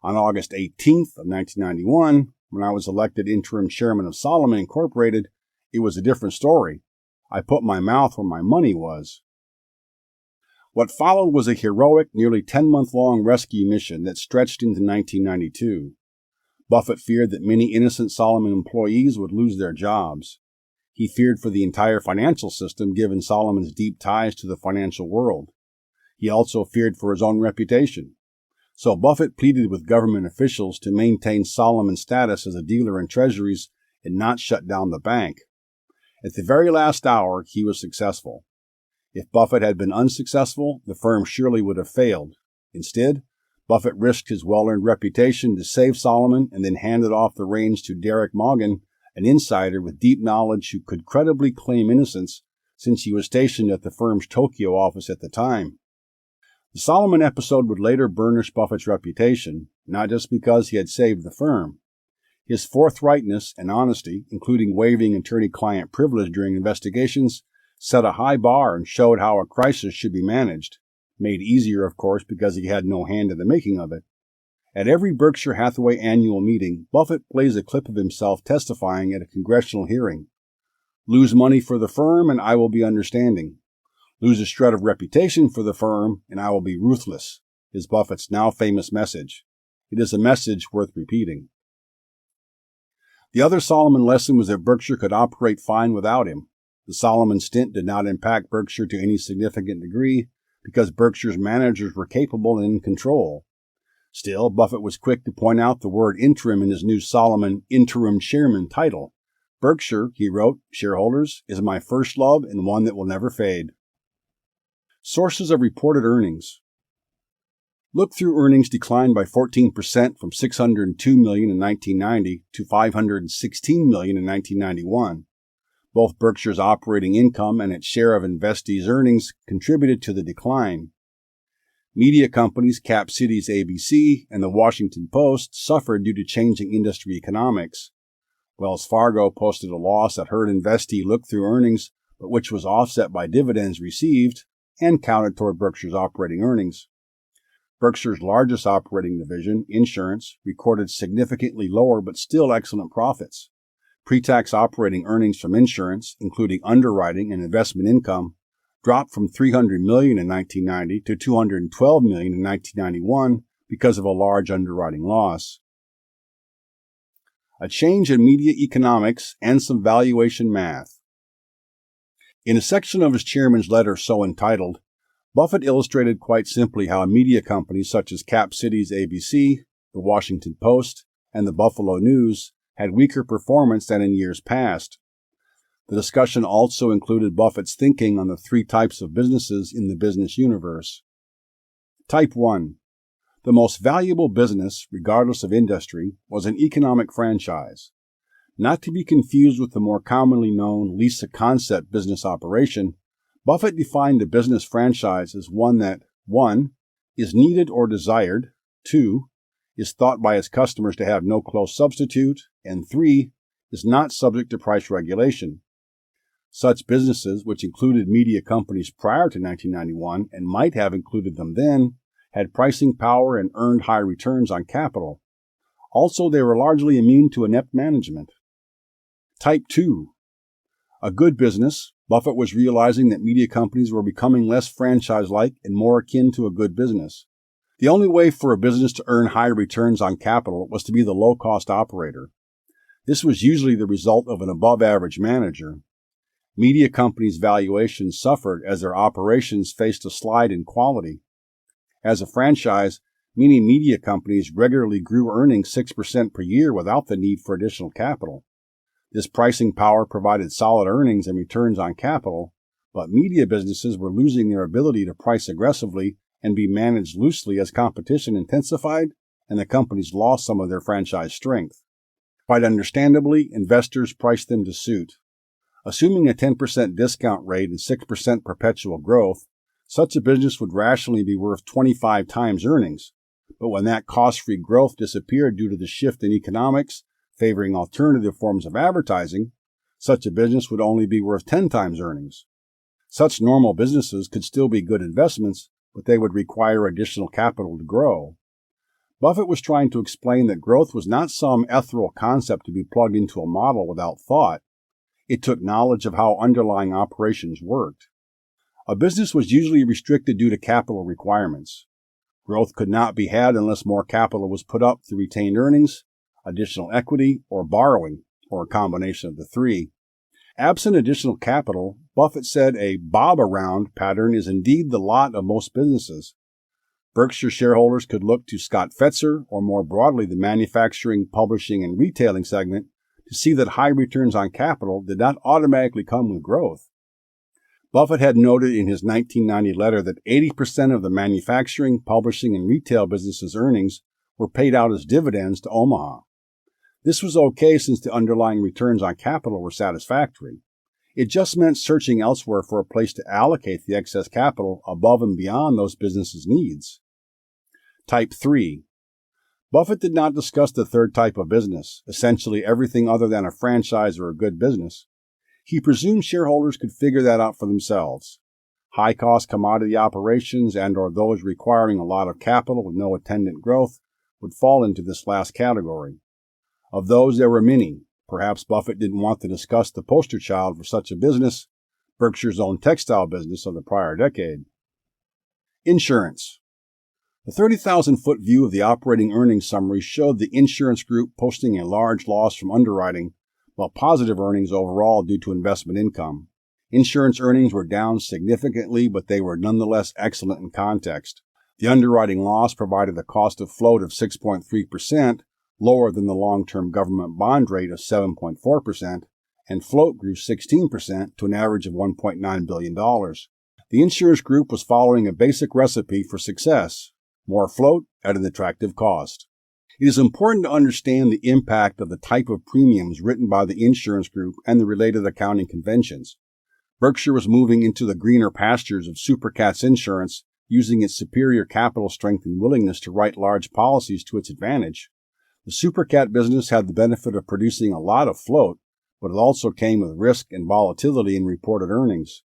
On August 18th of 1991, when I was elected interim chairman of Salomon Incorporated, it was a different story. I put my mouth where my money was. What followed was a heroic, nearly 10-month-long rescue mission that stretched into 1992. Buffett feared that many innocent Salomon employees would lose their jobs. He feared for the entire financial system given Salomon's deep ties to the financial world. He also feared for his own reputation. So Buffett pleaded with government officials to maintain Salomon's status as a dealer in treasuries and not shut down the bank. At the very last hour, he was successful. If Buffett had been unsuccessful, the firm surely would have failed. Instead, Buffett risked his well-earned reputation to save Salomon and then handed off the reins to Derek Morgan, an insider with deep knowledge who could credibly claim innocence, since he was stationed at the firm's Tokyo office at the time. The Solomon episode would later burnish Buffett's reputation, not just because he had saved the firm. His forthrightness and honesty, including waiving attorney-client privilege during investigations, set a high bar and showed how a crisis should be managed, made easier, of course, because he had no hand in the making of it. At every Berkshire Hathaway annual meeting, Buffett plays a clip of himself testifying at a congressional hearing. Lose money for the firm and I will be understanding. Lose a shred of reputation for the firm and I will be ruthless, is Buffett's now famous message. It is a message worth repeating. The other Solomon lesson was that Berkshire could operate fine without him. The Solomon stint did not impact Berkshire to any significant degree because Berkshire's managers were capable and in control. Still, Buffett was quick to point out the word interim in his new Solomon interim chairman title. Berkshire, he wrote, shareholders, is my first love and one that will never fade. Sources of reported earnings. Look-through earnings declined by 14% from $602 million in 1990 to $516 million in 1991. Both Berkshire's operating income and its share of investees' earnings contributed to the decline. Media companies Cap Cities ABC and the Washington Post suffered due to changing industry economics. Wells Fargo posted a loss that hurt investee look-through earnings, but which was offset by dividends received and counted toward Berkshire's operating earnings. Berkshire's largest operating division, insurance, recorded significantly lower but still excellent profits. Pre-tax operating earnings from insurance, including underwriting and investment income, dropped from $300 million in 1990 to $212 million in 1991 because of a large underwriting loss. A change in media economics and some valuation math. In a section of his chairman's letter so entitled, Buffett illustrated quite simply how media companies such as Cap Cities ABC, the Washington Post, and the Buffalo News had weaker performance than in years past. The discussion also included Buffett's thinking on the three types of businesses in the business universe. Type 1. The most valuable business, regardless of industry, was an economic franchise. Not to be confused with the more commonly known lease-a-concept business operation, Buffett defined a business franchise as one that 1. Is needed or desired, 2. Is thought by its customers to have no close substitute, and 3. Is not subject to price regulation. Such businesses, which included media companies prior to 1991 and might have included them then, had pricing power and earned high returns on capital. Also, they were largely immune to inept management. Type 2. A good business. Buffett was realizing that media companies were becoming less franchise-like and more akin to a good business. The only way for a business to earn high returns on capital was to be the low-cost operator. This was usually the result of an above-average manager. Media companies' valuations suffered as their operations faced a slide in quality. As a franchise, many media companies regularly grew earnings 6% per year without the need for additional capital. This pricing power provided solid earnings and returns on capital, but media businesses were losing their ability to price aggressively and be managed loosely as competition intensified and the companies lost some of their franchise strength. Quite understandably, investors priced them to suit. Assuming a 10% discount rate and 6% perpetual growth, such a business would rationally be worth 25 times earnings. But when that cost-free growth disappeared due to the shift in economics favoring alternative forms of advertising, such a business would only be worth 10 times earnings. Such normal businesses could still be good investments, but they would require additional capital to grow. Buffett was trying to explain that growth was not some ethereal concept to be plugged into a model without thought. It took knowledge of how underlying operations worked. A business was usually restricted due to capital requirements. Growth could not be had unless more capital was put up through retained earnings, additional equity, or borrowing, or a combination of the three. Absent additional capital, Buffett said a bob-around pattern is indeed the lot of most businesses. Berkshire shareholders could look to Scott Fetzer, or more broadly the manufacturing, publishing, and retailing segment, to see that high returns on capital did not automatically come with growth. Buffett had noted in his 1990 letter that 80% of the manufacturing, publishing, and retail businesses' earnings were paid out as dividends to Omaha. This was okay since the underlying returns on capital were satisfactory. It just meant searching elsewhere for a place to allocate the excess capital above and beyond those businesses' needs. Type 3. Buffett did not discuss the third type of business, essentially everything other than a franchise or a good business. He presumed shareholders could figure that out for themselves. High-cost commodity operations and/or those requiring a lot of capital with no attendant growth would fall into this last category. Of those, there were many. Perhaps Buffett didn't want to discuss the poster child for such a business, Berkshire's own textile business of the prior decade. Insurance. The 30,000-foot view of the operating earnings summary showed the insurance group posting a large loss from underwriting, while positive earnings overall due to investment income. Insurance earnings were down significantly, but they were nonetheless excellent in context. The underwriting loss provided a cost of float of 6.3%, lower than the long-term government bond rate of 7.4%, and float grew 16% to an average of $1.9 billion. The insurance group was following a basic recipe for success: more float at an attractive cost. It is important to understand the impact of the type of premiums written by the insurance group and the related accounting conventions. Berkshire was moving into the greener pastures of supercats insurance, using its superior capital strength and willingness to write large policies to its advantage. The supercat business had the benefit of producing a lot of float, but it also came with risk and volatility in reported earnings.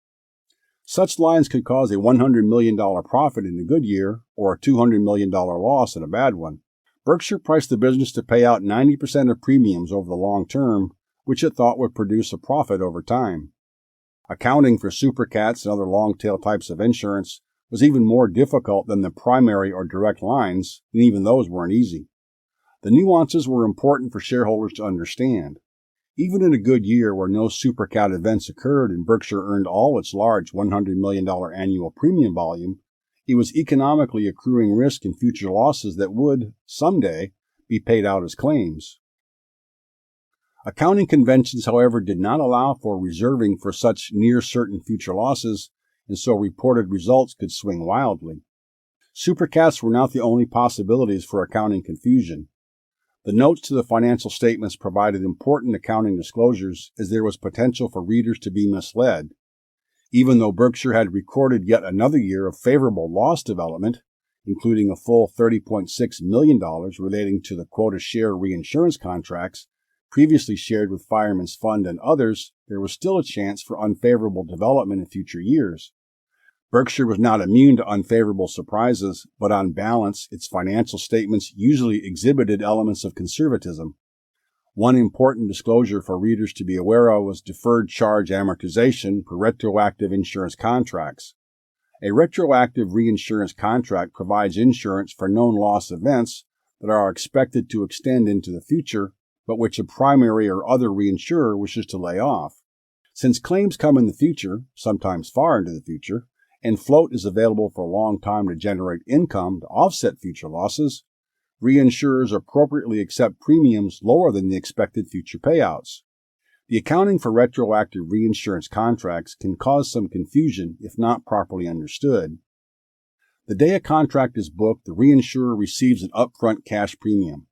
Such lines could cause a $100 million profit in a good year or a $200 million loss in a bad one. Berkshire priced the business to pay out 90% of premiums over the long term, which it thought would produce a profit over time. Accounting for supercats and other long-tail types of insurance was even more difficult than the primary or direct lines, and even those weren't easy. The nuances were important for shareholders to understand. Even in a good year where no supercat events occurred and Berkshire earned all its large $100 million annual premium volume, it was economically accruing risk in future losses that would, someday, be paid out as claims. Accounting conventions, however, did not allow for reserving for such near-certain future losses, and so reported results could swing wildly. Supercats were not the only possibilities for accounting confusion. The notes to the financial statements provided important accounting disclosures, as there was potential for readers to be misled. Even though Berkshire had recorded yet another year of favorable loss development, including a full $30.6 million relating to the quota share reinsurance contracts previously shared with Fireman's Fund and others, there was still a chance for unfavorable development in future years. Berkshire was not immune to unfavorable surprises, but on balance, its financial statements usually exhibited elements of conservatism. One important disclosure for readers to be aware of was deferred charge amortization for retroactive insurance contracts. A retroactive reinsurance contract provides insurance for known loss events that are expected to extend into the future, but which a primary or other reinsurer wishes to lay off. Since claims come in the future, sometimes far into the future, and float is available for a long time to generate income to offset future losses, reinsurers appropriately accept premiums lower than the expected future payouts. The accounting for retroactive reinsurance contracts can cause some confusion if not properly understood. The day a contract is booked, the reinsurer receives an upfront cash premium.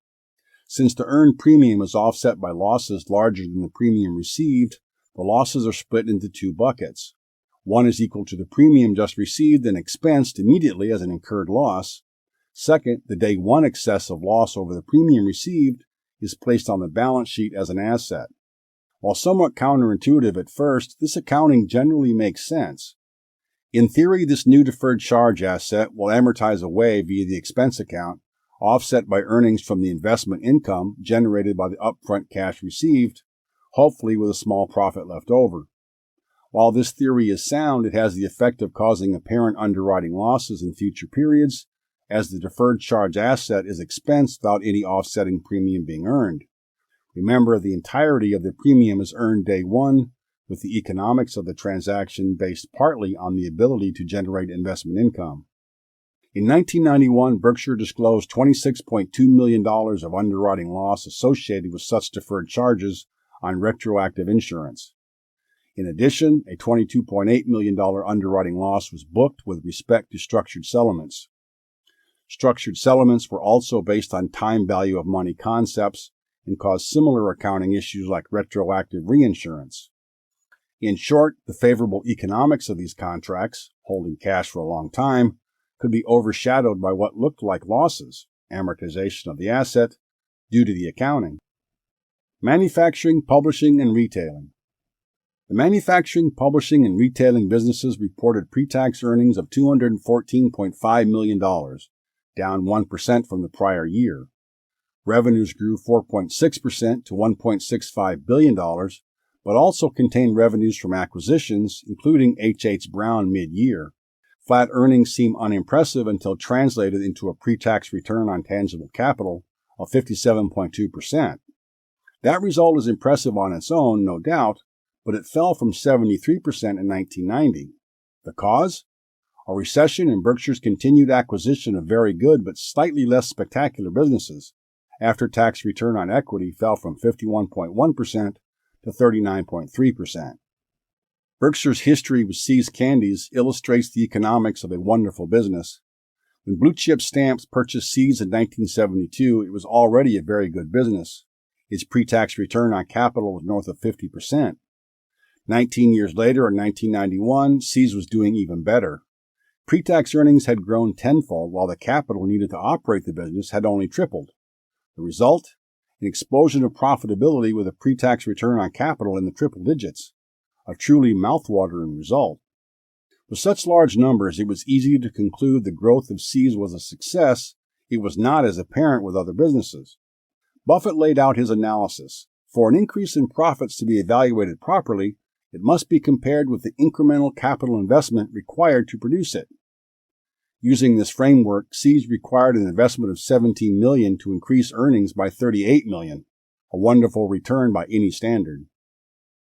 Since the earned premium is offset by losses larger than the premium received, the losses are split into two buckets. One is equal to the premium just received and expensed immediately as an incurred loss. Second, the day one excess of loss over the premium received is placed on the balance sheet as an asset. While somewhat counterintuitive at first, this accounting generally makes sense. In theory, this new deferred charge asset will amortize away via the expense account, offset by earnings from the investment income generated by the upfront cash received, hopefully with a small profit left over. While this theory is sound, it has the effect of causing apparent underwriting losses in future periods, as the deferred charge asset is expensed without any offsetting premium being earned. Remember, the entirety of the premium is earned day one, with the economics of the transaction based partly on the ability to generate investment income. In 1991, Berkshire disclosed $26.2 million of underwriting loss associated with such deferred charges on retroactive insurance. In addition, a $22.8 million underwriting loss was booked with respect to structured settlements. Structured settlements were also based on time value of money concepts and caused similar accounting issues like retroactive reinsurance. In short, the favorable economics of these contracts, holding cash for a long time, could be overshadowed by what looked like losses, amortization of the asset, due to the accounting. Manufacturing, publishing, and retailing. The manufacturing, publishing, and retailing businesses reported pre-tax earnings of $214.5 million, down 1% from the prior year. Revenues grew 4.6% to $1.65 billion, but also contained revenues from acquisitions, including H.H. Brown mid-year. Flat earnings seem unimpressive until translated into a pre-tax return on tangible capital of 57.2%. That result is impressive on its own, no doubt, but it fell from 73% in 1990. The cause? A recession and Berkshire's continued acquisition of very good but slightly less spectacular businesses. After-tax return on equity fell from 51.1% to 39.3%. Berkshire's history with See's Candies illustrates the economics of a wonderful business. When Blue Chip Stamps purchased See's in 1972, it was already a very good business. Its pre-tax return on capital was north of 50%. 19 years later, in 1991, See's was doing even better. Pre-tax earnings had grown tenfold, while the capital needed to operate the business had only tripled. The result? An explosion of profitability with a pre-tax return on capital in the triple digits. A truly mouth-watering result. With such large numbers, it was easy to conclude the growth of See's was a success. It was not as apparent with other businesses. Buffett laid out his analysis. For an increase in profits to be evaluated properly, it must be compared with the incremental capital investment required to produce it. Using this framework, See's required an investment of $17 million to increase earnings by $38 million, a wonderful return by any standard.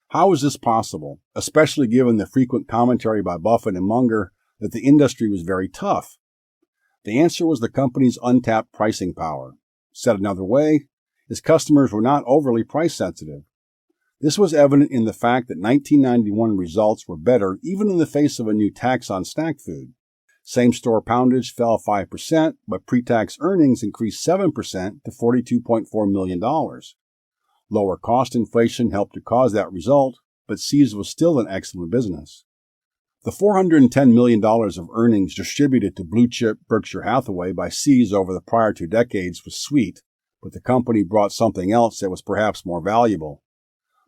How is this possible, especially given the frequent commentary by Buffett and Munger that the industry was very tough? The answer was the company's untapped pricing power. Said another way, its customers were not overly price sensitive. This was evident in the fact that 1991 results were better even in the face of a new tax on snack food. Same-store poundage fell 5%, but pre-tax earnings increased 7% to $42.4 million. Lower cost inflation helped to cause that result, but See's was still an excellent business. The $410 million of earnings distributed to blue chip Berkshire Hathaway by See's over the prior 2 decades was sweet, but the company brought something else that was perhaps more valuable.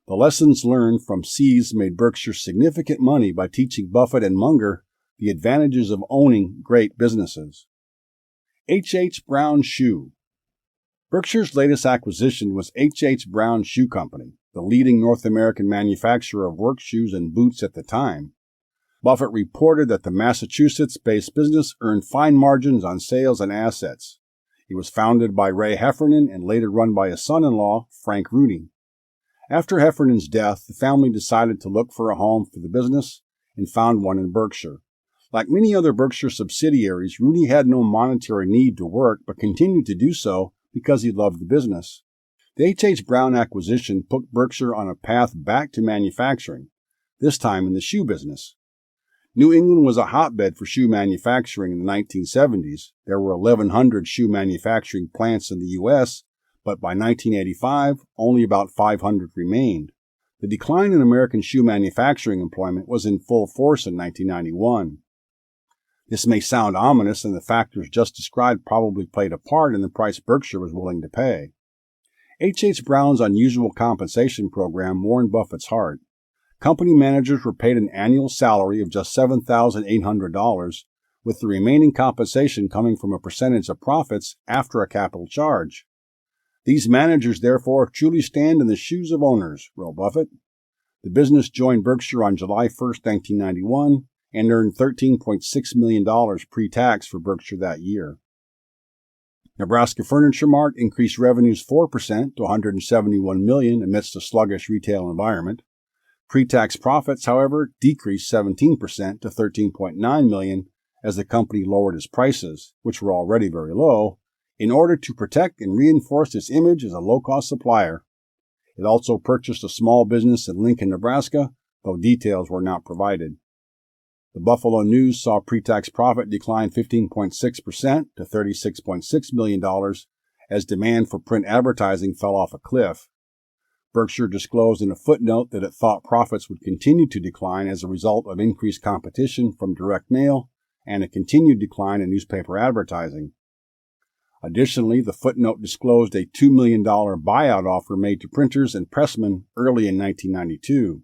The lessons learned from See's made Berkshire significant money by teaching Buffett and Munger the advantages of owning great businesses. H.H. Brown Shoe. Berkshire's latest acquisition was H.H. Brown Shoe Company, the leading North American manufacturer of work shoes and boots at the time. Buffett reported that the Massachusetts-based business earned fine margins on sales and assets. It was founded by Ray Heffernan and later run by his son-in-law, Frank Rooney. After Heffernan's death, the family decided to look for a home for the business and found one in Berkshire. Like many other Berkshire subsidiaries, Rooney had no monetary need to work but continued to do so because he loved the business. The H.H. Brown acquisition put Berkshire on a path back to manufacturing, this time in the shoe business. New England was a hotbed for shoe manufacturing in the 1970s. There were 1,100 shoe manufacturing plants in the U.S., but by 1985, only about 500 remained. The decline in American shoe manufacturing employment was in full force in 1991. This may sound ominous, and the factors just described probably played a part in the price Berkshire was willing to pay. H.H. Brown's unusual compensation program warmed Buffett's heart. Company managers were paid an annual salary of just $7,800, with the remaining compensation coming from a percentage of profits after a capital charge. These managers, therefore, truly stand in the shoes of owners, wrote Buffett. The business joined Berkshire on July 1, 1991, and earned $13.6 million pre-tax for Berkshire that year. Nebraska Furniture Mart increased revenues 4% to $171 million amidst a sluggish retail environment. Pre-tax profits, however, decreased 17% to $13.9 million as the company lowered its prices, which were already very low, in order to protect and reinforce its image as a low-cost supplier. It also purchased a small business in Lincoln, Nebraska, though details were not provided. The Buffalo News saw pre-tax profit decline 15.6% to $36.6 million as demand for print advertising fell off a cliff. Berkshire disclosed in a footnote that it thought profits would continue to decline as a result of increased competition from direct mail and a continued decline in newspaper advertising. Additionally, the footnote disclosed a $2 million buyout offer made to printers and pressmen early in 1992.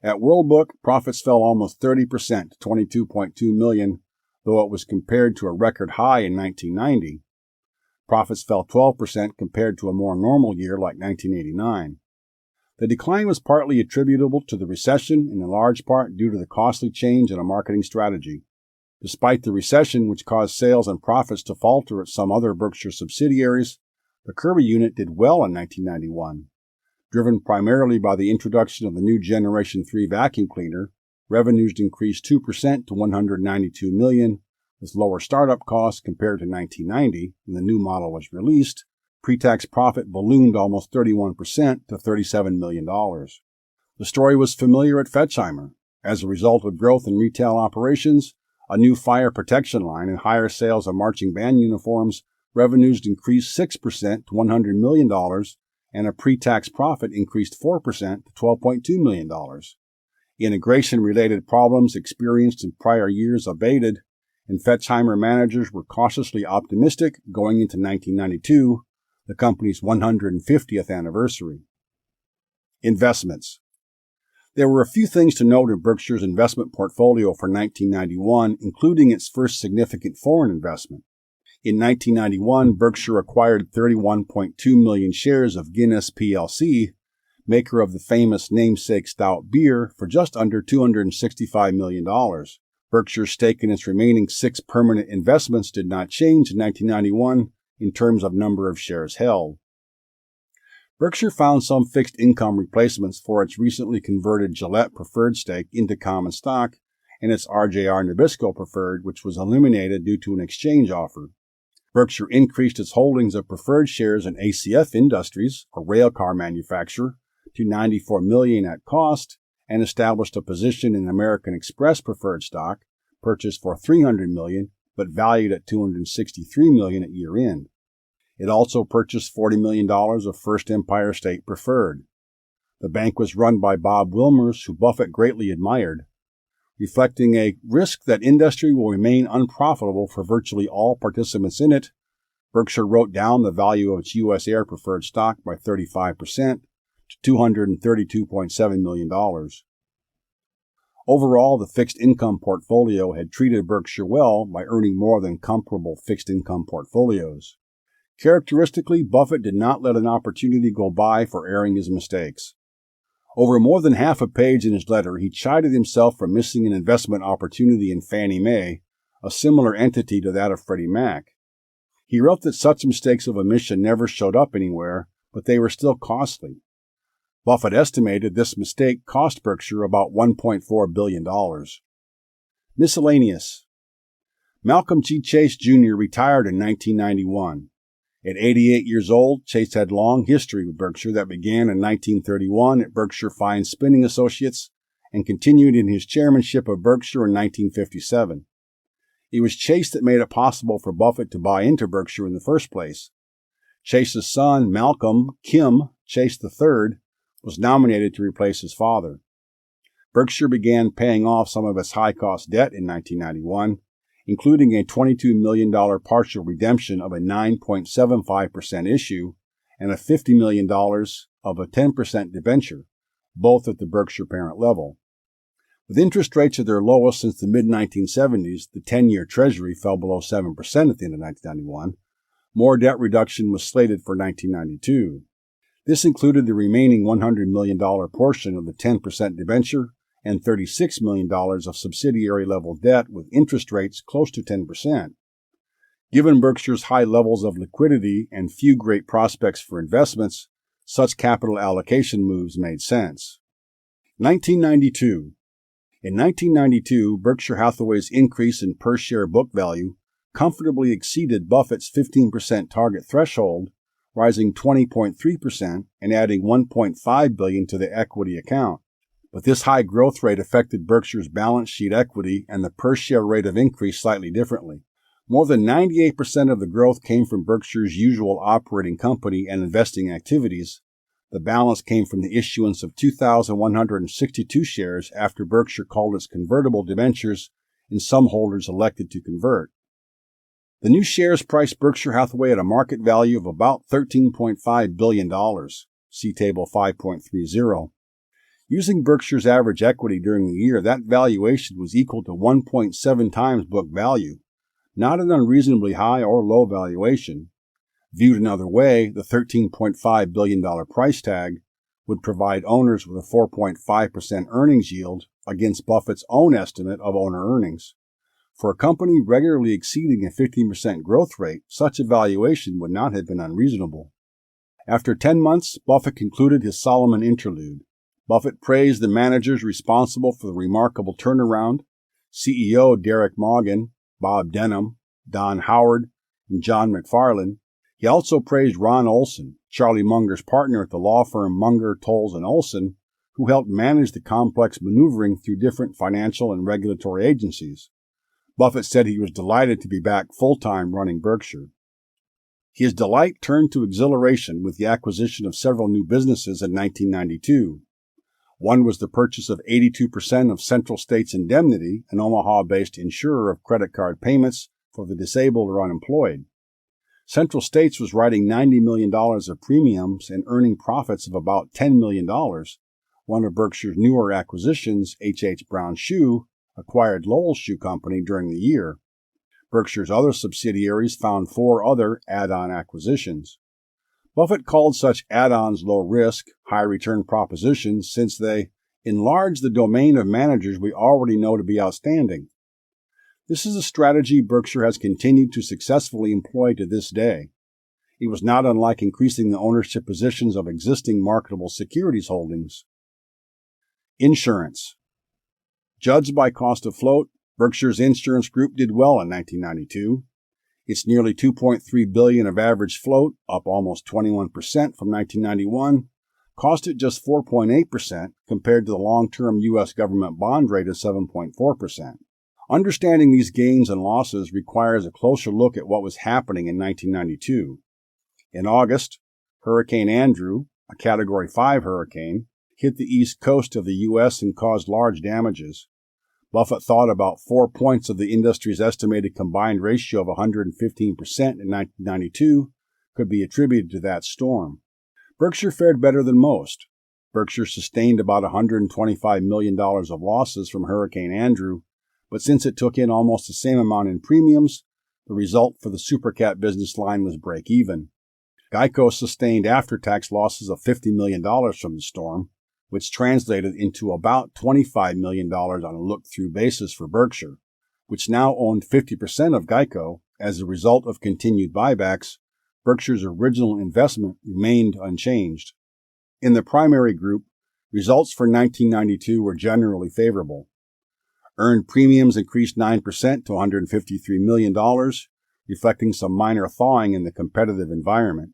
At World Book, profits fell almost 30% to $22.2 million, though it was compared to a record high in 1990. Profits fell 12% compared to a more normal year like 1989. The decline was partly attributable to the recession and in large part due to the costly change in a marketing strategy. Despite the recession, which caused sales and profits to falter at some other Berkshire subsidiaries, the Kirby unit did well in 1991. Driven primarily by the introduction of the new Generation 3 vacuum cleaner, revenues increased 2% to $192 million, with lower startup costs compared to 1990 when the new model was released. Pre-tax profit ballooned almost 31% to $37 million. The story was familiar at Fetchheimer. As a result of growth in retail operations, a new fire protection line, and higher sales of marching band uniforms, revenues increased 6% to $100 million, and a pre-tax profit increased 4% to $12.2 million. Integration-related problems experienced in prior years abated, and Fetchheimer managers were cautiously optimistic going into 1992, the company's 150th anniversary. Investments. There were a few things to note in Berkshire's investment portfolio for 1991, including its first significant foreign investment. In 1991, Berkshire acquired 31.2 million shares of Guinness plc, maker of the famous namesake stout beer, for just under $265 million. Berkshire's stake in its remaining 6 permanent investments did not change in 1991 in terms of number of shares held. Berkshire found some fixed income replacements for its recently converted Gillette preferred stake into common stock and its RJR Nabisco preferred, which was eliminated due to an exchange offer. Berkshire increased its holdings of preferred shares in ACF Industries, a railcar manufacturer, to $94 million at cost, and established a position in American Express preferred stock, purchased for $300 million, but valued at $263 million at year-end. It also purchased $40 million of First Empire State preferred. The bank was run by Bob Wilmers, who Buffett greatly admired. Reflecting a risk that industry will remain unprofitable for virtually all participants in it, Berkshire wrote down the value of its U.S. Air preferred stock by 35%, to $232.7 million. Overall, the fixed income portfolio had treated Berkshire well by earning more than comparable fixed income portfolios. Characteristically, Buffett did not let an opportunity go by for airing his mistakes. Over more than half a page in his letter, he chided himself for missing an investment opportunity in Fannie Mae, a similar entity to that of Freddie Mac. He wrote that such mistakes of omission never showed up anywhere, but they were still costly. Buffett estimated this mistake cost Berkshire about $1.4 billion. Miscellaneous. Malcolm G. Chase Jr. retired in 1991. At 88 years old, Chase had long history with Berkshire that began in 1931 at Berkshire Fine Spinning Associates and continued in his chairmanship of Berkshire in 1957. It was Chase that made it possible for Buffett to buy into Berkshire in the first place. Chase's son, Malcolm Kim Chase III, was nominated to replace his father. Berkshire began paying off some of its high-cost debt in 1991, including a $22 million partial redemption of a 9.75% issue and a $50 million of a 10% debenture, both at the Berkshire parent level. With interest rates at their lowest since the mid-1970s, the 10-year Treasury fell below 7% at the end of 1991. More debt reduction was slated for 1992. This included the remaining $100 million portion of the 10% debenture and $36 million of subsidiary-level debt with interest rates close to 10%. Given Berkshire's high levels of liquidity and few great prospects for investments, such capital allocation moves made sense. 1992. In 1992, Berkshire Hathaway's increase in per-share book value comfortably exceeded Buffett's 15% target threshold, rising 20.3% and adding $1.5 billion to the equity account. But this high growth rate affected Berkshire's balance sheet equity and the per-share rate of increase slightly differently. More than 98% of the growth came from Berkshire's usual operating company and investing activities, The balance came from the issuance of 2,162 shares after Berkshire called its convertible debentures and some holders elected to convert. The new shares priced Berkshire Hathaway at a market value of about $13.5 billion. See Table 5.30. Using Berkshire's average equity during the year, that valuation was equal to 1.7 times book value, not an unreasonably high or low valuation. Viewed another way, the $13.5 billion price tag would provide owners with a 4.5% earnings yield against Buffett's own estimate of owner earnings. For a company regularly exceeding a 15% growth rate, such a valuation would not have been unreasonable. After 10 months, Buffett concluded his Solomon interlude. Buffett praised the managers responsible for the remarkable turnaround, CEO Derek Morgan, Bob Denham, Don Howard, and John McFarlane. He also praised Ron Olson, Charlie Munger's partner at the law firm Munger, Tolles & Olson, who helped manage the complex maneuvering through different financial and regulatory agencies. Buffett said he was delighted to be back full-time running Berkshire. His delight turned to exhilaration with the acquisition of several new businesses in 1992. One was the purchase of 82% of Central States Indemnity, an Omaha-based insurer of credit card payments for the disabled or unemployed. Central States was writing $90 million of premiums and earning profits of about $10 million. One of Berkshire's newer acquisitions, H.H. Brown Shoe, acquired Lowell's Shoe Company during the year. Berkshire's other subsidiaries found 4 other add-on acquisitions. Buffett called such add-ons low-risk, high-return propositions since they enlarge the domain of managers we already know to be outstanding. This is a strategy Berkshire has continued to successfully employ to this day. It was not unlike increasing the ownership positions of existing marketable securities holdings. Insurance. Judged by cost of float, Berkshire's insurance group did well in 1992. Its nearly $2.3 billion of average float, up almost 21% from 1991, cost it just 4.8% compared to the long-term U.S. government bond rate of 7.4%. Understanding these gains and losses requires a closer look at what was happening in 1992. In August, Hurricane Andrew, a Category 5 hurricane, hit the east coast of the U.S. and caused large damages. Buffett thought about 4 points of the industry's estimated combined ratio of 115% in 1992 could be attributed to that storm. Berkshire fared better than most. Berkshire sustained about $125 million of losses from Hurricane Andrew, but since it took in almost the same amount in premiums, the result for the supercat business line was break even. Geico sustained after-tax losses of $50 million from the storm, which translated into about $25 million on a look-through basis for Berkshire, which now owned 50% of Geico. As a result of continued buybacks, Berkshire's original investment remained unchanged. In the primary group, results for 1992 were generally favorable. Earned premiums increased 9% to $153 million, reflecting some minor thawing in the competitive environment.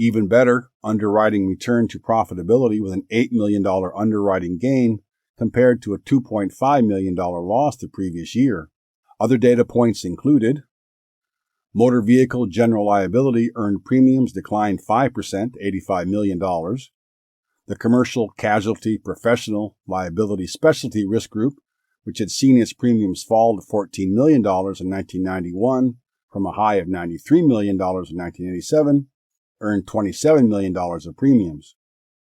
Even better, underwriting returned to profitability with an $8 million underwriting gain compared to a $2.5 million loss the previous year. Other data points included: motor vehicle general liability earned premiums declined 5% to $85 million. The commercial casualty professional liability specialty risk group, which had seen its premiums fall to $14 million in 1991 from a high of $93 million in 1987, earned $27 million of premiums.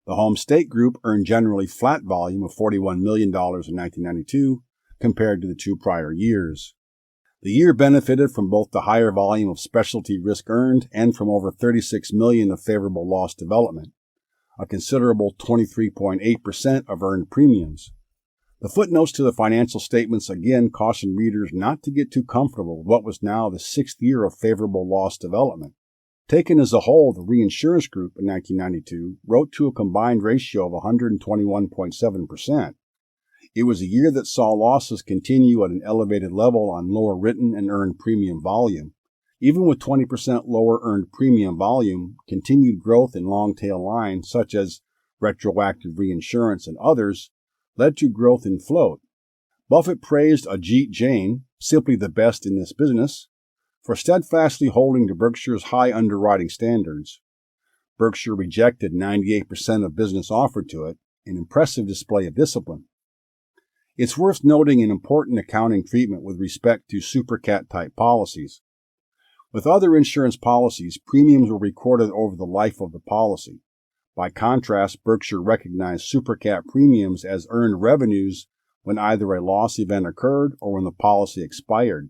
The Home State Group earned generally flat volume of $41 million in 1992 compared to the 2 prior years. The year benefited from both the higher volume of specialty risk earned and from over $36 million of favorable loss development, a considerable 23.8% of earned premiums. The footnotes to the financial statements again caution readers not to get too comfortable with what was now the 6th year of favorable loss development. Taken as a whole, the reinsurance group in 1992 wrote to a combined ratio of 121.7%. It was a year that saw losses continue at an elevated level on lower written and earned premium volume. Even with 20% lower earned premium volume, continued growth in long-tail lines such as retroactive reinsurance and others led to growth in float. Buffett praised Ajit Jain, simply the best in this business, for steadfastly holding to Berkshire's high underwriting standards. Berkshire rejected 98% of business offered to it, an impressive display of discipline. It's worth noting an important accounting treatment with respect to supercat-type policies. With other insurance policies, premiums were recorded over the life of the policy. By contrast, Berkshire recognized supercat premiums as earned revenues when either a loss event occurred or when the policy expired.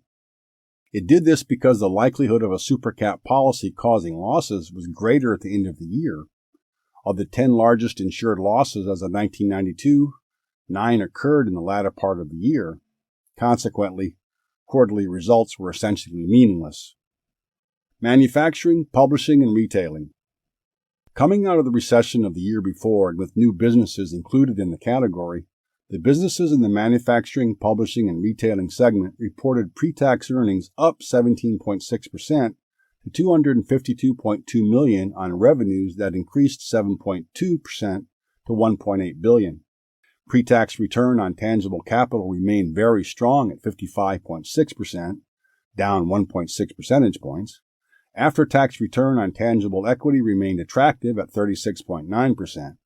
It did this because the likelihood of a supercat policy causing losses was greater at the end of the year. Of the 10 largest insured losses as of 1992, 9 occurred in the latter part of the year. Consequently, quarterly results were essentially meaningless. Manufacturing, publishing, and retailing. Coming out of the recession of the year before and with new businesses included in the category, the businesses in the manufacturing, publishing, and retailing segment reported pre-tax earnings up 17.6% to $252.2 million on revenues that increased 7.2% to $1.8 billion. Pre-tax return on tangible capital remained very strong at 55.6%, down 1.6 percentage points. After-tax return on tangible equity remained attractive at 36.9%.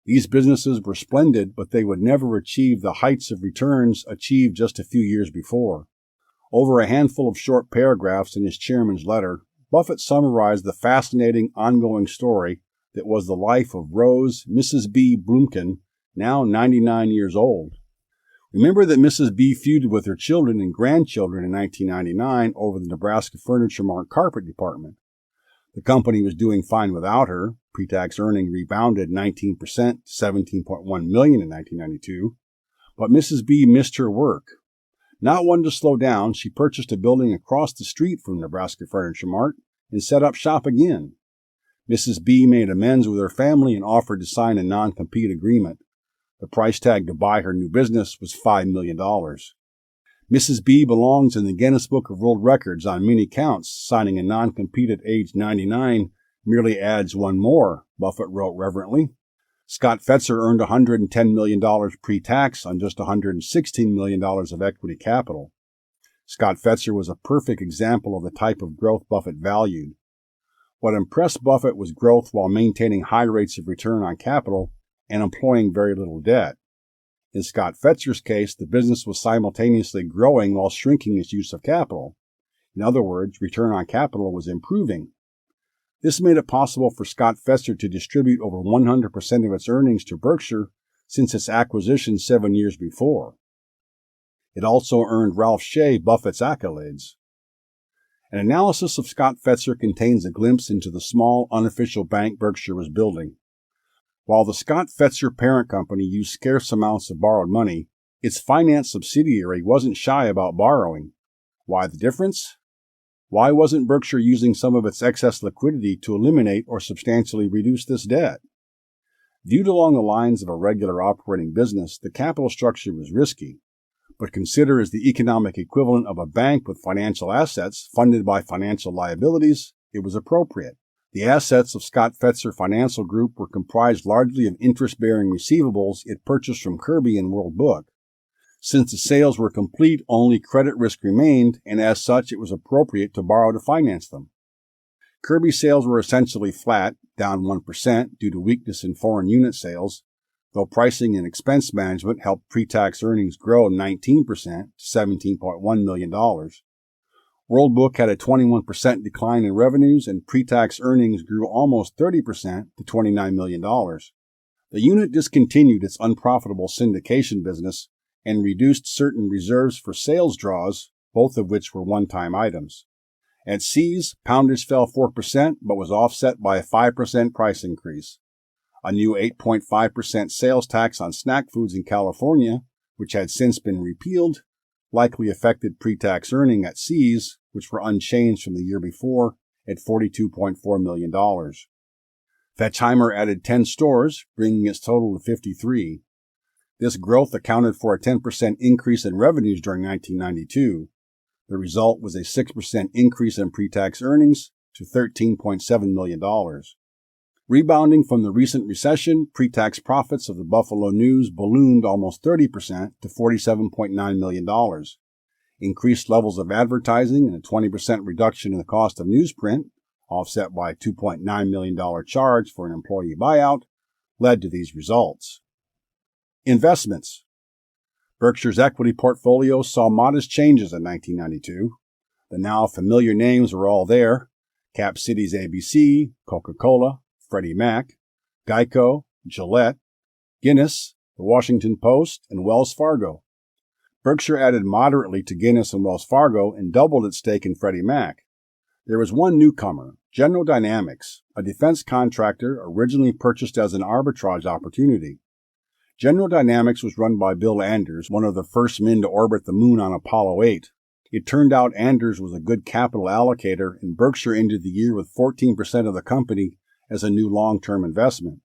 These businesses were splendid, but they would never achieve the heights of returns achieved just a few years before. Over a handful of short paragraphs in his chairman's letter, Buffett summarized the fascinating ongoing story that was the life of Rose Mrs. B. Blumkin, now 99 years old. Remember that Mrs. B feuded with her children and grandchildren in 1999 over the Nebraska Furniture Mart carpet department. The company was doing fine without her. Pre-tax earnings rebounded 19% to $17.1 million in 1992. But Mrs. B missed her work. Not one to slow down, she purchased a building across the street from Nebraska Furniture Mart and set up shop again. Mrs. B made amends with her family and offered to sign a non-compete agreement. The price tag to buy her new business was $5 million. Mrs. B belongs in the Guinness Book of World Records on many counts. Signing a non-compete at age 99 merely adds one more, Buffett wrote reverently. Scott Fetzer earned $110 million pre-tax on just $116 million of equity capital. Scott Fetzer was a perfect example of the type of growth Buffett valued. What impressed Buffett was growth while maintaining high rates of return on capital and employing very little debt. In Scott Fetzer's case, the business was simultaneously growing while shrinking its use of capital. In other words, return on capital was improving. This made it possible for Scott Fetzer to distribute over 100% of its earnings to Berkshire since its acquisition 7 years before. It also earned Ralph Shea Buffett's accolades. An analysis of Scott Fetzer contains a glimpse into the small, unofficial bank Berkshire was building. While the Scott Fetzer parent company used scarce amounts of borrowed money, its finance subsidiary wasn't shy about borrowing. Why the difference? Why wasn't Berkshire using some of its excess liquidity to eliminate or substantially reduce this debt? Viewed along the lines of a regular operating business, the capital structure was risky, but considered as the economic equivalent of a bank with financial assets funded by financial liabilities, it was appropriate. The assets of Scott Fetzer Financial Group were comprised largely of interest-bearing receivables it purchased from Kirby and World Book. Since the sales were complete, only credit risk remained, and as such it was appropriate to borrow to finance them. Kirby sales were essentially flat, down 1% due to weakness in foreign unit sales, though pricing and expense management helped pre-tax earnings grow 19% to $17.1 million. World Book had a 21% decline in revenues, and pre-tax earnings grew almost 30% to $29 million. The unit discontinued its unprofitable syndication business and reduced certain reserves for sales draws, both of which were one-time items. At See's, poundage fell 4% but was offset by a 5% price increase. A new 8.5% sales tax on snack foods in California, which had since been repealed, likely affected pre-tax earnings at See's, which were unchanged from the year before, at $42.4 million. Fetchheimer added 10 stores, bringing its total to 53. This growth accounted for a 10% increase in revenues during 1992. The result was a 6% increase in pre-tax earnings to $13.7 million. Rebounding from the recent recession, pre-tax profits of the Buffalo News ballooned almost 30% to $47.9 million. Increased levels of advertising and a 20% reduction in the cost of newsprint, offset by a $2.9 million charge for an employee buyout, led to these results. Investments. Berkshire's equity portfolio saw modest changes in 1992. The now familiar names were all there: Cap Cities ABC, Coca-Cola, Freddie Mac, Geico, Gillette, Guinness, the Washington Post, and Wells Fargo. Berkshire added moderately to Guinness and Wells Fargo and doubled its stake in Freddie Mac. There was one newcomer, General Dynamics, a defense contractor originally purchased as an arbitrage opportunity. General Dynamics was run by Bill Anders, one of the first men to orbit the moon on Apollo 8. It turned out Anders was a good capital allocator, and Berkshire ended the year with 14% of the company as a new long-term investment.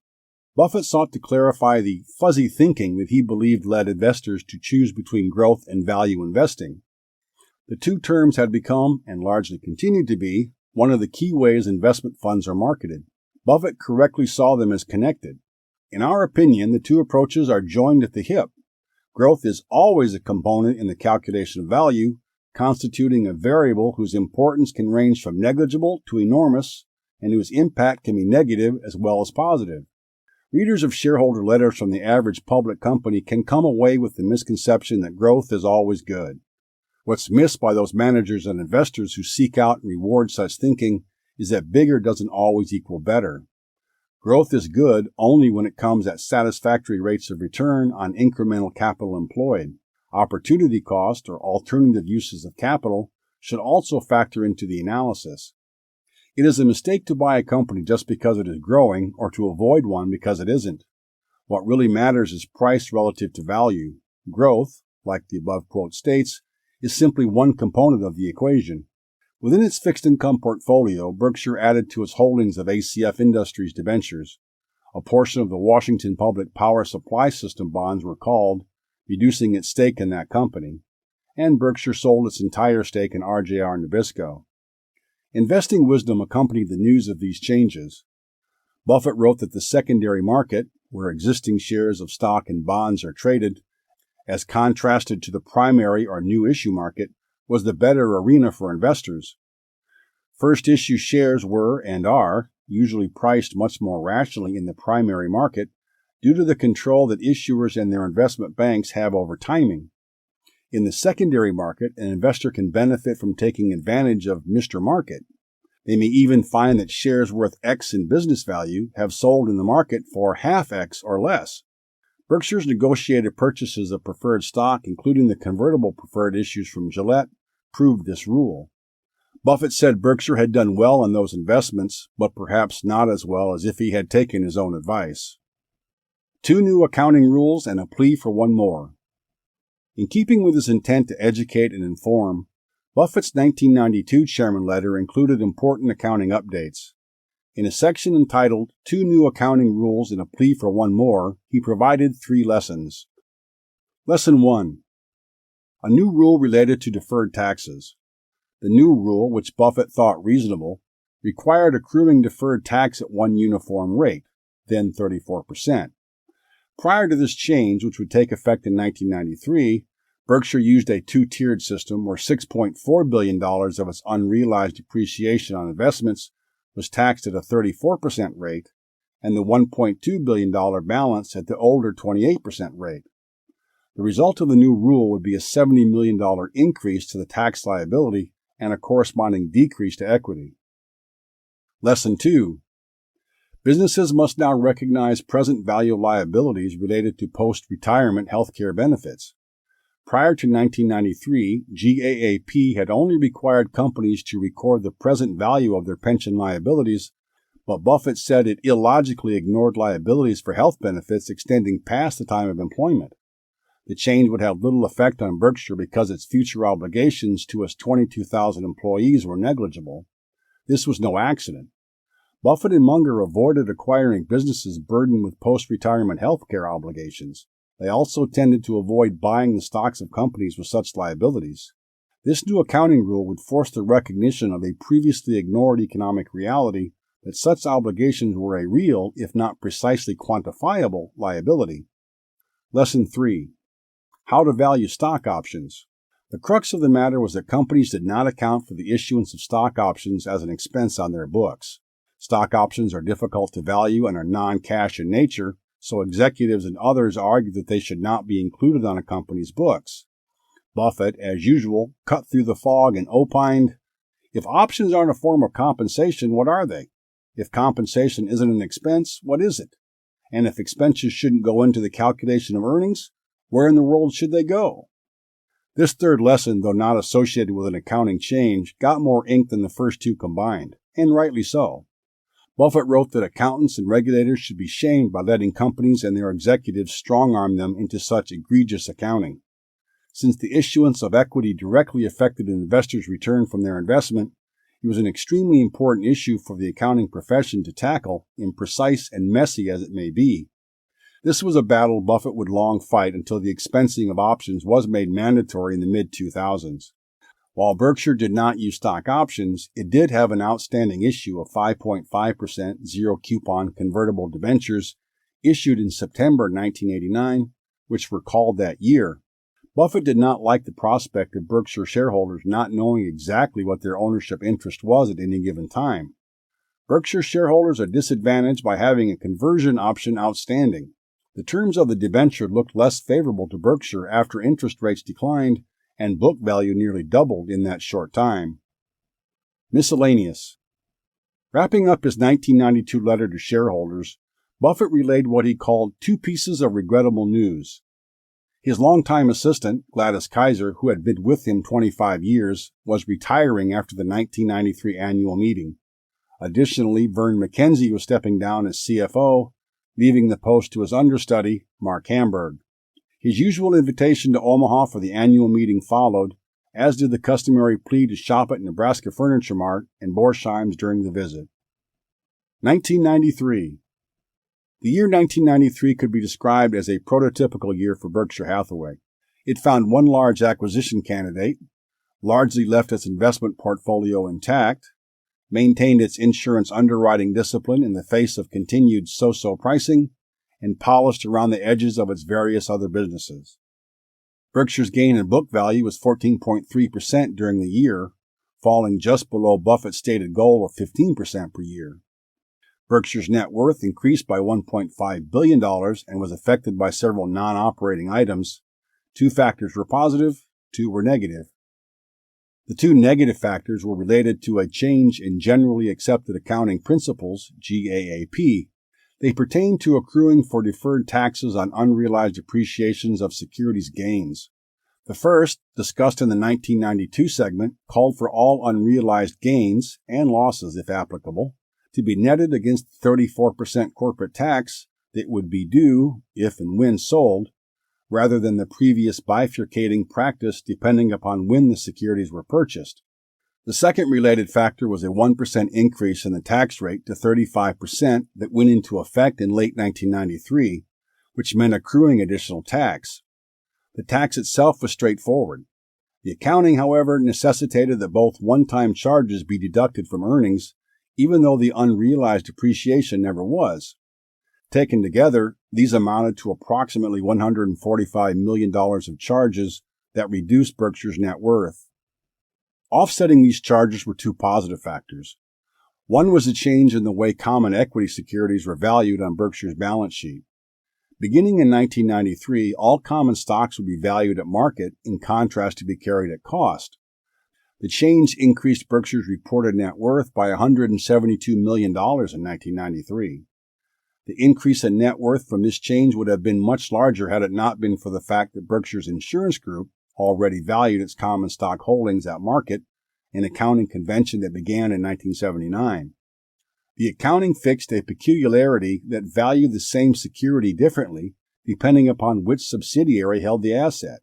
Buffett sought to clarify the fuzzy thinking that he believed led investors to choose between growth and value investing. The two terms had become, and largely continue to be, one of the key ways investment funds are marketed. Buffett correctly saw them as connected. In our opinion, the two approaches are joined at the hip. Growth is always a component in the calculation of value, constituting a variable whose importance can range from negligible to enormous, and whose impact can be negative as well as positive. Readers of shareholder letters from the average public company can come away with the misconception that growth is always good. What's missed by those managers and investors who seek out and reward such thinking is that bigger doesn't always equal better. Growth is good only when it comes at satisfactory rates of return on incremental capital employed. Opportunity cost, or alternative uses of capital, should also factor into the analysis. It is a mistake to buy a company just because it is growing or to avoid one because it isn't. What really matters is price relative to value. Growth, like the above quote states, is simply one component of the equation. Within its fixed income portfolio, Berkshire added to its holdings of ACF Industries debentures. A portion of the Washington Public Power Supply System bonds were called, reducing its stake in that company, and Berkshire sold its entire stake in RJR Nabisco. Investing wisdom accompanied the news of these changes. Buffett wrote that the secondary market, where existing shares of stock and bonds are traded, as contrasted to the primary or new issue market, was the better arena for investors. First issue shares were, and are, usually priced much more rationally in the primary market due to the control that issuers and their investment banks have over timing. In the secondary market, an investor can benefit from taking advantage of Mr. Market. They may even find that shares worth X in business value have sold in the market for half X or less. Berkshire's negotiated purchases of preferred stock, including the convertible preferred issues from Gillette, proved this rule. Buffett said Berkshire had done well on those investments, but perhaps not as well as if he had taken his own advice. 2 new accounting rules and a plea for one more. In keeping with his intent to educate and inform, Buffett's 1992 Chairman letter included important accounting updates. In a section entitled 2 New Accounting Rules and a Plea for One More, he provided 3 lessons. Lesson 1. A new rule related to deferred taxes. The new rule, which Buffett thought reasonable, required accruing deferred tax at one uniform rate, then 34%. Prior to this change, which would take effect in 1993, Berkshire used a 2-tiered system where $6.4 billion of its unrealized depreciation on investments was taxed at a 34% rate, and the $1.2 billion balance at the older 28% rate. The result of the new rule would be a $70 million increase to the tax liability and a corresponding decrease to equity. Lesson 2. Businesses must now recognize present value liabilities related to post-retirement healthcare benefits. Prior to 1993, GAAP had only required companies to record the present value of their pension liabilities, but Buffett said it illogically ignored liabilities for health benefits extending past the time of employment. The change would have little effect on Berkshire because its future obligations to its 22,000 employees were negligible. This was no accident. Buffett and Munger avoided acquiring businesses burdened with post-retirement healthcare obligations. They also tended to avoid buying the stocks of companies with such liabilities. This new accounting rule would force the recognition of a previously ignored economic reality that such obligations were a real, if not precisely quantifiable, liability. Lesson 3. How to value stock options. The crux of the matter was that companies did not account for the issuance of stock options as an expense on their books. Stock options are difficult to value and are non-cash in nature, so executives and others argued that they should not be included on a company's books. Buffett, as usual, cut through the fog and opined, "If options aren't a form of compensation, what are they? If compensation isn't an expense, what is it? And if expenses shouldn't go into the calculation of earnings, where in the world should they go?" This third lesson, though not associated with an accounting change, got more ink than the first two combined, and rightly so. Buffett wrote that accountants and regulators should be shamed by letting companies and their executives strong-arm them into such egregious accounting. Since the issuance of equity directly affected an investor's return from their investment, it was an extremely important issue for the accounting profession to tackle, imprecise and messy as it may be. This was a battle Buffett would long fight until the expensing of options was made mandatory in the mid-2000s. While Berkshire did not use stock options, it did have an outstanding issue of 5.5% zero-coupon convertible debentures issued in September 1989, which were called that year. Buffett did not like the prospect of Berkshire shareholders not knowing exactly what their ownership interest was at any given time. Berkshire shareholders are disadvantaged by having a conversion option outstanding. The terms of the debenture looked less favorable to Berkshire after interest rates declined and book value nearly doubled in that short time. Miscellaneous. Wrapping up his 1992 letter to shareholders, Buffett relayed what he called two pieces of regrettable news. His longtime assistant, Gladys Kaiser, who had been with him 25 years, was retiring after the 1993 annual meeting. Additionally, Vern McKenzie was stepping down as CFO, leaving the post to his understudy, Mark Hamburg. His usual invitation to Omaha for the annual meeting followed, as did the customary plea to shop at Nebraska Furniture Mart and Borsheim's during the visit. 1993. The year 1993 could be described as a prototypical year for Berkshire Hathaway. It found one large acquisition candidate, largely left its investment portfolio intact, maintained its insurance underwriting discipline in the face of continued so-so pricing, and polished around the edges of its various other businesses. Berkshire's gain in book value was 14.3% during the year, falling just below Buffett's stated goal of 15% per year. Berkshire's net worth increased by $1.5 billion and was affected by several non-operating items. 2 factors were positive, 2 were negative. The 2 negative factors were related to a change in generally accepted accounting principles, GAAP. They pertain to accruing for deferred taxes on unrealized appreciations of securities gains. The first, discussed in the 1992 segment, called for all unrealized gains, and losses if applicable, to be netted against the 34% corporate tax that would be due if and when sold, rather than the previous bifurcating practice depending upon when the securities were purchased. The second related factor was a 1% increase in the tax rate to 35% that went into effect in late 1993, which meant accruing additional tax. The tax itself was straightforward. The accounting, however, necessitated that both one-time charges be deducted from earnings, even though the unrealized appreciation never was. Taken together, these amounted to approximately $145 million of charges that reduced Berkshire's net worth. Offsetting these charges were 2 positive factors. One was a change in the way common equity securities were valued on Berkshire's balance sheet. Beginning in 1993, all common stocks would be valued at market in contrast to be carried at cost. The change increased Berkshire's reported net worth by $172 million in 1993. The increase in net worth from this change would have been much larger had it not been for the fact that Berkshire's insurance group already valued its common stock holdings at market, an accounting convention that began in 1979. The accounting fixed a peculiarity that valued the same security differently depending upon which subsidiary held the asset.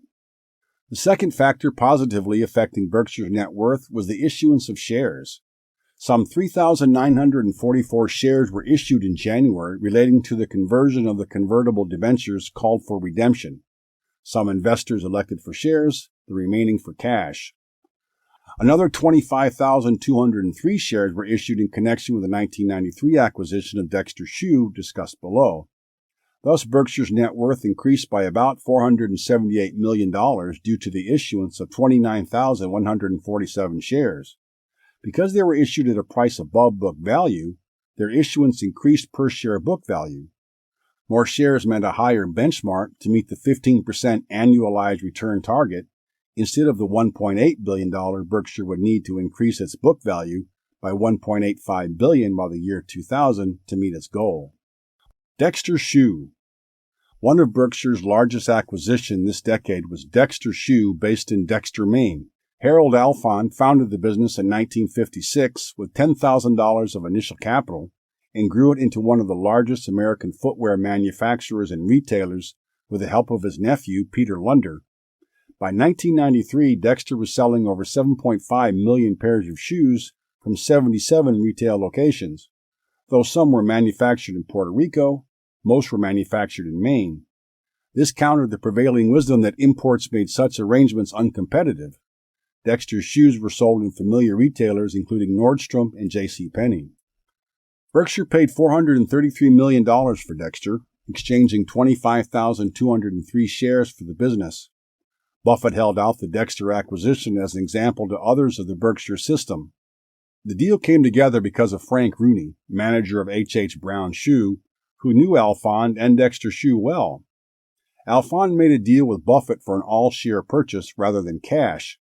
The second factor positively affecting Berkshire's net worth was the issuance of shares. Some 3,944 shares were issued in January relating to the conversion of the convertible debentures called for redemption. Some investors elected for shares, the remaining for cash. Another 25,203 shares were issued in connection with the 1993 acquisition of Dexter Shoe, discussed below. Thus, Berkshire's net worth increased by about $478 million due to the issuance of 29,147 shares. Because they were issued at a price above book value, their issuance increased per share book value. More shares meant a higher benchmark to meet the 15% annualized return target, instead of the $1.8 billion Berkshire would need to increase its book value by $1.85 billion by the year 2000 to meet its goal. Dexter Shoe. One of Berkshire's largest acquisitions this decade was Dexter Shoe, based in Dexter, Maine. Harold Alfond founded the business in 1956 with $10,000 of initial capital and grew it into one of the largest American footwear manufacturers and retailers with the help of his nephew, Peter Lunder. By 1993, Dexter was selling over 7.5 million pairs of shoes from 77 retail locations. Though some were manufactured in Puerto Rico, most were manufactured in Maine. This countered the prevailing wisdom that imports made such arrangements uncompetitive. Dexter's shoes were sold in familiar retailers including Nordstrom and J.C. Penney. Berkshire paid $433 million for Dexter, exchanging 25,203 shares for the business. Buffett held out the Dexter acquisition as an example to others of the Berkshire system. The deal came together because of Frank Rooney, manager of H.H. Brown Shoe, who knew Alfond and Dexter Shoe well. Alfond made a deal with Buffett for an all-share purchase rather than cash.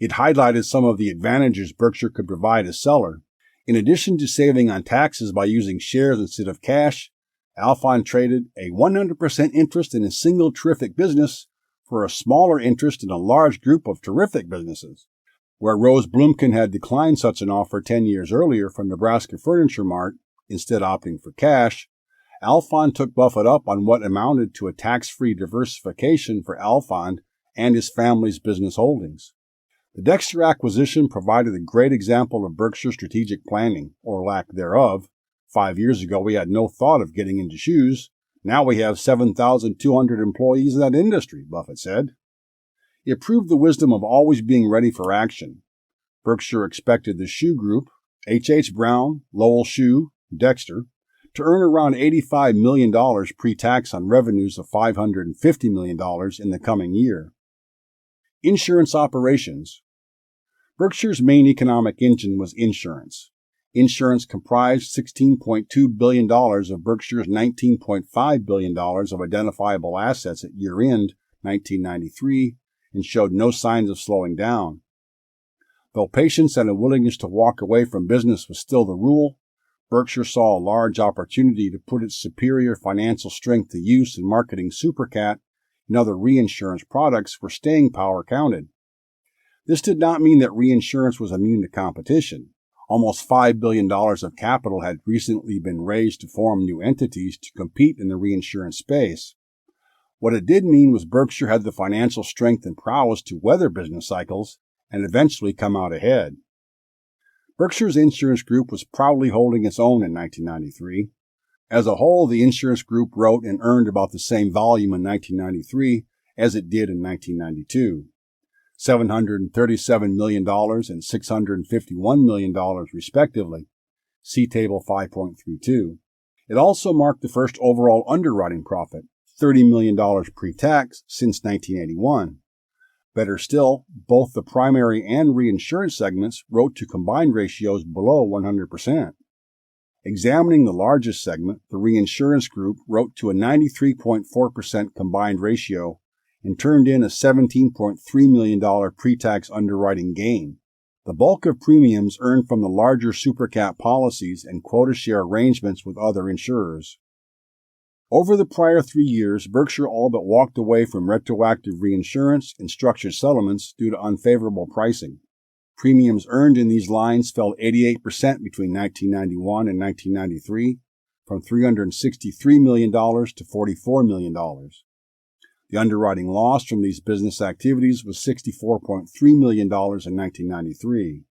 It highlighted some of the advantages Berkshire could provide a seller. In addition to saving on taxes by using shares instead of cash, Alfond traded a 100% interest in a single terrific business for a smaller interest in a large group of terrific businesses. Where Rose Blumkin had declined such an offer 10 years earlier from Nebraska Furniture Mart, instead opting for cash, Alfond took Buffett up on what amounted to a tax-free diversification for Alfond and his family's business holdings. The Dexter acquisition provided a great example of Berkshire strategic planning, or lack thereof. 5 years ago, we had no thought of getting into shoes. Now we have 7,200 employees in that industry, Buffett said. It proved the wisdom of always being ready for action. Berkshire expected the shoe group, H.H. Brown, Lowell Shoe, Dexter, to earn around $85 million pre-tax on revenues of $550 million in the coming year. Insurance operations. Berkshire's main economic engine was insurance. Insurance comprised $16.2 billion of Berkshire's $19.5 billion of identifiable assets at year-end 1993, and showed no signs of slowing down. Though patience and a willingness to walk away from business was still the rule, Berkshire saw a large opportunity to put its superior financial strength to use in marketing SuperCat and other reinsurance products where staying power counted. This did not mean that reinsurance was immune to competition. Almost $5 billion of capital had recently been raised to form new entities to compete in the reinsurance space. What it did mean was Berkshire had the financial strength and prowess to weather business cycles and eventually come out ahead. Berkshire's insurance group was proudly holding its own in 1993. As a whole, the insurance group wrote and earned about the same volume in 1993 as it did in 1992. $737 million and $651 million, respectively. See Table 5.32. It also marked the first overall underwriting profit, $30 million pre-tax, since 1981. Better still, both the primary and reinsurance segments wrote to combined ratios below 100%. Examining the largest segment, the reinsurance group wrote to a 93.4% combined ratio and turned in a $17.3 million pre-tax underwriting gain. The bulk of premiums earned from the larger SuperCat policies and quota share arrangements with other insurers. Over the prior 3 years, Berkshire all but walked away from retroactive reinsurance and structured settlements due to unfavorable pricing. Premiums earned in these lines fell 88% between 1991 and 1993, from $363 million to $44 million. The underwriting loss from these business activities was $64.3 million in 1993.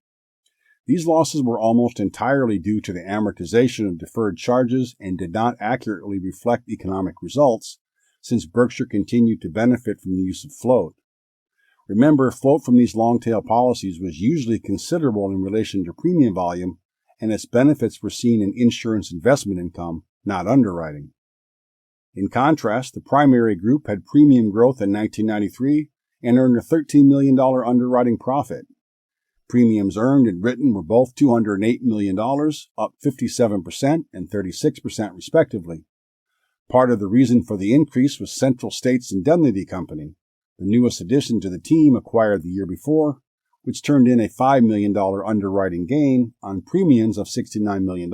These losses were almost entirely due to the amortization of deferred charges and did not accurately reflect economic results, since Berkshire continued to benefit from the use of float. Remember, float from these long-tail policies was usually considerable in relation to premium volume, and its benefits were seen in insurance investment income, not underwriting. In contrast, the primary group had premium growth in 1993 and earned a $13 million underwriting profit. Premiums earned and written were both $208 million, up 57% and 36% respectively. Part of the reason for the increase was Central States Indemnity Company, the newest addition to the team acquired the year before, which turned in a $5 million underwriting gain on premiums of $69 million.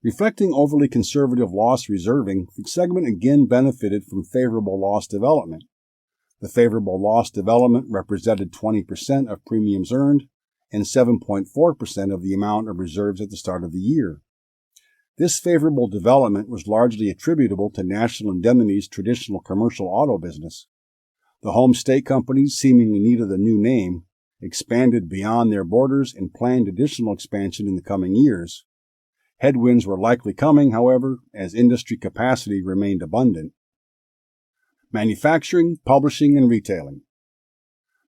Reflecting overly conservative loss reserving, the segment again benefited from favorable loss development. The favorable loss development represented 20% of premiums earned and 7.4% of the amount of reserves at the start of the year. This favorable development was largely attributable to National Indemnity's traditional commercial auto business. The home state companies seemingly needed a new name, expanded beyond their borders, and planned additional expansion in the coming years. Headwinds were likely coming, however, as industry capacity remained abundant. Manufacturing, publishing, and retailing.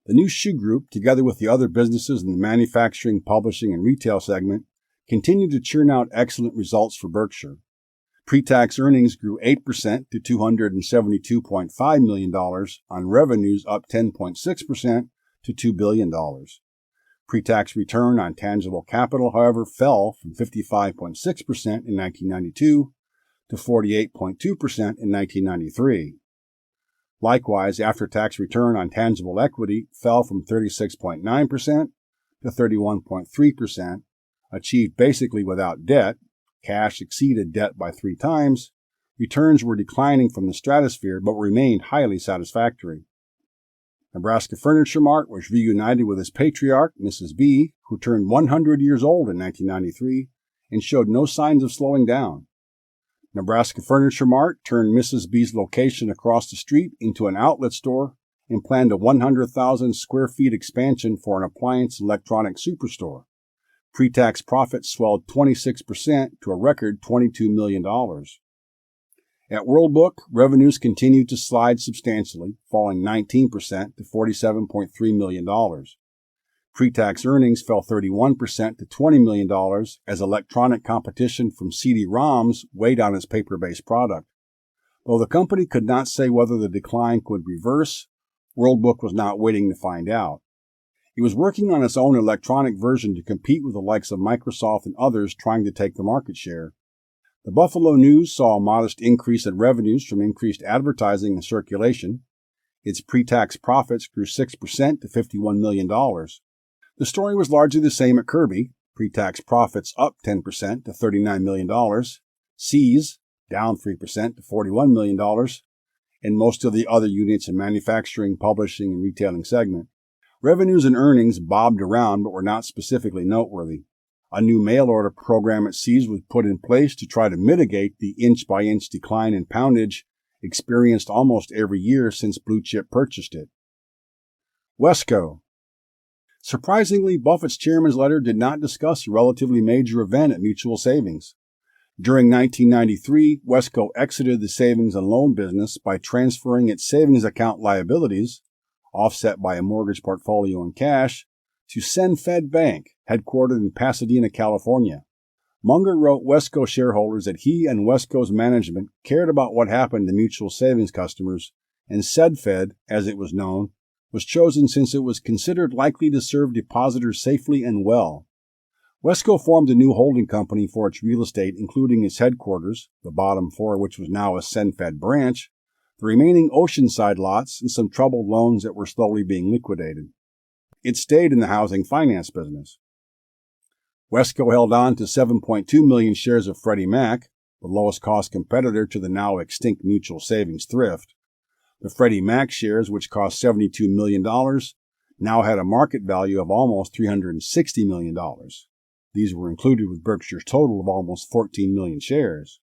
The new shoe group, together with the other businesses in the manufacturing, publishing, and retail segment, continued to churn out excellent results for Berkshire. Pre-tax earnings grew 8% to $272.5 million on revenues up 10.6% to $2 billion. Pre-tax return on tangible capital, however, fell from 55.6% in 1992 to 48.2% in 1993. Likewise, after-tax return on tangible equity fell from 36.9% to 31.3%, achieved basically without debt. Cash exceeded debt by 3 times. Returns were declining from the stratosphere but remained highly satisfactory. Nebraska Furniture Mart was reunited with its patriarch, Mrs. B., who turned 100 years old in 1993 and showed no signs of slowing down. Nebraska Furniture Mart turned Mrs. B's location across the street into an outlet store and planned a 100,000 square feet expansion for an appliance electronic superstore. Pre-tax profits swelled 26% to a record $22 million. At World Book, revenues continued to slide substantially, falling 19% to $47.3 million. Pre-tax earnings fell 31% to $20 million as electronic competition from CD-ROMs weighed on its paper-based product. Though the company could not say whether the decline could reverse, World Book was not waiting to find out. It was working on its own electronic version to compete with the likes of Microsoft and others trying to take the market share. The Buffalo News saw a modest increase in revenues from increased advertising and circulation. Its pre-tax profits grew 6% to $51 million. The story was largely the same at Kirby, pre-tax profits up 10% to $39 million, Seas down 3% to $41 million, and most of the other units in manufacturing, publishing, and retailing segment. Revenues and earnings bobbed around but were not specifically noteworthy. A new mail-order program at Seas was put in place to try to mitigate the inch-by-inch decline in poundage experienced almost every year since Blue Chip purchased it. Wesco. Surprisingly, Buffett's chairman's letter did not discuss a relatively major event at Mutual Savings. During 1993, Wesco exited the savings and loan business by transferring its savings account liabilities, offset by a mortgage portfolio and cash, to SenFed Bank, headquartered in Pasadena, California. Munger wrote Wesco shareholders that he and Wesco's management cared about what happened to Mutual Savings customers, and SedFed, as it was known, was chosen since it was considered likely to serve depositors safely and well. Wesco formed a new holding company for its real estate, including its headquarters, the bottom floor of which was now a SenFed branch, the remaining Oceanside lots, and some troubled loans that were slowly being liquidated. It stayed in the housing finance business. Wesco held on to 7.2 million shares of Freddie Mac, the lowest cost competitor to the now extinct Mutual Savings Thrift. The Freddie Mac shares, which cost $72 million, now had a market value of almost $360 million. These were included with Berkshire's total of almost 14 million shares.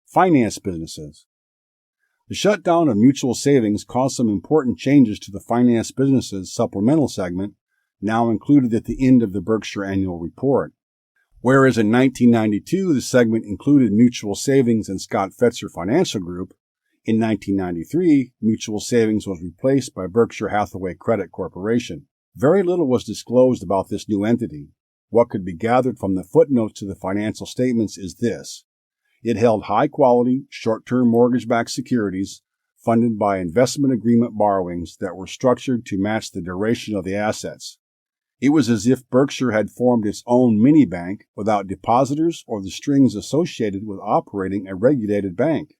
Finance businesses. The shutdown of Mutual Savings caused some important changes to the finance business's supplemental segment, now included at the end of the Berkshire Annual Report. Whereas in 1992 the segment included Mutual Savings and Scott Fetzer Financial Group, in 1993 Mutual Savings was replaced by Berkshire Hathaway Credit Corporation. Very little was disclosed about this new entity. What could be gathered from the footnotes to the financial statements is this. It held high-quality, short-term mortgage-backed securities funded by investment agreement borrowings that were structured to match the duration of the assets. It was as if Berkshire had formed its own mini-bank without depositors or the strings associated with operating a regulated bank.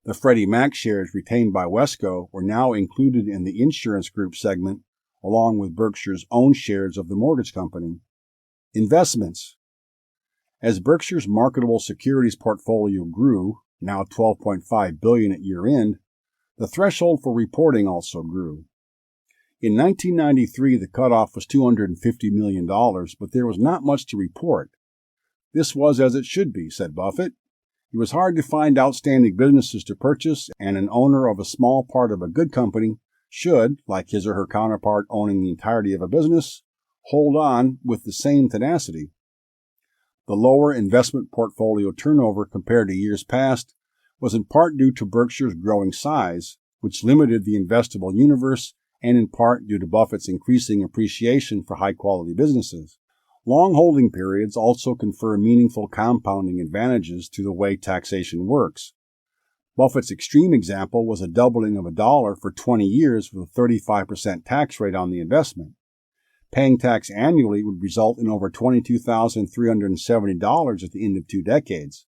The Freddie Mac shares retained by Wesco were now included in the insurance group segment, along with Berkshire's own shares of the mortgage company. Investments. As Berkshire's marketable securities portfolio grew, now $12.5 billion at year-end, the threshold for reporting also grew. In 1993, the cutoff was $250 million, but there was not much to report. This was as it should be, said Buffett. It was hard to find outstanding businesses to purchase, and an owner of a small part of a good company should, like his or her counterpart owning the entirety of a business, hold on with the same tenacity. The lower investment portfolio turnover compared to years past was in part due to Berkshire's growing size, which limited the investable universe, and in part due to Buffett's increasing appreciation for high-quality businesses. Long holding periods also confer meaningful compounding advantages to the way taxation works. Buffett's extreme example was a doubling of $1 for 20 years with a 35% tax rate on the investment. Paying tax annually would result in over $22,370 at the end of 2 decades.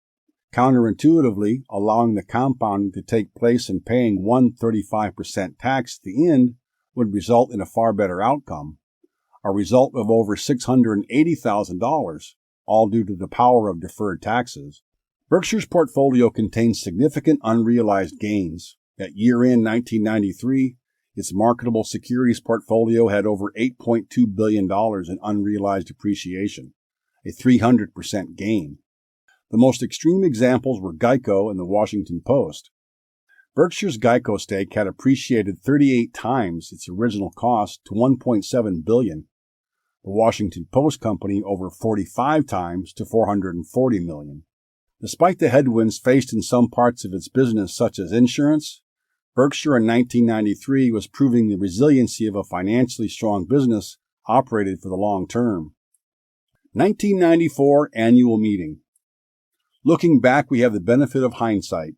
Counterintuitively, allowing the compounding to take place and paying one 35% tax at the end would result in a far better outcome, a result of over $680,000, all due to the power of deferred taxes. Berkshire's portfolio contains significant unrealized gains. At year-end 1993, its marketable securities portfolio had over $8.2 billion in unrealized appreciation, a 300% gain. The most extreme examples were Geico and the Washington Post. Berkshire's Geico stake had appreciated 38 times its original cost to $1.7 billion. The Washington Post company over 45 times to $440 million. Despite the headwinds faced in some parts of its business, such as insurance, Berkshire in 1993 was proving the resiliency of a financially strong business operated for the long term. 1994 Annual Meeting. Looking back, we have the benefit of hindsight.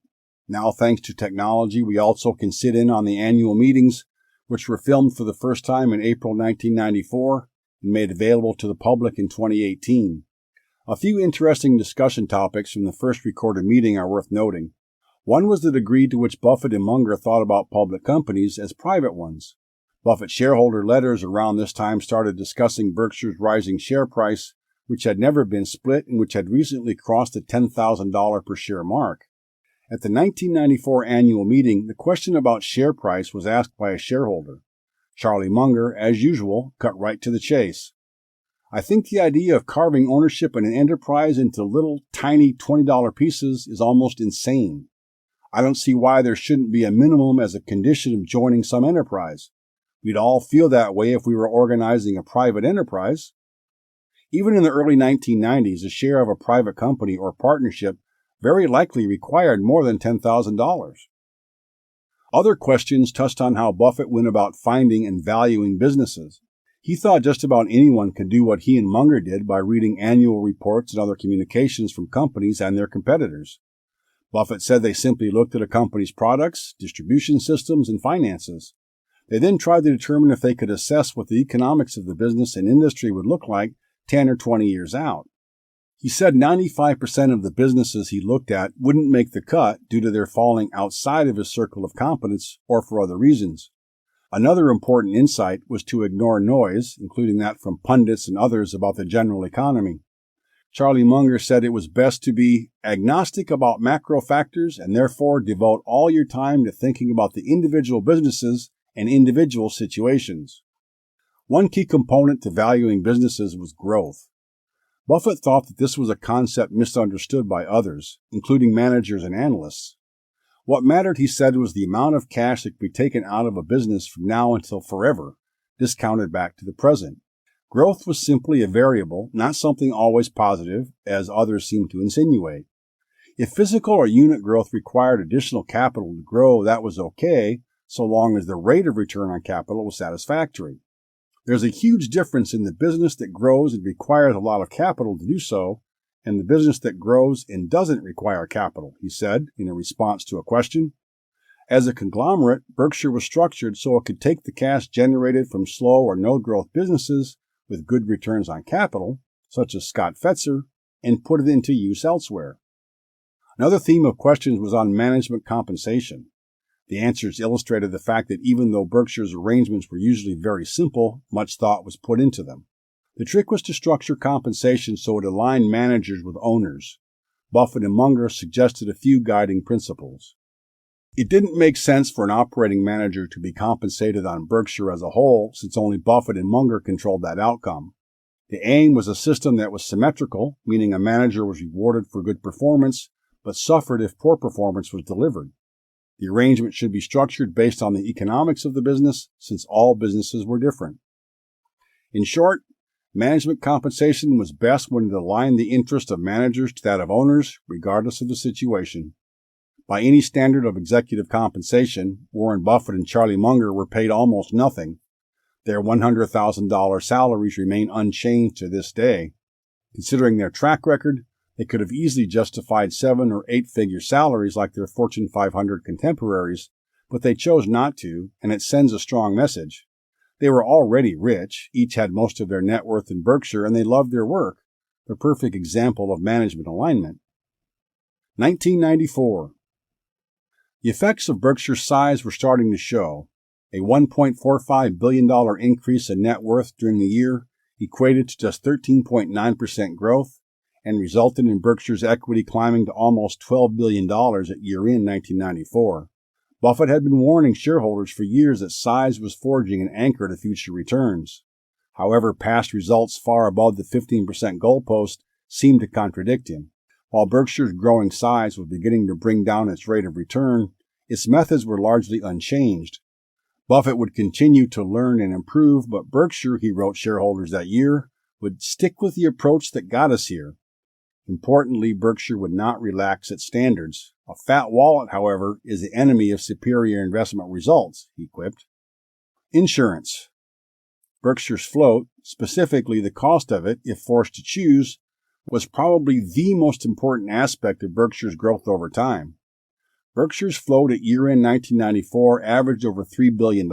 Now, thanks to technology, we also can sit in on the annual meetings, which were filmed for the first time in April 1994 and made available to the public in 2018. A few interesting discussion topics from the first recorded meeting are worth noting. One was the degree to which Buffett and Munger thought about public companies as private ones. Buffett's shareholder letters around this time started discussing Berkshire's rising share price, which had never been split and which had recently crossed the $10,000 per share mark. At the 1994 annual meeting, the question about share price was asked by a shareholder. Charlie Munger, as usual, cut right to the chase. I think the idea of carving ownership in an enterprise into little, tiny $20 pieces is almost insane. I don't see why there shouldn't be a minimum as a condition of joining some enterprise. We'd all feel that way if we were organizing a private enterprise. Even in the early 1990s, a share of a private company or partnership very likely required more than $10,000. Other questions touched on how Buffett went about finding and valuing businesses. He thought just about anyone could do what he and Munger did by reading annual reports and other communications from companies and their competitors. Buffett said they simply looked at a company's products, distribution systems, and finances. They then tried to determine if they could assess what the economics of the business and industry would look like 10 or 20 years out. He said 95% of the businesses he looked at wouldn't make the cut due to their falling outside of his circle of competence or for other reasons. Another important insight was to ignore noise, including that from pundits and others about the general economy. Charlie Munger said it was best to be agnostic about macro factors and therefore devote all your time to thinking about the individual businesses and individual situations. One key component to valuing businesses was growth. Buffett thought that this was a concept misunderstood by others, including managers and analysts. What mattered, he said, was the amount of cash that could be taken out of a business from now until forever, discounted back to the present. Growth was simply a variable, not something always positive, as others seem to insinuate. If physical or unit growth required additional capital to grow, that was okay, so long as the rate of return on capital was satisfactory. There's a huge difference in the business that grows and requires a lot of capital to do so, and the business that grows and doesn't require capital, he said in a response to a question. As a conglomerate, Berkshire was structured so it could take the cash generated from slow or no-growth businesses with good returns on capital, such as Scott Fetzer, and put it into use elsewhere. Another theme of questions was on management compensation. The answers illustrated the fact that even though Berkshire's arrangements were usually very simple, much thought was put into them. The trick was to structure compensation so it aligned managers with owners. Buffett and Munger suggested a few guiding principles. It didn't make sense for an operating manager to be compensated on Berkshire as a whole, since only Buffett and Munger controlled that outcome. The aim was a system that was symmetrical, meaning a manager was rewarded for good performance, but suffered if poor performance was delivered. The arrangement should be structured based on the economics of the business, since all businesses were different. In short, management compensation was best when it aligned the interest of managers to that of owners, regardless of the situation. By any standard of executive compensation, Warren Buffett and Charlie Munger were paid almost nothing. Their $100,000 salaries remain unchanged to this day. Considering their track record, they could have easily justified 7- or 8-figure salaries like their Fortune 500 contemporaries, but they chose not to, and it sends a strong message. They were already rich, each had most of their net worth in Berkshire, and they loved their work, the perfect example of management alignment. 1994. The effects of Berkshire's size were starting to show. A $1.45 billion increase in net worth during the year equated to just 13.9% growth and resulted in Berkshire's equity climbing to almost $12 billion at year-end 1994. Buffett had been warning shareholders for years that size was forging an anchor to future returns. However, past results far above the 15% goalpost seemed to contradict him. While Berkshire's growing size was beginning to bring down its rate of return, its methods were largely unchanged. Buffett would continue to learn and improve, but Berkshire, he wrote shareholders that year, would stick with the approach that got us here. Importantly, Berkshire would not relax its standards. A fat wallet, however, is the enemy of superior investment results, he quipped. Insurance. Berkshire's float, specifically the cost of it, if forced to choose, was probably the most important aspect of Berkshire's growth over time. Berkshire's float at year-end 1994 averaged over $3 billion.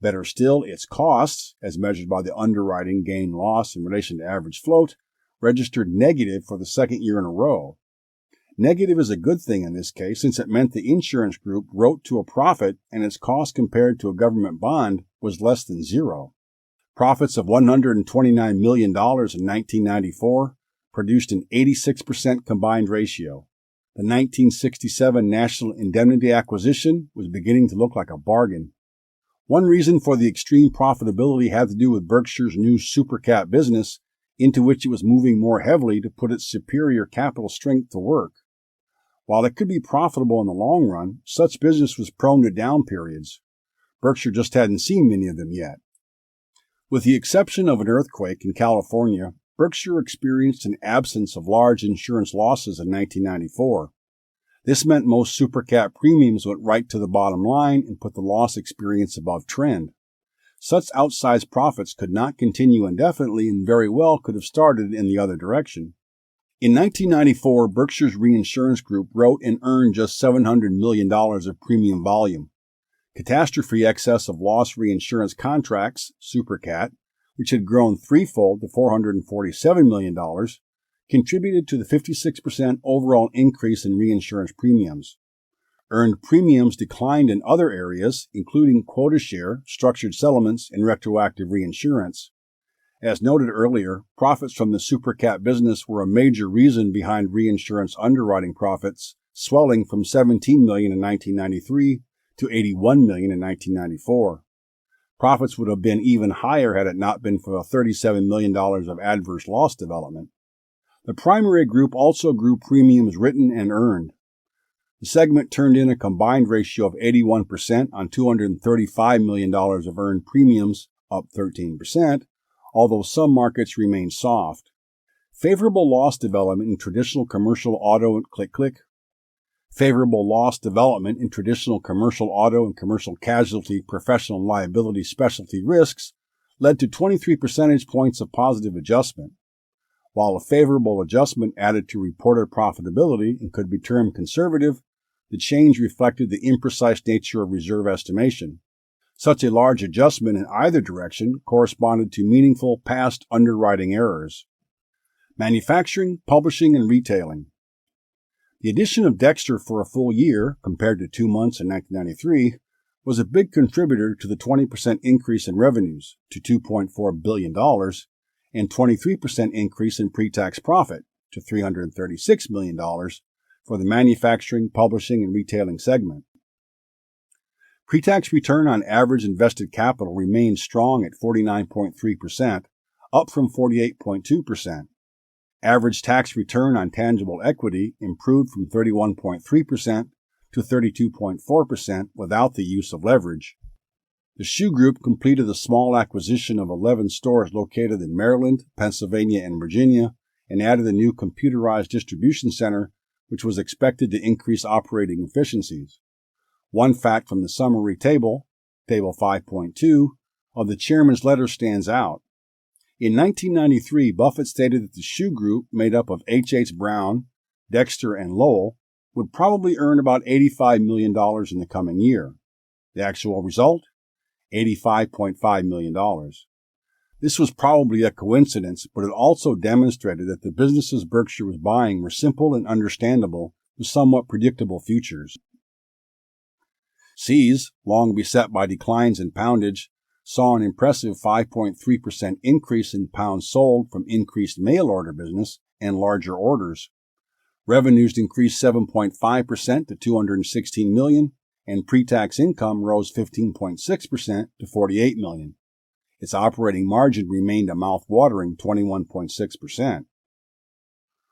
Better still, its costs, as measured by the underwriting gain-loss in relation to average float, registered negative for the second year in a row. Negative is a good thing in this case, since it meant the insurance group wrote to a profit and its cost compared to a government bond was less than zero. Profits of $129 million in 1994 produced an 86% combined ratio. The 1967 National Indemnity acquisition was beginning to look like a bargain. One reason for the extreme profitability had to do with Berkshire's new supercat business, into which it was moving more heavily to put its superior capital strength to work. While it could be profitable in the long run, such business was prone to down periods. Berkshire just hadn't seen many of them yet. With the exception of an earthquake in California, Berkshire experienced an absence of large insurance losses in 1994. This meant most supercat premiums went right to the bottom line and put the loss experience above trend. Such outsized profits could not continue indefinitely and very well could have started in the other direction. In 1994, Berkshire's reinsurance group wrote and earned just $700 million of premium volume. Catastrophe excess of loss reinsurance contracts, supercat, which had grown threefold to $447 million, contributed to the 56% overall increase in reinsurance premiums. Earned premiums declined in other areas, including quota share, structured settlements, and retroactive reinsurance. As noted earlier, profits from the supercat business were a major reason behind reinsurance underwriting profits swelling from $17 million in 1993 to $81 million in 1994. Profits would have been even higher had it not been for the $37 million of adverse loss development. The primary group also grew premiums written and earned. The segment turned in a combined ratio of 81% on $235 million of earned premiums, up 13%, although some markets remained soft. Favorable loss development in traditional commercial auto and click. Favorable loss development in traditional commercial auto and commercial casualty, professional liability specialty risks led to 23 percentage points of positive adjustment. While a favorable adjustment added to reported profitability and could be termed conservative, the change reflected the imprecise nature of reserve estimation. Such a large adjustment in either direction corresponded to meaningful past underwriting errors. Manufacturing, publishing, and retailing. The addition of Dexter for a full year, compared to 2 months in 1993, was a big contributor to the 20% increase in revenues to $2.4 billion and 23% increase in pre-tax profit to $336 million for the manufacturing, publishing, and retailing segment. Pre-tax return on average invested capital remained strong at 49.3%, up from 48.2%. Average tax return on tangible equity improved from 31.3% to 32.4% without the use of leverage. The Shoe Group completed a small acquisition of 11 stores located in Maryland, Pennsylvania, and Virginia, and added a new computerized distribution center, which was expected to increase operating efficiencies. One fact from the summary table, Table 5.2, of the chairman's letter stands out. In 1993, Buffett stated that the Shoe Group, made up of H.H. Brown, Dexter, and Lowell, would probably earn about $85 million in the coming year. The actual result? $85.5 million. This was probably a coincidence, but it also demonstrated that the businesses Berkshire was buying were simple and understandable, with somewhat predictable futures. See's, long beset by declines in poundage, saw an impressive 5.3% increase in pounds sold from increased mail order business and larger orders. Revenues increased 7.5% to $216 million, and pre-tax income rose 15.6% to $48 million. Its operating margin remained a mouth-watering 21.6%.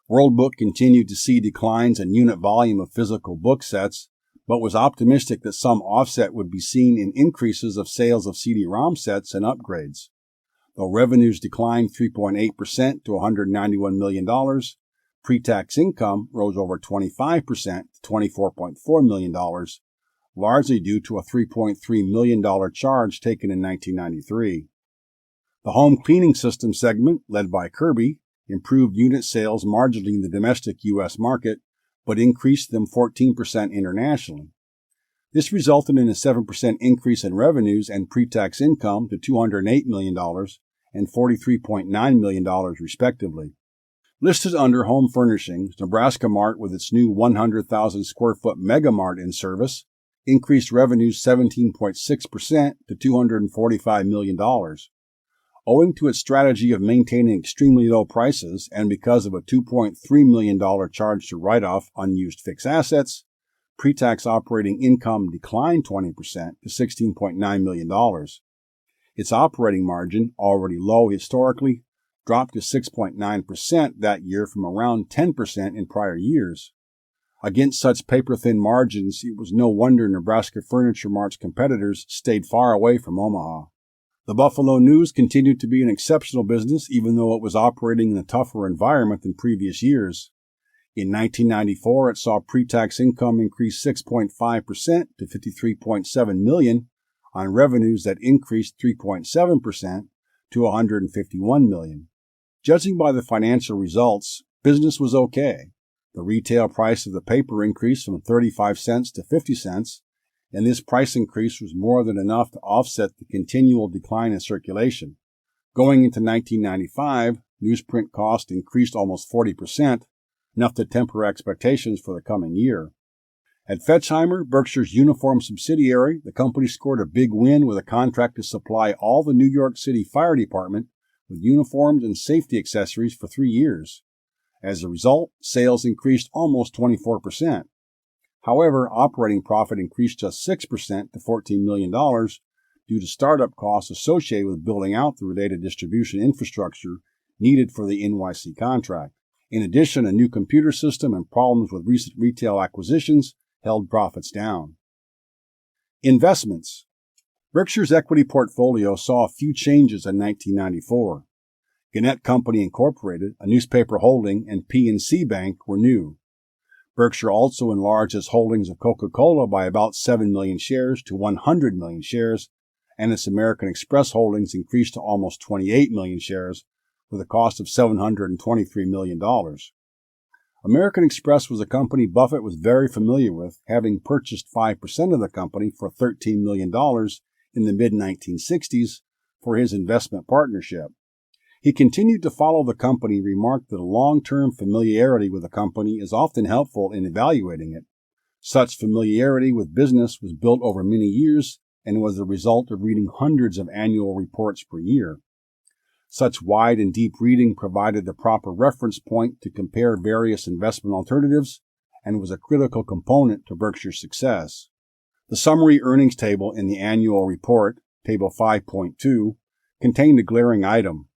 World Book continued to see declines in unit volume of physical book sets, but was optimistic that some offset would be seen in increases of sales of CD-ROM sets and upgrades. Though revenues declined 3.8% to $191 million, pre-tax income rose over 25% to $24.4 million, largely due to a $3.3 million charge taken in 1993. The home cleaning system segment, led by Kirby, improved unit sales marginally in the domestic U.S. market, but increased them 14% internationally. This resulted in a 7% increase in revenues and pre-tax income to $208 million and $43.9 million, respectively. Listed under Home Furnishings, Nebraska Mart, with its new 100,000 square foot Mega Mart in service, increased revenues 17.6% to $245 million. Owing to its strategy of maintaining extremely low prices and because of a $2.3 million charge to write off unused fixed assets, pre-tax operating income declined 20% to $16.9 million. Its operating margin, already low historically, dropped to 6.9% that year from around 10% in prior years. Against such paper-thin margins, it was no wonder Nebraska Furniture Mart's competitors stayed far away from Omaha. The Buffalo News continued to be an exceptional business even though it was operating in a tougher environment than previous years. In 1994, it saw pre-tax income increase 6.5% to $53.7 million on revenues that increased 3.7% to $151 million. Judging by the financial results, business was okay. The retail price of the paper increased from 35 cents to 50 cents, and this price increase was more than enough to offset the continual decline in circulation. Going into 1995, newsprint cost increased almost 40%, enough to temper expectations for the coming year. At Fetchheimer, Berkshire's uniform subsidiary, the company scored a big win with a contract to supply all the New York City Fire Department with uniforms and safety accessories for 3 years. As a result, sales increased almost 24%. However, operating profit increased just 6% to $14 million due to startup costs associated with building out the related distribution infrastructure needed for the NYC contract. In addition, a new computer system and problems with recent retail acquisitions held profits down. Investments. Berkshire's equity portfolio saw a few changes in 1994. Gannett Company Incorporated, a newspaper holding, and P&C Bank were new. Berkshire also enlarged its holdings of Coca-Cola by about 7 million shares to 100 million shares, and its American Express holdings increased to almost 28 million shares, with a cost of $723 million. American Express was a company Buffett was very familiar with, having purchased 5% of the company for $13 million in the mid-1960s for his investment partnership. He continued to follow the company, remarked that a long-term familiarity with a company is often helpful in evaluating it. Such familiarity with business was built over many years and was the result of reading hundreds of annual reports per year. Such wide and deep reading provided the proper reference point to compare various investment alternatives and was a critical component to Berkshire's success. The summary earnings table in the annual report, Table 5.2, contained a glaring item.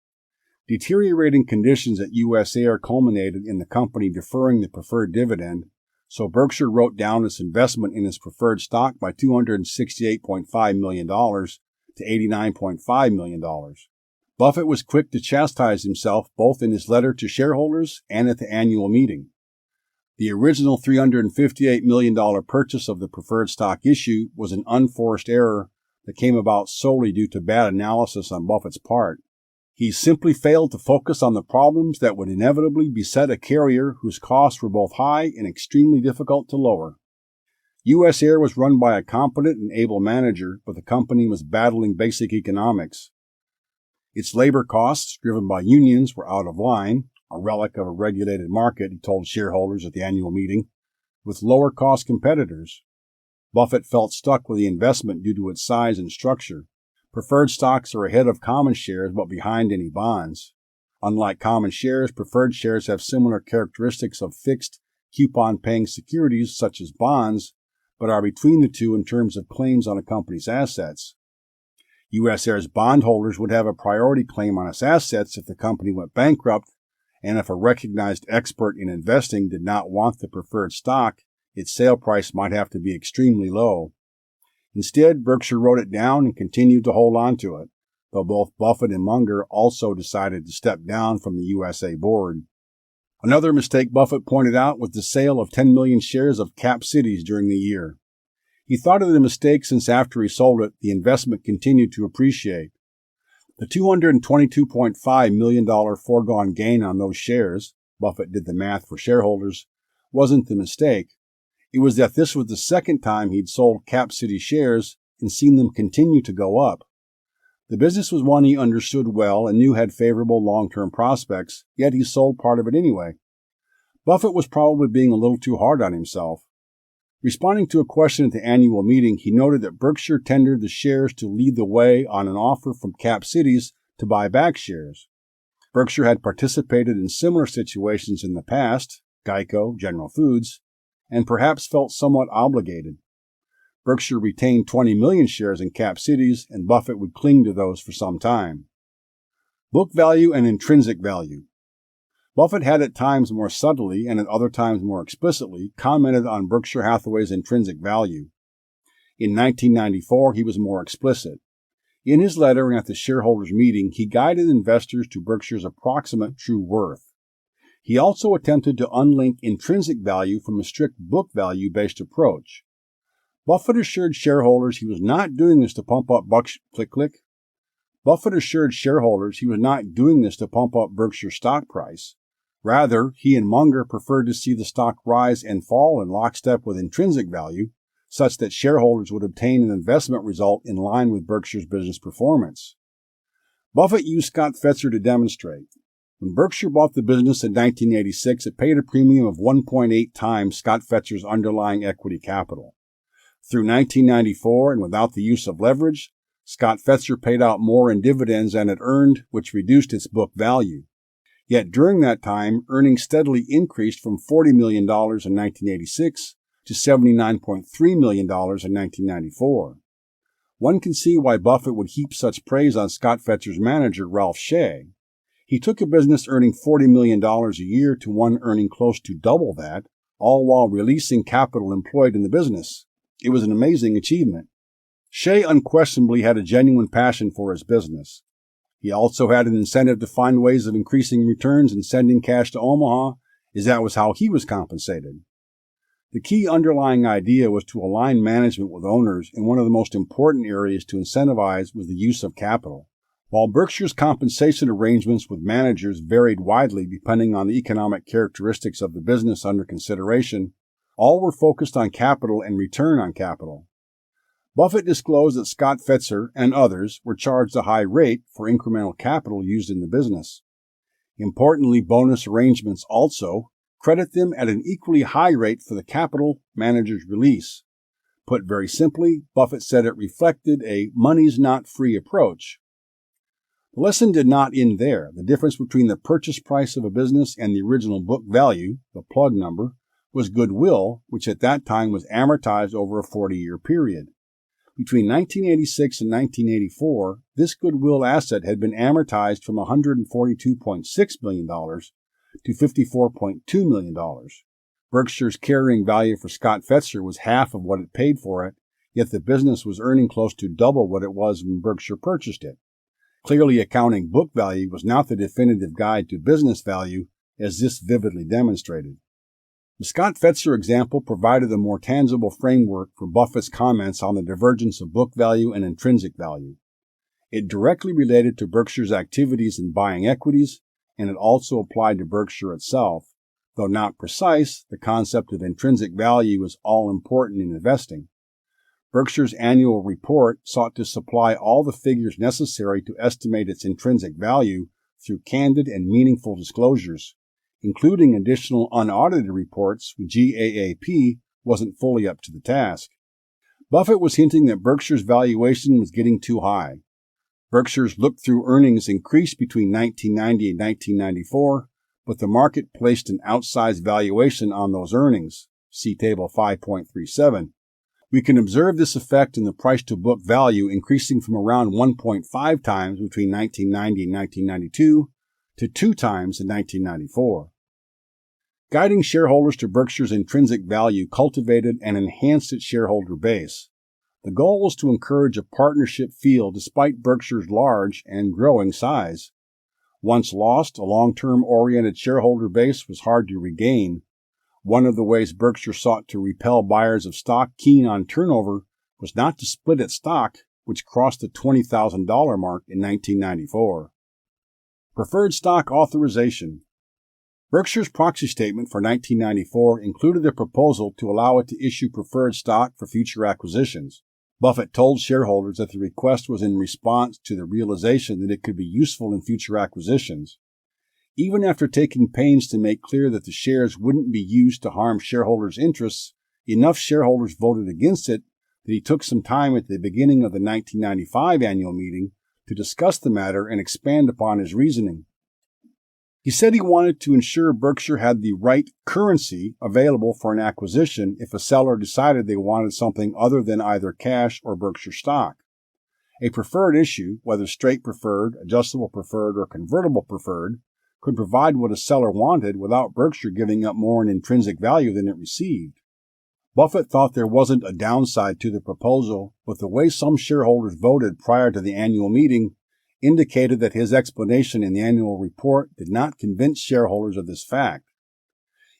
Deteriorating conditions at U.S. Air culminated in the company deferring the preferred dividend, so Berkshire wrote down its investment in its preferred stock by $268.5 million to $89.5 million. Buffett was quick to chastise himself both in his letter to shareholders and at the annual meeting. The original $358 million purchase of the preferred stock issue was an unforced error that came about solely due to bad analysis on Buffett's part. He simply failed to focus on the problems that would inevitably beset a carrier whose costs were both high and extremely difficult to lower. U.S. Air was run by a competent and able manager, but the company was battling basic economics. Its labor costs, driven by unions, were out of line, a relic of a regulated market, he told shareholders at the annual meeting, with lower-cost competitors. Buffett felt stuck with the investment due to its size and structure. Preferred stocks are ahead of common shares but behind any bonds. Unlike common shares, preferred shares have similar characteristics of fixed, coupon-paying securities such as bonds, but are between the two in terms of claims on a company's assets. U.S. Air's bondholders would have a priority claim on its assets if the company went bankrupt, and if a recognized expert in investing did not want the preferred stock, its sale price might have to be extremely low. Instead, Berkshire wrote it down and continued to hold on to it, though both Buffett and Munger also decided to step down from the USA board. Another mistake Buffett pointed out was the sale of 10 million shares of Cap Cities during the year. He thought of the mistake since after he sold it, the investment continued to appreciate. The $222.5 million foregone gain on those shares, Buffett did the math for shareholders, wasn't the mistake. It was that this was the second time he'd sold Cap City shares and seen them continue to go up. The business was one he understood well and knew had favorable long-term prospects, yet he sold part of it anyway. Buffett was probably being a little too hard on himself. Responding to a question at the annual meeting, he noted that Berkshire tendered the shares to lead the way on an offer from Cap Cities to buy back shares. Berkshire had participated in similar situations in the past, Geico, General Foods, and perhaps felt somewhat obligated. Berkshire retained 20 million shares in Cap Cities, and Buffett would cling to those for some time. Book value and intrinsic value. Buffett had at times more subtly and at other times more explicitly commented on Berkshire Hathaway's intrinsic value. In 1994, he was more explicit. In his letter and at the shareholders' meeting, he guided investors to Berkshire's approximate true worth. He also attempted to unlink intrinsic value from a strict book value-based approach. Buffett assured shareholders he was not doing this to pump up Buffett assured shareholders he was not doing this to pump up Berkshire's stock price. Rather, he and Munger preferred to see the stock rise and fall in lockstep with intrinsic value, such that shareholders would obtain an investment result in line with Berkshire's business performance. Buffett used Scott Fetzer to demonstrate. When Berkshire bought the business in 1986, it paid a premium of 1.8 times Scott Fetzer's underlying equity capital. Through 1994, and without the use of leverage, Scott Fetzer paid out more in dividends than it earned, which reduced its book value. Yet during that time, earnings steadily increased from $40 million in 1986 to $79.3 million in 1994. One can see why Buffett would heap such praise on Scott Fetzer's manager, Ralph Shea. He took a business earning $40 million a year to one earning close to double that, all while releasing capital employed in the business. It was an amazing achievement. Shea unquestionably had a genuine passion for his business. He also had an incentive to find ways of increasing returns and sending cash to Omaha, as that was how he was compensated. The key underlying idea was to align management with owners, and one of the most important areas to incentivize was the use of capital. While Berkshire's compensation arrangements with managers varied widely depending on the economic characteristics of the business under consideration, all were focused on capital and return on capital. Buffett disclosed that Scott Fetzer and others were charged a high rate for incremental capital used in the business. Importantly, bonus arrangements also credit them at an equally high rate for the capital managers release. Put very simply, Buffett said it reflected a money's not free approach. The lesson did not end there. The difference between the purchase price of a business and the original book value, the plug number, was goodwill, which at that time was amortized over a 40-year period. Between 1986 and 1984, this goodwill asset had been amortized from $142.6 million to $54.2 million. Berkshire's carrying value for Scott Fetzer was half of what it paid for it, yet the business was earning close to double what it was when Berkshire purchased it. Clearly, accounting book value was not the definitive guide to business value, as this vividly demonstrated. The Scott Fetzer example provided a more tangible framework for Buffett's comments on the divergence of book value and intrinsic value. It directly related to Berkshire's activities in buying equities, and it also applied to Berkshire itself. Though not precise, the concept of intrinsic value is all-important in investing. Berkshire's annual report sought to supply all the figures necessary to estimate its intrinsic value through candid and meaningful disclosures, including additional unaudited reports when GAAP wasn't fully up to the task. Buffett was hinting that Berkshire's valuation was getting too high. Berkshire's look-through earnings increased between 1990 and 1994, but the market placed an outsized valuation on those earnings. See Table 5.37. We can observe this effect in the price-to-book value increasing from around 1.5 times between 1990 and 1992 to 2 times in 1994. Guiding shareholders to Berkshire's intrinsic value cultivated and enhanced its shareholder base. The goal was to encourage a partnership feel despite Berkshire's large and growing size. Once lost, a long-term oriented shareholder base was hard to regain. One of the ways Berkshire sought to repel buyers of stock keen on turnover was not to split its stock, which crossed the $20,000 mark in 1994. Preferred stock authorization. Berkshire's proxy statement for 1994 included a proposal to allow it to issue preferred stock for future acquisitions. Buffett told shareholders that the request was in response to the realization that it could be useful in future acquisitions. Even after taking pains to make clear that the shares wouldn't be used to harm shareholders' interests, enough shareholders voted against it that he took some time at the beginning of the 1995 annual meeting to discuss the matter and expand upon his reasoning. He said he wanted to ensure Berkshire had the right currency available for an acquisition if a seller decided they wanted something other than either cash or Berkshire stock. A preferred issue, whether straight preferred, adjustable preferred, or convertible preferred, could provide what a seller wanted without Berkshire giving up more in intrinsic value than it received. Buffett thought there wasn't a downside to the proposal, but the way some shareholders voted prior to the annual meeting indicated that his explanation in the annual report did not convince shareholders of this fact.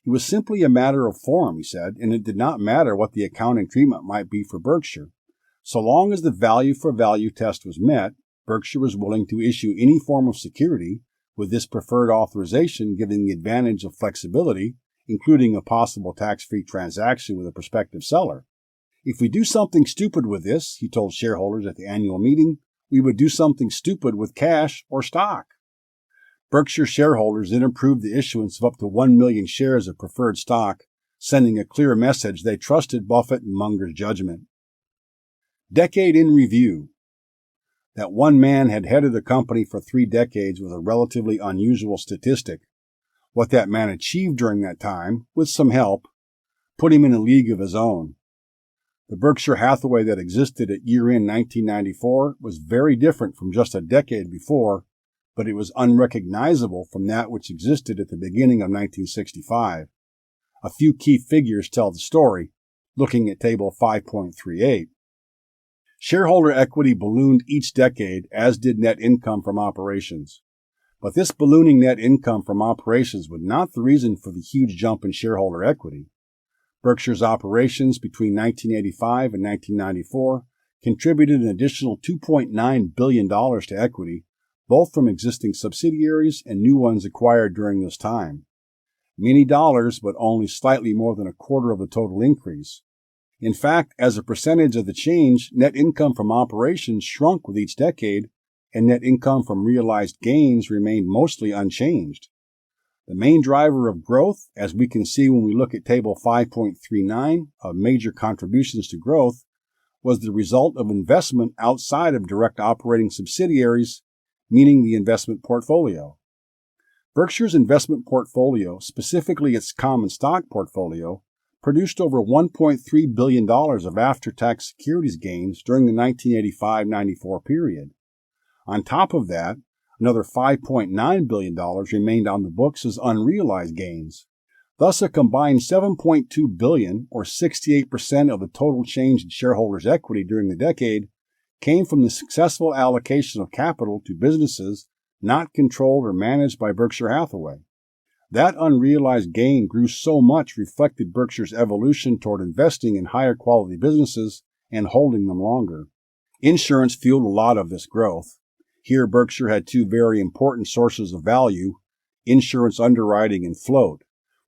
It was simply a matter of form, he said, and it did not matter what the accounting treatment might be for Berkshire. So long as the value for value test was met, Berkshire was willing to issue any form of security, with this preferred authorization giving the advantage of flexibility, including a possible tax-free transaction with a prospective seller. If we do something stupid with this, he told shareholders at the annual meeting, we would do something stupid with cash or stock. Berkshire shareholders then approved the issuance of up to 1 million shares of preferred stock, sending a clear message they trusted Buffett and Munger's judgment. Decade in review. That one man had headed the company for 3 decades was a relatively unusual statistic. What that man achieved during that time, with some help, put him in a league of his own. The Berkshire Hathaway that existed at year-end 1994 was very different from just a decade before, but it was unrecognizable from that which existed at the beginning of 1965. A few key figures tell the story, looking at Table 5.38. Shareholder equity ballooned each decade, as did net income from operations. But this ballooning net income from operations was not the reason for the huge jump in shareholder equity. Berkshire's operations between 1985 and 1994 contributed an additional $2.9 billion to equity, both from existing subsidiaries and new ones acquired during this time. Many dollars, but only slightly more than a quarter of the total increase. In fact, as a percentage of the change, net income from operations shrunk with each decade, and net income from realized gains remained mostly unchanged. The main driver of growth, as we can see when we look at Table 5.39 of major contributions to growth, was the result of investment outside of direct operating subsidiaries, meaning the investment portfolio. Berkshire's investment portfolio, specifically its common stock portfolio, produced over $1.3 billion of after-tax securities gains during the 1985-94 period. On top of that, another $5.9 billion remained on the books as unrealized gains. Thus, a combined $7.2 billion, or 68% of the total change in shareholders' equity during the decade, came from the successful allocation of capital to businesses not controlled or managed by Berkshire Hathaway. That unrealized gain grew so much reflected Berkshire's evolution toward investing in higher quality businesses and holding them longer. Insurance fueled a lot of this growth. Here, Berkshire had two very important sources of value, insurance underwriting and float.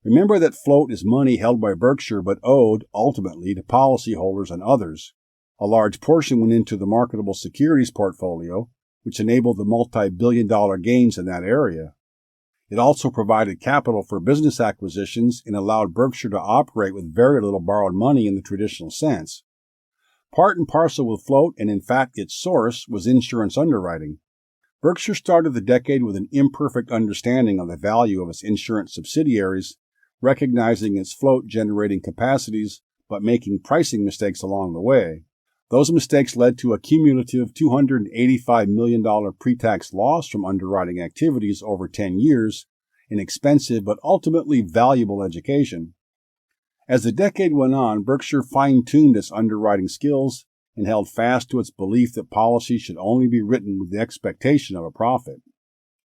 Remember that float is money held by Berkshire but owed, ultimately, to policyholders and others. A large portion went into the marketable securities portfolio, which enabled the multi-billion-dollar gains in that area. It also provided capital for business acquisitions and allowed Berkshire to operate with very little borrowed money in the traditional sense. Part and parcel with float, and in fact its source, was insurance underwriting. Berkshire started the decade with an imperfect understanding of the value of its insurance subsidiaries, recognizing its float-generating capacities, but making pricing mistakes along the way. Those mistakes led to a cumulative $285 million pre-tax loss from underwriting activities over 10 years, an expensive but ultimately valuable education. As the decade went on, Berkshire fine-tuned its underwriting skills and held fast to its belief that policies should only be written with the expectation of a profit.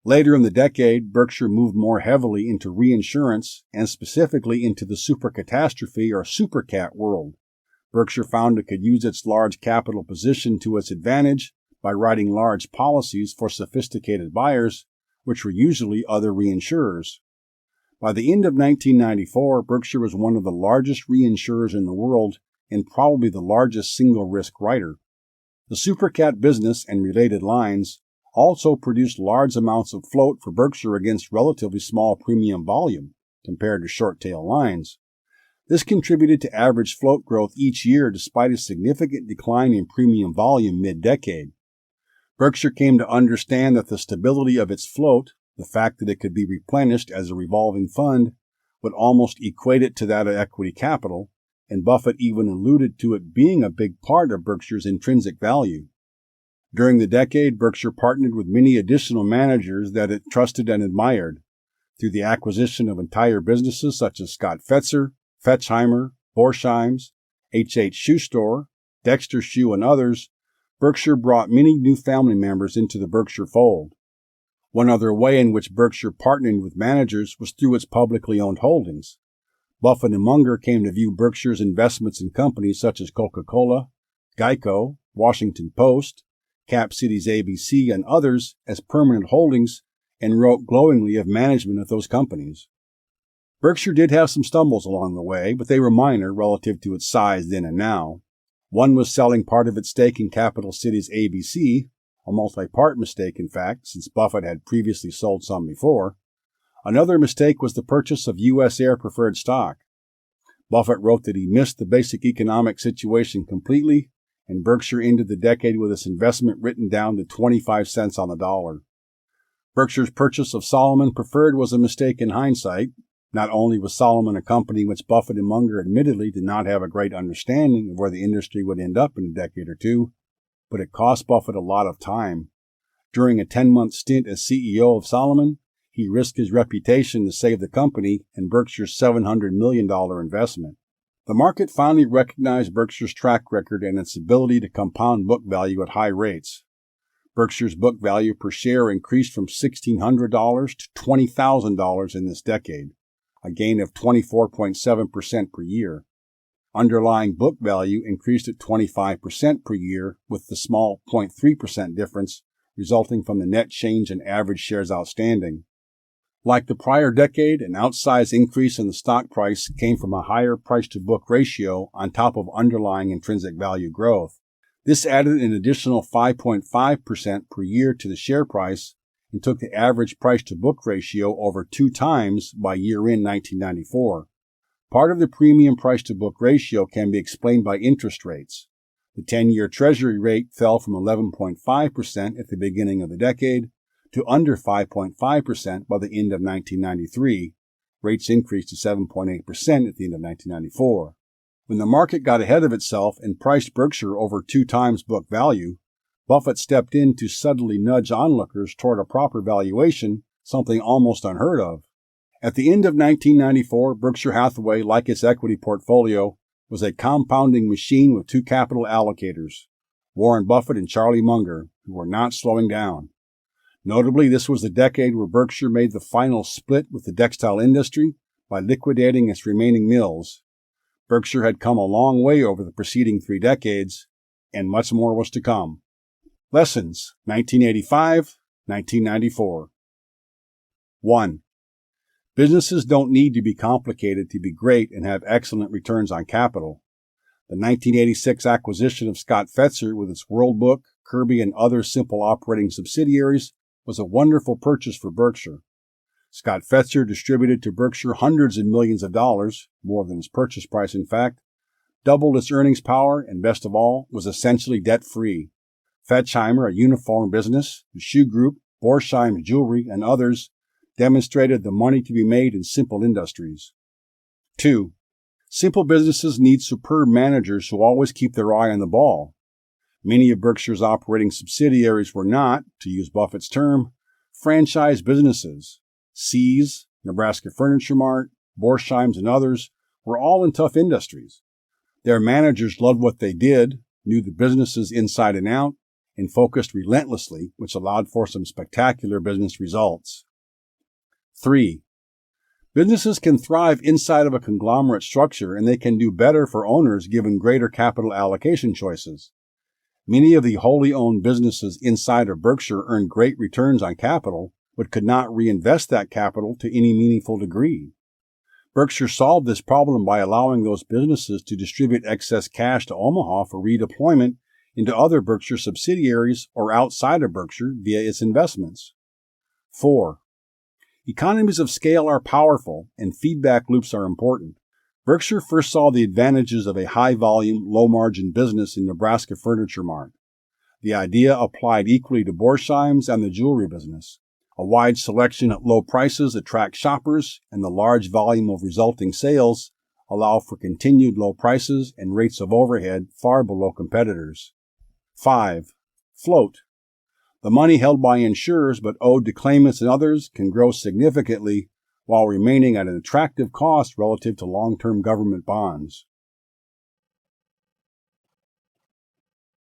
Later in the decade, Berkshire moved more heavily into reinsurance and specifically into the supercatastrophe or supercat world. Berkshire found it could use its large capital position to its advantage by writing large policies for sophisticated buyers, which were usually other reinsurers. By the end of 1994, Berkshire was one of the largest reinsurers in the world and probably the largest single-risk writer. The supercat business and related lines also produced large amounts of float for Berkshire against relatively small premium volume compared to short-tail lines. This contributed to average float growth each year despite a significant decline in premium volume mid-decade. Berkshire came to understand that the stability of its float, the fact that it could be replenished as a revolving fund, would almost equate it to that of equity capital, and Buffett even alluded to it being a big part of Berkshire's intrinsic value. During the decade, Berkshire partnered with many additional managers that it trusted and admired. Through the acquisition of entire businesses such as Scott Fetzer, Fetchheimer, Borsheim's, H.H. Shoe Store, Dexter Shoe, and others, Berkshire brought many new family members into the Berkshire fold. One other way in which Berkshire partnered with managers was through its publicly owned holdings. Buffett and Munger came to view Berkshire's investments in companies such as Coca-Cola, Geico, Washington Post, Cap Cities ABC, and others as permanent holdings and wrote glowingly of management of those companies. Berkshire did have some stumbles along the way, but they were minor relative to its size then and now. One was selling part of its stake in Capital Cities ABC, a multi-part mistake in fact, since Buffett had previously sold some before. Another mistake was the purchase of U.S. Air preferred stock. Buffett wrote that he missed the basic economic situation completely, and Berkshire ended the decade with its investment written down to 25 cents on the dollar. Berkshire's purchase of Salomon Preferred was a mistake in hindsight. Not only was Salomon a company which Buffett and Munger admittedly did not have a great understanding of where the industry would end up in a decade or two, but it cost Buffett a lot of time. During a 10-month stint as CEO of Salomon, he risked his reputation to save the company and Berkshire's $700 million investment. The market finally recognized Berkshire's track record and its ability to compound book value at high rates. Berkshire's book value per share increased from $1,600 to $20,000 in this decade, a gain of 24.7% per year. Underlying book value increased at 25% per year, with the small 0.3% difference resulting from the net change in average shares outstanding. Like the prior decade, an outsized increase in the stock price came from a higher price-to-book ratio on top of underlying intrinsic value growth. This added an additional 5.5% per year to the share price and took the average price-to-book ratio over 2 times by year-end 1994. Part of the premium price-to-book ratio can be explained by interest rates. The 10-year Treasury rate fell from 11.5% at the beginning of the decade to under 5.5% by the end of 1993. Rates increased to 7.8% at the end of 1994. When the market got ahead of itself and priced Berkshire over 2 times book value, Buffett stepped in to subtly nudge onlookers toward a proper valuation, something almost unheard of. At the end of 1994, Berkshire Hathaway, like its equity portfolio, was a compounding machine with 2 capital allocators, Warren Buffett and Charlie Munger, who were not slowing down. Notably, this was the decade where Berkshire made the final split with the textile industry by liquidating its remaining mills. Berkshire had come a long way over the preceding 3 decades, and much more was to come. Lessons, 1985-1994. 1. Businesses don't need to be complicated to be great and have excellent returns on capital. The 1986 acquisition of Scott Fetzer with its World Book, Kirby, and other simple operating subsidiaries was a wonderful purchase for Berkshire. Scott Fetzer distributed to Berkshire hundreds of millions of dollars, more than its purchase price in fact, doubled its earnings power, and best of all, was essentially debt-free. Fetchheimer, a uniform business, the Shoe Group, Berskhire Jewelry, and others demonstrated the money to be made in simple industries. 2. Simple businesses need superb managers who always keep their eye on the ball. Many of Berkshire's operating subsidiaries were not, to use Buffett's term, franchise businesses. See's, Nebraska Furniture Mart, Berskhire, and others were all in tough industries. Their managers loved what they did, knew the businesses inside and out, and focused relentlessly, which allowed for some spectacular business results. 3. Businesses can thrive inside of a conglomerate structure, and they can do better for owners given greater capital allocation choices. Many of the wholly owned businesses inside of Berkshire earned great returns on capital, but could not reinvest that capital to any meaningful degree. Berkshire solved this problem by allowing those businesses to distribute excess cash to Omaha for redeployment into other Berkshire subsidiaries or outside of Berkshire via its investments. 4. Economies of scale are powerful, and feedback loops are important. Berkshire first saw the advantages of a high-volume, low-margin business in Nebraska Furniture Mart. The idea applied equally to Berskhire and the jewelry business. A wide selection at low prices attracts shoppers, and the large volume of resulting sales allow for continued low prices and rates of overhead far below competitors. 5. Float. The money held by insurers but owed to claimants and others can grow significantly while remaining at an attractive cost relative to long-term government bonds.